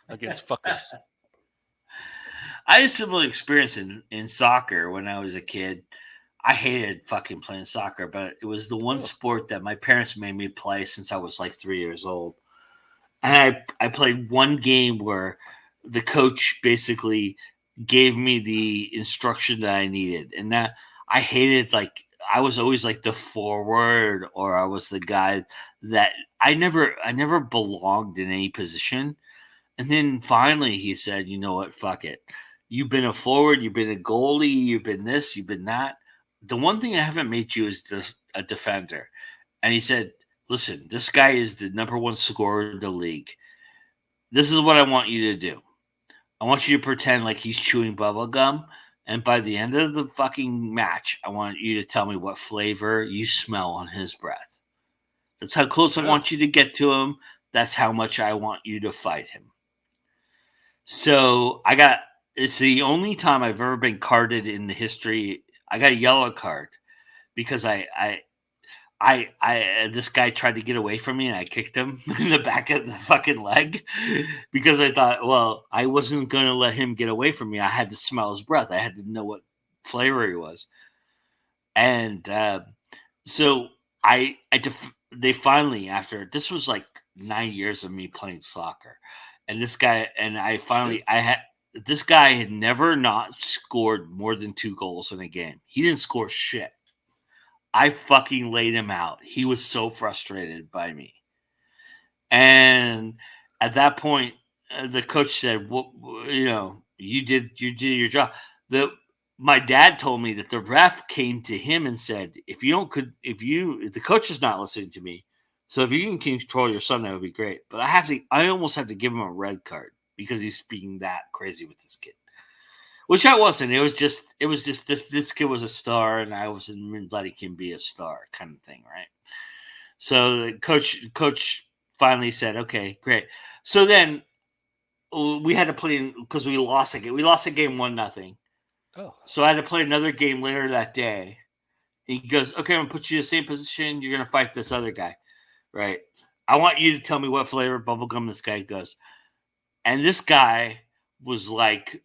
against fuckers. I had a similar experience in soccer when I was a kid. I hated fucking playing soccer, but it was the one sport that my parents made me play since I was like 3 years old. And I played one game where the coach basically gave me the instruction that I needed. And that I hated, like, I was always like the forward, or I was the guy that I never belonged in any position. And then finally he said, you know what, fuck it. You've been a forward, you've been a goalie, you've been this, you've been that. The one thing I haven't made you is a defender. And he said, listen, this guy is the number one scorer in the league. This is what I want you to do. I want you to pretend like he's chewing bubble gum. And by the end of the fucking match, I want you to tell me what flavor you smell on his breath. That's how close I want you to get to him. That's how much I want you to fight him. So it's the only time I've ever been carded in the history. I got a yellow card because this guy tried to get away from me and I kicked him in the back of the fucking leg because I thought, well, I wasn't going to let him get away from me. I had to smell his breath. I had to know what flavor he was. And so they finally, after this was like 9 years of me playing soccer, and this guy and this guy had never not scored more than 2 goals in a game. He didn't score shit. I fucking laid him out. He was so frustrated by me. And at that point, the coach said, "Well, you did your job." My dad told me that the ref came to him and said, if the coach is not listening to me, so if you can control your son, that would be great. But I almost have to give him a red card because he's being that crazy with this kid, which I wasn't. It was just this kid was a star, and I wasn't letting him be a star, kind of thing, right? So the coach finally said, "Okay, great." So then we had to play because we lost a game. We lost a game 1-0. Oh. So I had to play another game later that day. He goes, "Okay, I'm gonna put you in the same position. You're gonna fight this other guy, right? I want you to tell me what flavor bubblegum this guy goes." And this guy was like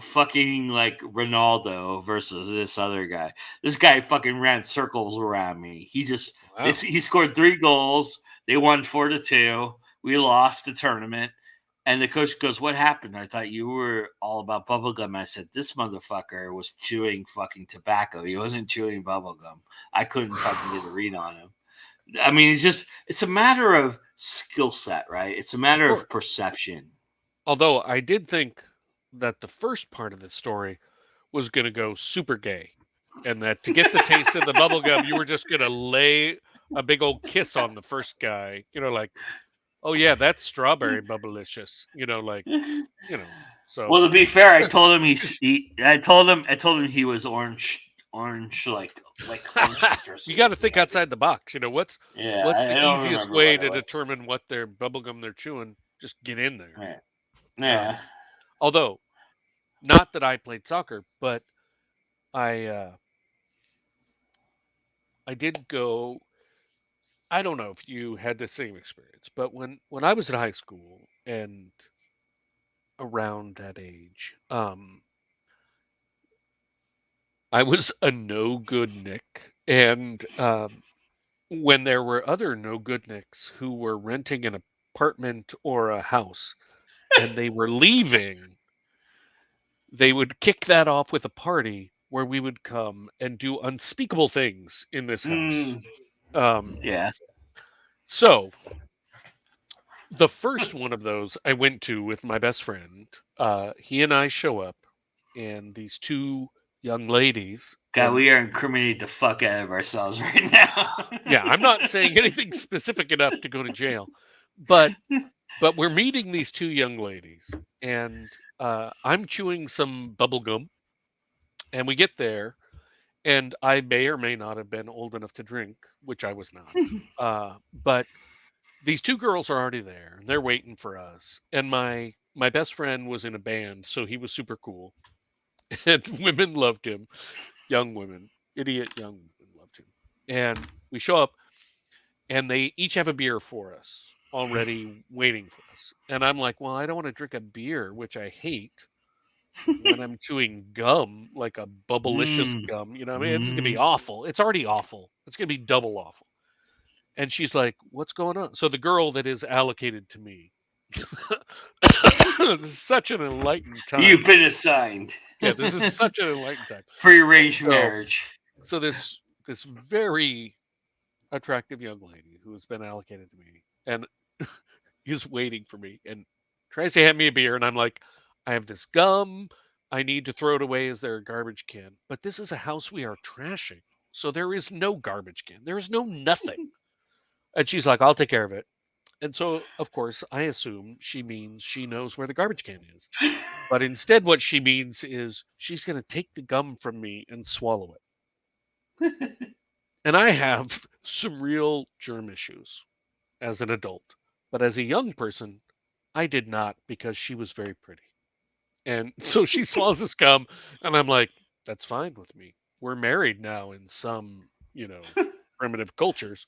fucking like Ronaldo versus this other guy. This guy fucking ran circles around me. He scored 3 goals. They won 4-2. We lost the tournament. And the coach goes, "What happened? I thought you were all about bubblegum." I said, "This motherfucker was chewing fucking tobacco. He wasn't chewing bubblegum. I couldn't fucking get a read on him." I mean, it's a matter of skill set, right? It's a matter of perception. Although I did think that the first part of the story was going to go super gay, and that to get the taste of the bubblegum, you were just going to lay a big old kiss on the first guy, like, "Oh yeah, that's strawberry bubblicious," So well, to be fair, I told him I told him he was orange like orange citrus. You got to think outside the box. What's the easiest way to determine what their bubblegum they're chewing? Just get in there. Right. Yeah. Although, not that I played soccer, but I did go. I don't know if you had the same experience, but when I was in high school and around that age, I was a no good Nick, and when there were other no good Nicks who were renting an apartment or a house, and they were leaving, they would kick that off with a party where we would come and do unspeakable things in this house. Yeah. So the first one of those I went to with my best friend. He and I show up, and these 2 young ladies. God, we are incriminating the fuck out of ourselves right now. Yeah, I'm not saying anything specific enough to go to jail, but we're meeting these 2 young ladies, and I'm chewing some bubble gum, and we get there, and I may or may not have been old enough to drink, which I was not. But these 2 girls are already there. They're waiting for us, and my best friend was in a band, so he was super cool, and women loved him. Young women, idiot young women loved him. And we show up, and they each have a beer for us, already waiting for us. And I'm like, well, I don't want to drink a beer, which I hate, when I'm chewing gum, like a bubblicious gum. I mean, it's going to be awful. It's already awful. It's going to be double awful. And she's like, "What's going on?" So the girl that is allocated to me, this is such an enlightened time. You've been assigned. Yeah, this is such an enlightened time. Prearranged marriage. So this very attractive young lady who has been allocated to me and is waiting for me and tries to hand me a beer, and I'm like, "I have this gum. I need to throw it away. Is there a garbage can?" But this is a house we are trashing, so there is no garbage can. There is no nothing. And she's like, "I'll take care of it." And so, of course, I assume she means she knows where the garbage can is. But instead, what she means is she's going to take the gum from me and swallow it. And I have some real germ issues as an adult. But as a young person, I did not, because she was very pretty. And so she swallows this gum, and I'm like, "That's fine with me. We're married now in some, primitive cultures."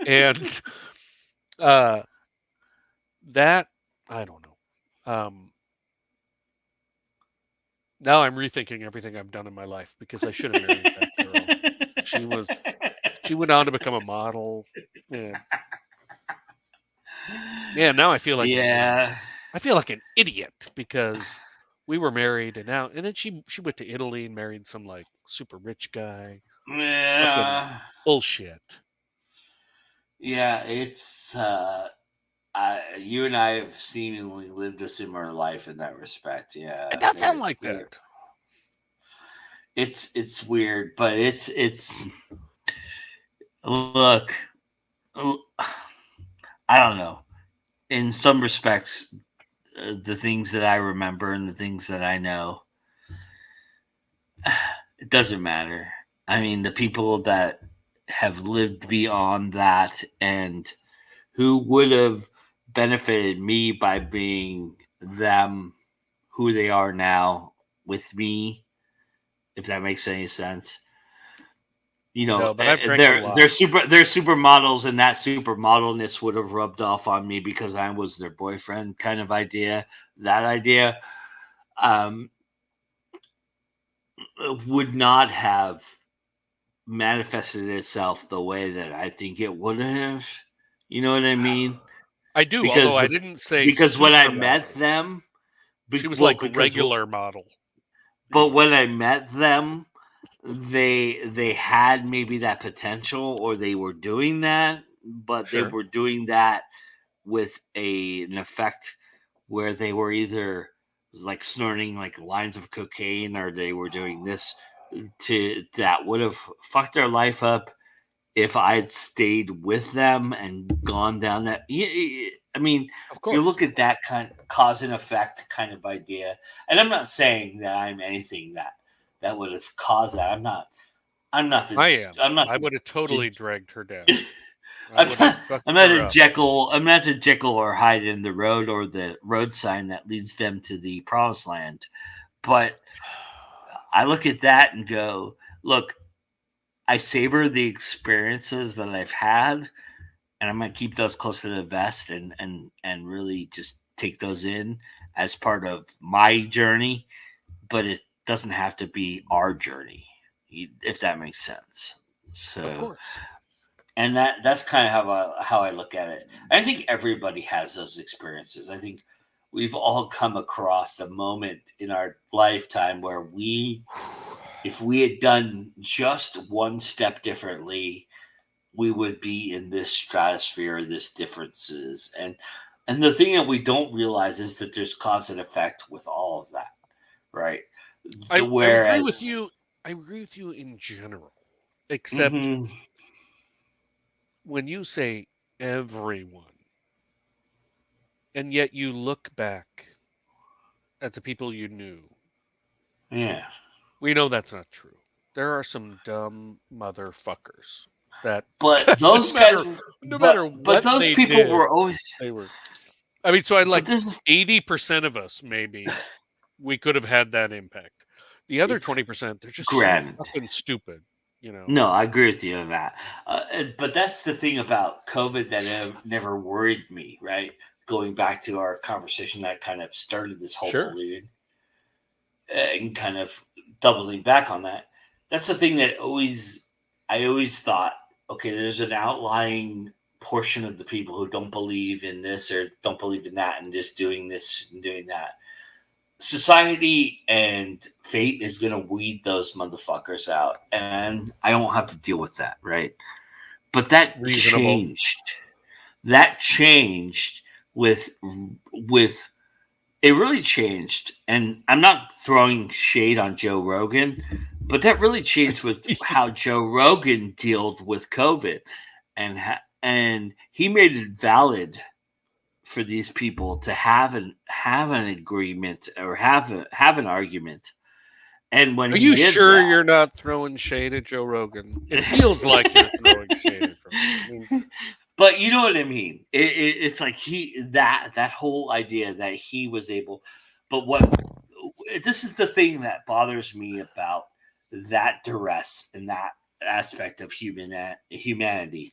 And that, I don't know. Now I'm rethinking everything I've done in my life, because I should have married that girl. She went on to become a model. Yeah. Yeah, now I feel like I feel like an idiot, because we were married, and then she went to Italy and married some like super rich guy. Fucking bullshit. Yeah, it's you and I have seemingly lived a similar life in that respect. Yeah, it does sound like that. It's weird, but it's look. I don't know. In some respects, the things that I remember and the things that I know, it doesn't matter. I mean, the people that have lived beyond that and who would have benefited me by being them who they are now with me, if that makes any sense. You know, no, but I've drank they're a lot. they're supermodels, and that supermodelness would have rubbed off on me because I was their boyfriend, kind of idea. That idea would not have manifested itself the way that I think it would have. You know what I mean? I do, Because although I didn't say because when I met supermodel. them, She was like regular model. But when I met them, they had maybe that potential, or they were doing that, but they Sure. were doing that with an effect where they were either like snorting like lines of cocaine, or they were doing this that would have fucked their life up if I'd stayed with them and gone down that. I mean, Of course. you look at that kind of cause and effect kind of idea, and I'm not saying that I'm anything that would have caused that. I'm not. I am. I would have totally dragged her down. I'm not a Jekyll. I'm not a Jekyll or Hyde in the road, or the road sign that leads them to the promised land. But I look at that and go, look, I savor the experiences that I've had, and I'm gonna keep those close to the vest and really just take those in as part of my journey. But it doesn't have to be our journey, if that makes sense. So, of course. And that's kind of how I look at it. I think everybody has those experiences. I think we've all come across a moment in our lifetime where if we had done just one step differently, we would be in this stratosphere, this differences. And the thing that we don't realize is that there's cause and effect with all of that, right? I agree with you. I agree with you in general, except when you say everyone, and yet you look back at the people you knew. Yeah. We know that's not true. There are some dumb motherfuckers that. But those guys, no matter what, but those they people did, were always. They were. I mean, so I like 80% of us maybe we could have had that impact. The other 20%, they're just so fucking stupid. You know. No, I agree with you on that. But that's the thing about COVID that never worried me, right? Going back to our conversation that kind of started this whole balloon, and kind of doubling back on that. That's the thing that I always thought, okay, there's an outlying portion of the people who don't believe in this or don't believe in that and just doing this and doing that. Society and fate is going to weed those motherfuckers out, and I don't have to deal with that, right? But that changed. That changed with it really changed, and I'm not throwing shade on Joe Rogan, but that really changed with how Joe Rogan dealt with COVID, and he made it valid for these people to have an agreement or have an argument. And when are you sure you're not throwing shade at Joe Rogan? It feels like you're throwing shade at Rogan. I mean, but you know what I mean. It's like that whole idea that he was able. But this is the thing that bothers me about that duress and that aspect of humanity,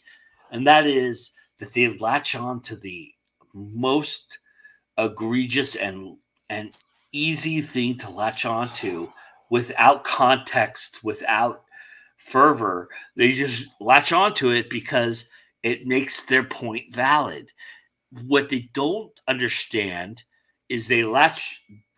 and that is that they latch on to the most egregious and easy thing to latch on to without context, without fervor. They just latch onto it because it makes their point valid. What they don't understand is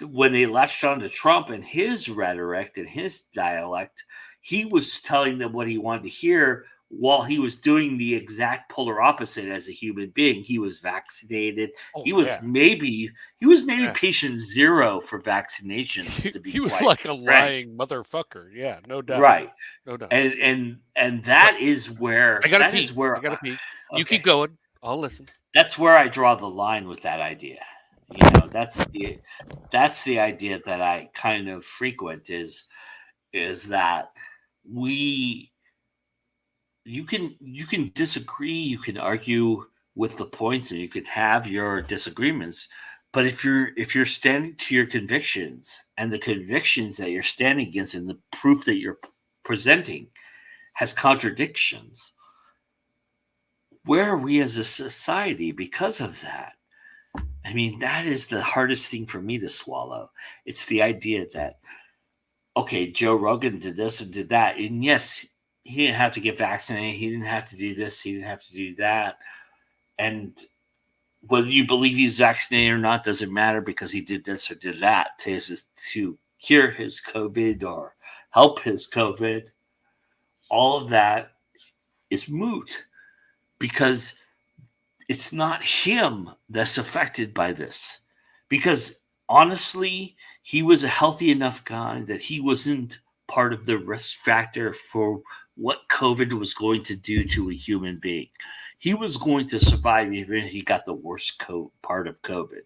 when they latched on to Trump and his rhetoric and his dialect, he was telling them what he wanted to hear while he was doing the exact polar opposite as a human being. He was vaccinated. He was maybe patient zero for vaccinations, to be he was quite like a frank. lying motherfucker. Yeah, no doubt. Right. No doubt. And that is where I gotta pee. You keep going. I'll listen. That's where I draw the line with that idea. You know, that's the idea that I kind of frequent is that you can disagree, you can argue with the points, and you can have your disagreements, but if you're standing to your convictions, and the convictions that you're standing against and the proof that you're presenting has contradictions, where are we as a society because of that? I mean, that is the hardest thing for me to swallow. It's the idea that, okay, Joe Rogan did this and did that, and yes, he didn't have to get vaccinated. He didn't have to do this. He didn't have to do that. And whether you believe he's vaccinated or not doesn't matter, because he did this or did that to cure his COVID or help his COVID. All of that is moot, because it's not him that's affected by this. Because honestly, he was a healthy enough guy that he wasn't part of the risk factor for what COVID was going to do to a human being. He was going to survive even if he got the worst part of COVID.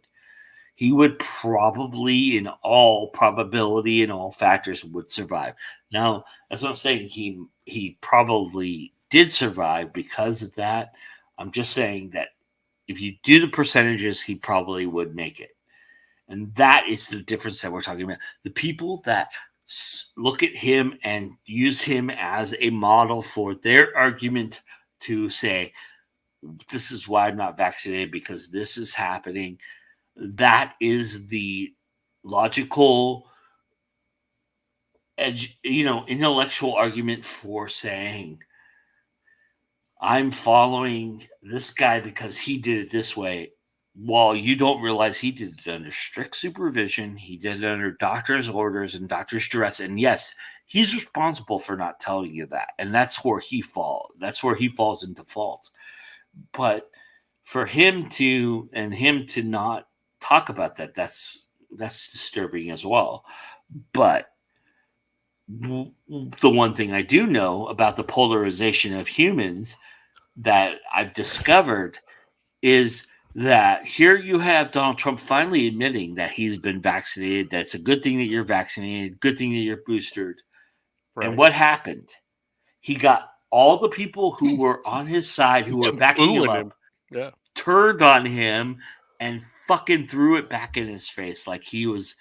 He would probably, in all probability and all factors, would survive. Now, that's not saying he probably did survive because of that. I'm just saying that if you do the percentages, he probably would make it. And that is the difference that we're talking about. The people that look at him and use him as a model for their argument to say, this is why I'm not vaccinated, because this is happening. That is the logical, intellectual argument for saying, I'm following this guy because he did it this way, while you don't realize he did it under strict supervision. He did it under doctor's orders and doctor's duress. And yes, he's responsible for not telling you that. And that's where he falls. That's where he falls into fault. But for him to not talk about that, that's disturbing as well. But the one thing I do know about the polarization of humans that I've discovered is that here you have Donald Trump finally admitting that he's been vaccinated. That's a good thing that you're vaccinated. Good thing that you're boosted. Right. And what happened? He got all the people who were on his side, who were backing him up, turned on him and fucking threw it back in his face like he was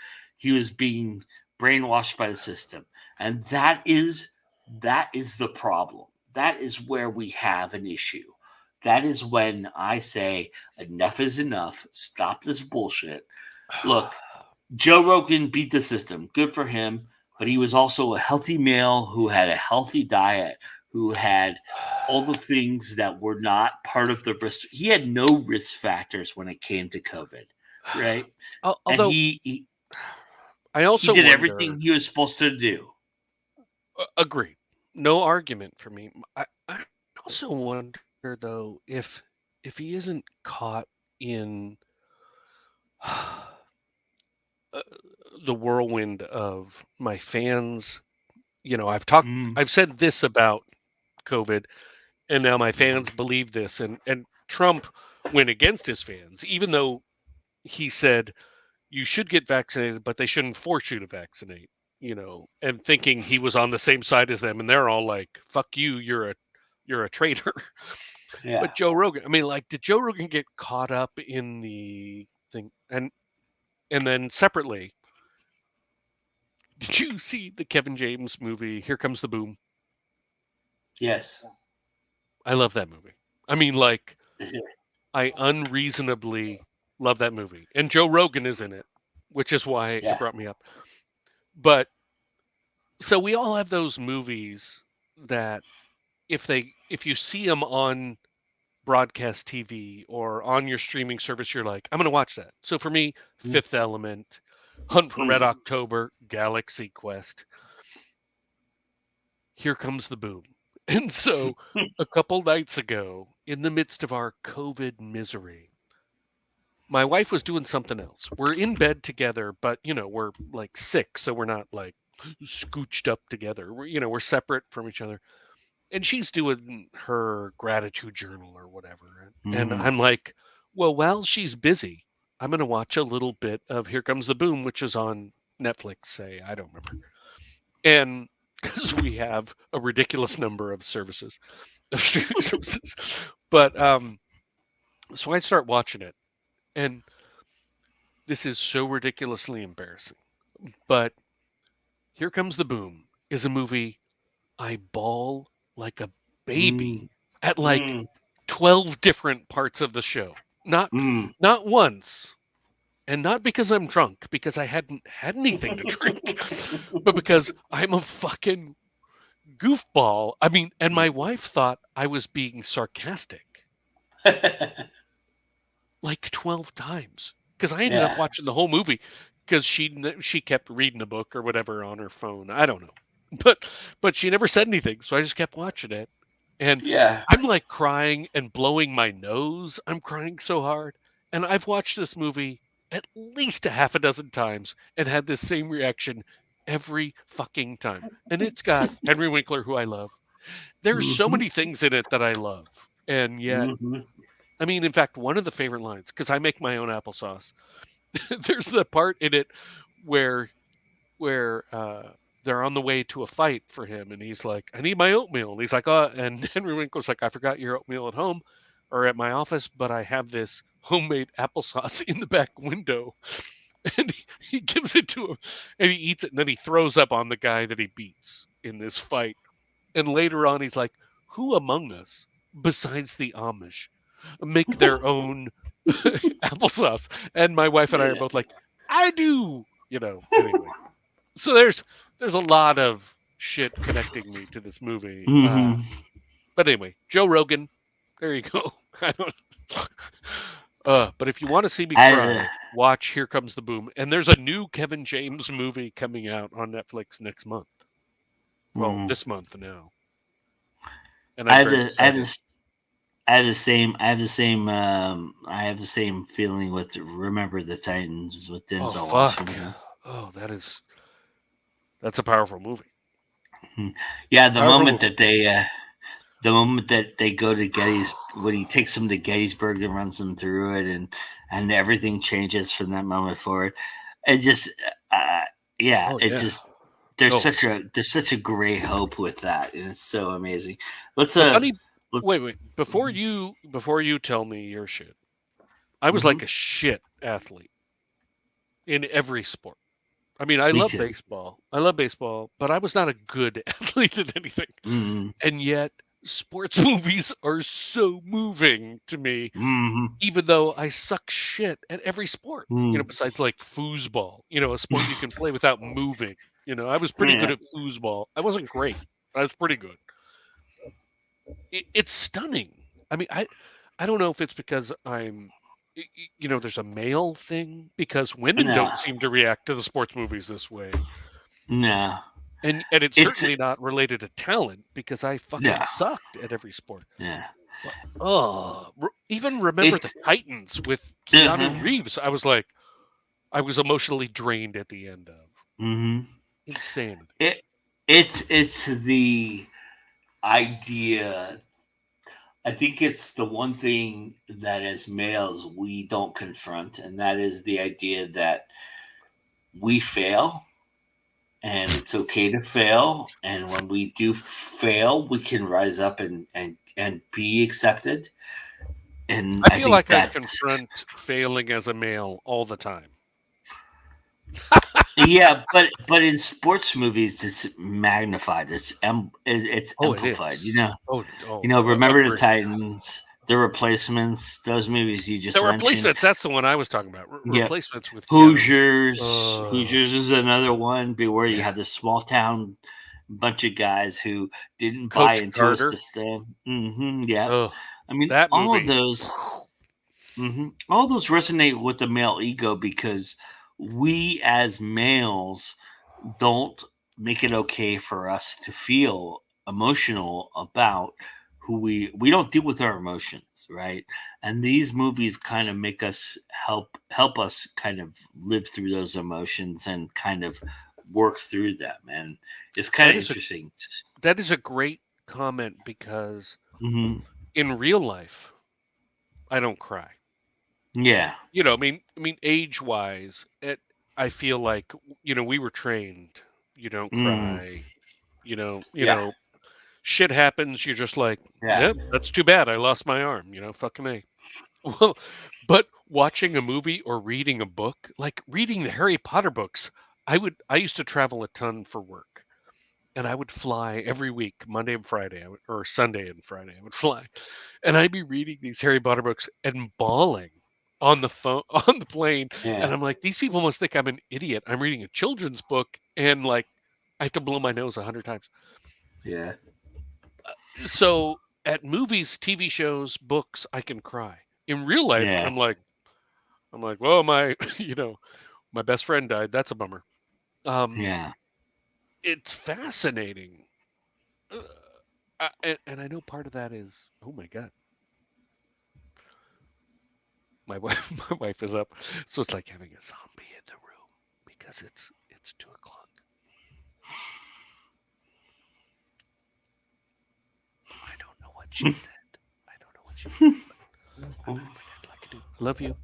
being brainwashed by the system. And that is the problem. That is where we have an issue. That is when I say enough is enough. Stop this bullshit. Look, Joe Rogan beat the system. Good for him. But he was also a healthy male who had a healthy diet, who had all the things that were not part of the risk. He had no risk factors when it came to COVID, right? Although he also did everything he was supposed to do. Agreed. No argument for me. I also wonder, though, if he isn't caught in the whirlwind of my fans. I've said this about COVID, and now my fans believe this, and Trump went against his fans, even though he said you should get vaccinated, but they shouldn't force you to vaccinate, and thinking he was on the same side as them, and they're all like, fuck you, you're a traitor. Yeah. But Joe Rogan, I mean, like, did Joe Rogan get caught up in the thing? And then separately, did you see the Kevin James movie, Here Comes the Boom? Yes. I love that movie. I mean, like, I unreasonably love that movie. And Joe Rogan is in it, which is why it brought me up. But, so we all have those movies that if you see them on broadcast TV or on your streaming service, you're like, I'm going to watch that. So for me, Fifth Element, Hunt for Red October, Galaxy Quest. Here Comes the Boom. And so a couple nights ago, in the midst of our COVID misery, my wife was doing something else. We're in bed together, but we're like sick, so we're not like scooched up together. We're separate from each other. And she's doing her gratitude journal or whatever. And I'm like, well, while she's busy, I'm going to watch a little bit of Here Comes the Boom, which is on Netflix, say, I don't remember. And because we have a ridiculous number of services, of streaming services. But so I start watching it. And this is so ridiculously embarrassing. But Here Comes the Boom is a movie I bawl like a baby at like 12 different parts of the show. Not once. And not because I'm drunk, because I hadn't had anything to drink, but because I'm a fucking goofball. I mean, and my wife thought I was being sarcastic. Like 12 times. Because I ended up watching the whole movie because she kept reading a book or whatever on her phone. I don't know. But she never said anything, so I just kept watching it. And I'm like crying and blowing my nose. I'm crying so hard. And I've watched this movie at least a half a dozen times and had this same reaction every fucking time. And it's got Henry Winkler, who I love. There's so many things in it that I love. And yet, I mean, in fact, one of the favorite lines, because I make my own applesauce, there's the part in it where they're on the way to a fight for him, and he's like, I need my oatmeal. And he's like, and Henry Winkler's like, I forgot your oatmeal at home or at my office, but I have this homemade applesauce in the back window. And he gives it to him, and he eats it, and then he throws up on the guy that he beats in this fight. And later on, he's like, who among us, besides the Amish, make their own applesauce? And my wife and I are both like, I do, anyway. So there's a lot of shit connecting me to this movie. But anyway, Joe Rogan, there you go. I don't. But if you want to see me cry, watch Here Comes the Boom. And there's a new Kevin James movie coming out on Netflix next month. Well, this month now. And I have the same feeling with Remember the Titans with Denzel Washington. Oh, that's a powerful movie. Yeah, the moment that they go to when he takes them to Gettysburg and runs them through it, and everything changes from that moment forward. It just, there's such a great hope with that, and it's so amazing. Wait. Before you tell me your shit, I was like a shit athlete in every sport. I mean, I love baseball. But I was not a good athlete at anything. And yet, sports movies are so moving to me, even though I suck shit at every sport. Besides like foosball, a sport you can play without moving. I was pretty good at foosball. I wasn't great, but I was pretty good. It's stunning. I mean, I don't know if it's because I'm, there's a male thing, because women don't seem to react to the sports movies this way. No. And it's certainly not related to talent, because I fucking sucked at every sport. Yeah. Even Remember the Titans with Keanu Reeves. I was emotionally drained at the end of. Insanity. It's the idea. I think it's the one thing that as males we don't confront, and that is the idea that we fail, and it's okay to fail. And when we do fail, we can rise up and be accepted. And I feel like I confront failing as a male all the time. Yeah, but in sports movies, it's magnified. It's amplified. Remember the Titans, The Replacements, those movies you just mentioned. The Replacements, that's the one I was talking about. Replacements with Hoosiers. Hoosiers is another one where you have this small town bunch of guys who didn't buy into a system. I mean, that all of movie. those, all those resonate with the male ego because we as males don't make it okay for us to feel emotional about who we don't deal with our emotions, right? And these movies kind of make us help us kind of live through those emotions and kind of work through them, and it's kind of interesting. That is a great comment because Mm-hmm. in real life, I don't cry. Yeah. I mean, age-wise, I feel like we were trained. You don't cry. Yeah. Shit happens. You're just like, Yeah. yep, that's too bad. I lost my arm. Fucking A. Well, but watching a movie or reading a book, like reading the Harry Potter books, I used to travel a ton for work. And I would fly every week, Monday and Friday, or Sunday and Friday. I would fly, and I'd be reading these Harry Potter books and bawling on the phone on the plane. And Yeah. I'm like, these people must think I'm an idiot. I'm reading a children's book, and like, I have to blow my nose 100 times. Yeah. So at movies, TV shows, books, I can cry. In real life, Yeah. I'm like, well, my my best friend died. That's a bummer. Yeah. It's fascinating. And I know part of that is, oh my god, my wife is up, so it's like having a zombie in the room because it's 2 o'clock. I don't know what she said. I don't know what she said. I might pretend like I do. I love you.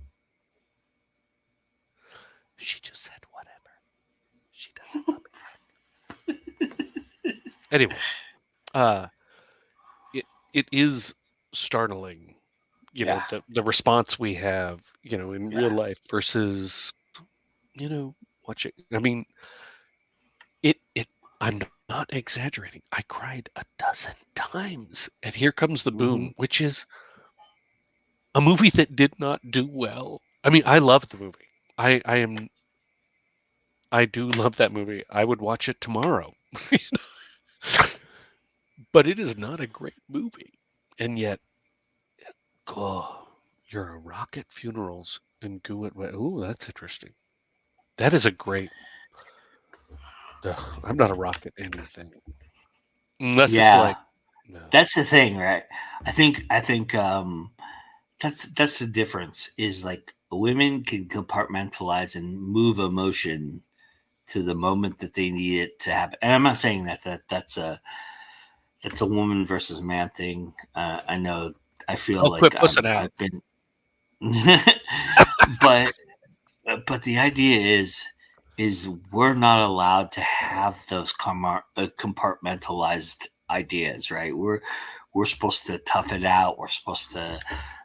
She just said whatever. She doesn't love me yet. Anyway, it is startling, Yeah. the response we have, in real life versus, watching. I mean, it I'm not exaggerating. I cried a dozen times. And Here Comes the Boom, which is a movie that did not do well. I mean, I love the movie. I do love that movie. I would watch it tomorrow. But it is not a great movie. And yet, oh, you're a rocket funerals and goo it. Ooh, that's interesting. That is a great. I'm not a rocket anything. Unless it's like, no. That's the thing, right? I think that's the difference is like women can compartmentalize and move emotion to the moment that they need it to happen. And I'm not saying that's a woman versus man thing. I know I feel like I've been but the idea is we're not allowed to have those compartmentalized ideas, right? We're supposed to tough it out. We're supposed to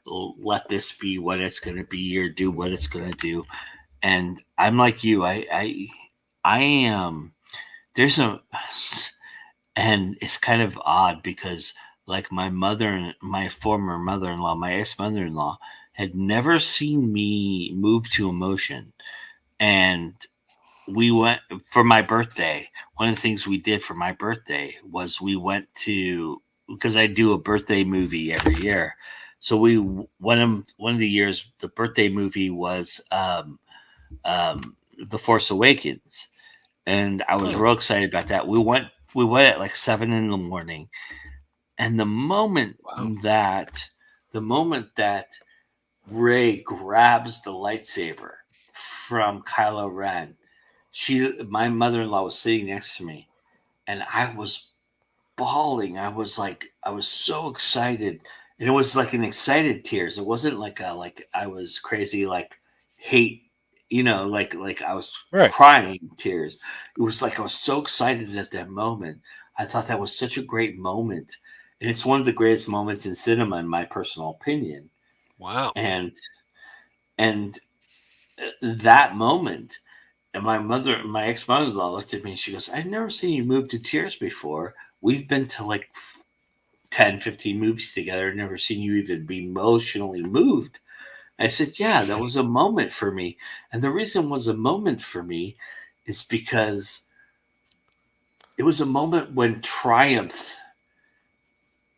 let this be what it's going to be or do what it's going to do. And I'm like you. I am. There's a, and it's kind of odd because like my former mother-in-law, my ex-mother-in-law, had never seen me move to emotion, and we went for my birthday. One of the things we did for my birthday was we went to, because I do a birthday movie every year. So one of the years the birthday movie was The Force Awakens, and I was real excited about that. We went at like 7 a.m, and the moment that Rey grabs the lightsaber from Kylo Ren, my mother-in-law was sitting next to me, and I was bawling. I was so excited, and it was like an excited tears. It wasn't like I was crazy like hate, like I was crying tears. It was like I was so excited at that moment. I thought that was such a great moment, and it's one of the greatest moments in cinema, in my personal opinion. Wow. And that moment, and my ex-mother-in-law looked at me and she goes, I've never seen you move to tears before. We've been to like 10, 15 movies together. I've never seen you even be emotionally moved. I said, yeah, that was a moment for me. And the reason it was a moment for me is because it was a moment when triumph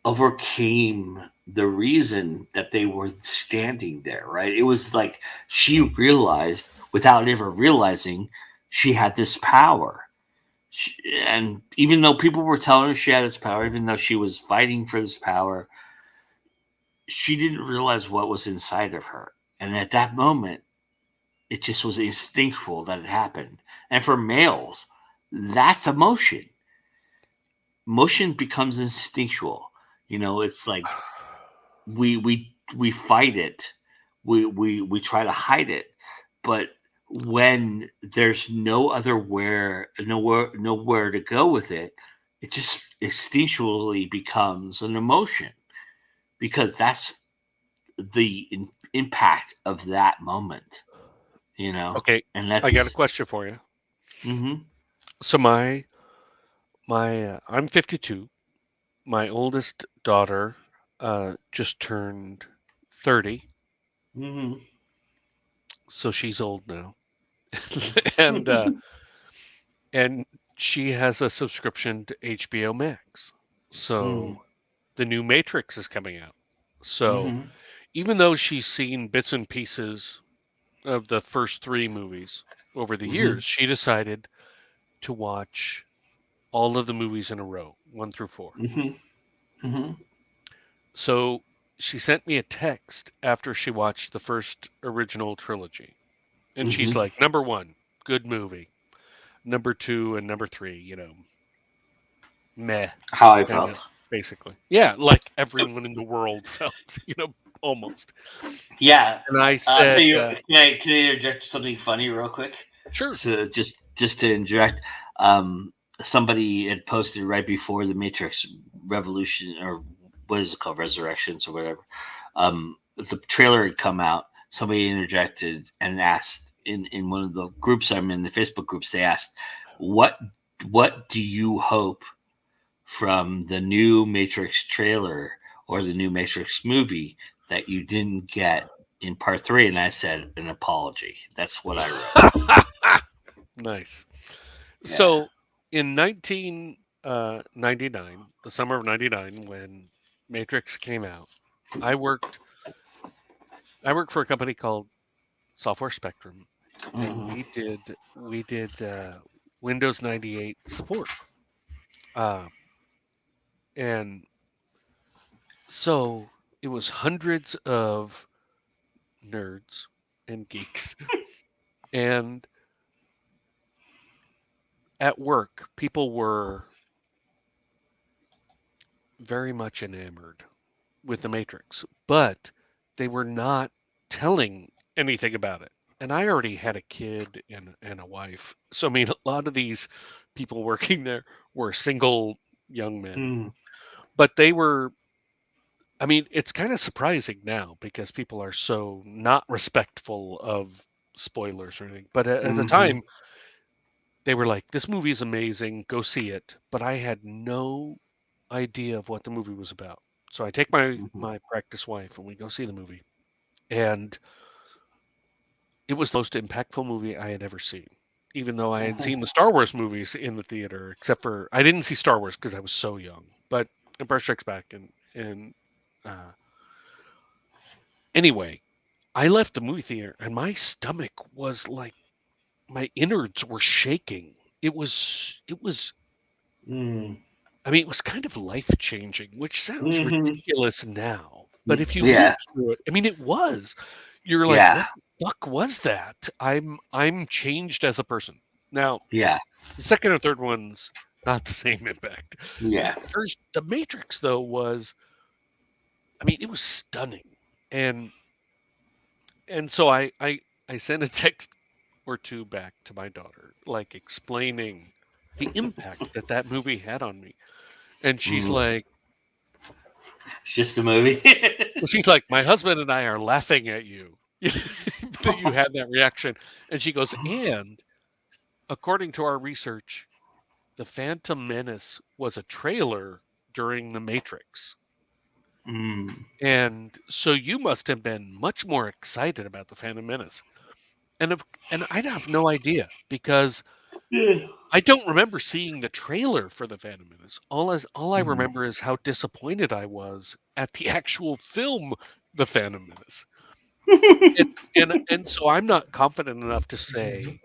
overcame the reason that they were standing there, right? It was like she realized, without ever realizing, she had this power. And even though people were telling her she had this power, even though she was fighting for this power, she didn't realize what was inside of her. And at that moment, it just was instinctual that it happened. And for males, that's emotion. Motion becomes instinctual. It's like we fight it. We try to hide it. But when there's nowhere to go with it, it just instinctually becomes an emotion, because that's the impact of that moment. Okay, and that's I got a question for you. Mm-hmm. So I'm 52. My oldest daughter just turned 30. Mm-hmm. So she's old now. and she has a subscription to HBO Max. So the new Matrix is coming out. So even though she's seen bits and pieces of the first 3 movies over the years, she decided to watch all of the movies in a row, 1 through 4. So she sent me a text after she watched the first original trilogy. And she's like, number 1, good movie. Number 2 and number 3, meh. How I felt. Basically. Yeah, like everyone in the world felt, almost. Yeah. And I said, tell you, can I interject something funny real quick? Sure. So just to interject, somebody had posted right before the Matrix Revolution, or what is it called, Resurrections or whatever. The trailer had come out. Somebody interjected and asked in one of the groups I'm in, the Facebook groups, they asked, what do you hope from the new Matrix trailer or the new Matrix movie that you didn't get in part 3? And I said, an apology. That's what I wrote. Nice. Yeah. So in 1999, the summer of 99, when Matrix came out, I worked for a company called Software Spectrum, and we did Windows 98 support. And so it was hundreds of nerds and geeks. And at work, people were very much enamored with the Matrix, but they were not telling anything about it. And I already had a kid and a wife. So, I mean, a lot of these people working there were single young men. But they were, I mean, it's kind of surprising now because people are so not respectful of spoilers or anything. But at the time, they were like, this movie is amazing, go see it. But I had no idea of what the movie was about. So I take my practice wife and we go see the movie. And it was the most impactful movie I had ever seen. Even though I had seen the Star Wars movies in the theater, except for I didn't see Star Wars because I was so young. But Empire Strikes Back and anyway, I left the movie theater and my stomach was like, my innards were shaking. It was I mean, it was kind of life-changing, which sounds ridiculous now. But if you live through it, I mean, it was. You're like, what the fuck was that? I'm changed as a person. Now, the second or third one's not the same impact. Yeah. First, The Matrix, though, was, I mean, it was stunning. And so I sent a text or 2 back to my daughter, like explaining the impact that movie had on me. And she's like, it's just a movie. Well, she's like, my husband and I are laughing at you that you had that reaction. And she goes, and according to our research, The Phantom Menace was a trailer during The Matrix. And so you must have been much more excited about The Phantom Menace. And I have no idea, because I don't remember seeing the trailer for the Phantom Menace. All I remember is how disappointed I was at the actual film, The Phantom Menace. and so I'm not confident enough to say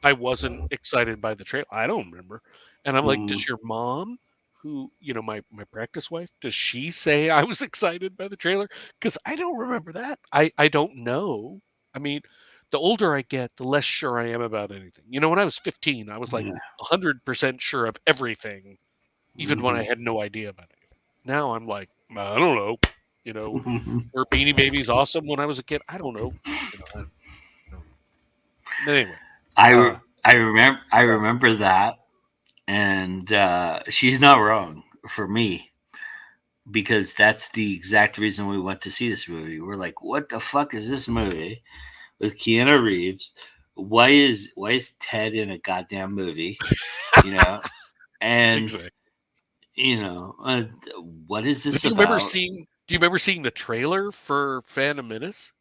I wasn't excited by the trailer. I don't remember. And I'm like, does your mom, who, my practice wife, does she say I was excited by the trailer? Because I don't remember that. I don't know. I mean, the older I get, the less sure I am about anything. When I was 15, I was like 100% sure of everything, even when I had no idea about anything. Now I'm like, I don't know. Were Beanie Babies awesome when I was a kid? I don't know. I don't know. But anyway. I remember that, and she's not wrong for me, because that's the exact reason we went to see this movie. We're like, what the fuck is this movie with Keanu Reeves? Why is Ted in a goddamn movie? And exactly. What is this do you about? Do you remember seeing the trailer for Phantom Menace?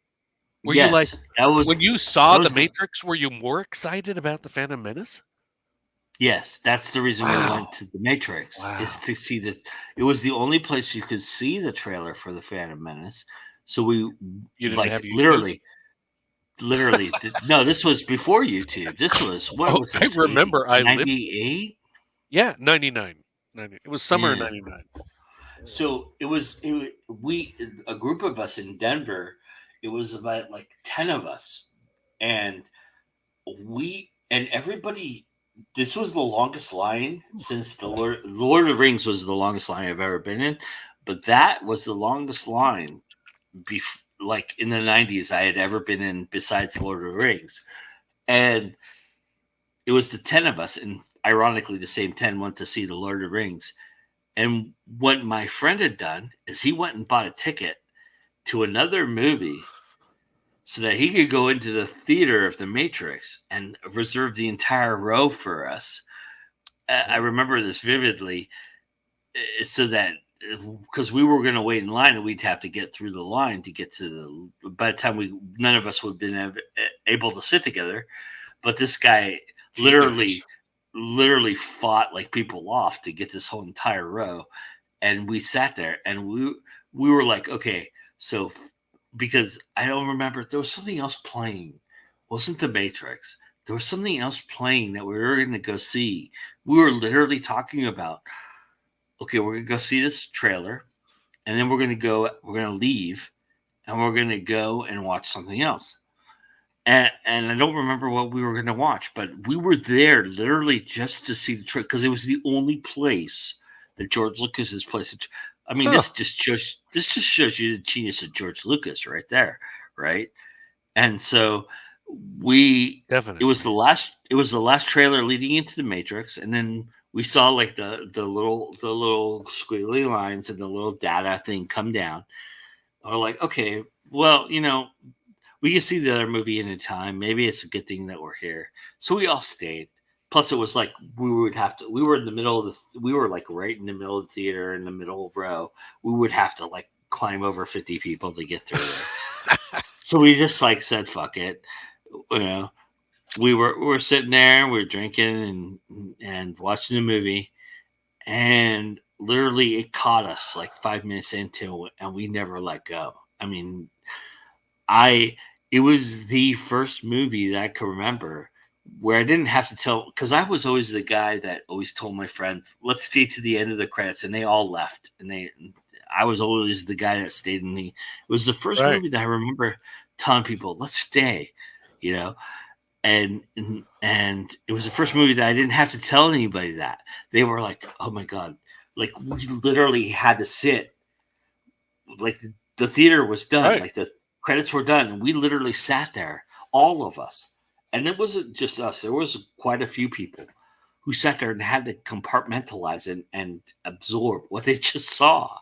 Were yes, you like, that was when you saw The Matrix? Were you more excited about the Phantom Menace? Yes, that's the reason we went to the Matrix. Is to see it was the only place you could see the trailer for the Phantom Menace. So you didn't have YouTube? literally. No, this was before YouTube. This was was this? I remember 98. Yeah, 99. It was summer of 99. So it was a group of us in Denver. It was about like 10 of us, and everybody. This was the longest line since the Lord of the Rings was the longest line I've ever been in, but that was the longest line like in the 90s I had ever been in besides Lord of the Rings. And it was the 10 of us, and ironically the same 10 went to see the Lord of the Rings. And what my friend had done is he went and bought a ticket to another movie so that he could go into the theater of the Matrix and reserve the entire row for us. I remember this vividly. So that because we were going to wait in line, and we'd have to get through the line to get to by the time none of us would have been able to sit together. But this guy literally fought like people off to get this whole entire row. And we sat there, and we were like, okay, so because I don't remember, there was something else playing. It wasn't the Matrix. There was something else playing that we were going to go see. We were literally talking about, okay, we're going to go see this trailer, and then we're going to leave, and we're going to go and watch something else. And I don't remember what we were going to watch, but we were there literally just to see the trailer, because it was the only place that George Lucas's place. I mean, this just shows you the genius of George Lucas right there, right? And so it was the last trailer leading into the Matrix, and then we saw like the little squiggly lines and the little data thing come down. We're like, okay, well, we can see the other movie in a time. Maybe it's a good thing that we're here. So we all stayed. Plus, it was like we were in the middle of we were like right in the middle of the theater, in the middle row. We would have to like climb over 50 people to get through there. So we just like said, fuck it. We were sitting there, we were drinking and watching the movie, and literally it caught us like 5 minutes into it, and we never let go. I mean, it was the first movie that I could remember where I didn't have to tell, because I was always the guy that always told my friends, let's stay to the end of the credits, and they all left, and I was always the guy that stayed in it was the first movie that I remember telling people, let's stay, and it was the first movie that I didn't have to tell anybody that. They were like, oh my God, like we literally had to sit, like the theater was done, like the credits were done, and we literally sat there, all of us. And it wasn't just us. There was quite a few people who sat there and had to compartmentalize and absorb what they just saw.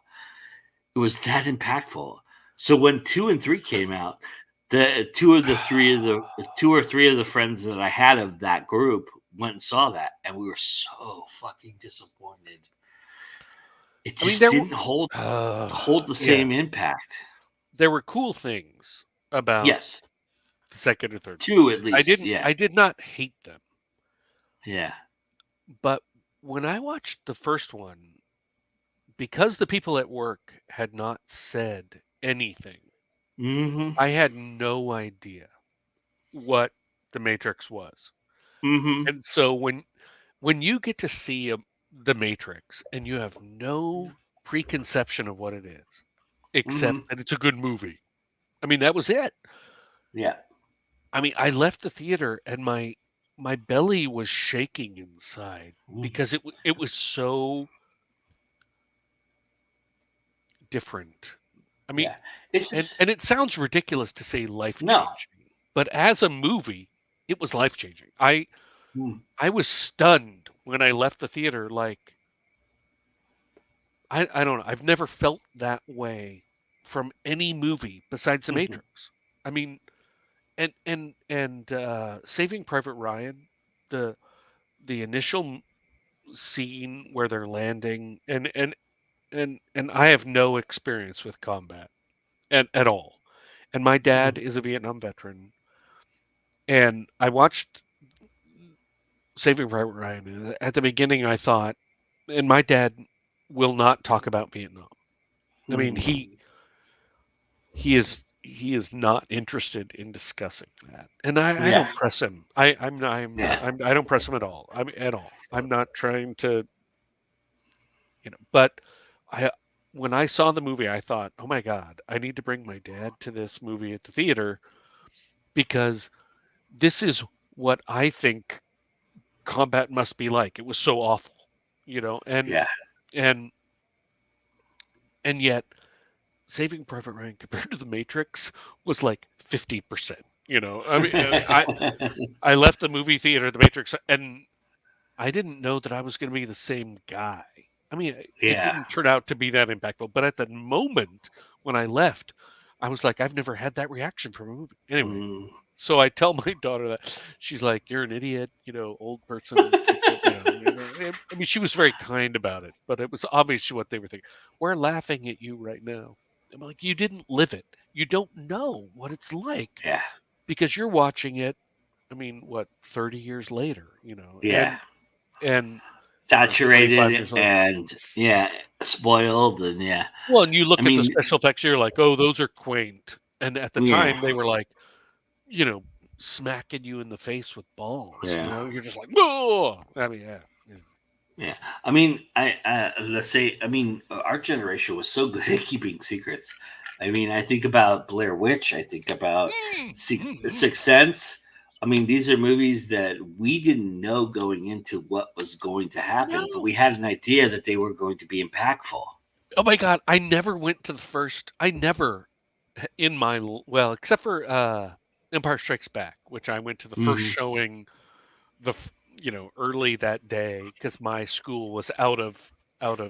It was that impactful. So when 2 and 3 came out, two or three of the friends that I had of that group went and saw that, and we were so fucking disappointed. It just didn't hold the same impact. There were cool things about the second or third. 2 at least. I did not hate them. Yeah. But when I watched the first one, because the people at work had not said anything, I had no idea what the Matrix was. And so when you get to see the Matrix and you have no preconception of what it is, except that it's a good movie. I mean, that was it. Yeah. I mean, I left the theater and my belly was shaking inside because it was so different. I mean, and it sounds ridiculous to say life changing, but as a movie, it was life changing. I was stunned when I left the theater. Like, I don't know. I've never felt that way from any movie besides The Matrix. I mean, and Saving Private Ryan, the initial scene where they're landing, and I have no experience with combat at all. And my dad is a Vietnam veteran, and I watched Saving Private Ryan. And at the beginning, I thought, and my dad will not talk about Vietnam. I mean, he is not interested in discussing that, and I don't press him. I don't press him at all. At all. I'm not trying to, But when I saw the movie, I thought, oh my God, I need to bring my dad to this movie at the theater because this is what I think combat must be like. It was so awful, and yet Saving Private Ryan compared to The Matrix was like 50%. I mean, I left the movie theater, The Matrix, and I didn't know that I was going to be the same guy. I mean, it didn't turn out to be that impactful, but at the moment when I left, I was like, I've never had that reaction from a movie. Anyway, so I tell my daughter that. She's like, "You're an idiot, old person." I mean, she was very kind about it, but it was obvious what they were thinking. We're laughing at you right now. I'm like, you didn't live it. You don't know what it's like. Yeah. Because you're watching it. I mean, what, 30 years later, Yeah. And saturated and spoiled and Well, and you look at the special effects, you're like, oh, those are quaint. And at the time they were like, smacking you in the face with balls. You're just like, oh, I mean, yeah. I mean, let's say, I mean, our generation was so good at keeping secrets. I mean, I think about Blair Witch. I think about Sixth Sense. I mean, these are movies that we didn't know going into what was going to happen, but we had an idea that they were going to be impactful. Oh my God. I never went to the first, except for Empire Strikes Back, which I went to the first showing early that day because my school was out of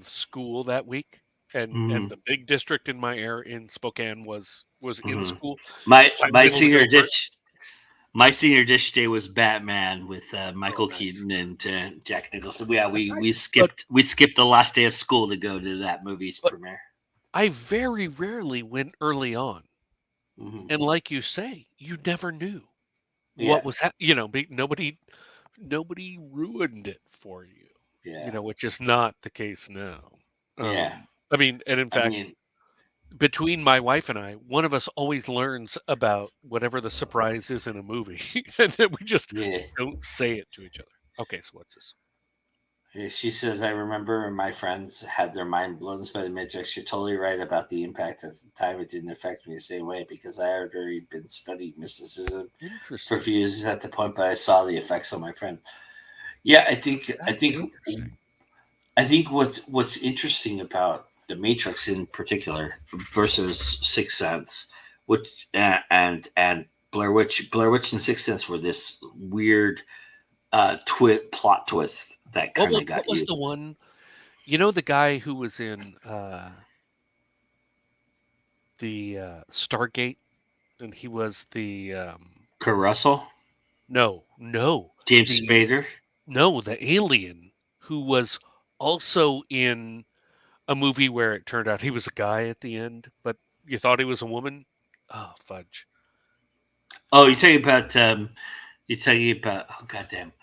school that week. And the big district in my area in Spokane was in school. My senior dish day was Batman with Michael Keaton and Jack Nicholson. We skipped the last day of school to go to that movie's premiere. I very rarely went early on, and like you say, you never knew what was nobody ruined it for you. Which is not the case now. I mean, and in fact, between my wife and I, one of us always learns about whatever the surprise is in a movie, and then we just don't say it to each other. Okay, so what's this? She says, I remember when my friends had their mind blown by the Matrix. You're totally right about the impact at the time. It didn't affect me the same way because I had already been studying mysticism for a few years at the point, but I saw the effects on my friend. Yeah, I think what's interesting about the Matrix in particular versus Sixth Sense, which and Blair Witch and Sixth Sense were this weird plot twist that kind of got what was you. The one, the guy who was in the Stargate, and he was the Kurt Russell? No. James Spader? No, the alien who was also in a movie where it turned out he was a guy at the end, but you thought he was a woman. Oh, fudge! Oh, you're talking about. Oh, goddamn.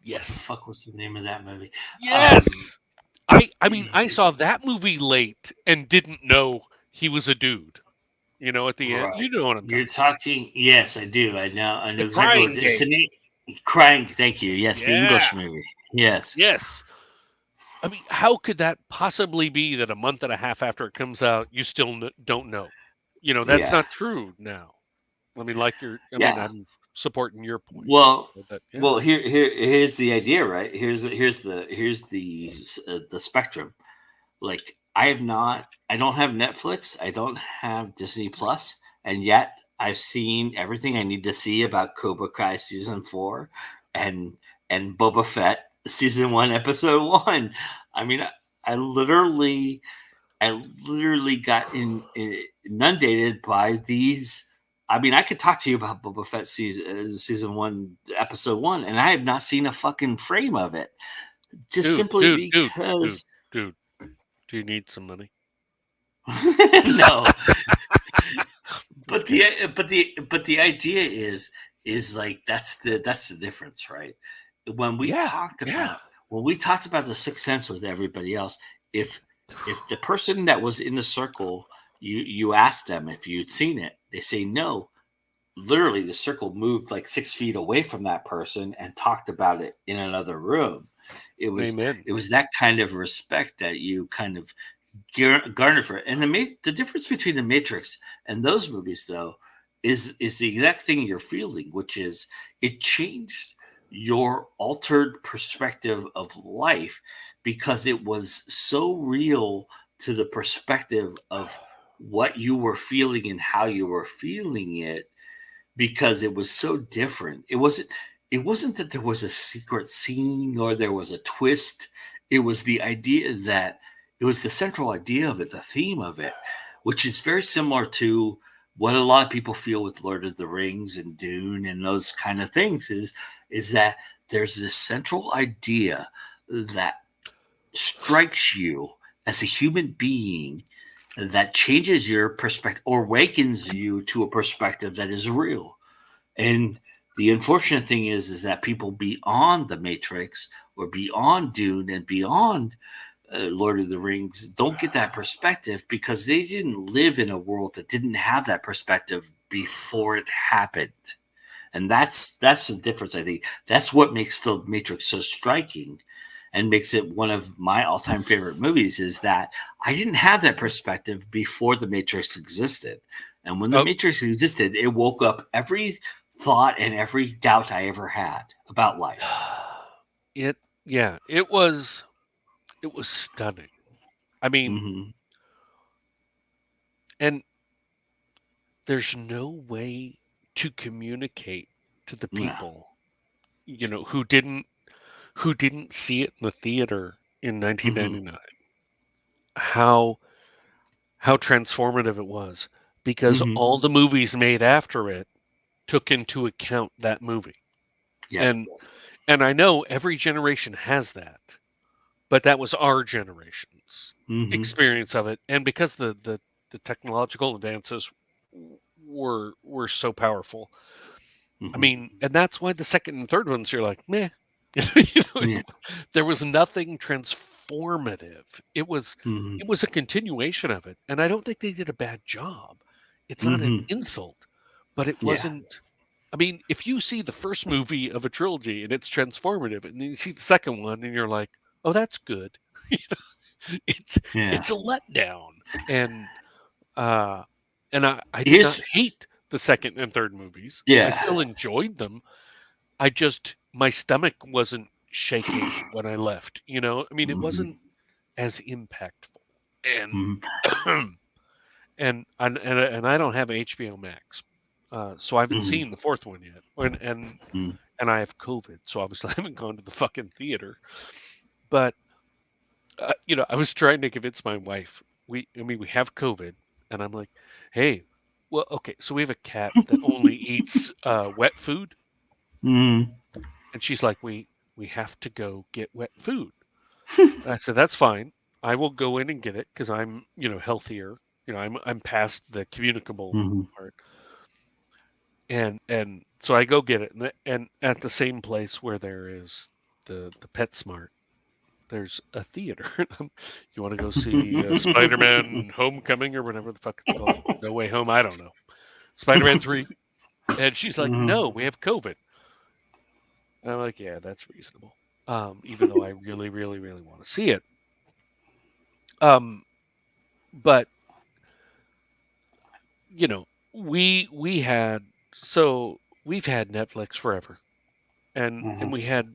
What the fuck was the name of that movie? Yes. I mean, I saw that movie late and didn't know he was a dude. You know, at the end, you know what I'm You're talking. Yes, I do. I know The exactly what Crying it's. Game. Crying. Thank you. Yes, the Yeah. English movie. Yes. Yes. I mean, how could that possibly be that a month and a half after it comes out, you still don't know? You know, that's Yeah. not true now. I mean, like I mean, I'm supporting your point. Well, That, yeah. well, here's the idea, right? Here's the spectrum. Like, I don't have Netflix, I don't have Disney Plus, and yet I've seen everything I need to see about Cobra Kai season 4 and Boba Fett season 1 episode 1. I mean, I literally got inundated by these. I mean, I could talk to you about Boba Fett season 1 episode 1, and I have not seen a fucking frame of it, just simply because. Dude, do you need some money? No. but the idea is like that's the difference, right? When we talked about the Sixth Sense with everybody else, if the person that was in the circle, you asked them if you'd seen it, they say no. Literally, the circle moved like 6 feet away from that person and talked about it in another room. It was that kind of respect that you kind of garner for it. And the difference between the Matrix and those movies, though, is the exact thing you're feeling, which is it changed your altered perspective of life because it was so real to the perspective of what you were feeling and how you were feeling it, because it was so different. It wasn't that there was a secret scene or there was a twist. It was the idea that it was the central idea of it, the theme of it, which is very similar to what a lot of people feel with Lord of the Rings and Dune and those kind of things, is that there's this central idea that strikes you as a human being that changes your perspective or awakens you to a perspective that is real. And the unfortunate thing is that people beyond the Matrix or beyond Dune and beyond Lord of the Rings don't get that perspective because they didn't live in a world that didn't have that perspective before it happened. And that's the difference, I think. That's what makes the Matrix so striking and makes it one of my all-time favorite movies, is that I didn't have that perspective before the Matrix existed. And when the Matrix existed, it woke up every thought and every doubt I ever had about life. It was stunning. I mean, and there's no way to communicate to the people, you know, who didn't see it in the theater in 1999 how transformative it was, because all the movies made after it took into account that movie. Yeah. And I know every generation has that, but that was our generation's experience of it. And because the technological advances were so powerful. I mean, and that's why the second and third ones, you're like, meh. There was nothing transformative. It was a continuation of it. And I don't think they did a bad job. It's not an insult, but it wasn't. I mean, if you see the first movie of a trilogy and it's transformative, and then you see the second one and you're like, oh, that's good. It's a letdown. And I did not hate the second and third movies. I still enjoyed them. My stomach wasn't shaking when I left. You know, I mean, it wasn't as impactful. And and I don't have HBO Max, so I haven't seen the fourth one yet. And I have COVID, so obviously I haven't gone to the fucking theater. But you know, I was trying to convince my wife. We have COVID, and I'm like, hey, well, okay, so we have a cat that only eats wet food. And she's like, we have to go get wet food. And I said, that's fine. I will go in and get it because I'm, you know, healthier. You know, I'm past the communicable part. And so I go get it, and at the same place where there is the PetSmart, there's a theater. You want to go see Spider-Man Homecoming or whatever the fuck it's called? No Way Home? I don't know. Spider-Man 3. And she's like, no, we have COVID. And I'm like, yeah, that's reasonable. Even though I really, really, really want to see it. But you know, we've had Netflix forever, and we have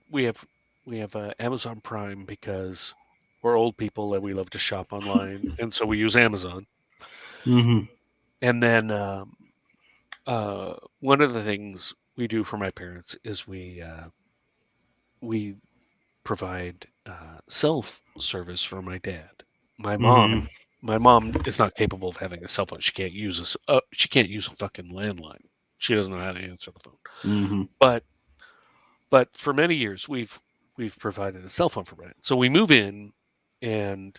Amazon Prime because we're old people and we love to shop online, and so we use Amazon. And then one of the things we do for my parents is we provide self-service for my dad. My mom is not capable of having a cell phone. She can't use she can't use a fucking landline. She doesn't know how to answer the phone. But for many years we've provided a cell phone for Brandon. So we move in and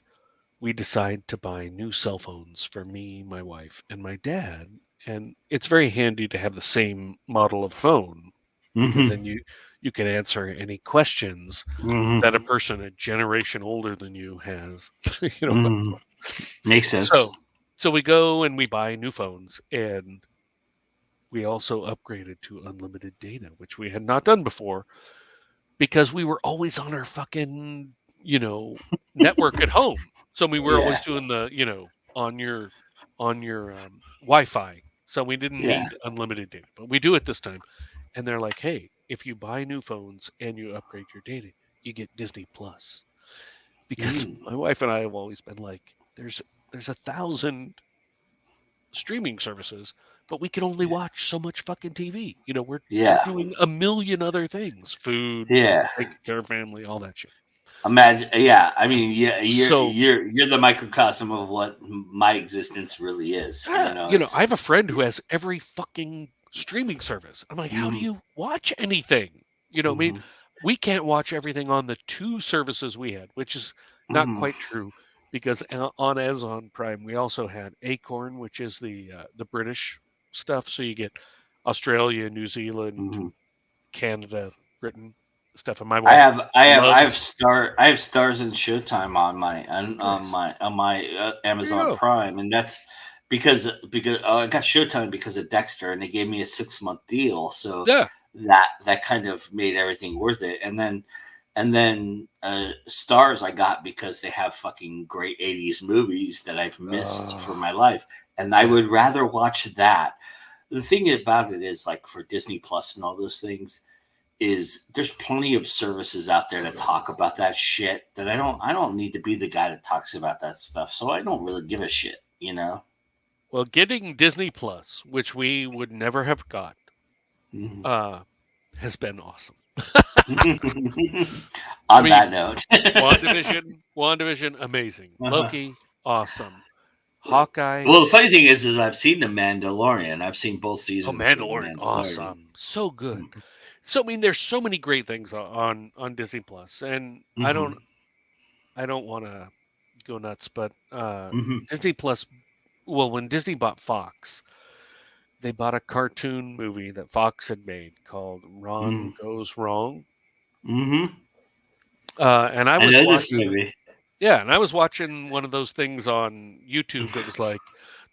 we decide to buy new cell phones for me, my wife, and my dad. And it's very handy to have the same model of phone because then you can answer any questions that a person a generation older than you has. Makes sense. So we go and we buy new phones, and we also upgraded to unlimited data, which we had not done before because we were always on our fucking network at home. So we were always doing the on your Wi-Fi. So we didn't need unlimited data, but we do it this time. And they're like, hey, if you buy new phones and you upgrade your data, you get Disney Plus. Because my wife and I have always been like, there's 1,000 streaming services, but we can only watch so much fucking TV. We're doing a million other things, food, taking care of family, all that shit. Imagine, I mean, you're the microcosm of what my existence really is. I have a friend who has every fucking streaming service. I'm like, how do you watch anything? I mean, we can't watch everything on the 2 services we had, which is not quite true because on Amazon Prime we also had Acorn, which is the British stuff. So you get Australia, New Zealand, Canada, Britain stuff. And my wife I have Stars and Showtime on my Amazon Prime, and that's because I got Showtime because of Dexter, and they gave me a 6-month deal. So that kind of made everything worth it. And then Stars I got because they have fucking great 80s movies that I've missed for my life, and I would rather watch that. The thing about it is, like, for Disney Plus and all those things, is there's plenty of services out there that talk about that shit that I don't need to be the guy that talks about that stuff. So I don't really give a shit, Well, getting Disney Plus, which we would never have got, has been awesome. That note, WandaVision, amazing. Loki, awesome. Hawkeye. Well, the funny thing is I've seen The Mandalorian. I've seen both seasons. Mandalorian, awesome, so good. So I mean, there's so many great things on Disney Plus, and I don't want to go nuts, but Disney Plus. Well, when Disney bought Fox, they bought a cartoon movie that Fox had made called Ron Goes Wrong. And I was watching this movie. Yeah, and I was watching one of those things on YouTube that was like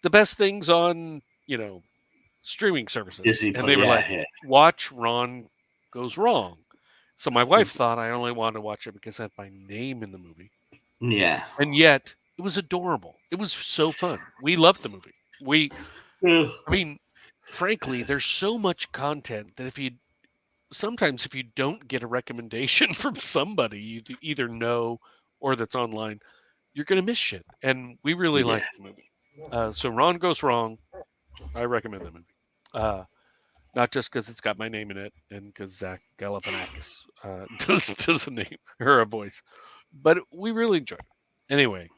the best things on, streaming services. Disney, and they were watch Ron Goes Wrong. So my wife thought I only wanted to watch it because I had my name in the movie. Yeah. And yet it was adorable. It was so fun. We loved the movie. I mean, frankly, there's so much content that if you don't get a recommendation from somebody you either know or that's online, you're going to miss shit. And we really liked the movie. So Ron Goes Wrong, I recommend the movie. Not just because it's got my name in it and because Zach Galifianakis does a name or a voice, but we really enjoyed it. Anyway,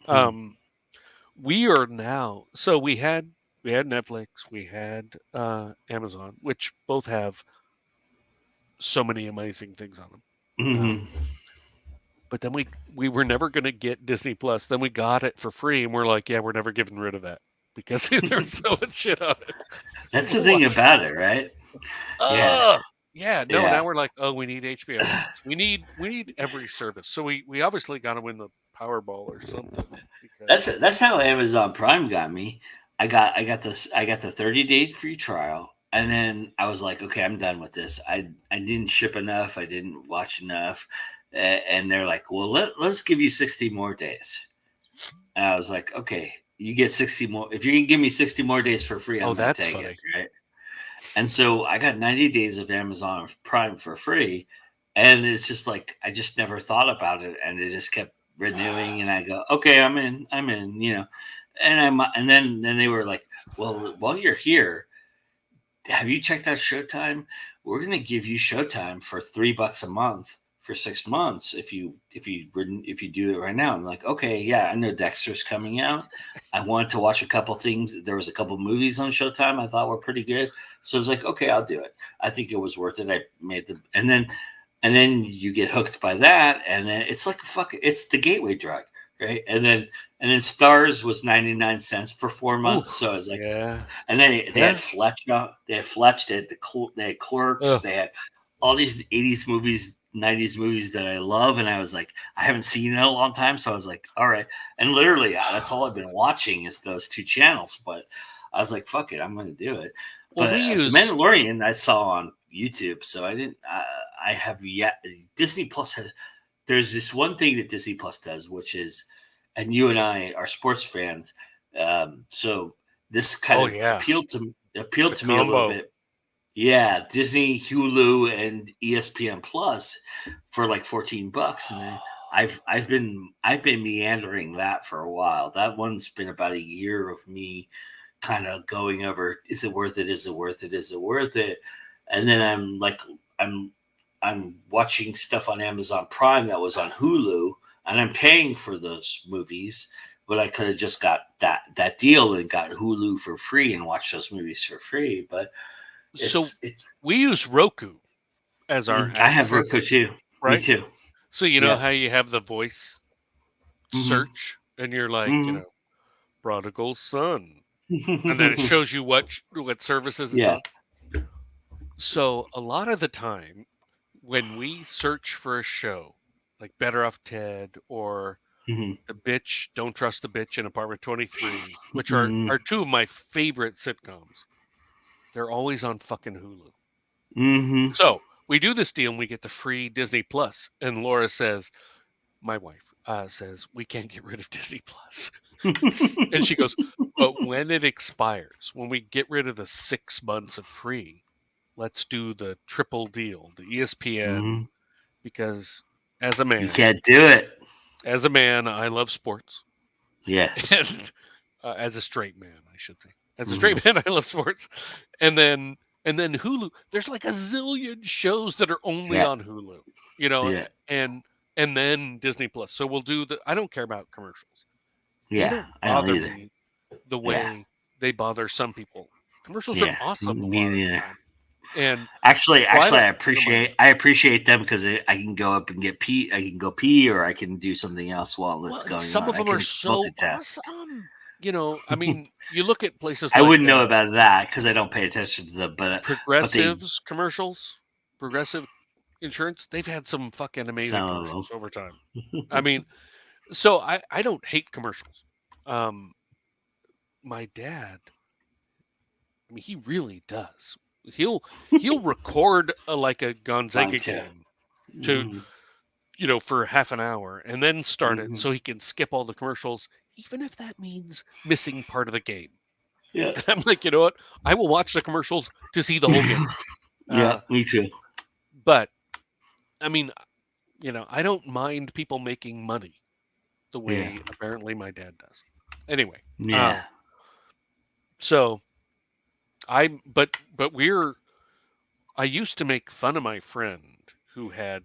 we are now. So we had Netflix, we had Amazon, which both have so many amazing things on them. But then we were never going to get Disney Plus. Then we got it for free, and we're like, yeah, we're never getting rid of that because there's so much shit on it. That's the thing about it, right? Yeah, no. Now we're like, oh, we need HBO Max. We need every service. So we obviously got to win the Powerball or something. Because That's how Amazon Prime got me. I got the 30-day free trial, and then I was like, okay, I'm done with this. I didn't ship enough. I didn't watch enough, and they're like, well, let's give you 60 more days. And I was like, okay, you get 60 more. If you can give me 60 more days for free, I'm gonna take it, right? And so I got 90 days of Amazon Prime for free, and it's just like I just never thought about it, and it just kept renewing, and I go, okay, I'm in, and then they were like, well, while you're here, have you checked out Showtime? We're going to give you Showtime for $3 a month for 6 months if you do it right now. I'm like, okay, yeah, I know Dexter's coming out. I wanted to watch a couple things. There was a couple movies on Showtime I thought were pretty good, so I was like, okay, I'll do it. I think it was worth it. I made and then you get hooked by that, and then it's like it's the gateway drug, right? And then Stars was 99 cents for 4 months, so I was like, yeah. And then they had Fletch, they had Clerks, they had all these 80s movies, 90s movies that I love, and I was like, I haven't seen it in a long time, so I was like, all right. And literally, that's all I've been watching is those two channels. But I was like, fuck it, I'm going to do it. Well, but The Mandalorian I saw on YouTube, so I didn't. I have yet. Disney Plus has. There's this one thing that Disney Plus does, which is, and you and I are sports fans, so this kind of appealed to me a little bit. Yeah, Disney, Hulu, and ESPN Plus for like $14, and then I've been meandering that for a while. That one's been about a year of me kind of going over, is it worth it? Is it worth it? Is it worth it? And then I'm watching stuff on Amazon Prime that was on Hulu, and I'm paying for those movies, but I could have just got that deal and got Hulu for free and watched those movies for free. But we use Roku as our I have Roku too. Right? Me too. So you know how you have the voice search, and you're like, prodigal son, and then it shows you what services it's on. So a lot of the time, when we search for a show like Better Off Ted or The Bitch, Don't Trust the Bitch in Apartment 23, which are two of my favorite sitcoms, they're always on fucking Hulu. So we do this deal and we get the free Disney Plus. And Laura says, my wife says, we can't get rid of Disney Plus. And she goes, but when it expires, when we get rid of the 6 months of free, let's do the triple deal, the ESPN, because as a man, you can't do it. As a man, I love sports. Yeah. And as a straight man, I should say. As a straight man, I love sports. And then Hulu, there's like a zillion shows that are only on Hulu, and then Disney Plus. So we'll do I don't care about commercials. Yeah, they don't bother me the way they bother some people. Commercials are awesome a lot of the time. And actually, I appreciate them because I can go up and get pee. I can go pee, or I can do something else while it's going on. Some of them are so awesome. I mean, you look at places. I wouldn't know about that because I don't pay attention to them. But Progressive's commercials, Progressive Insurance, they've had some fucking amazing commercials over time. I mean, so I don't hate commercials. My dad, I mean, he really does. He'll record like a Gonzaga game to for half an hour and then start it so he can skip all the commercials, even if that means missing part of the game. Yeah, and I'm like, you know what? I will watch the commercials to see the whole game. Yeah, me too. But I mean, I don't mind people making money the way apparently my dad does. Anyway, so. I used to make fun of my friend who has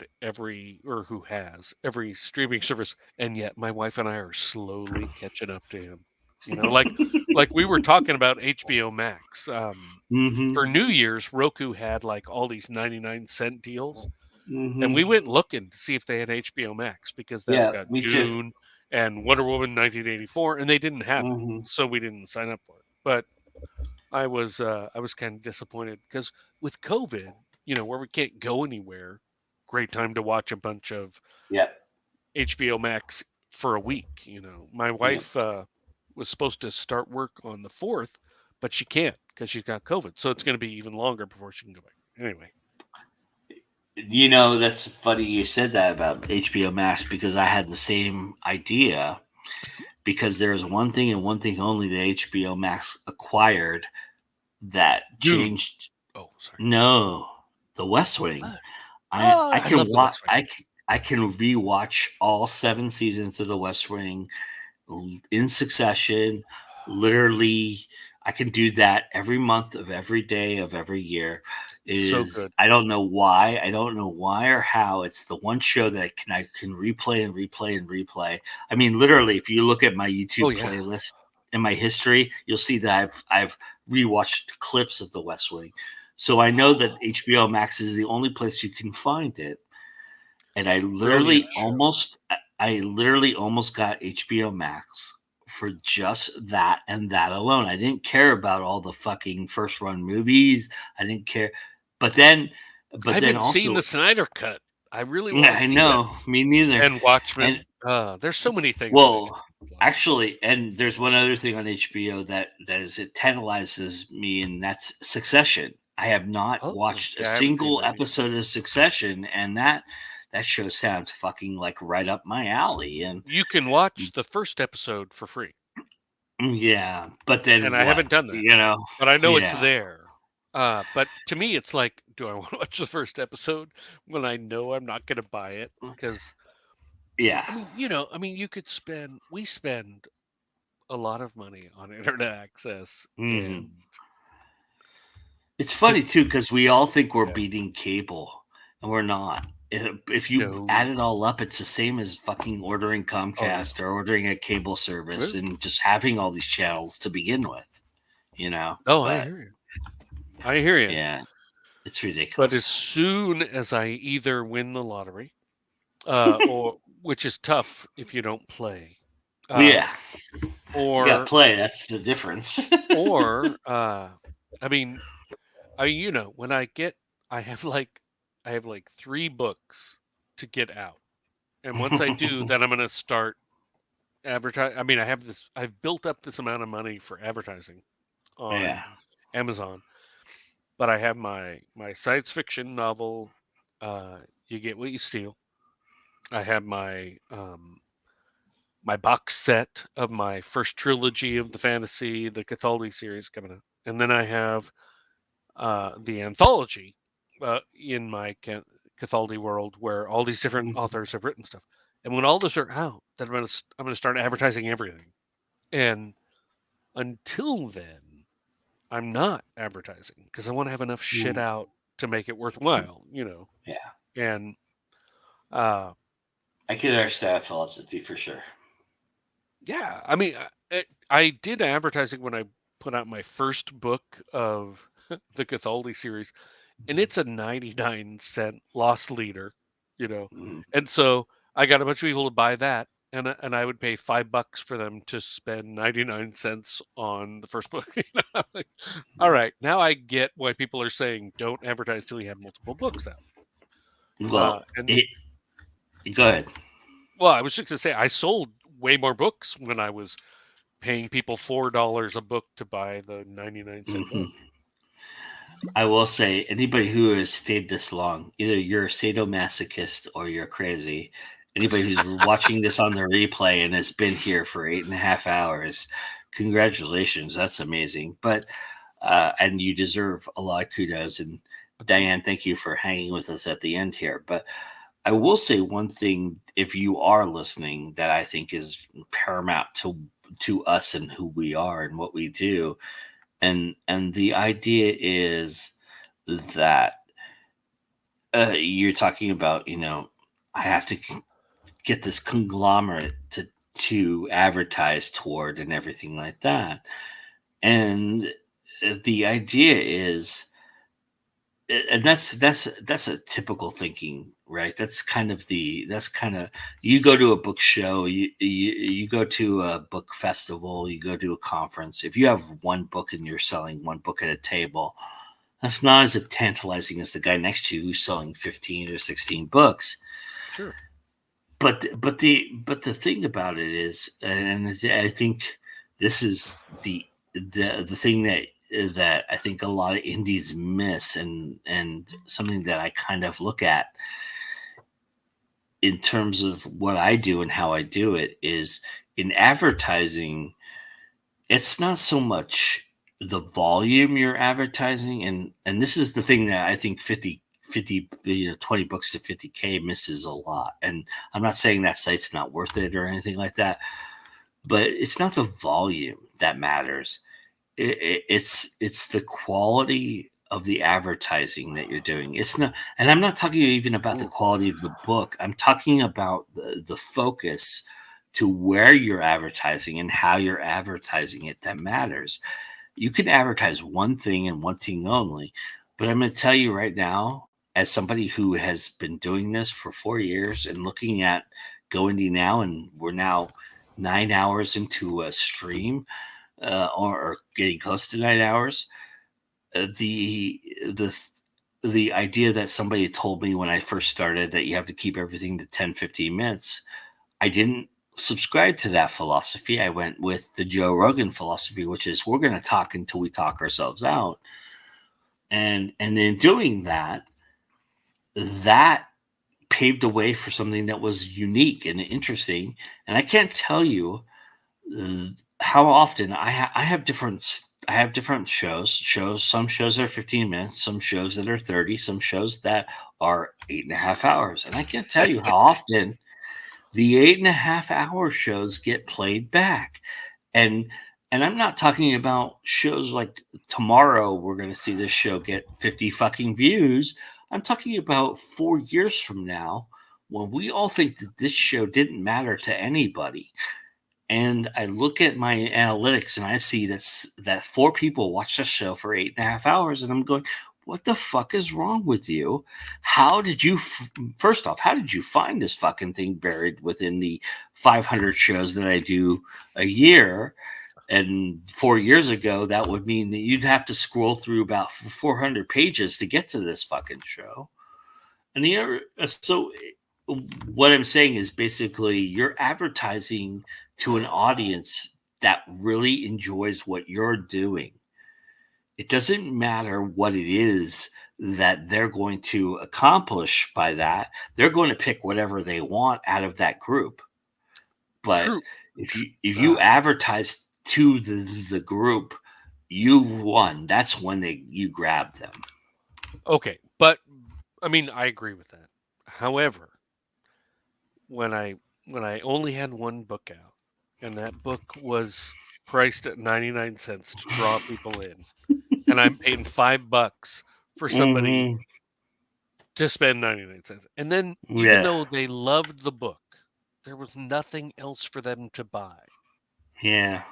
every streaming service, and yet my wife and I are slowly catching up to him. Like we were talking about HBO Max. For New Year's, Roku had like all these 99-cent deals, and we went looking to see if they had HBO Max because that's got June and Wonder Woman 1984, and they didn't have it, so we didn't sign up for it. But I was kind of disappointed because with COVID, where we can't go anywhere, great time to watch a bunch of HBO Max for a week. My wife was supposed to start work on the 4th, but she can't because she's got COVID. So it's going to be even longer before she can go back. Anyway. That's funny you said that about HBO Max, because I had the same idea, because there is one thing and one thing only that HBO Max acquired that changed. Oh, sorry. No, The West Wing. I can watch. I can rewatch all 7 seasons of The West Wing in succession. Literally, I can do that every month of every day of every year. So good. I don't know why. I don't know why or how. It's the one show that I can replay and replay and replay. I mean, literally, if you look at my YouTube playlist and my history, you'll see that I've rewatched clips of The West Wing. So I know that HBO Max is the only place you can find it. And I literally almost got HBO Max for just that and that alone. I didn't care about all the fucking first run movies. I didn't care. But then I haven't seen the Snyder Cut. I really want to see that. Me neither. And Watchmen. There's so many things. Well, actually, and there's one other thing on HBO that it tantalizes me, and that's Succession. I have not watched a single episode of Succession, and that show sounds fucking like right up my alley. And you can watch the first episode for free. Yeah, but then I haven't done that. But I know it's there. But to me, it's like, do I want to watch the first episode when I know I'm not going to buy it? Because we spend a lot of money on internet access, and it's funny too, because we all think we're beating cable, and we're not. If you add it all up, it's the same as fucking ordering Comcast or ordering a cable service and just having all these channels to begin with, I hear you. Yeah, it's ridiculous. But as soon as I either win the lottery, or which is tough if you don't play, or you gotta play. That's the difference. Or when I have like 3 books to get out, and once I do, then I'm going to start advertise. I mean, I've built up this amount of money for advertising on Amazon, but I have my science fiction novel, You Get What You Steal. I have my my box set of my first trilogy of the fantasy, the Cathaldi series coming out, and then I have the anthology in my Cathaldi world, where all these different authors have written stuff. And when all those are out, then I'm going to start advertising everything. And until then, I'm not advertising, because I want to have enough shit out to make it worthwhile, Yeah. And I can understand philosophy for sure. Yeah, I mean, I did advertising when I put out my first book of the Cathaldi series, and it's a 99-cent loss leader, and so I got a bunch of people to buy that, and I would pay $5 for them to spend 99 cents on the first book. All right, now I get why people are saying don't advertise till you have multiple books out. Well, go ahead. Well, I was just gonna say I sold way more books when I was paying people $4 a book to buy the 99-cent book. I will say, anybody who has stayed this long, either you're a sadomasochist or you're crazy. Anybody who's watching this on the replay and has been here for 8.5 hours, congratulations. That's amazing. But and you deserve a lot of kudos. And Diane, thank you for hanging with us at the end here. But I will say one thing, if you are listening, that I think is paramount to us and who we are and what we do. And the idea is that you're talking about, I have to get this conglomerate to advertise toward and everything like that. And the idea is, and that's a typical thinking, right? That's kind of you go to a book show, you go to a book festival, you go to a conference. If you have one book and you're selling one book at a table, That's not as tantalizing as the guy next to you who's selling 15 or 16 books. Sure. But the thing about it is, and I think this is the thing that I think a lot of indies miss, and something that I kind of look at in terms of what I do and how I do it is in advertising. It's not so much the volume you're advertising, and this is the thing that I think 50 20 books to 50K misses a lot. And I'm not saying that site's not worth it or anything like that, but it's not the volume that matters. It's the quality of the advertising that you're doing. It's not, and I'm not talking even about the quality of the book. I'm talking about the focus to where you're advertising and how you're advertising it that matters. You can advertise one thing and one thing only, but I'm going to tell you right now, as somebody who has been doing this for 4 years and looking at GoIndie now, and we're now 9 hours into a stream, or getting close to 9 hours, the idea that somebody told me when I first started that you have to keep everything to 10-15 minutes, I didn't subscribe to that philosophy. I went with the Joe Rogan philosophy, which is we're going to talk until we talk ourselves out. And in doing that paved the way for something that was unique and interesting. And I can't tell you how often I have different shows. Some shows are 15 minutes, some shows that are 30, some shows that are 8.5 hours. And I can't tell you how often the 8.5 hour shows get played back. And I'm not talking about shows like tomorrow we're going to see this show get 50 fucking views. I'm talking about 4 years from now when we all think that this show didn't matter to anybody. And I look at my analytics and I see that 4 people watch the show for 8.5 hours, and I'm going, what the fuck is wrong with you? How did you, first off, how did you find this fucking thing buried within the 500 shows that I do a year? And 4 years ago, that would mean that you'd have to scroll through about 400 pages to get to this fucking show. And so what I'm saying is basically you're advertising to an audience that really enjoys what you're doing. It doesn't matter what it is that they're going to accomplish by that. They're going to pick whatever they want out of that group. But True. if you advertise to the group, you've won. That's when you grab them. Okay, but I mean, I agree with that. However, when I only had one book out, and that book was priced at 99 cents to draw people in, and I'm paying $5 for somebody to spend 99 cents, and then even though they loved the book, there was nothing else for them to buy. Yeah,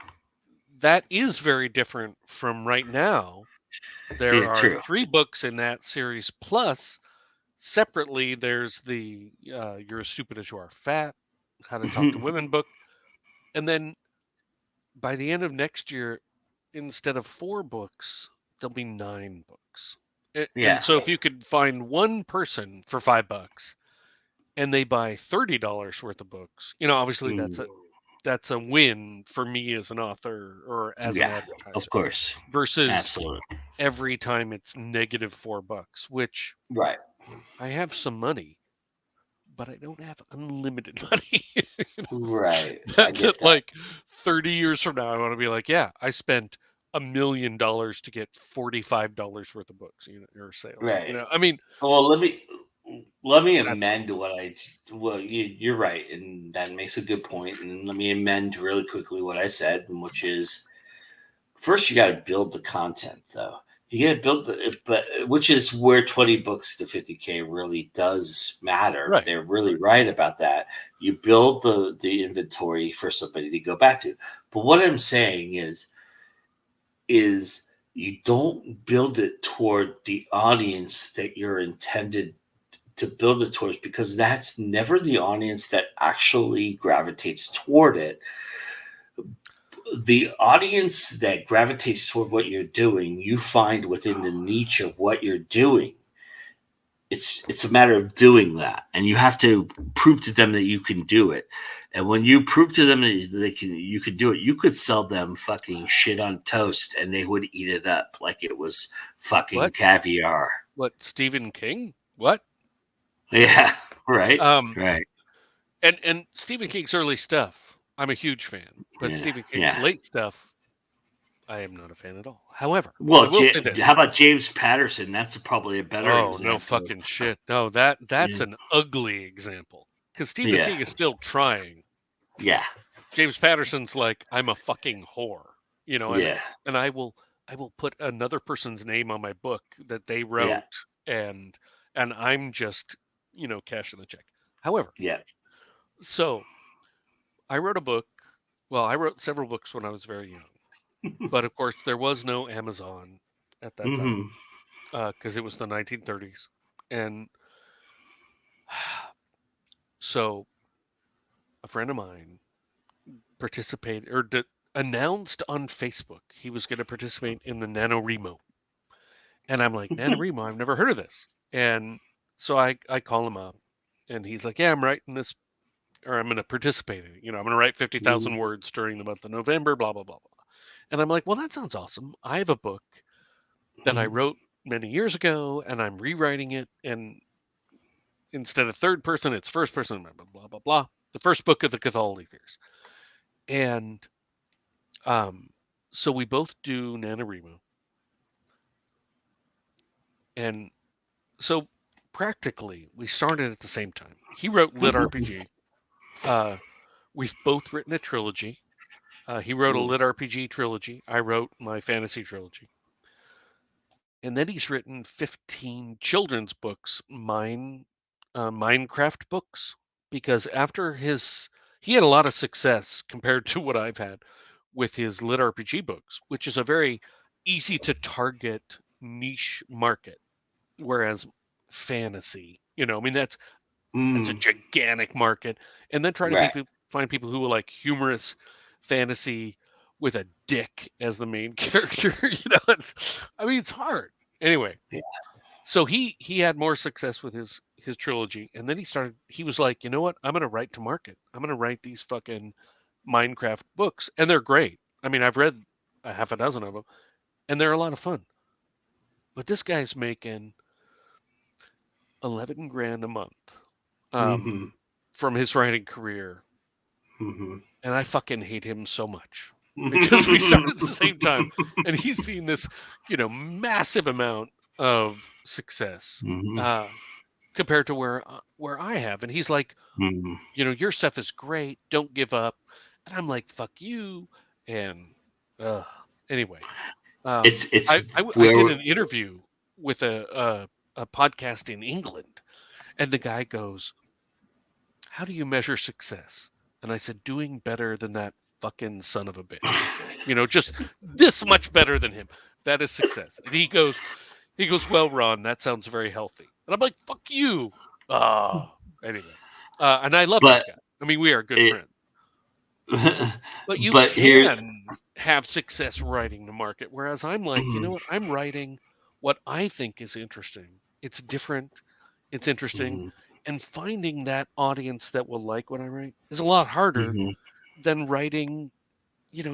that is very different from right now. There are 3 books in that series, plus separately there's the You're as Stupid as You Are Fat, How to Talk to Women book. And then by the end of next year, instead of 4 books, there'll be 9 books. And so if you could find one person for $5 and they buy $30 worth of books, obviously that's a win for me as an author or as an advertiser. Of course. Versus every time it's negative $4, which I have some money, but I don't have unlimited money. Right. That like 30 years from now, I want to be like, yeah, I spent $1 million to get $45 worth of books, or sales. Right. I mean, well, let me amend you're right, and that makes a good point. And let me amend really quickly what I said, which is first you got to build the content, though. You got to build which is where 20 books to 50K really does matter. Right. They're really right about that. You build the inventory for somebody to go back to. But what I'm saying is you don't build it toward the audience that you're intended to build it towards, because that's never the audience that actually gravitates toward it. the audience that gravitates toward what you're doing, you find within the niche of what you're doing. It's a matter of doing that, and you have to prove to them that you can do it. And when you prove to them that you can do it, you could sell them fucking shit on toast, and they would eat it up like it was fucking caviar. What, Stephen King? What? Yeah, right. Right. And Stephen King's early stuff, I'm a huge fan, but Stephen King's late stuff, I am not a fan at all. However, well, how about James Patterson? That's probably a better example. No fucking shit. No, that's an ugly example. Because Stephen King is still trying. Yeah. James Patterson's like, I'm a fucking whore. You know, and I will put another person's name on my book that they wrote, and I'm just, cashing the check. However, so I wrote a book. Well, I wrote several books when I was very young. But of course, there was no Amazon at that time because it was the 1930s. And so a friend of mine participated or announced on Facebook he was going to participate in the NaNoWriMo. And I'm like, NaNoWriMo, I've never heard of this. And so I call him up and he's like, yeah, I'm writing this, or I'm going to participate in it. I'm going to write 50,000 words during the month of November, blah, blah, blah, blah. And I'm like, well, that sounds awesome. I have a book that I wrote many years ago, and I'm rewriting it. And instead of third person, it's first person, blah, blah, blah, blah. The first book of the Cthulhu Theories. And so we both do NaNoWriMo. And so practically, we started at the same time. He wrote Lit RPG. We've both written a trilogy. He wrote a Lit RPG trilogy. I wrote my fantasy trilogy. And then he's written 15 children's books, Minecraft books, because after he had a lot of success compared to what I've had with his Lit RPG books, which is a very easy to target niche market. Whereas fantasy, that's a gigantic market. And then try to find people who will like humorous fantasy with a dick as the main character. It's hard. Anyway, so he had more success with his trilogy, and then he was like, you know what, I'm gonna write to market. I'm gonna write these fucking Minecraft books, and they're great. I've read a half a dozen of them, and they're a lot of fun. But this guy's making $11,000 a month from his writing career. And I fucking hate him so much because we started at the same time, and he's seen this, massive amount of success compared to where I have. And he's like, your stuff is great. Don't give up. And I'm like, fuck you. And anyway, I did an interview with a podcast in England, and the guy goes, how do you measure success? And I said, doing better than that fucking son of a bitch. Just this much better than him. That is success. And he goes, well, Ron, that sounds very healthy. And I'm like, fuck you. Anyway. And I love that guy. We are good friends. But you can have success writing the market. Whereas I'm like, you know what? I'm writing what I think is interesting. It's different. It's interesting. And finding that audience that will like what I write is a lot harder than writing,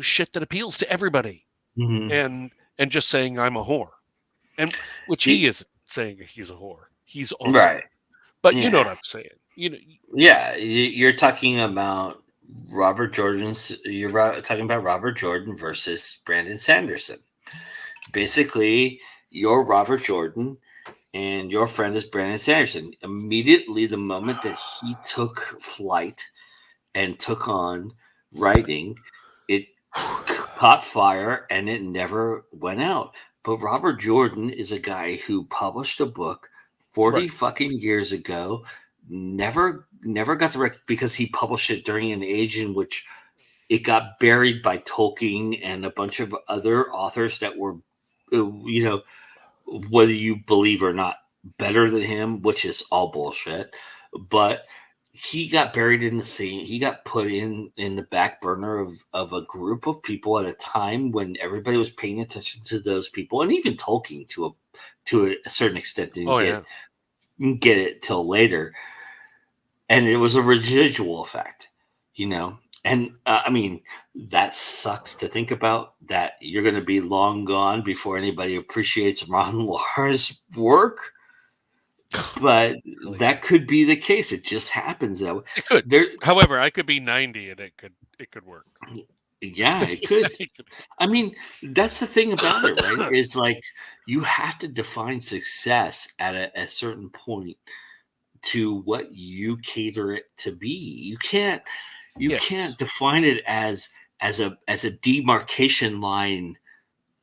shit that appeals to everybody. And just saying I'm a whore. And which he isn't saying he's a whore. He's awesome. Right. But you know what I'm saying. You're talking about Robert Jordan's. You're talking about Robert Jordan versus Brandon Sanderson. Basically, you're Robert Jordan, and your friend is Brandon Sanderson. Immediately, the moment that he took flight and took on writing, it caught fire and it never went out. But Robert Jordan is a guy who published a book 40 fucking years ago, never got the record because he published it during an age in which it got buried by Tolkien and a bunch of other authors that were, whether you believe or not, better than him, which is all bullshit. But he got buried in the sea. He got put in the back burner of a group of people at a time when everybody was paying attention to those people, and even Tolkien to a certain extent didn't get it till later. And it was a residual effect, And I mean, that sucks to think about, that you're going to be long gone before anybody appreciates Ron Lars' work. But Really? That could be the case. It just happens that way. It could. However, I could be 90 and it could work. Yeah, it could. I mean, that's the thing about it, right? Is like you have to define success at a certain point to what you cater it to be. You can't define it as a demarcation line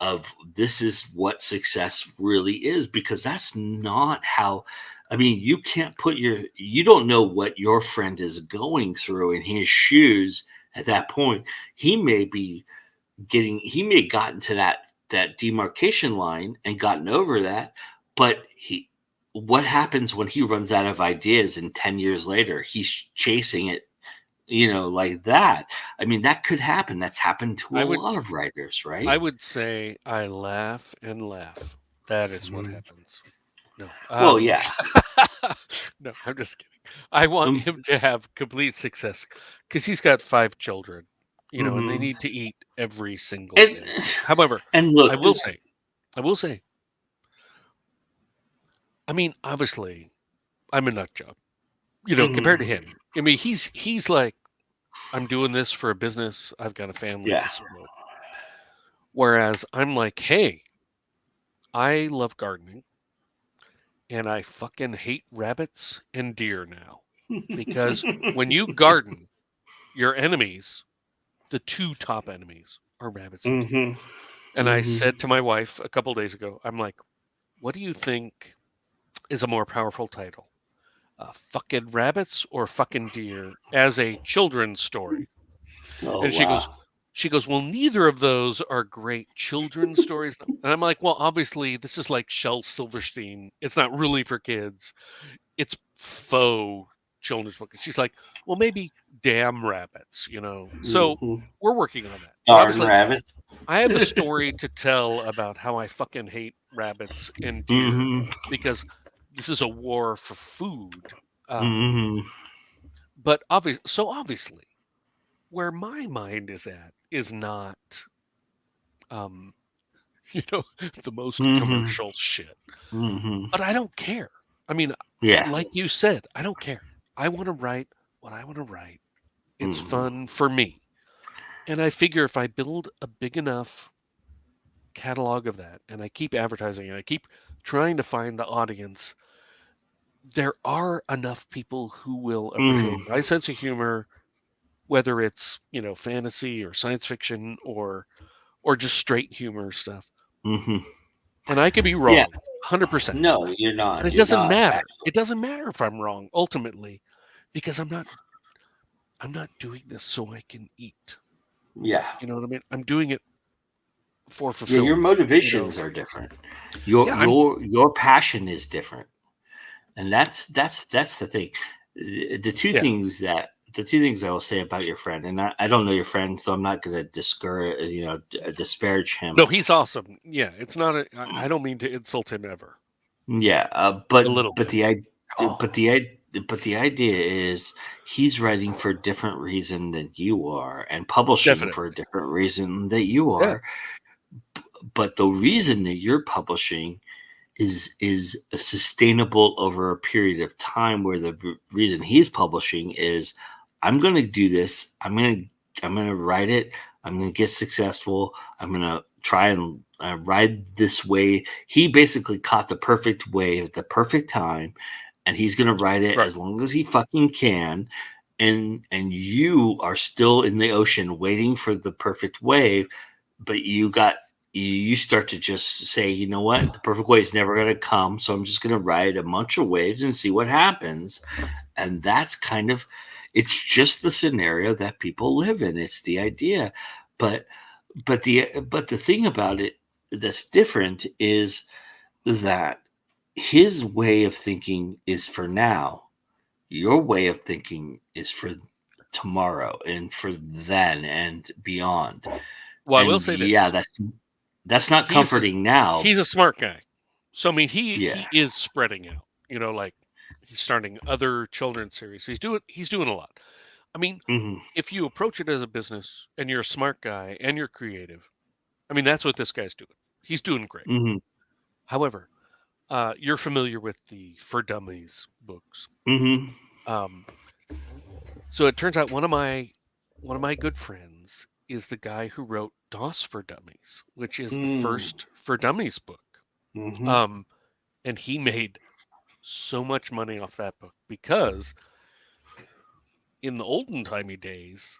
of this is what success really is, because that's not how. I mean, you can't you don't know what your friend is going through in his shoes at that point. He may have gotten to that demarcation line and gotten over that, but what happens when he runs out of ideas and 10 years later he's chasing it, like that? I mean, that could happen. That's happened to a lot of writers, right? I would say I laugh and laugh. That is what happens. No. Well, yeah. No, I'm just kidding. I want him to have complete success because he's got 5 children, and they need to eat every single day. However, and look, I will say, I mean, obviously, I'm a nut job, compared to him. I mean, he's like, I'm doing this for a business. I've got a family to support. Whereas I'm like, hey, I love gardening. And I fucking hate rabbits and deer now. Because when you garden, your enemies, the 2 top enemies, are rabbits and deer. And I said to my wife a couple days ago, I'm like, what do you think is a more powerful title? Fucking rabbits or fucking deer as a children's story? And she goes, well, neither of those are great children's stories. And I'm like, well, obviously, this is like Shel Silverstein. It's not really for kids. It's faux children's book. And she's like, well, maybe damn rabbits, So we're working on that. Darn rabbits. I have a story to tell about how I fucking hate rabbits and deer because this is a war for food. But obviously, where my mind is at is not, the most commercial shit. But I don't care. I mean, like you said, I don't care. I want to write what I want to write. It's fun for me. And I figure if I build a big enough catalog of that, and I keep advertising, and I keep trying to find the audience, there are enough people who will appreciate my sense of humor, whether it's fantasy or science fiction or just straight humor stuff. And I could be wrong, 100%. No, you're not. And it doesn't matter. Actually. It doesn't matter if I'm wrong ultimately, because I'm not doing this so I can eat. Yeah, you know what I mean. I'm doing it for fulfillment. Yeah, your motivations are different. Your passion is different, and that's the thing. The two things I will say about your friend, and I don't know your friend, so I'm not going to disparage him. No, he's awesome. Yeah, it's not. I don't mean to insult him ever. Yeah, but the idea is he's writing for a different reason than you are, and publishing for a different reason that you are. Yeah. But the reason that you're publishing is sustainable over a period of time, where the reason he's publishing is, I'm going to do this. I'm going to write it. I'm going to get successful. I'm going to try and ride this wave. He basically caught the perfect wave at the perfect time, and he's going to ride it as long as he fucking can. And you are still in the ocean waiting for the perfect wave, but you start to just say, you know what? The perfect wave is never going to come, so I'm just going to ride a bunch of waves and see what happens. And that's kind of, it's just the scenario that people live in. It's the idea. But the thing about it that's different is that his way of thinking is for now. Your way of thinking is for tomorrow and for then and beyond. Well, I And will say yeah, this. that's not comforting now. He's a smart guy. So I mean, he Yeah. is spreading out. Like he's starting other children's series. He's doing a lot. I mean, if you approach it as a business and you're a smart guy and you're creative, I mean, that's what this guy's doing. He's doing great. However, you're familiar with the For Dummies books. So it turns out one of my good friends is the guy who wrote DOS for Dummies, which is the first For Dummies book. And he made so much money off that book because in the olden timey days,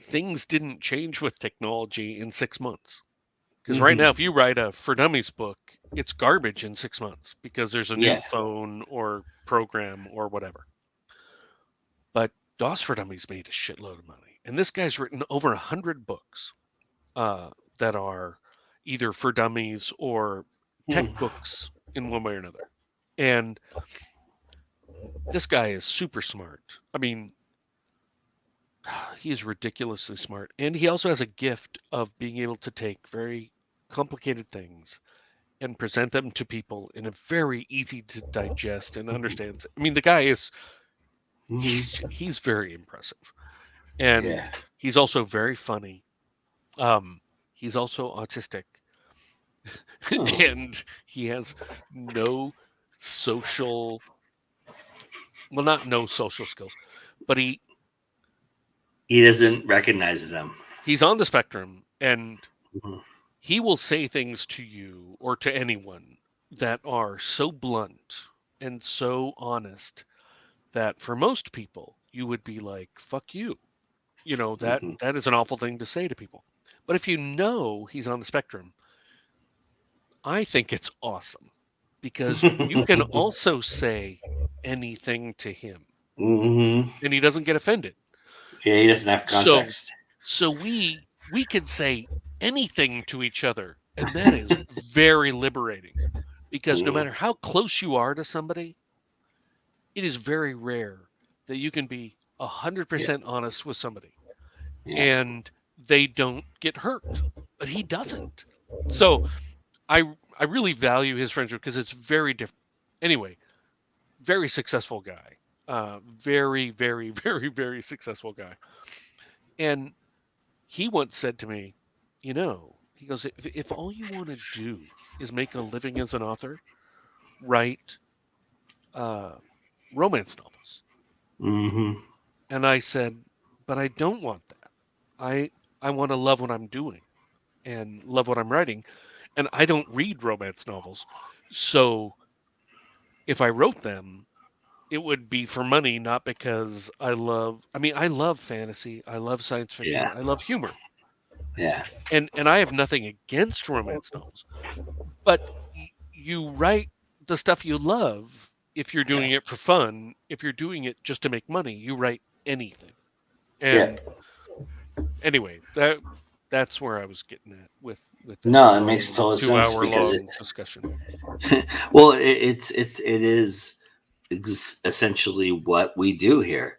things didn't change with technology in 6 months. Because right now, if you write a For Dummies book, it's garbage in 6 months because there's a new phone or program or whatever. But DOS for Dummies made a shitload of money. And this guy's written over 100 books that are either for dummies or tech books in one way or another. And this guy is super smart. I mean, he is ridiculously smart. And he also has a gift of being able to take very complicated things and present them to people in a very easy to digest and understand. I mean, the guy is he's very impressive. And he's also very funny. He's also autistic. And he has no social skills, but he doesn't recognize them. He's on the spectrum, and he will say things to you or to anyone that are so blunt and so honest that for most people you would be like, fuck you. That is an awful thing to say to people. But if you know he's on the spectrum, I think it's awesome because you can also say anything to him and he doesn't get offended. Yeah, he doesn't have context. So we can say anything to each other, and that is very liberating because no matter how close you are to somebody, it is very rare that you can be 100% honest with somebody and they don't get hurt, but he doesn't. So I really value his friendship because it's very different. Anyway, very successful guy. Very, very, very, very successful guy. And he once said to me, he goes, if all you want to do is make a living as an author, write romance novels. And I said, but I don't want that. I want to love what I'm doing and love what I'm writing. And I don't read romance novels. So if I wrote them, it would be for money, not because I love fantasy. I love science fiction. I love humor. Yeah. And I have nothing against romance novels. But you write the stuff you love if you're doing it for fun. If you're doing it just to make money, you write anything. And anyway, that's where I was getting at with no, it makes total sense because it's discussion. Well, it is essentially what we do here.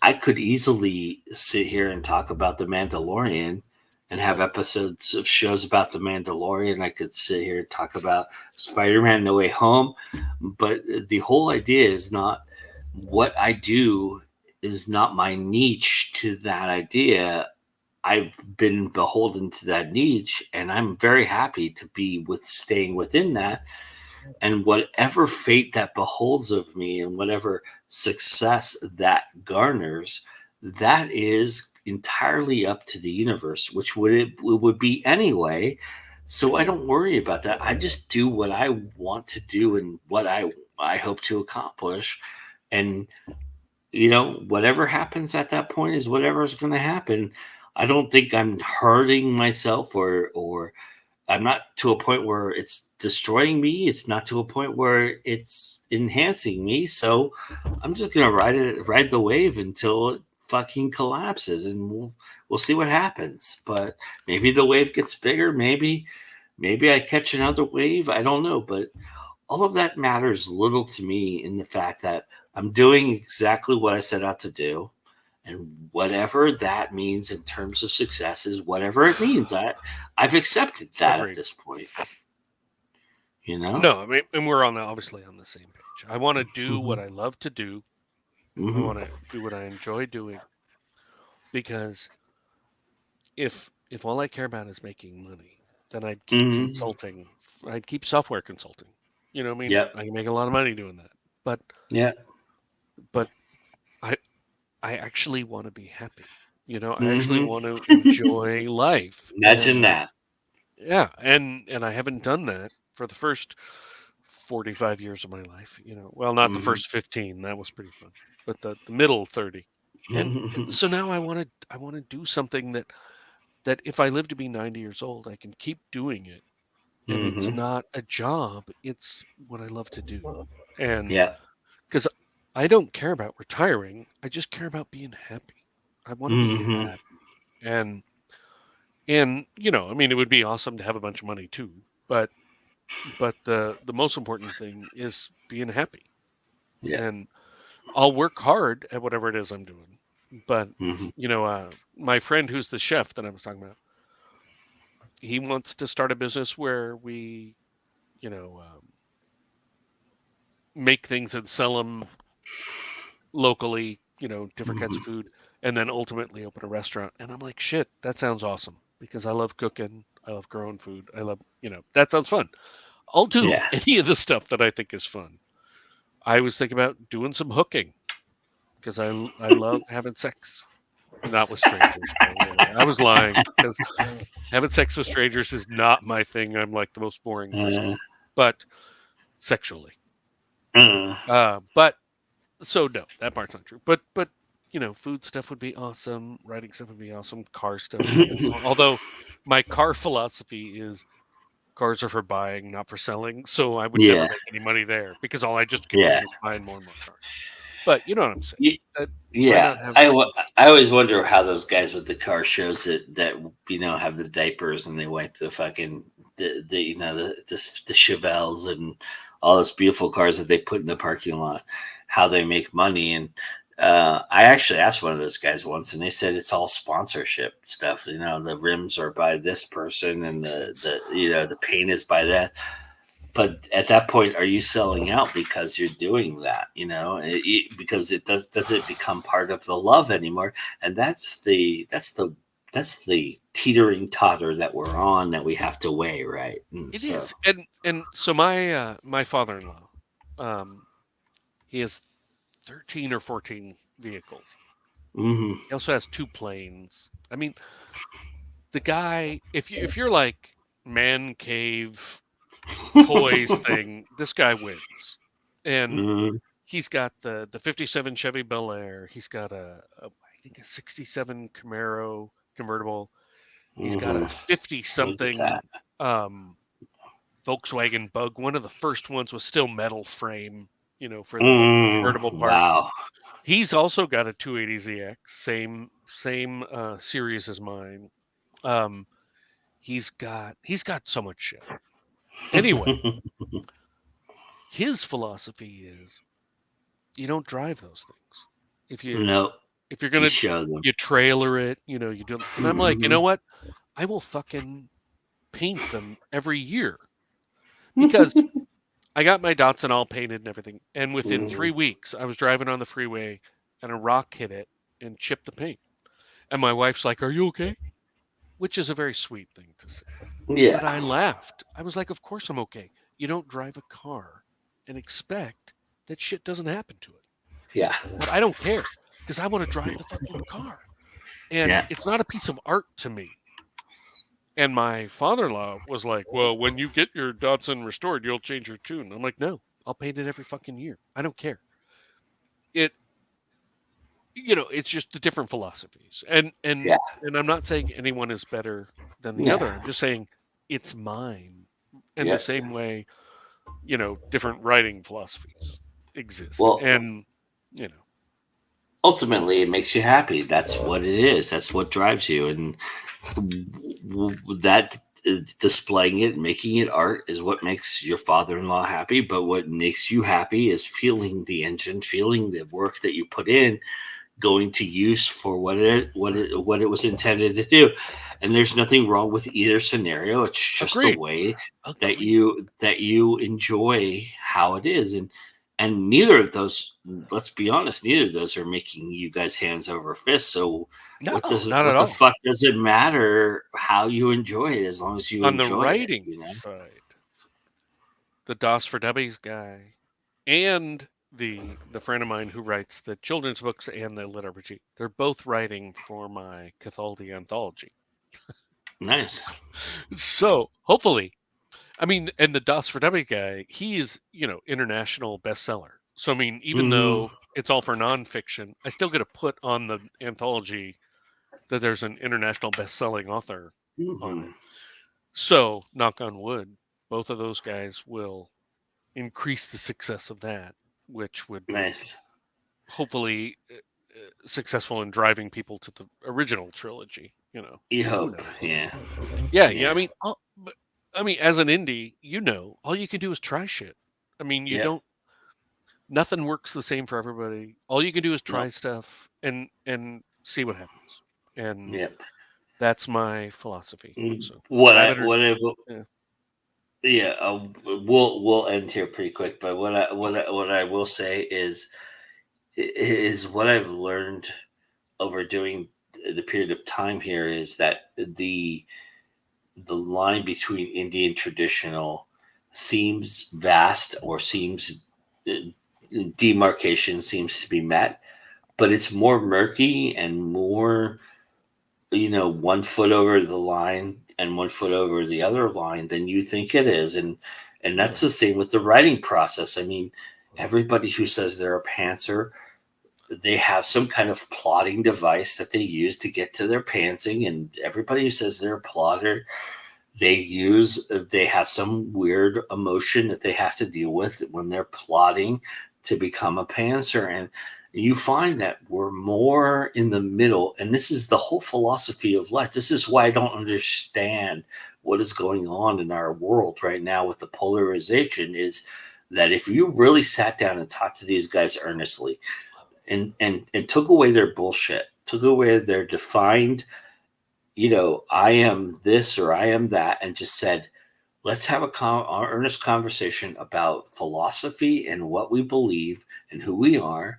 I could easily sit here and talk about The Mandalorian and have episodes of shows about The Mandalorian. I could sit here and talk about Spider-Man No Way Home, but the whole idea is not what I do is not my niche to that idea. I've been beholden to that niche, and I'm very happy to be staying within that. And whatever fate that beholds of me and whatever success that garners, that is entirely up to the universe, which it would be anyway. So I don't worry about that. I just do what I want to do and what I hope to accomplish. And, whatever happens at that point is whatever's going to happen. I don't think I'm hurting myself or I'm not to a point where it's destroying me. It's not to a point where it's enhancing me. So I'm just going to ride the wave until it fucking collapses, and we'll see what happens. But maybe the wave gets bigger. Maybe I catch another wave. I don't know. But all of that matters little to me in the fact that I'm doing exactly what I set out to do. And whatever that means in terms of success is whatever it means. I've accepted that at this point. You know? No, I mean, and we're obviously on the same page. I want to do what I love to do. I want to do what I enjoy doing. Because if all I care about is making money, then I'd keep consulting. I'd keep software consulting. You know what I mean? I can make a lot of money doing that. But I actually want to be happy. You know, I actually want to enjoy life. Imagine that. Yeah, and I haven't done that for the first 45 years of my life. You know, well, not the first 15. That was pretty fun, but the middle 30. And so now I want to do something that if I live to be 90 years old, I can keep doing it. And it's not a job, it's what I love to do. And because I don't care about retiring, I just care about being happy. I want to be happy. And you know, I mean, it would be awesome to have a bunch of money too, but the most important thing is being happy. And I'll work hard at whatever it is I'm doing. But you know, my friend who's the chef that I was talking about, he wants to start a business where we, you know, make things and sell them locally, you know, different kinds of food, and then ultimately open a restaurant. And I'm like, shit, that sounds awesome, because I love cooking, I love growing food, I love, you know, that sounds fun. I'll do any of the stuff that I think is fun. I was thinking about doing some hooking, because I love having sex. Not with strangers. I was lying, because having sex with strangers is not my thing. I'm like the most boring person, but sexually. But so no, that part's not true. But you know, food stuff would be awesome. Writing stuff would be awesome. Car stuff would be awesome. Although my car philosophy is cars are for buying, not for selling. So I would never make any money there, because all I just keep doing is buying more and more cars. But you know what I'm saying? I always wonder how those guys with the car shows that you know have the diapers and they wipe the fucking the you know the Chevelles and all those beautiful cars that they put in the parking lot, how they make money. And I actually asked one of those guys once, and they said it's all sponsorship stuff. You know, the rims are by this person, and the you know the paint is by that. But at that point, are you selling out because you're doing that? You know, because it doesn't become part of the love anymore, and that's the teetering totter that we're on that we have to weigh, right? It is, and so my father-in-law, he has 13 or 14 vehicles. He also has 2 planes. I mean, the guy, if you're like man cave toys thing, this guy wins. And he's got the 57 Chevy Bel Air. He's got I think a 67 Camaro convertible. He's got a 50 something Volkswagen Bug. One of the first ones was still metal frame, you know, for the convertible part. Wow. He's also got a 280ZX, same series as mine. He's got so much shit. Anyway, his philosophy is you don't drive those things. If you're gonna show them, you trailer it, you know, you do. And I'm like, you know what? I will fucking paint them every year, because I got my Datsun all painted and everything. And within 3 weeks, I was driving on the freeway and a rock hit it and chipped the paint. And my wife's like, "Are you okay?" Which is a very sweet thing to say. Yeah. But I laughed. I was like, of course I'm okay. You don't drive a car and expect that shit doesn't happen to it. Yeah. But I don't care, because I want to drive the fucking car. And it's not a piece of art to me. And my father-in-law was like, well, when you get your Datsun restored, you'll change your tune. I'm like, no, I'll paint it every fucking year. I don't care. You know, it's just the different philosophies. And I'm not saying anyone is better than the other. I'm just saying it's mine. In the same way, you know, different writing philosophies exist. Well, and, you know, ultimately it makes you happy. That's what it is. That's what drives you. And that displaying it, making it art is what makes your father-in-law happy. But what makes you happy is feeling the engine, feeling the work that you put in, going to use for what it was intended to do. And there's nothing wrong with either scenario. It's just the way that you enjoy how it is. And neither of those, let's be honest, neither of those are making you guys hands over fists. So not at all. Fuck does it matter how you enjoy it as long as you on enjoy the writing it, side, the DOS for Dummies guy and the friend of mine who writes the children's books and the lit RPG, they're both writing for my Cathaldi anthology. Nice. So hopefully, I mean, and the DOS for Dummies guy, he's international bestseller. So I mean, even though it's all for nonfiction, I still get to put on the anthology that there's an international best-selling author on it. So knock on wood, both of those guys will increase the success of that, which would be hopefully successful in driving people to the original trilogy. You hope, yeah. I mean, as an indie, all you can do is try shit. I mean, you don't. Nothing works the same for everybody. All you can do is try stuff and see what happens. And that's my philosophy. So we'll end here pretty quick. But what I will say is what I've learned over doing the period of time here is that the line between indie and traditional seems vast, or seems demarcation seems to be met, but it's more murky and more 1 foot over the line and 1 foot over the other line than you think it is. And that's the same with the writing process. I mean, everybody who says they're a pantser, they have some kind of plotting device that they use to get to their pantsing. And everybody who says they're a plotter, they have some weird emotion that they have to deal with when they're plotting to become a pantser. And you find that we're more in the middle. And this is the whole philosophy of life. This is why I don't understand what is going on in our world right now with the polarization, is that if you really sat down and talked to these guys earnestly and took away their bullshit, took away their defined, I am this or I am that, and just said, let's have an earnest conversation about philosophy and what we believe and who we are,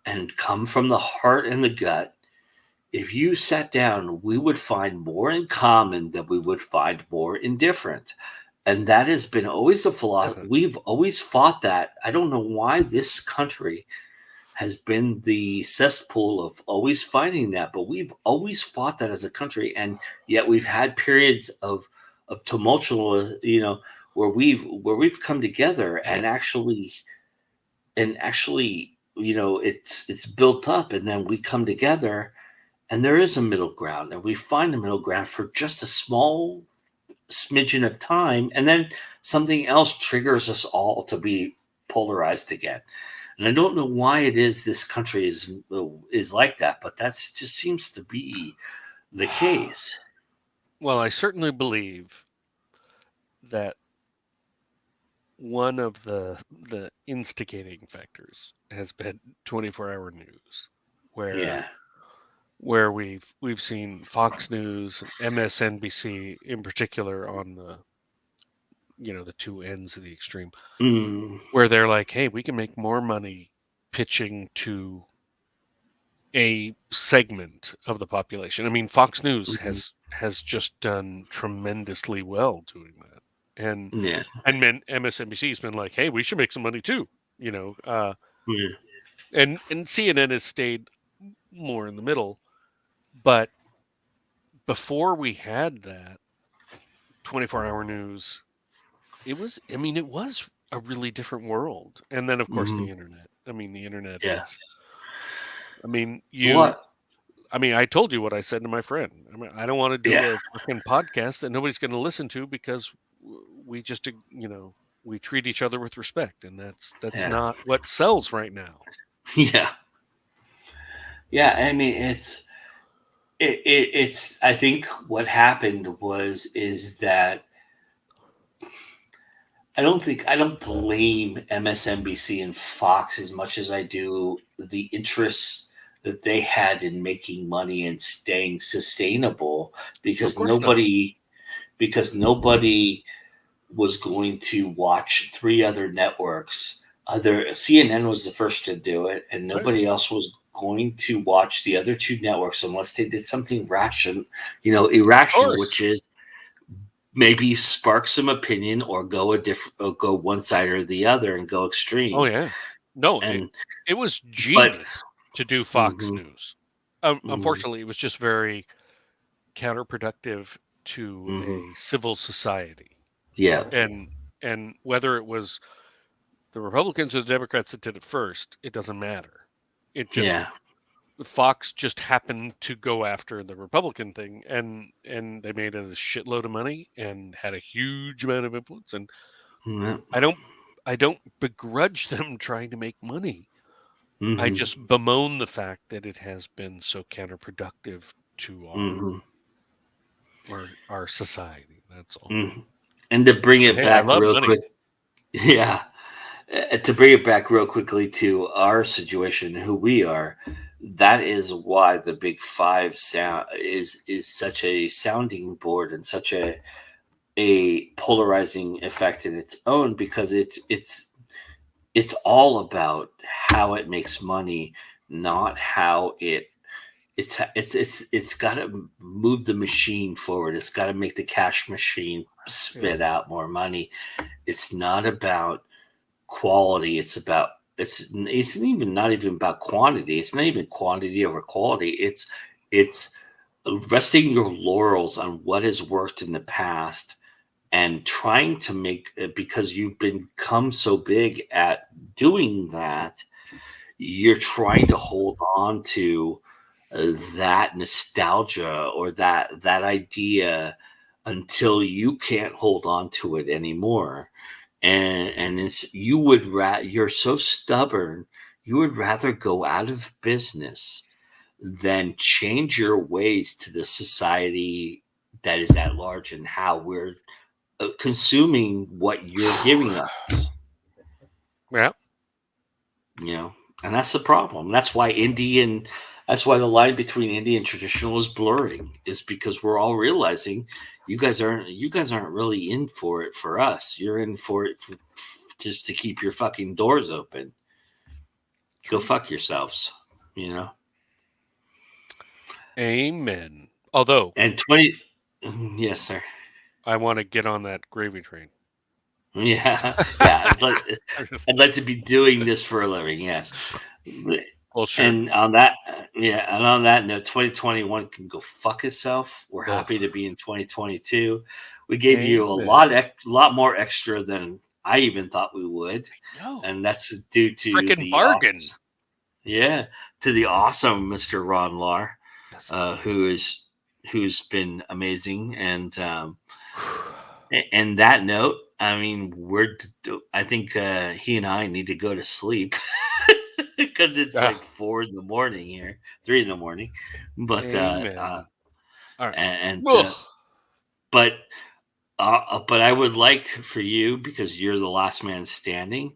and come from the heart and the gut. If you sat down, we would find more in common than we would find more in different. And that has been always a philosophy. We've always fought that. I don't know why this country has been the cesspool of always fighting that, but we've always fought that as a country. And yet we've had periods of tumultuous, where we've come together and actually, it's built up, and then we come together, and there is a middle ground, and we find a middle ground for just a small smidgen of time, and then something else triggers us all to be polarized again. And I don't know why it is this country is like that, but that's just seems to be the case. Well, I certainly believe that one of the instigating factors has been 24-hour news, where we've seen Fox News and MSNBC in particular on the the two ends of the extreme, where they're like, hey, we can make more money pitching to a segment of the population. I mean, Fox News has just done tremendously well doing that. And MSNBC has been like, hey, we should make some money too, and CNN has stayed more in the middle. But before we had that 24-hour news, it was a really different world. And then of course the internet. I mean, the internet is, I mean, I told you what I said to my friend. I mean, I don't want to do a fucking podcast that nobody's going to listen to, because we just, we treat each other with respect, and that's not what sells right now. Yeah. I mean, It's. I think what happened is that I don't blame MSNBC and Fox as much as I do the interests that they had in making money and staying sustainable, because nobody was going to watch three other networks. CNN was the first to do it, and nobody else was going to watch the other two networks unless they did something irrational, which is maybe spark some opinion or go one side or the other and go extreme. Oh yeah, no, it was genius to do Fox News. Unfortunately, it was just very counterproductive to a civil society. Yeah, and whether it was the Republicans or the Democrats that did it first, it doesn't matter. It just Fox just happened to go after the Republican thing, and they made a shitload of money and had a huge amount of influence. And I don't begrudge them trying to make money. I just bemoan the fact that it has been so counterproductive to our society. That's all. And to bring it back real quick, to bring it back real quickly to our situation, who we are, that is why the Big Five sound is such a sounding board and such a polarizing effect in its own, because it's all about how it makes money, not how it's got to move the machine forward. It's got to make the cash machine spit out more money. It's not about quality. It's not even about quantity. It's not even quantity over quality. It's resting your laurels on what has worked in the past and trying to make, because you've become so big at doing that, you're trying to hold on to that nostalgia or that idea until you can't hold on to it anymore. And you're so stubborn, you would rather go out of business than change your ways to the society that is at large and how we're consuming what you're giving us. Yeah. And that's the problem. That's why the line between indie and traditional is blurring, is because we're all realizing you guys aren't really in for it for us. You're in for it just to keep your fucking doors open. Go fuck yourselves, Amen. Although, yes, sir. I want to get on that gravy train. Yeah. I'd like to be doing this for a living. Yes. Well, sure. And on that note, 2021 can go fuck itself. We're happy to be in 2022. We gave you a lot more extra than I even thought we would, and that's due to frickin' bargain. To the awesome Mr. Ron Lahr, who's been amazing. And that note, I mean, I think he and I need to go to sleep. Because it's like 4 in the morning here, 3 in the morning, but but I would like for you, because you're the last man standing,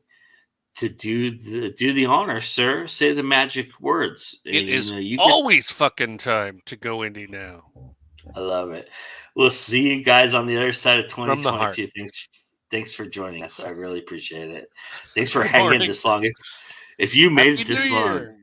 to do the honor, sir. Say the magic words. It is always fucking time to go indie now. I love it. We'll see you guys on the other side of 2022. Thanks for joining us. I really appreciate it. Thanks for hanging this long. If you made it this long,